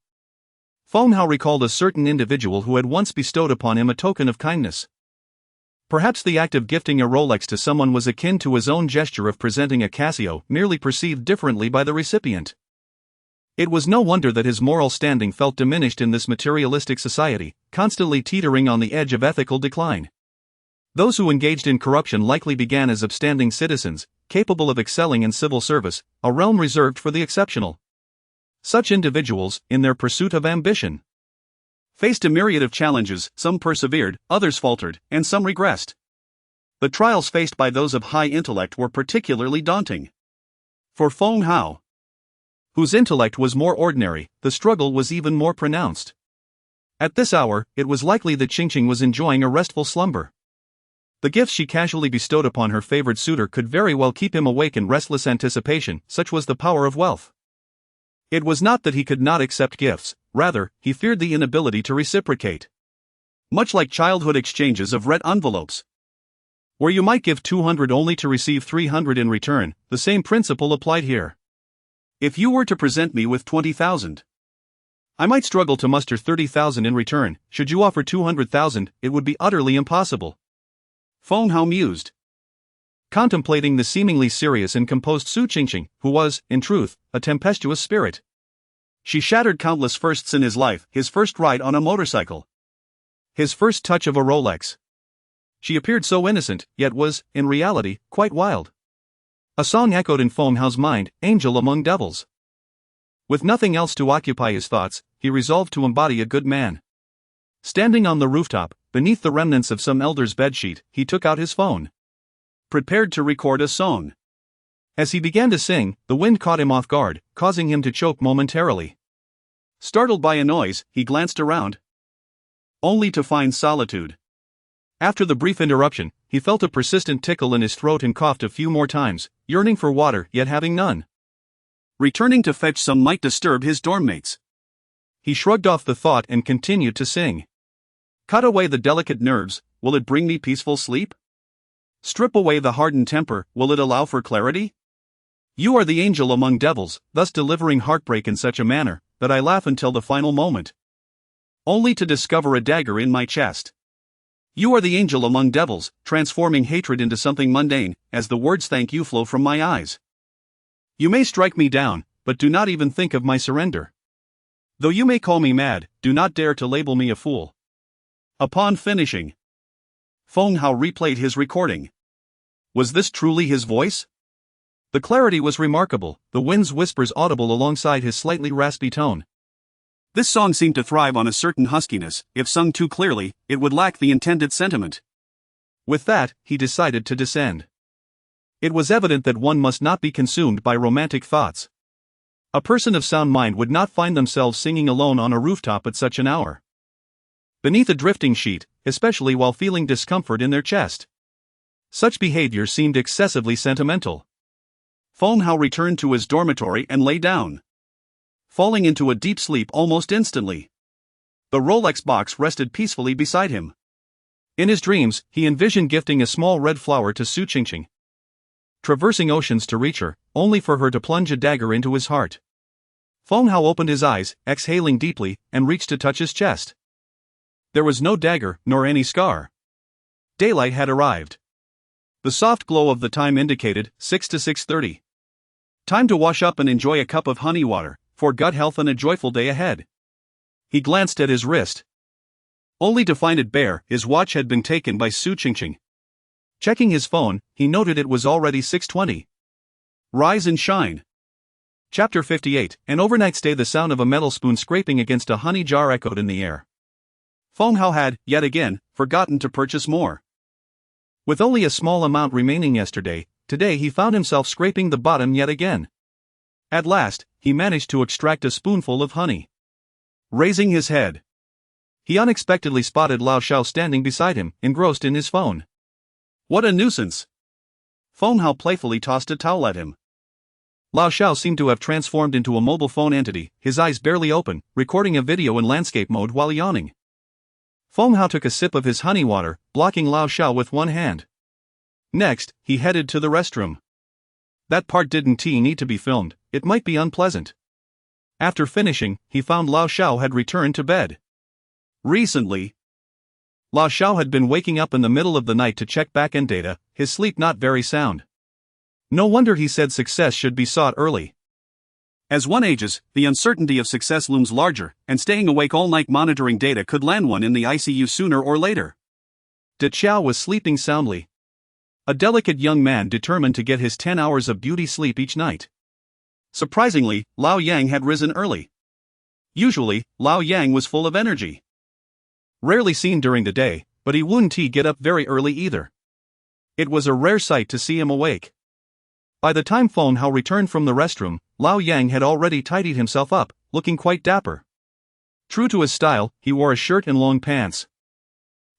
Feng Hao recalled a certain individual who had once bestowed upon him a token of kindness. Perhaps the act of gifting a Rolex to someone was akin to his own gesture of presenting a Casio, merely perceived differently by the recipient. It was no wonder that his moral standing felt diminished in this materialistic society, constantly teetering on the edge of ethical decline. Those who engaged in corruption likely began as upstanding citizens, capable of excelling in civil service, a realm reserved for the exceptional. Such individuals, in their pursuit of ambition, faced a myriad of challenges. Some persevered, others faltered, and some regressed. The trials faced by those of high intellect were particularly daunting. For Feng Hao, whose intellect was more ordinary, the struggle was even more pronounced. At this hour, it was likely that Qingqing was enjoying a restful slumber. The gifts she casually bestowed upon her favored suitor could very well keep him awake in restless anticipation, such was the power of wealth. It was not that he could not accept gifts, rather, he feared the inability to reciprocate. Much like childhood exchanges of red envelopes, where you might give 200 only to receive 300 in return, the same principle applied here. If you were to present me with 20,000, I might struggle to muster 30,000 in return. Should you offer 200,000, it would be utterly impossible. Feng Hao mused, contemplating the seemingly serious and composed Su Qingqing, who was, in truth, a tempestuous spirit. She shattered countless firsts in his life: his first ride on a motorcycle, his first touch of a Rolex. She appeared so innocent, yet was, in reality, quite wild. A song echoed in Feng Hao's mind, "Angel among devils." With nothing else to occupy his thoughts, he resolved to embody a good man. Standing on the rooftop, beneath the remnants of some elder's bedsheet, he took out his phone, prepared to record a song. As he began to sing, the wind caught him off guard, causing him to choke momentarily. Startled by a noise, he glanced around, only to find solitude. After the brief interruption, he felt a persistent tickle in his throat and coughed a few more times, yearning for water yet having none. Returning to fetch some might disturb his dorm mates. He shrugged off the thought and continued to sing. Cut away the delicate nerves, will it bring me peaceful sleep? Strip away the hardened temper, will it allow for clarity? You are the angel among devils, thus delivering heartbreak in such a manner that I laugh until the final moment, only to discover a dagger in my chest. You are the angel among devils, transforming hatred into something mundane, as the words thank you flow from my eyes. You may strike me down, but do not even think of my surrender. Though you may call me mad, do not dare to label me a fool. Upon finishing, Feng Hao replayed his recording. Was this truly his voice? The clarity was remarkable, the wind's whispers audible alongside his slightly raspy tone. This song seemed to thrive on a certain huskiness. If sung too clearly, it would lack the intended sentiment. With that, he decided to descend. It was evident that one must not be consumed by romantic thoughts. A person of sound mind would not find themselves singing alone on a rooftop at such an hour, beneath a drifting sheet, especially while feeling discomfort in their chest. Such behavior seemed excessively sentimental. Feng Hao returned to his dormitory and lay down, falling into a deep sleep almost instantly. The Rolex box rested peacefully beside him. In his dreams, he envisioned gifting a small red flower to Su Qingqing, traversing oceans to reach her, only for her to plunge a dagger into his heart. Feng Hao opened his eyes, exhaling deeply, and reached to touch his chest. There was no dagger, nor any scar. Daylight had arrived. The soft glow of the time indicated 6 to 6:30. Time to wash up and enjoy a cup of honey water, for gut health and a joyful day ahead. He glanced at his wrist, only to find it bare. His watch had been taken by Su Qingqing. Checking his phone, he noted it was already 6:20. Rise and shine. Chapter 58. An overnight stay. The sound of a metal spoon scraping against a honey jar echoed in the air. Feng Hao had, yet again, forgotten to purchase more. With only a small amount remaining yesterday, today he found himself scraping the bottom yet again. At last, he managed to extract a spoonful of honey. Raising his head, he unexpectedly spotted Lao Shao standing beside him, engrossed in his phone. What a nuisance! Feng Hao playfully tossed a towel at him. Lao Shao seemed to have transformed into a mobile phone entity, his eyes barely open, recording a video in landscape mode while yawning. Feng Hao took a sip of his honey water, blocking Lao Shao with one hand. Next, he headed to the restroom. That part didn't need to be filmed, it might be unpleasant. After finishing, he found Lao Shao had returned to bed. Recently, Lao Shao had been waking up in the middle of the night to check back-end data, his sleep not very sound. No wonder he said success should be sought early. As one ages, the uncertainty of success looms larger, and staying awake all night monitoring data could land one in the ICU sooner or later. De Chao was sleeping soundly. A delicate young man determined to get his 10 hours of beauty sleep each night. Surprisingly, Lao Yang had risen early. Usually, Lao Yang was full of energy. Rarely seen during the day, but he wouldn't get up very early either. It was a rare sight to see him awake. By the time Feng Hao returned from the restroom, Lao Yang had already tidied himself up, looking quite dapper. True to his style, he wore a shirt and long pants,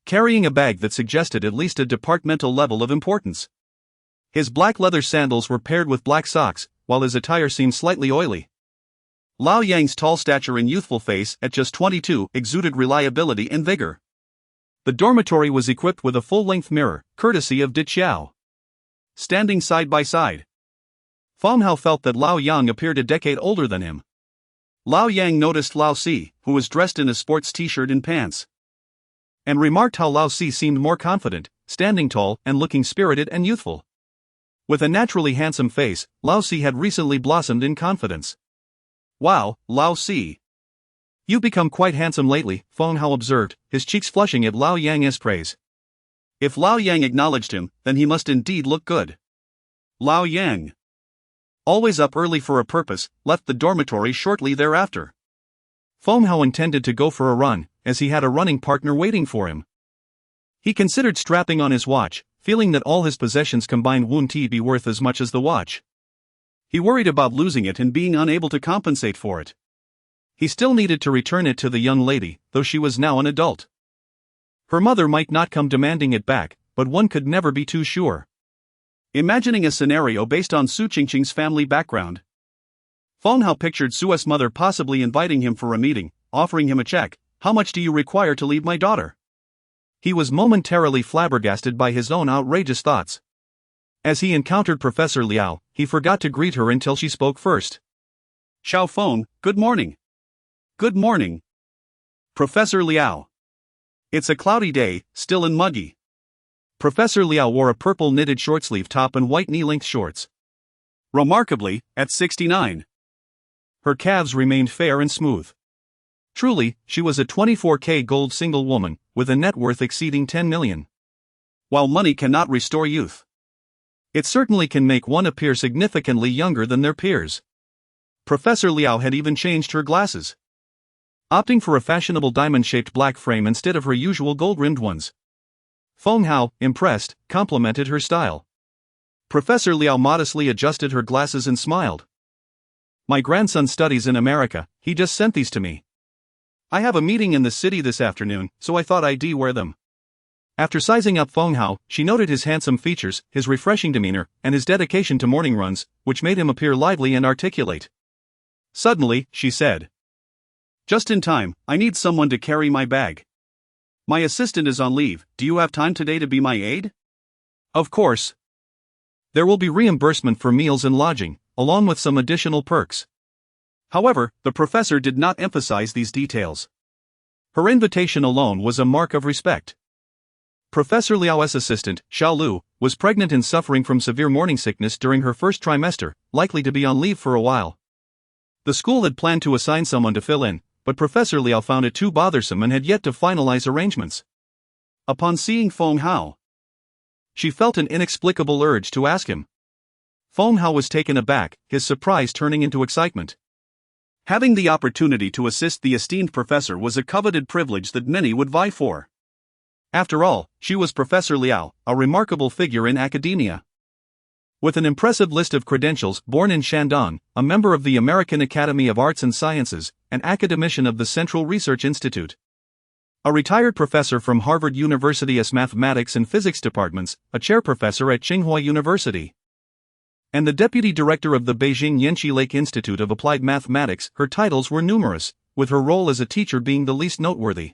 carrying a bag that suggested at least a departmental level of importance. His black leather sandals were paired with black socks, while his attire seemed slightly oily. Lao Yang's tall stature and youthful face, at just 22, exuded reliability and vigor. The dormitory was equipped with a full-length mirror, courtesy of Di Qiao. Standing side by side, Feng Hao felt that Lao Yang appeared a decade older than him. Lao Yang noticed Lao Si, who was dressed in a sports t-shirt and pants, and remarked how Lao Si seemed more confident, standing tall and looking spirited and youthful. With a naturally handsome face, Lao Si had recently blossomed in confidence. "Wow, Lao Si. You've become quite handsome lately," Feng Hao observed, his cheeks flushing at Lao Yang's praise. If Lao Yang acknowledged him, then he must indeed look good. Lao Yang, always up early for a purpose, left the dormitory shortly thereafter. Feng Hao intended to go for a run, as he had a running partner waiting for him. He considered strapping on his watch, feeling that all his possessions combined wouldn't be worth as much as the watch. He worried about losing it and being unable to compensate for it. He still needed to return it to the young lady, though she was now an adult. Her mother might not come demanding it back, but one could never be too sure. Imagining a scenario based on Su Qingqing's family background, Feng Hao pictured Su's mother possibly inviting him for a meeting, offering him a check. "How much do you require to leave my daughter?" He was momentarily flabbergasted by his own outrageous thoughts. As he encountered Professor Liao, he forgot to greet her until she spoke first. "Xiao Feng, good morning." "Good morning, Professor Liao. It's a cloudy day, still and muggy." Professor Liao wore a purple knitted short-sleeve top and white knee-length shorts. Remarkably, at 69, her calves remained fair and smooth. Truly, she was a 24K gold single woman, with a net worth exceeding 10 million. While money cannot restore youth, it certainly can make one appear significantly younger than their peers. Professor Liao had even changed her glasses, opting for a fashionable diamond-shaped black frame instead of her usual gold-rimmed ones. Feng Hao, impressed, complimented her style. Professor Liao modestly adjusted her glasses and smiled. "My grandson studies in America, he just sent these to me. I have a meeting in the city this afternoon, so I thought I'd wear them." After sizing up Feng Hao, she noted his handsome features, his refreshing demeanor, and his dedication to morning runs, which made him appear lively and articulate. Suddenly, she said, "Just in time, I need someone to carry my bag. My assistant is on leave. Do you have time today to be my aide?" "Of course. There will be reimbursement for meals and lodging, along with some additional perks." However, the professor did not emphasize these details. Her invitation alone was a mark of respect. Professor Liao's assistant, Xiao Lu, was pregnant and suffering from severe morning sickness during her first trimester, likely to be on leave for a while. The school had planned to assign someone to fill in, but Professor Liao found it too bothersome and had yet to finalize arrangements. Upon seeing Feng Hao, she felt an inexplicable urge to ask him. Feng Hao was taken aback, his surprise turning into excitement. Having the opportunity to assist the esteemed professor was a coveted privilege that many would vie for. After all, she was Professor Liao, a remarkable figure in academia. With an impressive list of credentials, born in Shandong, a member of the American Academy of Arts and Sciences, an academician of the Central Research Institute, a retired professor from Harvard University's Mathematics and Physics departments, a chair professor at Tsinghua University, and the deputy director of the Beijing Yanqi Lake Institute of Applied Mathematics, her titles were numerous, with her role as a teacher being the least noteworthy.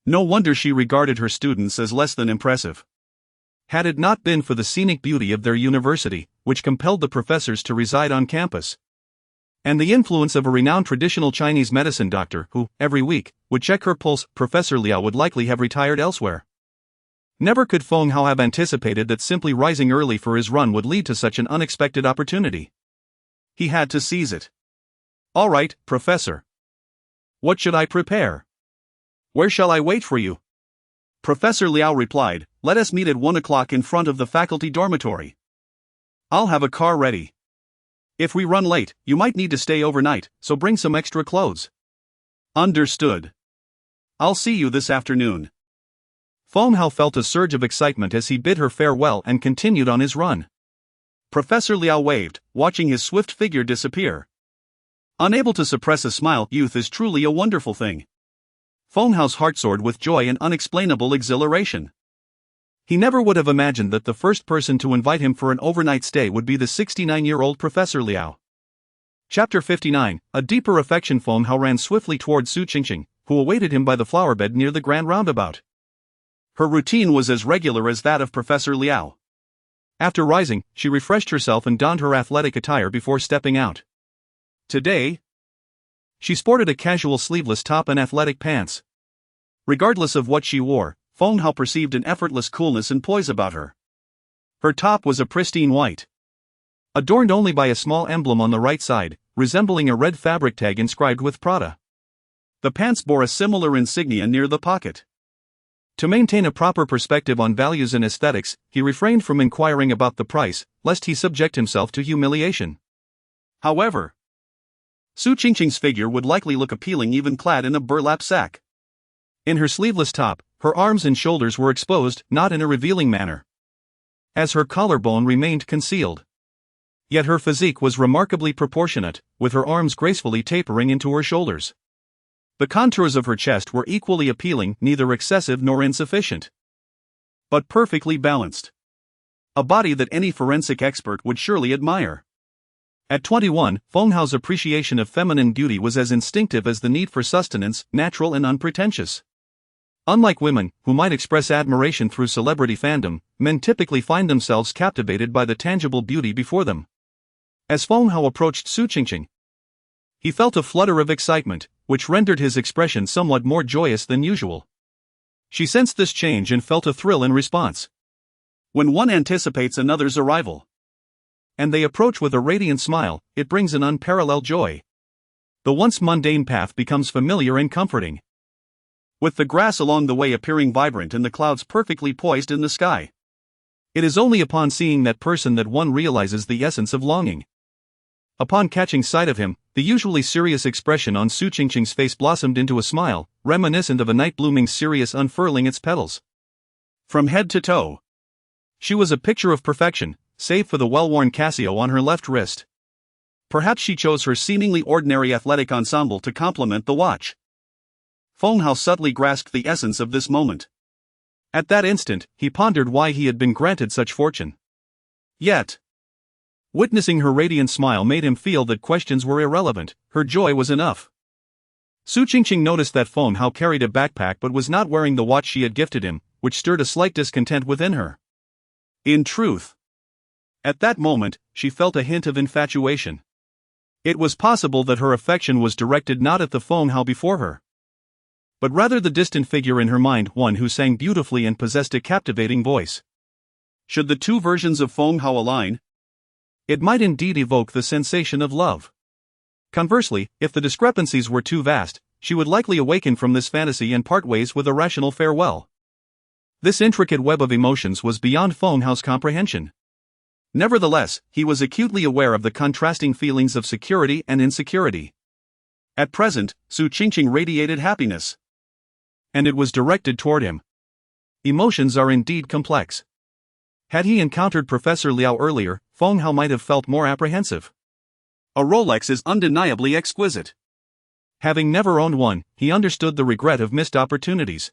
No wonder she regarded her students as less than impressive. Had it not been for the scenic beauty of their university, which compelled the professors to reside on campus, and the influence of a renowned traditional Chinese medicine doctor who, every week, would check her pulse, Professor Liao would likely have retired elsewhere. Never could Feng Hao have anticipated that simply rising early for his run would lead to such an unexpected opportunity. He had to seize it. "All right, Professor. What should I prepare? Where shall I wait for you?" Professor Liao replied, "Let us meet at 1 o'clock in front of the faculty dormitory. I'll have a car ready. If we run late, you might need to stay overnight, so bring some extra clothes." "Understood. I'll see you this afternoon." Feng Hao felt a surge of excitement as he bid her farewell and continued on his run. Professor Liao waved, watching his swift figure disappear. Unable to suppress a smile, youth is truly a wonderful thing. Feng Hao's heart soared with joy and unexplainable exhilaration. He never would have imagined that the first person to invite him for an overnight stay would be the 69-year-old Professor Liao. Chapter 59, A Deeper Affection. Feng Hao ran swiftly toward Su Qingqing, who awaited him by the flowerbed near the grand roundabout. Her routine was as regular as that of Professor Liao. After rising, she refreshed herself and donned her athletic attire before stepping out. Today, she sported a casual sleeveless top and athletic pants. Regardless of what she wore, Feng Hao perceived an effortless coolness and poise about her. Her top was a pristine white, adorned only by a small emblem on the right side, resembling a red fabric tag inscribed with Prada. The pants bore a similar insignia near the pocket. To maintain a proper perspective on values and aesthetics, he refrained from inquiring about the price, lest he subject himself to humiliation. However, Su Qingqing's figure would likely look appealing even clad in a burlap sack. In her sleeveless top, her arms and shoulders were exposed, not in a revealing manner, as her collarbone remained concealed. Yet her physique was remarkably proportionate, with her arms gracefully tapering into her shoulders. The contours of her chest were equally appealing, neither excessive nor insufficient, but perfectly balanced. A body that any forensic expert would surely admire. At 21, Feng Hao's appreciation of feminine beauty was as instinctive as the need for sustenance, natural and unpretentious. Unlike women, who might express admiration through celebrity fandom, men typically find themselves captivated by the tangible beauty before them. As Feng Hao approached Su Qingqing, he felt a flutter of excitement, which rendered his expression somewhat more joyous than usual. She sensed this change and felt a thrill in response. When one anticipates another's arrival, and they approach with a radiant smile, it brings an unparalleled joy. The once mundane path becomes familiar and comforting, with the grass along the way appearing vibrant and the clouds perfectly poised in the sky. It is only upon seeing that person that one realizes the essence of longing. Upon catching sight of him, the usually serious expression on Su Qingqing's face blossomed into a smile, reminiscent of a night blooming cereus unfurling its petals. From head to toe, she was a picture of perfection, save for the well-worn Casio on her left wrist. Perhaps she chose her seemingly ordinary athletic ensemble to complement the watch. Feng Hao subtly grasped the essence of this moment. At that instant, he pondered why he had been granted such fortune. Yet, witnessing her radiant smile made him feel that questions were irrelevant, her joy was enough. Su Qingqing noticed that Feng Hao carried a backpack but was not wearing the watch she had gifted him, which stirred a slight discontent within her. In truth, at that moment, she felt a hint of infatuation. It was possible that her affection was directed not at the Feng Hao before her, but rather the distant figure in her mind, one who sang beautifully and possessed a captivating voice. Should the two versions of Feng Hao align, it might indeed evoke the sensation of love. Conversely, if the discrepancies were too vast, she would likely awaken from this fantasy and part ways with a rational farewell. This intricate web of emotions was beyond Feng Hao's comprehension. Nevertheless, he was acutely aware of the contrasting feelings of security and insecurity. At present, Su Qingqing radiated happiness, and it was directed toward him. Emotions are indeed complex. Had he encountered Professor Liao earlier, Feng Hao might have felt more apprehensive. A Rolex is undeniably exquisite. Having never owned one, he understood the regret of missed opportunities.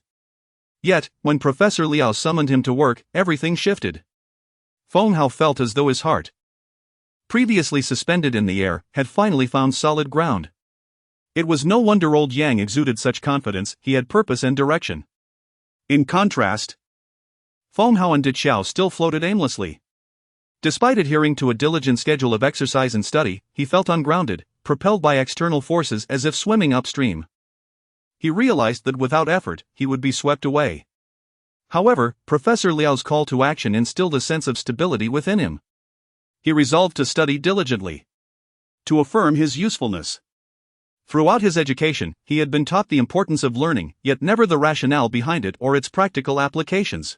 Yet, when Professor Liao summoned him to work, everything shifted. Feng Hao felt as though his heart, previously suspended in the air, had finally found solid ground. It was no wonder old Yang exuded such confidence, he had purpose and direction. In contrast, Feng Hao and De Qiao still floated aimlessly. Despite adhering to a diligent schedule of exercise and study, he felt ungrounded, propelled by external forces as if swimming upstream. He realized that without effort, he would be swept away. However, Professor Liao's call to action instilled a sense of stability within him. He resolved to study diligently, to affirm his usefulness. Throughout his education, he had been taught the importance of learning, yet never the rationale behind it or its practical applications.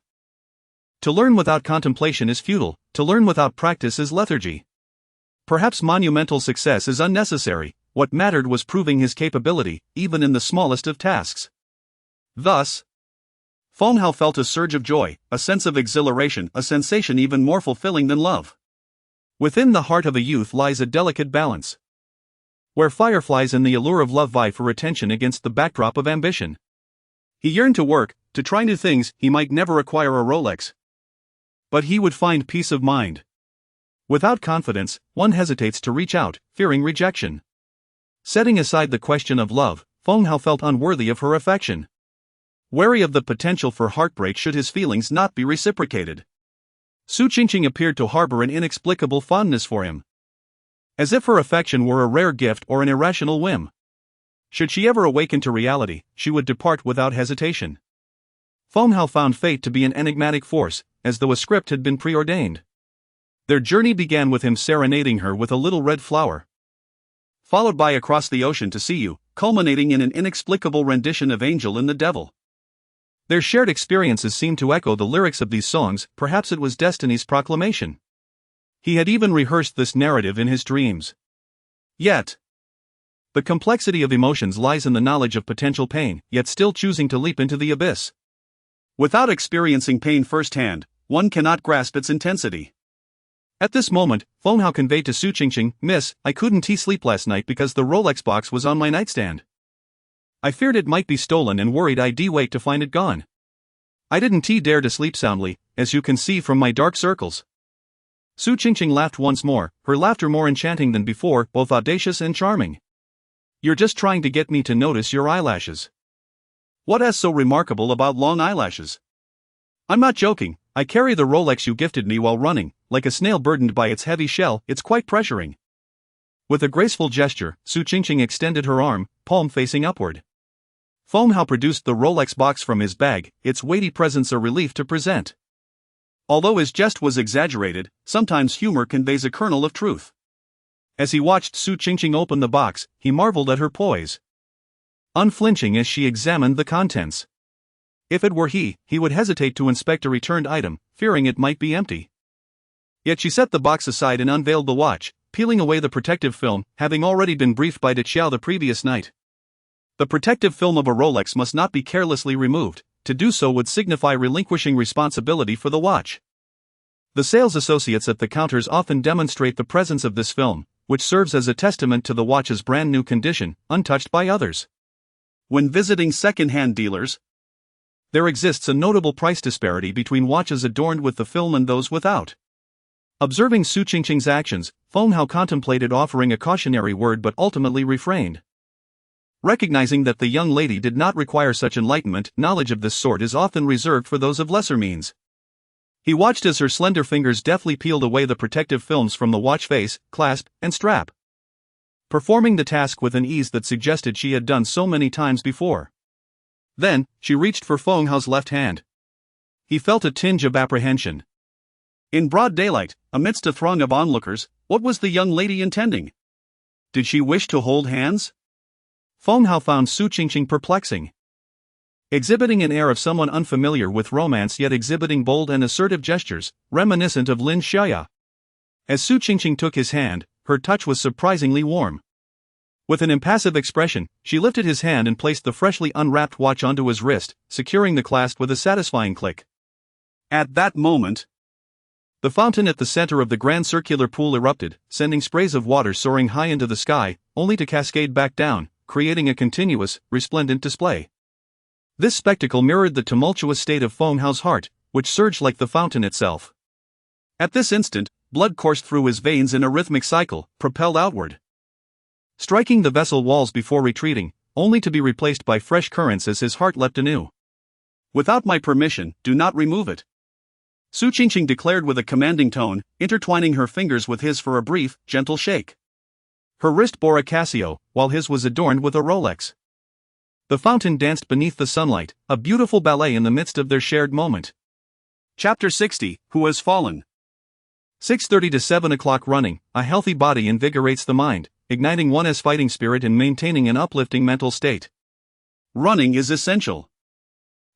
To learn without contemplation is futile, to learn without practice is lethargy. Perhaps monumental success is unnecessary, what mattered was proving his capability, even in the smallest of tasks. Thus, Feng Hao felt a surge of joy, a sense of exhilaration, a sensation even more fulfilling than love. Within the heart of a youth lies a delicate balance, where fireflies and the allure of love vie for attention against the backdrop of ambition. He yearned to work, to try new things. He might never acquire a Rolex, but he would find peace of mind. Without confidence, one hesitates to reach out, fearing rejection. Setting aside the question of love, Feng Hao felt unworthy of her affection. Wary of the potential for heartbreak should his feelings not be reciprocated, Su Qingqing appeared to harbor an inexplicable fondness for him, as if her affection were a rare gift or an irrational whim. Should she ever awaken to reality, she would depart without hesitation. Feng Hao found fate to be an enigmatic force, as though a script had been preordained. Their journey began with him serenading her with a little red flower, followed by Across the Ocean to See You, culminating in an inexplicable rendition of Angel and the Devil. Their shared experiences seemed to echo the lyrics of these songs. Perhaps it was destiny's proclamation. He had even rehearsed this narrative in his dreams. Yet, the complexity of emotions lies in the knowledge of potential pain, yet still choosing to leap into the abyss. Without experiencing pain firsthand, one cannot grasp its intensity. At this moment, Feng Hao conveyed to Su Qingqing, "Miss, I couldn't sleep last night because the Rolex box was on my nightstand. I feared it might be stolen and worried I'd wait to find it gone. I didn't dare to sleep soundly, as you can see from my dark circles." Su Qingqing laughed once more, her laughter more enchanting than before, both audacious and charming. "You're just trying to get me to notice your eyelashes." "What is so remarkable about long eyelashes?" "I'm not joking. I carry the Rolex you gifted me while running, like a snail burdened by its heavy shell. It's quite pressuring." With a graceful gesture, Su Qingqing extended her arm, palm facing upward. Feng Hao produced the Rolex box from his bag, its weighty presence a relief to present. Although his jest was exaggerated, sometimes humor conveys a kernel of truth. As he watched Su Qingqing open the box, he marveled at her poise, unflinching as she examined the contents. If it were he would hesitate to inspect a returned item, fearing it might be empty. Yet she set the box aside and unveiled the watch, peeling away the protective film, having already been briefed by De Qiao the previous night. The protective film of a Rolex must not be carelessly removed. To do so would signify relinquishing responsibility for the watch. The sales associates at the counters often demonstrate the presence of this film, which serves as a testament to the watch's brand new condition, untouched by others. When visiting second-hand dealers, there exists a notable price disparity between watches adorned with the film and those without. Observing Su Qingqing's actions, Feng Hao contemplated offering a cautionary word but ultimately refrained. Recognizing that the young lady did not require such enlightenment, knowledge of this sort is often reserved for those of lesser means. He watched as her slender fingers deftly peeled away the protective films from the watch face, clasp, and strap, performing the task with an ease that suggested she had done so many times before. Then, she reached for Feng Hao's left hand. He felt a tinge of apprehension. In broad daylight, amidst a throng of onlookers, what was the young lady intending? Did she wish to hold hands? Feng Hao found Su Qingqing perplexing. Exhibiting an air of someone unfamiliar with romance yet exhibiting bold and assertive gestures, reminiscent of Lin Xiaya. As Su Qingqing took his hand, her touch was surprisingly warm. With an impassive expression, she lifted his hand and placed the freshly unwrapped watch onto his wrist, securing the clasp with a satisfying click. At that moment, the fountain at the center of the grand circular pool erupted, sending sprays of water soaring high into the sky, only to cascade back down, creating a continuous, resplendent display. This spectacle mirrored the tumultuous state of Feng Hao's heart, which surged like the fountain itself. At this instant, blood coursed through his veins in a rhythmic cycle, propelled outward, striking the vessel walls before retreating, only to be replaced by fresh currents as his heart leapt anew. "Without my permission, do not remove it," Su Qingqing declared with a commanding tone, intertwining her fingers with his for a brief, gentle shake. Her wrist bore a Casio, while his was adorned with a Rolex. The fountain danced beneath the sunlight, a beautiful ballet in the midst of their shared moment. Chapter 60, Who Has Fallen? 6:30 to 7 o'clock running. A healthy body invigorates the mind, igniting one's fighting spirit and maintaining an uplifting mental state. Running is essential.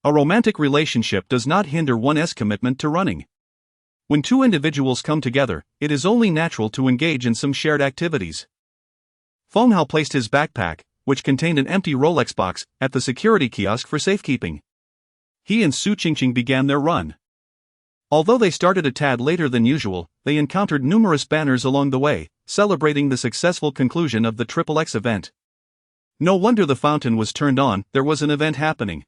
A romantic relationship does not hinder one's commitment to running. When two individuals come together, it is only natural to engage in some shared activities. Feng Hao placed his backpack, which contained an empty Rolex box, at the security kiosk for safekeeping. he and Su Qingqing began their run. Although they started a tad later than usual, they encountered numerous banners along the way, celebrating the successful conclusion of the XXX event. No wonder the fountain was turned on, there was an event happening.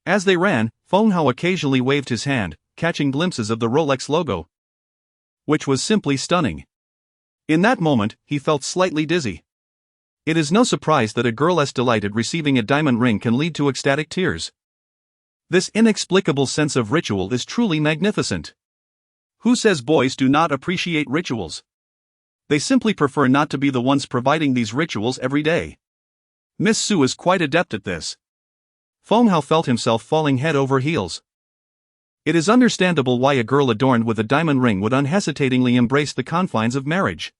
As they ran, Feng Hao occasionally waved his hand, catching glimpses of the Rolex logo, which was simply stunning. In that moment, he felt slightly dizzy. It is no surprise that a girl as delighted receiving a diamond ring can lead to ecstatic tears. This inexplicable sense of ritual is truly magnificent. Who says boys do not appreciate rituals? They simply prefer not to be the ones providing these rituals every day. Miss Su is quite adept at this. Feng Hao felt himself falling head over heels. It is understandable why a girl adorned with a diamond ring would unhesitatingly embrace the confines of marriage.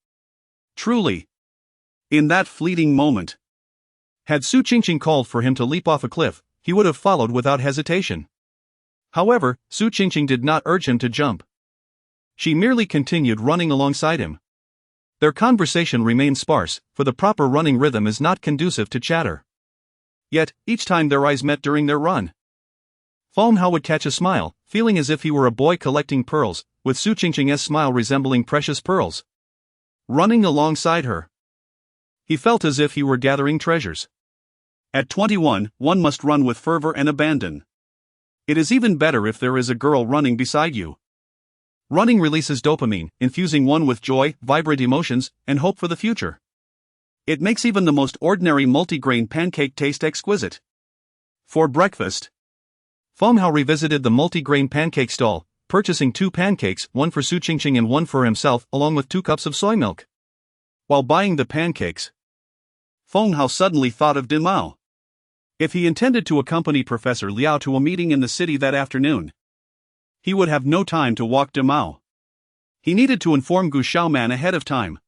Truly. In that fleeting moment, had Su Qingqing called for him to leap off a cliff, he would have followed without hesitation. However, Su Qingqing did not urge him to jump. She merely continued running alongside him. Their conversation remained sparse, for the proper running rhythm is not conducive to chatter. Yet, each time their eyes met during their run, Feng Hao would catch a smile, feeling as if he were a boy collecting pearls, with Su Qingqing's smile resembling precious pearls. Running alongside her, he felt as if he were gathering treasures. At 21, one must run with fervor and abandon. It is even better if there is a girl running beside you. Running releases dopamine, infusing one with joy, vibrant emotions, and hope for the future. It makes even the most ordinary multigrain pancake taste exquisite. For breakfast, Feng Hao revisited the multigrain pancake stall, purchasing 2 pancakes, one for Su Qingqing and one for himself, along with 2 cups of soy milk. While buying the pancakes, Feng Hao suddenly thought of Dimao. If he intended to accompany Professor Liao to a meeting in the city that afternoon, he would have no time to walk Dimao. He needed to inform Gu Xiaoman ahead of time.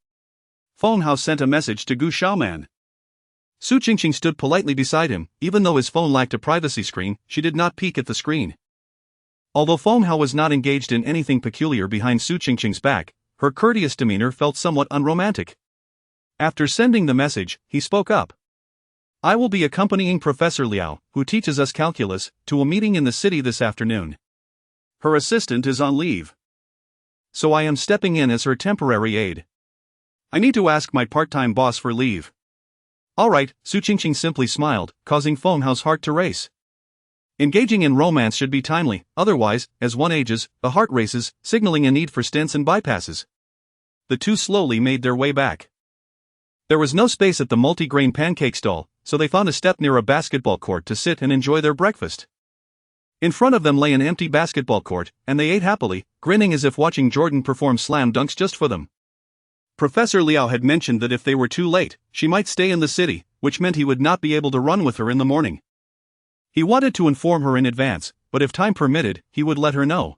Feng Hao sent a message to Gu Xiaoman. Su Qingqing stood politely beside him. Even though his phone lacked a privacy screen, she did not peek at the screen. Although Feng Hao was not engaged in anything peculiar behind Su Qingqing's back, her courteous demeanor felt somewhat unromantic. After sending the message, he spoke up. I will be accompanying Professor Liao, who teaches us calculus, to a meeting in the city this afternoon. Her assistant is on leave, so I am stepping in as her temporary aide. I need to ask my part-time boss for leave. Alright, Su Qingqing simply smiled, causing Feng Hao's heart to race. Engaging in romance should be timely, otherwise, as one ages, the heart races, signaling a need for stints and bypasses. The two slowly made their way back. There was no space at the multigrain pancake stall, so they found a step near a basketball court to sit and enjoy their breakfast. In front of them lay an empty basketball court, and they ate happily, grinning as if watching Jordan perform slam dunks just for them. Professor Liao had mentioned that if they were too late, she might stay in the city, which meant he would not be able to run with her in the morning. He wanted to inform her in advance, but if time permitted, he would let her know.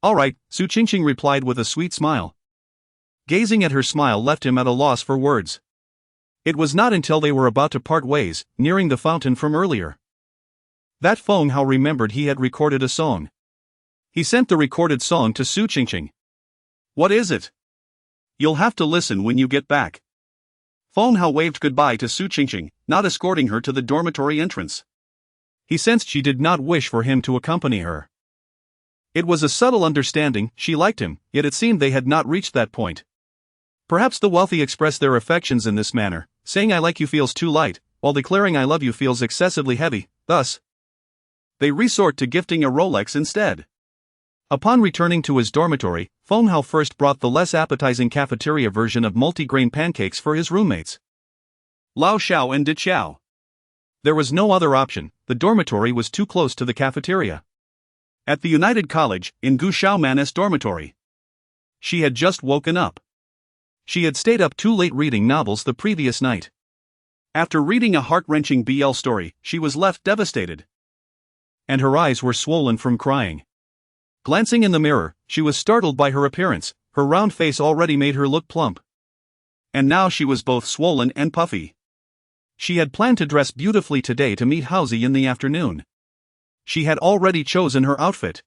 Alright, Su Qingqing replied with a sweet smile. Gazing at her smile left him at a loss for words. It was not until they were about to part ways, nearing the fountain from earlier, that Feng Hao remembered he had recorded a song. He sent the recorded song to Su Qingqing. What is it? You'll have to listen when you get back. Feng Hao waved goodbye to Su Qingqing, not escorting her to the dormitory entrance. He sensed she did not wish for him to accompany her. It was a subtle understanding, she liked him, yet it seemed they had not reached that point. Perhaps the wealthy express their affections in this manner, saying I like you feels too light, while declaring I love you feels excessively heavy, thus, they resort to gifting a Rolex instead. Upon returning to his dormitory, Feng Hao first brought the less appetizing cafeteria version of multigrain pancakes for his roommates, Lao Xiao and Di Qiao. There was no other option, the dormitory was too close to the cafeteria. At the United College, in Gu Xiaoman's dormitory, she had just woken up. She had stayed up too late reading novels the previous night. After reading a heart-wrenching BL story, she was left devastated, and her eyes were swollen from crying. Glancing in the mirror, she was startled by her appearance. Her round face already made her look plump, and now she was both swollen and puffy. She had planned to dress beautifully today to meet Hauzi in the afternoon. She had already chosen her outfit,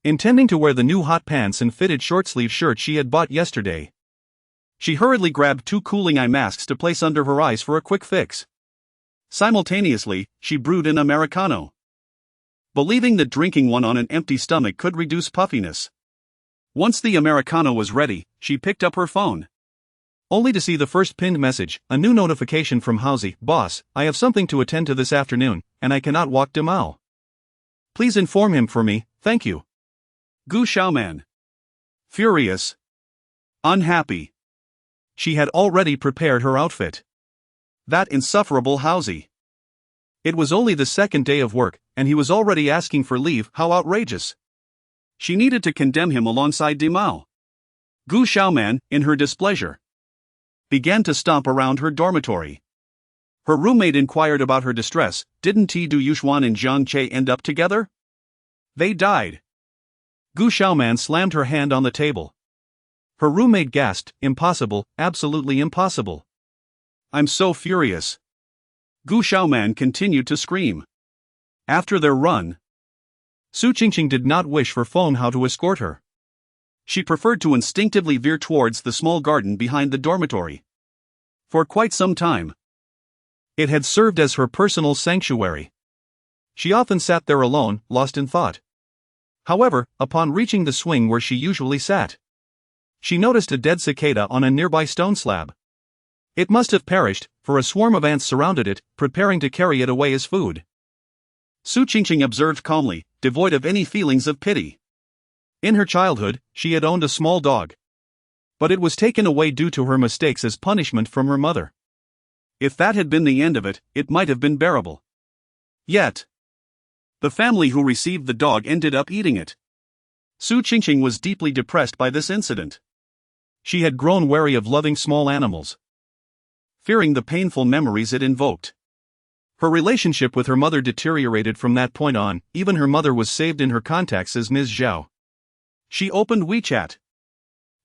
intending to wear the new hot pants and fitted short-sleeve shirt she had bought yesterday. She hurriedly grabbed 2 cooling eye masks to place under her eyes for a quick fix. Simultaneously, she brewed an Americano. believing that drinking one on an empty stomach could reduce puffiness. Once the Americano was ready, she picked up her phone. Only to see the first pinned message, a new notification from Housey. Boss, I have something to attend to this afternoon, and I cannot walk to Mao. Please inform him for me, thank you. Gu Xiaoman. Furious. Unhappy. She had already prepared her outfit. That insufferable Housey. It was only the second day of work, and he was already asking for leave. How outrageous. She needed to condemn him alongside Di Mao. Gu Xiaoman, in her displeasure, began to stomp around her dormitory. Her roommate inquired about her distress. Didn't Du Yuxuan and Zhang Che end up together? They died. Gu Xiaoman slammed her hand on the table. Her roommate gasped, impossible, absolutely impossible. I'm so furious. Gu Xiaoman continued to scream. After their run, Su Qingqing did not wish for Feng Hao to escort her. She preferred to instinctively veer towards the small garden behind the dormitory. For quite some time, it had served as her personal sanctuary. She often sat there alone, lost in thought. However, upon reaching the swing where she usually sat, she noticed a dead cicada on a nearby stone slab. It must have perished, for a swarm of ants surrounded it, preparing to carry it away as food. Su Qingqing observed calmly, devoid of any feelings of pity. In her childhood, she had owned a small dog. But it was taken away due to her mistakes as punishment from her mother. If that had been the end of it, it might have been bearable. Yet, the family who received the dog ended up eating it. Su Qingqing was deeply depressed by this incident. She had grown wary of loving small animals, fearing the painful memories it invoked. Her relationship with her mother deteriorated from that point on. Even her mother was saved in her contacts as Ms. Zhao. She opened WeChat,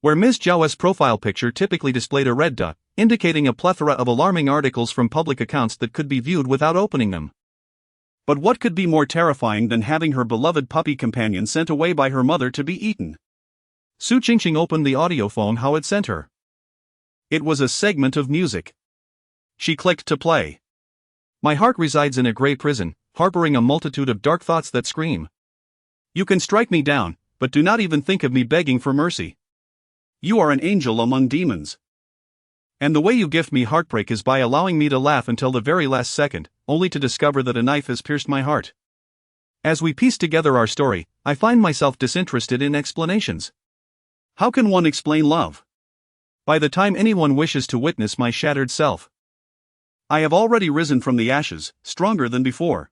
where Ms. Zhao's profile picture typically displayed a red dot, indicating a plethora of alarming articles from public accounts that could be viewed without opening them. But what could be more terrifying than having her beloved puppy companion sent away by her mother to be eaten? Su Qingqing opened the audio phone Hao had sent her. It was a segment of music. She clicked to play. My heart resides in a gray prison, harboring a multitude of dark thoughts that scream. You can strike me down, but do not even think of me begging for mercy. You are an angel among demons. And the way you gift me heartbreak is by allowing me to laugh until the very last second, only to discover that a knife has pierced my heart. As we piece together our story, I find myself disinterested in explanations. How can one explain love? By the time anyone wishes to witness my shattered self, I have already risen from the ashes, stronger than before.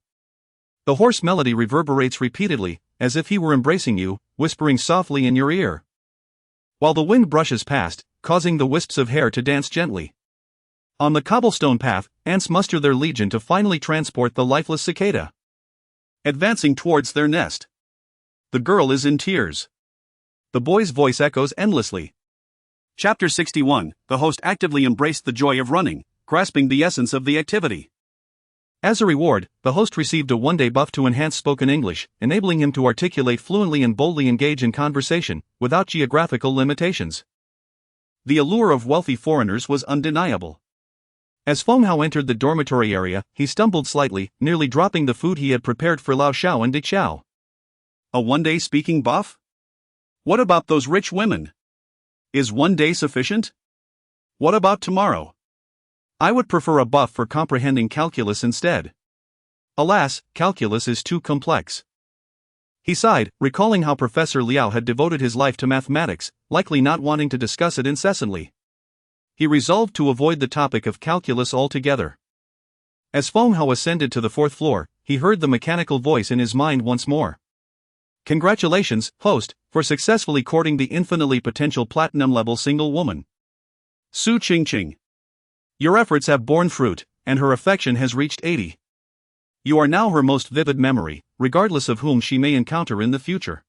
The hoarse melody reverberates repeatedly, as if he were embracing you, whispering softly in your ear, while the wind brushes past, causing the wisps of hair to dance gently. On the cobblestone path, ants muster their legion to finally transport the lifeless cicada, advancing towards their nest. The girl is in tears. The boy's voice echoes endlessly. Chapter 61. The host actively embraced the joy of running, grasping the essence of the activity. As a reward, the host received a one-day buff to enhance spoken English, enabling him to articulate fluently and boldly engage in conversation, without geographical limitations. The allure of wealthy foreigners was undeniable. As Feng Hao entered the dormitory area, he stumbled slightly, nearly dropping the food he had prepared for Lao Xiao and Di Qiao. A one-day speaking buff? What about those rich women? Is one day sufficient? What about tomorrow? I would prefer a buff for comprehending calculus instead. Alas, calculus is too complex. He sighed, recalling how Professor Liao had devoted his life to mathematics, likely not wanting to discuss it incessantly. He resolved to avoid the topic of calculus altogether. As Feng Hao ascended to the fourth floor, he heard the mechanical voice in his mind once more. Congratulations, host, for successfully courting the infinitely potential platinum-level single woman. Su Qingqing. Your efforts have borne fruit, and her affection has reached 80. You are now her most vivid memory, regardless of whom she may encounter in the future.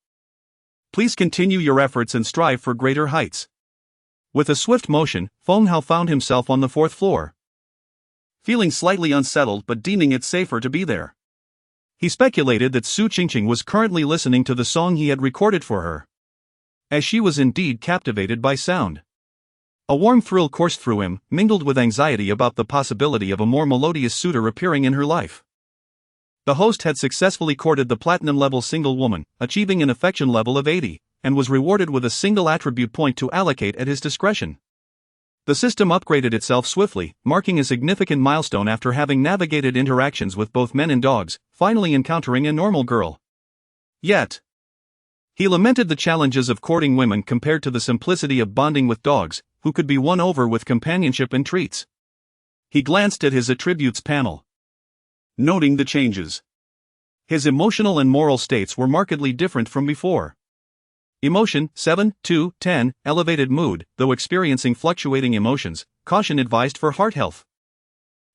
Please continue your efforts and strive for greater heights. With a swift motion, Feng Hao found himself on the fourth floor, feeling slightly unsettled but deeming it safer to be there. He speculated that Su Qingqing was currently listening to the song he had recorded for her, as she was indeed captivated by sound. A warm thrill coursed through him, mingled with anxiety about the possibility of a more melodious suitor appearing in her life. The host had successfully courted the platinum-level single woman, achieving an affection level of 80, and was rewarded with a single attribute point to allocate at his discretion. The system upgraded itself swiftly, marking a significant milestone after having navigated interactions with both men and dogs, finally encountering a normal girl. Yet, he lamented the challenges of courting women compared to the simplicity of bonding with dogs, who could be won over with companionship and treats. He glanced at his attributes panel, noting the changes. His emotional and moral states were markedly different from before. Emotion, 7, 2, 10, elevated mood, though experiencing fluctuating emotions, caution advised for heart health.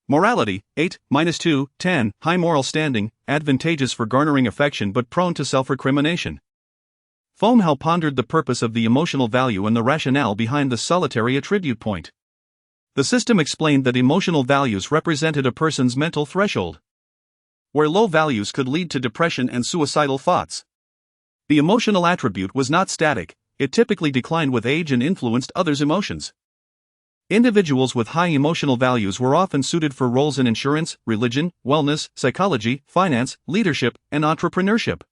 Morality, 8, -2, 10, high moral standing, advantageous for garnering affection but prone to self-recrimination. Foamhow pondered the purpose of the emotional value and the rationale behind the solitary attribute point. The system explained that emotional values represented a person's mental threshold, where low values could lead to depression and suicidal thoughts. The emotional attribute was not static, it typically declined with age and influenced others' emotions. Individuals with high emotional values were often suited for roles in insurance, religion, wellness, psychology, finance, leadership, and entrepreneurship.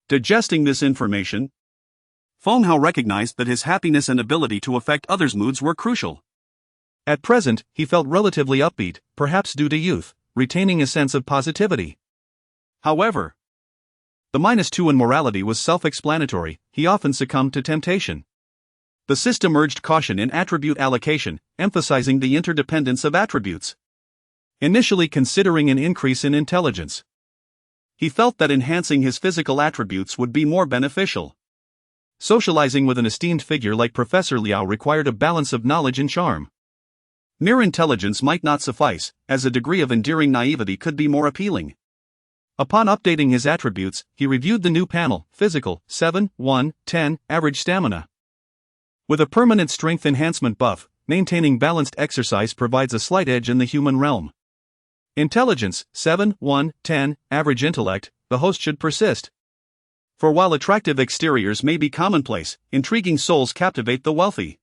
Digesting this information, Foamhow recognized that his happiness and ability to affect others' moods were crucial. At present, he felt relatively upbeat, perhaps due to youth, retaining a sense of positivity. However, the -2 in morality was self-explanatory, he often succumbed to temptation. The system urged caution in attribute allocation, emphasizing the interdependence of attributes. Initially considering an increase in intelligence, he felt that enhancing his physical attributes would be more beneficial. Socializing with an esteemed figure like Professor Liao required a balance of knowledge and charm. Mere intelligence might not suffice, as a degree of endearing naivety could be more appealing. Upon updating his attributes, he reviewed the new panel, physical, 7, 1, 10, average stamina. With a permanent strength enhancement buff, maintaining balanced exercise provides a slight edge in the human realm. Intelligence, 7, 1, 10, average intellect, the host should persist. For while attractive exteriors may be commonplace, intriguing souls captivate the wealthy.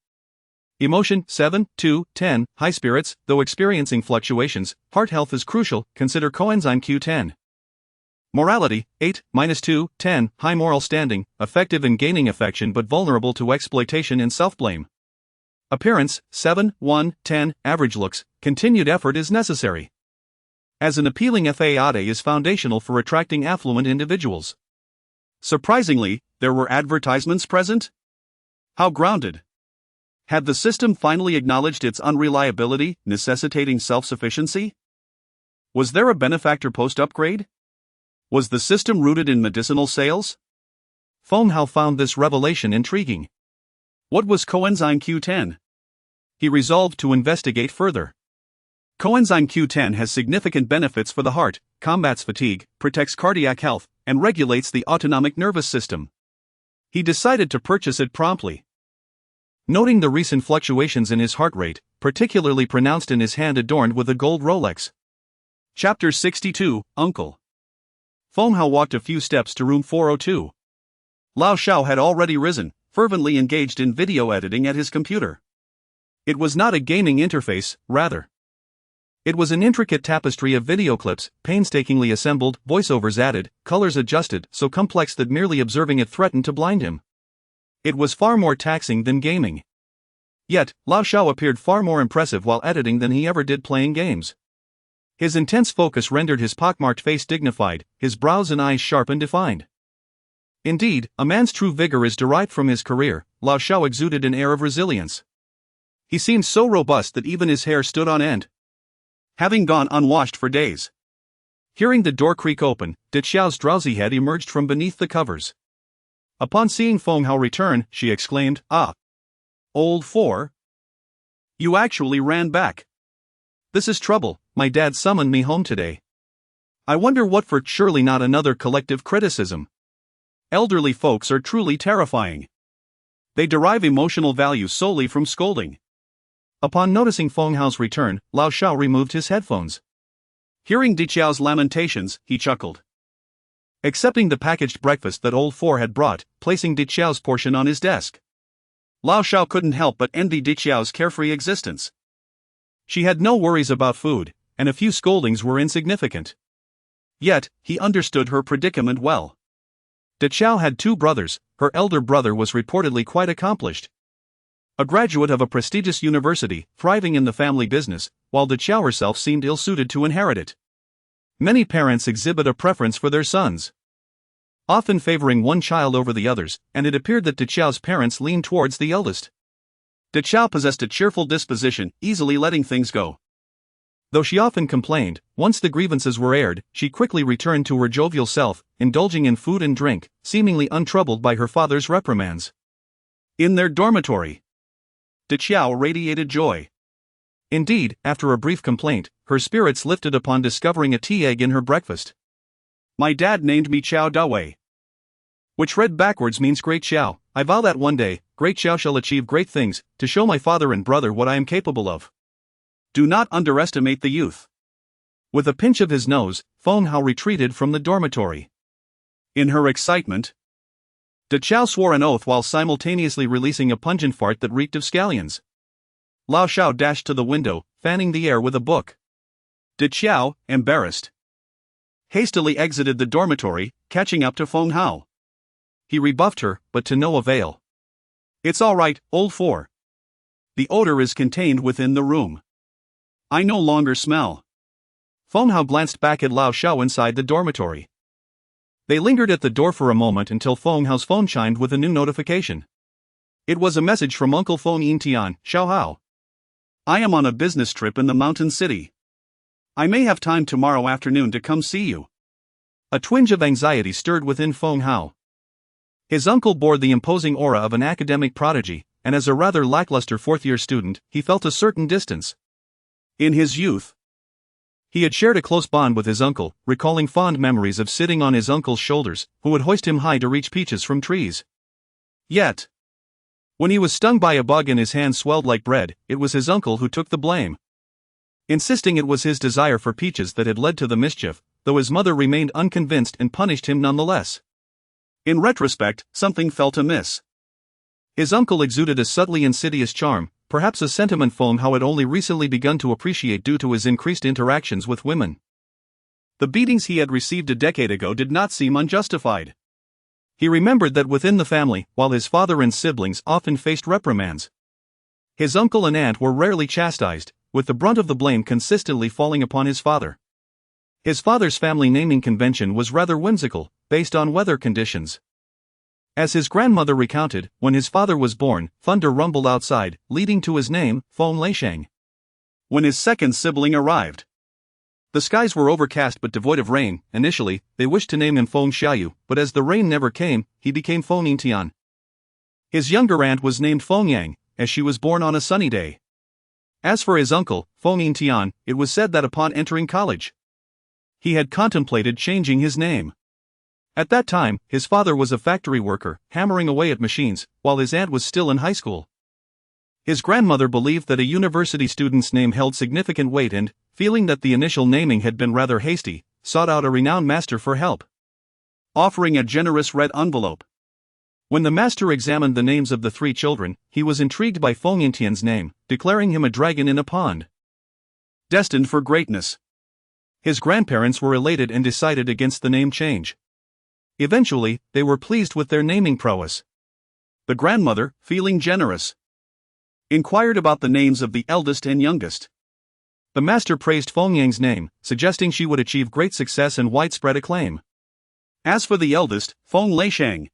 Emotion, 7, 2, 10, high spirits, though experiencing fluctuations, heart health is crucial, consider coenzyme Q10. Morality, 8, -2, 10, high moral standing, effective in gaining affection but vulnerable to exploitation and self-blame. Appearance, 7, 1, 10, average looks, continued effort is necessary. As an appealing fade is foundational for attracting affluent individuals. Surprisingly, there were advertisements present? How grounded! Had the system finally acknowledged its unreliability, necessitating self-sufficiency? Was there a benefactor post-upgrade? Was the system rooted in medicinal sales? Foamhow found this revelation intriguing. What was coenzyme Q10? He resolved to investigate further. Coenzyme Q10 has significant benefits for the heart, combats fatigue, protects cardiac health, and regulates the autonomic nervous system. He decided to purchase it promptly. Noting the recent fluctuations in his heart rate, particularly pronounced in his hand adorned with a gold Rolex. Chapter 62, Uncle. Foamhow walked a few steps to room 402. Lao Shao had already risen, fervently engaged in video editing at his computer. It was not a gaming interface, rather. It was an intricate tapestry of video clips, painstakingly assembled, voiceovers added, colors adjusted, so complex that merely observing it threatened to blind him. It was far more taxing than gaming. Yet, Lao Shao appeared far more impressive while editing than he ever did playing games. His intense focus rendered his pockmarked face dignified, his brows and eyes sharp and defined. Indeed, a man's true vigor is derived from his career. Lao Shao exuded an air of resilience. He seemed so robust that even his hair stood on end, having gone unwashed for days. Hearing the door creak open, Diqiao's drowsy head emerged from beneath the covers. Upon seeing Foamhow return, she exclaimed, "Ah! Old Four? You actually ran back. This is trouble, my dad summoned me home today. I wonder what for, surely not another collective criticism. Elderly folks are truly terrifying. They derive emotional value solely from scolding." Upon noticing Foamhow's return, Lao Shao removed his headphones. Hearing Diqiao's lamentations, he chuckled. Accepting the packaged breakfast that Old Four had brought, placing Diqiao's portion on his desk. Lao Shao couldn't help but envy Diqiao's carefree existence. She had no worries about food, and a few scoldings were insignificant. Yet, he understood her predicament well. Deqiao had two brothers. Her elder brother was reportedly quite accomplished, a graduate of a prestigious university, thriving in the family business, while Deqiao herself seemed ill-suited to inherit it. Many parents exhibit a preference for their sons, often favoring one child over the others, and it appeared that Deqiao's parents leaned towards the eldest. Deqiao possessed a cheerful disposition, easily letting things go. Though she often complained, once the grievances were aired, she quickly returned to her jovial self, indulging in food and drink, seemingly untroubled by her father's reprimands. In their dormitory, Deqiao radiated joy. Indeed, after a brief complaint, her spirits lifted upon discovering a tea egg in her breakfast. My dad named me Qiao Dawei, which read backwards means Great Qiao. I vow that one day, Great Qiao shall achieve great things, to show my father and brother what I am capable of. Do not underestimate the youth. With a pinch of his nose, Feng Hao retreated from the dormitory. In her excitement, Deqiao swore an oath while simultaneously releasing a pungent fart that reeked of scallions. Lao Shao dashed to the window, fanning the air with a book. Deqiao, embarrassed, hastily exited the dormitory, catching up to Feng Hao. He rebuffed her, but to no avail. It's all right, old four. The odor is contained within the room. I no longer smell. Feng Hao glanced back at Lao Shao inside the dormitory. They lingered at the door for a moment until Feng Hao's phone chimed with a new notification. It was a message from Uncle Feng Yintian, Xiao Hao. I am on a business trip in the mountain city. I may have time tomorrow afternoon to come see you. A twinge of anxiety stirred within Feng Hao. His uncle bore the imposing aura of an academic prodigy, and as a rather lackluster fourth-year student, he felt a certain distance. In his youth, he had shared a close bond with his uncle, recalling fond memories of sitting on his uncle's shoulders, who would hoist him high to reach peaches from trees. Yet, when he was stung by a bug and his hand swelled like bread, it was his uncle who took the blame, insisting it was his desire for peaches that had led to the mischief, though his mother remained unconvinced and punished him nonetheless. In retrospect, something felt amiss. His uncle exuded a subtly insidious charm, perhaps a sentiment Feng Hao had only recently begun to appreciate due to his increased interactions with women. The beatings he had received a decade ago did not seem unjustified. He remembered that within the family, while his father and siblings often faced reprimands, his uncle and aunt were rarely chastised, with the brunt of the blame consistently falling upon his father. His father's family naming convention was rather whimsical, based on weather conditions. As his grandmother recounted, when his father was born, thunder rumbled outside, leading to his name, Feng Leisheng. When his second sibling arrived, the skies were overcast but devoid of rain. Initially, they wished to name him Feng Xiaoyu, but as the rain never came, he became Feng Yintian. His younger aunt was named Feng Yang, as she was born on a sunny day. As for his uncle, Feng Yintian, it was said that upon entering college, he had contemplated changing his name. At that time, his father was a factory worker, hammering away at machines, while his aunt was still in high school. His grandmother believed that a university student's name held significant weight and, feeling that the initial naming had been rather hasty, sought out a renowned master for help, offering a generous red envelope. When the master examined the names of the three children, he was intrigued by Feng Yintian's name, declaring him a dragon in a pond, destined for greatness. His grandparents were elated and decided against the name change. Eventually, they were pleased with their naming prowess. The grandmother, feeling generous, inquired about the names of the eldest and youngest. The master praised Feng Yang's name, suggesting she would achieve great success and widespread acclaim. As for the eldest, Feng Leisheng,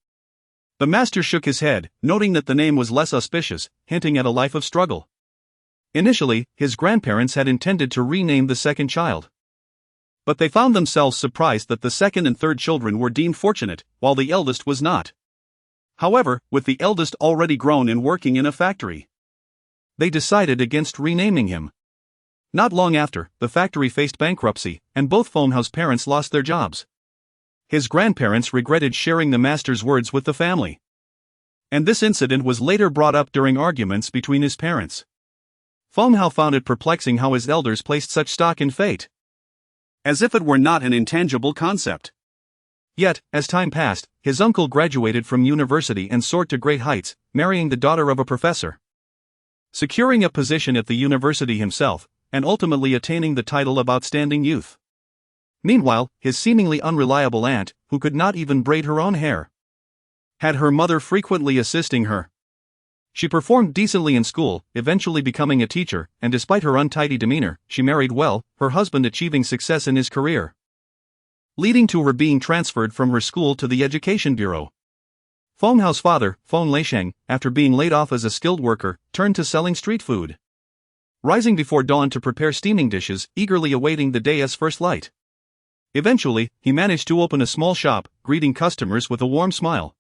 the master shook his head, noting that the name was less auspicious, hinting at a life of struggle. Initially, his grandparents had intended to rename the second child, but they found themselves surprised that the second and third children were deemed fortunate, while the eldest was not. However, with the eldest already grown and working in a factory, they decided against renaming him. Not long after, the factory faced bankruptcy, and both Feng Hao's parents lost their jobs. His grandparents regretted sharing the master's words with the family, and this incident was later brought up during arguments between his parents. Feng Hao found it perplexing how his elders placed such stock in fate, as if it were not an intangible concept. Yet, as time passed, his uncle graduated from university and soared to great heights, marrying the daughter of a professor, securing a position at the university himself, and ultimately attaining the title of Outstanding Youth. Meanwhile, his seemingly unreliable aunt, who could not even braid her own hair, had her mother frequently assisting her. She performed decently in school, eventually becoming a teacher, and despite her untidy demeanor, she married well, her husband achieving success in his career, leading to her being transferred from her school to the Education Bureau. Feng Hao's father, Feng Leisheng, after being laid off as a skilled worker, turned to selling street food, rising before dawn to prepare steaming dishes, eagerly awaiting the day's first light. Eventually, he managed to open a small shop, greeting customers with a warm smile.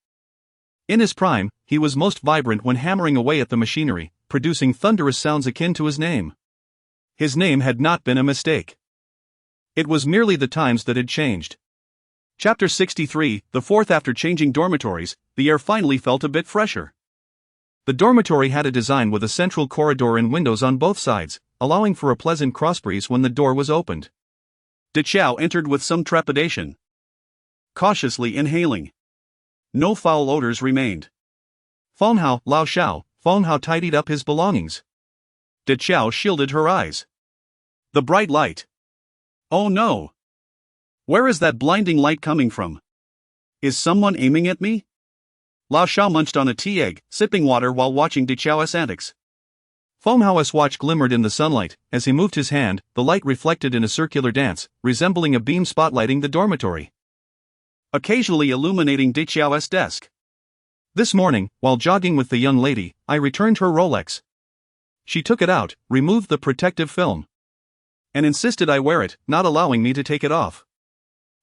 In his prime, he was most vibrant when hammering away at the machinery, producing thunderous sounds akin to his name. His name had not been a mistake. It was merely the times that had changed. Chapter 63, the fourth. After changing dormitories, the air finally felt a bit fresher. The dormitory had a design with a central corridor and windows on both sides, allowing for a pleasant cross-breeze when the door was opened. De Chao entered with some trepidation, cautiously inhaling. No foul odors remained. Feng Hao, Lao Shao, Feng Hao tidied up his belongings. De Chao shielded her eyes. The bright light. Oh no! Where is that blinding light coming from? Is someone aiming at me? Lao Shao munched on a tea egg, sipping water while watching De Chao's antics. Feng Hao's watch glimmered in the sunlight. As he moved his hand, the light reflected in a circular dance, resembling a beam spotlighting the dormitory, occasionally illuminating De Chao's desk. This morning, while jogging with the young lady, I returned her Rolex. She took it out, removed the protective film, and insisted I wear it, not allowing me to take it off.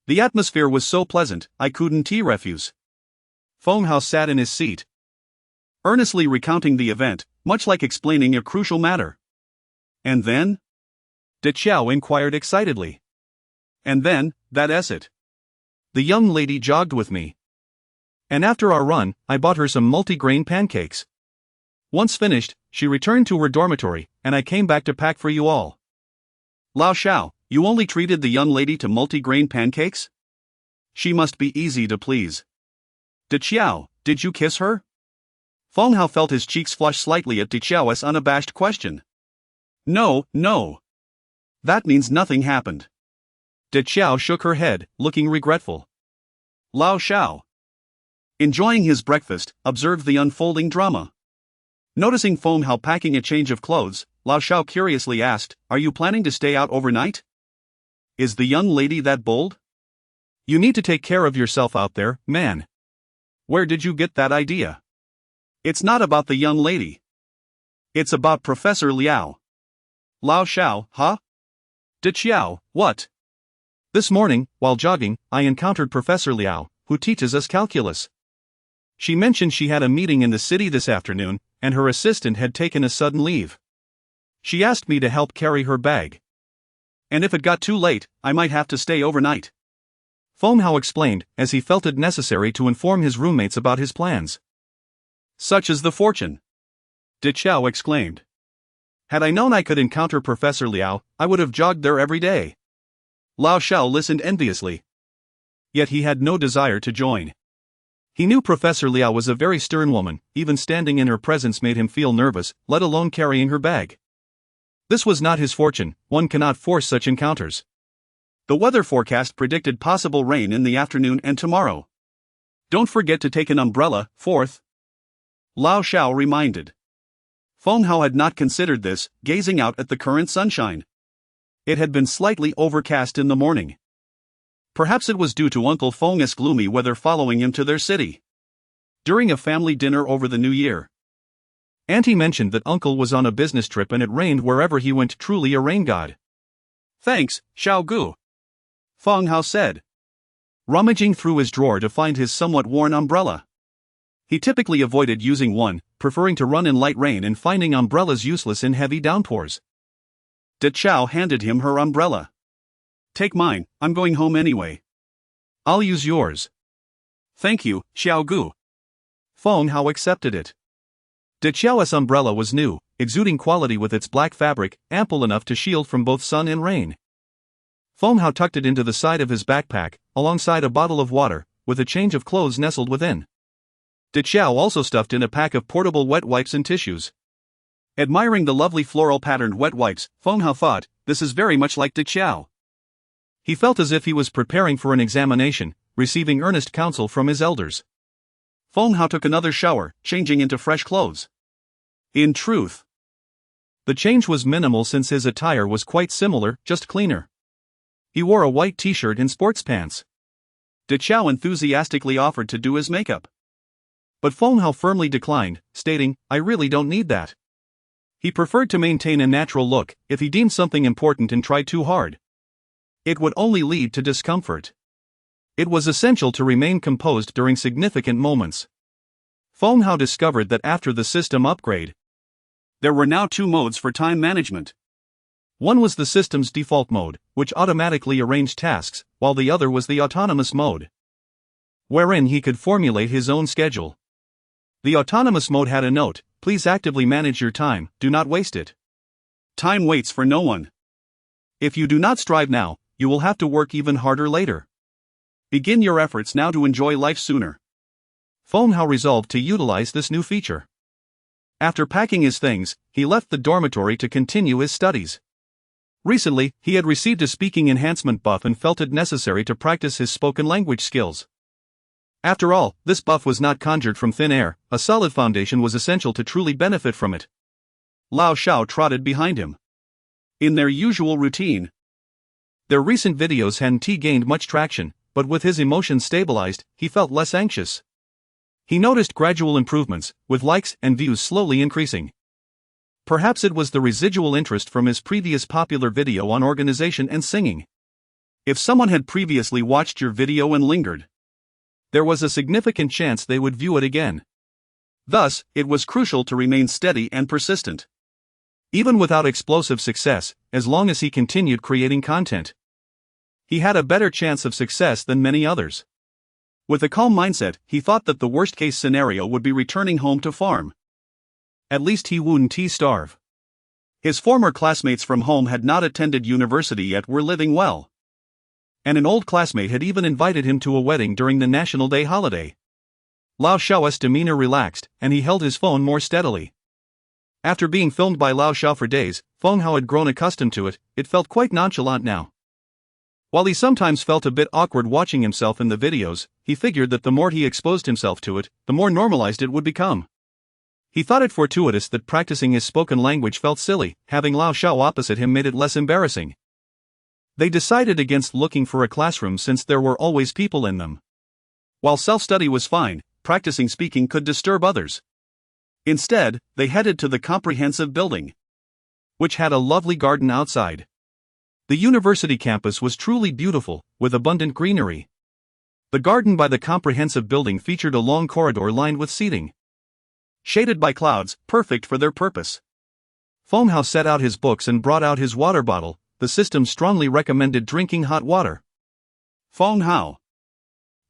The atmosphere was so pleasant, I couldn't refuse. Feng Hao sat in his seat, earnestly recounting the event, much like explaining a crucial matter. And then? De Chao inquired excitedly. And then, that's it. The young lady jogged with me. And after our run, I bought her some multi-grain pancakes. Once finished, she returned to her dormitory, and I came back to pack for you all. Lao Shao, you only treated the young lady to multi-grain pancakes? She must be easy to please. De Chao, did you kiss her? Feng Hao felt his cheeks flush slightly at De Chao's unabashed question. No. That means nothing happened. De Chao shook her head, looking regretful. Lao Shao, enjoying his breakfast, observed the unfolding drama. Noticing Feng Hao packing a change of clothes, Lao Shao curiously asked, "Are you planning to stay out overnight? Is the young lady that bold? You need to take care of yourself out there, man. Where did you get that idea? It's not about the young lady. It's about Professor Liao." Lao Shao, huh? De Chao, what? This morning, while jogging, I encountered Professor Liao, who teaches us calculus. She mentioned she had a meeting in the city this afternoon, and her assistant had taken a sudden leave. She asked me to help carry her bag. And if it got too late, I might have to stay overnight. Feng Hao explained, as he felt it necessary to inform his roommates about his plans. Such is the fortune! De Chao exclaimed. Had I known I could encounter Professor Liao, I would have jogged there every day. Lao Shao listened enviously. Yet he had no desire to join. He knew Professor Liao was a very stern woman, even standing in her presence made him feel nervous, let alone carrying her bag. This was not his fortune, one cannot force such encounters. The weather forecast predicted possible rain in the afternoon and tomorrow. Don't forget to take an umbrella, fourth. Lao Shao reminded. Feng Hao had not considered this, gazing out at the current sunshine. It had been slightly overcast in the morning. Perhaps it was due to Uncle Feng's gloomy weather following him to their city. During a family dinner over the New Year, Auntie mentioned that Uncle was on a business trip and it rained wherever he went, truly a rain god. Thanks, Xiao Gu, Feng Hao said, rummaging through his drawer to find his somewhat worn umbrella. He typically avoided using one, preferring to run in light rain and finding umbrellas useless in heavy downpours. De Chao handed him her umbrella. Take mine, I'm going home anyway. I'll use yours. Thank you, Xiao Gu. Feng Hao accepted it. De Chao's umbrella was new, exuding quality with its black fabric, ample enough to shield from both sun and rain. Feng Hao tucked it into the side of his backpack, alongside a bottle of water, with a change of clothes nestled within. De Chao also stuffed in a pack of portable wet wipes and tissues. Admiring the lovely floral-patterned wet wipes, Feng Hao thought, this is very much like De Chao. He felt as if he was preparing for an examination, receiving earnest counsel from his elders. Feng Hao took another shower, changing into fresh clothes. In truth, the change was minimal since his attire was quite similar, just cleaner. He wore a white t-shirt and sports pants. De Chao enthusiastically offered to do his makeup. But Feng Hao firmly declined, stating, "I really don't need that." He preferred to maintain a natural look. If he deemed something important and tried too hard, it would only lead to discomfort. It was essential to remain composed during significant moments. Feng Hao discovered that after the system upgrade, there were now two modes for time management. One was the system's default mode, which automatically arranged tasks, while the other was the autonomous mode, wherein he could formulate his own schedule. The autonomous mode had a note: "Please actively manage your time, do not waste it. Time waits for no one. If you do not strive now, you will have to work even harder later. Begin your efforts now to enjoy life sooner." Feng Hao resolved to utilize this new feature. After packing his things, he left the dormitory to continue his studies. Recently, he had received a speaking enhancement buff and felt it necessary to practice his spoken language skills. After all, this buff was not conjured from thin air. A solid foundation was essential to truly benefit from it. Lao Shao trotted behind him. In their usual routine, their recent videos hadn't gained much traction, but with his emotions stabilized, he felt less anxious. He noticed gradual improvements, with likes and views slowly increasing. Perhaps it was the residual interest from his previous popular video on organization and singing. If someone had previously watched your video and lingered, there was a significant chance they would view it again. Thus, it was crucial to remain steady and persistent. Even without explosive success, as long as he continued creating content, he had a better chance of success than many others. With a calm mindset, he thought that the worst-case scenario would be returning home to farm. At least he wouldn't starve. His former classmates from home had not attended university yet were living well. And an old classmate had even invited him to a wedding during the National Day holiday. Lao Shao's demeanor relaxed, and he held his phone more steadily. After being filmed by Lao Shao for days, Feng Hao had grown accustomed to it. It felt quite nonchalant now. While he sometimes felt a bit awkward watching himself in the videos, he figured that the more he exposed himself to it, the more normalized it would become. He thought it fortuitous that practicing his spoken language felt silly. Having Lao Shao opposite him made it less embarrassing. They decided against looking for a classroom since there were always people in them. While self-study was fine, practicing speaking could disturb others. Instead, they headed to the comprehensive building, which had a lovely garden outside. The university campus was truly beautiful, with abundant greenery. The garden by the comprehensive building featured a long corridor lined with seating, shaded by clouds, perfect for their purpose. Feng Hao set out his books and brought out his water bottle. The system strongly recommended drinking hot water. Feng Hao,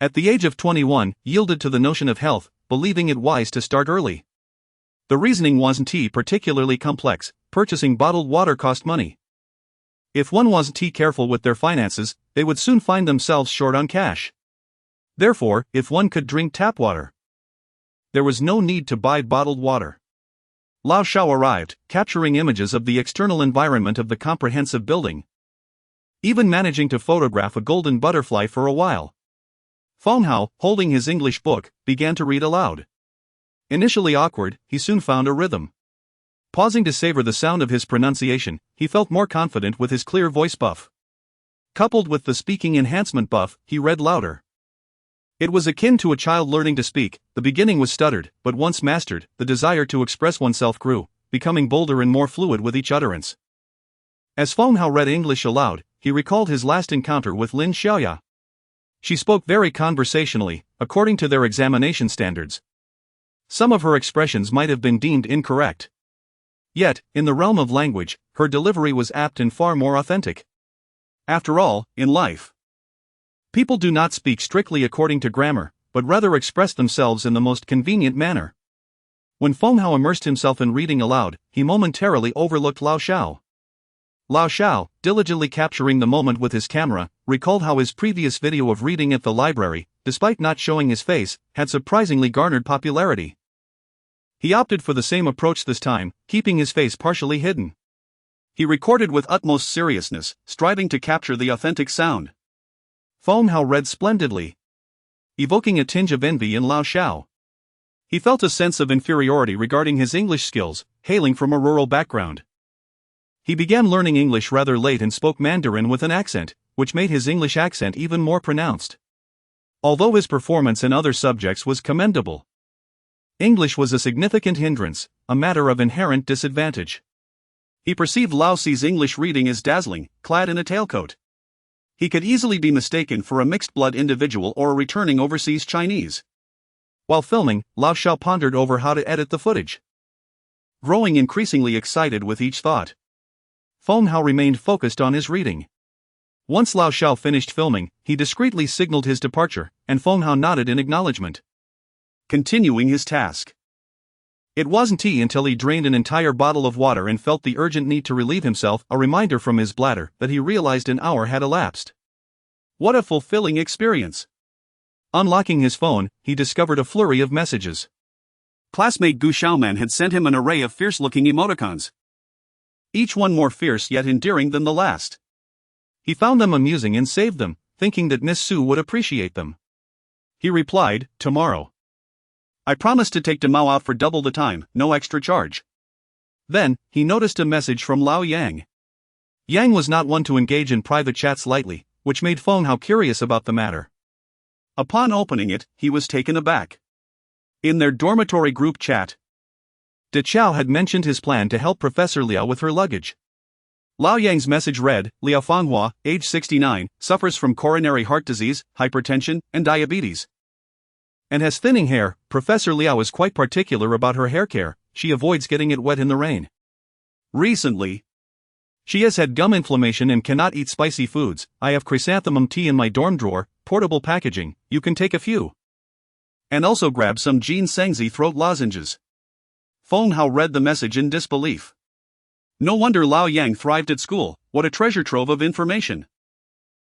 at the age of 21, yielded to the notion of health, believing it wise to start early. The reasoning wasn't particularly complex. Purchasing bottled water cost money. If one wasn't careful with their finances, they would soon find themselves short on cash. Therefore, if one could drink tap water, there was no need to buy bottled water. Lao Shao arrived, capturing images of the external environment of the comprehensive building, even managing to photograph a golden butterfly for a while. Feng Hao, holding his English book, began to read aloud. Initially awkward, he soon found a rhythm. Pausing to savor the sound of his pronunciation, he felt more confident with his clear voice buff. Coupled with the speaking enhancement buff, he read louder. It was akin to a child learning to speak. The beginning was stuttered, but once mastered, the desire to express oneself grew, becoming bolder and more fluid with each utterance. As Feng Hao read English aloud, he recalled his last encounter with Lin Xiaoya. She spoke very conversationally, according to their examination standards. Some of her expressions might have been deemed incorrect. Yet, in the realm of language, her delivery was apt and far more authentic. After all, in life, people do not speak strictly according to grammar, but rather express themselves in the most convenient manner. When Feng Hao immersed himself in reading aloud, he momentarily overlooked Lao Shao. Lao Shao, diligently capturing the moment with his camera, recalled how his previous video of reading at the library, despite not showing his face, had surprisingly garnered popularity. He opted for the same approach this time, keeping his face partially hidden. He recorded with utmost seriousness, striving to capture the authentic sound. Feng Hao read splendidly, evoking a tinge of envy in Lao Shao. He felt a sense of inferiority regarding his English skills, hailing from a rural background. He began learning English rather late and spoke Mandarin with an accent, which made his English accent even more pronounced. Although his performance in other subjects was commendable, English was a significant hindrance, a matter of inherent disadvantage. He perceived Lao Si's English reading as dazzling, clad in a tailcoat. He could easily be mistaken for a mixed-blood individual or a returning overseas Chinese. While filming, Lao Shao pondered over how to edit the footage. Growing increasingly excited with each thought, Feng Hao remained focused on his reading. Once Lao Shao finished filming, he discreetly signaled his departure, and Feng Hao nodded in acknowledgement, continuing his task. It wasn't until he drained an entire bottle of water and felt the urgent need to relieve himself, a reminder from his bladder, that he realized an hour had elapsed. What a fulfilling experience! Unlocking his phone, he discovered a flurry of messages. Classmate Gu Xiaoman had sent him an array of fierce-looking emoticons, each one more fierce yet endearing than the last. He found them amusing and saved them, thinking that Miss Su would appreciate them. He replied, "Tomorrow. I promise to take Demao out for double the time, no extra charge." Then, he noticed a message from Lao Yang. Yang was not one to engage in private chats lightly, which made Feng Hao curious about the matter. Upon opening it, he was taken aback. In their dormitory group chat, De Chao had mentioned his plan to help Professor Liao with her luggage. Lao Yang's message read, "Liao Fanghua, age 69, suffers from coronary heart disease, hypertension, and diabetes. And has thinning hair. Professor Liao is quite particular about her hair care, she avoids getting it wet in the rain. Recently, she has had gum inflammation and cannot eat spicy foods. I have chrysanthemum tea in my dorm drawer, portable packaging, you can take a few. And also grab some ginsengzi throat lozenges." Feng Hao read the message in disbelief. No wonder Lao Yang thrived at school, what a treasure trove of information.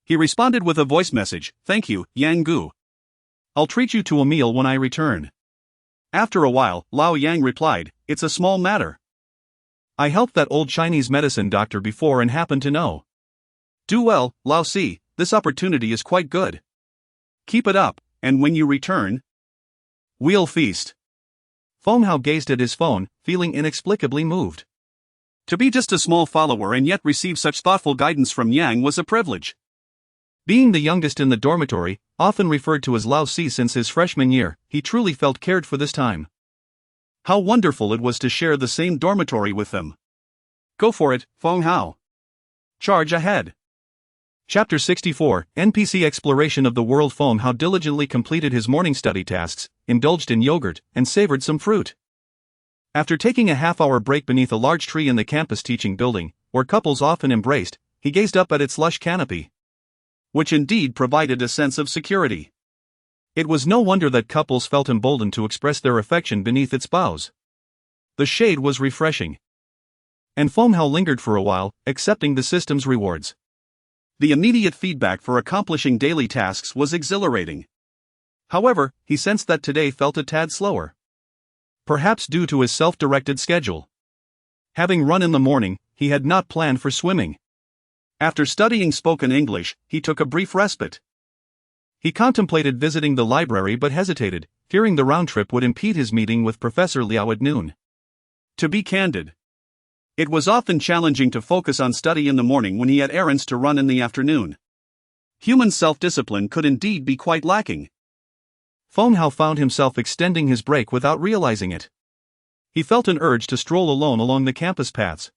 He responded with a voice message, "Thank you, Yang Gu. I'll treat you to a meal when I return." After a while, Lao Yang replied, "It's a small matter. I helped that old Chinese medicine doctor before and happen to know." "Do well, Lao Si, this opportunity is quite good. Keep it up, and when you return, we'll feast." Feng Hao gazed at his phone, feeling inexplicably moved. To be just a small follower and yet receive such thoughtful guidance from Yang was a privilege. Being the youngest in the dormitory, often referred to as Lao Si since his freshman year, he truly felt cared for this time. How wonderful it was to share the same dormitory with them. Go for it, Feng Hao. Charge ahead. Chapter 64, NPC Exploration of the World. Feng Hao diligently completed his morning study tasks, indulged in yogurt, and savored some fruit. After taking a half-hour break beneath a large tree in the campus teaching building, where couples often embraced, he gazed up at its lush canopy, which indeed provided a sense of security. It was no wonder that couples felt emboldened to express their affection beneath its boughs. The shade was refreshing, and Feng Hao lingered for a while, accepting the system's rewards. The immediate feedback for accomplishing daily tasks was exhilarating. However, he sensed that today felt a tad slower. Perhaps due to his self-directed schedule. Having run in the morning, he had not planned for swimming. After studying spoken English, he took a brief respite. He contemplated visiting the library but hesitated, fearing the round trip would impede his meeting with Professor Liao at noon. To be candid, it was often challenging to focus on study in the morning when he had errands to run in the afternoon. Human self-discipline could indeed be quite lacking. Feng Hao found himself extending his break without realizing it. He felt an urge to stroll alone along the campus paths.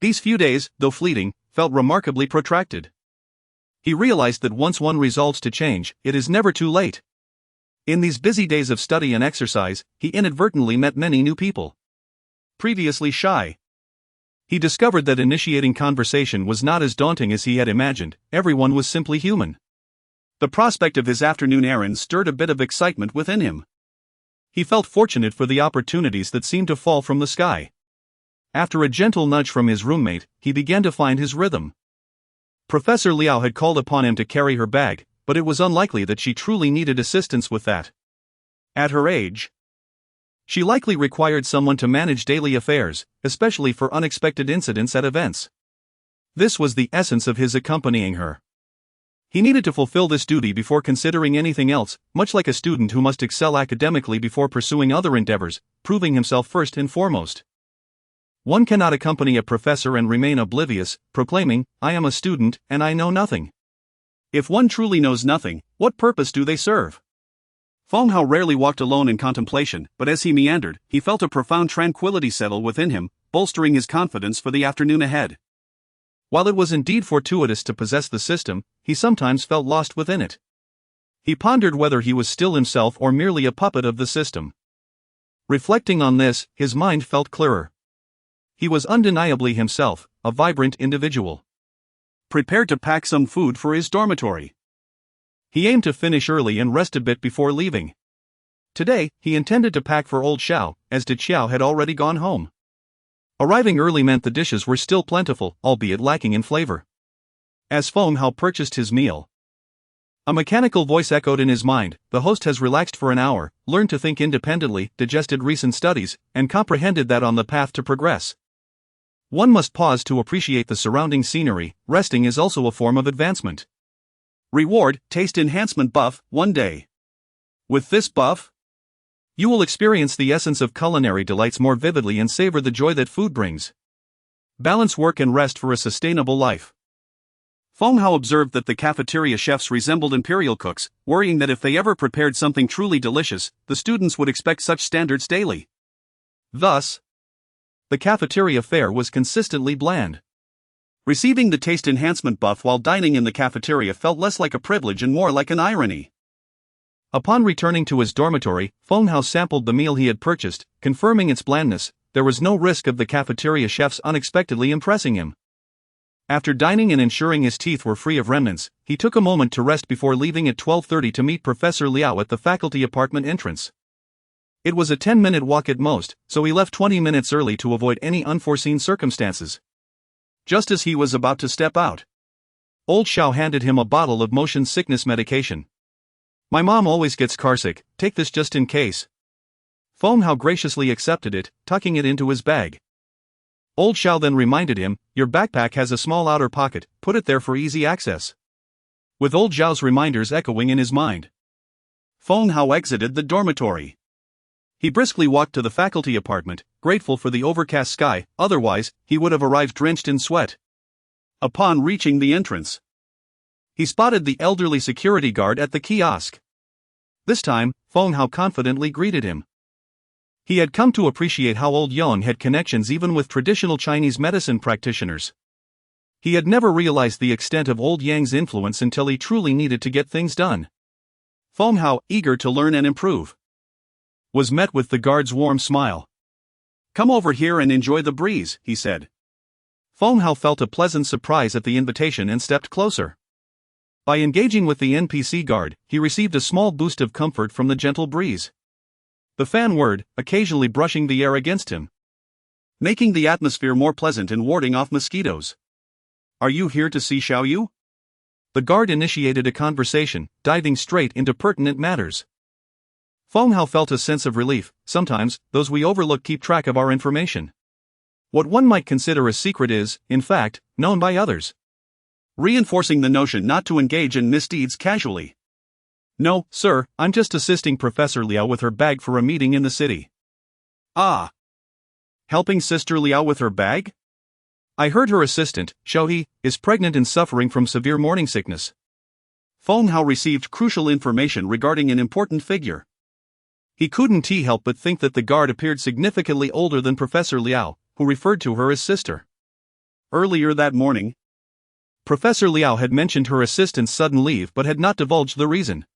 These few days, though fleeting, felt remarkably protracted. He realized that once one resolves to change, it is never too late. In these busy days of study and exercise, he inadvertently met many new people. Previously shy, he discovered that initiating conversation was not as daunting as he had imagined. Everyone was simply human. The prospect of his afternoon errands stirred a bit of excitement within him. He felt fortunate for the opportunities that seemed to fall from the sky. After a gentle nudge from his roommate, he began to find his rhythm. Professor Liao had called upon him to carry her bag, but it was unlikely that she truly needed assistance with that. At her age, She likely required someone to manage daily affairs, especially for unexpected incidents at events. This was the essence of his accompanying her. He needed to fulfill this duty before considering anything else, much like a student who must excel academically before pursuing other endeavors, proving himself first and foremost. One cannot accompany a professor and remain oblivious, proclaiming, "I am a student, and I know nothing." If one truly knows nothing, what purpose do they serve? Feng Hao rarely walked alone in contemplation, but as he meandered, he felt a profound tranquility settle within him, bolstering his confidence for the afternoon ahead. While it was indeed fortuitous to possess the system, he sometimes felt lost within it. He pondered whether he was still himself or merely a puppet of the system. Reflecting on this, his mind felt clearer. He was undeniably himself, a vibrant individual. Prepared to pack some food for his dormitory. He aimed to finish early and rest a bit before leaving. Today, he intended to pack for old Xiao, as did Xiao had already gone home. Arriving early meant the dishes were still plentiful, albeit lacking in flavor. As Feng Hao purchased his meal, a mechanical voice echoed in his mind: "The host has relaxed for an hour, learned to think independently, digested recent studies, and comprehended that on the path to progress." One must pause to appreciate the surrounding scenery. Resting is also a form of advancement. Reward, taste enhancement buff, 1 day. With this buff, you will experience the essence of culinary delights more vividly and savor the joy that food brings. Balance work and rest for a sustainable life. Feng Hao observed that the cafeteria chefs resembled imperial cooks, worrying that if they ever prepared something truly delicious, the students would expect such standards daily. Thus, the cafeteria fare was consistently bland. Receiving the taste enhancement buff while dining in the cafeteria felt less like a privilege and more like an irony. Upon returning to his dormitory, Feng Hao sampled the meal he had purchased, confirming its blandness. There was no risk of the cafeteria chefs unexpectedly impressing him. After dining and ensuring his teeth were free of remnants, he took a moment to rest before leaving at 12:30 to meet Professor Liao at the faculty apartment entrance. It was a 10-minute walk at most, so he left 20 minutes early to avoid any unforeseen circumstances. Just as he was about to step out, old Xiao handed him a bottle of motion sickness medication. "My mom always gets carsick, take this just in case." Feng Hao graciously accepted it, tucking it into his bag. Old Xiao then reminded him, "Your backpack has a small outer pocket, put it there for easy access." With old Xiao's reminders echoing in his mind, Feng Hao exited the dormitory. He briskly walked to the faculty apartment, grateful for the overcast sky, otherwise, he would have arrived drenched in sweat. Upon reaching the entrance, he spotted the elderly security guard at the kiosk. This time, Feng Hao confidently greeted him. He had come to appreciate how old Yang had connections even with traditional Chinese medicine practitioners. He had never realized the extent of old Yang's influence until he truly needed to get things done. Feng Hao, eager to learn and improve, was met with the guard's warm smile. "Come over here and enjoy the breeze," he said. Feng Hao felt a pleasant surprise at the invitation and stepped closer. By engaging with the NPC guard, he received a small boost of comfort from the gentle breeze. The fan whirred, occasionally brushing the air against him, making the atmosphere more pleasant and warding off mosquitoes. "Are you here to see Xiao Yu?" The guard initiated a conversation, diving straight into pertinent matters. Feng Hao felt a sense of relief. Sometimes, those we overlook keep track of our information. What one might consider a secret is, in fact, known by others, reinforcing the notion not to engage in misdeeds casually. "No, sir, I'm just assisting Professor Liao with her bag for a meeting in the city." "Ah. Helping Sister Liao with her bag?" "I heard her assistant, Xiaohe, is pregnant and suffering from severe morning sickness." Feng Hao received crucial information regarding an important figure. He couldn't help but think that the guard appeared significantly older than Professor Liao, who referred to her as sister. Earlier that morning, Professor Liao had mentioned her assistant's sudden leave but had not divulged the reason.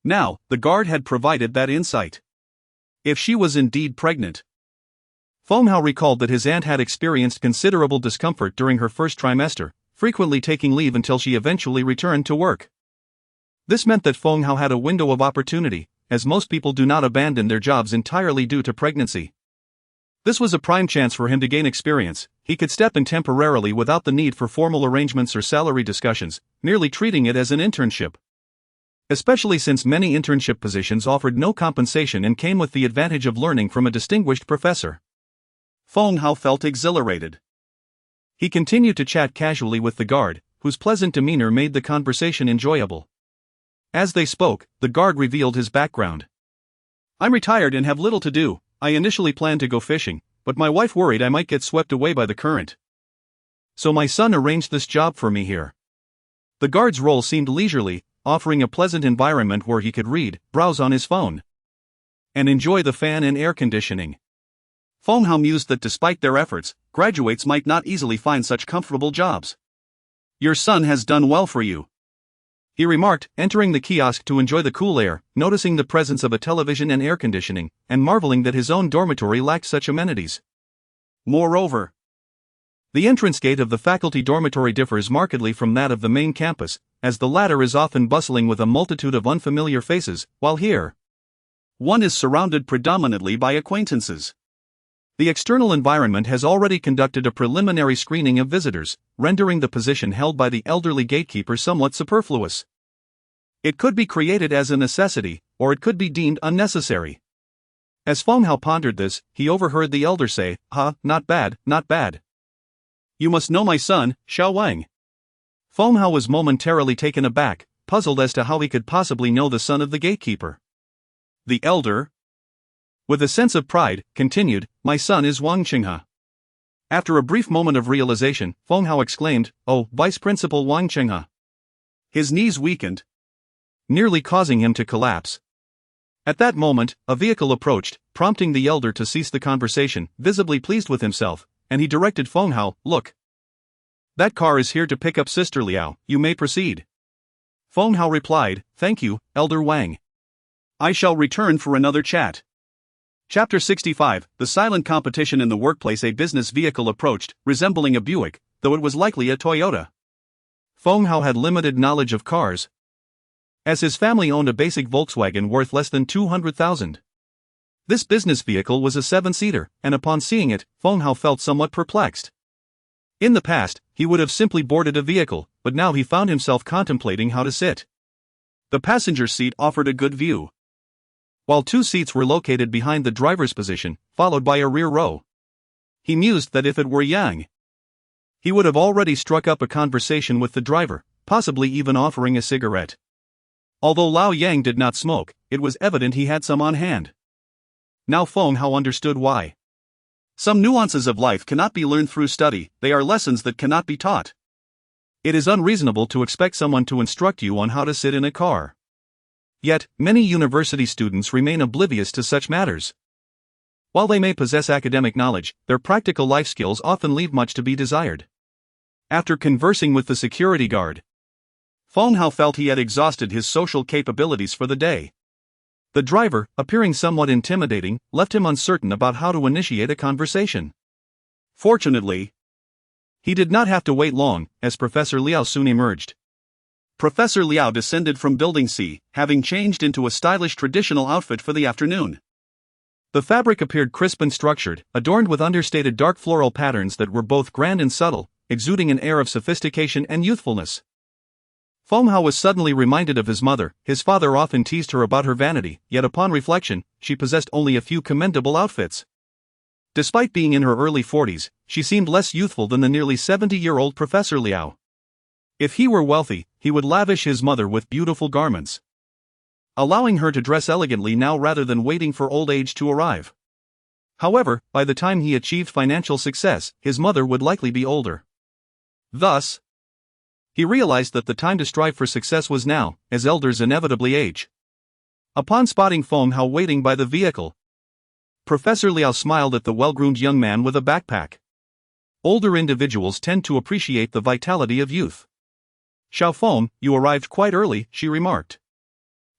Now, the guard had provided that insight. If she was indeed pregnant, Feng Hao recalled that his aunt had experienced considerable discomfort during her first trimester, frequently taking leave until she eventually returned to work. This meant that Feng Hao had a window of opportunity, as most people do not abandon their jobs entirely due to pregnancy. This was a prime chance for him to gain experience. He could step in temporarily without the need for formal arrangements or salary discussions, merely treating it as an internship. especially since many internship positions offered no compensation and came with the advantage of learning from a distinguished professor. Feng Hao felt exhilarated. He continued to chat casually with the guard, whose pleasant demeanor made the conversation enjoyable. As they spoke, the guard revealed his background. I'm retired and have little to do. I initially planned to go fishing, but my wife worried I might get swept away by the current. So my son arranged this job for me here. The guard's role seemed leisurely, offering a pleasant environment where he could read, browse on his phone, and enjoy the fan and air conditioning. Feng Hao mused that despite their efforts, graduates might not easily find such comfortable jobs. Your son has done well for you, he remarked, entering the kiosk to enjoy the cool air, noticing the presence of a television and air conditioning, and marveling that his own dormitory lacked such amenities. Moreover, the entrance gate of the faculty dormitory differs markedly from that of the main campus, as the latter is often bustling with a multitude of unfamiliar faces, while here, one is surrounded predominantly by acquaintances. The external environment has already conducted a preliminary screening of visitors, rendering the position held by the elderly gatekeeper somewhat superfluous. It could be created as a necessity, or it could be deemed unnecessary. As Feng Hao pondered this, he overheard the elder say, not bad, not bad. You must know my son, Xiao Wang. Feng Hao was momentarily taken aback, puzzled as to how he could possibly know the son of the gatekeeper. The elder, with a sense of pride, continued, my son is Wang Qinghe. After a brief moment of realization, Feng Hao exclaimed, oh, Vice Principal Wang Qinghe. His knees weakened, nearly causing him to collapse. At that moment, a vehicle approached, prompting the elder to cease the conversation, visibly pleased with himself, and he directed Feng Hao, look. That car is here to pick up Sister Liao, you may proceed. Feng Hao replied, thank you, Elder Wang. I shall return for another chat. Chapter 65, The Silent Competition in the Workplace. A business vehicle approached, resembling a Buick, though it was likely a Toyota. Feng Hao had limited knowledge of cars, as his family owned a basic Volkswagen worth less than 200,000. This business vehicle was a 7-seater, and upon seeing it, Feng Hao felt somewhat perplexed. In the past, he would have simply boarded a vehicle, but now he found himself contemplating how to sit. The passenger seat offered a good view, while 2 seats were located behind the driver's position, followed by a rear row. He mused that if it were Yang, he would have already struck up a conversation with the driver, possibly even offering a cigarette. Although Lao Yang did not smoke, it was evident he had some on hand. Now Feng Hao understood why. Some nuances of life cannot be learned through study, they are lessons that cannot be taught. It is unreasonable to expect someone to instruct you on how to sit in a car. Yet, many university students remain oblivious to such matters. While they may possess academic knowledge, their practical life skills often leave much to be desired. After conversing with the security guard, Feng Hao felt he had exhausted his social capabilities for the day. The driver, appearing somewhat intimidating, left him uncertain about how to initiate a conversation. Fortunately, he did not have to wait long, as Professor Liao soon emerged. Professor Liao descended from Building C, having changed into a stylish traditional outfit for the afternoon. The fabric appeared crisp and structured, adorned with understated dark floral patterns that were both grand and subtle, exuding an air of sophistication and youthfulness. Feng Hao was suddenly reminded of his mother. His father often teased her about her vanity, yet upon reflection, she possessed only a few commendable outfits. Despite being in her early 40s, she seemed less youthful than the nearly 70-year-old Professor Liao. If he were wealthy, he would lavish his mother with beautiful garments, allowing her to dress elegantly now rather than waiting for old age to arrive. However, by the time he achieved financial success, his mother would likely be older. Thus, he realized that the time to strive for success was now, as elders inevitably age. Upon spotting Feng Hao waiting by the vehicle, Professor Liao smiled at the well-groomed young man with a backpack. Older individuals tend to appreciate the vitality of youth. Xiao Feng, you arrived quite early, she remarked.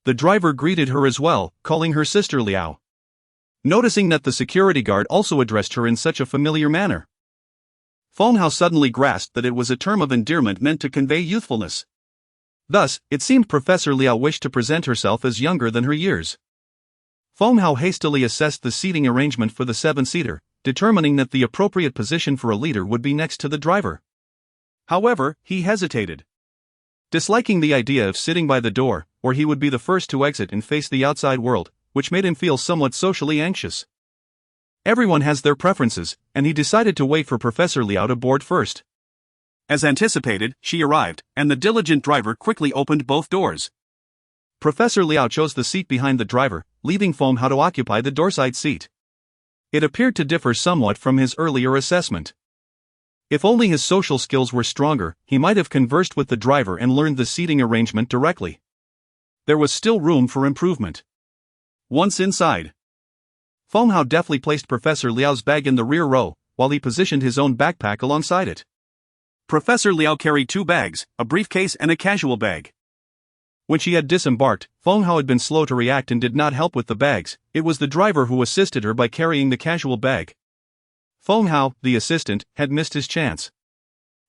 The driver greeted her as well, calling her Sister Liao. Noticing that the security guard also addressed her in such a familiar manner, Feng Hao suddenly grasped that it was a term of endearment meant to convey youthfulness. Thus, it seemed Professor Liao wished to present herself as younger than her years. Feng Hao hastily assessed the seating arrangement for the 7-seater, determining that the appropriate position for a leader would be next to the driver. However, he hesitated. Disliking the idea of sitting by the door, or he would be the first to exit and face the outside world, which made him feel somewhat socially anxious. Everyone has their preferences, and he decided to wait for Professor Liao to board first. As anticipated, she arrived, and the diligent driver quickly opened both doors. Professor Liao chose the seat behind the driver, leaving Feng Hao to occupy the doorside seat. It appeared to differ somewhat from his earlier assessment. If only his social skills were stronger, he might have conversed with the driver and learned the seating arrangement directly. There was still room for improvement. Once inside, Feng Hao deftly placed Professor Liao's bag in the rear row, while he positioned his own backpack alongside it. Professor Liao carried 2 bags, a briefcase and a casual bag. When she had disembarked, Feng Hao had been slow to react and did not help with the bags. It was the driver who assisted her by carrying the casual bag. Feng Hao, the assistant, had missed his chance.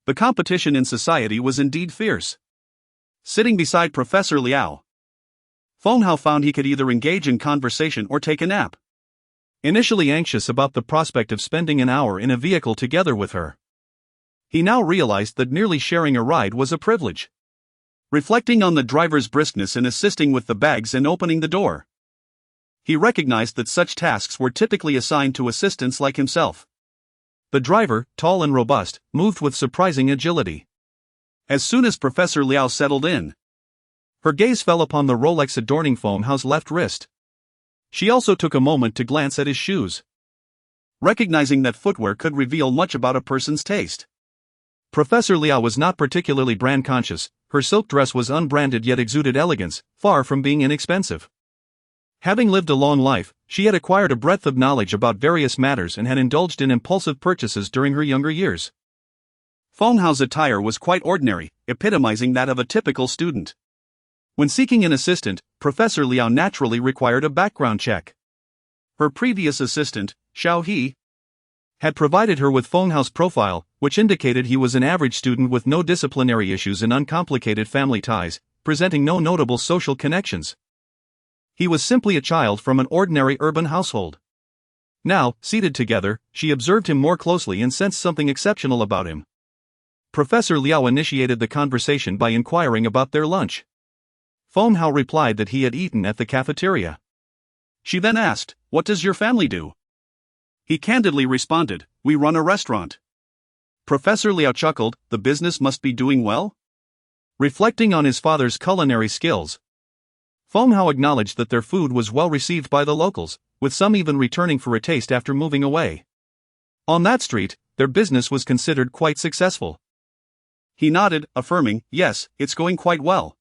The competition in society was indeed fierce. Sitting beside Professor Liao, Feng Hao found he could either engage in conversation or take a nap. Initially anxious about the prospect of spending an hour in a vehicle together with her, he now realized that merely sharing a ride was a privilege. Reflecting on the driver's briskness in assisting with the bags and opening the door, he recognized that such tasks were typically assigned to assistants like himself. The driver, tall and robust, moved with surprising agility. As soon as Professor Liao settled in, her gaze fell upon the Rolex adorning Feng Hao's left wrist. She also took a moment to glance at his shoes, recognizing that footwear could reveal much about a person's taste. Professor Liao was not particularly brand conscious. Her silk dress was unbranded yet exuded elegance, far from being inexpensive. Having lived a long life, she had acquired a breadth of knowledge about various matters and had indulged in impulsive purchases during her younger years. Feng Hao's attire was quite ordinary, epitomizing that of a typical student. When seeking an assistant, Professor Liao naturally required a background check. Her previous assistant, Xiao He, had provided her with Feng Hao's profile, which indicated he was an average student with no disciplinary issues and uncomplicated family ties, presenting no notable social connections. He was simply a child from an ordinary urban household. Now, seated together, she observed him more closely and sensed something exceptional about him. Professor Liao initiated the conversation by inquiring about their lunch. Feng Hao replied that he had eaten at the cafeteria. She then asked, "What does your family do?" He candidly responded, "We run a restaurant." Professor Liao chuckled, "The business must be doing well?" Reflecting on his father's culinary skills, Feng Hao acknowledged that their food was well received by the locals, with some even returning for a taste after moving away. On that street, their business was considered quite successful. He nodded, affirming, "Yes, it's going quite well."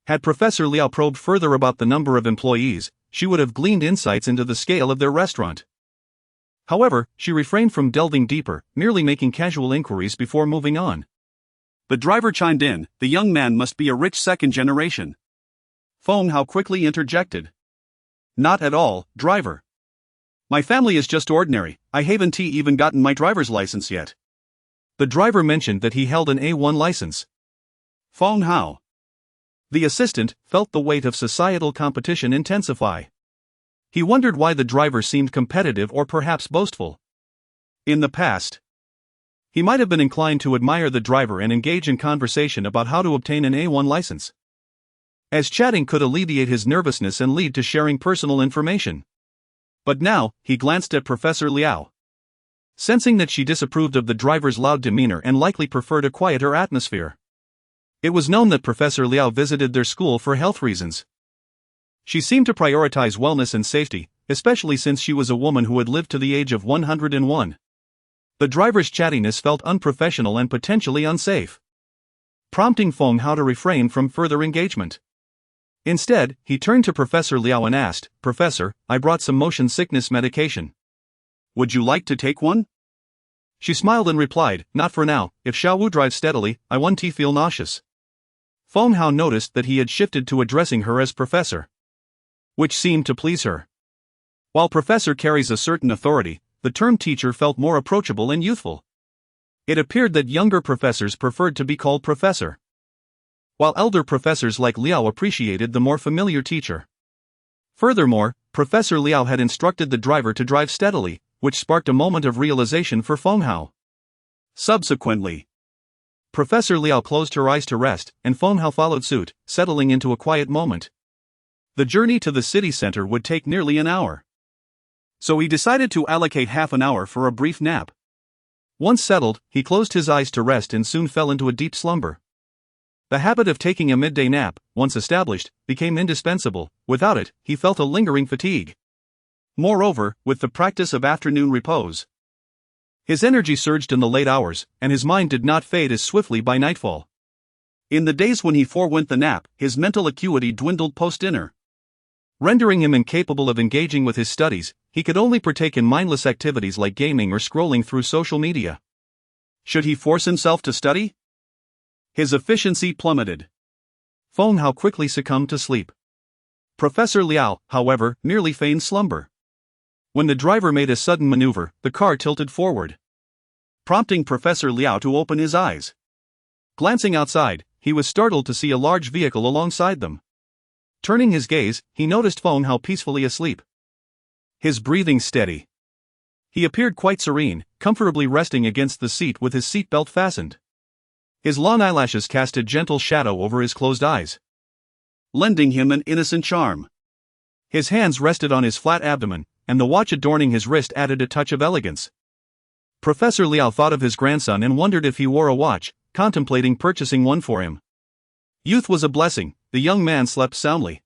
Had Professor Liao probed further about the number of employees, she would have gleaned insights into the scale of their restaurant. However, she refrained from delving deeper, merely making casual inquiries before moving on. The driver chimed in, "The young man must be a rich second generation." Feng Hao quickly interjected, "Not at all, driver. My family is just ordinary, I haven't even gotten my driver's license yet." The driver mentioned that he held an A1 license. Feng Hao, the assistant, felt the weight of societal competition intensify. He wondered why the driver seemed competitive or perhaps boastful. In the past, he might have been inclined to admire the driver and engage in conversation about how to obtain an A1 license, as chatting could alleviate his nervousness and lead to sharing personal information. But now, he glanced at Professor Liao, sensing that she disapproved of the driver's loud demeanor and likely preferred a quieter atmosphere. It was known that Professor Liao visited their school for health reasons. She seemed to prioritize wellness and safety, especially since she was a woman who had lived to the age of 101. The driver's chattiness felt unprofessional and potentially unsafe, prompting Feng Hao to refrain from further engagement. Instead, he turned to Professor Liao and asked, "Professor, I brought some motion sickness medication. Would you like to take one?" She smiled and replied, "Not for now, if Xiao Wu drives steadily, I won't feel nauseous." Feng Hao noticed that he had shifted to addressing her as Professor, which seemed to please her. While Professor carries a certain authority, the term teacher felt more approachable and youthful. It appeared that younger professors preferred to be called Professor, while elder professors like Liao appreciated the more familiar teacher. Furthermore, Professor Liao had instructed the driver to drive steadily, which sparked a moment of realization for Feng Hao. Subsequently, Professor Liao closed her eyes to rest, and Feng Hao followed suit, settling into a quiet moment. The journey to the city center would take nearly an hour. So he decided to allocate half an hour for a brief nap. Once settled, he closed his eyes to rest and soon fell into a deep slumber. The habit of taking a midday nap, once established, became indispensable. Without it, he felt a lingering fatigue. Moreover, with the practice of afternoon repose, his energy surged in the late hours, and his mind did not fade as swiftly by nightfall. In the days when he forewent the nap, his mental acuity dwindled post-dinner, rendering him incapable of engaging with his studies. He could only partake in mindless activities like gaming or scrolling through social media. Should he force himself to study? His efficiency plummeted. Feng Hao quickly succumbed to sleep. Professor Liao, however, merely feigned slumber. When the driver made a sudden maneuver, the car tilted forward, prompting Professor Liao to open his eyes. Glancing outside, he was startled to see a large vehicle alongside them. Turning his gaze, he noticed Feng Hao peacefully asleep, his breathing steady. He appeared quite serene, comfortably resting against the seat with his seatbelt fastened. His long eyelashes cast a gentle shadow over his closed eyes, lending him an innocent charm. His hands rested on his flat abdomen, and the watch adorning his wrist added a touch of elegance. Professor Liao thought of his grandson and wondered if he wore a watch, contemplating purchasing one for him. Youth was a blessing. The young man slept soundly.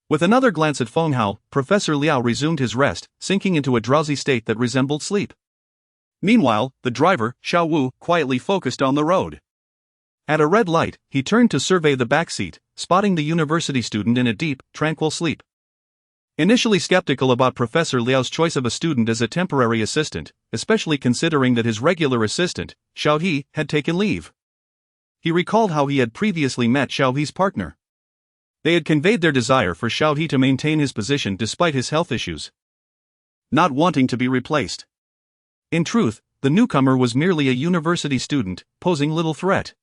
With another glance at Feng Hao, Professor Liao resumed his rest, sinking into a drowsy state that resembled sleep. Meanwhile, the driver, Xiao Wu, quietly focused on the road. At a red light, he turned to survey the back seat, spotting the university student in a deep, tranquil sleep. Initially skeptical about Professor Liao's choice of a student as a temporary assistant, especially considering that his regular assistant, Xiao He, had taken leave. He recalled how he had previously met Xiao He's partner. They had conveyed their desire for Xiao He to maintain his position despite his health issues, not wanting to be replaced. In truth, the newcomer was merely a university student, posing little threat.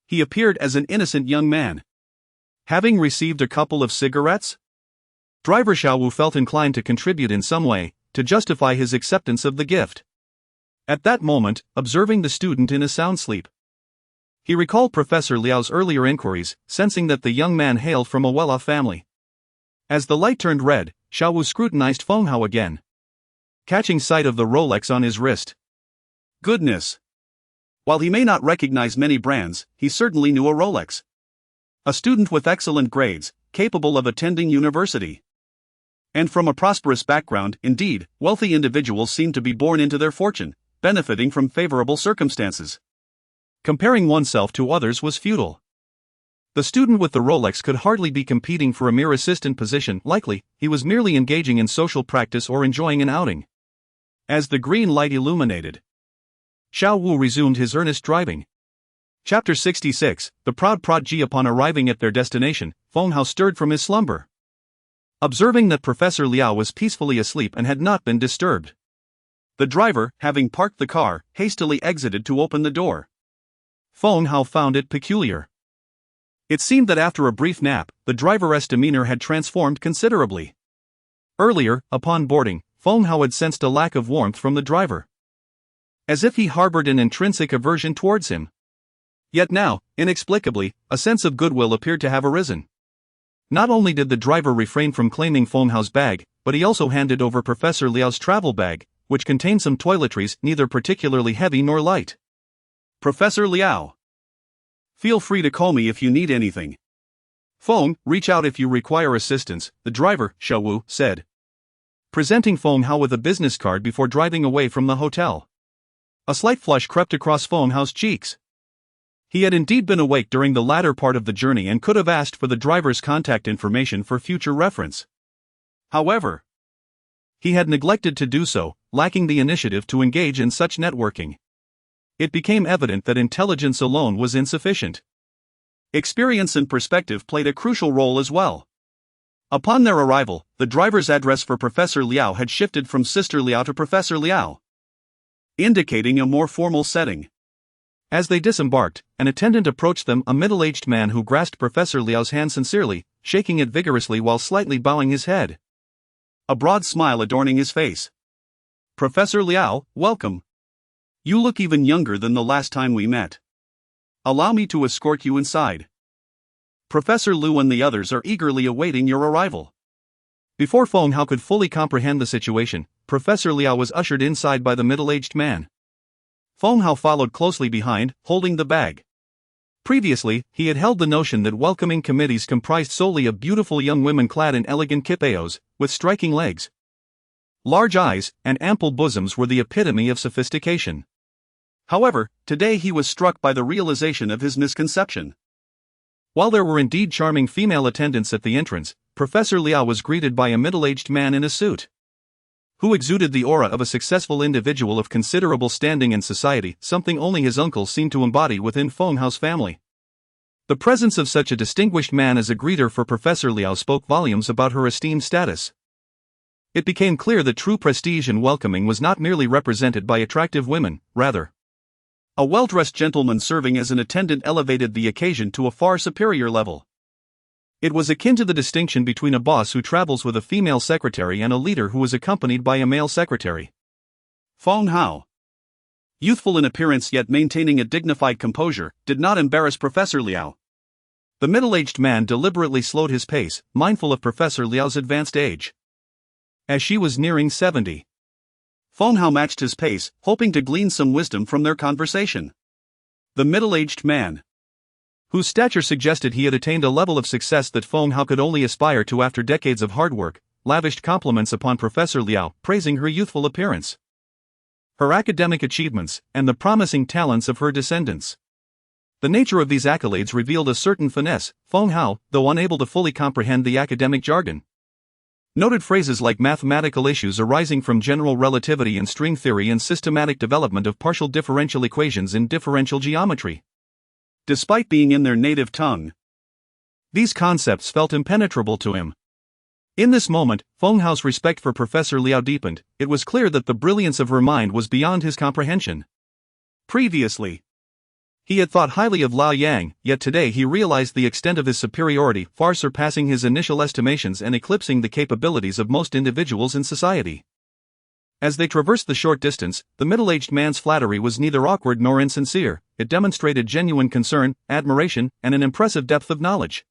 He appeared as an innocent young man. Having received a couple of cigarettes, driver Xiao Wu felt inclined to contribute in some way, to justify his acceptance of the gift. At that moment, observing the student in a sound sleep, he recalled Professor Liao's earlier inquiries, sensing that the young man hailed from a well-off family. As the light turned red, Xiao Wu scrutinized Feng Hao again, catching sight of the Rolex on his wrist. Goodness! While he may not recognize many brands, he certainly knew a Rolex. A student with excellent grades, capable of attending university, and from a prosperous background. Indeed, wealthy individuals seem to be born into their fortune, benefiting from favorable circumstances. Comparing oneself to others was futile. The student with the Rolex could hardly be competing for a mere assistant position. Likely, he was merely engaging in social practice or enjoying an outing. As the green light illuminated, Xiao Wu resumed his earnest driving. Chapter 66, The Proud Prodigy. Upon arriving at their destination, Feng Hao stirred from his slumber, observing that Professor Liao was peacefully asleep and had not been disturbed. The driver, having parked the car, hastily exited to open the door. Feng Hao found it peculiar. It seemed that after a brief nap, the driver's demeanor had transformed considerably. Earlier, upon boarding, Feng Hao had sensed a lack of warmth from the driver, as if he harbored an intrinsic aversion towards him. Yet now, inexplicably, a sense of goodwill appeared to have arisen. Not only did the driver refrain from claiming Feng Hao's bag, but he also handed over Professor Liao's travel bag, which contained some toiletries neither particularly heavy nor light. Professor Liao, feel free to call me if you need anything. Feng, reach out if you require assistance, the driver, Xiao Wu, said, presenting Feng Hao with a business card before driving away from the hotel. A slight flush crept across Feng Hao's cheeks. He had indeed been awake during the latter part of the journey and could have asked for the driver's contact information for future reference. However, he had neglected to do so, lacking the initiative to engage in such networking. It became evident that intelligence alone was insufficient. Experience and perspective played a crucial role as well. Upon their arrival, the driver's address for Professor Liao had shifted from Sister Liao to Professor Liao, indicating a more formal setting. As they disembarked, an attendant approached them, a middle-aged man who grasped Professor Liao's hand sincerely, shaking it vigorously while slightly bowing his head, a broad smile adorning his face. Professor Liao, welcome. You look even younger than the last time we met. allow me to escort you inside. Professor Liu and the others are eagerly awaiting your arrival. Before Feng Hao could fully comprehend the situation, Professor Liao was ushered inside by the middle-aged man. Feng Hao followed closely behind, holding the bag. Previously, he had held the notion that welcoming committees comprised solely of beautiful young women clad in elegant kipaos, with striking legs. Large eyes and ample bosoms were the epitome of sophistication. However, today he was struck by the realization of his misconception. While there were indeed charming female attendants at the entrance, Professor Liao was greeted by a middle-aged man in a suit, who exuded the aura of a successful individual of considerable standing in society, something only his uncle seemed to embody within Feng Hao's family. The presence of such a distinguished man as a greeter for Professor Liao spoke volumes about her esteemed status. It became clear that true prestige and welcoming was not merely represented by attractive women, rather, a well-dressed gentleman serving as an attendant elevated the occasion to a far superior level. It was akin to the distinction between a boss who travels with a female secretary and a leader who is accompanied by a male secretary. Feng Hao, youthful in appearance yet maintaining a dignified composure, did not embarrass Professor Liao. The middle-aged man deliberately slowed his pace, mindful of Professor Liao's advanced age. As she was nearing 70, Feng Hao matched his pace, hoping to glean some wisdom from their conversation. The middle-aged man, whose stature suggested he had attained a level of success that Feng Hao could only aspire to after decades of hard work, lavished compliments upon Professor Liao, praising her youthful appearance, her academic achievements, and the promising talents of her descendants. The nature of these accolades revealed a certain finesse. Feng Hao, though unable to fully comprehend the academic jargon, noted phrases like mathematical issues arising from general relativity and string theory and systematic development of partial differential equations in differential geometry. Despite being in their native tongue, these concepts felt impenetrable to him. In this moment, Feng Hao's respect for Professor Liao deepened. It was clear that the brilliance of her mind was beyond his comprehension. Previously, he had thought highly of Lao Yang, yet today he realized the extent of his superiority, far surpassing his initial estimations and eclipsing the capabilities of most individuals in society. As they traversed the short distance, the middle-aged man's flattery was neither awkward nor insincere. It demonstrated genuine concern, admiration, and an impressive depth of knowledge.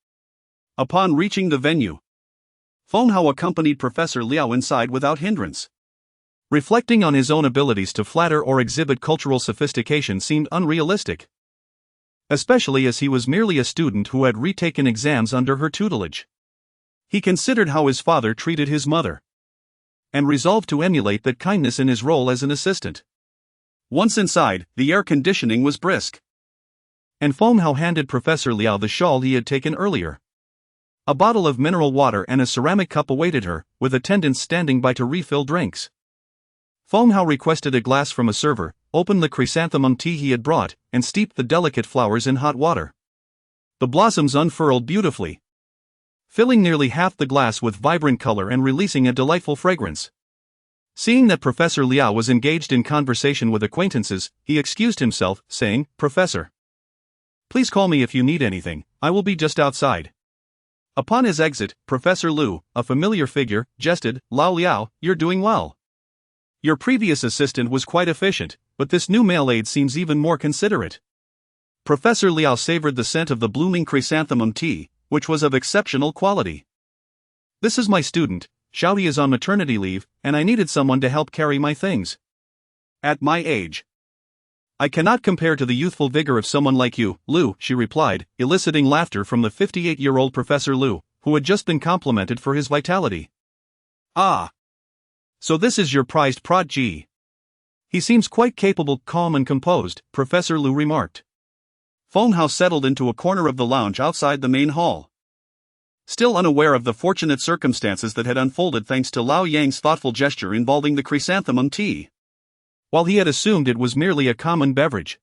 Upon reaching the venue, Feng Hao accompanied Professor Liao inside without hindrance. Reflecting on his own abilities to flatter or exhibit cultural sophistication seemed unrealistic, especially as he was merely a student who had retaken exams under her tutelage. He considered how his father treated his mother, and resolved to emulate that kindness in his role as an assistant. Once inside, the air conditioning was brisk, and Feng Hao handed Professor Liao the shawl he had taken earlier. A bottle of mineral water and a ceramic cup awaited her, with attendants standing by to refill drinks. Feng Hao requested a glass from a server, opened the chrysanthemum tea he had brought, and steeped the delicate flowers in hot water. The blossoms unfurled beautifully, filling nearly half the glass with vibrant color and releasing a delightful fragrance. Seeing that Professor Liao was engaged in conversation with acquaintances, he excused himself, saying, "Professor, please call me if you need anything, I will be just outside." Upon his exit, Professor Liu, a familiar figure, jested, "Lao Liao, you're doing well. Your previous assistant was quite efficient, but this new male aide seems even more considerate." Professor Liao savored the scent of the blooming chrysanthemum tea, which was of exceptional quality. "This is my student, Xiaoyi is on maternity leave, and I needed someone to help carry my things. At my age, I cannot compare to the youthful vigor of someone like you, Liu," she replied, eliciting laughter from the 58-year-old Professor Liu, who had just been complimented for his vitality. "Ah. So this is your prized protege. He seems quite capable, calm and composed," Professor Liu remarked. Feng Hao settled into a corner of the lounge outside the main hall, still unaware of the fortunate circumstances that had unfolded thanks to Lao Yang's thoughtful gesture involving the chrysanthemum tea, while he had assumed it was merely a common beverage.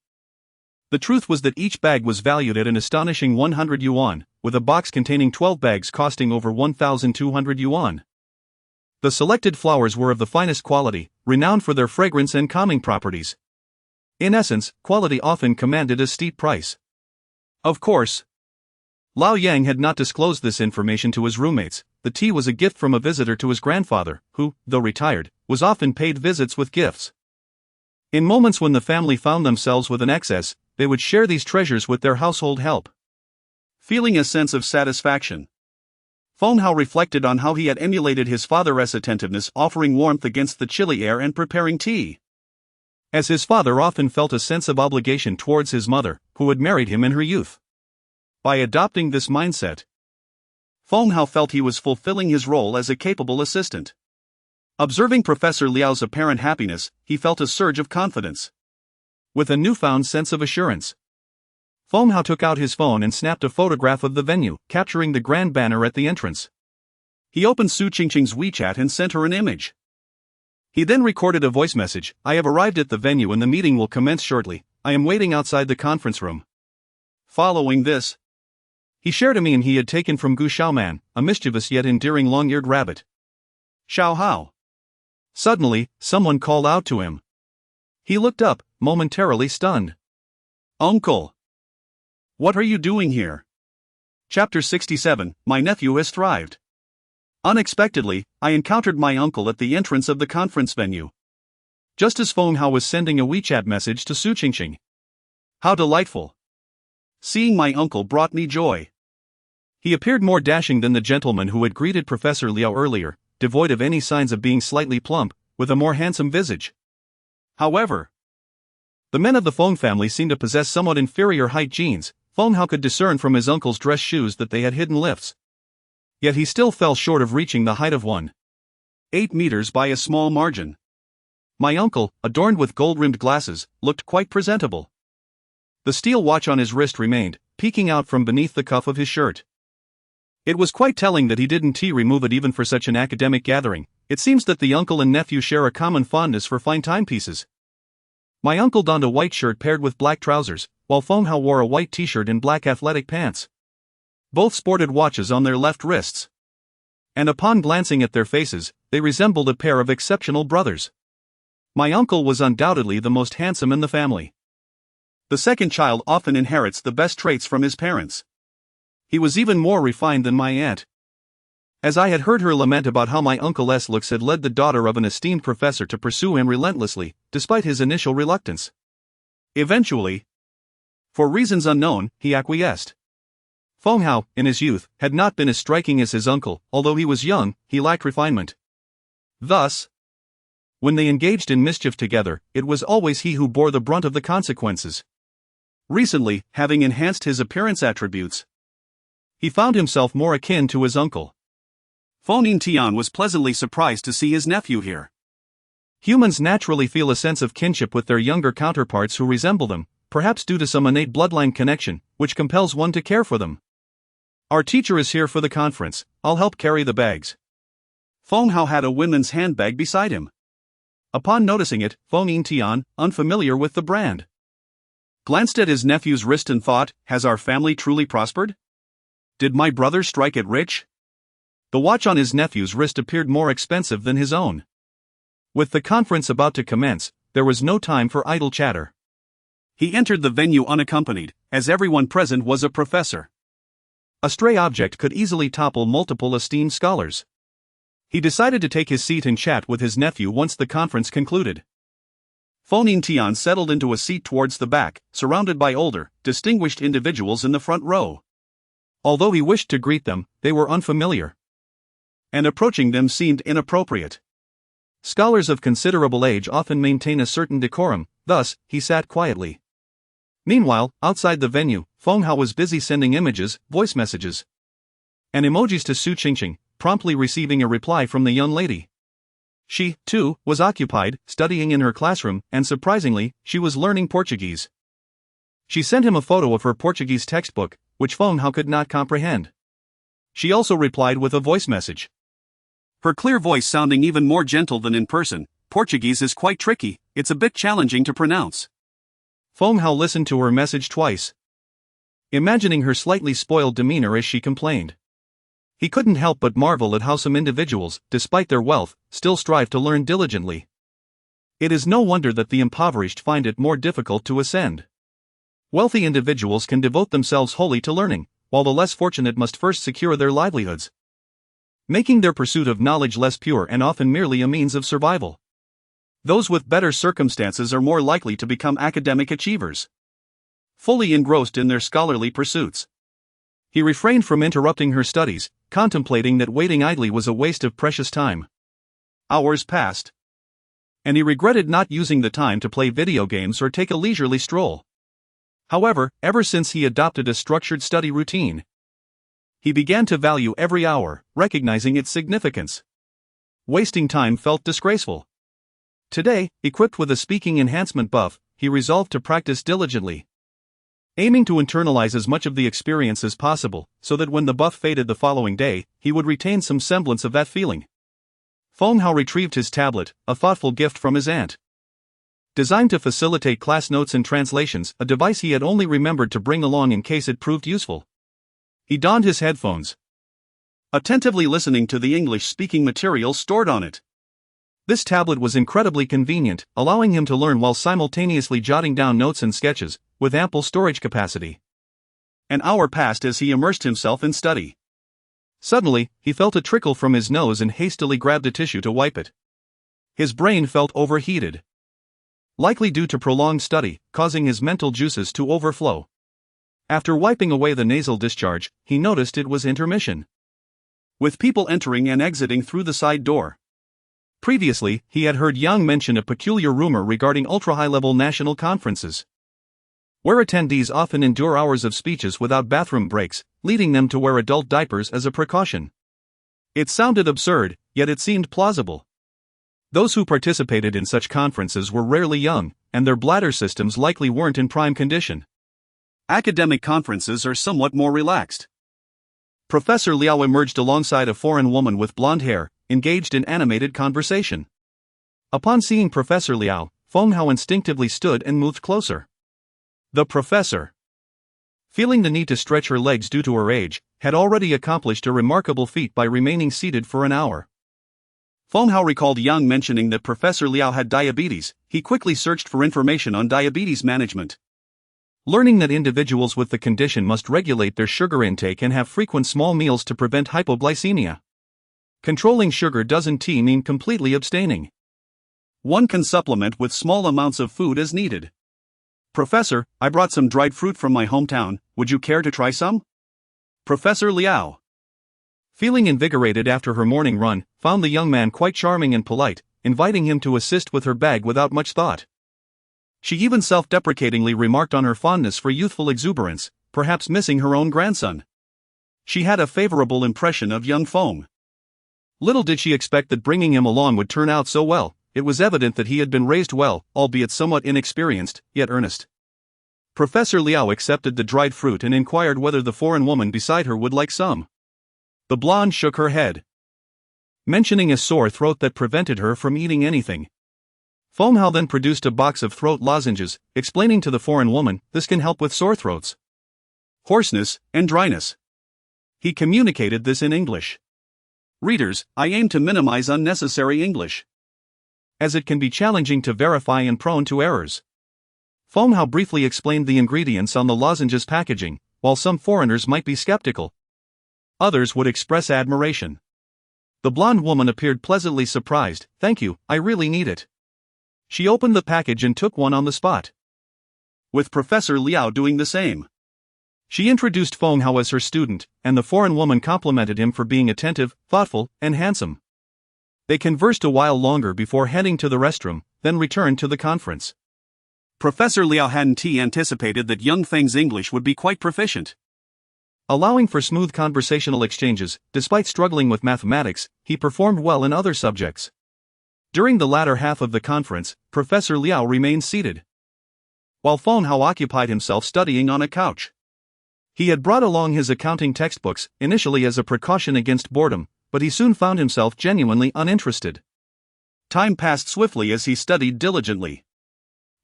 The truth was that each bag was valued at an astonishing 100 yuan, with a box containing 12 bags costing over 1,200 yuan. The selected flowers were of the finest quality, renowned for their fragrance and calming properties. In essence, quality often commanded a steep price. Of course, Lao Yang had not disclosed this information to his roommates. The tea was a gift from a visitor to his grandfather, who, though retired, was often paid visits with gifts. In moments when the family found themselves with an excess, they would share these treasures with their household help. Feeling a sense of satisfaction, Feng Hao reflected on how he had emulated his father's attentiveness, offering warmth against the chilly air and preparing tea. As his father often felt a sense of obligation towards his mother, who had married him in her youth. By adopting this mindset, Feng Hao felt he was fulfilling his role as a capable assistant. Observing Professor Liao's apparent happiness, he felt a surge of confidence. With a newfound sense of assurance, Feng Hao took out his phone and snapped a photograph of the venue, capturing the grand banner at the entrance. He opened Su Qingqing's WeChat and sent her an image. He then recorded a voice message. "I have arrived at the venue and the meeting will commence shortly. I am waiting outside the conference room." Following this, he shared a meme he had taken from Gu Xiaoman, a mischievous yet endearing long-eared rabbit. Xiao Hao. Suddenly, someone called out to him. He looked up, momentarily stunned. "Uncle! What are you doing here?" Chapter 67, My Nephew Has Thrived. Unexpectedly, I encountered my uncle at the entrance of the conference venue. Just as Feng Hao was sending a WeChat message to Su Qingqing. How delightful! Seeing my uncle brought me joy. He appeared more dashing than the gentleman who had greeted Professor Liao earlier, devoid of any signs of being slightly plump, with a more handsome visage. However, the men of the Feng family seemed to possess somewhat inferior height genes. Feng Hao could discern from his uncle's dress shoes that they had hidden lifts. Yet he still fell short of reaching the height of 1.8 meters by a small margin. My uncle, adorned with gold-rimmed glasses, looked quite presentable. The steel watch on his wrist remained, peeking out from beneath the cuff of his shirt. It was quite telling that he didn't remove it even for such an academic gathering. It seems that the uncle and nephew share a common fondness for fine timepieces. My uncle donned a white shirt paired with black trousers, while Feng Hao wore a white t-shirt and black athletic pants. Both sported watches on their left wrists. And upon glancing at their faces, they resembled a pair of exceptional brothers. My uncle was undoubtedly the most handsome in the family. The second child often inherits the best traits from his parents. He was even more refined than my aunt. As I had heard her lament about how my uncle's looks had led the daughter of an esteemed professor to pursue him relentlessly, despite his initial reluctance. Eventually, for reasons unknown, he acquiesced. Feng Hao, in his youth, had not been as striking as his uncle. Although he was young, he lacked refinement. Thus, when they engaged in mischief together, it was always he who bore the brunt of the consequences. Recently, having enhanced his appearance attributes, he found himself more akin to his uncle. Feng Yingtian was pleasantly surprised to see his nephew here. Humans naturally feel a sense of kinship with their younger counterparts who resemble them, perhaps due to some innate bloodline connection, which compels one to care for them. "Our teacher is here for the conference, I'll help carry the bags." Feng Hao had a women's handbag beside him. Upon noticing it, Feng Yingtian, unfamiliar with the brand, glanced at his nephew's wrist and thought, "Has our family truly prospered? Did my brother strike it rich?" The watch on his nephew's wrist appeared more expensive than his own. With the conference about to commence, there was no time for idle chatter. He entered the venue unaccompanied, as everyone present was a professor. A stray object could easily topple multiple esteemed scholars. He decided to take his seat and chat with his nephew once the conference concluded. Feng Yingtian settled into a seat towards the back, surrounded by older, distinguished individuals in the front row. Although he wished to greet them, they were unfamiliar, and approaching them seemed inappropriate. Scholars of considerable age often maintain a certain decorum, thus, he sat quietly. Meanwhile, outside the venue, Feng Hao was busy sending images, voice messages, and emojis to Su Qingqing, promptly receiving a reply from the young lady. She, too, was occupied, studying in her classroom, and surprisingly, she was learning Portuguese. She sent him a photo of her Portuguese textbook, which Feng Hao could not comprehend. She also replied with a voice message. Her clear voice sounding even more gentle than in person. "Portuguese is quite tricky, it's a bit challenging to pronounce." Feng Hao listened to her message twice, imagining her slightly spoiled demeanor as she complained. He couldn't help but marvel at how some individuals, despite their wealth, still strive to learn diligently. It is no wonder that the impoverished find it more difficult to ascend. Wealthy individuals can devote themselves wholly to learning, while the less fortunate must first secure their livelihoods, making their pursuit of knowledge less pure and often merely a means of survival. Those with better circumstances are more likely to become academic achievers. fully engrossed in their scholarly pursuits. He refrained from interrupting her studies, contemplating that waiting idly was a waste of precious time. Hours passed, And he regretted not using the time to play video games or take a leisurely stroll. However, ever since he adopted a structured study routine, he began to value every hour, recognizing its significance. Wasting time felt disgraceful. Today, equipped with a speaking enhancement buff, he resolved to practice diligently, aiming to internalize as much of the experience as possible, so that when the buff faded the following day, he would retain some semblance of that feeling. Feng Hao retrieved his tablet, a thoughtful gift from his aunt. Designed to facilitate class notes and translations, a device he had only remembered to bring along in case it proved useful. He donned his headphones, attentively listening to the English-speaking material stored on it. This tablet was incredibly convenient, allowing him to learn while simultaneously jotting down notes and sketches, with ample storage capacity. An hour passed as he immersed himself in study. Suddenly, he felt a trickle from his nose and hastily grabbed a tissue to wipe it. His brain felt overheated, likely due to prolonged study, causing his mental juices to overflow. After wiping away the nasal discharge, he noticed it was intermission, with people entering and exiting through the side door. Previously, he had heard Yang mention a peculiar rumor regarding ultra-high-level national conferences, where attendees often endure hours of speeches without bathroom breaks, leading them to wear adult diapers as a precaution. It sounded absurd, yet it seemed plausible. Those who participated in such conferences were rarely young, and their bladder systems likely weren't in prime condition. Academic conferences are somewhat more relaxed. Professor Liao emerged alongside a foreign woman with blonde hair, engaged in animated conversation. Upon seeing Professor Liao, Feng Hao instinctively stood and moved closer. The professor, feeling the need to stretch her legs due to her age, had already accomplished a remarkable feat by remaining seated for an hour. Feng Hao recalled Yang mentioning that Professor Liao had diabetes. He quickly searched for information on diabetes management. Learning that individuals with the condition must regulate their sugar intake and have frequent small meals to prevent hypoglycemia. Controlling sugar doesn't mean completely abstaining. One can supplement with small amounts of food as needed. Professor, I brought some dried fruit from my hometown, would you care to try some? Professor Liao, feeling invigorated after her morning run, found the young man quite charming and polite, inviting him to assist with her bag without much thought. She even self-deprecatingly remarked on her fondness for youthful exuberance, perhaps missing her own grandson. She had a favorable impression of young Feng. Little did she expect that bringing him along would turn out so well. It was evident that he had been raised well, albeit somewhat inexperienced, yet earnest. Professor Liao accepted the dried fruit and inquired whether the foreign woman beside her would like some. The blonde shook her head, mentioning a sore throat that prevented her from eating anything. Feng Hao then produced a box of throat lozenges, explaining to the foreign woman, this can help with sore throats, hoarseness, and dryness. He communicated this in English. Readers, I aim to minimize unnecessary English, as it can be challenging to verify and prone to errors. Feng Hao briefly explained the ingredients on the lozenges packaging. While some foreigners might be skeptical, others would express admiration. The blonde woman appeared pleasantly surprised. Thank you, I really need it. She opened the package and took one on the spot, with Professor Liao doing the same. She introduced Feng Hao as her student, and the foreign woman complimented him for being attentive, thoughtful, and handsome. They conversed a while longer before heading to the restroom, then returned to the conference. Professor Liao hadn't anticipated that young Feng's English would be quite proficient. Allowing for smooth conversational exchanges, despite struggling with mathematics, he performed well in other subjects. During the latter half of the conference, Professor Liao remained seated, while Feng Hao occupied himself studying on a couch. He had brought along his accounting textbooks, initially as a precaution against boredom, but he soon found himself genuinely uninterested. Time passed swiftly as he studied diligently.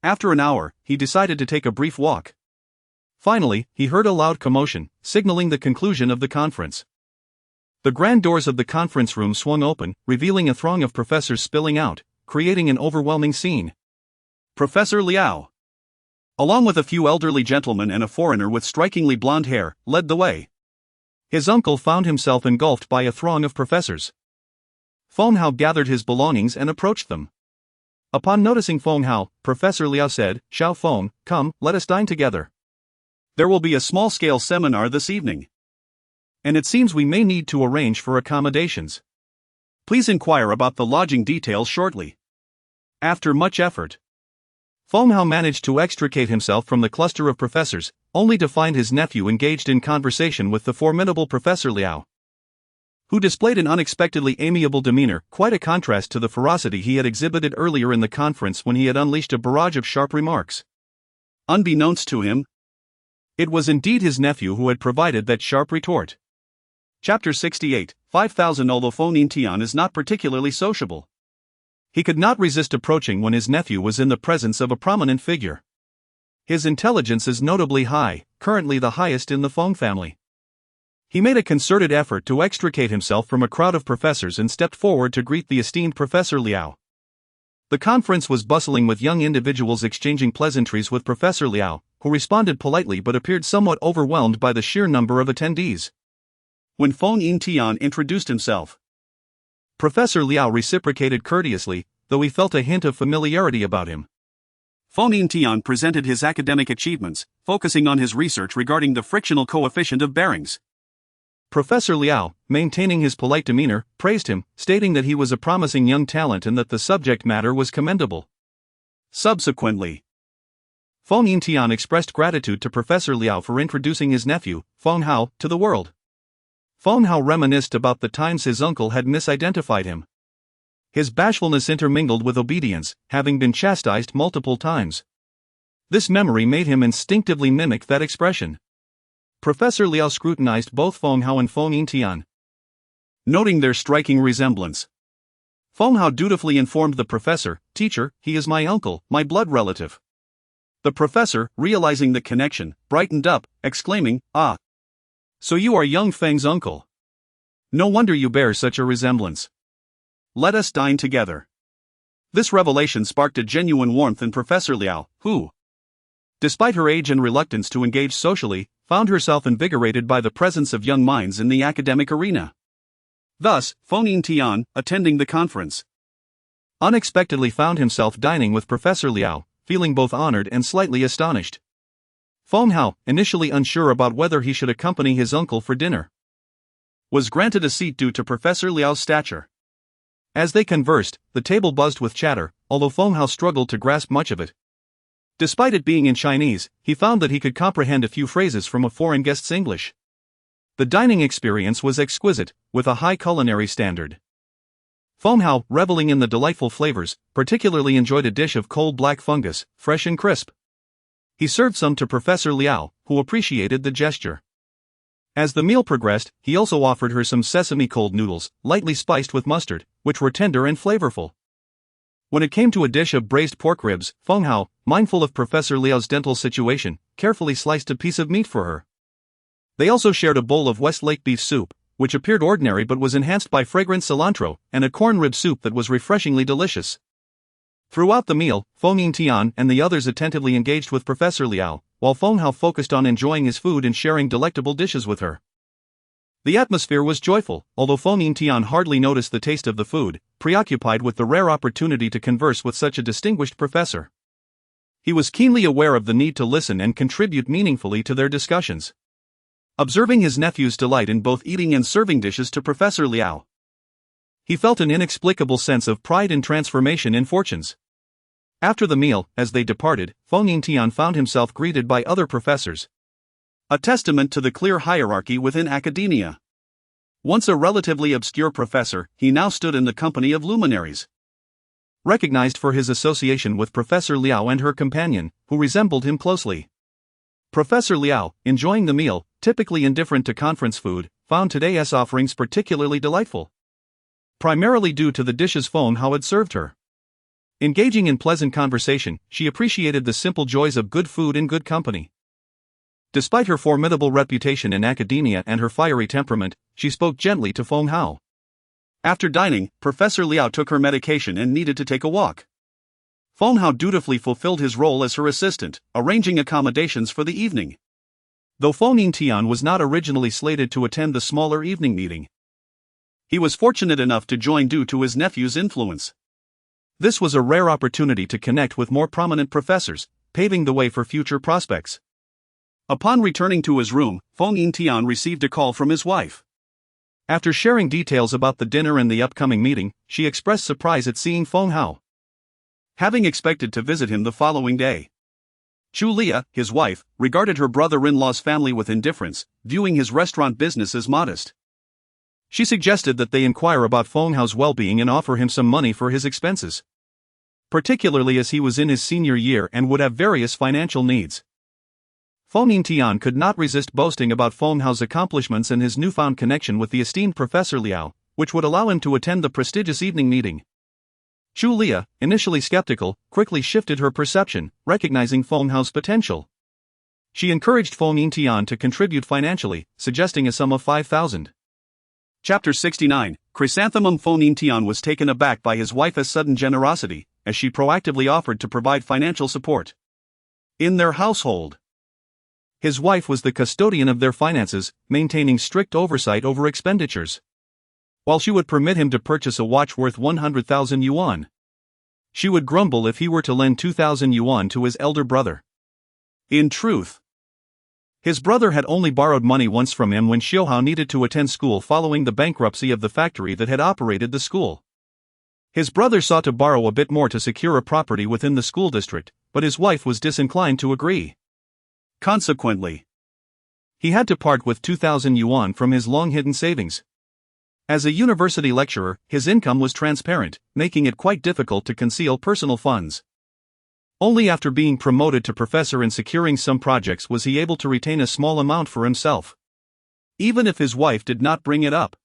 After an hour, he decided to take a brief walk. Finally, he heard a loud commotion, signaling the conclusion of the conference. The grand doors of the conference room swung open, revealing a throng of professors spilling out, creating an overwhelming scene. Professor Liao, along with a few elderly gentlemen and a foreigner with strikingly blonde hair, led the way. His uncle found himself engulfed by a throng of professors. Feng Hao gathered his belongings and approached them. Upon noticing Feng Hao, Professor Liao said, "Xiao Feng, come, let us dine together." There will be a small-scale seminar this evening, and it seems we may need to arrange for accommodations. Please inquire about the lodging details shortly. After much effort, Feng Hao managed to extricate himself from the cluster of professors, only to find his nephew engaged in conversation with the formidable Professor Liao, who displayed an unexpectedly amiable demeanor, quite a contrast to the ferocity he had exhibited earlier in the conference when he had unleashed a barrage of sharp remarks. Unbeknownst to him, it was indeed his nephew who had provided that sharp retort. Chapter 68, 5000. Although Feng Yintian is not particularly sociable, he could not resist approaching when his nephew was in the presence of a prominent figure. His intelligence is notably high, currently the highest in the Feng family. He made a concerted effort to extricate himself from a crowd of professors and stepped forward to greet the esteemed Professor Liao. The conference was bustling with young individuals exchanging pleasantries with Professor Liao, who responded politely but appeared somewhat overwhelmed by the sheer number of attendees. When Feng Yintian introduced himself, Professor Liao reciprocated courteously, though he felt a hint of familiarity about him. Feng Yintian presented his academic achievements, focusing on his research regarding the frictional coefficient of bearings. Professor Liao, maintaining his polite demeanor, praised him, stating that he was a promising young talent and that the subject matter was commendable. Subsequently, Feng Yintian expressed gratitude to Professor Liao for introducing his nephew, Feng Hao, to the world. Feng Hao reminisced about the times his uncle had misidentified him. His bashfulness intermingled with obedience, having been chastised multiple times. This memory made him instinctively mimic that expression. Professor Liao scrutinized both Feng Hao and Feng Yintian, noting their striking resemblance. Feng Hao dutifully informed the professor, "Teacher, he is my uncle, my blood relative." The professor, realizing the connection, brightened up, exclaiming, "Ah! So you are young Feng's uncle. No wonder you bear such a resemblance. Let us dine together." This revelation sparked a genuine warmth in Professor Liao, who, despite her age and reluctance to engage socially, found herself invigorated by the presence of young minds in the academic arena. Thus, Feng Yintian, attending the conference, unexpectedly found himself dining with Professor Liao, feeling both honored and slightly astonished. Feng Hao, initially unsure about whether he should accompany his uncle for dinner, was granted a seat due to Professor Liao's stature. As they conversed, the table buzzed with chatter, although Feng Hao struggled to grasp much of it. Despite it being in Chinese, he found that he could comprehend a few phrases from a foreign guest's English. The dining experience was exquisite, with a high culinary standard. Feng Hao, reveling in the delightful flavors, particularly enjoyed a dish of cold black fungus, fresh and crisp. He served some to Professor Liao, who appreciated the gesture. As the meal progressed, he also offered her some sesame cold noodles, lightly spiced with mustard, which were tender and flavorful. When it came to a dish of braised pork ribs, Feng Hao, mindful of Professor Liao's dental situation, carefully sliced a piece of meat for her. They also shared a bowl of Westlake beef soup, which appeared ordinary but was enhanced by fragrant cilantro, and a corn rib soup that was refreshingly delicious. Throughout the meal, Feng Yintian and the others attentively engaged with Professor Liao, while Feng Hao focused on enjoying his food and sharing delectable dishes with her. The atmosphere was joyful, although Feng Yintian hardly noticed the taste of the food, preoccupied with the rare opportunity to converse with such a distinguished professor. He was keenly aware of the need to listen and contribute meaningfully to their discussions. Observing his nephew's delight in both eating and serving dishes to Professor Liao, he felt an inexplicable sense of pride and transformation in fortunes. After the meal, as they departed, Feng Yintian found himself greeted by other professors, a testament to the clear hierarchy within academia. Once a relatively obscure professor, he now stood in the company of luminaries, recognized for his association with Professor Liao and her companion, who resembled him closely. Professor Liao, enjoying the meal, typically indifferent to conference food, found today's offerings particularly delightful, primarily due to the dishes Feng Hao had served her. Engaging in pleasant conversation, she appreciated the simple joys of good food and good company. Despite her formidable reputation in academia and her fiery temperament, she spoke gently to Feng Hao. After dining, Professor Liao took her medication and needed to take a walk. Feng Hao dutifully fulfilled his role as her assistant, arranging accommodations for the evening. Though Feng Yintian was not originally slated to attend the smaller evening meeting, he was fortunate enough to join due to his nephew's influence. This was a rare opportunity to connect with more prominent professors, paving the way for future prospects. Upon returning to his room, Feng Yintian received a call from his wife. After sharing details about the dinner and the upcoming meeting, she expressed surprise at seeing Feng Hao, having expected to visit him the following day. Chu Lia, his wife, regarded her brother-in-law's family with indifference, viewing his restaurant business as modest. She suggested that they inquire about Feng Hao's well-being and offer him some money for his expenses, particularly as he was in his senior year and would have various financial needs. Feng Yintian could not resist boasting about Feng Hao's accomplishments and his newfound connection with the esteemed Professor Liao, which would allow him to attend the prestigious evening meeting. Chu Lia, initially skeptical, quickly shifted her perception, recognizing Feng Hao's potential. She encouraged Feng Yintian to contribute financially, suggesting a sum of 5,000. Chapter 69, Chrysanthemum. Feng Yintian was taken aback by his wife's sudden generosity, as she proactively offered to provide financial support in their household. His wife was the custodian of their finances, maintaining strict oversight over expenditures. While she would permit him to purchase a watch worth 100,000 yuan, she would grumble if he were to lend 2,000 yuan to his elder brother. In truth, his brother had only borrowed money once from him when Xiaohao needed to attend school following the bankruptcy of the factory that had operated the school. His brother sought to borrow a bit more to secure a property within the school district, but his wife was disinclined to agree. Consequently, he had to part with 2,000 yuan from his long-hidden savings. As a university lecturer, his income was transparent, making it quite difficult to conceal personal funds. Only after being promoted to professor and securing some projects was he able to retain a small amount for himself, even if his wife did not bring it up.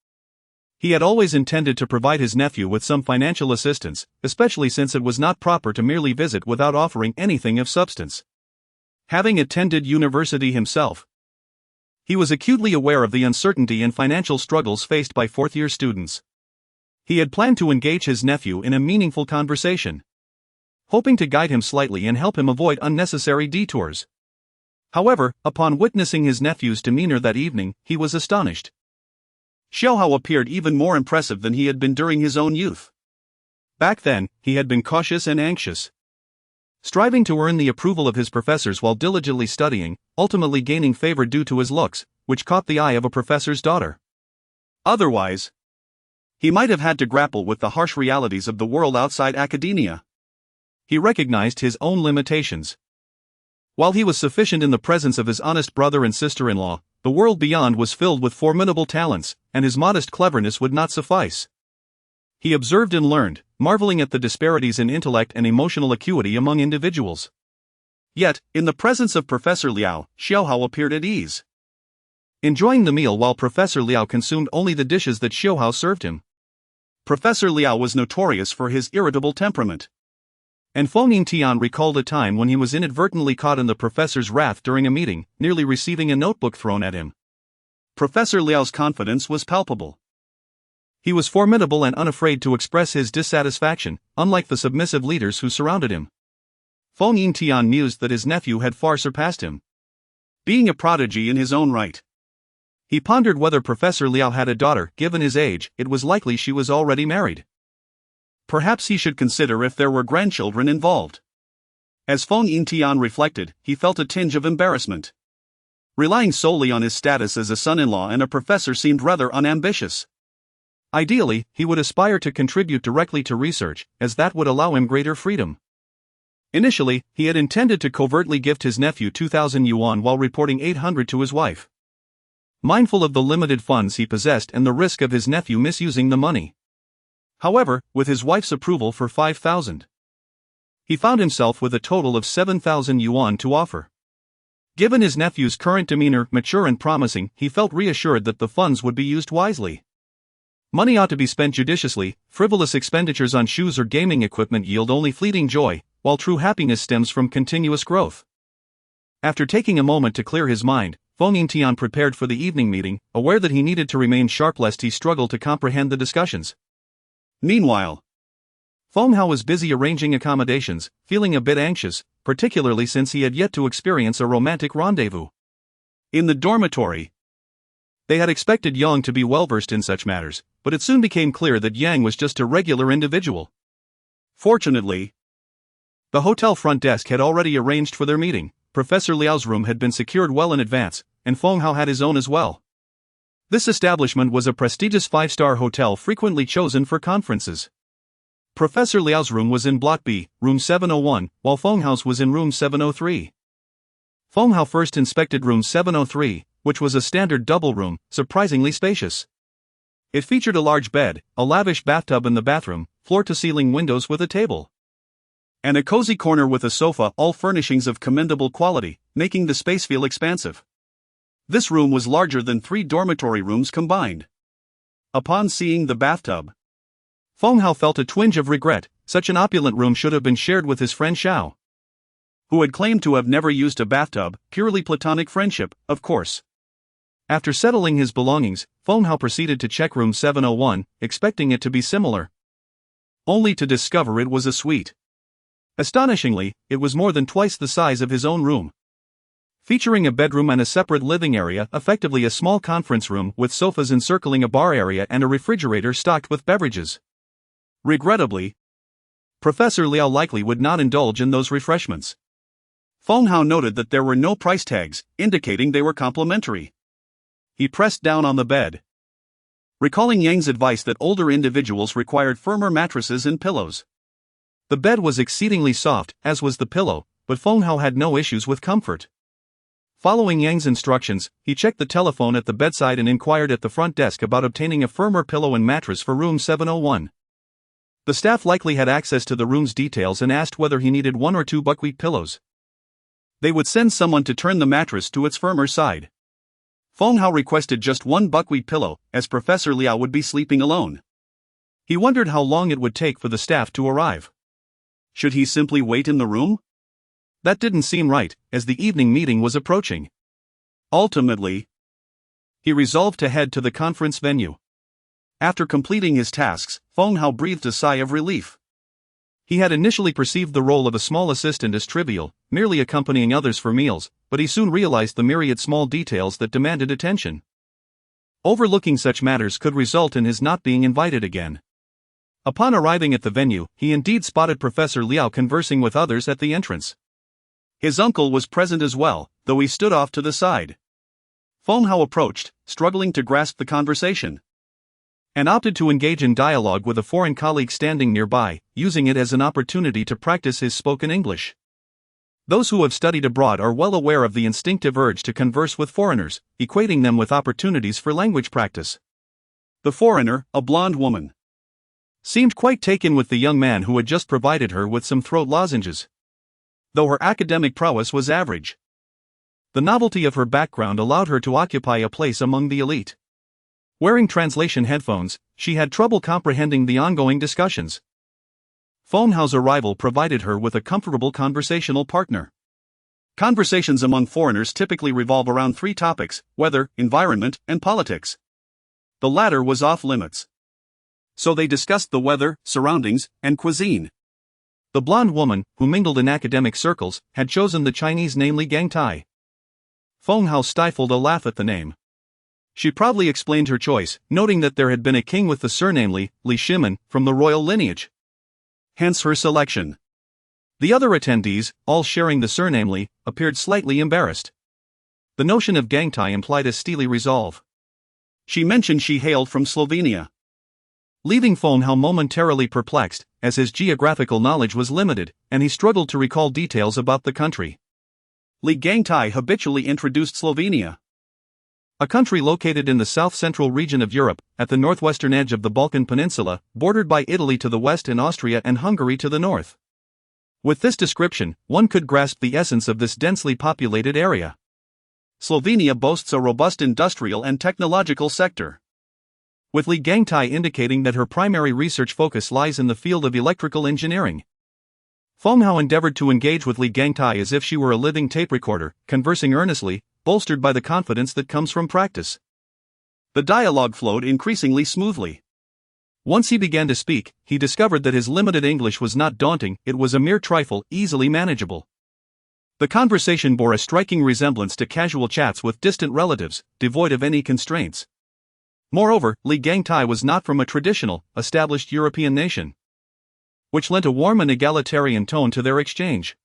He had always intended to provide his nephew with some financial assistance, especially since it was not proper to merely visit without offering anything of substance. Having attended university himself, he was acutely aware of the uncertainty and financial struggles faced by fourth-year students. He had planned to engage his nephew in a meaningful conversation, hoping to guide him slightly and help him avoid unnecessary detours. However, upon witnessing his nephew's demeanor that evening, he was astonished. Xiaohao appeared even more impressive than he had been during his own youth. Back then, he had been cautious and anxious, striving to earn the approval of his professors while diligently studying, ultimately gaining favor due to his looks, which caught the eye of a professor's daughter. Otherwise, he might have had to grapple with the harsh realities of the world outside academia. He recognized his own limitations. While he was sufficient in the presence of his honest brother and sister-in-law, the world beyond was filled with formidable talents, and his modest cleverness would not suffice. He observed and learned, marveling at the disparities in intellect and emotional acuity among individuals. Yet, in the presence of Professor Liao, Xiaohao appeared at ease, enjoying the meal while Professor Liao consumed only the dishes that Xiaohao served him. Professor Liao was notorious for his irritable temperament, and Feng Yintian recalled a time when he was inadvertently caught in the professor's wrath during a meeting, nearly receiving a notebook thrown at him. Professor Liao's confidence was palpable. He was formidable and unafraid to express his dissatisfaction, unlike the submissive leaders who surrounded him. Feng Yintian mused that his nephew had far surpassed him, being a prodigy in his own right. He pondered whether Professor Liao had a daughter. Given his age, it was likely she was already married. Perhaps he should consider if there were grandchildren involved. As Feng Yintian reflected, he felt a tinge of embarrassment. Relying solely on his status as a son-in-law and a professor seemed rather unambitious. Ideally, he would aspire to contribute directly to research, as that would allow him greater freedom. Initially, he had intended to covertly gift his nephew 2,000 yuan while reporting 800 to his wife, mindful of the limited funds he possessed and the risk of his nephew misusing the money. However, with his wife's approval for 5,000, he found himself with a total of 7,000 yuan to offer. Given his nephew's current demeanor, mature and promising, he felt reassured that the funds would be used wisely. Money ought to be spent judiciously. Frivolous expenditures on shoes or gaming equipment yield only fleeting joy, while true happiness stems from continuous growth. After taking a moment to clear his mind, Feng Yintian prepared for the evening meeting, aware that he needed to remain sharp lest he struggle to comprehend the discussions. Meanwhile, Feng Hao was busy arranging accommodations, feeling a bit anxious, particularly since he had yet to experience a romantic rendezvous. In the dormitory, they had expected Yang to be well-versed in such matters, but it soon became clear that Yang was just a regular individual. Fortunately, the hotel front desk had already arranged for their meeting, Professor Liao's room had been secured well in advance, and Feng Hao had his own as well. This establishment was a prestigious five-star hotel frequently chosen for conferences. Professor Liao's room was in Block B, room 701, while Feng Hao's was in room 703. Feng Hao first inspected room 703, which was a standard double room, surprisingly spacious. It featured a large bed, a lavish bathtub in the bathroom, floor-to-ceiling windows with a table, and a cozy corner with a sofa, all furnishings of commendable quality, making the space feel expansive. This room was larger than 3 dormitory rooms combined. Upon seeing the bathtub, Feng Hao felt a twinge of regret. Such an opulent room should have been shared with his friend Xiao, who had claimed to have never used a bathtub, purely platonic friendship, of course. After settling his belongings, Feng Hao proceeded to check room 701, expecting it to be similar, only to discover it was a suite. Astonishingly, it was more than twice the size of his own room, featuring a bedroom and a separate living area, effectively a small conference room with sofas encircling a bar area and a refrigerator stocked with beverages. Regrettably, Professor Liao likely would not indulge in those refreshments. Feng Hao noted that there were no price tags, indicating they were complimentary. He pressed down on the bed, recalling Yang's advice that older individuals required firmer mattresses and pillows. The bed was exceedingly soft, as was the pillow, but Feng Hao had no issues with comfort. Following Yang's instructions, he checked the telephone at the bedside and inquired at the front desk about obtaining a firmer pillow and mattress for room 701. The staff likely had access to the room's details and asked whether he needed 1 or 2 buckwheat pillows. They would send someone to turn the mattress to its firmer side. Feng Hao requested just 1 buckwheat pillow, as Professor Liao would be sleeping alone. He wondered how long it would take for the staff to arrive. Should he simply wait in the room? That didn't seem right, as the evening meeting was approaching. Ultimately, he resolved to head to the conference venue. After completing his tasks, Feng Hao breathed a sigh of relief. He had initially perceived the role of a small assistant as trivial, merely accompanying others for meals, but he soon realized the myriad small details that demanded attention. Overlooking such matters could result in his not being invited again. Upon arriving at the venue, he indeed spotted Professor Liao conversing with others at the entrance. His uncle was present as well, though he stood off to the side. Feng Hao approached, struggling to grasp the conversation, and opted to engage in dialogue with a foreign colleague standing nearby, using it as an opportunity to practice his spoken English. Those who have studied abroad are well aware of the instinctive urge to converse with foreigners, equating them with opportunities for language practice. The foreigner, a blonde woman, seemed quite taken with the young man who had just provided her with some throat lozenges, though her academic prowess was average. The novelty of her background allowed her to occupy a place among the elite. Wearing translation headphones, she had trouble comprehending the ongoing discussions. Feng Hao's arrival provided her with a comfortable conversational partner. Conversations among foreigners typically revolve around 3 topics: weather, environment, and politics. The latter was off limits, so they discussed the weather, surroundings, and cuisine. The blonde woman, who mingled in academic circles, had chosen the Chinese name Li Gangtai. Feng Hao stifled a laugh at the name. She proudly explained her choice, noting that there had been a king with the surname Li Shimen, from the royal lineage. Hence her selection. The other attendees, all sharing the surname Li, appeared slightly embarrassed. The notion of Gangtai implied a steely resolve. She mentioned she hailed from Slovenia, leaving Feng Hao momentarily perplexed, as his geographical knowledge was limited, and he struggled to recall details about the country. Li Gangtai habitually introduced Slovenia, a country located in the south-central region of Europe, at the northwestern edge of the Balkan Peninsula, bordered by Italy to the west and Austria and Hungary to the north. With this description, one could grasp the essence of this densely populated area. Slovenia boasts a robust industrial and technological sector, with Li Gangtai indicating that her primary research focus lies in the field of electrical engineering. Feng Hao endeavored to engage with Li Gangtai as if she were a living tape recorder, conversing earnestly, bolstered by the confidence that comes from practice. The dialogue flowed increasingly smoothly. Once he began to speak, he discovered that his limited English was not daunting, it was a mere trifle, easily manageable. The conversation bore a striking resemblance to casual chats with distant relatives, devoid of any constraints. Moreover, Li Gangtai was not from a traditional, established European nation, which lent a warm and egalitarian tone to their exchange.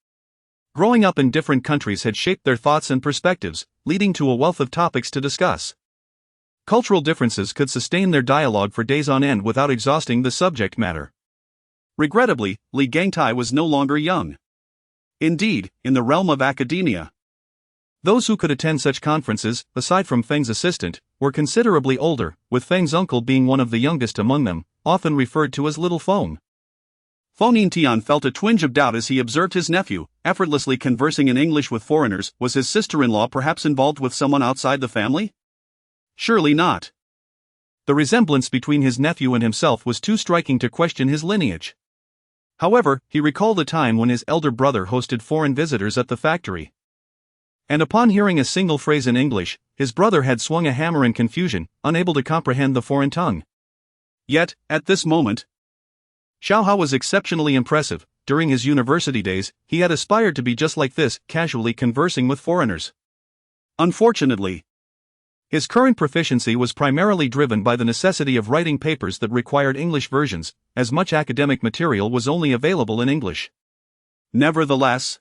Growing up in different countries had shaped their thoughts and perspectives, leading to a wealth of topics to discuss. Cultural differences could sustain their dialogue for days on end without exhausting the subject matter. Regrettably, Li Gangtai was no longer young. Indeed, in the realm of academia, those who could attend such conferences, aside from Feng's assistant, were considerably older, with Feng's uncle being one of the youngest among them, often referred to as Little Feng. Feng Yintian felt a twinge of doubt as he observed his nephew, effortlessly conversing in English with foreigners. Was his sister-in-law perhaps involved with someone outside the family? Surely not. The resemblance between his nephew and himself was too striking to question his lineage. However, he recalled a time when his elder brother hosted foreign visitors at the factory. And upon hearing a single phrase in English, his brother had swung a hammer in confusion, unable to comprehend the foreign tongue. Yet, at this moment, Xiaohao was exceptionally impressive. During his university days, he had aspired to be just like this, casually conversing with foreigners. Unfortunately, his current proficiency was primarily driven by the necessity of writing papers that required English versions, as much academic material was only available in English. Nevertheless,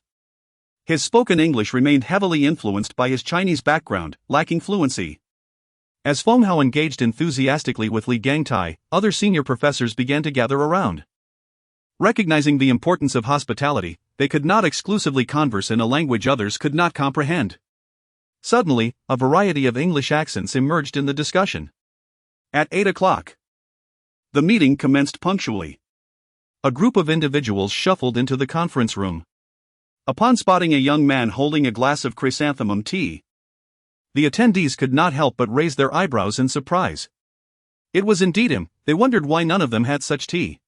his spoken English remained heavily influenced by his Chinese background, lacking fluency. As Feng Hao engaged enthusiastically with Li Gangtai, other senior professors began to gather around. Recognizing the importance of hospitality, they could not exclusively converse in a language others could not comprehend. Suddenly, a variety of English accents emerged in the discussion. At 8 o'clock, the meeting commenced punctually. A group of individuals shuffled into the conference room. Upon spotting a young man holding a glass of chrysanthemum tea, the attendees could not help but raise their eyebrows in surprise. It was indeed him. They wondered why none of them had such tea.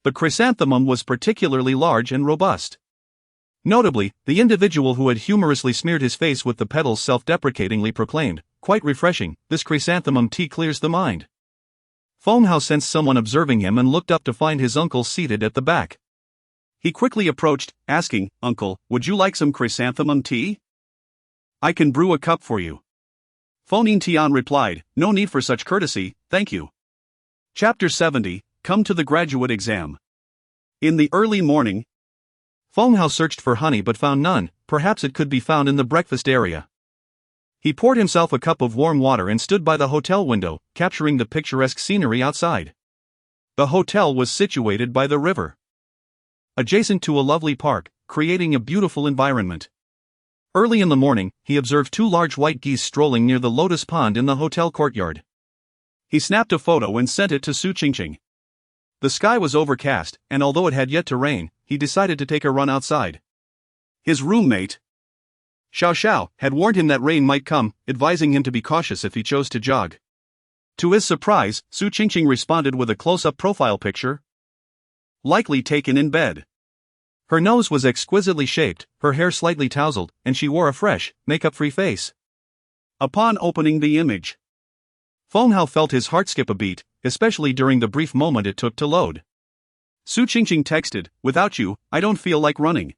The chrysanthemum was particularly large and robust. Notably, the individual who had humorously smeared his face with the petals self-deprecatingly proclaimed, "Quite refreshing, this chrysanthemum tea clears the mind." Feng Hao sensed someone observing him and looked up to find his uncle seated at the back. He quickly approached, asking, "Uncle, would you like some chrysanthemum tea?" "I can brew a cup for you." Feng Yintian replied, "No need for such courtesy, thank you." Chapter 70, Come to the Graduate Exam. In the early morning, Feng Hao searched for honey but found none. Perhaps it could be found in the breakfast area. He poured himself a cup of warm water and stood by the hotel window, capturing the picturesque scenery outside. The hotel was situated by the river, adjacent to a lovely park, creating a beautiful environment. Early in the morning, he observed two large white geese strolling near the lotus pond in the hotel courtyard. He snapped a photo and sent it to Su Qingqing. The sky was overcast, and although it had yet to rain, he decided to take a run outside. His roommate, Xiao Xiao, had warned him that rain might come, advising him to be cautious if he chose to jog. To his surprise, Su Qingqing responded with a close-up profile picture, likely taken in bed. Her nose was exquisitely shaped, her hair slightly tousled, and she wore a fresh, makeup-free face. Upon opening the image, Feng Hao felt his heart skip a beat, especially during the brief moment it took to load. Su Qingqing texted, "Without you, I don't feel like running."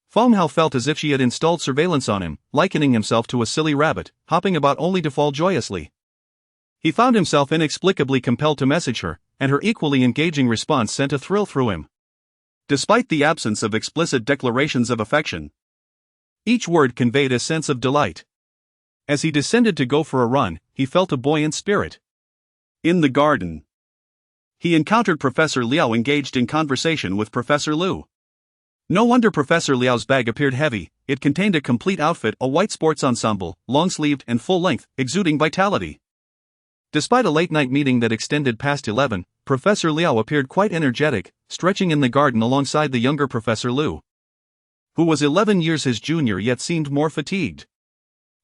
Feng Hao felt as if she had installed surveillance on him, likening himself to a silly rabbit, hopping about only to fall joyously. He found himself inexplicably compelled to message her, and her equally engaging response sent a thrill through him. Despite the absence of explicit declarations of affection, each word conveyed a sense of delight. As he descended to go for a run, he felt a buoyant spirit. In the garden, he encountered Professor Liao engaged in conversation with Professor Liu. No wonder Professor Liao's bag appeared heavy. It contained a complete outfit, a white sports ensemble, long-sleeved and full-length, exuding vitality. Despite a late-night meeting that extended past 11, Professor Liao appeared quite energetic, stretching in the garden alongside the younger Professor Liu, who was 11 years his junior yet seemed more fatigued.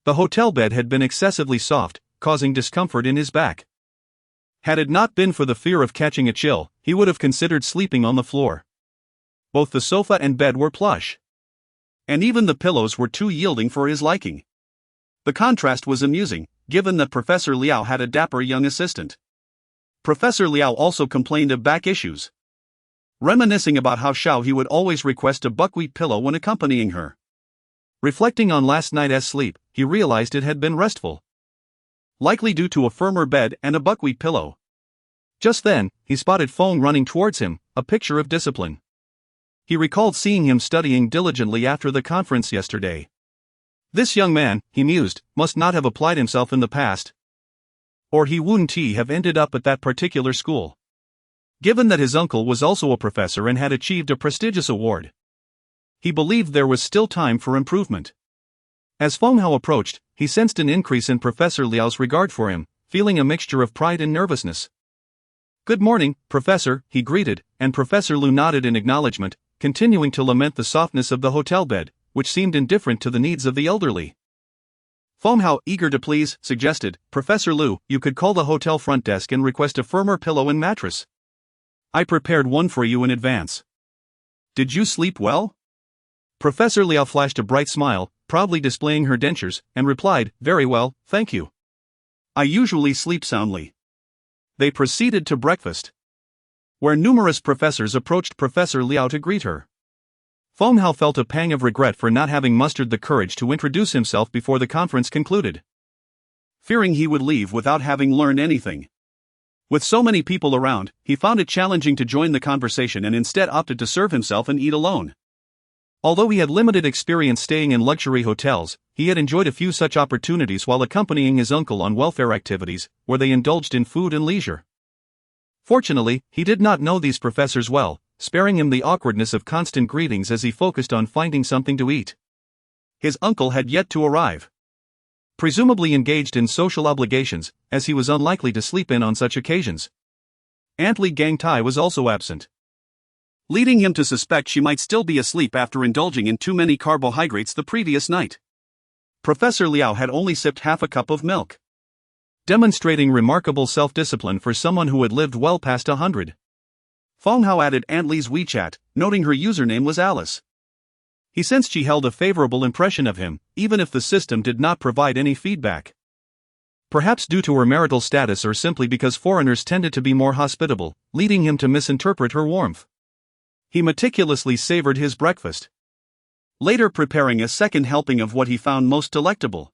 The hotel bed had been excessively soft, causing discomfort in his back. Had it not been for the fear of catching a chill, he would have considered sleeping on the floor. Both the sofa and bed were plush, and even the pillows were too yielding for his liking. The contrast was amusing, given that Professor Liao had a dapper young assistant. Professor Liao also complained of back issues, reminiscing about how he would always request a buckwheat pillow when accompanying her. Reflecting on last night's sleep, he realized it had been restful, likely due to a firmer bed and a buckwheat pillow. Just then, he spotted Feng running towards him, a picture of discipline. He recalled seeing him studying diligently after the conference yesterday. This young man, he mused, must not have applied himself in the past, or he wouldn't have ended up at that particular school. Given that his uncle was also a professor and had achieved a prestigious award, he believed there was still time for improvement. As Feng Hao approached, he sensed an increase in Professor Liao's regard for him, feeling a mixture of pride and nervousness. "Good morning, Professor," he greeted, and Professor Liu nodded in acknowledgement, continuing to lament the softness of the hotel bed, which seemed indifferent to the needs of the elderly. Feng Hao, eager to please, suggested, "Professor Liu, you could call the hotel front desk and request a firmer pillow and mattress. I prepared one for you in advance." "Did you sleep well?" Professor Liao flashed a bright smile, proudly displaying her dentures, and replied, "Very well, thank you. I usually sleep soundly." They proceeded to breakfast, where numerous professors approached Professor Liao to greet her. Feng Hao felt a pang of regret for not having mustered the courage to introduce himself before the conference concluded, fearing he would leave without having learned anything. With so many people around, he found it challenging to join the conversation and instead opted to serve himself and eat alone. Although he had limited experience staying in luxury hotels, he had enjoyed a few such opportunities while accompanying his uncle on welfare activities, where they indulged in food and leisure. Fortunately, he did not know these professors well, sparing him the awkwardness of constant greetings as he focused on finding something to eat. His uncle had yet to arrive, presumably engaged in social obligations, as he was unlikely to sleep in on such occasions. Aunt Li Gangtai was also absent, leading him to suspect she might still be asleep after indulging in too many carbohydrates the previous night. Professor Liao had only sipped half a cup of milk, demonstrating remarkable self-discipline for someone who had lived well past 100. Feng Hao added Aunt Li's WeChat, noting her username was Alice. He sensed she held a favorable impression of him, even if the system did not provide any feedback. Perhaps due to her marital status or simply because foreigners tended to be more hospitable, leading him to misinterpret her warmth. He meticulously savored his breakfast, later preparing a second helping of what he found most delectable.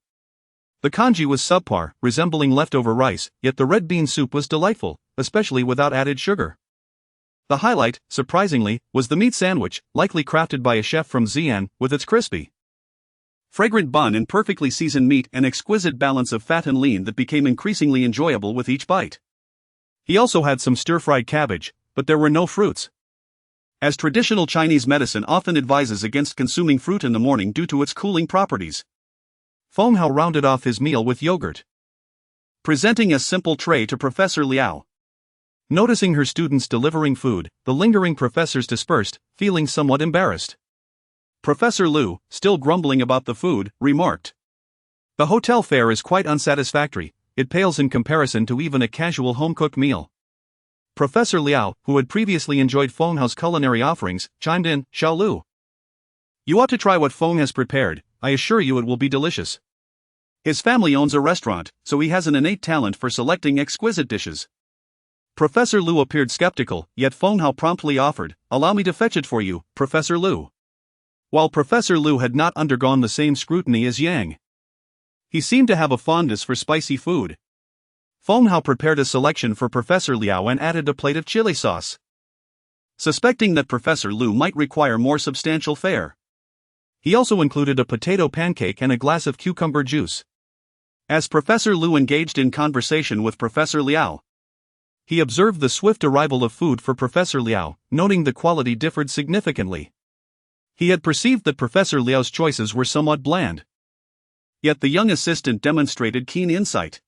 The congee was subpar, resembling leftover rice, yet the red bean soup was delightful, especially without added sugar. The highlight, surprisingly, was the meat sandwich, likely crafted by a chef from Xi'an, with its crispy, fragrant bun and perfectly seasoned meat, an exquisite balance of fat and lean that became increasingly enjoyable with each bite. He also had some stir-fried cabbage, but there were no fruits, as traditional Chinese medicine often advises against consuming fruit in the morning due to its cooling properties. Feng Hao rounded off his meal with yogurt, presenting a simple tray to Professor Liao. Noticing her students delivering food, the lingering professors dispersed, feeling somewhat embarrassed. Professor Liu, still grumbling about the food, remarked, "The hotel fare is quite unsatisfactory, it pales in comparison to even a casual home-cooked meal." Professor Liao, who had previously enjoyed Feng Hao's culinary offerings, chimed in, "Xiao Lu, you ought to try what Feng has prepared, I assure you it will be delicious." His family owns a restaurant, so he has an innate talent for selecting exquisite dishes. Professor Liu appeared skeptical, yet Feng Hao promptly offered, "Allow me to fetch it for you, Professor Liu." While Professor Liu had not undergone the same scrutiny as Yang, he seemed to have a fondness for spicy food. Feng Hao prepared a selection for Professor Liao and added a plate of chili sauce, suspecting that Professor Liu might require more substantial fare. He also included a potato pancake and a glass of cucumber juice. As Professor Liu engaged in conversation with Professor Liao, he observed the swift arrival of food for Professor Liao, noting the quality differed significantly. He had perceived that Professor Liao's choices were somewhat bland, yet the young assistant demonstrated keen insight.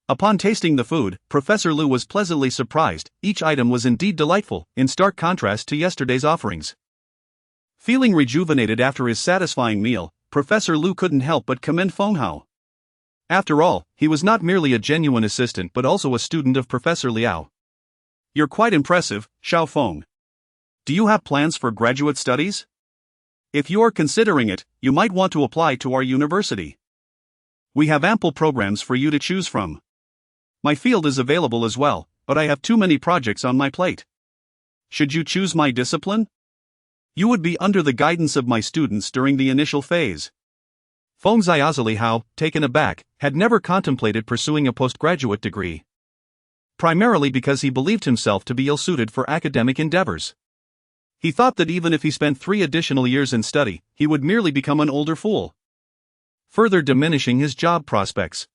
Upon tasting the food, Professor Liu was pleasantly surprised. Each item was indeed delightful, in stark contrast to yesterday's offerings. Feeling rejuvenated after his satisfying meal, Professor Liu couldn't help but commend Feng Hao. After all, he was not merely a genuine assistant but also a student of Professor Liao. "You're quite impressive, Xiao Feng. Do you have plans for graduate studies? If you're considering it, you might want to apply to our university. We have ample programs for you to choose from. My field is available as well, but I have too many projects on my plate. Should you choose my discipline, you would be under the guidance of my students during the initial phase." Feng Xiaozili Hao, taken aback, had never contemplated pursuing a postgraduate degree, primarily because he believed himself to be ill-suited for academic endeavors. He thought that even if he spent 3 additional years in study, he would merely become an older fool, further diminishing his job prospects.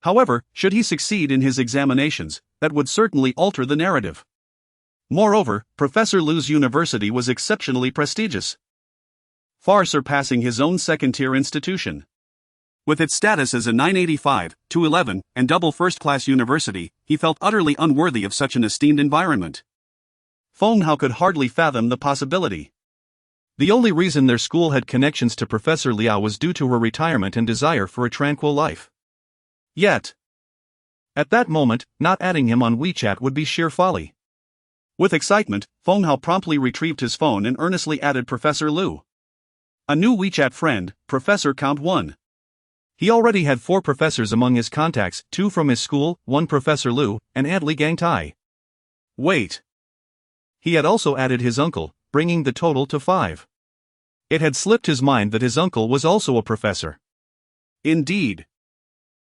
However, should he succeed in his examinations, that would certainly alter the narrative. Moreover, Professor Liu's university was exceptionally prestigious, far surpassing his own second-tier institution. With its status as a 985/11 and double first-class university, he felt utterly unworthy of such an esteemed environment. Feng Hao could hardly fathom the possibility. The only reason their school had connections to Professor Liao was due to her retirement and desire for a tranquil life. Yet, at that moment, not adding him on WeChat would be sheer folly. With excitement, Feng Hao promptly retrieved his phone and earnestly added Professor Liu. A new WeChat friend, Professor Count 1. He already had 4 professors among his contacts, 2 from his school, 1 Professor Liu, and Li Gangtai. Wait. He had also added his uncle, bringing the total to 5. It had slipped his mind that his uncle was also a professor. Indeed.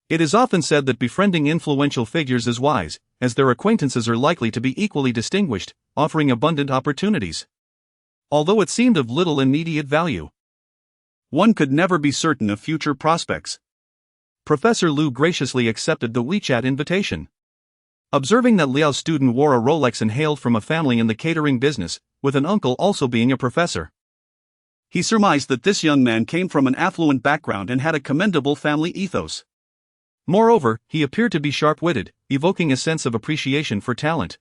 It is often said that befriending influential figures is wise, as their acquaintances are likely to be equally distinguished, offering abundant opportunities. Although it seemed of little immediate value, one could never be certain of future prospects. Professor Liu graciously accepted the WeChat invitation. Observing that Liao's student wore a Rolex and hailed from a family in the catering business, with an uncle also being a professor, he surmised that this young man came from an affluent background and had a commendable family ethos. Moreover, he appeared to be sharp-witted, evoking a sense of appreciation for talent.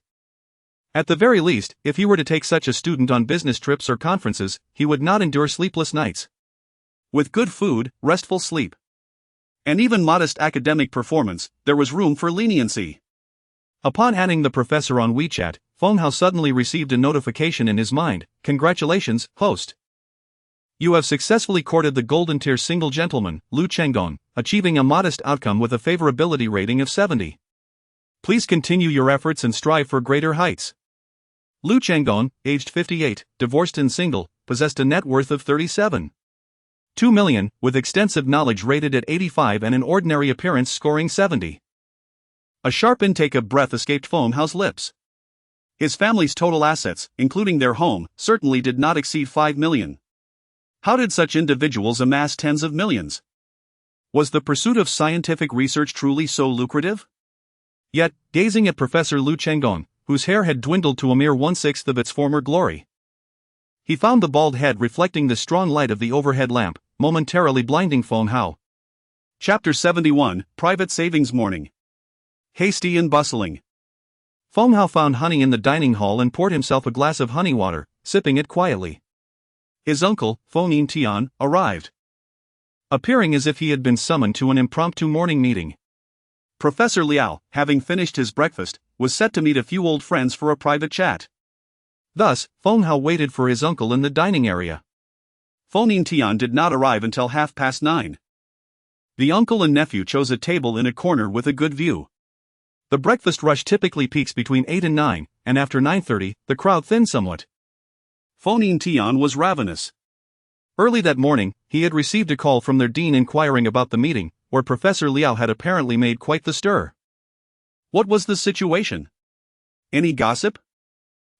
At the very least, if he were to take such a student on business trips or conferences, he would not endure sleepless nights. With good food, restful sleep, and even modest academic performance, there was room for leniency. Upon adding the professor on WeChat, Feng Hao suddenly received a notification in his mind. Congratulations, host. You have successfully courted the golden-tier single gentleman, Liu Chenggong, achieving a modest outcome with a favorability rating of 70. Please continue your efforts and strive for greater heights. Liu Chenggong, aged 58, divorced and single, possessed a net worth of 37.2 million, with extensive knowledge rated at 85 and an ordinary appearance scoring 70. A sharp intake of breath escaped Feng Hao's lips. His family's total assets, including their home, certainly did not exceed 5 million. How did such individuals amass tens of millions? Was the pursuit of scientific research truly so lucrative? Yet, gazing at Professor Liu Chenggong, whose hair had dwindled to a mere 1/6 of its former glory, he found the bald head reflecting the strong light of the overhead lamp, momentarily blinding Feng Hao. Chapter 71, Private Savings Morning. Hasty and bustling. Feng Hao found honey in the dining hall and poured himself a glass of honey water, sipping it quietly. His uncle, Feng Tian, arrived, appearing as if he had been summoned to an impromptu morning meeting. Professor Liao, having finished his breakfast, was set to meet a few old friends for a private chat. Thus, Feng Hao waited for his uncle in the dining area. Feng Tian did not arrive until 9:30. The uncle and nephew chose a table in a corner with a good view. The breakfast rush typically peaks between 8 and 9, and after 9:30, the crowd thinned somewhat. Feng Tian was ravenous. Early that morning, he had received a call from their dean inquiring about the meeting, where Professor Liao had apparently made quite the stir. What was the situation? Any gossip?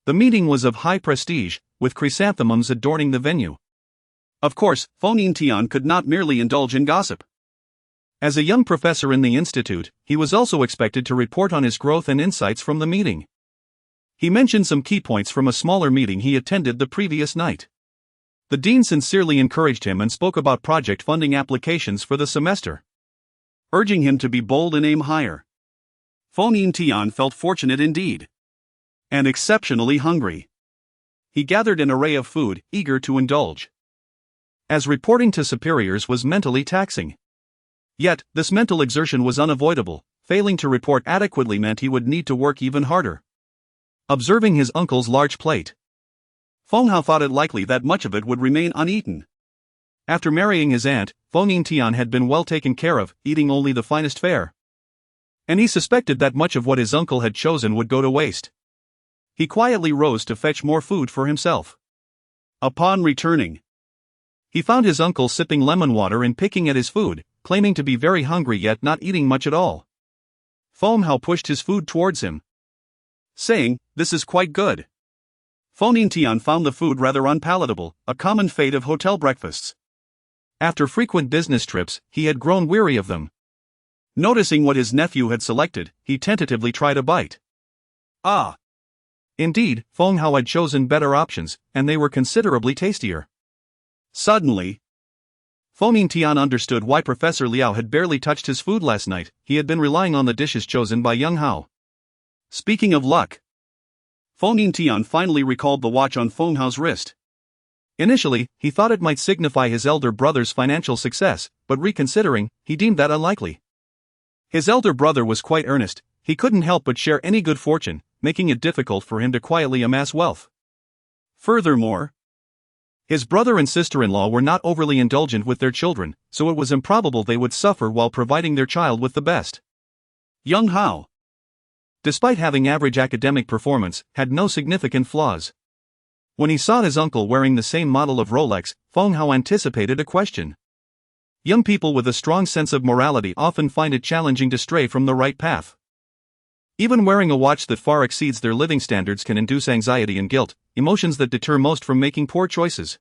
The meeting was of high prestige, with chrysanthemums adorning the venue. Of course, Feng Tian could not merely indulge in gossip. As a young professor in the institute, he was also expected to report on his growth and insights from the meeting. He mentioned some key points from a smaller meeting he attended the previous night. The dean sincerely encouraged him and spoke about project funding applications for the semester, urging him to be bold and aim higher. Feng Tian felt fortunate indeed, and exceptionally hungry. He gathered an array of food, eager to indulge, as reporting to superiors was mentally taxing. Yet, this mental exertion was unavoidable. Failing to report adequately meant he would need to work even harder. Observing his uncle's large plate, Feng Hao thought it likely that much of it would remain uneaten. After marrying his aunt, Feng Tian had been well taken care of, eating only the finest fare. And he suspected that much of what his uncle had chosen would go to waste. He quietly rose to fetch more food for himself. Upon returning, he found his uncle sipping lemon water and picking at his food, claiming to be very hungry yet not eating much at all. Feng Hao pushed his food towards him, saying, "This is quite good." Feng Tian found the food rather unpalatable, a common fate of hotel breakfasts. After frequent business trips, he had grown weary of them. Noticing what his nephew had selected, he tentatively tried a bite. Ah! Indeed, Feng Hao had chosen better options, and they were considerably tastier. Suddenly, Feng Tian understood why Professor Liao had barely touched his food last night. He had been relying on the dishes chosen by young Hao. Speaking of luck, Feng Tian finally recalled the watch on Feng Hao's wrist. Initially, he thought it might signify his elder brother's financial success, but reconsidering, he deemed that unlikely. His elder brother was quite earnest. He couldn't help but share any good fortune, making it difficult for him to quietly amass wealth. Furthermore, his brother and sister-in-law were not overly indulgent with their children, so it was improbable they would suffer while providing their child with the best. young Hao, despite having average academic performance, had no significant flaws. When he saw his uncle wearing the same model of Rolex, Feng Hao anticipated a question. Young people with a strong sense of morality often find it challenging to stray from the right path. Even wearing a watch that far exceeds their living standards can induce anxiety and guilt, emotions that deter most from making poor choices.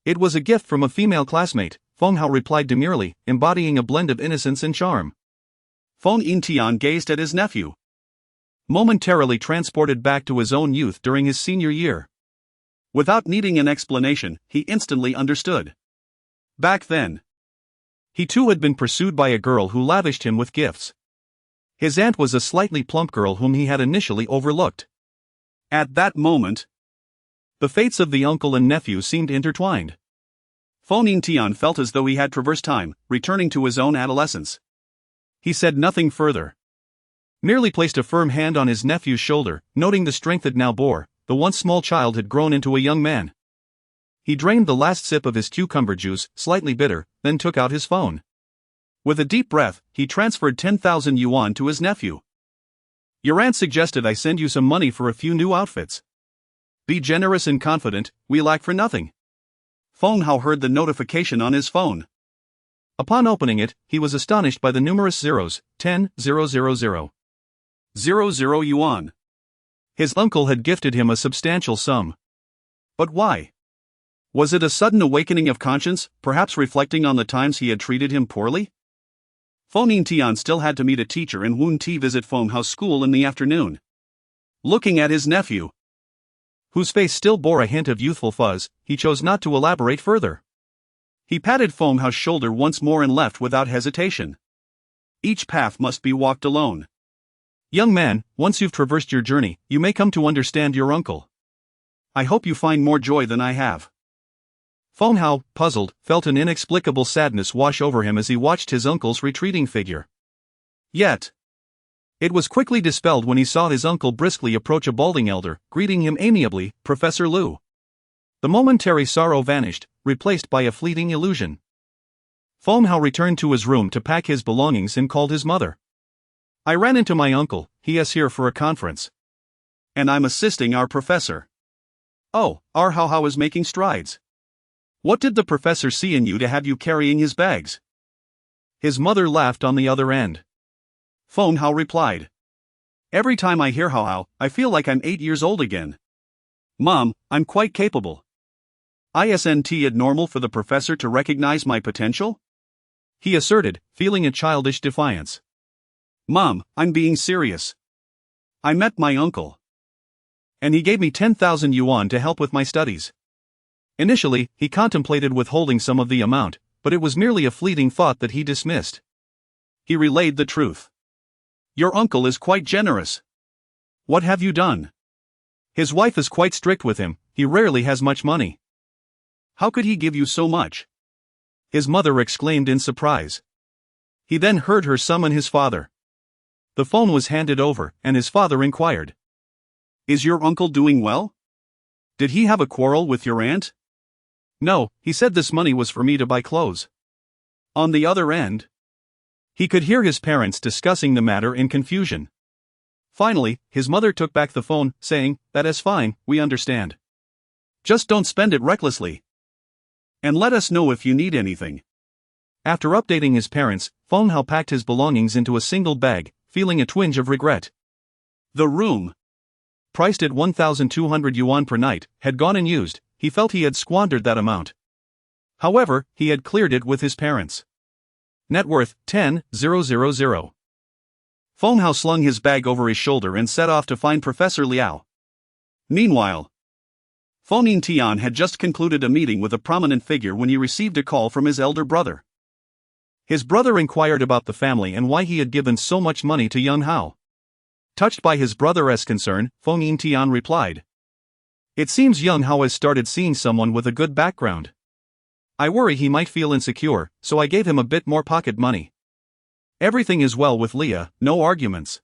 It was a gift from a female classmate, Feng Hao replied demurely, embodying a blend of innocence and charm. Feng Tian gazed at his nephew, momentarily transported back to his own youth during his senior year. Without needing an explanation, he instantly understood. Back then, he too had been pursued by a girl who lavished him with gifts. His aunt was a slightly plump girl whom he had initially overlooked. At that moment, the fates of the uncle and nephew seemed intertwined. Feng Tian felt as though he had traversed time, returning to his own adolescence. He said nothing further. Merely placed a firm hand on his nephew's shoulder, noting the strength it now bore. The once small child had grown into a young man. He drained the last sip of his cucumber juice, slightly bitter, then took out his phone. With a deep breath, he transferred 10,000 yuan to his nephew. Your aunt suggested I send you some money for a few new outfits. Be generous and confident, we lack for nothing. Feng Hao heard the notification on his phone. Upon opening it, he was astonished by the numerous zeros, 10,000. 00 yuan. His uncle had gifted him a substantial sum. But why? Was it a sudden awakening of conscience, perhaps reflecting on the times he had treated him poorly? Feng Tian still had to meet a teacher and Wun Ti visit Feng Hao's school in the afternoon. Looking at his nephew, whose face still bore a hint of youthful fuzz, he chose not to elaborate further. He patted Feng Hao's shoulder once more and left without hesitation. Each path must be walked alone. Young man, once you've traversed your journey, you may come to understand your uncle. I hope you find more joy than I have. Feng Hao, puzzled, felt an inexplicable sadness wash over him as he watched his uncle's retreating figure. Yet, it was quickly dispelled when he saw his uncle briskly approach a balding elder, greeting him amiably, Professor Liu. The momentary sorrow vanished, replaced by a fleeting illusion. Feng Hao returned to his room to pack his belongings and called his mother. I ran into my uncle, he is here for a conference. And I'm assisting our professor. Oh, our Hao is making strides. What did the professor see in you to have you carrying his bags? His mother laughed on the other end. Feng Hao replied. Every time I hear Hao, I feel like I'm 8 years old again. Mom, I'm quite capable. Isn't it normal for the professor to recognize my potential? He asserted, feeling a childish defiance. Mom, I'm being serious. I met my uncle. And he gave me 10,000 yuan to help with my studies. Initially, he contemplated withholding some of the amount, but it was merely a fleeting thought that he dismissed. He relayed the truth. Your uncle is quite generous. What have you done? His wife is quite strict with him, he rarely has much money. How could he give you so much? His mother exclaimed in surprise. He then heard her summon his father. The phone was handed over, and his father inquired. Is your uncle doing well? Did he have a quarrel with your aunt? No, he said this money was for me to buy clothes. On the other end, he could hear his parents discussing the matter in confusion. Finally, his mother took back the phone, saying, "That is fine, we understand. Just don't spend it recklessly. And let us know if you need anything." After updating his parents, Feng Hao packed his belongings into a single bag, feeling a twinge of regret. The room, priced at 1,200 yuan per night, had gone unused. He felt he had squandered that amount. However, he had cleared it with his parents. Net worth, 10,000. Feng Hao slung his bag over his shoulder and set off to find Professor Liao. Meanwhile, Feng Tian had just concluded a meeting with a prominent figure when he received a call from his elder brother. His brother inquired about the family and why he had given so much money to young Hao. Touched by his brother's concern, Feng Tian replied, "It seems young Hao has started seeing someone with a good background. I worry he might feel insecure, so I gave him a bit more pocket money. Everything is well with Leah, no arguments."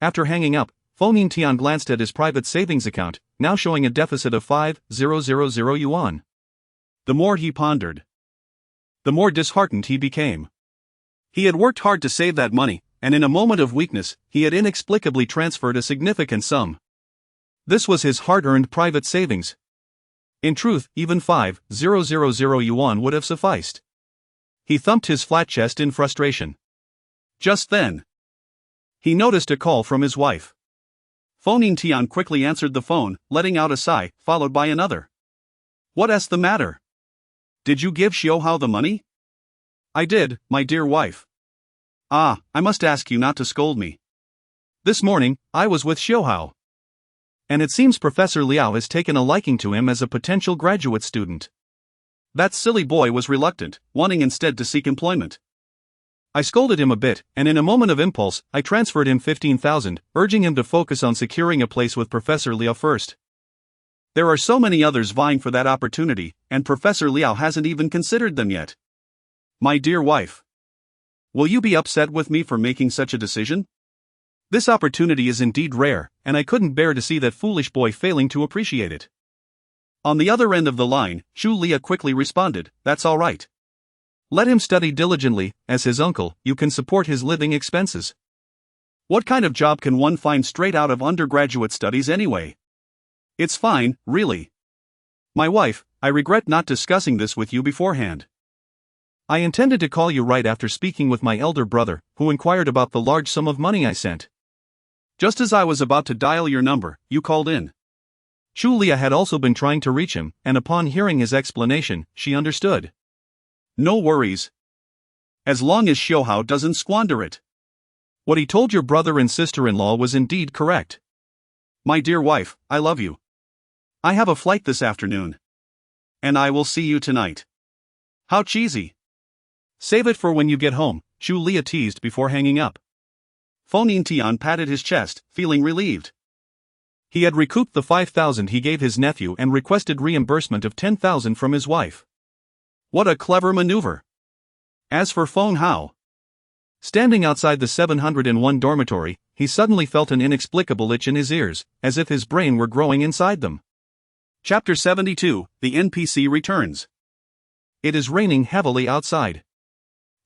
After hanging up, Feng Tian glanced at his private savings account, now showing a deficit of 5,000 yuan. The more he pondered, the more disheartened he became. He had worked hard to save that money, and in a moment of weakness, he had inexplicably transferred a significant sum. This was his hard-earned private savings. In truth, even 5,000 yuan would have sufficed. He thumped his flat chest in frustration. Just then, he noticed a call from his wife. Feng Tian quickly answered the phone, letting out a sigh, followed by another. "What's the matter? Did you give Xiao Hao the money?" "I did, my dear wife." "Ah, I must ask you not to scold me. This morning, I was with Xiao Hao. And it seems Professor Liao has taken a liking to him as a potential graduate student. That silly boy was reluctant, wanting instead to seek employment. I scolded him a bit, and in a moment of impulse, I transferred him 15,000, urging him to focus on securing a place with Professor Liao first. There are so many others vying for that opportunity, and Professor Liao hasn't even considered them yet. My dear wife, will you be upset with me for making such a decision? This opportunity is indeed rare, and I couldn't bear to see that foolish boy failing to appreciate it." On the other end of the line, Shu Lia quickly responded, "That's all right. Let him study diligently. As his uncle, you can support his living expenses. What kind of job can one find straight out of undergraduate studies anyway? It's fine, really. My wife, I regret not discussing this with you beforehand. I intended to call you right after speaking with my elder brother, who inquired about the large sum of money I sent. Just as I was about to dial your number, you called in." Shu Lia had also been trying to reach him, and upon hearing his explanation, she understood. "No worries. As long as Xiao Hao doesn't squander it. What he told your brother and sister-in-law was indeed correct. My dear wife, I love you. I have a flight this afternoon. And I will see you tonight." How cheesy. Save it for when you get home, Shu Lia teased before hanging up. Feng Tian patted his chest, feeling relieved. He had recouped the 5,000 he gave his nephew and requested reimbursement of 10,000 from his wife. What a clever maneuver. As for Feng Hao, standing outside the 701 dormitory, he suddenly felt an inexplicable itch in his ears, as if his brain were growing inside them. Chapter 72, The NPC Returns. It is raining heavily outside.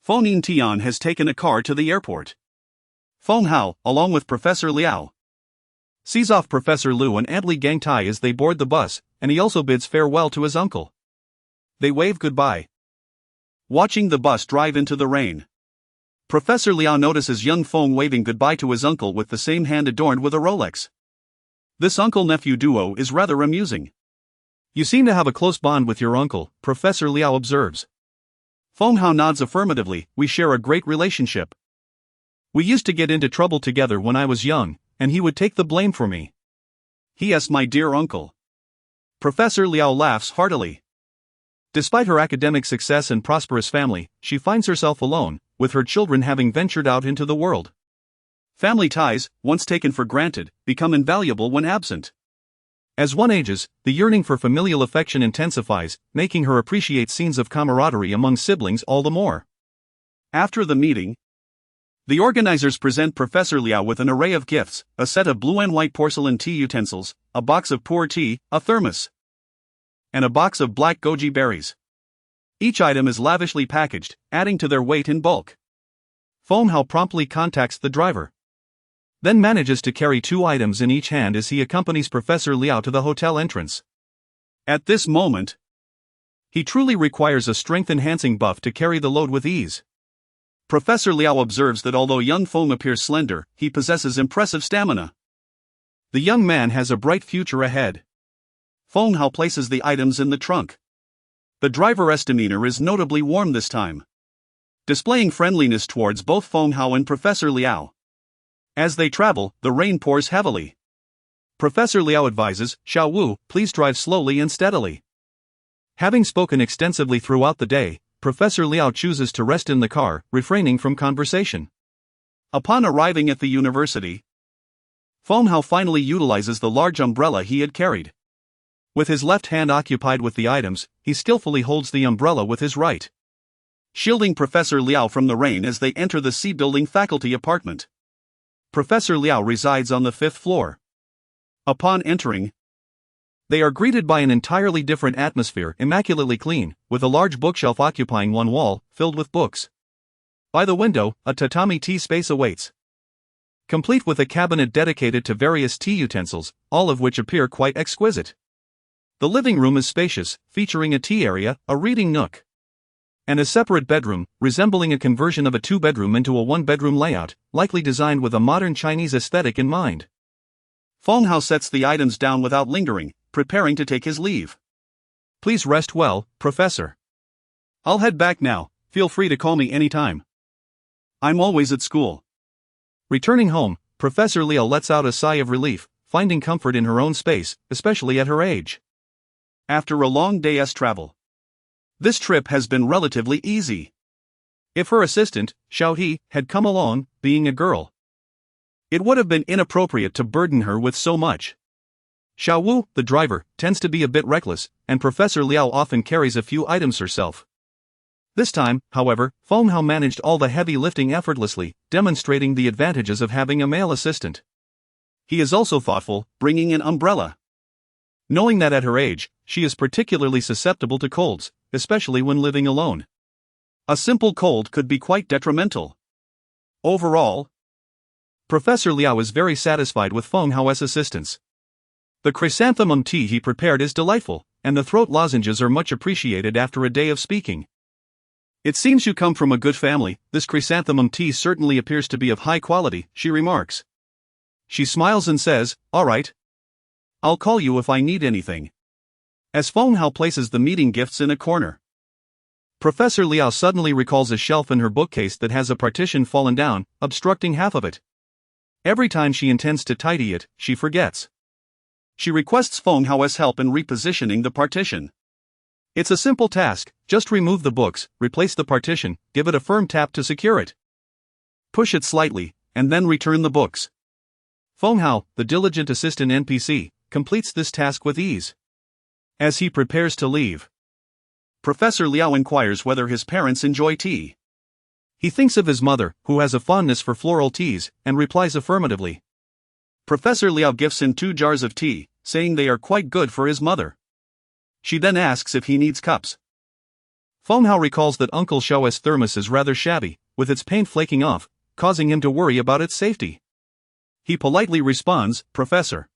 Feng Tian has taken a car to the airport. Feng Hao, along with Professor Liao, sees off Professor Lu and Aunt Li Gangtai as they board the bus, and he also bids farewell to his uncle. They wave goodbye. Watching the bus drive into the rain, Professor Liao notices young Feng waving goodbye to his uncle with the same hand adorned with a Rolex. This uncle-nephew duo is rather amusing. You seem to have a close bond with your uncle, Professor Liao observes. Feng Hao nods affirmatively. We share a great relationship. We used to get into trouble together when I was young, and he would take the blame for me. He is my dear uncle. Professor Liao laughs heartily. Despite her academic success and prosperous family, she finds herself alone, with her children having ventured out into the world. Family ties, once taken for granted, become invaluable when absent. As one ages, the yearning for familial affection intensifies, making her appreciate scenes of camaraderie among siblings all the more. After the meeting, the organizers present Professor Liao with an array of gifts: a set of blue and white porcelain tea utensils, a box of pu'er tea, a thermos, and a box of black goji berries. Each item is lavishly packaged, adding to their weight in bulk. Feng Hao promptly contacts the driver, then manages to carry 2 items in each hand as he accompanies Professor Liao to the hotel entrance. At this moment, he truly requires a strength-enhancing buff to carry the load with ease. Professor Liao observes that although young Feng appears slender, he possesses impressive stamina. The young man has a bright future ahead. Feng Hao places the items in the trunk. The driver's demeanor is notably warm this time, displaying friendliness towards both Feng Hao and Professor Liao. As they travel, the rain pours heavily. Professor Liao advises, "Xiao Wu, please drive slowly and steadily." Having spoken extensively throughout the day, Professor Liao chooses to rest in the car, refraining from conversation. Upon arriving at the university, Feng Hao finally utilizes the large umbrella he had carried. With his left hand occupied with the items, he skillfully holds the umbrella with his right, shielding Professor Liao from the rain as they enter the C building faculty apartment. Professor Liao resides on the 5th floor. Upon entering, they are greeted by an entirely different atmosphere, immaculately clean, with a large bookshelf occupying one wall, filled with books. By the window, a tatami tea space awaits, complete with a cabinet dedicated to various tea utensils, all of which appear quite exquisite. The living room is spacious, featuring a tea area, a reading nook, and a separate bedroom, resembling a conversion of a two-bedroom into a one-bedroom layout, likely designed with a modern Chinese aesthetic in mind. Feng Hao sets the items down without lingering, preparing to take his leave. "Please rest well, Professor. I'll head back now, feel free to call me anytime. I'm always at school." Returning home, Professor Liao lets out a sigh of relief, finding comfort in her own space, especially at her age. After a long day's travel, this trip has been relatively easy. If her assistant, Xiao He, had come along, being a girl, it would have been inappropriate to burden her with so much. Xiao Wu, the driver, tends to be a bit reckless, and Professor Liao often carries a few items herself. This time, however, Feng Hao managed all the heavy lifting effortlessly, demonstrating the advantages of having a male assistant. He is also thoughtful, bringing an umbrella, knowing that at her age, she is particularly susceptible to colds, especially when living alone. A simple cold could be quite detrimental. Overall, Professor Liao is very satisfied with Feng Hao's assistance. The chrysanthemum tea he prepared is delightful, and the throat lozenges are much appreciated after a day of speaking. "It seems you come from a good family. This chrysanthemum tea certainly appears to be of high quality," she remarks. She smiles and says, "All right. I'll call you if I need anything." As Feng Hao places the meeting gifts in a corner, Professor Liao suddenly recalls a shelf in her bookcase that has a partition fallen down, obstructing half of it. Every time she intends to tidy it, she forgets. She requests Feng Hao's help in repositioning the partition. It's a simple task, just remove the books, replace the partition, give it a firm tap to secure it. Push it slightly, and then return the books. Feng Hao, the diligent assistant NPC, completes this task with ease. As he prepares to leave, Professor Liao inquires whether his parents enjoy tea. He thinks of his mother, who has a fondness for floral teas, and replies affirmatively. Professor Liao gifts him 2 jars of tea, saying they are quite good for his mother. She then asks if he needs cups. Feng Hao recalls that Uncle Xiao's thermos is rather shabby, with its paint flaking off, causing him to worry about its safety. He politely responds, "Professor,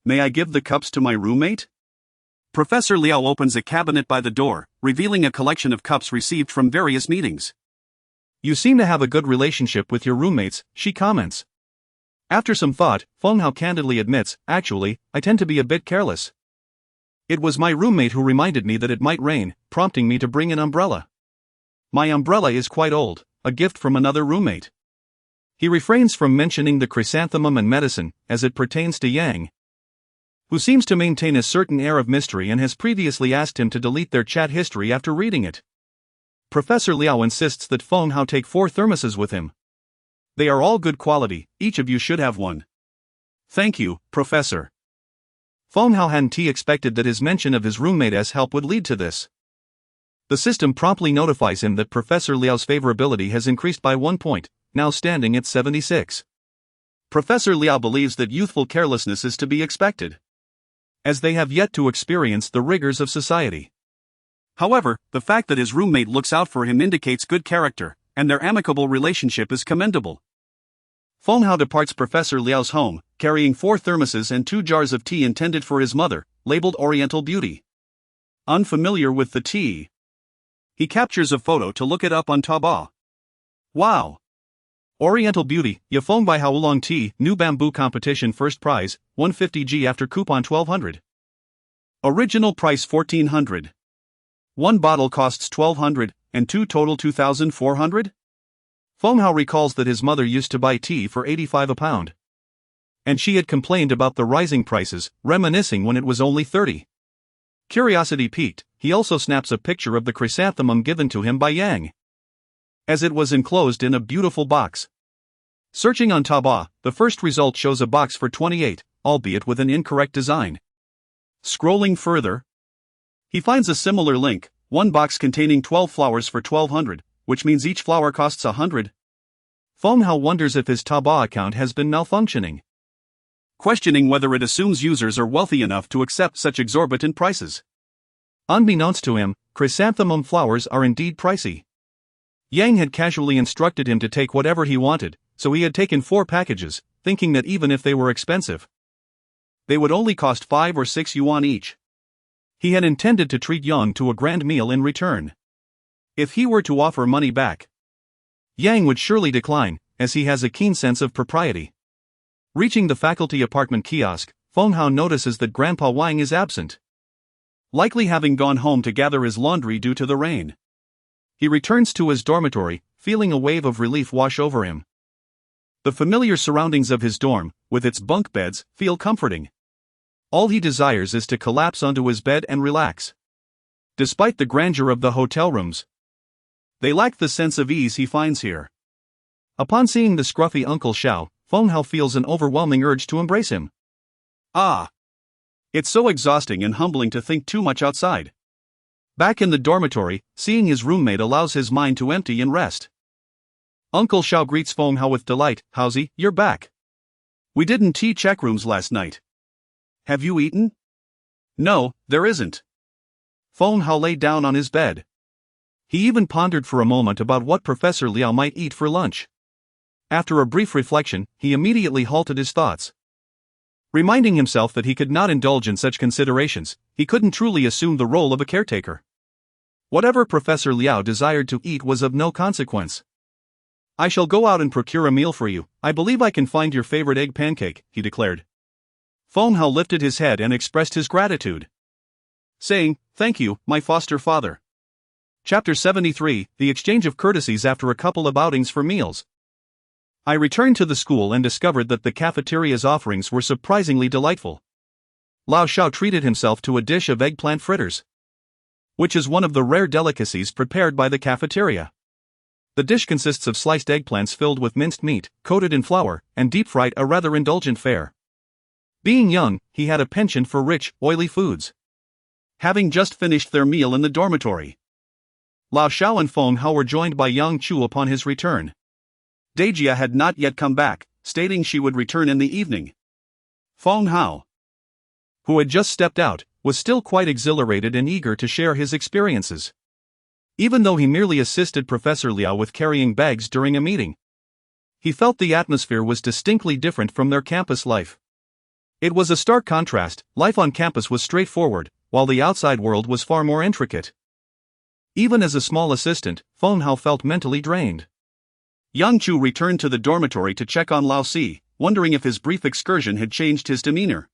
may I give the cups to my roommate?" Professor Liao opens a cabinet by the door, revealing a collection of cups received from various meetings. "You seem to have a good relationship with your roommates," she comments. After some thought, Feng Hao candidly admits, "Actually, I tend to be a bit careless. It was my roommate who reminded me that it might rain, prompting me to bring an umbrella. My umbrella is quite old, a gift from another roommate." He refrains from mentioning the chrysanthemum and medicine, as it pertains to Yang, who seems to maintain a certain air of mystery and has previously asked him to delete their chat history after reading it. Professor Liao insists that Feng Hao take 4 thermoses with him. "They are all good quality, each of you should have one." "Thank you, Professor." Feng Hao hadn't expected that his mention of his roommate's help would lead to this. The system promptly notifies him that Professor Liao's favorability has increased by 1 point, now standing at 76. Professor Liao believes that youthful carelessness is to be expected, as they have yet to experience the rigors of society. However, the fact that his roommate looks out for him indicates good character, and their amicable relationship is commendable. Feng Hao departs Professor Liao's home, carrying 4 thermoses and 2 jars of tea intended for his mother, labeled Oriental Beauty. Unfamiliar with the tea, he captures a photo to look it up on Taobao. Wow! Oriental Beauty, Ya Feng by Haolong Tea, New Bamboo Competition First Prize, 150g after coupon 1200. Original price 1400. One bottle costs 1200, and two total 2400? Feng Hao recalls that his mother used to buy tea for 85 a pound. And she had complained about the rising prices, reminiscing when it was only 30. Curiosity piqued, he also snaps a picture of the chrysanthemum given to him by Yang, as it was enclosed in a beautiful box. Searching on Taobao, the first result shows a box for 28, albeit with an incorrect design. Scrolling further, he finds a similar link, one box containing 12 flowers for 1200, which means each flower costs 100. Feng Hao wonders if his Taobao account has been malfunctioning, questioning whether it assumes users are wealthy enough to accept such exorbitant prices. Unbeknownst to him, chrysanthemum flowers are indeed pricey. Yang had casually instructed him to take whatever he wanted, so he had taken 4 packages, thinking that even if they were expensive, they would only cost 5 or 6 yuan each. He had intended to treat Yang to a grand meal in return. If he were to offer money back, Yang would surely decline, as he has a keen sense of propriety. Reaching the faculty apartment kiosk, Feng Hao notices that Grandpa Wang is absent, likely having gone home to gather his laundry due to the rain. He returns to his dormitory, feeling a wave of relief wash over him. The familiar surroundings of his dorm, with its bunk beds, feel comforting. All he desires is to collapse onto his bed and relax. Despite the grandeur of the hotel rooms, they lack the sense of ease he finds here. Upon seeing the scruffy Uncle Xiao, Feng Hao feels an overwhelming urge to embrace him. Ah! It's so exhausting and humbling to think too much outside. Back in the dormitory, seeing his roommate allows his mind to empty and rest. Uncle Xiao greets Feng Hao with delight. "Howsy, you're back. We didn't check rooms last night. Have you eaten?" "No, there isn't." Feng Hao lay down on his bed. He even pondered for a moment about what Professor Liao might eat for lunch. After a brief reflection, he immediately halted his thoughts. Reminding himself that he could not indulge in such considerations, he couldn't truly assume the role of a caretaker. Whatever Professor Liao desired to eat was of no consequence. "I shall go out and procure a meal for you. I believe I can find your favorite egg pancake," he declared. Feng Hao lifted his head and expressed his gratitude, saying, "Thank you, my foster father." Chapter 73, The Exchange of Courtesies After a Couple of Outings for Meals. I returned to the school and discovered that the cafeteria's offerings were surprisingly delightful. Lao Shao treated himself to a dish of eggplant fritters, which is one of the rare delicacies prepared by the cafeteria. The dish consists of sliced eggplants filled with minced meat, coated in flour, and deep-fried, a rather indulgent fare. Being young, he had a penchant for rich, oily foods. Having just finished their meal in the dormitory, Lao Shao and Feng Hao were joined by Yang Chu upon his return. Dejia had not yet come back, stating she would return in the evening. Feng Hao, who had just stepped out, was still quite exhilarated and eager to share his experiences. Even though he merely assisted Professor Liao with carrying bags during a meeting, he felt the atmosphere was distinctly different from their campus life. It was a stark contrast. Life on campus was straightforward, while the outside world was far more intricate. Even as a small assistant, Feng Hao felt mentally drained. Yang Chu returned to the dormitory to check on Lao Si, wondering if his brief excursion had changed his demeanor.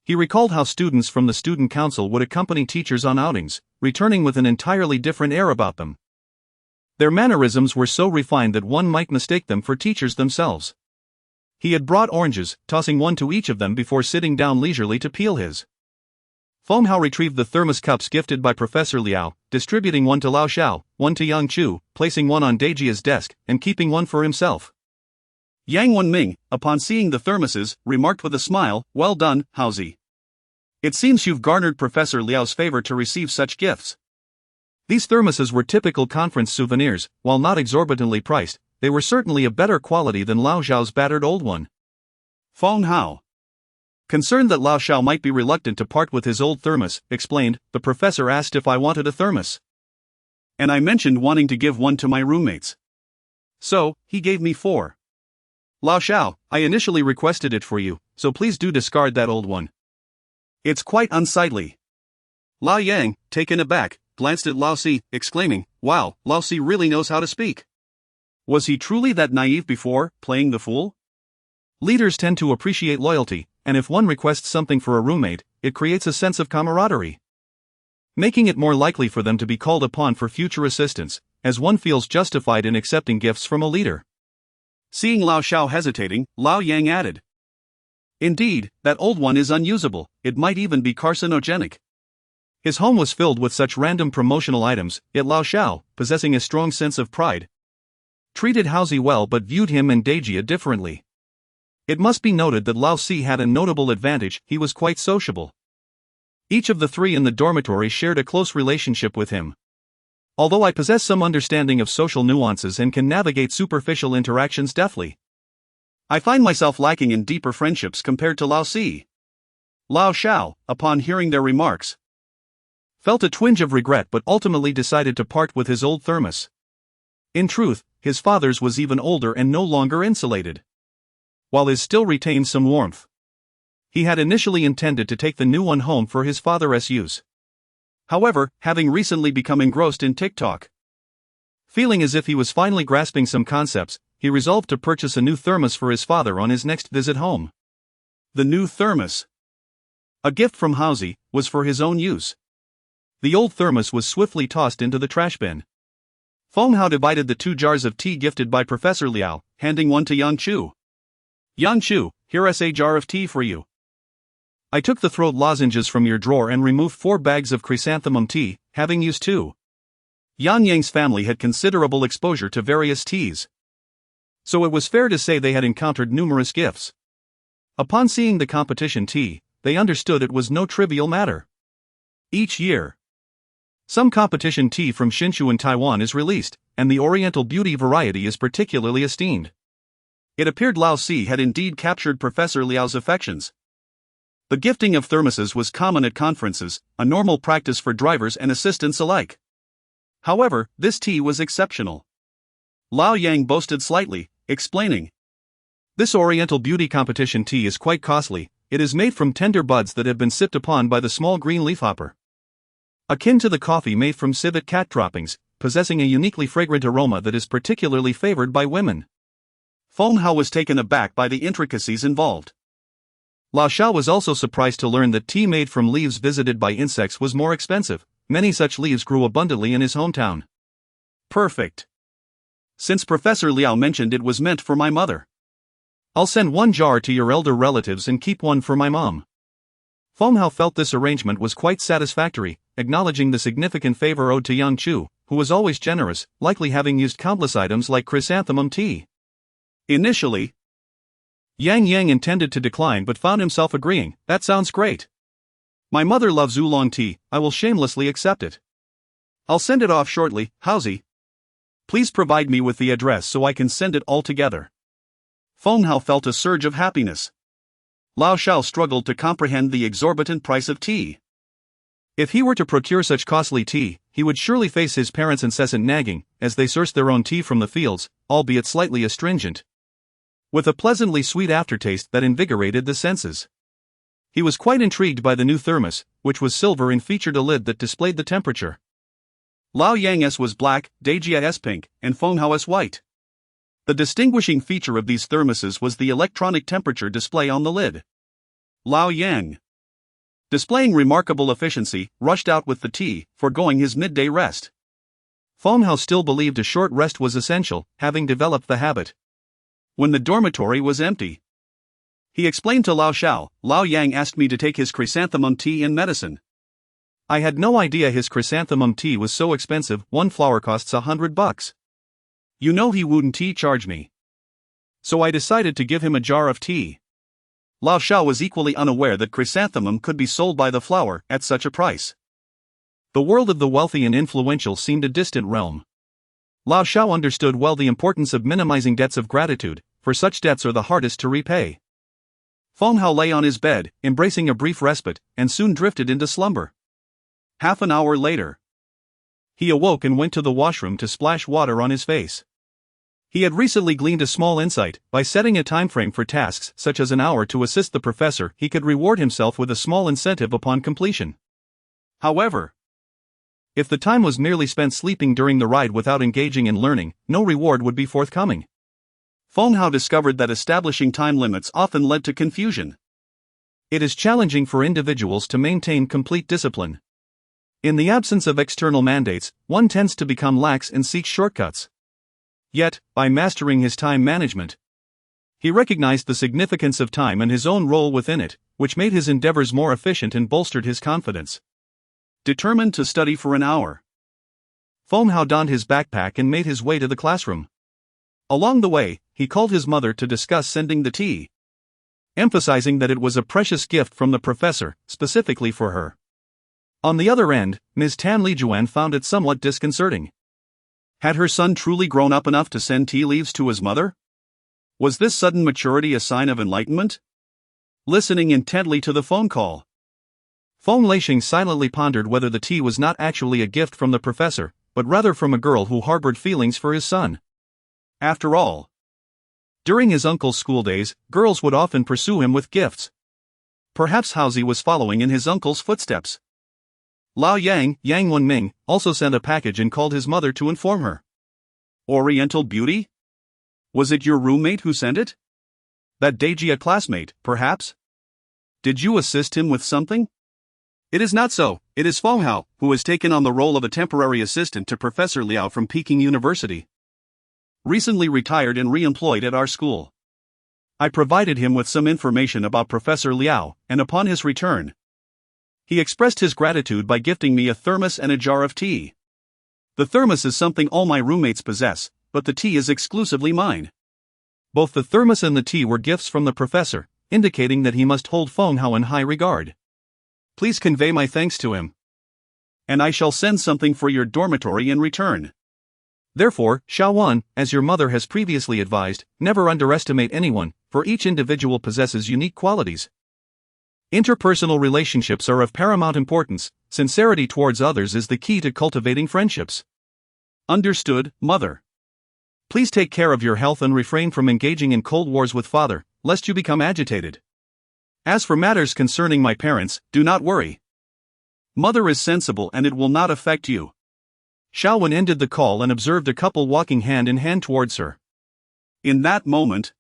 He recalled how students from the student council would accompany teachers on outings, returning with an entirely different air about them. Their mannerisms were so refined that one might mistake them for teachers themselves. He had brought oranges, tossing one to each of them before sitting down leisurely to peel his. Feng Hao retrieved the thermos cups gifted by Professor Liao, distributing one to Lao Shao, one to Yang Chu, placing one on Dejia's desk, and keeping one for himself. Yang Wenming, upon seeing the thermoses, remarked with a smile, "Well done, Haozi. It seems you've garnered Professor Liao's favor to receive such gifts." These thermoses were typical conference souvenirs. While not exorbitantly priced, they were certainly of better quality than Lao Zhao's battered old one. Feng Hao, concerned that Lao Shao might be reluctant to part with his old thermos, explained, "The professor asked if I wanted a thermos, and I mentioned wanting to give one to my roommates. So, he gave me 4. Lao Shao, I initially requested it for you, so please do discard that old one. It's quite unsightly." Lao Yang, taken aback, glanced at Lao Si, exclaiming, "Wow, Lao Si really knows how to speak." Was he truly that naive before playing the fool? Leaders tend to appreciate loyalty, and if one requests something for a roommate, it creates a sense of camaraderie, making it more likely for them to be called upon for future assistance, as one feels justified in accepting gifts from a leader. Seeing Lao Shao hesitating, Lao Yang added, "Indeed, that old one is unusable, it might even be carcinogenic." His home was filled with such random promotional items, yet Lao Shao, possessing a strong sense of pride, treated Haozi well but viewed him and Dejia differently. It must be noted that Lao Si had a notable advantage: he was quite sociable. Each of the three in the dormitory shared a close relationship with him. Although I possess some understanding of social nuances and can navigate superficial interactions deftly, I find myself lacking in deeper friendships compared to Lao Si. Lao Shao, upon hearing their remarks, felt a twinge of regret but ultimately decided to part with his old thermos. In truth, his father's was even older and no longer insulated, while his still retained some warmth. He had initially intended to take the new one home for his father's use. However, having recently become engrossed in TikTok, feeling as if he was finally grasping some concepts, he resolved to purchase a new thermos for his father on his next visit home. The new thermos, a gift from Haozi, was for his own use. The old thermos was swiftly tossed into the trash bin. Feng Hao divided the 2 jars of tea gifted by Professor Liao, handing one to Yang Chu. "Yang Chu, here's a jar of tea for you." I took the throat lozenges from your drawer and removed 4 bags of chrysanthemum tea, having used 2. Yang Yang's family had considerable exposure to various teas, so it was fair to say they had encountered numerous gifts. Upon seeing the competition tea, they understood it was no trivial matter. Each year, some competition tea from Hsinchu in Taiwan is released, and the Oriental Beauty variety is particularly esteemed. It appeared Lao Si had indeed captured Professor Liao's affections. The gifting of thermoses was common at conferences, a normal practice for drivers and assistants alike. However, this tea was exceptional. Lao Yang boasted slightly, explaining, "This Oriental Beauty competition tea is quite costly. It is made from tender buds that have been sipped upon by the small green leafhopper. Akin to the coffee made from civet cat droppings, possessing a uniquely fragrant aroma that is particularly favored by women." Feng Hao was taken aback by the intricacies involved. Lao Shao was also surprised to learn that tea made from leaves visited by insects was more expensive. Many such leaves grew abundantly in his hometown. Perfect. Since Professor Liao mentioned it was meant for my mother, I'll send 1 jar to your elder relatives and keep 1 for my mom. Feng Hao felt this arrangement was quite satisfactory, acknowledging the significant favor owed to Yang Chu, who was always generous, likely having used countless items like chrysanthemum tea. Initially, Yang Yang intended to decline but found himself agreeing. "That sounds great. My mother loves oolong tea, I will shamelessly accept it. I'll send it off shortly. Haozi, please provide me with the address so I can send it all together." Feng Hao felt a surge of happiness. Lao Shao struggled to comprehend the exorbitant price of tea. If he were to procure such costly tea, he would surely face his parents' incessant nagging, as they sourced their own tea from the fields, albeit slightly astringent, with a pleasantly sweet aftertaste that invigorated the senses. He was quite intrigued by the new thermos, which was silver and featured a lid that displayed the temperature. Lao Yang's was black, Dejia's pink, and Feng Hao's white. The distinguishing feature of these thermoses was the electronic temperature display on the lid. Lao Yang, displaying remarkable efficiency, rushed out with the tea, foregoing his midday rest. Feng Hao still believed a short rest was essential, having developed the habit. When the dormitory was empty, he explained to Lao Shao, "Lao Yang asked me to take his chrysanthemum tea in medicine." I had no idea his chrysanthemum tea was so expensive. 1 flower costs $100. You know he wouldn't charge me. So I decided to give him a jar of tea. Lao Shao was equally unaware that chrysanthemum could be sold by the flower at such a price. The world of the wealthy and influential seemed a distant realm. Lao Shao understood well the importance of minimizing debts of gratitude, for such debts are the hardest to repay. Feng Hao lay on his bed, embracing a brief respite, and soon drifted into slumber. Half an hour later, he awoke and went to the washroom to splash water on his face. He had recently gleaned a small insight: by setting a time frame for tasks such as an hour to assist the professor, he could reward himself with a small incentive upon completion. However, If the time was merely spent sleeping during the ride without engaging in learning, no reward would be forthcoming. Feng Hao discovered that establishing time limits often led to confusion. It is challenging for individuals to maintain complete discipline. In the absence of external mandates, one tends to become lax and seek shortcuts. Yet, by mastering his time management, he recognized the significance of time and his own role within it, which made his endeavors more efficient and bolstered his confidence. Determined to study for an hour, Feng Hao donned his backpack and made his way to the classroom. Along the way, he called his mother to discuss sending the tea, emphasizing that it was a precious gift from the professor, specifically for her. On the other end, Ms. Tan Lijuan found it somewhat disconcerting. Had her son truly grown up enough to send tea leaves to his mother? Was this sudden maturity a sign of enlightenment? Listening intently to the phone call, Feng Leixing silently pondered whether the tea was not actually a gift from the professor, but rather from a girl who harbored feelings for his son. After all, during his uncle's school days, girls would often pursue him with gifts. Perhaps Haozi was following in his uncle's footsteps. Lao Yang Wenming, also sent a package and called his mother to inform her. Oriental beauty? Was it your roommate who sent it? That Deji, a classmate, perhaps? Did you assist him with something? It is not so. It is Feng Hao, who has taken on the role of a temporary assistant to Professor Liao from Peking University. Recently retired and re-employed at our school. I provided him with some information about Professor Liao, and upon his return, he expressed his gratitude by gifting me a thermos and a jar of tea. The thermos is something all my roommates possess, but the tea is exclusively mine. Both the thermos and the tea were gifts from the professor, indicating that he must hold Feng Hao in high regard. Please convey my thanks to him, and I shall send something for your dormitory in return. Therefore, Xiaowan, as your mother has previously advised, never underestimate anyone, for each individual possesses unique qualities. Interpersonal relationships are of paramount importance. Sincerity towards others is the key to cultivating friendships. Understood, mother. Please take care of your health and refrain from engaging in cold wars with father, lest you become agitated. As for matters concerning my parents, do not worry. Mother is sensible and it will not affect you. Xiaowen ended the call and observed a couple walking hand in hand towards her. In that moment,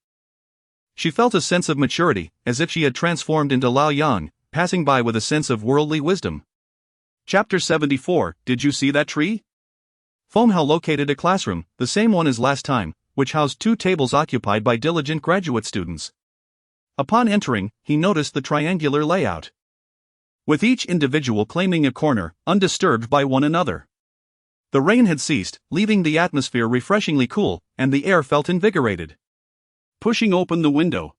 she felt a sense of maturity, as if she had transformed into Lao Yang, passing by with a sense of worldly wisdom. Chapter 74. Did you see that tree? Feng Hao located a classroom, the same one as last time, which housed 2 tables occupied by diligent graduate students. Upon entering, he noticed the triangular layout, with each individual claiming a corner, undisturbed by one another. The rain had ceased, leaving the atmosphere refreshingly cool, and the air felt invigorated. Pushing open the window,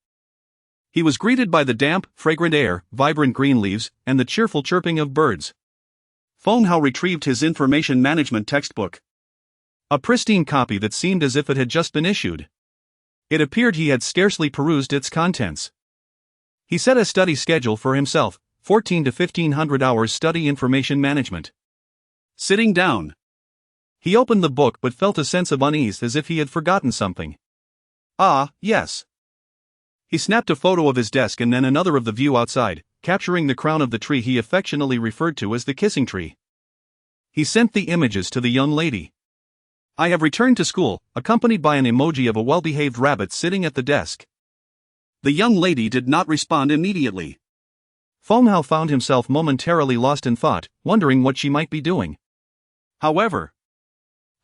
he was greeted by the damp, fragrant air, vibrant green leaves, and the cheerful chirping of birds. Feng Hao retrieved his information management textbook, a pristine copy that seemed as if it had just been issued. It appeared he had scarcely perused its contents. He set a study schedule for himself, 14 to 1500 hours study information management. Sitting down, he opened the book but felt a sense of unease as if he had forgotten something. Ah, yes. He snapped a photo of his desk and then another of the view outside, capturing the crown of the tree he affectionately referred to as the kissing tree. He sent the images to the young lady. I have returned to school, accompanied by an emoji of a well-behaved rabbit sitting at the desk. The young lady did not respond immediately. Feng Hao found himself momentarily lost in thought, wondering what she might be doing. However,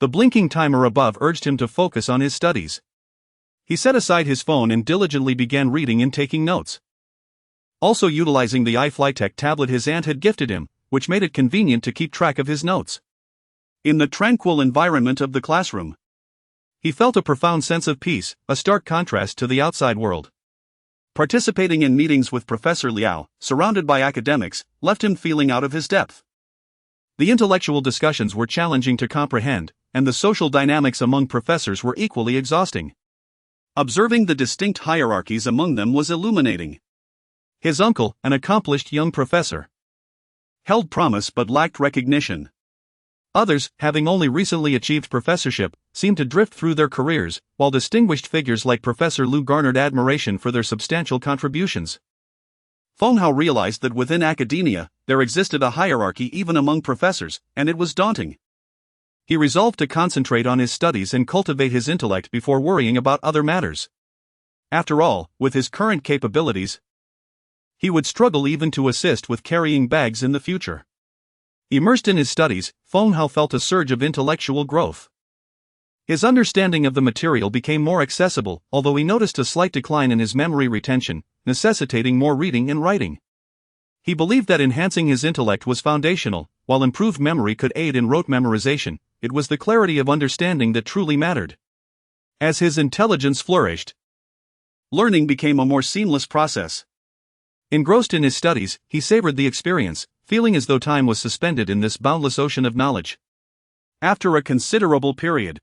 the blinking timer above urged him to focus on his studies. He set aside his phone and diligently began reading and taking notes. Also utilizing the iFlyTech tablet his aunt had gifted him, which made it convenient to keep track of his notes. In the tranquil environment of the classroom, he felt a profound sense of peace, a stark contrast to the outside world. Participating in meetings with Professor Liao, surrounded by academics, left him feeling out of his depth. The intellectual discussions were challenging to comprehend, and the social dynamics among professors were equally exhausting. Observing the distinct hierarchies among them was illuminating. His uncle, an accomplished young professor, held promise but lacked recognition. Others, having only recently achieved professorship, seemed to drift through their careers, while distinguished figures like Professor Liu garnered admiration for their substantial contributions. Feng Hao realized that within academia, there existed a hierarchy even among professors, and it was daunting. He resolved to concentrate on his studies and cultivate his intellect before worrying about other matters. After all, with his current capabilities, he would struggle even to assist with carrying bags in the future. Immersed in his studies, Feng Hao felt a surge of intellectual growth. His understanding of the material became more accessible, although he noticed a slight decline in his memory retention, necessitating more reading and writing. He believed that enhancing his intellect was foundational, while improved memory could aid in rote memorization. It was the clarity of understanding that truly mattered. As his intelligence flourished, learning became a more seamless process. Engrossed in his studies, he savored the experience, feeling as though time was suspended in this boundless ocean of knowledge. After a considerable period,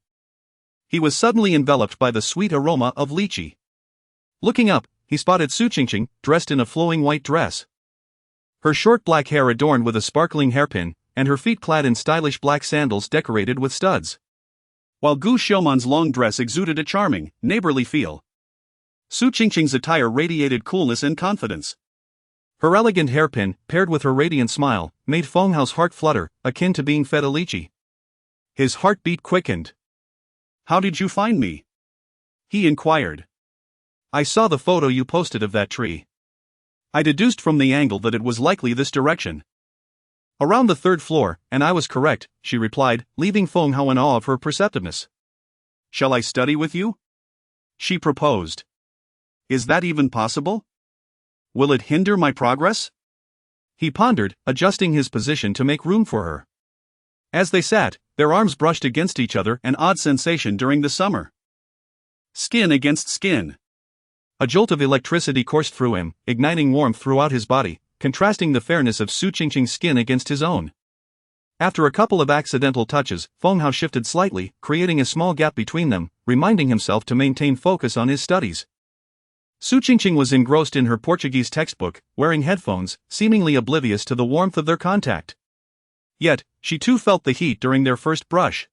he was suddenly enveloped by the sweet aroma of lychee. Looking up, he spotted Su Qingqing, dressed in a flowing white dress. Her short black hair adorned with a sparkling hairpin, and her feet clad in stylish black sandals decorated with studs. While Gu Xiuman's long dress exuded a charming, neighborly feel, Su Qingqing's attire radiated coolness and confidence. Her elegant hairpin, paired with her radiant smile, made Feng Hao's heart flutter, akin to being fed a lychee. His heartbeat quickened. "How did you find me?" he inquired. "I saw the photo you posted of that tree. I deduced from the angle that it was likely this direction." "Around the third floor, and I was correct," she replied, leaving Feng Hao in awe of her perceptiveness. "Shall I study with you?" she proposed. "Is that even possible? Will it hinder my progress?" He pondered, adjusting his position to make room for her. As they sat, their arms brushed against each other, an odd sensation during the summer. Skin against skin. A jolt of electricity coursed through him, igniting warmth throughout his body, contrasting the fairness of Su Qingqing's skin against his own. After a couple of accidental touches, Feng Hao shifted slightly, creating a small gap between them, reminding himself to maintain focus on his studies. Su Qingqing was engrossed in her Portuguese textbook, wearing headphones, seemingly oblivious to the warmth of their contact. Yet, she too felt the heat during their first brush.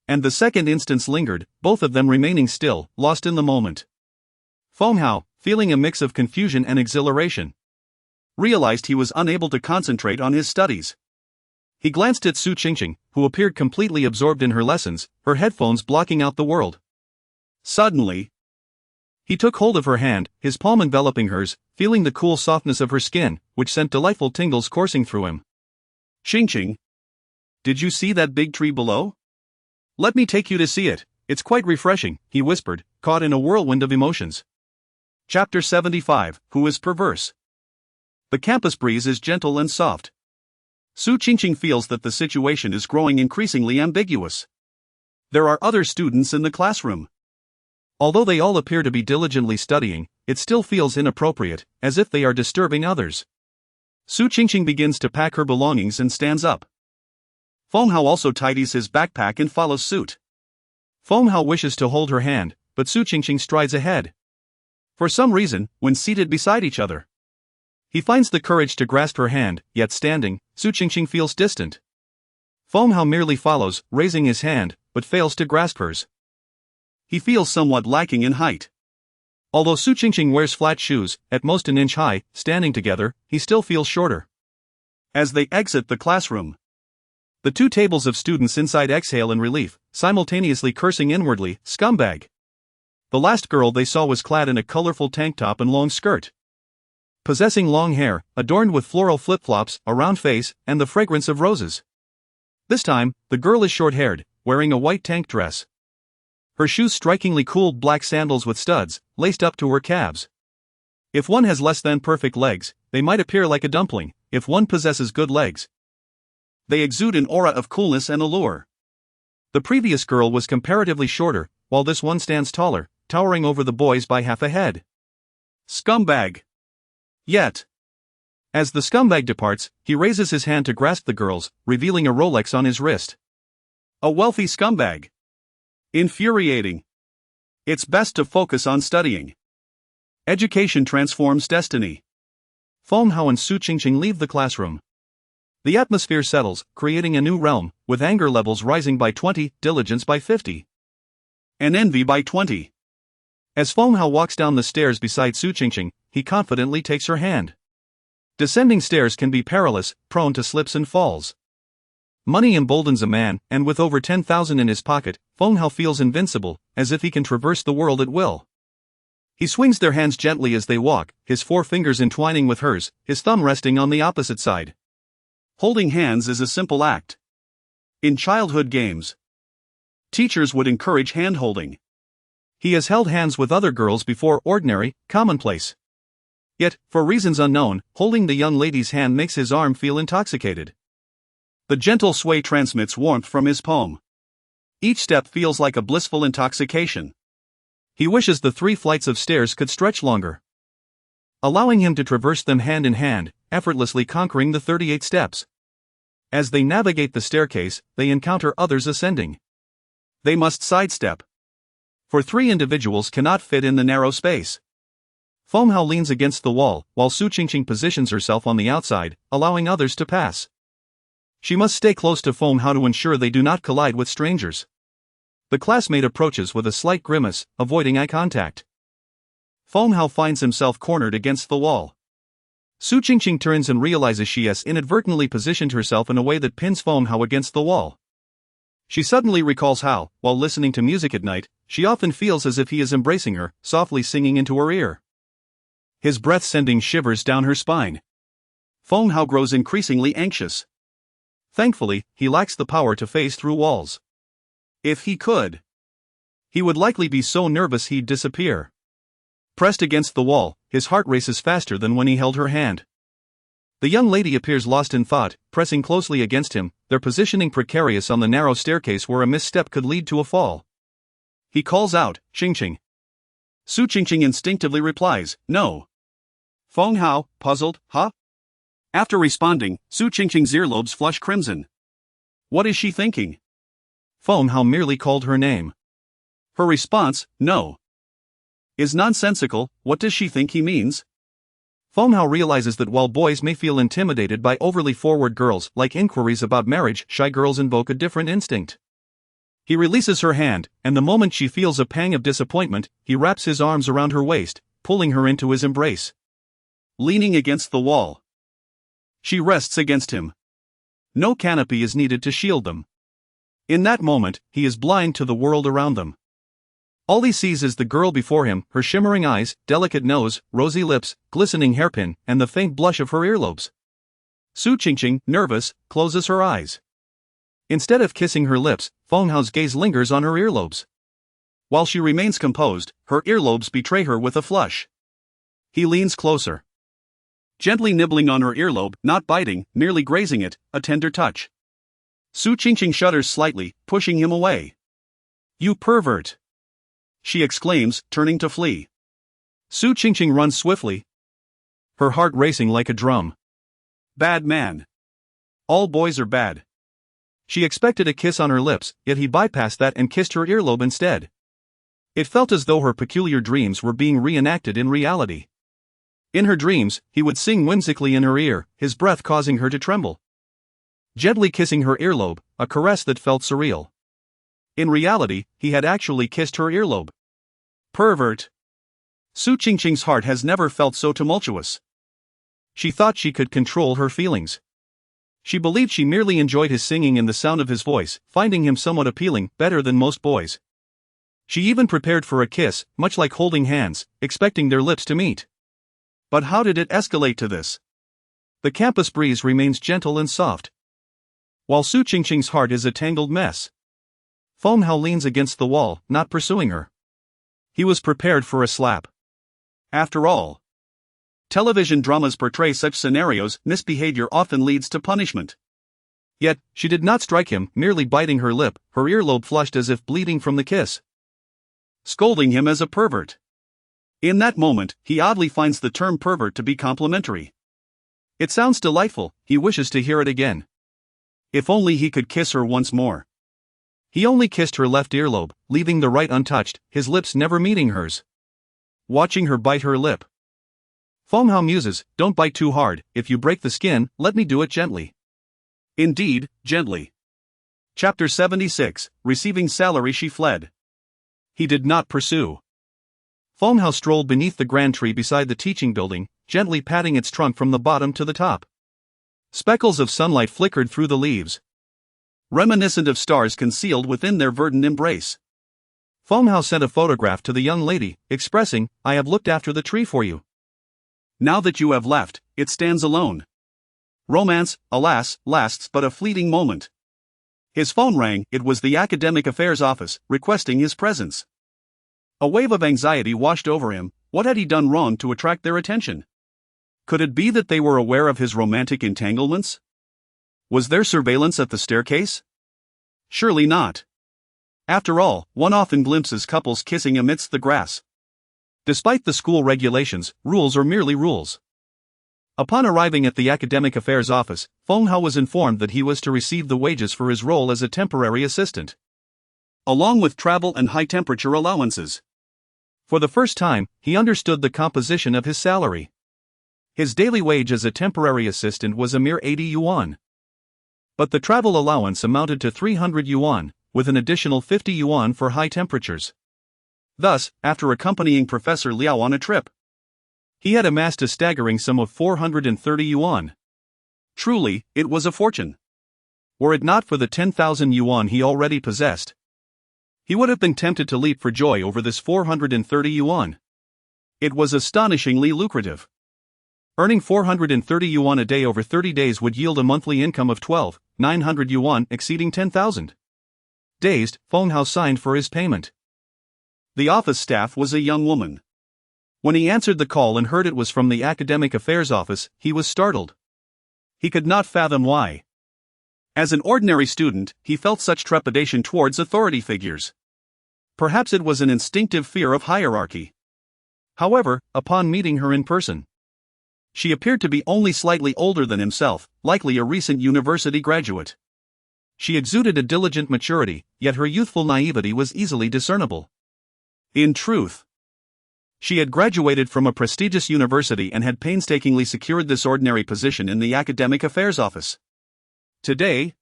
And the second instance lingered, both of them remaining still, lost in the moment. Feng Hao, feeling a mix of confusion and exhilaration, realized he was unable to concentrate on his studies. He glanced at Su Qingqing, who appeared completely absorbed in her lessons, her headphones blocking out the world. Suddenly, he took hold of her hand, his palm enveloping hers, feeling the cool softness of her skin, which sent delightful tingles coursing through him. "Qingqing, did you see that big tree below? Let me take you to see it, it's quite refreshing," he whispered, caught in a whirlwind of emotions. Chapter 75, Who is Perverse? The campus breeze is gentle and soft. Su Qingqing feels that the situation is growing increasingly ambiguous. There are other students in the classroom. Although they all appear to be diligently studying, it still feels inappropriate, as if they are disturbing others. Su Qingqing begins to pack her belongings and stands up. Feng Hao also tidies his backpack and follows suit. Feng Hao wishes to hold her hand, but Su Qingqing strides ahead. For some reason, when seated beside each other, he finds the courage to grasp her hand, yet standing, Su Qingqing feels distant. Feng Hao merely follows, raising his hand, but fails to grasp hers. He feels somewhat lacking in height. Although Su Qingqing wears flat shoes, at most an inch high, standing together, he still feels shorter. As they exit the classroom, the two tables of students inside exhale in relief, simultaneously cursing inwardly, "Scumbag." The last girl they saw was clad in a colorful tank top and long skirt. Possessing long hair, adorned with floral flip-flops, a round face, and the fragrance of roses. This time, the girl is short-haired, wearing a white tank dress. Her shoes strikingly cool black sandals with studs, laced up to her calves. If one has less than perfect legs, they might appear like a dumpling. If one possesses good legs, they exude an aura of coolness and allure. The previous girl was comparatively shorter, while this one stands taller, towering over the boys by half a head. Scumbag. Yet, as the scumbag departs, he raises his hand to grasp the girl's, revealing a Rolex on his wrist. A wealthy scumbag. Infuriating. It's best to focus on studying. Education transforms destiny. Feng Hao and Su Qingqing leave the classroom. The atmosphere settles, creating a new realm, with anger levels rising by 20, diligence by 50. And envy by 20. As Feng Hao walks down the stairs beside Su Qingqing, he confidently takes her hand. Descending stairs can be perilous, prone to slips and falls. Money emboldens a man, and with over 10,000 in his pocket, Feng Hao feels invincible, as if he can traverse the world at will. He swings their hands gently as they walk, his 4 fingers entwining with hers, his thumb resting on the opposite side. Holding hands is a simple act. In childhood games, teachers would encourage hand-holding. He has held hands with other girls before, ordinary, commonplace. Yet, for reasons unknown, holding the young lady's hand makes his arm feel intoxicated. The gentle sway transmits warmth from his palm. Each step feels like a blissful intoxication. He wishes the 3 flights of stairs could stretch longer, allowing him to traverse them hand in hand, effortlessly conquering the 38 steps. As they navigate the staircase, they encounter others ascending. They must sidestep, for 3 individuals cannot fit in the narrow space. Feng Hao leans against the wall, while Su Qingqing positions herself on the outside, allowing others to pass. She must stay close to Feng Hao to ensure they do not collide with strangers. The classmate approaches with a slight grimace, avoiding eye contact. Feng Hao finds himself cornered against the wall. Su Qingqing turns and realizes she has inadvertently positioned herself in a way that pins Feng Hao against the wall. She suddenly recalls how, while listening to music at night, she often feels as if he is embracing her, softly singing into her ear. His breath sending shivers down her spine. Feng Hao grows increasingly anxious. Thankfully, he lacks the power to phase through walls. If he could, he would likely be so nervous he'd disappear. Pressed against the wall, his heart races faster than when he held her hand. The young lady appears lost in thought, pressing closely against him, their positioning precarious on the narrow staircase where a misstep could lead to a fall. He calls out, "Qingqing." Su Qingqing instinctively replies, "No." Feng Hao, puzzled, "Huh?" After responding, Su Qingqing's earlobes flush crimson. What is she thinking? Feng Hao merely called her name. Her response, "No," is nonsensical. What does she think he means? Feng Hao realizes that while boys may feel intimidated by overly forward girls, like inquiries about marriage, shy girls invoke a different instinct. He releases her hand, and the moment she feels a pang of disappointment, he wraps his arms around her waist, pulling her into his embrace. Leaning against the wall, she rests against him. No canopy is needed to shield them. In that moment, he is blind to the world around them. All he sees is the girl before him, her shimmering eyes, delicate nose, rosy lips, glistening hairpin, and the faint blush of her earlobes. Su Qingqing, nervous, closes her eyes. Instead of kissing her lips, Feng Hao's gaze lingers on her earlobes. While she remains composed, her earlobes betray her with a flush. He leans closer, gently nibbling on her earlobe, not biting, merely grazing it, a tender touch. Su Qingqing shudders slightly, pushing him away. "You pervert!" she exclaims, turning to flee. Su Qingqing runs swiftly, her heart racing like a drum. Bad man. All boys are bad. She expected a kiss on her lips, yet he bypassed that and kissed her earlobe instead. It felt as though her peculiar dreams were being reenacted in reality. In her dreams, he would sing whimsically in her ear, his breath causing her to tremble. Gently kissing her earlobe, a caress that felt surreal. In reality, he had actually kissed her earlobe. Pervert. Su Qingqing's heart has never felt so tumultuous. She thought she could control her feelings. She believed she merely enjoyed his singing and the sound of his voice, finding him somewhat appealing, better than most boys. She even prepared for a kiss, much like holding hands, expecting their lips to meet. But how did it escalate to this? The campus breeze remains gentle and soft, while Su Qingqing's heart is a tangled mess. Feng Hao leans against the wall, not pursuing her. He was prepared for a slap. After all, television dramas portray such scenarios. Misbehavior often leads to punishment. Yet, she did not strike him, merely biting her lip, her earlobe flushed as if bleeding from the kiss. Scolding him as a pervert. In that moment, he oddly finds the term pervert to be complimentary. It sounds delightful, he wishes to hear it again. If only he could kiss her once more. He only kissed her left earlobe, leaving the right untouched, his lips never meeting hers. Watching her bite her lip, Feng Hao muses, "Don't bite too hard, if you break the skin, let me do it gently." Indeed, gently. Chapter 76, Receiving salary she fled. He did not pursue. Feng Hao strolled beneath the grand tree beside the teaching building, gently patting its trunk from the bottom to the top. Speckles of sunlight flickered through the leaves, reminiscent of stars concealed within their verdant embrace. Feng Hao sent a photograph to the young lady, expressing, "I have looked after the tree for you. Now that you have left, it stands alone. Romance, alas, lasts but a fleeting moment." His phone rang. It was the Academic Affairs Office, requesting his presence. A wave of anxiety washed over him. What had he done wrong to attract their attention? Could it be that they were aware of his romantic entanglements? Was there surveillance at the staircase? Surely not. After all, one often glimpses couples kissing amidst the grass. Despite the school regulations, rules are merely rules. Upon arriving at the Academic Affairs Office, Feng Hao was informed that he was to receive the wages for his role as a temporary assistant, along with travel and high-temperature allowances. For the first time, he understood the composition of his salary. His daily wage as a temporary assistant was a mere 80 yuan. But the travel allowance amounted to 300 yuan, with an additional 50 yuan for high temperatures. Thus, after accompanying Professor Liao on a trip, he had amassed a staggering sum of 430 yuan. Truly, it was a fortune. Were it not for the 10,000 yuan he already possessed, he would have been tempted to leap for joy over this 430 yuan. It was astonishingly lucrative. Earning 430 yuan a day over 30 days would yield a monthly income of 12,900 yuan, exceeding 10,000. Dazed, Feng Hao signed for his payment. The office staff was a young woman. When he answered the call and heard it was from the Academic Affairs Office, he was startled. He could not fathom why. As an ordinary student, he felt such trepidation towards authority figures. Perhaps it was an instinctive fear of hierarchy. However, upon meeting her in person, she appeared to be only slightly older than himself, likely a recent university graduate. She exuded a diligent maturity, yet her youthful naivety was easily discernible. In truth, she had graduated from a prestigious university and had painstakingly secured this ordinary position in the Academic Affairs Office. Today,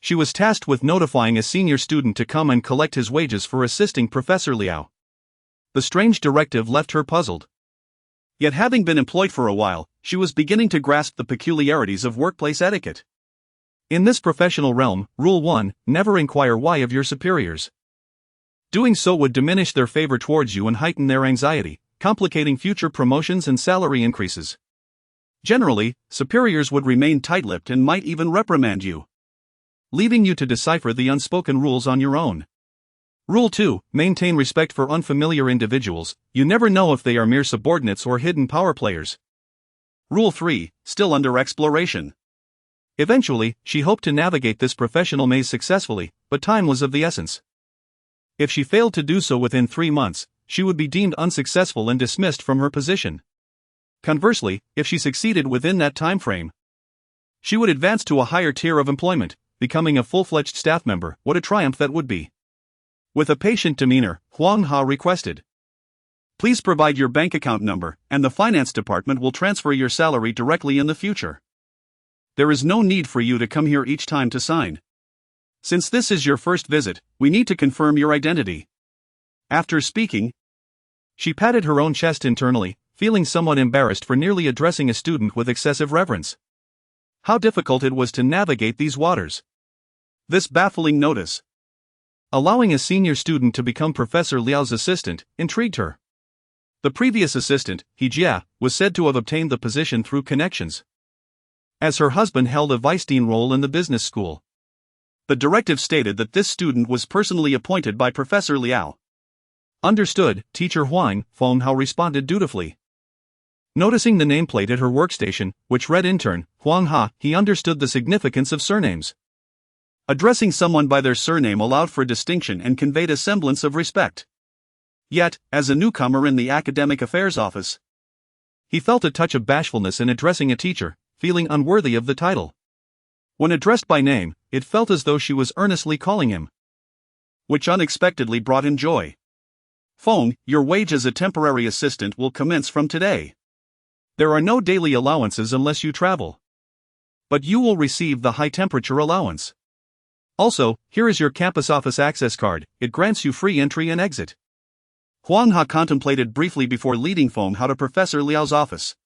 she was tasked with notifying a senior student to come and collect his wages for assisting Professor Liao. The strange directive left her puzzled. Yet having been employed for a while, she was beginning to grasp the peculiarities of workplace etiquette. In this professional realm, Rule 1, never inquire why of your superiors. Doing so would diminish their favor towards you and heighten their anxiety, complicating future promotions and salary increases. Generally, superiors would remain tight-lipped and might even reprimand you, leaving you to decipher the unspoken rules on your own. Rule 2, maintain respect for unfamiliar individuals. You never know if they are mere subordinates or hidden power players. Rule 3, still under exploration. Eventually, she hoped to navigate this professional maze successfully, but time was of the essence. If she failed to do so within 3 months, she would be deemed unsuccessful and dismissed from her position. Conversely, if she succeeded within that time frame, she would advance to a higher tier of employment, becoming a full-fledged staff member. What a triumph that would be! With a patient demeanor, Huang Ha requested, "Please provide your bank account number, and the finance department will transfer your salary directly in the future. There is no need for you to come here each time to sign. Since this is your first visit, we need to confirm your identity." After speaking, she patted her own chest internally, feeling somewhat embarrassed for nearly addressing a student with excessive reverence. How difficult it was to navigate these waters. This baffling notice, allowing a senior student to become Professor Liao's assistant, intrigued her. The previous assistant, He Jia, was said to have obtained the position through connections, as her husband held a vice-dean role in the business school. The directive stated that this student was personally appointed by Professor Liao. Understood, Teacher Huang, Feng Hao responded dutifully. Noticing the nameplate at her workstation, which read intern, Huang Ha, he understood the significance of surnames. Addressing someone by their surname allowed for distinction and conveyed a semblance of respect. Yet, as a newcomer in the Academic Affairs Office, he felt a touch of bashfulness in addressing a teacher, feeling unworthy of the title. When addressed by name, it felt as though she was earnestly calling him, which unexpectedly brought him joy. "Feng, your wage as a temporary assistant will commence from today. There are no daily allowances unless you travel, but you will receive the high-temperature allowance. Also, here is your campus office access card. It grants you free entry and exit." Huang Ha contemplated briefly before leading Feng Hao to Professor Liao's office.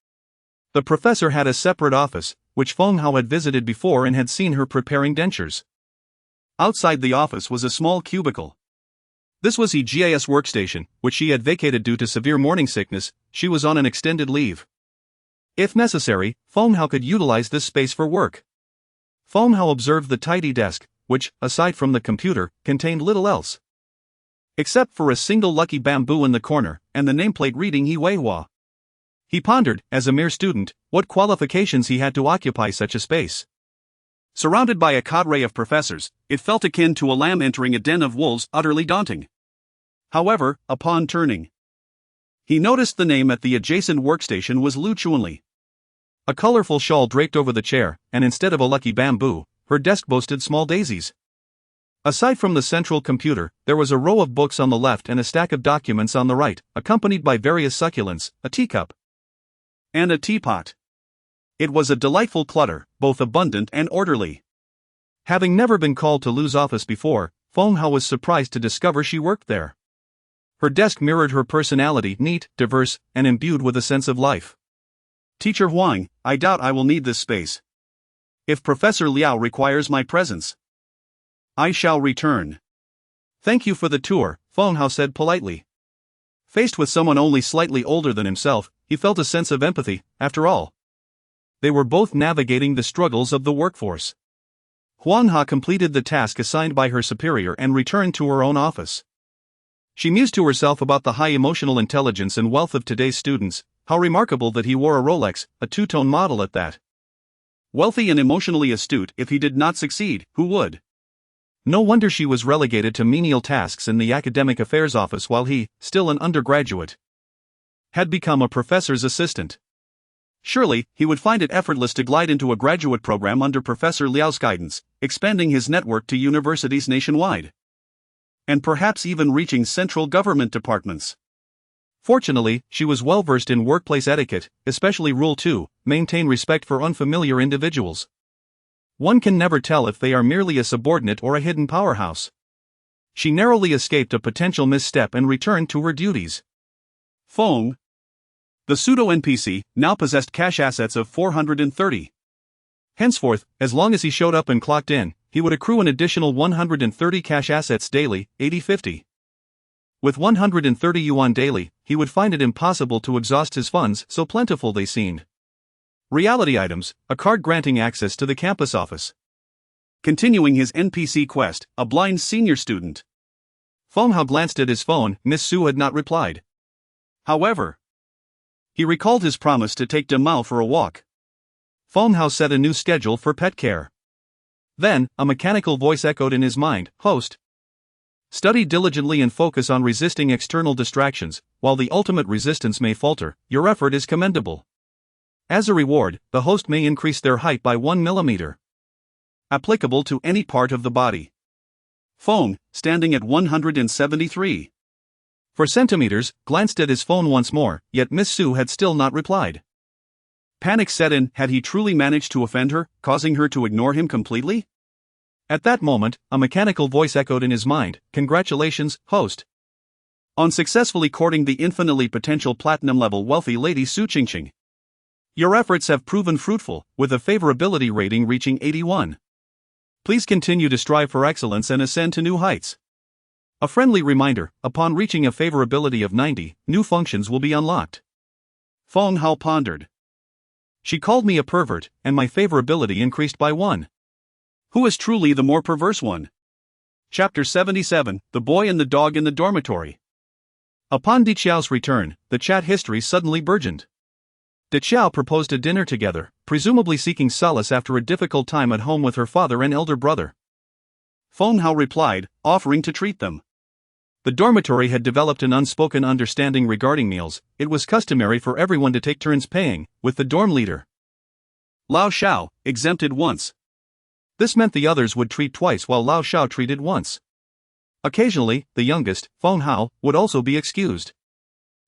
The professor had a separate office, which Feng Hao had visited before and had seen her preparing dentures. Outside the office was a small cubicle. This was her GIS workstation, which she had vacated due to severe morning sickness. She was on an extended leave. If necessary, Feng Hao could utilize this space for work. Feng Hao observed the tidy desk, which, aside from the computer, contained little else. Except for a single lucky bamboo in the corner, and the nameplate reading He Wei Hua. He pondered, as a mere student, what qualifications he had to occupy such a space. Surrounded by a cadre of professors, it felt akin to a lamb entering a den of wolves, utterly daunting. However, upon turning, he noticed the name at the adjacent workstation was Lu Chuanli. A colorful shawl draped over the chair, and instead of a lucky bamboo, her desk boasted small daisies. Aside from the central computer, there was a row of books on the left and a stack of documents on the right, accompanied by various succulents, a teacup, and a teapot. It was a delightful clutter, both abundant and orderly. Having never been called to Lu's office before, Feng Hao was surprised to discover she worked there. Her desk mirrored her personality, neat, diverse, and imbued with a sense of life. Teacher Huang, I doubt I will need this space. If Professor Liao requires my presence, I shall return. Thank you for the tour, Feng Hao said politely. Faced with someone only slightly older than himself, he felt a sense of empathy. After all, they were both navigating the struggles of the workforce. Huang Ha completed the task assigned by her superior and returned to her own office. She mused to herself about the high emotional intelligence and wealth of today's students. How remarkable that he wore a Rolex, a two-tone model at that. Wealthy and emotionally astute. If he did not succeed, who would? No wonder she was relegated to menial tasks in the academic affairs office while he, still an undergraduate, had become a professor's assistant. Surely, he would find it effortless to glide into a graduate program under Professor Liao's guidance, expanding his network to universities nationwide, and perhaps even reaching central government departments. Fortunately, she was well versed in workplace etiquette, especially Rule 2, maintain respect for unfamiliar individuals. One can never tell if they are merely a subordinate or a hidden powerhouse. She narrowly escaped a potential misstep and returned to her duties. Feng, the pseudo-NPC, now possessed cash assets of 430. Henceforth, as long as he showed up and clocked in, he would accrue an additional 130 cash assets daily, 80-50. With 130 yuan daily, he would find it impossible to exhaust his funds, so plentiful they seemed. Reality items, a card granting access to the campus office. Continuing his NPC quest, a blind senior student. Feng Hao glanced at his phone. Miss Su had not replied. However, he recalled his promise to take Demao for a walk. Feng Hao set a new schedule for pet care. Then, a mechanical voice echoed in his mind, Host. Study diligently and focus on resisting external distractions. While the ultimate resistance may falter, your effort is commendable. As a reward, the host may increase their height by 1 millimeter. Applicable to any part of the body. Feng, standing at 173. For centimeters, glanced at his phone once more, yet Miss Su had still not replied. Panic set in. Had he truly managed to offend her, causing her to ignore him completely? At that moment, a mechanical voice echoed in his mind, Congratulations, host. On successfully courting the infinitely potential platinum-level wealthy lady Su Qingqing. Your efforts have proven fruitful, with a favorability rating reaching 81. Please continue to strive for excellence and ascend to new heights. A friendly reminder, upon reaching a favorability of 90, new functions will be unlocked. Feng Hao pondered. She called me a pervert, and my favorability increased by 1. Who is truly the more perverse one? Chapter 77, The Boy and the Dog in the Dormitory. Upon Di Qiao's return, the chat history suddenly burgeoned. Di Qiao proposed a dinner together, presumably seeking solace after a difficult time at home with her father and elder brother. Feng Hao replied, offering to treat them. The dormitory had developed an unspoken understanding regarding meals. It was customary for everyone to take turns paying, with the dorm leader, Lao Shao, exempted once. This meant the others would treat twice while Lao Shao treated once. Occasionally, the youngest, Feng Hao, would also be excused.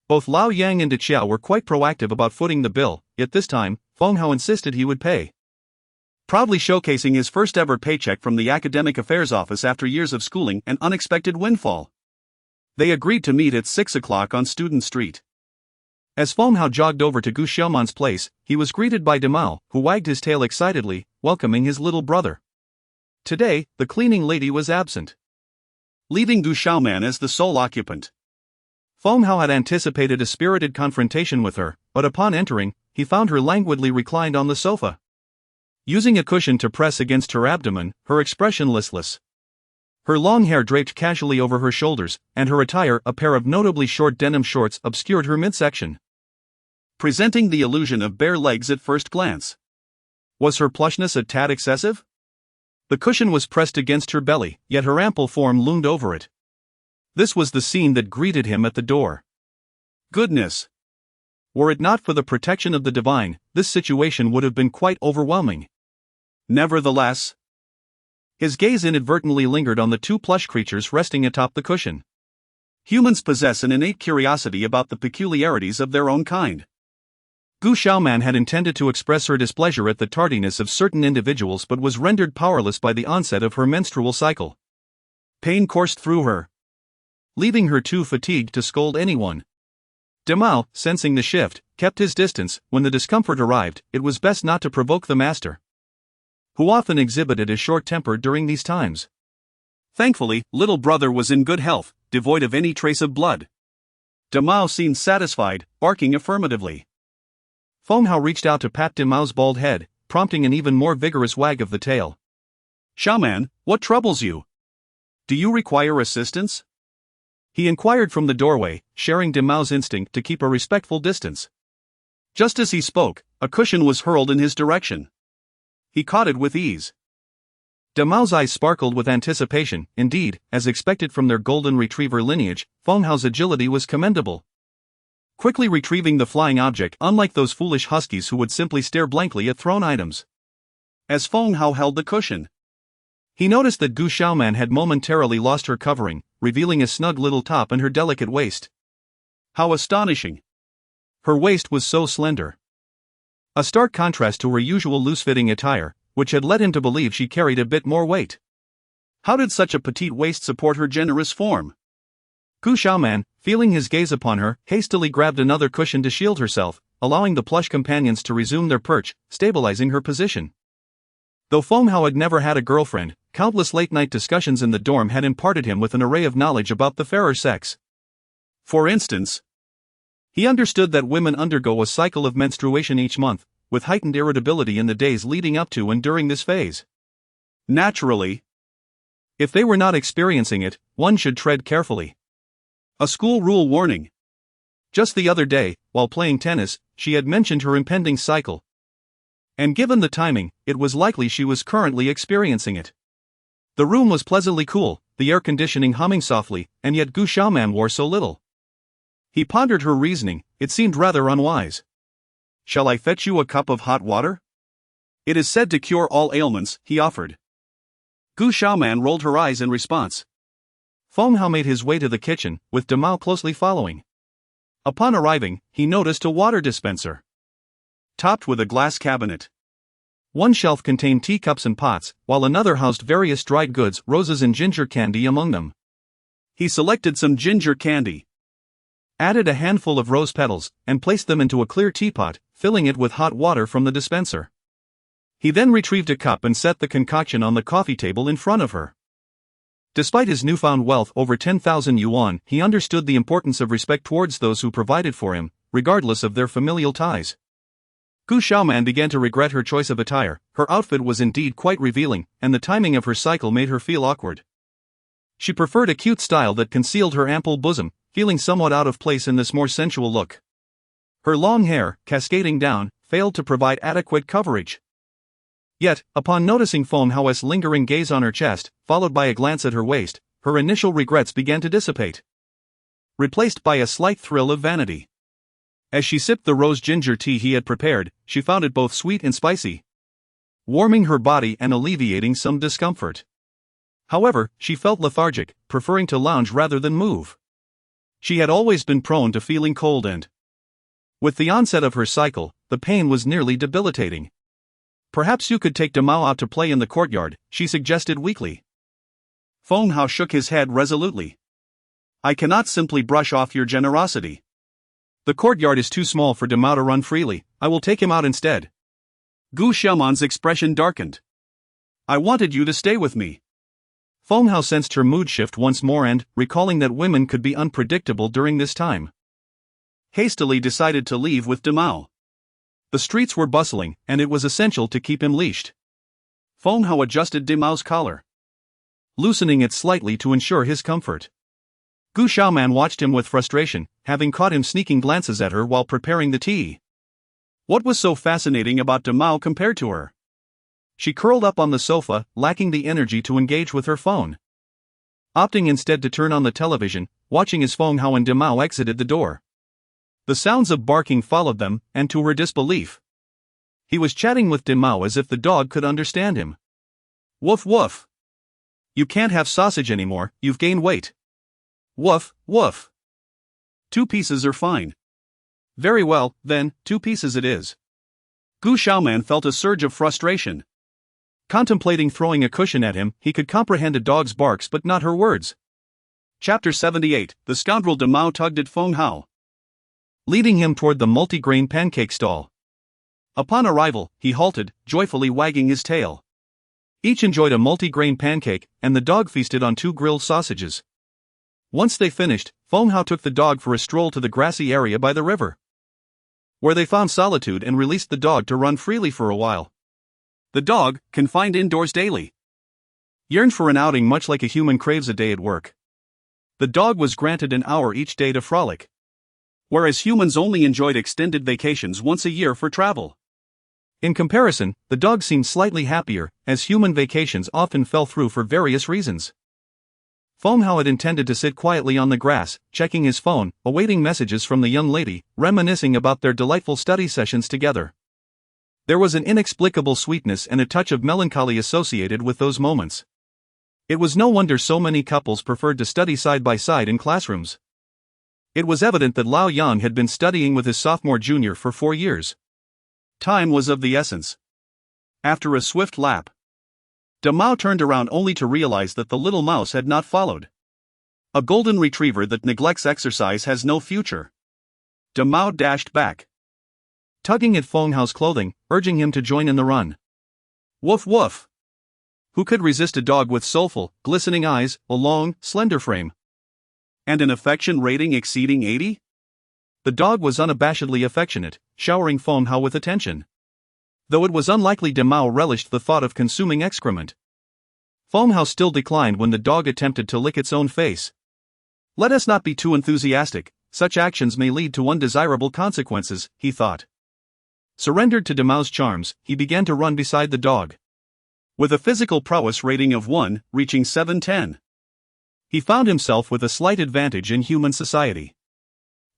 Both Lao Yang and Di Qiao were quite proactive about footing the bill, yet this time, Feng Hao insisted he would pay. Proudly showcasing his first-ever paycheck from the Academic Affairs Office after years of schooling, an unexpected windfall. They agreed to meet at 6 o'clock on Student Street. As Feng Hao jogged over to Gu Xiaoman's place, he was greeted by Demao, who wagged his tail excitedly, welcoming his little brother. Today, the cleaning lady was absent, leaving Gu Xiaoman as the sole occupant. Feng Hao had anticipated a spirited confrontation with her, but upon entering, he found her languidly reclined on the sofa, using a cushion to press against her abdomen, her expression listless. Her long hair draped casually over her shoulders, and her attire, a pair of notably short denim shorts, obscured her midsection, presenting the illusion of bare legs at first glance. Was her plushness a tad excessive? The cushion was pressed against her belly, yet her ample form loomed over it. This was the scene that greeted him at the door. Goodness! Were it not for the protection of the divine, this situation would have been quite overwhelming. Nevertheless, his gaze inadvertently lingered on the two plush creatures resting atop the cushion. Humans possess an innate curiosity about the peculiarities of their own kind. Gu Xiaoman had intended to express her displeasure at the tardiness of certain individuals but was rendered powerless by the onset of her menstrual cycle. Pain coursed through her, leaving her too fatigued to scold anyone. Demao, sensing the shift, kept his distance. When the discomfort arrived, it was best not to provoke the master, who often exhibited a short temper during these times. Thankfully, little brother was in good health, devoid of any trace of blood. Demao seemed satisfied, barking affirmatively. Feng Hao reached out to pat Demao's bald head, prompting an even more vigorous wag of the tail. Xiaoman, what troubles you? Do you require assistance? He inquired from the doorway, sharing Demao's instinct to keep a respectful distance. Just as he spoke, a cushion was hurled in his direction. He caught it with ease. Demao's eyes sparkled with anticipation. Indeed, as expected from their golden retriever lineage, Feng Hao's agility was commendable, quickly retrieving the flying object, unlike those foolish huskies who would simply stare blankly at thrown items. As Feng Hao held the cushion, he noticed that Gu Xiaoman had momentarily lost her covering, revealing a snug little top and her delicate waist. How astonishing! Her waist was so slender, a stark contrast to her usual loose-fitting attire, which had led him to believe she carried a bit more weight. How did such a petite waist support her generous form? Gu Xiaoman, feeling his gaze upon her, hastily grabbed another cushion to shield herself, allowing the plush companions to resume their perch, stabilizing her position. Though Feng Hao had never had a girlfriend, countless late-night discussions in the dorm had imparted him with an array of knowledge about the fairer sex. For instance, he understood that women undergo a cycle of menstruation each month, with heightened irritability in the days leading up to and during this phase. Naturally, if they were not experiencing it, one should tread carefully. A school rule warning. Just the other day, while playing tennis, she had mentioned her impending cycle. And given the timing, it was likely she was currently experiencing it. The room was pleasantly cool, the air conditioning humming softly, and yet Gu Xiaoman wore so little. He pondered her reasoning. It seemed rather unwise. Shall I fetch you a cup of hot water? It is said to cure all ailments, he offered. Gu Xiaoman rolled her eyes in response. Feng Hao made his way to the kitchen, with Demao closely following. Upon arriving, he noticed a water dispenser, topped with a glass cabinet. One shelf contained teacups and pots, while another housed various dried goods, roses and ginger candy among them. He selected some ginger candy, added a handful of rose petals, and placed them into a clear teapot, filling it with hot water from the dispenser. He then retrieved a cup and set the concoction on the coffee table in front of her. Despite his newfound wealth over 10,000 yuan, he understood the importance of respect towards those who provided for him, regardless of their familial ties. Gu Xiaoman began to regret her choice of attire. Her outfit was indeed quite revealing, and the timing of her cycle made her feel awkward. She preferred a cute style that concealed her ample bosom, feeling somewhat out of place in this more sensual look. Her long hair, cascading down, failed to provide adequate coverage. Yet, upon noticing Feng Hao's lingering gaze on her chest, followed by a glance at her waist, her initial regrets began to dissipate, replaced by a slight thrill of vanity. As she sipped the rose ginger tea he had prepared, she found it both sweet and spicy, warming her body and alleviating some discomfort. However, she felt lethargic, preferring to lounge rather than move. She had always been prone to feeling cold and, with the onset of her cycle, the pain was nearly debilitating. Perhaps you could take Demao out to play in the courtyard, she suggested weakly. Feng Hao shook his head resolutely. I cannot simply brush off your generosity. The courtyard is too small for De Mao to run freely, I will take him out instead. Gu Xiaoman's expression darkened. I wanted you to stay with me. Feng Hao sensed her mood shift once more and, recalling that women could be unpredictable during this time, hastily decided to leave with De Mao. The streets were bustling, and it was essential to keep him leashed. Feng Hao adjusted De Mao's collar, loosening it slightly to ensure his comfort. Gu Xiaoman watched him with frustration, having caught him sneaking glances at her while preparing the tea. What was so fascinating about De Mao compared to her? She curled up on the sofa, lacking the energy to engage with her phone. Opting instead to turn on the television, watching as Feng Hao and De Mao exited the door. The sounds of barking followed them, and to her disbelief, he was chatting with De Mao as if the dog could understand him. Woof woof. You can't have sausage anymore, you've gained weight. Woof, woof. 2 pieces are fine. Very well, then, 2 pieces it is. Gu Xiaoman felt a surge of frustration. Contemplating throwing a cushion at him, he could comprehend a dog's barks but not her words. Chapter 78. The scoundrel De Mao tugged at Feng Hao, leading him toward the multi-grain pancake stall. Upon arrival, he halted, joyfully wagging his tail. Each enjoyed a multi-grain pancake, and the dog feasted on 2 grilled sausages. Once they finished, Feng Hao took the dog for a stroll to the grassy area by the river, where they found solitude and released the dog to run freely for a while. The dog, confined indoors daily, yearned for an outing much like a human craves a day at work. The dog was granted an hour each day to frolic, whereas humans only enjoyed extended vacations once a year for travel. In comparison, the dog seemed slightly happier, as human vacations often fell through for various reasons. Feng Hao had intended to sit quietly on the grass, checking his phone, awaiting messages from the young lady, reminiscing about their delightful study sessions together. There was an inexplicable sweetness and a touch of melancholy associated with those moments. It was no wonder so many couples preferred to study side by side in classrooms. It was evident that Lao Yang had been studying with his sophomore junior for 4 years. Time was of the essence. After a swift lap, De Mao turned around only to realize that the little mouse had not followed. A golden retriever that neglects exercise has no future. De Mao dashed back, tugging at Feng Hao's clothing, urging him to join in the run. Woof woof. Who could resist a dog with soulful, glistening eyes, a long, slender frame, and an affection rating exceeding 80? The dog was unabashedly affectionate, showering Feng Hao with attention, though it was unlikely De Mao relished the thought of consuming excrement. Feng Hao still declined when the dog attempted to lick its own face. Let us not be too enthusiastic, such actions may lead to undesirable consequences, he thought. Surrendered to De Mao's charms, he began to run beside the dog, with a physical prowess rating of 1, reaching 710. He found himself with a slight advantage in human society.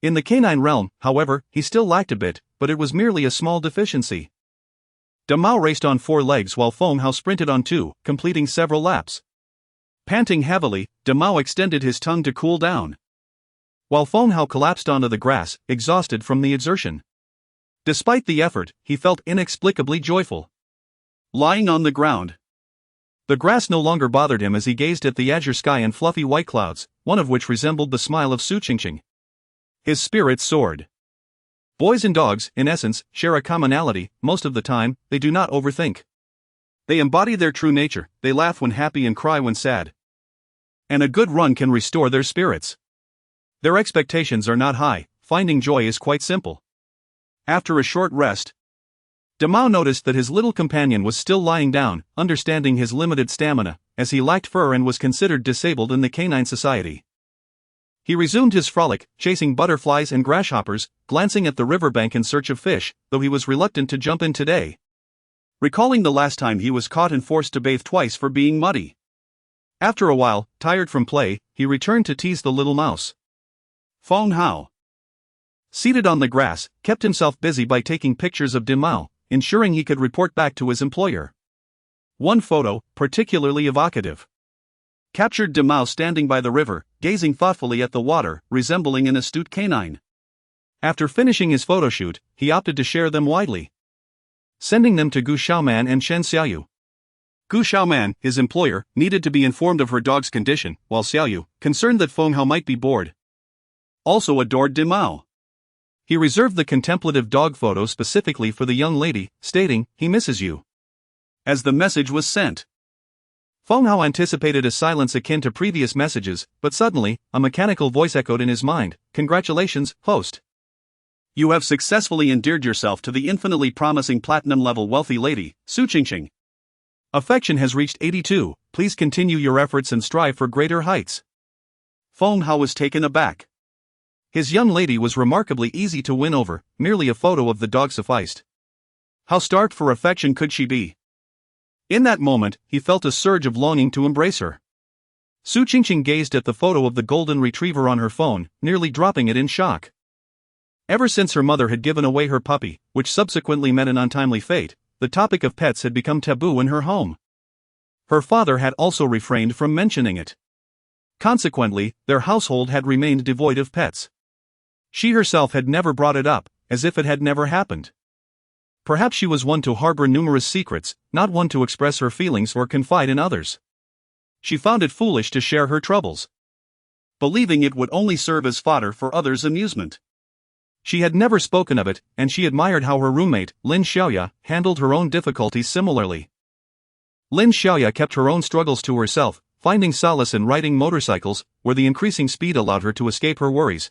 In the canine realm, however, he still lacked a bit, but it was merely a small deficiency. De Mao raced on 4 legs while Feng Hao sprinted on 2, completing several laps. Panting heavily, De Mao extended his tongue to cool down, while Feng Hao collapsed onto the grass, exhausted from the exertion. Despite the effort, he felt inexplicably joyful. Lying on the ground, the grass no longer bothered him as he gazed at the azure sky and fluffy white clouds, one of which resembled the smile of Su Qingqing. His spirits soared. Boys and dogs, in essence, share a commonality. Most of the time, they do not overthink. They embody their true nature, they laugh when happy and cry when sad. And a good run can restore their spirits. Their expectations are not high, finding joy is quite simple. After a short rest, De Mao noticed that his little companion was still lying down, understanding his limited stamina, as he lacked fur and was considered disabled in the canine society. He resumed his frolic, chasing butterflies and grasshoppers, glancing at the riverbank in search of fish, though he was reluctant to jump in today, recalling the last time he was caught and forced to bathe twice for being muddy. After a while, tired from play, he returned to tease the little mouse. Feng Hao, seated on the grass, kept himself busy by taking pictures of De Mao, ensuring he could report back to his employer. One photo, particularly evocative, captured De Mao standing by the river, gazing thoughtfully at the water, resembling an astute canine. After finishing his photo shoot, he opted to share them widely, sending them to Gu Xiaoman and Shen Xiaoyu. Gu Xiaoman, his employer, needed to be informed of her dog's condition, while Xiaoyu, concerned that Feng Hao might be bored, also adored De Mao. He reserved the contemplative dog photo specifically for the young lady, stating, "He misses you," as the message was sent. Feng Hao anticipated a silence akin to previous messages, but suddenly, a mechanical voice echoed in his mind, "Congratulations, host. You have successfully endeared yourself to the infinitely promising platinum-level wealthy lady, Su Qingqing. Affection has reached 82, please continue your efforts and strive for greater heights." Feng Hao was taken aback. His young lady was remarkably easy to win over, merely a photo of the dog sufficed. How starved for affection could she be? In that moment, he felt a surge of longing to embrace her. Su Qingqing gazed at the photo of the golden retriever on her phone, nearly dropping it in shock. Ever since her mother had given away her puppy, which subsequently met an untimely fate, the topic of pets had become taboo in her home. Her father had also refrained from mentioning it. Consequently, their household had remained devoid of pets. She herself had never brought it up, as if it had never happened. Perhaps she was one to harbor numerous secrets, not one to express her feelings or confide in others. She found it foolish to share her troubles, believing it would only serve as fodder for others' amusement. She had never spoken of it, and she admired how her roommate, Lin Xiaoya, handled her own difficulties similarly. Lin Xiaoya kept her own struggles to herself, finding solace in riding motorcycles, where the increasing speed allowed her to escape her worries,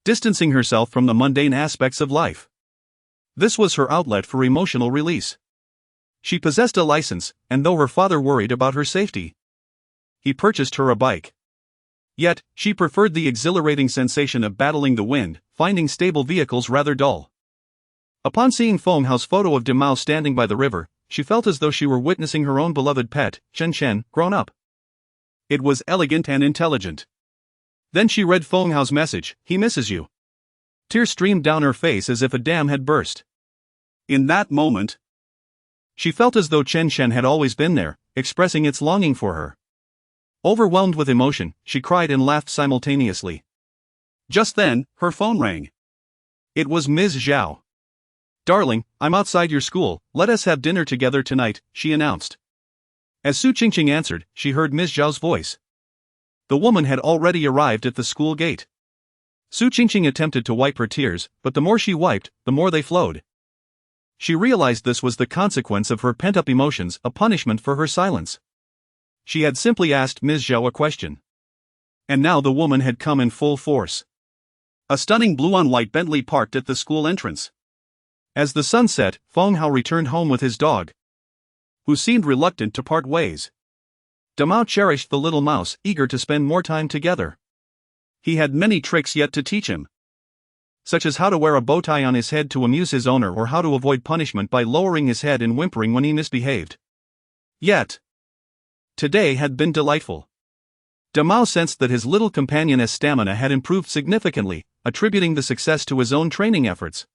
distancing herself from the mundane aspects of life. This was her outlet for emotional release. She possessed a license, and though her father worried about her safety, he purchased her a bike. Yet, she preferred the exhilarating sensation of battling the wind, finding stable vehicles rather dull. Upon seeing Feng Hao's photo of Dimao standing by the river, she felt as though she were witnessing her own beloved pet, Chen Chen, grown up. It was elegant and intelligent. Then she read Feng Hao's message, "He misses you." Tears streamed down her face as if a dam had burst. In that moment, she felt as though Chen Chen had always been there, expressing its longing for her. Overwhelmed with emotion, she cried and laughed simultaneously. Just then, her phone rang. It was Ms. Zhao. "Darling, I'm outside your school, let us have dinner together tonight," she announced. As Su Qingqing answered, she heard Ms. Zhao's voice. The woman had already arrived at the school gate. Su Qingqing attempted to wipe her tears, but the more she wiped, the more they flowed. She realized this was the consequence of her pent-up emotions, a punishment for her silence. She had simply asked Ms. Zhao a question. And now the woman had come in full force. A stunning blue-on-white Bentley parked at the school entrance. As the sun set, Feng Hao returned home with his dog, who seemed reluctant to part ways. Dimao cherished the little mouse, eager to spend more time together. He had many tricks yet to teach him, such as how to wear a bow tie on his head to amuse his owner or how to avoid punishment by lowering his head and whimpering when he misbehaved. Yet, today had been delightful. Dimao sensed that his little companion's stamina had improved significantly, attributing the success to his own training efforts.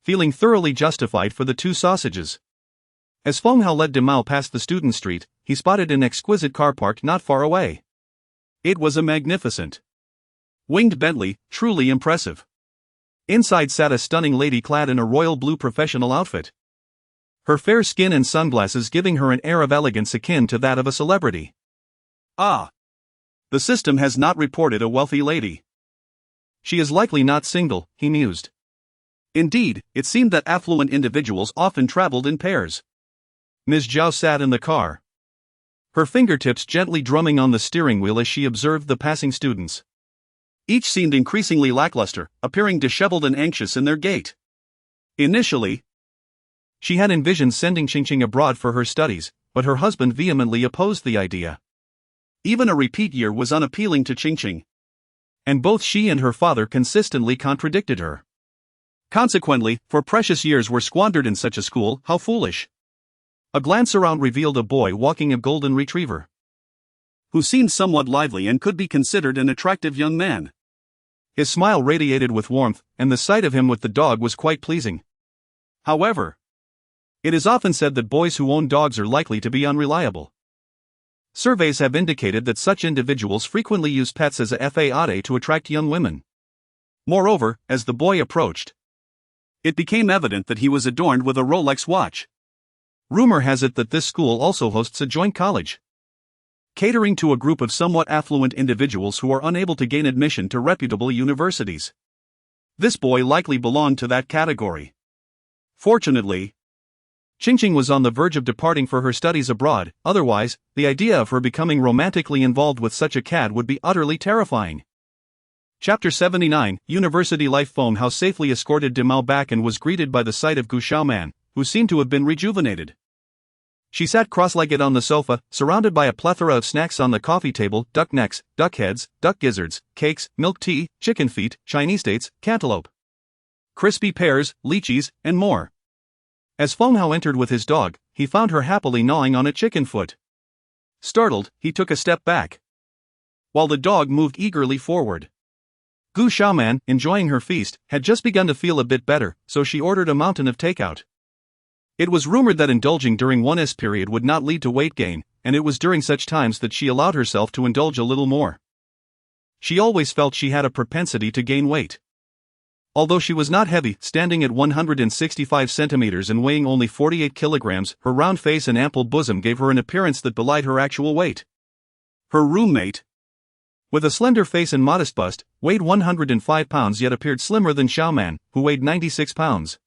Feeling thoroughly justified for the 2 sausages. As Feng Hao led Dimao past the student street, he spotted an exquisite car parked not far away. It was a magnificent winged Bentley, truly impressive. Inside sat a stunning lady clad in a royal blue professional outfit, her fair skin and sunglasses giving her an air of elegance akin to that of a celebrity. Ah! The system has not reported a wealthy lady. She is likely not single, he mused. Indeed, it seemed that affluent individuals often traveled in pairs. Ms. Zhao sat in the car, her fingertips gently drumming on the steering wheel as she observed the passing students. Each seemed increasingly lackluster, appearing disheveled and anxious in their gait. Initially, she had envisioned sending Qingqing abroad for her studies, but her husband vehemently opposed the idea. Even a repeat year was unappealing to Qingqing, and both she and her father consistently contradicted her. Consequently, 4 precious years were squandered in such a school, how foolish. A glance around revealed a boy walking a golden retriever, who seemed somewhat lively and could be considered an attractive young man. His smile radiated with warmth, and the sight of him with the dog was quite pleasing. However, it is often said that boys who own dogs are likely to be unreliable. Surveys have indicated that such individuals frequently use pets as a fade to attract young women. Moreover, as the boy approached, it became evident that he was adorned with a Rolex watch. Rumor has it that this school also hosts a joint college, catering to a group of somewhat affluent individuals who are unable to gain admission to reputable universities. This boy likely belonged to that category. Fortunately, Qingqing was on the verge of departing for her studies abroad, otherwise, the idea of her becoming romantically involved with such a cad would be utterly terrifying. Chapter 79, University Life. Feng Hao safely escorted De Mao back and was greeted by the sight of Gu Xiaoman, who seemed to have been rejuvenated. She sat cross-legged on the sofa, surrounded by a plethora of snacks on the coffee table: duck necks, duck heads, duck gizzards, cakes, milk tea, chicken feet, Chinese dates, cantaloupe, crispy pears, lychees, and more. As Feng Hao entered with his dog, he found her happily gnawing on a chicken foot. Startled, he took a step back, while the dog moved eagerly forward. Gu Xiaoman, enjoying her feast, had just begun to feel a bit better, so she ordered a mountain of takeout. It was rumored that indulging during one's period would not lead to weight gain, and it was during such times that she allowed herself to indulge a little more. She always felt she had a propensity to gain weight. Although she was not heavy, standing at 165 centimeters and weighing only 48 kilograms, her round face and ample bosom gave her an appearance that belied her actual weight. Her roommate, with a slender face and modest bust, weighed 105 pounds yet appeared slimmer than Xiaoman, who weighed 96 pounds.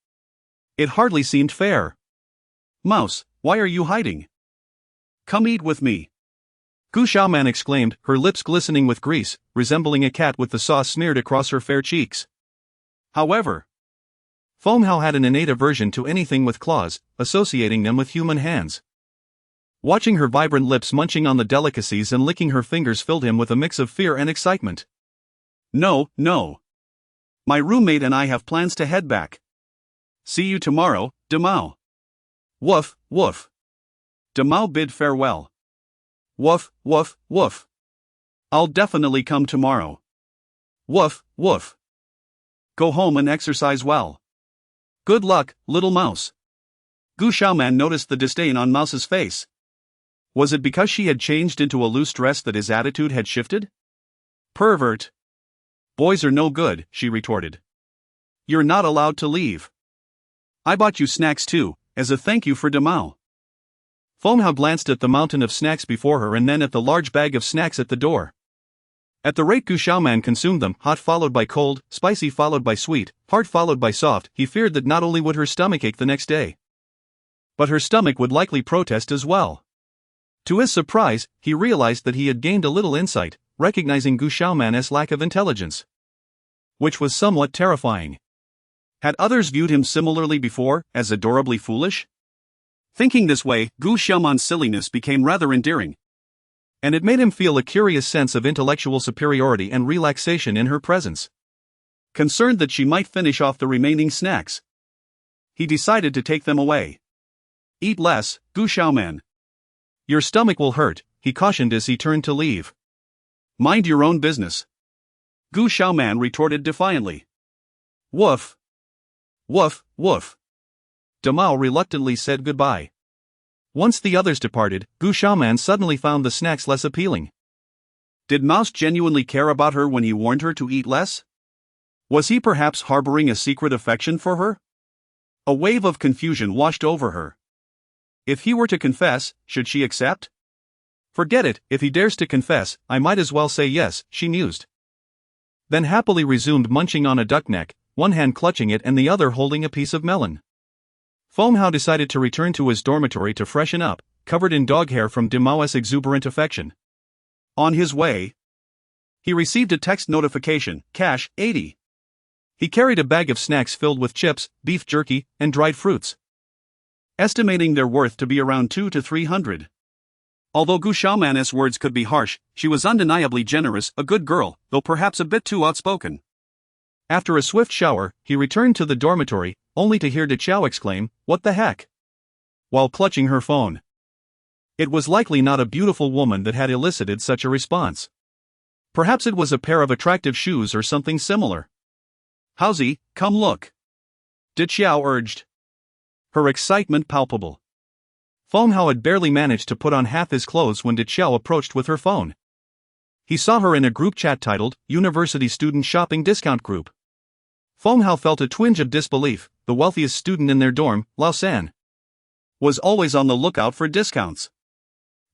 It hardly seemed fair. "Mouse, why are you hiding? Come eat with me," Gu Xiaoman exclaimed, her lips glistening with grease, resembling a cat with the sauce smeared across her fair cheeks. However, Feng Hao had an innate aversion to anything with claws, associating them with human hands. Watching her vibrant lips munching on the delicacies and licking her fingers filled him with a mix of fear and excitement. No. My roommate and I have plans to head back. See you tomorrow, De Mao." Woof, woof. De Mao bid farewell. "Woof, woof, woof. I'll definitely come tomorrow. Woof, woof. Go home and exercise well. Good luck, little mouse." Gu Xiaoman noticed the disdain on Mouse's face. Was it because she had changed into a loose dress that his attitude had shifted? "Pervert. Boys are no good," she retorted. "You're not allowed to leave. I bought you snacks too, as a thank you for De Mao." Feng Hao glanced at the mountain of snacks before her and then at the large bag of snacks at the door. At the rate Gu Xiaoman consumed them, hot followed by cold, spicy followed by sweet, hard followed by soft, he feared that not only would her stomach ache the next day, but her stomach would likely protest as well. To his surprise, he realized that he had gained a little insight, recognizing Gu Xiaoman's lack of intelligence, which was somewhat terrifying. Had others viewed him similarly before, as adorably foolish? Thinking this way, Gu Xiaoman's silliness became rather endearing, and it made him feel a curious sense of intellectual superiority and relaxation in her presence. Concerned that she might finish off the remaining snacks, he decided to take them away. "Eat less, Gu Xiaoman. Your stomach will hurt," he cautioned as he turned to leave. "Mind your own business," Gu Xiaoman retorted defiantly. "Woof. Woof, woof." De Mao reluctantly said goodbye. Once the others departed, Gu Xiaoman suddenly found the snacks less appealing. Did Mouse genuinely care about her when he warned her to eat less? Was he perhaps harboring a secret affection for her? A wave of confusion washed over her. If he were to confess, should she accept? Forget it, if he dares to confess, I might as well say yes, she mused. Then happily resumed munching on a duck neck, one hand clutching it and the other holding a piece of melon. Feng Hao decided to return to his dormitory to freshen up, covered in dog hair from De Mao's exuberant affection. On his way, he received a text notification, cash, 80. He carried a bag of snacks filled with chips, beef jerky, and dried fruits, estimating their worth to be around 200 to 300. Although Gu Xiaoman's words could be harsh, she was undeniably generous, a good girl, though perhaps a bit too outspoken. After a swift shower, he returned to the dormitory, only to hear De Chao exclaim, "What the heck?" while clutching her phone. It was likely not a beautiful woman that had elicited such a response. Perhaps it was a pair of attractive shoes or something similar. "Howsy, come look," De Chao urged, her excitement palpable. Feng Hao had barely managed to put on half his clothes when De Chao approached with her phone. He saw her in a group chat titled, University Student Shopping Discount Group. Feng Hao felt a twinge of disbelief. The wealthiest student in their dorm, Lausan, was always on the lookout for discounts.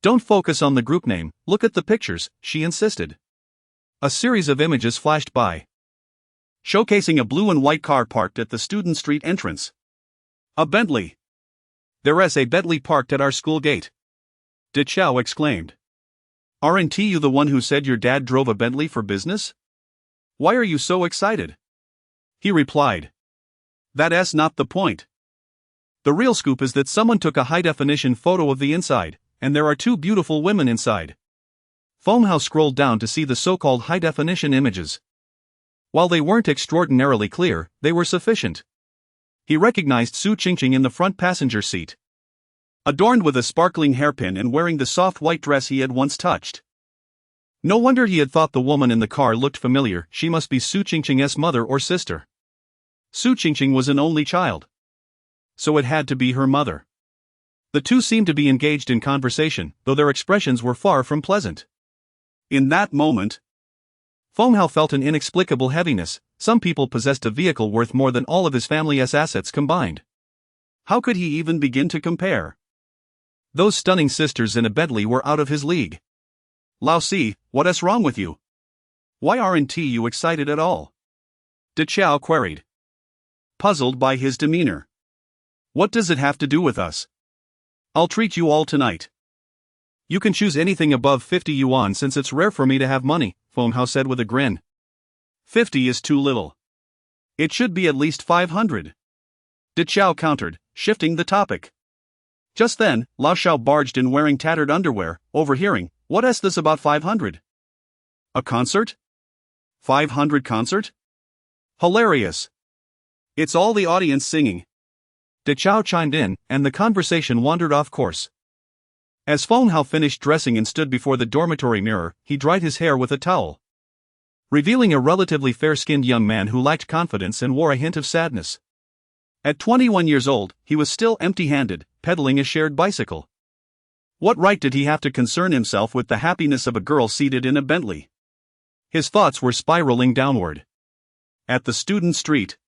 "Don't focus on the group name, look at the pictures," she insisted. A series of images flashed by. showcasing a blue and white car parked at the Student Street entrance. A Bentley. There's a Bentley parked at our school gate. De Chow exclaimed. Aren't you the one who said your dad drove a Bentley for business? Why are you so excited? He replied. That's not the point. The real scoop is that someone took a high-definition photo of the inside, and there are two beautiful women inside. Feng Hao scrolled down to see the so-called high-definition images. While they weren't extraordinarily clear, they were sufficient. He recognized Su Qingqing in the front passenger seat, adorned with a sparkling hairpin and wearing the soft white dress he had once touched. No wonder he had thought the woman in the car looked familiar. She must be Su Qingqing's mother or sister. Su Qingqing was an only child, so it had to be her mother. The two seemed to be engaged in conversation, though their expressions were far from pleasant. In that moment, Feng Hao felt an inexplicable heaviness. Some people possessed a vehicle worth more than all of his family's assets combined. How could he even begin to compare? Those stunning sisters in a Bentley were out of his league. Lao Si, what's wrong with you? Why aren't you excited at all? De Chow queried, puzzled by his demeanor. What does it have to do with us? I'll treat you all tonight. You can choose anything above 50 yuan since it's rare for me to have money, Feng Hao said with a grin. 50 is too little. It should be at least 500. De Chow countered, shifting the topic. Just then, Lao Shao barged in wearing tattered underwear, overhearing, what's this about 500? A concert? 500 concert? Hilarious. It's all the audience singing. De Chow chimed in, and the conversation wandered off course. As Feng Hao finished dressing and stood before the dormitory mirror, he dried his hair with a towel, revealing a relatively fair-skinned young man who lacked confidence and wore a hint of sadness. At 21 years old, he was still empty-handed, pedaling a shared bicycle. What right did he have to concern himself with the happiness of a girl seated in a Bentley? His thoughts were spiraling downward. At the Student Street,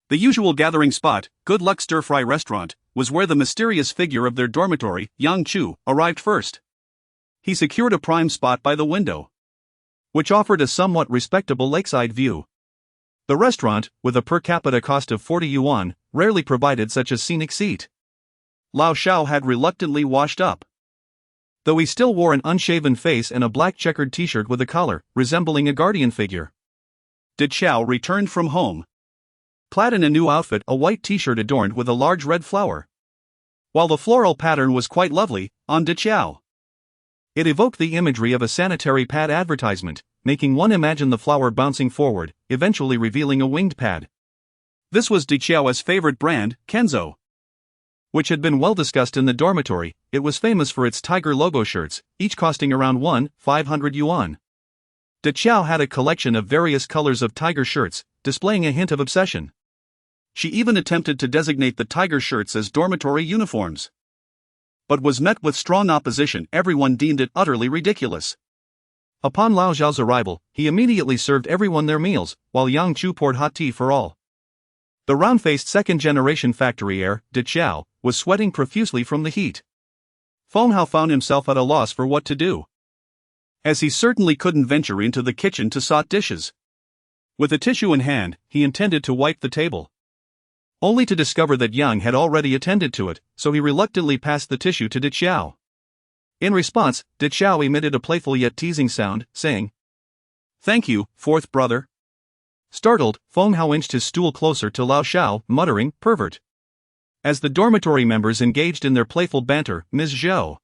the usual gathering spot, Good Luck Stir-Fry Restaurant, was where the mysterious figure of their dormitory, Yang Chu, arrived first. He secured a prime spot by the window, which offered a somewhat respectable lakeside view. The restaurant, with a per capita cost of 40 yuan, rarely provided such a scenic seat. Lao Shao had reluctantly washed up, though he still wore an unshaven face and a black checkered t-shirt with a collar, resembling a guardian figure. De Chow returned from home, clad in a new outfit, a white t-shirt adorned with a large red flower. While the floral pattern was quite lovely, on De Chow, it evoked the imagery of a sanitary pad advertisement, making one imagine the flower bouncing forward, eventually revealing a winged pad. This was De Chow's favorite brand, Kenzo, which had been well discussed in the dormitory. It was famous for its tiger logo shirts, each costing around 500 yuan. De Chow had a collection of various colors of tiger shirts, displaying a hint of obsession. She even attempted to designate the tiger shirts as dormitory uniforms, but was met with strong opposition. Everyone deemed it utterly ridiculous. Upon Lao Zhao's arrival, he immediately served everyone their meals, while Yang Chu poured hot tea for all. The round-faced second-generation factory heir, De Chow, was sweating profusely from the heat. Feng Hao found himself at a loss for what to do, as he certainly couldn't venture into the kitchen to sort dishes. With a tissue in hand, he intended to wipe the table, only to discover that Yang had already attended to it, so he reluctantly passed the tissue to De Chow. In response, De Chow emitted a playful yet teasing sound, saying, "Thank you, fourth brother." Startled, Feng Hao inched his stool closer to Lao Shao, muttering, "Pervert." As the dormitory members engaged in their playful banter, Ms. Zhou,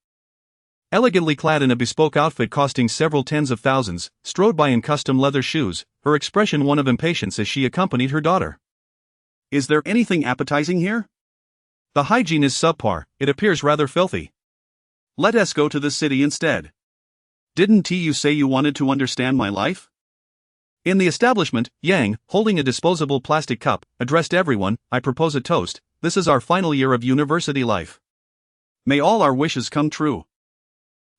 elegantly clad in a bespoke outfit costing several tens of thousands, strode by in custom leather shoes, her expression one of impatience as she accompanied her daughter. "Is there anything appetizing here? The hygiene is subpar, it appears rather filthy. Let us go to the city instead. Didn't you say you wanted to understand my life?" In the establishment, Yang, holding a disposable plastic cup, addressed everyone, "I propose a toast. This is our final year of university life. May all our wishes come true."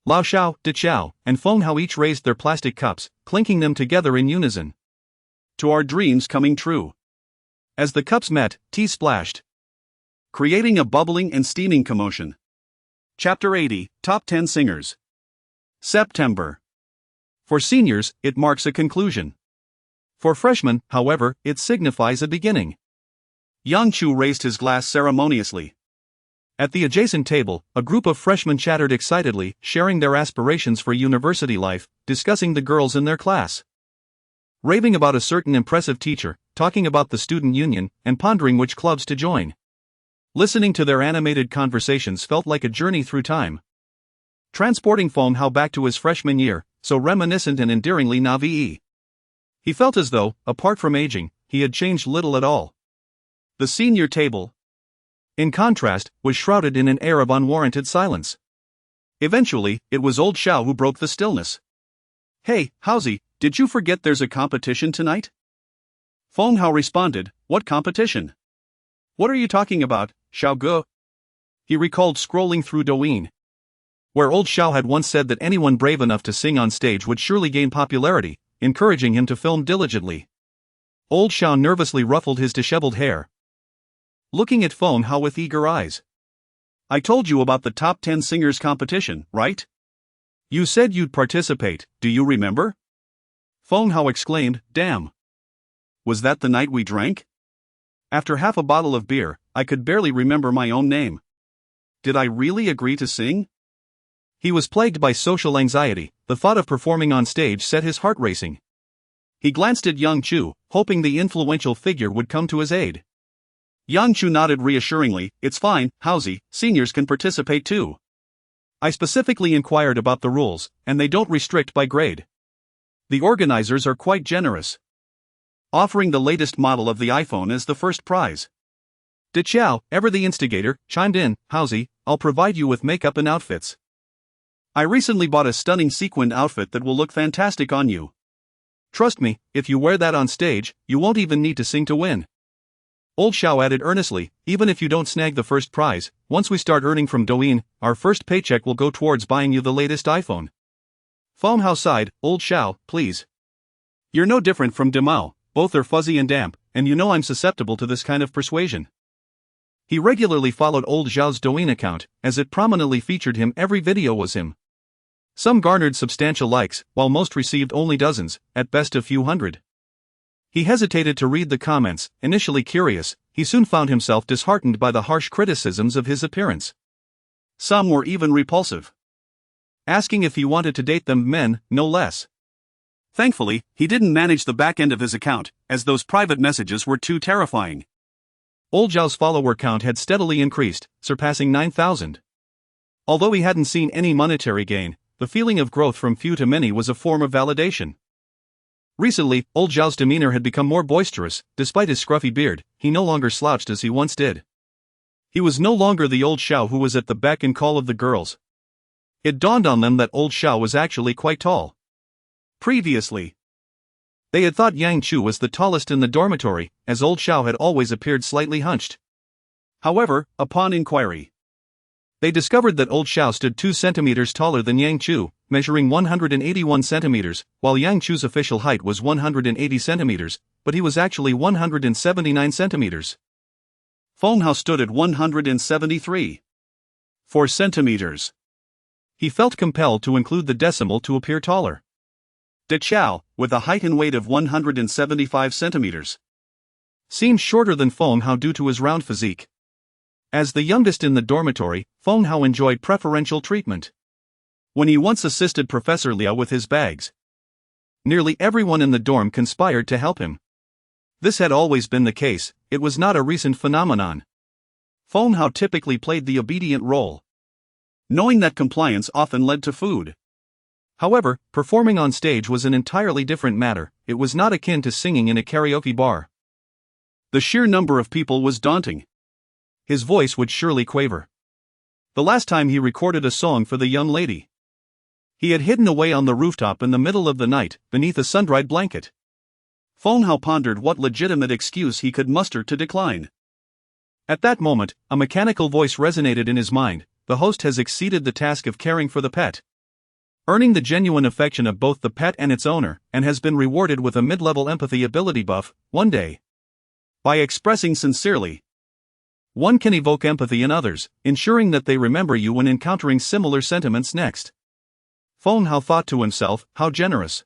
Lao Shao, De Chow, and Feng Hao each raised their plastic cups, clinking them together in unison. "To our dreams coming true." As the cups met, tea splashed, creating a bubbling and steaming commotion. Chapter 80, Top 10 Singers. September. For seniors, it marks a conclusion. For freshmen, however, it signifies a beginning. Yang Chu raised his glass ceremoniously. At the adjacent table, a group of freshmen chattered excitedly, sharing their aspirations for university life, discussing the girls in their class, raving about a certain impressive teacher, talking about the student union, and pondering which clubs to join. Listening to their animated conversations felt like a journey through time, transporting Feng Hao back to his freshman year, so reminiscent and endearingly naive. He felt as though, apart from aging, he had changed little at all. The senior table, in contrast, was shrouded in an air of unwarranted silence. Eventually, it was old Xiao who broke the stillness. "Hey, Haozi, did you forget there's a competition tonight?" Feng Hao responded, "What competition? What are you talking about, Xiao Ge?" He recalled scrolling through Douyin, where old Xiao had once said that anyone brave enough to sing on stage would surely gain popularity, encouraging him to film diligently. Old Xiao nervously ruffled his disheveled hair, looking at Feng Hao with eager eyes. "I told you about the top 10 singers competition, right? You said you'd participate, do you remember?" Feng Hao exclaimed, "Damn! Was that the night we drank? After half a bottle of beer, I could barely remember my own name. Did I really agree to sing?" He was plagued by social anxiety. The thought of performing on stage set his heart racing. He glanced at Yang Chu, hoping the influential figure would come to his aid. Yang Chu nodded reassuringly, "It's fine, Haozi, seniors can participate too. I specifically inquired about the rules, and they don't restrict by grade. The organizers are quite generous, offering the latest model of the iPhone as the first prize." De Qiao, ever the instigator, chimed in, "Haozi, I'll provide you with makeup and outfits. I recently bought a stunning sequined outfit that will look fantastic on you. Trust me, if you wear that on stage, you won't even need to sing to win." Old Xiao added earnestly, "Even if you don't snag the first prize, once we start earning from Douyin, our first paycheck will go towards buying you the latest iPhone." Feng Hao sighed, "Old Xiao, please. You're no different from Demao, both are fuzzy and damp, and you know I'm susceptible to this kind of persuasion." He regularly followed old Xiao's Douyin account, as it prominently featured him. Every video was him. Some garnered substantial likes, while most received only dozens, at best a few hundred. He hesitated to read the comments. Initially curious, he soon found himself disheartened by the harsh criticisms of his appearance. Some were even repulsive, asking if he wanted to date them, men, no less. Thankfully, he didn't manage the back end of his account, as those private messages were too terrifying. Old Zhao's follower count had steadily increased, surpassing 9,000. Although he hadn't seen any monetary gain, the feeling of growth from few to many was a form of validation. Recently, old Zhao's demeanor had become more boisterous. Despite his scruffy beard, he no longer slouched as he once did. He was no longer the old Xiao who was at the beck and call of the girls. It dawned on them that old Xiao was actually quite tall. Previously, they had thought Yang Chu was the tallest in the dormitory, as old Xiao had always appeared slightly hunched. However, upon inquiry, they discovered that old Xiao stood 2 centimeters taller than Yang Chu, measuring 181 centimeters, while Yang Chu's official height was 180 centimeters, but he was actually 179 centimeters. Feng Hao stood at 173.4 centimeters. He felt compelled to include the decimal to appear taller. De Qiao, with a height and weight of 175 centimeters, seemed shorter than Feng Hao due to his round physique. As the youngest in the dormitory, Feng Hao enjoyed preferential treatment. When he once assisted Professor Liao with his bags, nearly everyone in the dorm conspired to help him. This had always been the case, it was not a recent phenomenon. Feng Hao typically played the obedient role, knowing that compliance often led to food. However, performing on stage was an entirely different matter. It was not akin to singing in a karaoke bar. The sheer number of people was daunting. His voice would surely quaver. The last time he recorded a song for the young lady, he had hidden away on the rooftop in the middle of the night, beneath a sun-dried blanket. Feng Hao pondered what legitimate excuse he could muster to decline. At that moment, a mechanical voice resonated in his mind. The host has exceeded the task of caring for the pet, earning the genuine affection of both the pet and its owner, and has been rewarded with a mid-level empathy ability buff. One day, by expressing sincerely, one can evoke empathy in others, ensuring that they remember you when encountering similar sentiments next. Feng Hao thought to himself, how generous.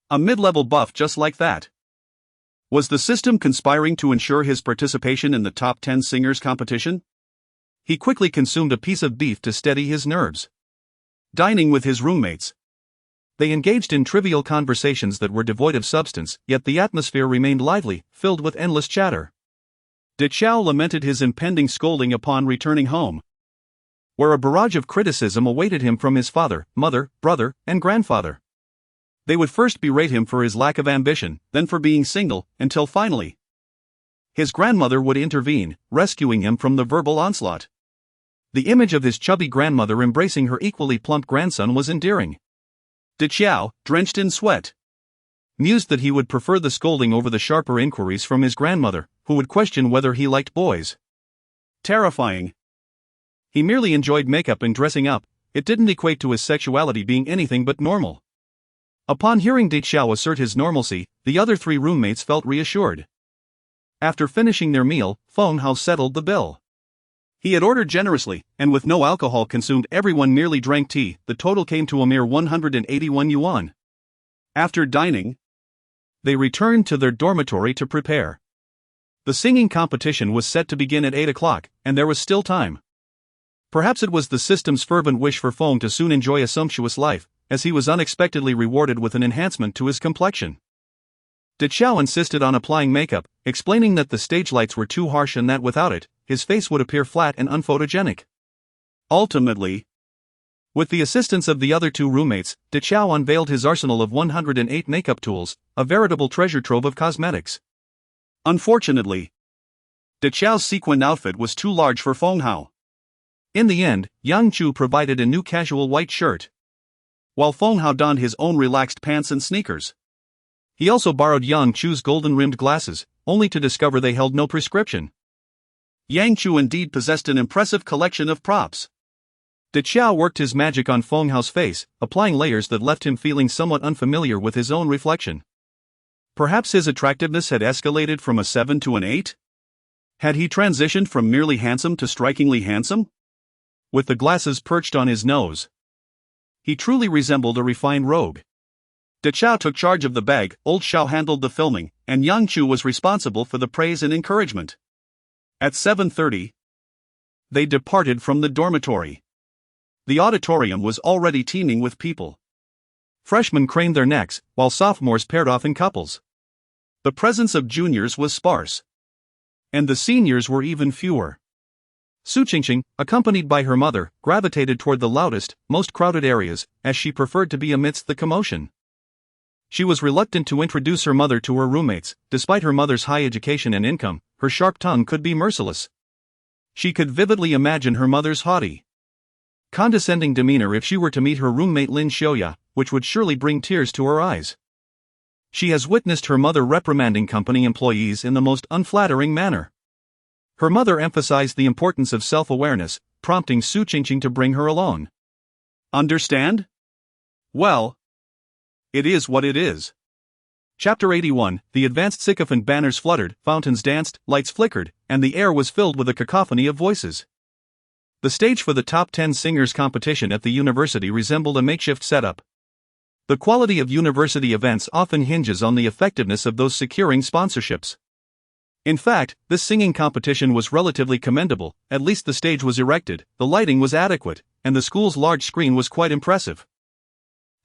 A mid-level buff just like that. Was the system conspiring to ensure his participation in the top 10 singers competition? He quickly consumed a piece of beef to steady his nerves. Dining with his roommates. They engaged in trivial conversations that were devoid of substance, yet the atmosphere remained lively, filled with endless chatter. Deqiao lamented his impending scolding upon returning home, where a barrage of criticism awaited him from his father, mother, brother, and grandfather. They would first berate him for his lack of ambition, then for being single, until finally, his grandmother would intervene, rescuing him from the verbal onslaught. The image of his chubby grandmother embracing her equally plump grandson was endearing. Deqiao, drenched in sweat, mused that he would prefer the scolding over the sharper inquiries from his grandmother, who would question whether he liked boys. Terrifying. He merely enjoyed makeup and dressing up, it didn't equate to his sexuality being anything but normal. Upon hearing Deqiao assert his normalcy, the other 3 roommates felt reassured. After finishing their meal, Feng Hao settled the bill. He had ordered generously, and with no alcohol consumed, everyone merely drank tea. The total came to a mere 181 yuan. After dining, they returned to their dormitory to prepare. The singing competition was set to begin at 8 o'clock, and there was still time. Perhaps it was the system's fervent wish for Feng to soon enjoy a sumptuous life, as he was unexpectedly rewarded with an enhancement to his complexion. Deqiao insisted on applying makeup, explaining that the stage lights were too harsh and that without it, his face would appear flat and unphotogenic. Ultimately, with the assistance of the other 2 roommates, Deqiao unveiled his arsenal of 108 makeup tools, a veritable treasure trove of cosmetics. Unfortunately, Deqiao's sequin outfit was too large for Feng Hao. In the end, Yang Chu provided a new casual white shirt, while Feng Hao donned his own relaxed pants and sneakers. He also borrowed Yang Chu's golden-rimmed glasses, only to discover they held no prescription. Yang Chu indeed possessed an impressive collection of props. Deqiao worked his magic on Feng Hao's face, applying layers that left him feeling somewhat unfamiliar with his own reflection. Perhaps his attractiveness had escalated from a 7 to an 8? Had he transitioned from merely handsome to strikingly handsome? With the glasses perched on his nose, he truly resembled a refined rogue. Deqiao took charge of the bag, old Xiao handled the filming, and Yang Chu was responsible for the praise and encouragement. At 7:30, they departed from the dormitory. The auditorium was already teeming with people. Freshmen craned their necks, while sophomores paired off in couples. The presence of juniors was sparse, and the seniors were even fewer. Su Qingqing, accompanied by her mother, gravitated toward the loudest, most crowded areas, as she preferred to be amidst the commotion. She was reluctant to introduce her mother to her roommates. Despite her mother's high education and income, her sharp tongue could be merciless. She could vividly imagine her mother's haughty, condescending demeanor if she were to meet her roommate Lin Xiaoya, which would surely bring tears to her eyes. She has witnessed her mother reprimanding company employees in the most unflattering manner. Her mother emphasized the importance of self-awareness, prompting Su Qingqing to bring her along. Understand? Well, it is what it is. Chapter 81, the advanced sycophant banners fluttered, fountains danced, lights flickered, and the air was filled with a cacophony of voices. The stage for the top 10 singers competition at the university resembled a makeshift setup. The quality of university events often hinges on the effectiveness of those securing sponsorships. In fact, this singing competition was relatively commendable. At least the stage was erected, the lighting was adequate, and the school's large screen was quite impressive.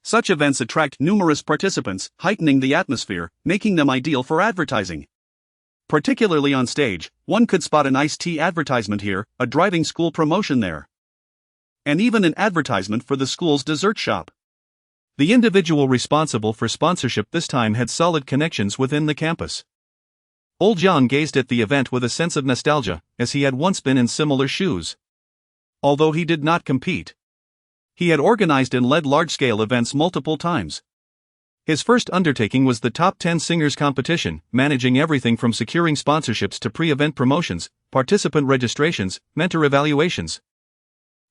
Such events attract numerous participants, heightening the atmosphere, making them ideal for advertising. Particularly on stage, one could spot an iced tea advertisement here, a driving school promotion there, and even an advertisement for the school's dessert shop. The individual responsible for sponsorship this time had solid connections within the campus. Old Jiang gazed at the event with a sense of nostalgia, as he had once been in similar shoes. Although he did not compete, he had organized and led large-scale events multiple times. His first undertaking was the Top 10 Singers competition, managing everything from securing sponsorships to pre-event promotions, participant registrations, mentor evaluations,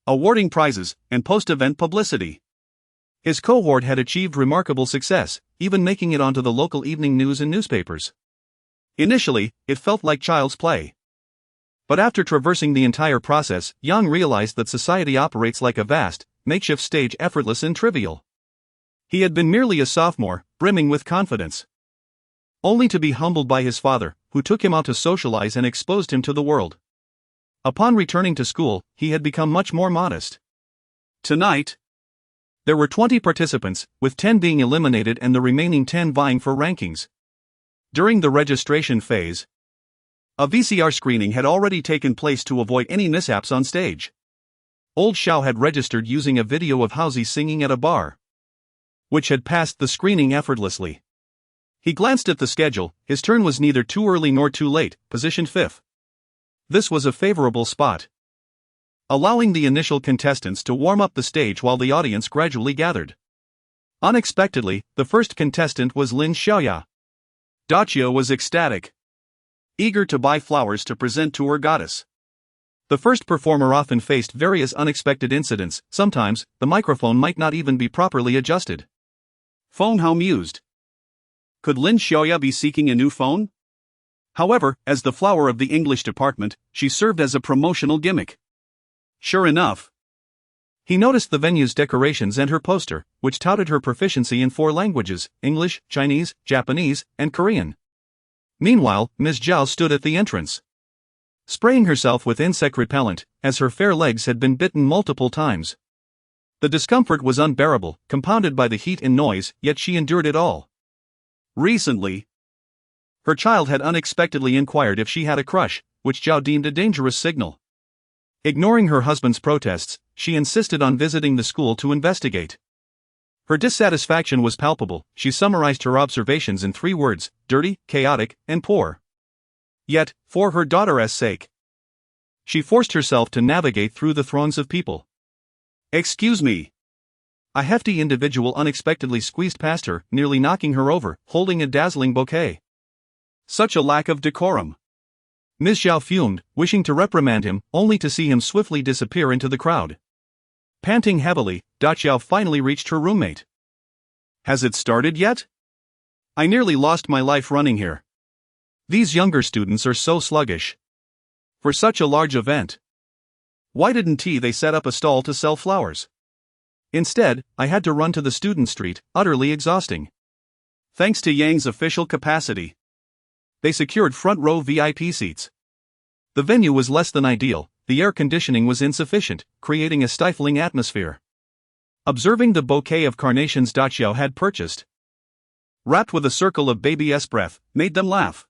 awarding prizes, and post-event publicity. His cohort had achieved remarkable success, even making it onto the local evening news and newspapers. Initially, it felt like child's play. But after traversing the entire process, Yang realized that society operates like a vast, makeshift stage, effortless and trivial. He had been merely a sophomore, brimming with confidence. only to be humbled by his father, who took him out to socialize and exposed him to the world. Upon returning to school, he had become much more modest. Tonight, there were 20 participants, with 10 being eliminated and the remaining 10 vying for rankings. During the registration phase, a VCR screening had already taken place to avoid any mishaps on stage. Old Xiao had registered using a video of Housie singing at a bar, which had passed the screening effortlessly. He glanced at the schedule, his turn was neither too early nor too late, positioned 5th. This was a favorable spot, allowing the initial contestants to warm up the stage while the audience gradually gathered. Unexpectedly, the first contestant was Lin Xiaoya. Dachio was ecstatic, eager to buy flowers to present to her goddess. The first performer often faced various unexpected incidents. Sometimes, the microphone might not even be properly adjusted. Feng Hao mused. Could Lin Xiaoya be seeking a new phone? However, as the flower of the English department, she served as a promotional gimmick. Sure enough, he noticed the venue's decorations and her poster, which touted her proficiency in 4 languages: English, Chinese, Japanese, and Korean. Meanwhile, Ms. Zhao stood at the entrance, spraying herself with insect repellent, as her fair legs had been bitten multiple times. The discomfort was unbearable, compounded by the heat and noise, yet she endured it all. Recently, her child had unexpectedly inquired if she had a crush, which Zhao deemed a dangerous signal. Ignoring her husband's protests, she insisted on visiting the school to investigate. Her dissatisfaction was palpable. She summarized her observations in 3 words: dirty, chaotic, and poor. Yet, for her daughter's sake, she forced herself to navigate through the throngs of people. "Excuse me." A hefty individual unexpectedly squeezed past her, nearly knocking her over, holding a dazzling bouquet. Such a lack of decorum. Ms. Zhao fumed, wishing to reprimand him, only to see him swiftly disappear into the crowd. Panting heavily, Daqiao finally reached her roommate. "Has it started yet? I nearly lost my life running here. These younger students are so sluggish. For such a large event, why didn't they set up a stall to sell flowers? Instead, I had to run to the student street, utterly exhausting." Thanks to Yang's official capacity, they secured front-row VIP seats. The venue was less than ideal, the air conditioning was insufficient, creating a stifling atmosphere. Observing the bouquet of carnations Daqiao had purchased, wrapped with a circle of baby-s breath, made them laugh.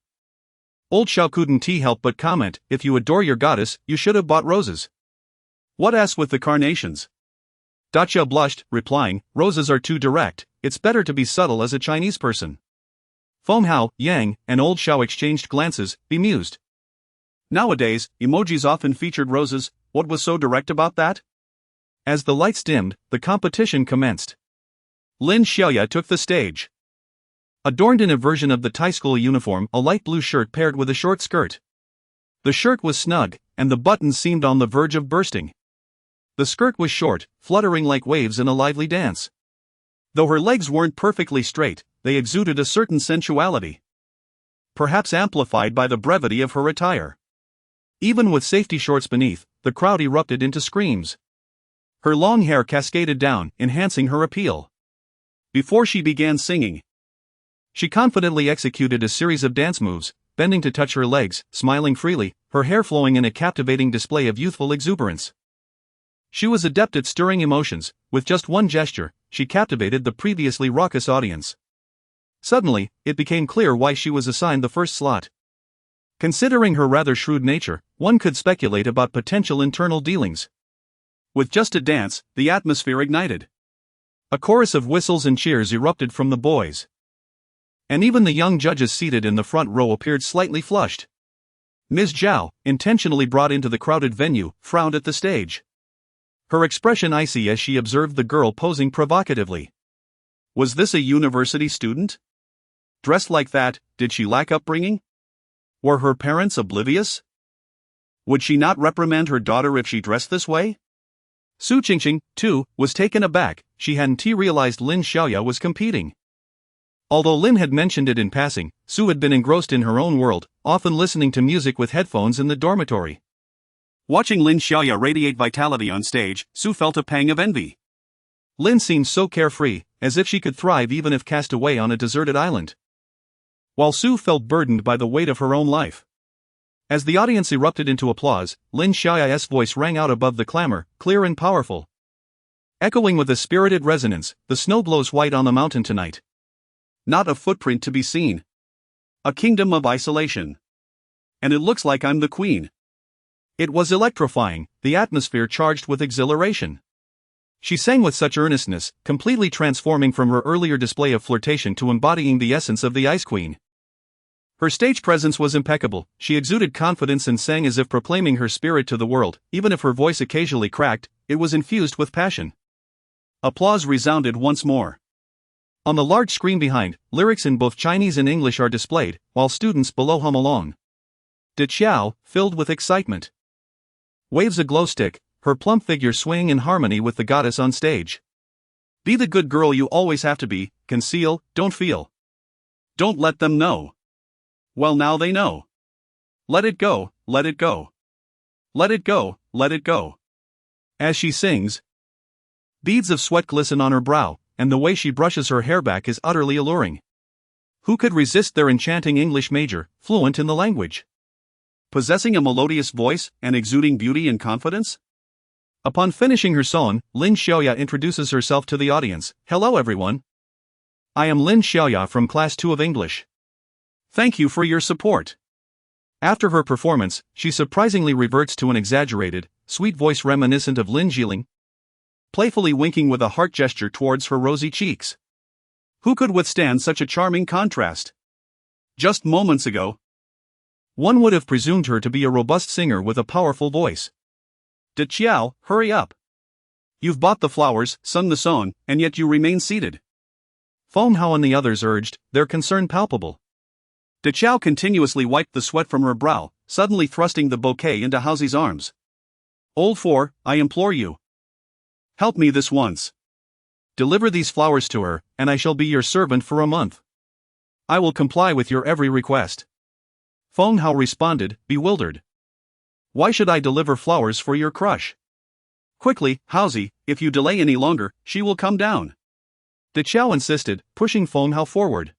Old Xiao couldn't help but comment, "If you adore your goddess, you should have bought roses." "What else with the carnations?" Daqiao blushed, replying, "Roses are too direct, it's better to be subtle as a Chinese person." Feng Hao, Yang, and Old Xiao exchanged glances, bemused. Nowadays, emojis often featured roses. What was so direct about that? As the lights dimmed, the competition commenced. Lin Xiaoya took the stage, adorned in a version of the Thai school uniform, a light blue shirt paired with a short skirt. The shirt was snug, and the buttons seemed on the verge of bursting. The skirt was short, fluttering like waves in a lively dance. Though her legs weren't perfectly straight, they exuded a certain sensuality, perhaps amplified by the brevity of her attire. Even with safety shorts beneath, the crowd erupted into screams. Her long hair cascaded down, enhancing her appeal. Before she began singing, she confidently executed a series of dance moves, bending to touch her legs, smiling freely, her hair flowing in a captivating display of youthful exuberance. She was adept at stirring emotions. With just one gesture, she captivated the previously raucous audience. Suddenly, it became clear why she was assigned the first slot. Considering her rather shrewd nature, one could speculate about potential internal dealings. With just a dance, the atmosphere ignited. A chorus of whistles and cheers erupted from the boys, and even the young judges seated in the front row appeared slightly flushed. Ms. Zhao, intentionally brought into the crowded venue, frowned at the stage, her expression icy as she observed the girl posing provocatively. Was this a university student? Dressed like that, did she lack upbringing? Were her parents oblivious? Would she not reprimand her daughter if she dressed this way? Su Qingqing, too, was taken aback. She hadn't realized Lin Xiaoya was competing. Although Lin had mentioned it in passing, Su had been engrossed in her own world, often listening to music with headphones in the dormitory. Watching Lin Xiaoya radiate vitality on stage, Su felt a pang of envy. Lin seemed so carefree, as if she could thrive even if cast away on a deserted island. while Su felt burdened by the weight of her own life. As the audience erupted into applause, Lin Xiaoya's voice rang out above the clamor, clear and powerful. Echoing with a spirited resonance, the snow glows white on the mountain tonight. Not a footprint to be seen. A kingdom of isolation. And it looks like I'm the queen. It was electrifying, the atmosphere charged with exhilaration. She sang with such earnestness, completely transforming from her earlier display of flirtation to embodying the essence of the Ice Queen. Her stage presence was impeccable, she exuded confidence and sang as if proclaiming her spirit to the world, even if her voice occasionally cracked, it was infused with passion. Applause resounded once more. On the large screen behind, lyrics in both Chinese and English are displayed, while students below hum along. De Qiao, filled with excitement, waves a glow stick, her plump figure swaying in harmony with the goddess on stage. Be the good girl you always have to be, conceal, don't feel. Don't let them know. Well, now they know. Let it go, let it go. Let it go, let it go. As she sings, beads of sweat glisten on her brow, and the way she brushes her hair back is utterly alluring. Who could resist their enchanting English major, fluent in the language? Possessing a melodious voice and exuding beauty and confidence? Upon finishing her song, Lin Xiaoya introduces herself to the audience. Hello everyone. I am Lin Xiaoya from Class 2 of English. Thank you for your support. After her performance, she surprisingly reverts to an exaggerated, sweet voice reminiscent of Lin Jiling, playfully winking with a heart gesture towards her rosy cheeks. Who could withstand such a charming contrast? Just moments ago, one would have presumed her to be a robust singer with a powerful voice. De Qiao, hurry up. You've bought the flowers, sung the song, and yet you remain seated. Feng Hao and the others urged, their concern palpable. De Qiao continuously wiped the sweat from her brow, suddenly thrusting the bouquet into Haozi's arms. Old Four, I implore you. Help me this once. Deliver these flowers to her, and I shall be your servant for a month. I will comply with your every request. Feng Hao responded, bewildered. Why should I deliver flowers for your crush? Quickly, Haozi, if you delay any longer, she will come down. De Qiao insisted, pushing Feng Hao forward,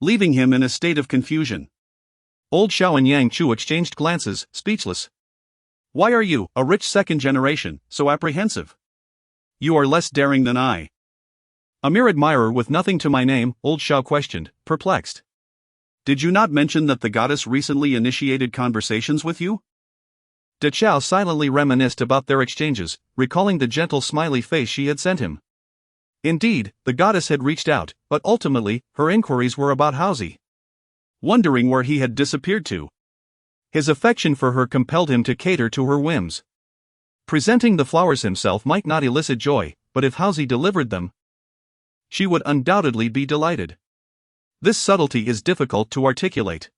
leaving him in a state of confusion. Old Xiao and Yang Chu exchanged glances, speechless. Why are you, a rich second generation, so apprehensive? You are less daring than I. A mere admirer with nothing to my name, Old Xiao questioned, perplexed. Did you not mention that the goddess recently initiated conversations with you? De Qiao silently reminisced about their exchanges, recalling the gentle smiley face she had sent him. Indeed, the goddess had reached out, but ultimately, her inquiries were about Haozi. Wondering where he had disappeared to. His affection for her compelled him to cater to her whims. Presenting the flowers himself might not elicit joy, but if Haozi delivered them, she would undoubtedly be delighted. This subtlety is difficult to articulate.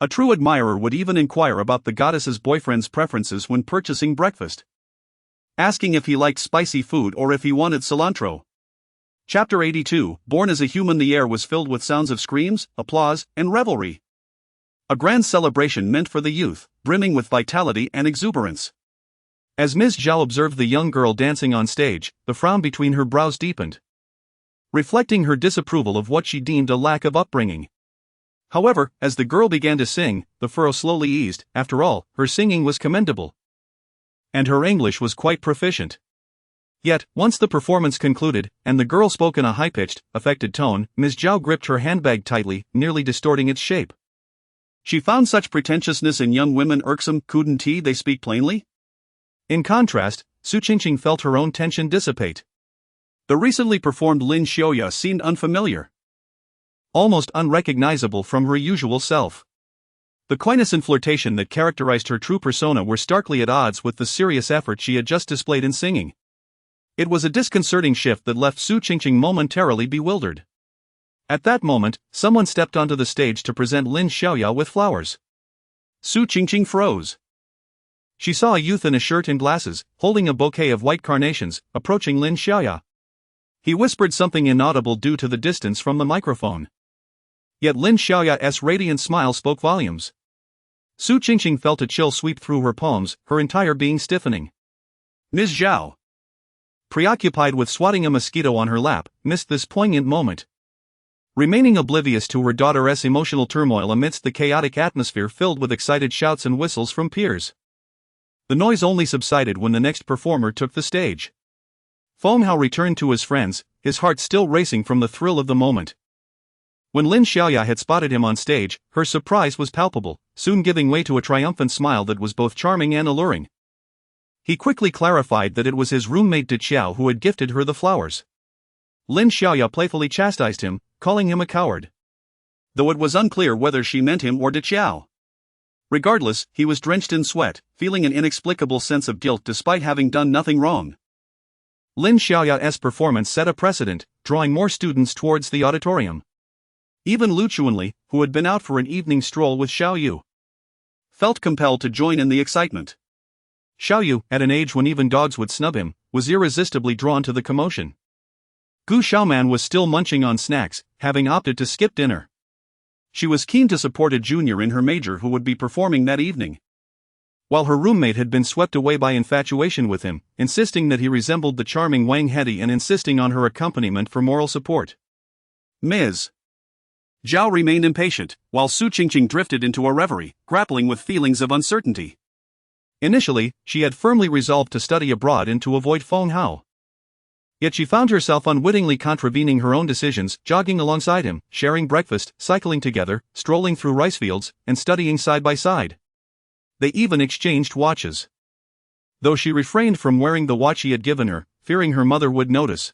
A true admirer would even inquire about the goddess's boyfriend's preferences when purchasing breakfast, asking if he liked spicy food or if he wanted cilantro. Chapter 82, Born as a Human. The air was filled with sounds of screams, applause, and revelry. A grand celebration meant for the youth, brimming with vitality and exuberance. As Ms. Zhao observed the young girl dancing on stage, the frown between her brows deepened, reflecting her disapproval of what she deemed a lack of upbringing. However, as the girl began to sing, the furrow slowly eased. After all, her singing was commendable, and her English was quite proficient. Yet, once the performance concluded, and the girl spoke in a high-pitched, affected tone, Ms. Zhao gripped her handbag tightly, nearly distorting its shape. She found such pretentiousness in young women irksome. Couldn't they speak plainly? In contrast, Su Qingqing felt her own tension dissipate. The recently performed Lin Xiaoya seemed unfamiliar, almost unrecognizable from her usual self. The coyness and flirtation that characterized her true persona were starkly at odds with the serious effort she had just displayed in singing. It was a disconcerting shift that left Su Qingqing momentarily bewildered. At that moment, someone stepped onto the stage to present Lin Xiaoya with flowers. Su Qingqing froze. She saw a youth in a shirt and glasses, holding a bouquet of white carnations, approaching Lin Xiaoya. He whispered something inaudible due to the distance from the microphone. Yet Lin Xiaoya's radiant smile spoke volumes. Su Qingqing felt a chill sweep through her palms, her entire being stiffening. Ms. Zhao, preoccupied with swatting a mosquito on her lap, missed this poignant moment. remaining oblivious to her daughter's emotional turmoil amidst the chaotic atmosphere filled with excited shouts and whistles from peers. The noise only subsided when the next performer took the stage. Feng Hao returned to his friends, his heart still racing from the thrill of the moment. When Lin Xiaoya had spotted him on stage, her surprise was palpable, soon giving way to a triumphant smile that was both charming and alluring. He quickly clarified that it was his roommate De Qiao who had gifted her the flowers. Lin Xiaoya playfully chastised him, calling him a coward, though it was unclear whether she meant him or De Qiao. Regardless, he was drenched in sweat, feeling an inexplicable sense of guilt despite having done nothing wrong. Lin Xiaoya's performance set a precedent, drawing more students towards the auditorium. Even Lu Chuanli, who had been out for an evening stroll with Xiao Yu, felt compelled to join in the excitement. Xiao Yu, at an age when even dogs would snub him, was irresistibly drawn to the commotion. Gu Xiaoman was still munching on snacks, having opted to skip dinner. She was keen to support a junior in her major who would be performing that evening, while her roommate had been swept away by infatuation with him, insisting that he resembled the charming Wang Hedi and insisting on her accompaniment for moral support. Ms. Zhao remained impatient, while Su Qingqing drifted into a reverie, grappling with feelings of uncertainty. Initially, she had firmly resolved to study abroad and to avoid Feng Hao. Yet she found herself unwittingly contravening her own decisions, jogging alongside him, sharing breakfast, cycling together, strolling through rice fields, and studying side by side. They even exchanged watches, though she refrained from wearing the watch he had given her, fearing her mother would notice.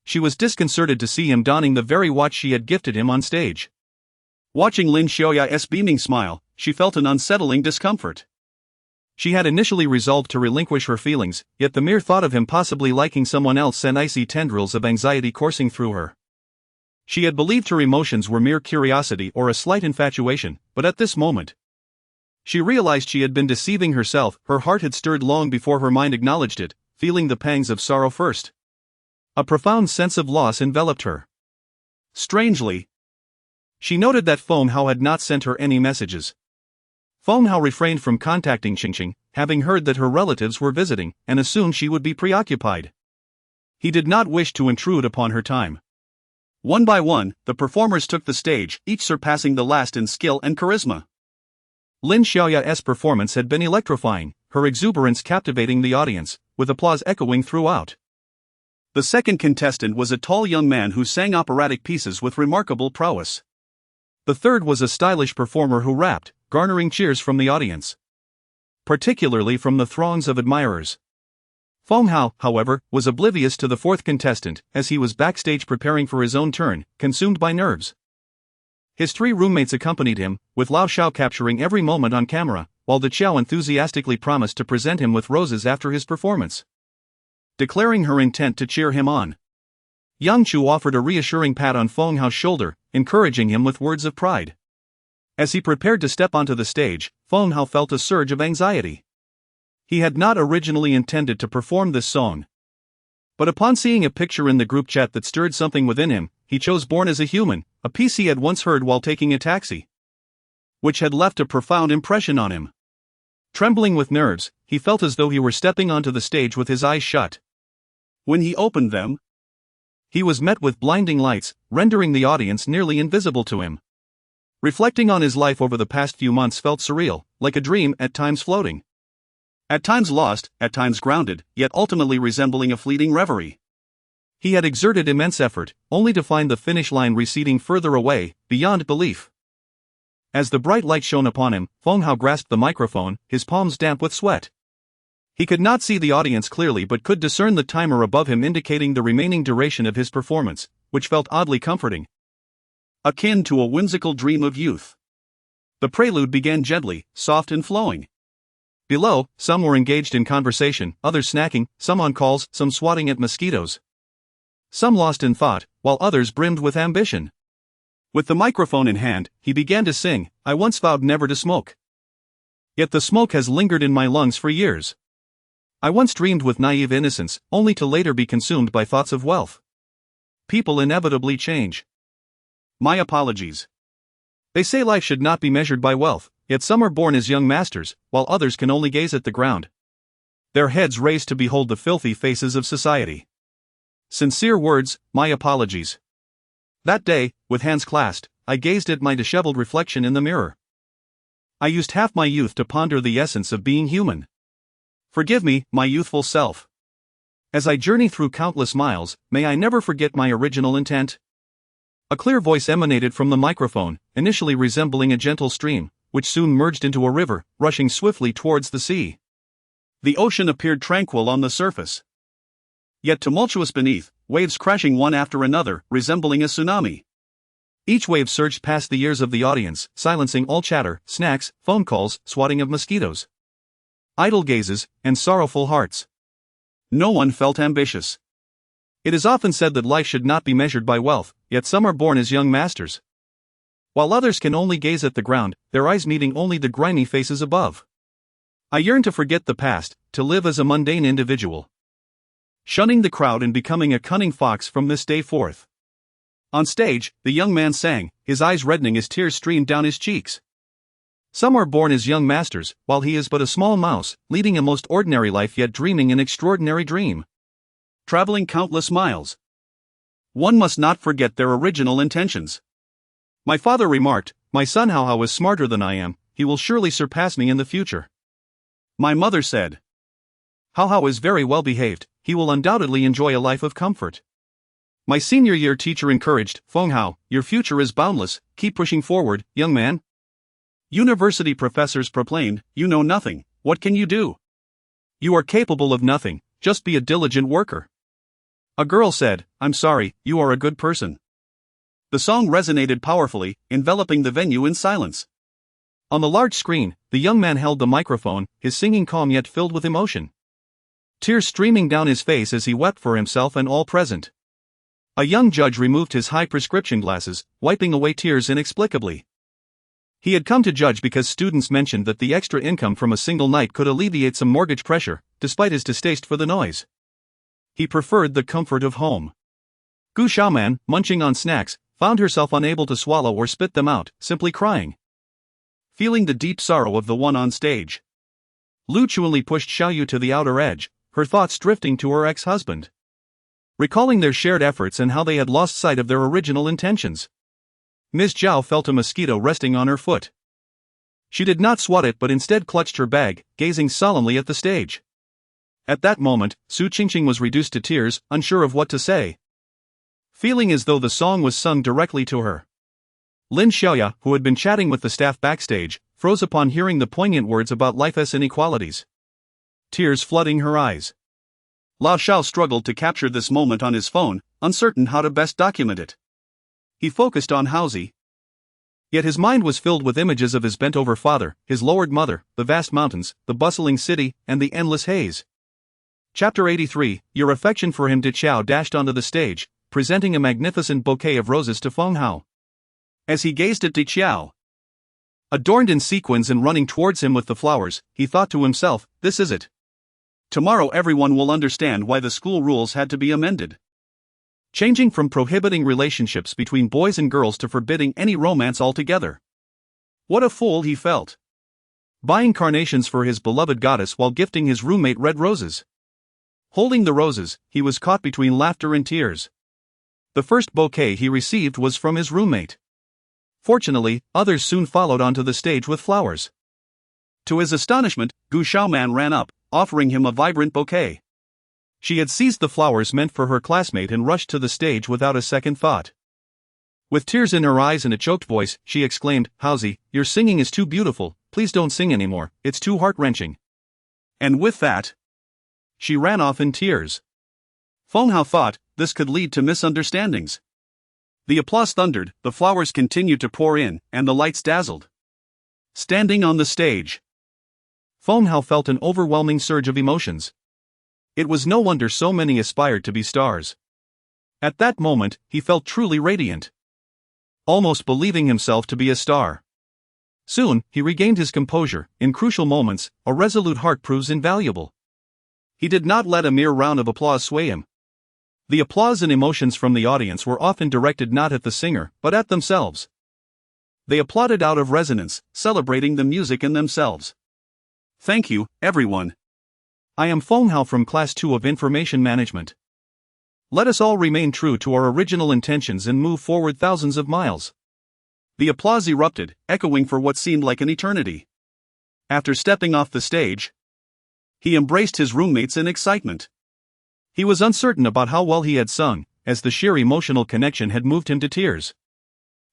She was disconcerted to see him donning the very watch she had gifted him on stage. Watching Lin Xiaoya's beaming smile, she felt an unsettling discomfort. She had initially resolved to relinquish her feelings, yet the mere thought of him possibly liking someone else sent icy tendrils of anxiety coursing through her. She had believed her emotions were mere curiosity or a slight infatuation, but at this moment, she realized she had been deceiving herself. Her heart had stirred long before her mind acknowledged it, feeling the pangs of sorrow first. A profound sense of loss enveloped her. Strangely, she noted that Feng Hao had not sent her any messages. Feng Hao refrained from contacting Qingqing, having heard that her relatives were visiting, and assumed she would be preoccupied. He did not wish to intrude upon her time. One by one, the performers took the stage, each surpassing the last in skill and charisma. Lin Xiaoya's performance had been electrifying, her exuberance captivating the audience, with applause echoing throughout. The second contestant was a tall young man who sang operatic pieces with remarkable prowess. The third was a stylish performer who rapped, garnering cheers from the audience, particularly from the throngs of admirers. Feng Hao, however, was oblivious to the fourth contestant, as he was backstage preparing for his own turn, consumed by nerves. His three roommates accompanied him, with Lao Xiao capturing every moment on camera, while De Qiao enthusiastically promised to present him with roses after his performance, declaring her intent to cheer him on. Yang Chu offered a reassuring pat on Feng Hao's shoulder, encouraging him with words of pride. As he prepared to step onto the stage, Feng Hao felt a surge of anxiety. He had not originally intended to perform this song, but upon seeing a picture in the group chat that stirred something within him, he chose Born as a Human, a piece he had once heard while taking a taxi, which had left a profound impression on him. Trembling with nerves, he felt as though he were stepping onto the stage with his eyes shut. When he opened them, he was met with blinding lights, rendering the audience nearly invisible to him. Reflecting on his life over the past few months felt surreal, like a dream, at times floating, at times lost, at times grounded, yet ultimately resembling a fleeting reverie. He had exerted immense effort, only to find the finish line receding further away, beyond belief. As the bright light shone upon him, Feng Hao grasped the microphone, his palms damp with sweat. He could not see the audience clearly but could discern the timer above him indicating the remaining duration of his performance, which felt oddly comforting, akin to a whimsical dream of youth. The prelude began gently, soft and flowing. Below, some were engaged in conversation, others snacking, some on calls, some swatting at mosquitoes, some lost in thought, while others brimmed with ambition. With the microphone in hand, he began to sing, "I once vowed never to smoke. Yet the smoke has lingered in my lungs for years. I once dreamed with naive innocence, only to later be consumed by thoughts of wealth. People inevitably change. My apologies. They say life should not be measured by wealth, yet some are born as young masters, while others can only gaze at the ground, their heads raised to behold the filthy faces of society. Sincere words, my apologies." That day, with hands clasped, I gazed at my disheveled reflection in the mirror. I used half my youth to ponder the essence of being human. Forgive me, my youthful self. As I journey through countless miles, may I never forget my original intent. A clear voice emanated from the microphone, initially resembling a gentle stream, which soon merged into a river, rushing swiftly towards the sea. The ocean appeared tranquil on the surface, yet tumultuous beneath, waves crashing one after another, resembling a tsunami. Each wave surged past the ears of the audience, silencing all chatter, snacks, phone calls, swatting of mosquitoes, idle gazes, and sorrowful hearts. No one felt ambitious. It is often said that life should not be measured by wealth, yet some are born as young masters, while others can only gaze at the ground, their eyes meeting only the grimy faces above. I yearn to forget the past, to live as a mundane individual, shunning the crowd and becoming a cunning fox from this day forth. On stage, the young man sang, his eyes reddening as tears streamed down his cheeks. Some are born as young masters, while he is but a small mouse, leading a most ordinary life yet dreaming an extraordinary dream. Traveling countless miles. One must not forget their original intentions. My father remarked, "My son Hao is smarter than I am, he will surely surpass me in the future." My mother said, Hao is very well behaved, he will undoubtedly enjoy a life of comfort. My senior year teacher encouraged, "Feng Hao, your future is boundless, keep pushing forward, young man." University professors proclaimed, "You know nothing, what can you do? You are capable of nothing, just be a diligent worker." A girl said, "I'm sorry, you are a good person." The song resonated powerfully, enveloping the venue in silence. On the large screen, the young man held the microphone, his singing calm yet filled with emotion, tears streaming down his face as he wept for himself and all present. A young judge removed his high prescription glasses, wiping away tears inexplicably. He had come to judge because students mentioned that the extra income from a single night could alleviate some mortgage pressure, despite his distaste for the noise. He preferred the comfort of home. Gu Xiaoman, munching on snacks, found herself unable to swallow or spit them out, simply crying, feeling the deep sorrow of the one on stage. Lu Chuanli pushed Xiaoyu to the outer edge, her thoughts drifting to her ex-husband, recalling their shared efforts and how they had lost sight of their original intentions. Ms. Zhao felt a mosquito resting on her foot. She did not swat it but instead clutched her bag, gazing solemnly at the stage. At that moment, Su Qingqing was reduced to tears, unsure of what to say, feeling as though the song was sung directly to her. Lin Xiaoya, who had been chatting with the staff backstage, froze upon hearing the poignant words about life's inequalities, tears flooding her eyes. Lao Shao struggled to capture this moment on his phone, uncertain how to best document it. He focused on Haozi. Yet his mind was filled with images of his bent-over father, his lowered mother, the vast mountains, the bustling city, and the endless haze. Chapter 83, Your affection for him. Xiao dashed onto the stage, presenting a magnificent bouquet of roses to Feng Hao. As he gazed at Xiao, adorned in sequins and running towards him with the flowers, he thought to himself, "This is it. Tomorrow everyone will understand why the school rules had to be amended." Changing from prohibiting relationships between boys and girls to forbidding any romance altogether. What a fool he felt. Buying carnations for his beloved goddess while gifting his roommate red roses. Holding the roses, he was caught between laughter and tears. The first bouquet he received was from his roommate. Fortunately, others soon followed onto the stage with flowers. To his astonishment, Gu Xiaoman ran up, offering him a vibrant bouquet. She had seized the flowers meant for her classmate and rushed to the stage without a second thought. With tears in her eyes and a choked voice, she exclaimed, "Haozi, your singing is too beautiful, please don't sing anymore, it's too heart-wrenching." And with that, she ran off in tears. Feng Hao thought this could lead to misunderstandings. The applause thundered, the flowers continued to pour in, and the lights dazzled. Standing on the stage, Feng Hao felt an overwhelming surge of emotions. It was no wonder so many aspired to be stars. At that moment, he felt truly radiant, almost believing himself to be a star. Soon, he regained his composure. In crucial moments, a resolute heart proves invaluable. He did not let a mere round of applause sway him. The applause and emotions from the audience were often directed not at the singer, but at themselves. They applauded out of resonance, celebrating the music in themselves. Thank you, everyone. I am Feng Hao from Class 2 of Information Management. Let us all remain true to our original intentions and move forward thousands of miles. The applause erupted, echoing for what seemed like an eternity. After stepping off the stage, he embraced his roommates in excitement. He was uncertain about how well he had sung, as the sheer emotional connection had moved him to tears.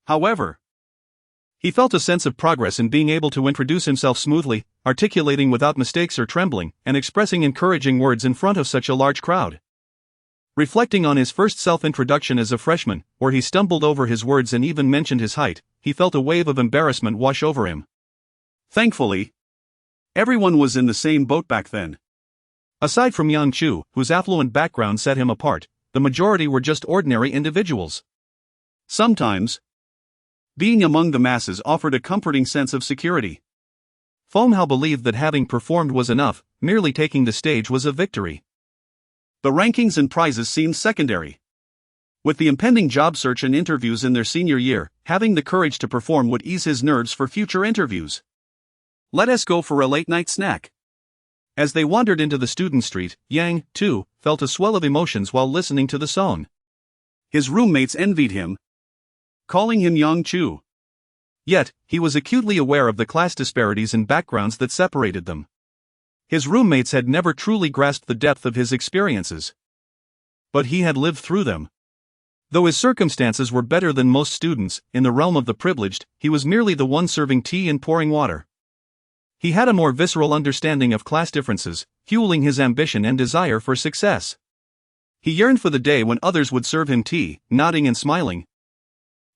However, he felt a sense of progress in being able to introduce himself smoothly, articulating without mistakes or trembling, and expressing encouraging words in front of such a large crowd. Reflecting on his first self-introduction as a freshman, where he stumbled over his words and even mentioned his height, he felt a wave of embarrassment wash over him. Thankfully, everyone was in the same boat back then. Aside from Yang Chu, whose affluent background set him apart, the majority were just ordinary individuals. Sometimes, being among the masses offered a comforting sense of security. Feng Hao believed that having performed was enough, merely taking the stage was a victory. The rankings and prizes seemed secondary. With the impending job search and interviews in their senior year, having the courage to perform would ease his nerves for future interviews. Let us go for a late-night snack. As they wandered into the student street, Yang, too, felt a swell of emotions while listening to the song. His roommates envied him, calling him Yang Chu. Yet, he was acutely aware of the class disparities and backgrounds that separated them. His roommates had never truly grasped the depth of his experiences. But he had lived through them. Though his circumstances were better than most students, in the realm of the privileged, he was merely the one serving tea and pouring water. He had a more visceral understanding of class differences, fueling his ambition and desire for success. He yearned for the day when others would serve him tea, nodding and smiling,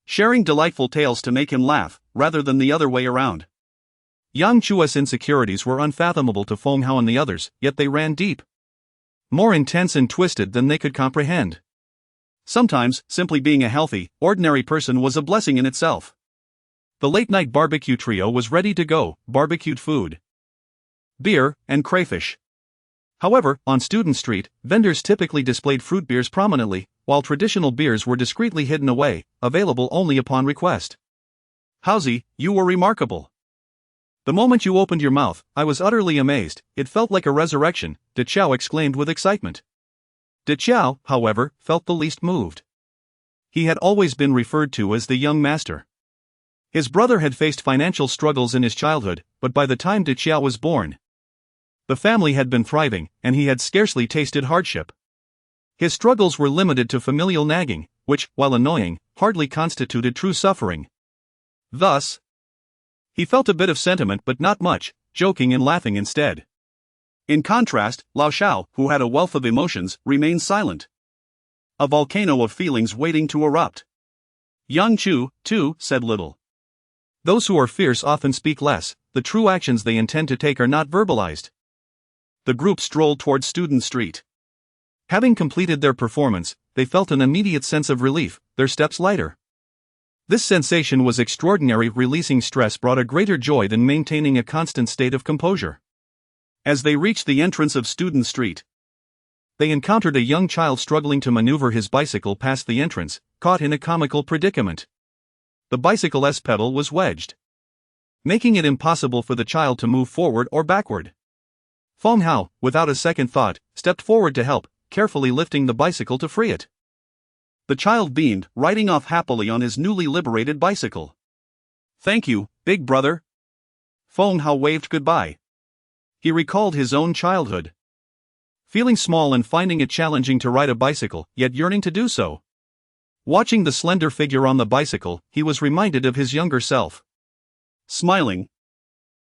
sharing delightful tales to make him laugh, rather than the other way around. Yang Chua's insecurities were unfathomable to Feng Hao and the others, yet they ran deep. More intense and twisted than they could comprehend. Sometimes, simply being a healthy, ordinary person was a blessing in itself. The late-night barbecue trio was ready to go, barbecued food, beer, and crayfish. However, on Student Street, vendors typically displayed fruit beers prominently, while traditional beers were discreetly hidden away, available only upon request. Hausi, you were remarkable. The moment you opened your mouth, I was utterly amazed. It felt like a resurrection, De Chao exclaimed with excitement. De Chao, however, felt the least moved. He had always been referred to as the young master. His brother had faced financial struggles in his childhood, but by the time De Chao was born, the family had been thriving, and he had scarcely tasted hardship. His struggles were limited to familial nagging, which, while annoying, hardly constituted true suffering. Thus, he felt a bit of sentiment but not much, joking and laughing instead. In contrast, Lao Shao, who had a wealth of emotions, remained silent. A volcano of feelings waiting to erupt. Yang Chu, too, said little. Those who are fierce often speak less, the true actions they intend to take are not verbalized. The group strolled towards Student Street. Having completed their performance, they felt an immediate sense of relief, their steps lighter. This sensation was extraordinary. Releasing stress brought a greater joy than maintaining a constant state of composure. As they reached the entrance of Student Street, they encountered a young child struggling to maneuver his bicycle past the entrance, caught in a comical predicament. The bicycle's pedal was wedged, making it impossible for the child to move forward or backward. Feng Hao, without a second thought, stepped forward to help, carefully lifting the bicycle to free it. The child beamed, riding off happily on his newly liberated bicycle. Thank you, big brother. Feng Hao waved goodbye. He recalled his own childhood. Feeling small and finding it challenging to ride a bicycle, yet yearning to do so. Watching the slender figure on the bicycle, he was reminded of his younger self. Smiling,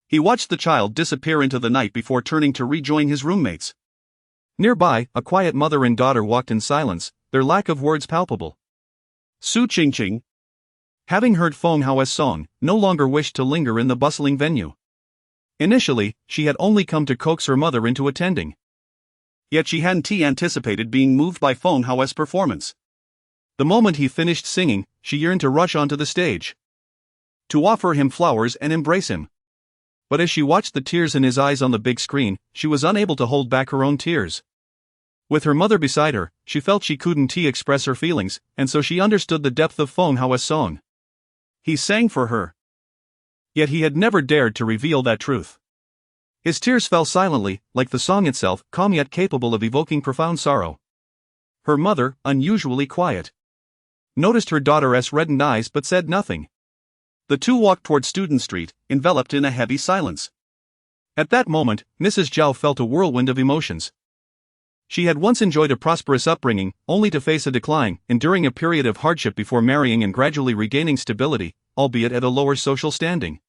he watched the child disappear into the night before turning to rejoin his roommates. Nearby, a quiet mother and daughter walked in silence, their lack of words palpable. Su Qingqing, having heard Feng Hao's song, no longer wished to linger in the bustling venue. Initially, she had only come to coax her mother into attending. Yet she hadn't anticipated being moved by Feng Hao's performance. The moment he finished singing, she yearned to rush onto the stage, to offer him flowers and embrace him. But as she watched the tears in his eyes on the big screen, she was unable to hold back her own tears. With her mother beside her, she felt she couldn't express her feelings, and so she understood the depth of Feng Hao's song. He sang for her. Yet he had never dared to reveal that truth. His tears fell silently, like the song itself, calm yet capable of evoking profound sorrow. Her mother, unusually quiet, noticed her daughter's reddened eyes but said nothing. The two walked toward Student Street, enveloped in a heavy silence. At that moment, Mrs. Zhao felt a whirlwind of emotions. She had once enjoyed a prosperous upbringing, only to face a decline, enduring a period of hardship before marrying and gradually regaining stability, albeit at a lower social standing.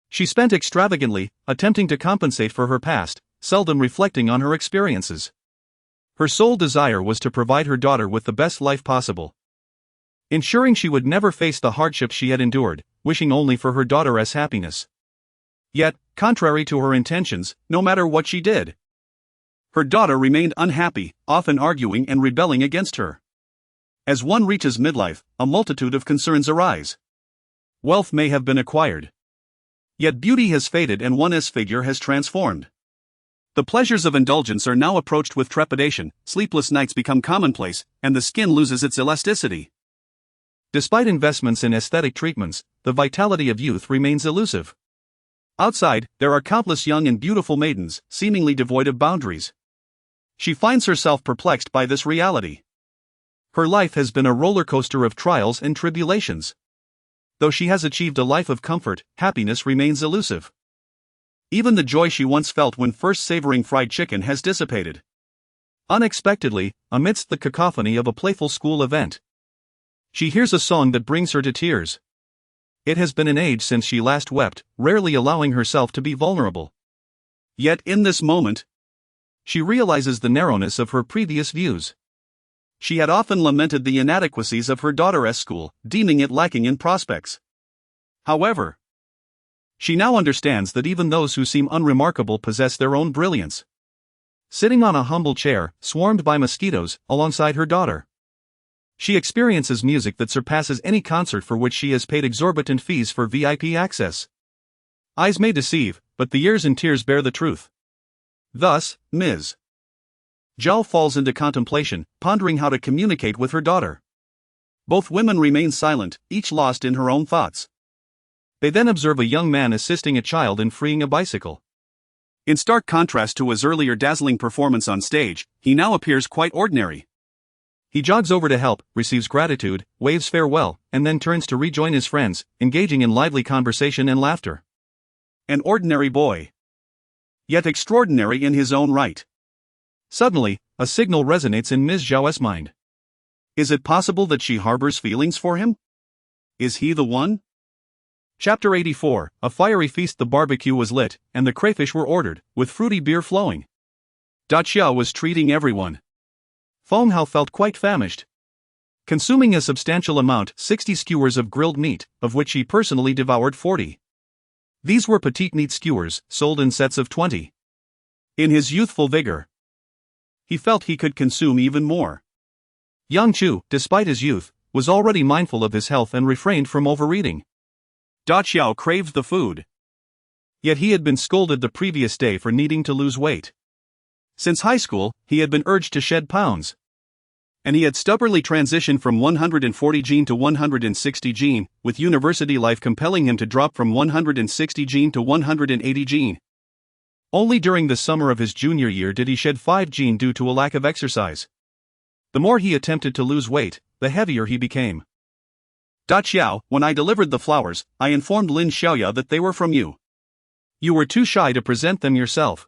She spent extravagantly, attempting to compensate for her past, seldom reflecting on her experiences. Her sole desire was to provide her daughter with the best life possible, ensuring she would never face the hardships she had endured, wishing only for her daughter's happiness. Yet, contrary to her intentions, no matter what she did, her daughter remained unhappy, often arguing and rebelling against her. As one reaches midlife, a multitude of concerns arise. Wealth may have been acquired, yet beauty has faded and one's figure has transformed. The pleasures of indulgence are now approached with trepidation, sleepless nights become commonplace, and the skin loses its elasticity. Despite investments in aesthetic treatments, the vitality of youth remains elusive. Outside, there are countless young and beautiful maidens, seemingly devoid of boundaries. She finds herself perplexed by this reality. Her life has been a roller coaster of trials and tribulations. Though she has achieved a life of comfort, happiness remains elusive. Even the joy she once felt when first savoring fried chicken has dissipated. Unexpectedly, amidst the cacophony of a playful school event, she hears a song that brings her to tears. It has been an age since she last wept, rarely allowing herself to be vulnerable. Yet in this moment, she realizes the narrowness of her previous views. She had often lamented the inadequacies of her daughter's school, deeming it lacking in prospects. However, she now understands that even those who seem unremarkable possess their own brilliance. Sitting on a humble chair, swarmed by mosquitoes, alongside her daughter, she experiences music that surpasses any concert for which she has paid exorbitant fees for VIP access. Eyes may deceive, but the ears and tears bear the truth. Thus, Ms. Zhao falls into contemplation, pondering how to communicate with her daughter. Both women remain silent, each lost in her own thoughts. They then observe a young man assisting a child in freeing a bicycle. In stark contrast to his earlier dazzling performance on stage, he now appears quite ordinary. He jogs over to help, receives gratitude, waves farewell, and then turns to rejoin his friends, engaging in lively conversation and laughter. An ordinary boy, yet extraordinary in his own right. Suddenly, a signal resonates in Ms. Zhao's mind. Is it possible that she harbors feelings for him? Is he the one? Chapter 84, a fiery feast. The barbecue was lit, and the crayfish were ordered, with fruity beer flowing. Da Qiao was treating everyone. Feng Hao felt quite famished. Consuming a substantial amount, 60 skewers of grilled meat, of which he personally devoured 40. These were petite meat skewers, sold in sets of 20. In his youthful vigor, he felt he could consume even more. Yang Chu, despite his youth, was already mindful of his health and refrained from overeating. Da Qiao craved the food. Yet he had been scolded the previous day for needing to lose weight. Since high school, he had been urged to shed pounds. And he had stubbornly transitioned from 140 gene to 160 gene, with university life compelling him to drop from 160 gene to 180 gene. Only during the summer of his junior year did he shed 5 gene due to a lack of exercise. The more he attempted to lose weight, the heavier he became. Da Qiao, when I delivered the flowers, I informed Lin Xiaoya that they were from you. You were too shy to present them yourself.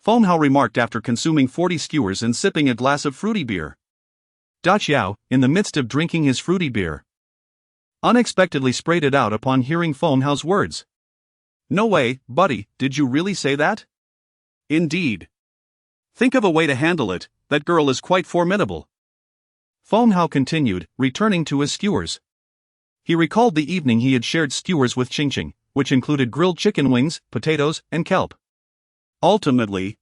Feng Hao remarked after consuming 40 skewers and sipping a glass of fruity beer. Da Qiao, in the midst of drinking his fruity beer, unexpectedly sprayed it out upon hearing Feng Hao's words. No way, buddy, did you really say that? Indeed. Think of a way to handle it, that girl is quite formidable. Feng Hao continued, returning to his skewers. He recalled the evening he had shared skewers with Qingqing, which included grilled chicken wings, potatoes, and kelp. Ultimately,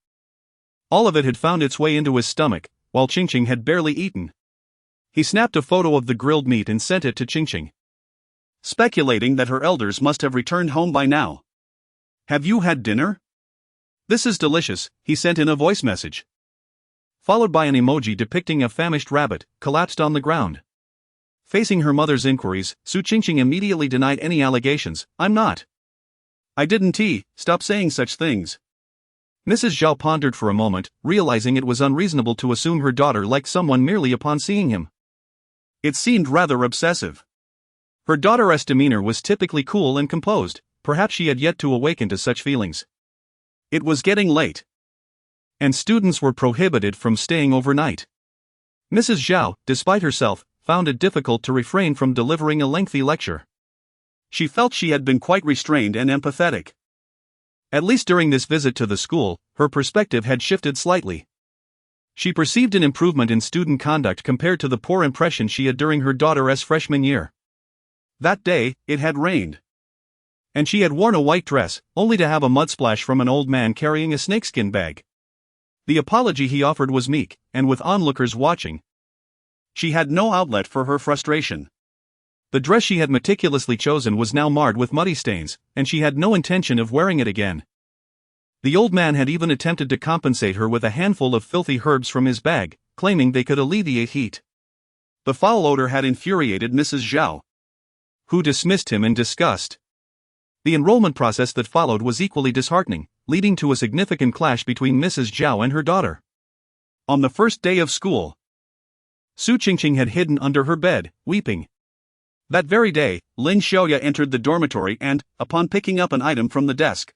all of it had found its way into his stomach, while Qingqing had barely eaten. He snapped a photo of the grilled meat and sent it to Qingqing, speculating that her elders must have returned home by now. Have you had dinner? This is delicious, he sent in a voice message, followed by an emoji depicting a famished rabbit, collapsed on the ground. Facing her mother's inquiries, Su Qingqing immediately denied any allegations. I'm not. I didn't. Stop saying such things. Mrs. Zhao pondered for a moment, realizing it was unreasonable to assume her daughter liked someone merely upon seeing him. It seemed rather obsessive. Her daughter's demeanor was typically cool and composed, perhaps she had yet to awaken to such feelings. It was getting late, and students were prohibited from staying overnight. Mrs. Zhao, despite herself, found it difficult to refrain from delivering a lengthy lecture. She felt she had been quite restrained and empathetic. At least during this visit to the school, her perspective had shifted slightly. She perceived an improvement in student conduct compared to the poor impression she had during her daughter's freshman year. That day, it had rained, and she had worn a white dress, only to have a mud splash from an old man carrying a snakeskin bag. The apology he offered was meek, and with onlookers watching, she had no outlet for her frustration. The dress she had meticulously chosen was now marred with muddy stains, and she had no intention of wearing it again. The old man had even attempted to compensate her with a handful of filthy herbs from his bag, claiming they could alleviate heat. The foul odor had infuriated Mrs. Zhao, who dismissed him in disgust. The enrollment process that followed was equally disheartening, leading to a significant clash between Mrs. Zhao and her daughter. On the first day of school, Su Qingqing had hidden under her bed, weeping. That very day, Lin Xiaoya entered the dormitory and, upon picking up an item from the desk,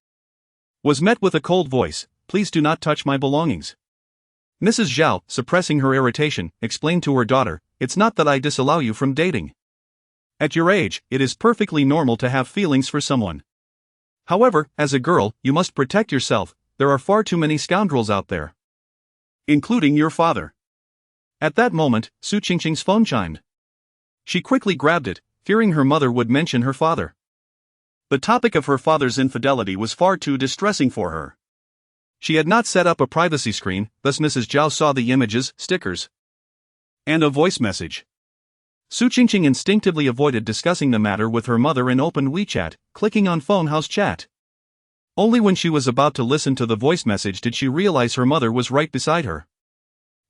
was met with a cold voice, "Please do not touch my belongings." Mrs. Zhao, suppressing her irritation, explained to her daughter, "It's not that I disallow you from dating. At your age, it is perfectly normal to have feelings for someone. However, as a girl, you must protect yourself, there are far too many scoundrels out there. Including your father." At that moment, Su Qingqing's phone chimed. She quickly grabbed it, fearing her mother would mention her father. The topic of her father's infidelity was far too distressing for her. She had not set up a privacy screen, thus Mrs. Zhao saw the images, stickers, and a voice message. Su Qingqing instinctively avoided discussing the matter with her mother and opened WeChat, clicking on Phone House Chat. Only when she was about to listen to the voice message did she realize her mother was right beside her.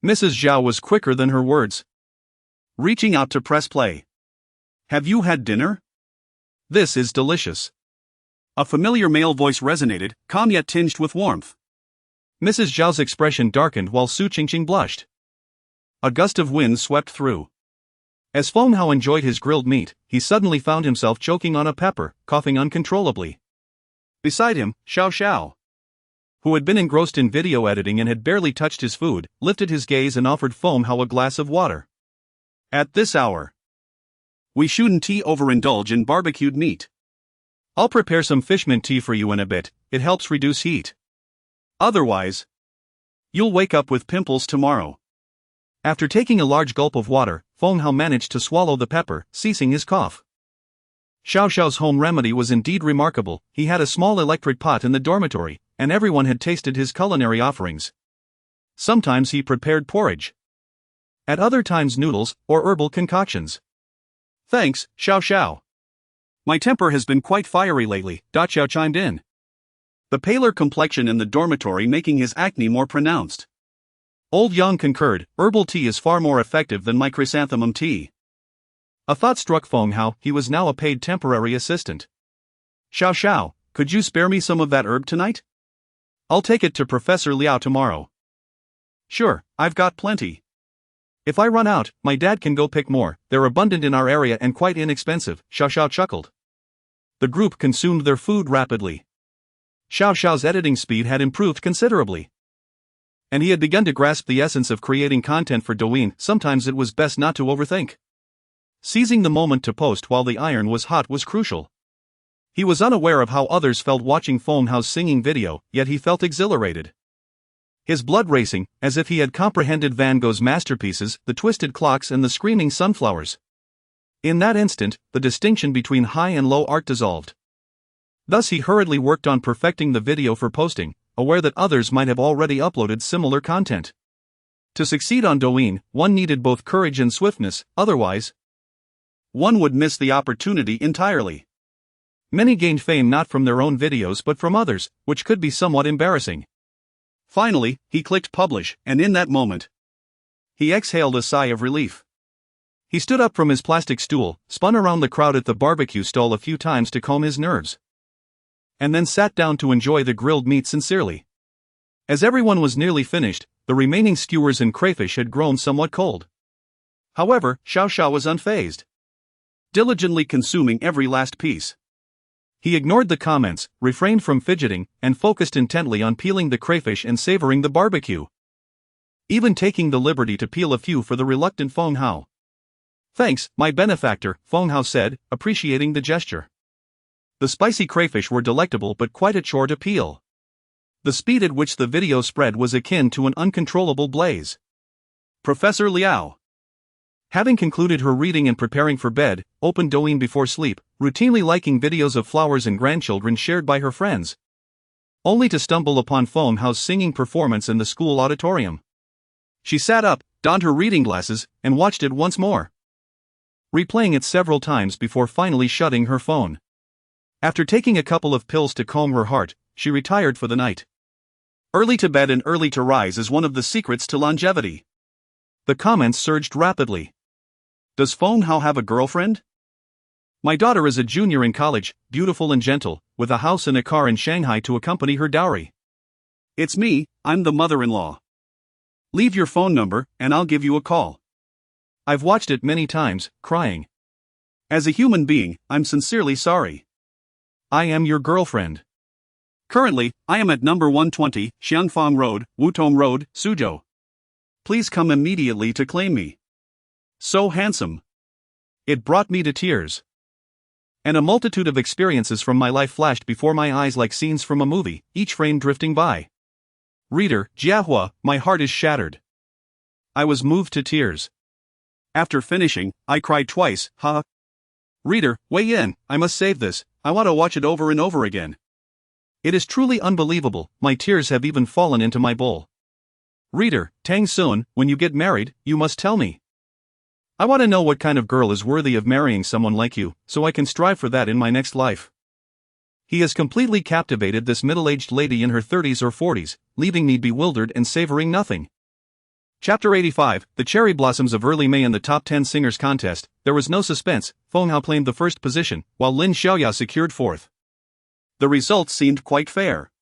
Mrs. Zhao was quicker than her words, reaching out to press play. "Have you had dinner? This is delicious." A familiar male voice resonated, calm yet tinged with warmth. Mrs. Zhao's expression darkened while Su Qingqing blushed. A gust of wind swept through. As Feng Hao enjoyed his grilled meat, he suddenly found himself choking on a pepper, coughing uncontrollably. Beside him, Xiao Xiao, who had been engrossed in video editing and had barely touched his food, lifted his gaze and offered Feng Hao a glass of water. "At this hour, we shouldn't overindulge in barbecued meat. I'll prepare some fishmint tea for you in a bit, it helps reduce heat. Otherwise, you'll wake up with pimples tomorrow." After taking a large gulp of water, Feng Hao managed to swallow the pepper, ceasing his cough. Xiao Xiao's home remedy was indeed remarkable. He had a small electric pot in the dormitory, and everyone had tasted his culinary offerings. Sometimes he prepared porridge. At other times noodles, or herbal concoctions. "Thanks, Xiao Xiao. My temper has been quite fiery lately," Da Xiao chimed in, the paler complexion in the dormitory making his acne more pronounced. Old Yang concurred, "Herbal tea is far more effective than my chrysanthemum tea." A thought struck Feng Hao, he was now a paid temporary assistant. "Xiao Xiao, could you spare me some of that herb tonight? I'll take it to Professor Liao tomorrow." "Sure, I've got plenty. If I run out, my dad can go pick more, they're abundant in our area and quite inexpensive," Xiao Xiao chuckled. The group consumed their food rapidly. Xiao Xiao's editing speed had improved considerably, and he had begun to grasp the essence of creating content for Douyin. Sometimes it was best not to overthink. Seizing the moment to post while the iron was hot was crucial. He was unaware of how others felt watching Feng Hao's singing video, yet he felt exhilarated. His blood racing, as if he had comprehended Van Gogh's masterpieces, the twisted clocks and the screaming sunflowers. In that instant, the distinction between high and low art dissolved. Thus he hurriedly worked on perfecting the video for posting, aware that others might have already uploaded similar content. To succeed on Douyin, one needed both courage and swiftness, otherwise, one would miss the opportunity entirely. Many gained fame not from their own videos but from others, which could be somewhat embarrassing. Finally, he clicked publish, and in that moment, he exhaled a sigh of relief. He stood up from his plastic stool, spun around the crowd at the barbecue stall a few times to calm his nerves, and then sat down to enjoy the grilled meat sincerely. As everyone was nearly finished, the remaining skewers and crayfish had grown somewhat cold. However, Xiao Xiao was unfazed, diligently consuming every last piece. He ignored the comments, refrained from fidgeting, and focused intently on peeling the crayfish and savoring the barbecue, even taking the liberty to peel a few for the reluctant Feng Hao. "Thanks, my benefactor," Feng Hao said, appreciating the gesture. The spicy crayfish were delectable but quite a chore to peel. The speed at which the video spread was akin to an uncontrollable blaze. Professor Liao, having concluded her reading and preparing for bed, opened Douyin before sleep, routinely liking videos of flowers and grandchildren shared by her friends, only to stumble upon Feng Hao's singing performance in the school auditorium. She sat up, donned her reading glasses, and watched it once more, replaying it several times before finally shutting her phone. After taking a couple of pills to calm her heart, she retired for the night. Early to bed and early to rise is one of the secrets to longevity. The comments surged rapidly. Does Feng Hao have a girlfriend? My daughter is a junior in college, beautiful and gentle, with a house and a car in Shanghai to accompany her dowry. It's me, I'm the mother-in-law. Leave your phone number, and I'll give you a call. I've watched it many times, crying. As a human being, I'm sincerely sorry. I am your girlfriend. Currently, I am at number 120, Xiangfang Road, Wutong Road, Suzhou. Please come immediately to claim me. So handsome. It brought me to tears. And a multitude of experiences from my life flashed before my eyes like scenes from a movie, each frame drifting by. Reader, Jiahua, my heart is shattered. I was moved to tears. After finishing, I cried twice, ha. Reader, weigh in, I must save this, I want to watch it over and over again. It is truly unbelievable, my tears have even fallen into my bowl. Reader, Tang Sun, when you get married, you must tell me. I want to know what kind of girl is worthy of marrying someone like you, so I can strive for that in my next life. He has completely captivated this middle-aged lady in her 30s or 40s, leaving me bewildered and savoring nothing. Chapter 85, The Cherry Blossoms of Early May in the Top 10 Singers Contest. There was no suspense, Feng Hao claimed the first position, while Lin Xiaoya secured fourth. The results seemed quite fair.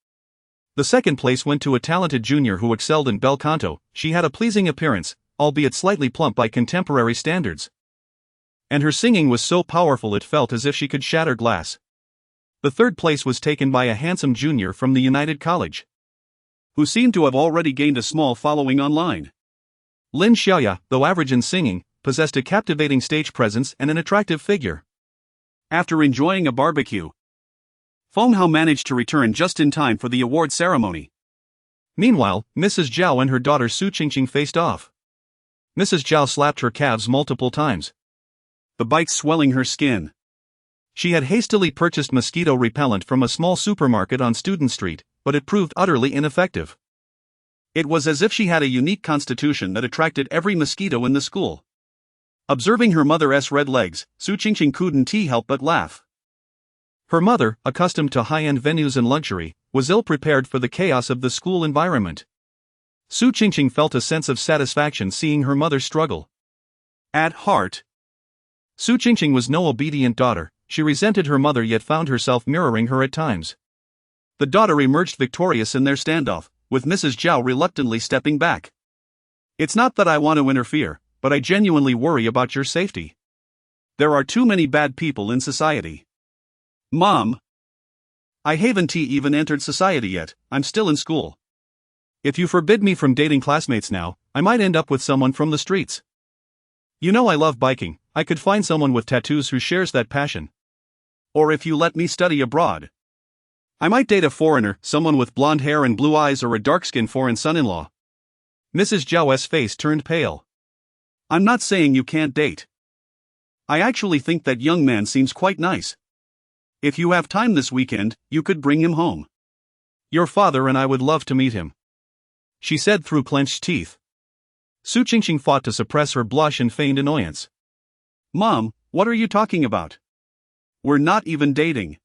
The second place went to a talented junior who excelled in bel canto. She had a pleasing appearance, albeit slightly plump by contemporary standards. And her singing was so powerful it felt as if she could shatter glass. The third place was taken by a handsome junior from the United College, who seemed to have already gained a small following online. Lin Xiaoya, though average in singing, possessed a captivating stage presence and an attractive figure. After enjoying a barbecue, Feng Hao managed to return just in time for the award ceremony. Meanwhile, Mrs. Zhao and her daughter Su Qingqing faced off. Mrs. Zhao slapped her calves multiple times, the bites swelling her skin. She had hastily purchased mosquito repellent from a small supermarket on Student Street, but it proved utterly ineffective. It was as if she had a unique constitution that attracted every mosquito in the school. Observing her mother's red legs, Su Qingqing couldn't help but laugh. Her mother, accustomed to high-end venues and luxury, was ill-prepared for the chaos of the school environment. Su Qingqing felt a sense of satisfaction seeing her mother struggle. At heart, Su Qingqing was no obedient daughter. She resented her mother yet found herself mirroring her at times. The daughter emerged victorious in their standoff, with Mrs. Zhao reluctantly stepping back. It's not that I want to interfere, but I genuinely worry about your safety. There are too many bad people in society. Mom, I haven't even entered society yet, I'm still in school. If you forbid me from dating classmates now, I might end up with someone from the streets. You know I love biking, I could find someone with tattoos who shares that passion. Or if you let me study abroad, I might date a foreigner, someone with blonde hair and blue eyes or a dark-skinned foreign son-in-law. Mrs. Zhao's face turned pale. I'm not saying you can't date. I actually think that young man seems quite nice. If you have time this weekend, you could bring him home. Your father and I would love to meet him, she said through clenched teeth. Su Qingqing fought to suppress her blush and feigned annoyance. Mom, what are you talking about? We're not even dating.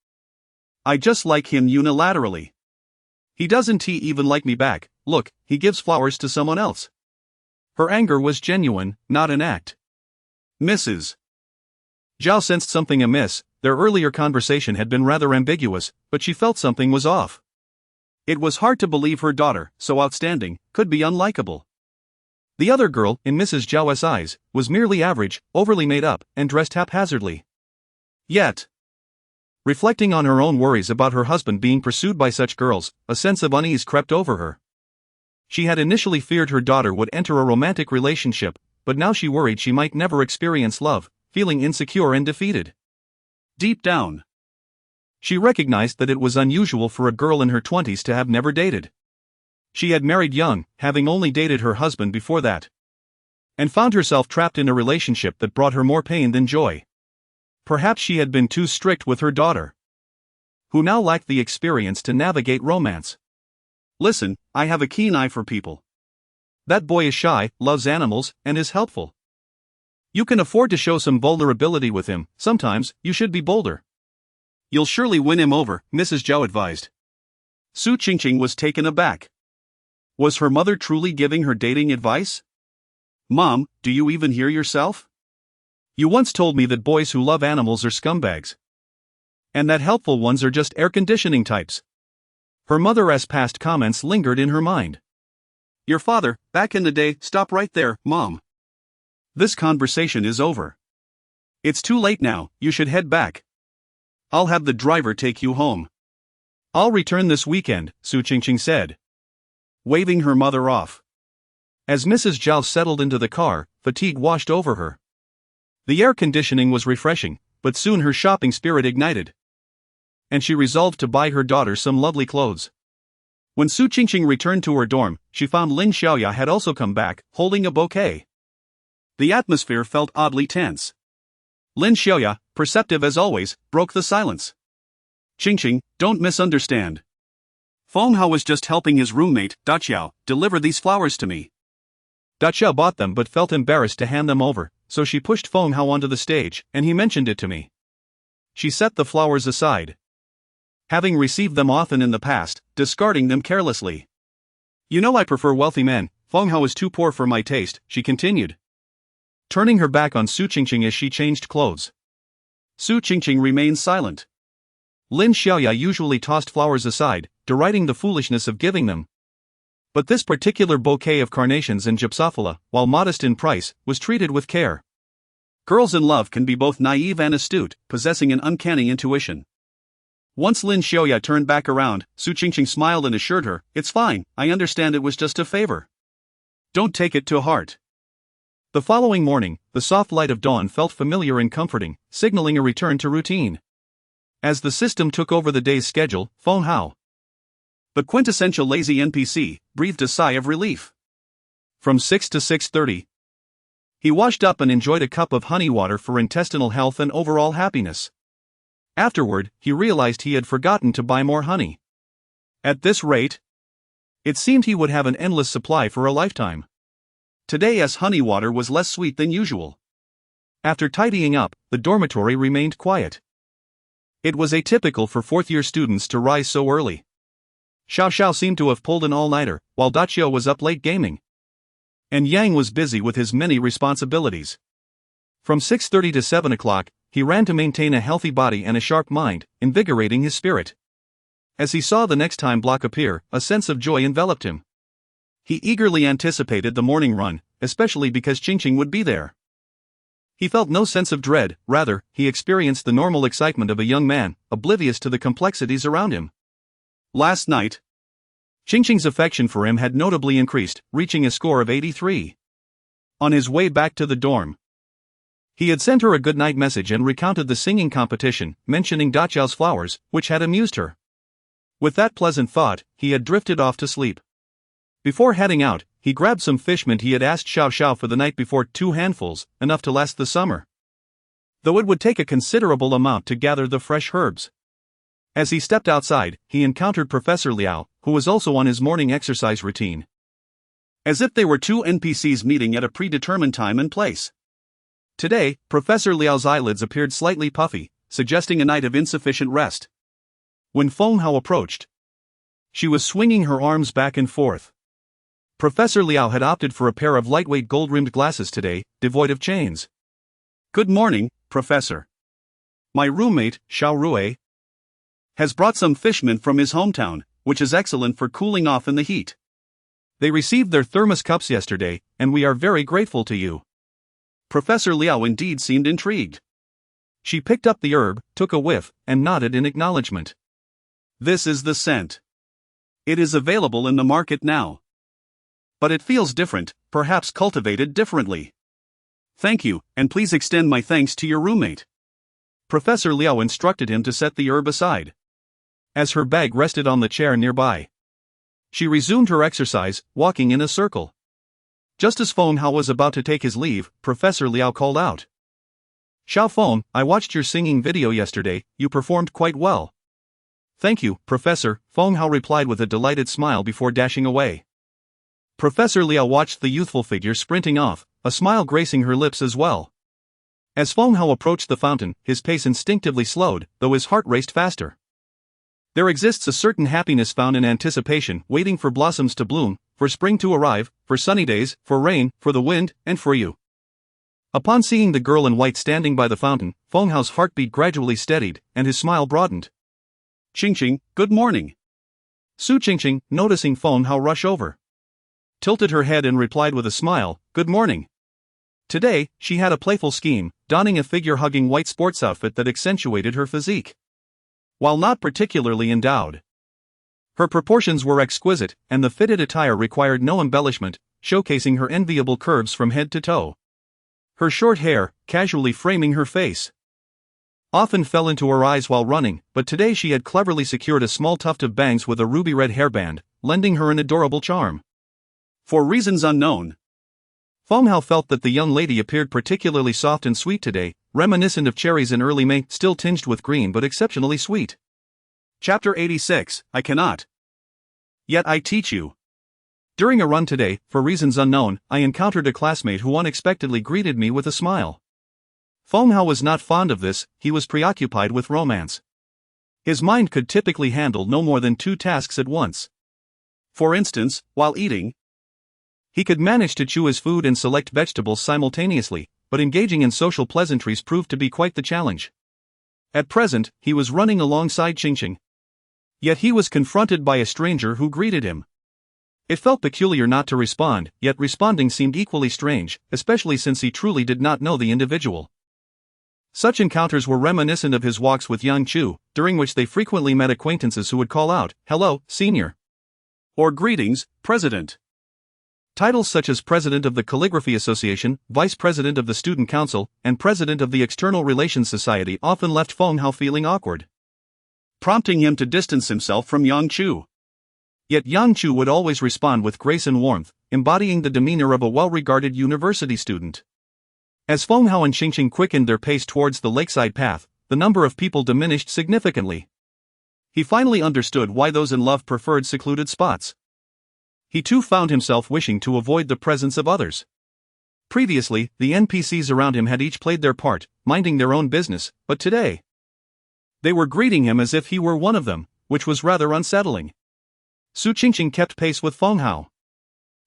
I just like him unilaterally. He doesn't even like me back, look, he gives flowers to someone else. Her anger was genuine, not an act. Mrs. Zhao sensed something amiss. Their earlier conversation had been rather ambiguous, but she felt something was off. It was hard to believe her daughter, so outstanding, could be unlikable. The other girl, in Mrs. Zhao's eyes, was merely average, overly made up, and dressed haphazardly. Yet, reflecting on her own worries about her husband being pursued by such girls, a sense of unease crept over her. She had initially feared her daughter would enter a romantic relationship, but now she worried she might never experience love, feeling insecure and defeated. Deep down, she recognized that it was unusual for a girl in her 20s to have never dated. She had married young, having only dated her husband before that, and found herself trapped in a relationship that brought her more pain than joy. Perhaps she had been too strict with her daughter, who now lacked the experience to navigate romance. Listen, I have a keen eye for people. That boy is shy, loves animals, and is helpful. You can afford to show some vulnerability with him. Sometimes, you should be bolder. You'll surely win him over, Mrs. Zhao advised. Su Qingqing was taken aback. Was her mother truly giving her dating advice? Mom, do you even hear yourself? You once told me that boys who love animals are scumbags, and that helpful ones are just air conditioning types. Her mother's past comments lingered in her mind. Your father, back in the day. Stop right there, Mom. This conversation is over. It's too late now, you should head back. I'll have the driver take you home. I'll return this weekend, Su Qingqing said, waving her mother off. As Mrs. Zhao settled into the car, fatigue washed over her. The air conditioning was refreshing, but soon her shopping spirit ignited, and she resolved to buy her daughter some lovely clothes. When Su Qingqing returned to her dorm, she found Lin Xiaoya had also come back, holding a bouquet. The atmosphere felt oddly tense. Lin Xiaoya, perceptive as always, broke the silence. Qingqing, don't misunderstand. Feng Hao was just helping his roommate, Da Qiao, deliver these flowers to me. Da Qiao bought them but felt embarrassed to hand them over, so she pushed Feng Hao onto the stage, and he mentioned it to me. She set the flowers aside, having received them often in the past, discarding them carelessly. You know I prefer wealthy men. Feng Hao is too poor for my taste, she continued, turning her back on Su Qingqing as she changed clothes. Su Qingqing remained silent. Lin Xiaoya usually tossed flowers aside, deriding the foolishness of giving them. But this particular bouquet of carnations and gypsophila, while modest in price, was treated with care. Girls in love can be both naive and astute, possessing an uncanny intuition. Once Lin Xiaoya turned back around, Su Qingqing smiled and assured her, "It's fine, I understand it was just a favor. Don't take it to heart." The following morning, the soft light of dawn felt familiar and comforting, signaling a return to routine. As the system took over the day's schedule, Feng Hao, the quintessential lazy NPC, breathed a sigh of relief. From 6 to 6:30, he washed up and enjoyed a cup of honey water for intestinal health and overall happiness. Afterward, he realized he had forgotten to buy more honey. At this rate, it seemed he would have an endless supply for a lifetime. Today's honey water was less sweet than usual. After tidying up, the dormitory remained quiet. It was atypical for fourth-year students to rise so early. Xiao Xiao seemed to have pulled an all-nighter, while Da Qiao was up late gaming, and Yang was busy with his many responsibilities. From 6:30 to 7 o'clock, he ran to maintain a healthy body and a sharp mind, invigorating his spirit. As he saw the next time block appear, a sense of joy enveloped him. He eagerly anticipated the morning run, especially because Qingqing would be there. He felt no sense of dread, rather, he experienced the normal excitement of a young man, oblivious to the complexities around him. Last night, Qingqing's affection for him had notably increased, reaching a score of 83. On his way back to the dorm, he had sent her a good-night message and recounted the singing competition, mentioning Da Qiao's flowers, which had amused her. With that pleasant thought, he had drifted off to sleep. Before heading out, he grabbed some fish mint he had asked Xiao Xiao for the night before, 2 handfuls, enough to last the summer, though it would take a considerable amount to gather the fresh herbs. As he stepped outside, he encountered Professor Liao, who was also on his morning exercise routine. As if they were two NPCs meeting at a predetermined time and place. Today, Professor Liao's eyelids appeared slightly puffy, suggesting a night of insufficient rest. When Feng Hao approached, she was swinging her arms back and forth. Professor Liao had opted for a pair of lightweight gold-rimmed glasses today, devoid of chains. "Good morning, Professor. My roommate, Xiao Rui, has brought some fish mint from his hometown. which is excellent for cooling off in the heat. They received their thermos cups yesterday, and we are very grateful to you. Professor Liao indeed seemed intrigued. She picked up the herb, took a whiff, and nodded in acknowledgement. This is the scent. It is available in the market now. But it feels different, perhaps cultivated differently. Thank you, and please extend my thanks to your roommate. Professor Liao instructed him to set the herb aside. As her bag rested on the chair nearby, she resumed her exercise, walking in a circle. Just as Feng Hao was about to take his leave, Professor Liao called out. Xiao Feng, I watched your singing video yesterday, you performed quite well. Thank you, Professor, Feng Hao replied with a delighted smile before dashing away. Professor Liao watched the youthful figure sprinting off, a smile gracing her lips as well. As Feng Hao approached the fountain, his pace instinctively slowed, though his heart raced faster. There exists a certain happiness found in anticipation, waiting for blossoms to bloom, for spring to arrive, for sunny days, for rain, for the wind, and for you. Upon seeing the girl in white standing by the fountain, Feng Hao's heartbeat gradually steadied, and his smile broadened. Qingqing, good morning. Su Qingqing, noticing Feng Hao rush over, tilted her head and replied with a smile, good morning. Today, she had a playful scheme, donning a figure-hugging white sports outfit that accentuated her physique. While not particularly endowed, her proportions were exquisite, and the fitted attire required no embellishment, showcasing her enviable curves from head to toe. Her short hair, casually framing her face, often fell into her eyes while running, but today she had cleverly secured a small tuft of bangs with a ruby-red hairband, lending her an adorable charm. For reasons unknown, Feng Hao felt that the young lady appeared particularly soft and sweet today, reminiscent of cherries in early May, still tinged with green but exceptionally sweet. Chapter 86, I cannot. Yet I teach you. During a run today, for reasons unknown, I encountered a classmate who unexpectedly greeted me with a smile. Feng Hao was not fond of this, he was preoccupied with romance. His mind could typically handle no more than 2 tasks at once. For instance, while eating, he could manage to chew his food and select vegetables simultaneously, but engaging in social pleasantries proved to be quite the challenge. At present, he was running alongside Qingqing. Yet he was confronted by a stranger who greeted him. It felt peculiar not to respond, yet responding seemed equally strange, especially since he truly did not know the individual. Such encounters were reminiscent of his walks with Yang Chu, during which they frequently met acquaintances who would call out, "Hello, senior," or "Greetings, President." Titles such as President of the Calligraphy Association, Vice President of the Student Council, and President of the External Relations Society often left Feng Hao feeling awkward, prompting him to distance himself from Yang Chu. Yet Yang Chu would always respond with grace and warmth, embodying the demeanor of a well-regarded university student. As Feng Hao and Qingqing quickened their pace towards the lakeside path, the number of people diminished significantly. He finally understood why those in love preferred secluded spots. He too found himself wishing to avoid the presence of others. Previously, the NPCs around him had each played their part, minding their own business, but today, they were greeting him as if he were one of them, which was rather unsettling. Su Qingqing kept pace with Feng Hao.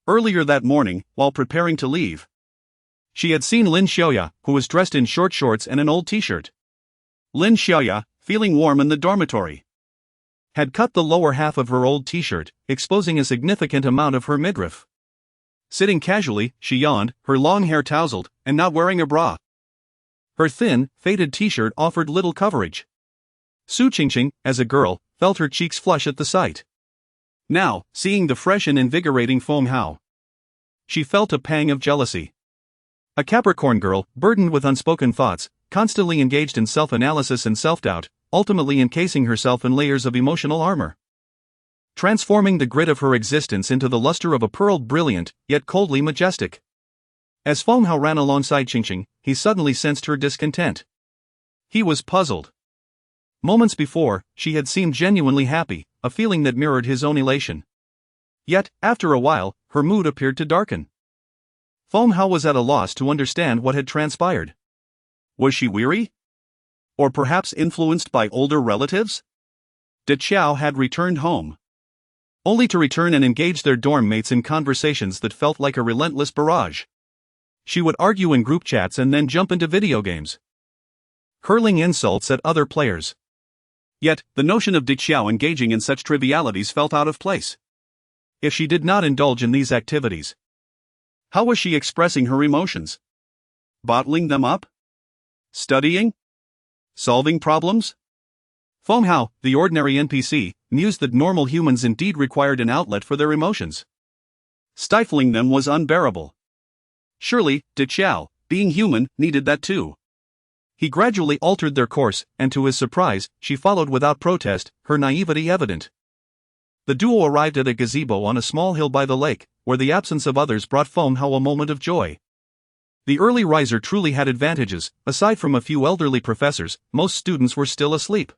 Earlier that morning, while preparing to leave, she had seen Lin Xiaoya, who was dressed in short shorts and an old t-shirt. Lin Xiaoya, feeling warm in the dormitory, had cut the lower half of her old t-shirt, exposing a significant amount of her midriff. Sitting casually, she yawned, her long hair tousled, and not wearing a bra. Her thin, faded t-shirt offered little coverage. Su Qingqing, as a girl, felt her cheeks flush at the sight. Now, seeing the fresh and invigorating Feng Hao, she felt a pang of jealousy. A Capricorn girl, burdened with unspoken thoughts, constantly engaged in self-analysis and self-doubt, ultimately encasing herself in layers of emotional armor, transforming the grit of her existence into the luster of a pearl, brilliant, yet coldly majestic. As Feng Hao ran alongside Qingqing, he suddenly sensed her discontent. He was puzzled. Moments before, she had seemed genuinely happy, a feeling that mirrored his own elation. Yet, after a while, her mood appeared to darken. Feng Hao was at a loss to understand what had transpired. Was she weary? Or perhaps influenced by older relatives? De Qiao had returned home, only to return and engage their dorm mates in conversations that felt like a relentless barrage. She would argue in group chats and then jump into video games, hurling insults at other players. Yet, the notion of Dixiao engaging in such trivialities felt out of place. If she did not indulge in these activities, how was she expressing her emotions? Bottling them up? Studying? Solving problems? Feng Hao, the ordinary NPC, mused that normal humans indeed required an outlet for their emotions. Stifling them was unbearable. Surely, Dixiao, being human, needed that too. He gradually altered their course, and to his surprise, she followed without protest, her naivety evident. The duo arrived at a gazebo on a small hill by the lake, where the absence of others brought Feng Hao a moment of joy. The early riser truly had advantages. Aside from a few elderly professors, most students were still asleep.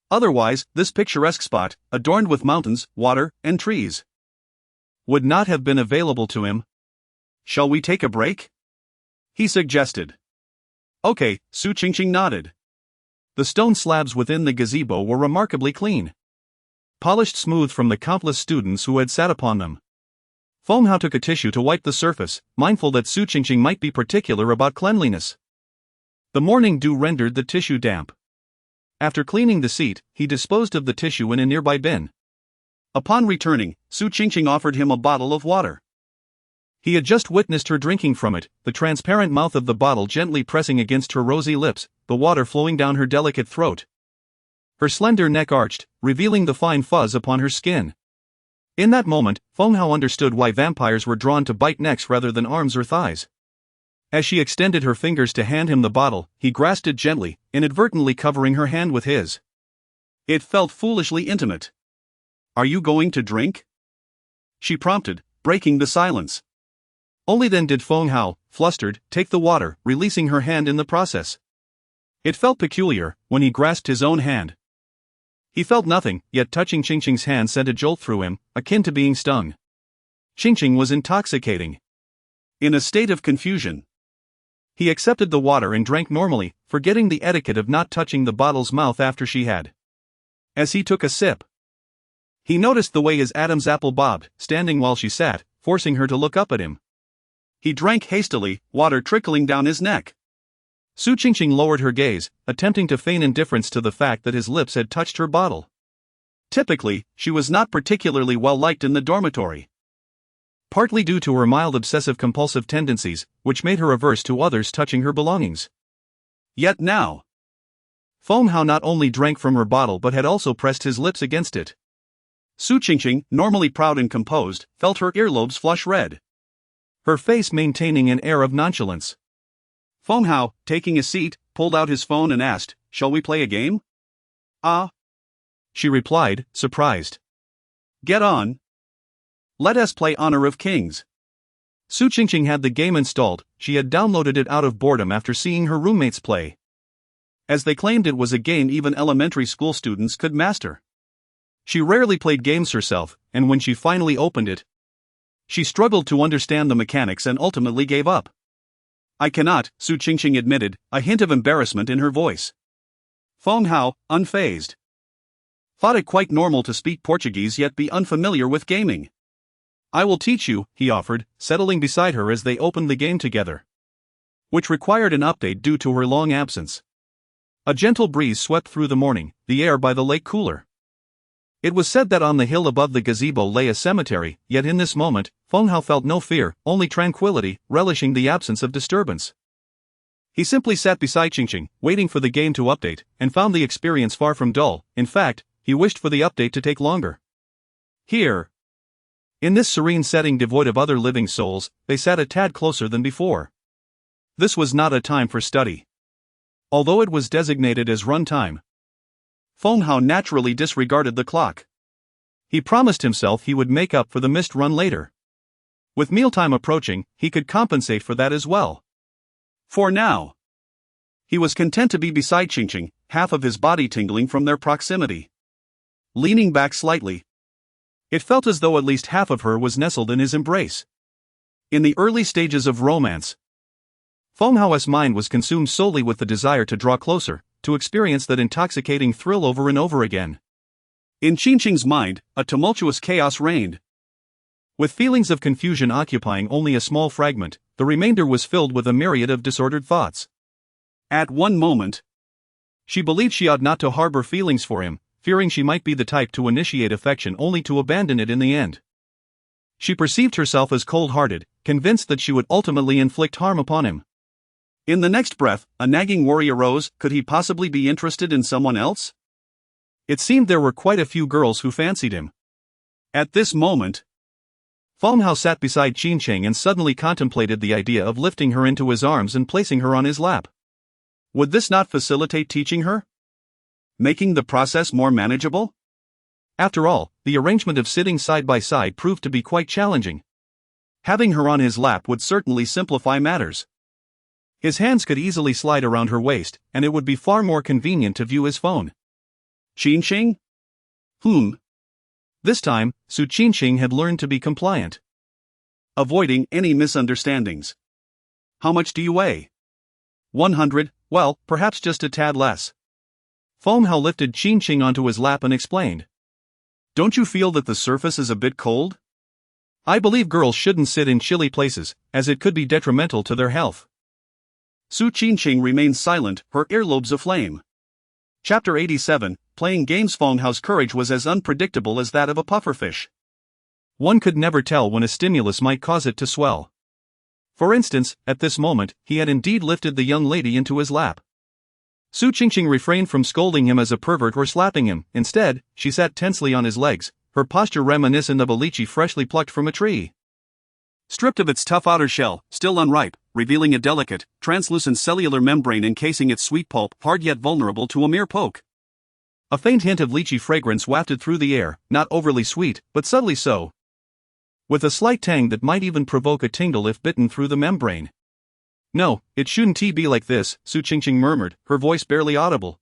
Otherwise, this picturesque spot, adorned with mountains, water, and trees, would not have been available to him. Shall we take a break? He suggested. Okay, Su Qingqing nodded. The stone slabs within the gazebo were remarkably clean, polished smooth from the countless students who had sat upon them. Feng Hao took a tissue to wipe the surface, mindful that Su Qingqing might be particular about cleanliness. The morning dew rendered the tissue damp. After cleaning the seat, he disposed of the tissue in a nearby bin. Upon returning, Su Qingqing offered him a bottle of water. He had just witnessed her drinking from it, the transparent mouth of the bottle gently pressing against her rosy lips, the water flowing down her delicate throat. Her slender neck arched, revealing the fine fuzz upon her skin. In that moment, Feng Hao understood why vampires were drawn to bite necks rather than arms or thighs. As she extended her fingers to hand him the bottle, he grasped it gently, inadvertently covering her hand with his. It felt foolishly intimate. Are you going to drink? She prompted, breaking the silence. Only then did Feng Hao, flustered, take the water, releasing her hand in the process. It felt peculiar, when he grasped his own hand. He felt nothing, yet touching Qingqing's hand sent a jolt through him, akin to being stung. Qingqing was intoxicating. In a state of confusion, he accepted the water and drank normally, forgetting the etiquette of not touching the bottle's mouth after she had. As he took a sip, he noticed the way his Adam's apple bobbed, standing while she sat, forcing her to look up at him. He drank hastily, water trickling down his neck. Su Qingqing lowered her gaze, attempting to feign indifference to the fact that his lips had touched her bottle. Typically, she was not particularly well liked in the dormitory. Partly due to her mild obsessive-compulsive tendencies, which made her averse to others touching her belongings. Yet now, Feng Hao not only drank from her bottle but had also pressed his lips against it. Su Qingqing, normally proud and composed, felt her earlobes flush red, her face maintaining an air of nonchalance. Feng Hao, taking a seat, pulled out his phone and asked, "Shall we play a game?" "Ah," she replied, surprised. "Get on. Let us play Honor of Kings." Su Qingqing had the game installed. She had downloaded it out of boredom after seeing her roommates play. As they claimed, it was a game even elementary school students could master. She rarely played games herself, and when she finally opened it, she struggled to understand the mechanics and ultimately gave up. "I cannot," Su Qingqing admitted, a hint of embarrassment in her voice. Feng Hao, unfazed, thought it quite normal to speak Portuguese yet be unfamiliar with gaming. "I will teach you," he offered, settling beside her as they opened the game together, which required an update due to her long absence. A gentle breeze swept through the morning, the air by the lake cooler. It was said that on the hill above the gazebo lay a cemetery, yet in this moment, Feng Hao felt no fear, only tranquility, relishing the absence of disturbance. He simply sat beside Qingqing, waiting for the game to update, and found the experience far from dull. In fact, he wished for the update to take longer. Here, in this serene setting devoid of other living souls, they sat a tad closer than before. This was not a time for study. Although it was designated as run time, Feng Hao naturally disregarded the clock. He promised himself he would make up for the missed run later. With mealtime approaching, he could compensate for that as well. For now, he was content to be beside Qingqing, half of his body tingling from their proximity. Leaning back slightly, it felt as though at least half of her was nestled in his embrace. In the early stages of romance, Feng Hao's mind was consumed solely with the desire to draw closer, to experience that intoxicating thrill over and over again. In Qingqing's mind, a tumultuous chaos reigned. With feelings of confusion occupying only a small fragment, the remainder was filled with a myriad of disordered thoughts. At one moment, She believed she ought not to harbor feelings for him, fearing she might be the type to initiate affection only to abandon it in the end. She perceived herself as cold-hearted, convinced that she would ultimately inflict harm upon him. In the next breath, a nagging worry arose: could he possibly be interested in someone else? It seemed there were quite a few girls who fancied him. At this moment, Feng Hao sat beside Qin Cheng and suddenly contemplated the idea of lifting her into his arms and placing her on his lap. Would this not facilitate teaching her? Making the process more manageable? After all, the arrangement of sitting side by side proved to be quite challenging. Having her on his lap would certainly simplify matters. His hands could easily slide around her waist, and it would be far more convenient to view his phone. Qin Cheng? This time, Su Qinqing had learned to be compliant. Avoiding any misunderstandings. How much do you weigh? 100, well, perhaps just a tad less. Feng Hao lifted Qinqing onto his lap and explained. Don't you feel that the surface is a bit cold? I believe girls shouldn't sit in chilly places, as it could be detrimental to their health. Su Qinqing remained silent, her earlobes aflame. Chapter 87, Playing Games. Feng Hao's courage was as unpredictable as that of a pufferfish. One could never tell when a stimulus might cause it to swell. For instance, at this moment, he had indeed lifted the young lady into his lap. Su Qinqing refrained from scolding him as a pervert or slapping him. Instead, she sat tensely on his legs, her posture reminiscent of a lychee freshly plucked from a tree. Stripped of its tough outer shell, still unripe, revealing a delicate, translucent cellular membrane encasing its sweet pulp, hard yet vulnerable to a mere poke. A faint hint of lychee fragrance wafted through the air, not overly sweet, but subtly so, with a slight tang that might even provoke a tingle if bitten through the membrane. No, it shouldn't be like this, Su Qinqing murmured, her voice barely audible.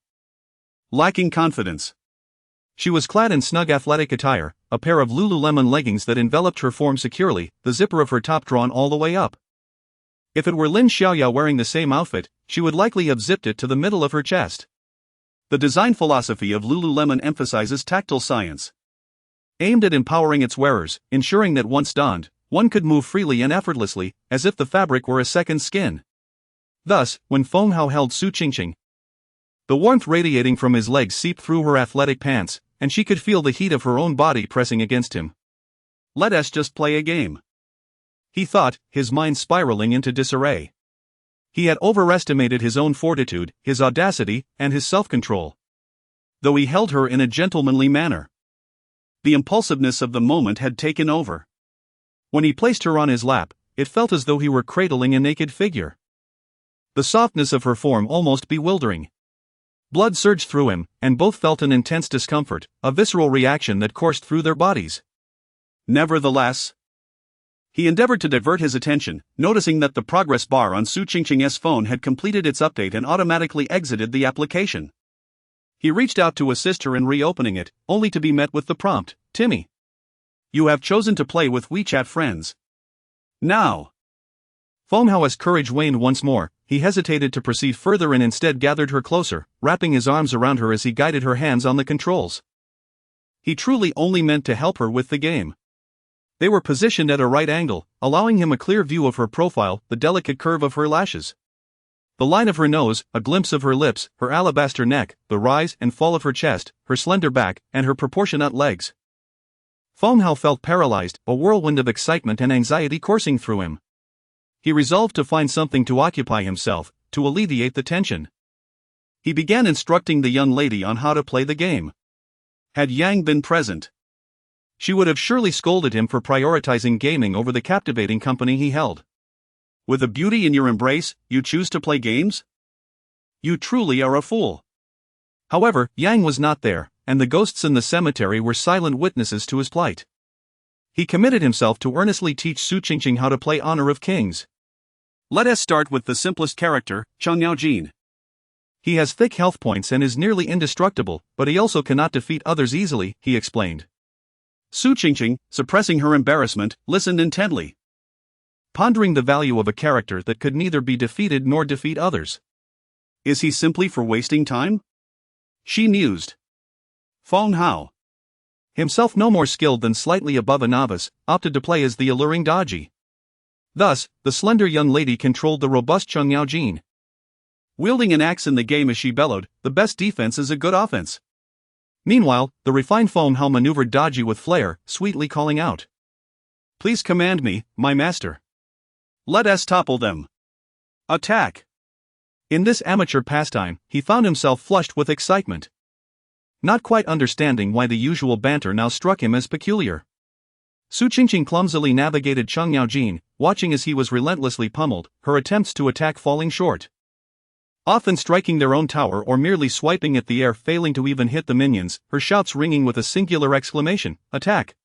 Lacking confidence. She was clad in snug athletic attire, a pair of Lululemon leggings that enveloped her form securely, the zipper of her top drawn all the way up. If it were Lin Xiaoyao wearing the same outfit, she would likely have zipped it to the middle of her chest. The design philosophy of Lululemon emphasizes tactile science, aimed at empowering its wearers, ensuring that once donned, one could move freely and effortlessly, as if the fabric were a second skin. Thus, when Feng Hao held Su Qinqing, the warmth radiating from his legs seeped through her athletic pants, and she could feel the heat of her own body pressing against him. Let us just play a game, he thought, his mind spiraling into disarray. He had overestimated his own fortitude, his audacity, and his self-control. Though he held her in a gentlemanly manner, the impulsiveness of the moment had taken over. When he placed her on his lap, it felt as though he were cradling a naked figure. The softness of her form almost bewildering. Blood surged through him, and both felt an intense discomfort, a visceral reaction that coursed through their bodies. Nevertheless, he endeavored to divert his attention, noticing that the progress bar on Su Qinqing's phone had completed its update and automatically exited the application. He reached out to assist her in reopening it, only to be met with the prompt, "Timmy, you have chosen to play with WeChat friends. Now." Feng Hao's courage waned once more. He hesitated to proceed further and instead gathered her closer, wrapping his arms around her as he guided her hands on the controls. He truly only meant to help her with the game. They were positioned at a right angle, allowing him a clear view of her profile, the delicate curve of her lashes, the line of her nose, a glimpse of her lips, her alabaster neck, the rise and fall of her chest, her slender back, and her proportionate legs. Feng Hao felt paralyzed, a whirlwind of excitement and anxiety coursing through him. He resolved to find something to occupy himself, to alleviate the tension. He began instructing the young lady on how to play the game. Had Yang been present, she would have surely scolded him for prioritizing gaming over the captivating company he held. With a beauty in your embrace, you choose to play games? You truly are a fool. However, Yang was not there, and the ghosts in the cemetery were silent witnesses to his plight. He committed himself to earnestly teach Su Qinqing how to play Honor of Kings. Let us start with the simplest character, Chang Jin. He has thick health points and is nearly indestructible, but he also cannot defeat others easily, he explained. Su Qinqing, suppressing her embarrassment, listened intently, pondering the value of a character that could neither be defeated nor defeat others. Is he simply for wasting time? She mused. Feng Hao, himself no more skilled than slightly above a novice, opted to play as the alluring Daji. Thus, the slender young lady controlled the robust Chang Jin. wielding an axe in the game as she bellowed, "The best defense is a good offense." Meanwhile, the refined Feng Hao maneuvered dodgy with flair, sweetly calling out, "Please command me, my master. Let us topple them. Attack." In this amateur pastime, he found himself flushed with excitement. Not quite understanding why the usual banter now struck him as peculiar. Su Qingqing clumsily navigated Cheng Yaojin, watching as he was relentlessly pummeled, her attempts to attack falling short. Often striking their own tower or merely swiping at the air, failing to even hit the minions, her shouts ringing with a singular exclamation, "Attack!"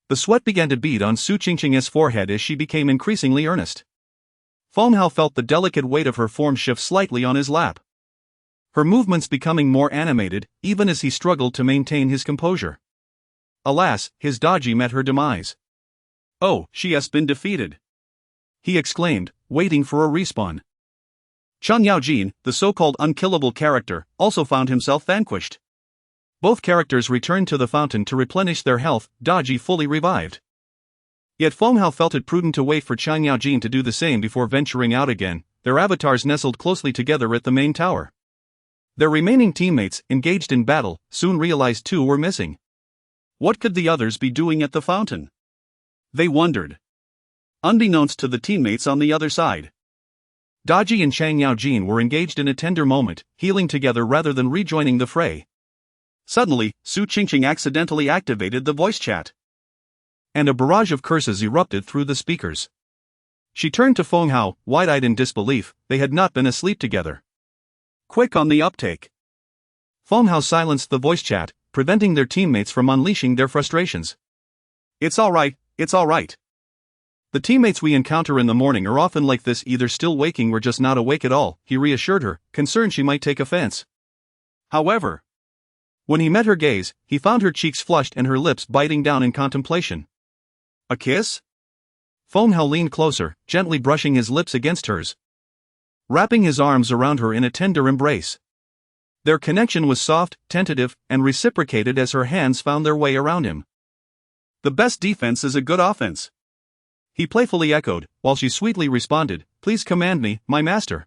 The sweat began to bead on Su Qingqing's forehead as she became increasingly earnest. Feng Hao felt the delicate weight of her form shift slightly on his lap. Her movements becoming more animated, even as he struggled to maintain his composure. Alas, his dodgy met her demise. "Oh, she has been defeated," he exclaimed, waiting for a respawn. Cheng Yaojin, the so-called unkillable character, also found himself vanquished. Both characters returned to the fountain to replenish their health, dodgy fully revived. Yet Feng Hao felt it prudent to wait for Cheng Yaojin to do the same before venturing out again. Their avatars nestled closely together at the main tower. Their remaining teammates, engaged in battle, soon realized two were missing. What could the others be doing at the fountain? They wondered. Unbeknownst to the teammates on the other side, Dodgy and Cheng Yaojin were engaged in a tender moment, healing together rather than rejoining the fray. Suddenly, Su Qingqing accidentally activated the voice chat, and a barrage of curses erupted through the speakers. She turned to Feng Hao, wide-eyed in disbelief. They had not been asleep together. "Quick on the uptake." Feng Hao silenced the voice chat, preventing their teammates from unleashing their frustrations. It's all right. The teammates we encounter in the morning are often like this, either still waking or just not awake at all, he reassured her, concerned she might take offense. However, when he met her gaze, he found her cheeks flushed and her lips biting down in contemplation. "A kiss?" Feng Hao leaned closer, gently brushing his lips against hers, wrapping his arms around her in a tender embrace. Their connection was soft, tentative, and reciprocated as her hands found their way around him. "The best defense is a good offense," he playfully echoed, while she sweetly responded, "Please command me, my master."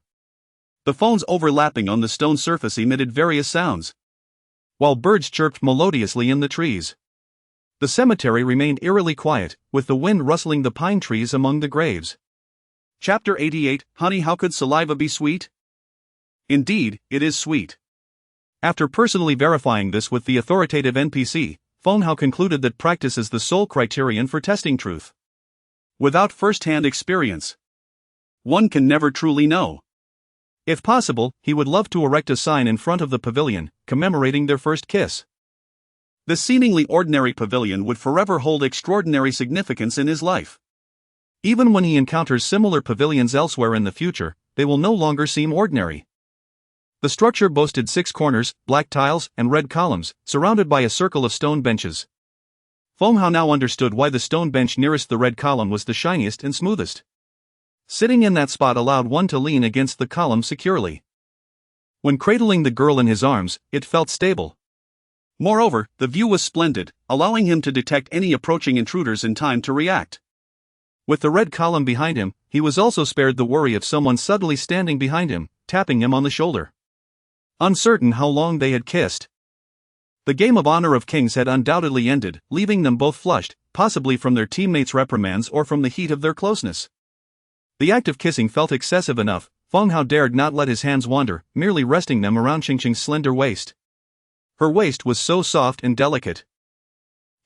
The phones overlapping on the stone surface emitted various sounds, while birds chirped melodiously in the trees. The cemetery remained eerily quiet, with the wind rustling the pine trees among the graves. Chapter 88, Honey, how could saliva be sweet? Indeed, it is sweet. After personally verifying this with the authoritative NPC, Feng Hao concluded that practice is the sole criterion for testing truth. Without first-hand experience, one can never truly know. If possible, he would love to erect a sign in front of the pavilion, commemorating their first kiss. This seemingly ordinary pavilion would forever hold extraordinary significance in his life. Even when he encounters similar pavilions elsewhere in the future, they will no longer seem ordinary. The structure boasted 6 corners, black tiles, and red columns, surrounded by a circle of stone benches. Feng Hao now understood why the stone bench nearest the red column was the shiniest and smoothest. Sitting in that spot allowed one to lean against the column securely. When cradling the girl in his arms, it felt stable. Moreover, the view was splendid, allowing him to detect any approaching intruders in time to react. With the red column behind him, he was also spared the worry of someone suddenly standing behind him, tapping him on the shoulder. Uncertain how long they had kissed, the game of Honor of Kings had undoubtedly ended, leaving them both flushed, possibly from their teammates' reprimands or from the heat of their closeness. The act of kissing felt excessive enough. Feng Hao dared not let his hands wander, merely resting them around Qingqing's slender waist. Her waist was so soft and delicate.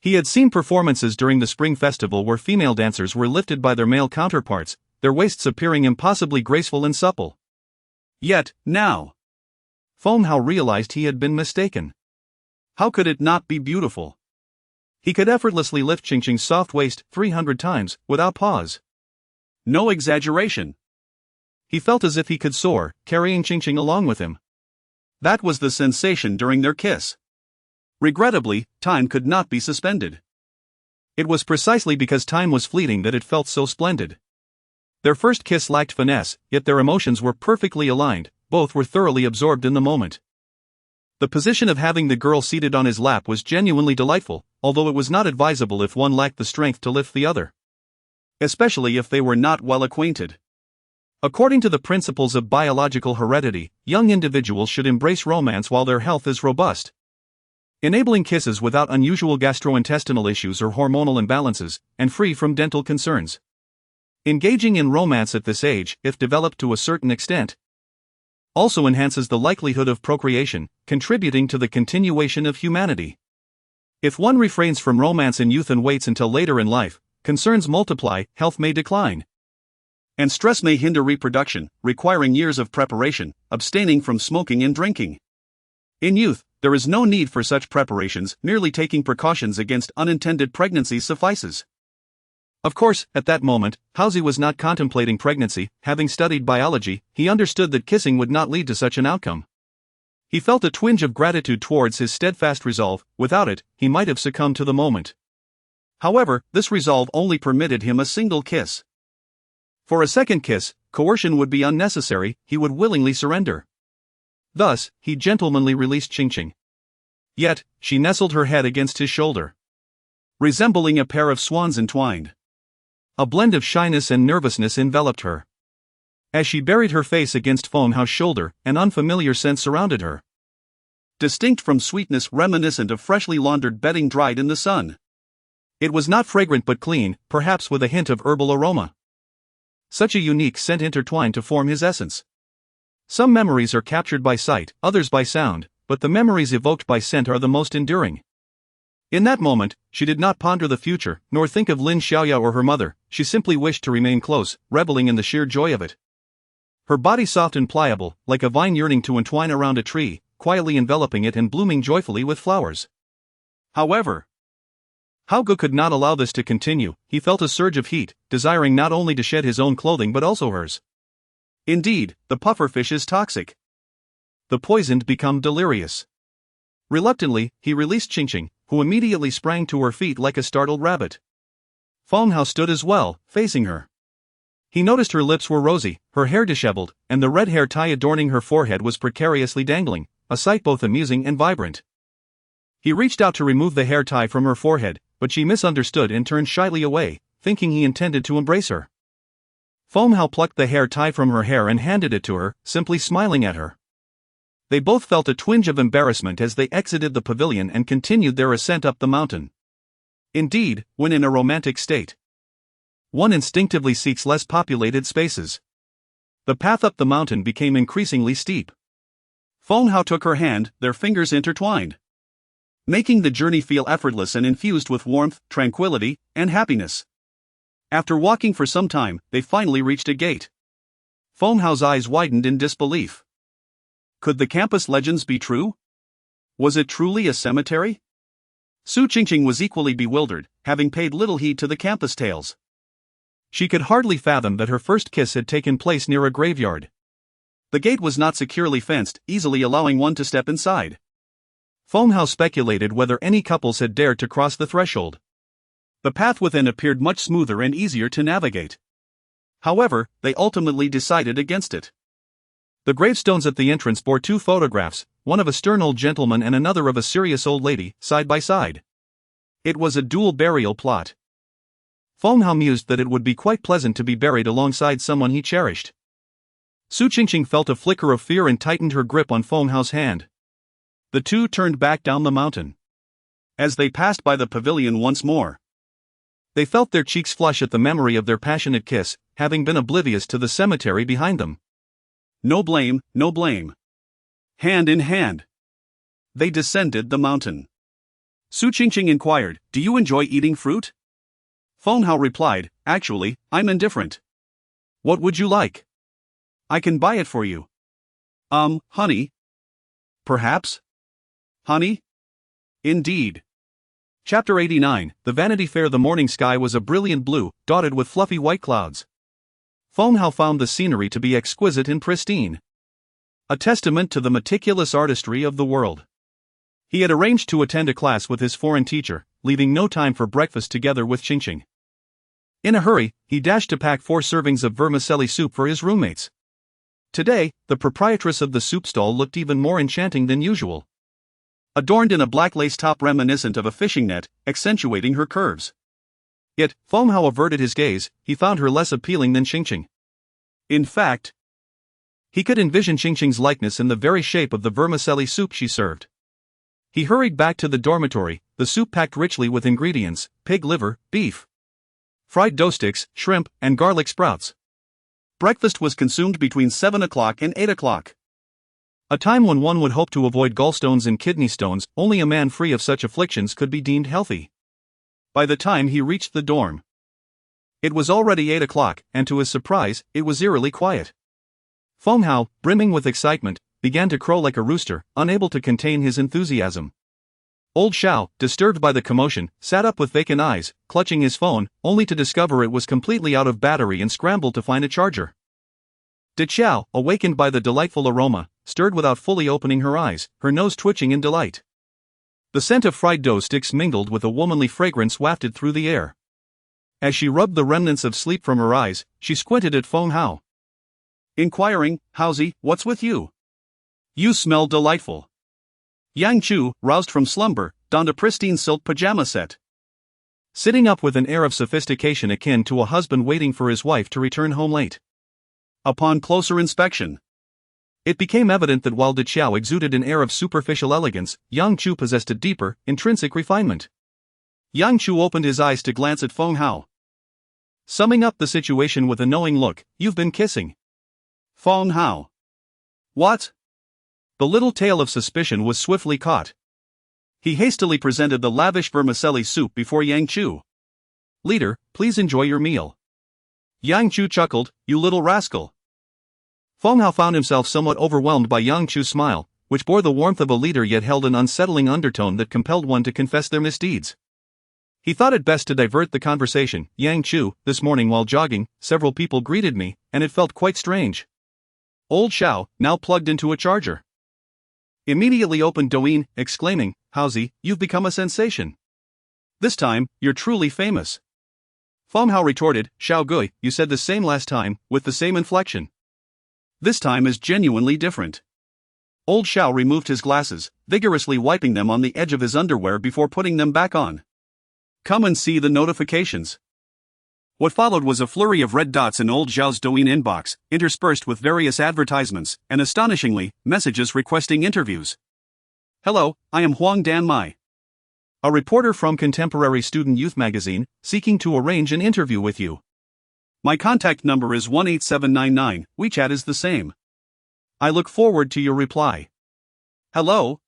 He had seen performances during the Spring Festival where female dancers were lifted by their male counterparts, their waists appearing impossibly graceful and supple. Yet, now, Feng Hao realized he had been mistaken. How could it not be beautiful? He could effortlessly lift Qingqing's soft waist 300 times, without pause. No exaggeration. He felt as if he could soar, carrying Qingqing along with him. That was the sensation during their kiss. Regrettably, time could not be suspended. It was precisely because time was fleeting that it felt so splendid. Their first kiss lacked finesse, yet their emotions were perfectly aligned, both were thoroughly absorbed in the moment. The position of having the girl seated on his lap was genuinely delightful, although it was not advisable if one lacked the strength to lift the other. Especially if they were not well acquainted. According to the principles of biological heredity, young individuals should embrace romance while their health is robust. Enabling kisses without unusual gastrointestinal issues or hormonal imbalances, and free from dental concerns. Engaging in romance at this age, if developed to a certain extent, also enhances the likelihood of procreation, contributing to the continuation of humanity. If one refrains from romance in youth and waits until later in life, concerns multiply, health may decline. And stress may hinder reproduction, requiring years of preparation, abstaining from smoking and drinking. In youth, there is no need for such preparations, merely taking precautions against unintended pregnancies suffices. Of course, at that moment, Halsey was not contemplating pregnancy. Having studied biology, he understood that kissing would not lead to such an outcome. He felt a twinge of gratitude towards his steadfast resolve. Without it, he might have succumbed to the moment. However, this resolve only permitted him a single kiss. For a second kiss, coercion would be unnecessary, he would willingly surrender. Thus, he gentlemanly released Qingqing. Yet, she nestled her head against his shoulder, resembling a pair of swans entwined. A blend of shyness and nervousness enveloped her. As she buried her face against Feng Hao's shoulder, an unfamiliar scent surrounded her. Distinct from sweetness reminiscent of freshly laundered bedding dried in the sun. It was not fragrant but clean, perhaps with a hint of herbal aroma. Such a unique scent intertwined to form his essence. Some memories are captured by sight, others by sound, but the memories evoked by scent are the most enduring. In that moment, she did not ponder the future, nor think of Lin Xiaoya or her mother. She simply wished to remain close, reveling in the sheer joy of it. Her body soft and pliable, like a vine yearning to entwine around a tree, quietly enveloping it and blooming joyfully with flowers. However, Hao Ge could not allow this to continue. He felt a surge of heat, desiring not only to shed his own clothing but also hers. Indeed, the pufferfish is toxic. The poisoned become delirious. Reluctantly, he released Qingqing, who immediately sprang to her feet like a startled rabbit. Feng Hao stood as well, facing her. He noticed her lips were rosy, her hair disheveled, and the red hair tie adorning her forehead was precariously dangling, a sight both amusing and vibrant. He reached out to remove the hair tie from her forehead, but she misunderstood and turned shyly away, thinking he intended to embrace her. Feng Hao plucked the hair tie from her hair and handed it to her, simply smiling at her. They both felt a twinge of embarrassment as they exited the pavilion and continued their ascent up the mountain. Indeed, when in a romantic state, one instinctively seeks less populated spaces. The path up the mountain became increasingly steep. Feng Hao took her hand, their fingers intertwined, making the journey feel effortless and infused with warmth, tranquility, and happiness. After walking for some time, they finally reached a gate. Feng Hao's eyes widened in disbelief. Could the campus legends be true? Was it truly a cemetery? Su Qingqing was equally bewildered, having paid little heed to the campus tales. She could hardly fathom that her first kiss had taken place near a graveyard. The gate was not securely fenced, easily allowing one to step inside. Feng Hao speculated whether any couples had dared to cross the threshold. The path within appeared much smoother and easier to navigate. However, they ultimately decided against it. The gravestones at the entrance bore two photographs, one of a stern old gentleman and another of a serious old lady, side by side. It was a dual burial plot. Feng Hao mused that it would be quite pleasant to be buried alongside someone he cherished. Su Qingqing felt a flicker of fear and tightened her grip on Feng Hao's hand. The two turned back down the mountain. As they passed by the pavilion once more, they felt their cheeks flush at the memory of their passionate kiss, having been oblivious to the cemetery behind them. No blame, no blame. Hand in hand, they descended the mountain. Su Qingqing inquired, "Do you enjoy eating fruit?" Feng Hao replied, "Actually, I'm indifferent." "What would you like?" "I can buy it for you." Honey?" "Perhaps." "Honey?" "Indeed." Chapter 89, The Vanity Fair. The morning sky was a brilliant blue, dotted with fluffy white clouds. Feng Hao found the scenery to be exquisite and pristine, a testament to the meticulous artistry of the world. He had arranged to attend a class with his foreign teacher, leaving no time for breakfast together with Qingqing. In a hurry, he dashed to pack 4 servings of vermicelli soup for his roommates. Today, the proprietress of the soup stall looked even more enchanting than usual, adorned in a black lace top reminiscent of a fishing net, accentuating her curves. Yet, Feng Hao averted his gaze. He found her less appealing than Qingqing. In fact, he could envision Xingxing's likeness in the very shape of the vermicelli soup she served. He hurried back to the dormitory, the soup packed richly with ingredients: pig liver, beef, fried dough sticks, shrimp, and garlic sprouts. Breakfast was consumed between 7 o'clock and 8 o'clock. A time when one would hope to avoid gallstones and kidney stones. Only a man free of such afflictions could be deemed healthy. By the time he reached the dorm, it was already 8 o'clock, and to his surprise, it was eerily quiet. Feng Hao, brimming with excitement, began to crow like a rooster, unable to contain his enthusiasm. Old Xiao, disturbed by the commotion, sat up with vacant eyes, clutching his phone, only to discover it was completely out of battery and scrambled to find a charger. De Qiao, awakened by the delightful aroma, stirred without fully opening her eyes, her nose twitching in delight. The scent of fried dough sticks mingled with a womanly fragrance wafted through the air. As she rubbed the remnants of sleep from her eyes, she squinted at Feng Hao, inquiring, "Haozi, what's with you? You smell delightful." Yang Chu, roused from slumber, donned a pristine silk pajama set. Sitting up with an air of sophistication akin to a husband waiting for his wife to return home late. Upon closer inspection, it became evident that while De Qiao exuded an air of superficial elegance, Yang Chu possessed a deeper, intrinsic refinement. Yang Chu opened his eyes to glance at Feng Hao, summing up the situation with a knowing look. "You've been kissing." Feng Hao. What? The little tail of suspicion was swiftly caught. He hastily presented the lavish vermicelli soup before Yang Chu. "Leader, please enjoy your meal." Yang Chu chuckled, "You little rascal." Feng Hao found himself somewhat overwhelmed by Yang Chu's smile, which bore the warmth of a leader yet held an unsettling undertone that compelled one to confess their misdeeds. He thought it best to divert the conversation. "Yang Chu, this morning while jogging, several people greeted me, and it felt quite strange." Old Xiao, now plugged into a charger, immediately opened Douyin, exclaiming, "Haozi, you've become a sensation. This time, you're truly famous." Feng Hao retorted, "Xiao Gui, you said the same last time, with the same inflection. This time is genuinely different." Old Xiao removed his glasses, vigorously wiping them on the edge of his underwear before putting them back on. "Come and see the notifications." What followed was a flurry of red dots in Old Xiao's Douyin inbox, interspersed with various advertisements, and astonishingly, messages requesting interviews. "Hello, I am Huang Dan Mai, a reporter from Contemporary Student Youth Magazine, seeking to arrange an interview with you. My contact number is 18799, WeChat is the same. I look forward to your reply." "Hello?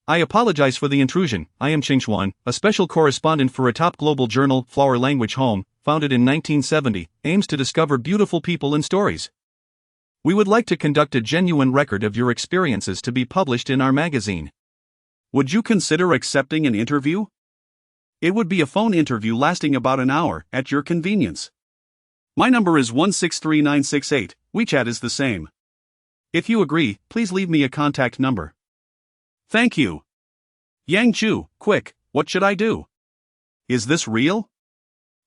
I apologize for the intrusion. I am Qingxuan, a special correspondent for a top global journal, Flower Language Home, founded in 1970, aims to discover beautiful people and stories. We would like to conduct a genuine record of your experiences to be published in our magazine. Would you consider accepting an interview? It would be a phone interview lasting about an hour, at your convenience. My number is 163968, WeChat is the same. If you agree, please leave me a contact number." "Thank you." "Yang Chu, quick, what should I do? Is this real?"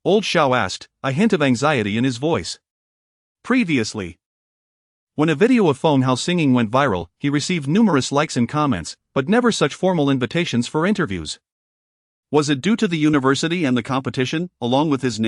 Old Xiao asked, a hint of anxiety in his voice. Previously, when a video of Feng Hao singing went viral, he received numerous likes and comments, but never such formal invitations for interviews. Was it due to the university and the competition, along with his name?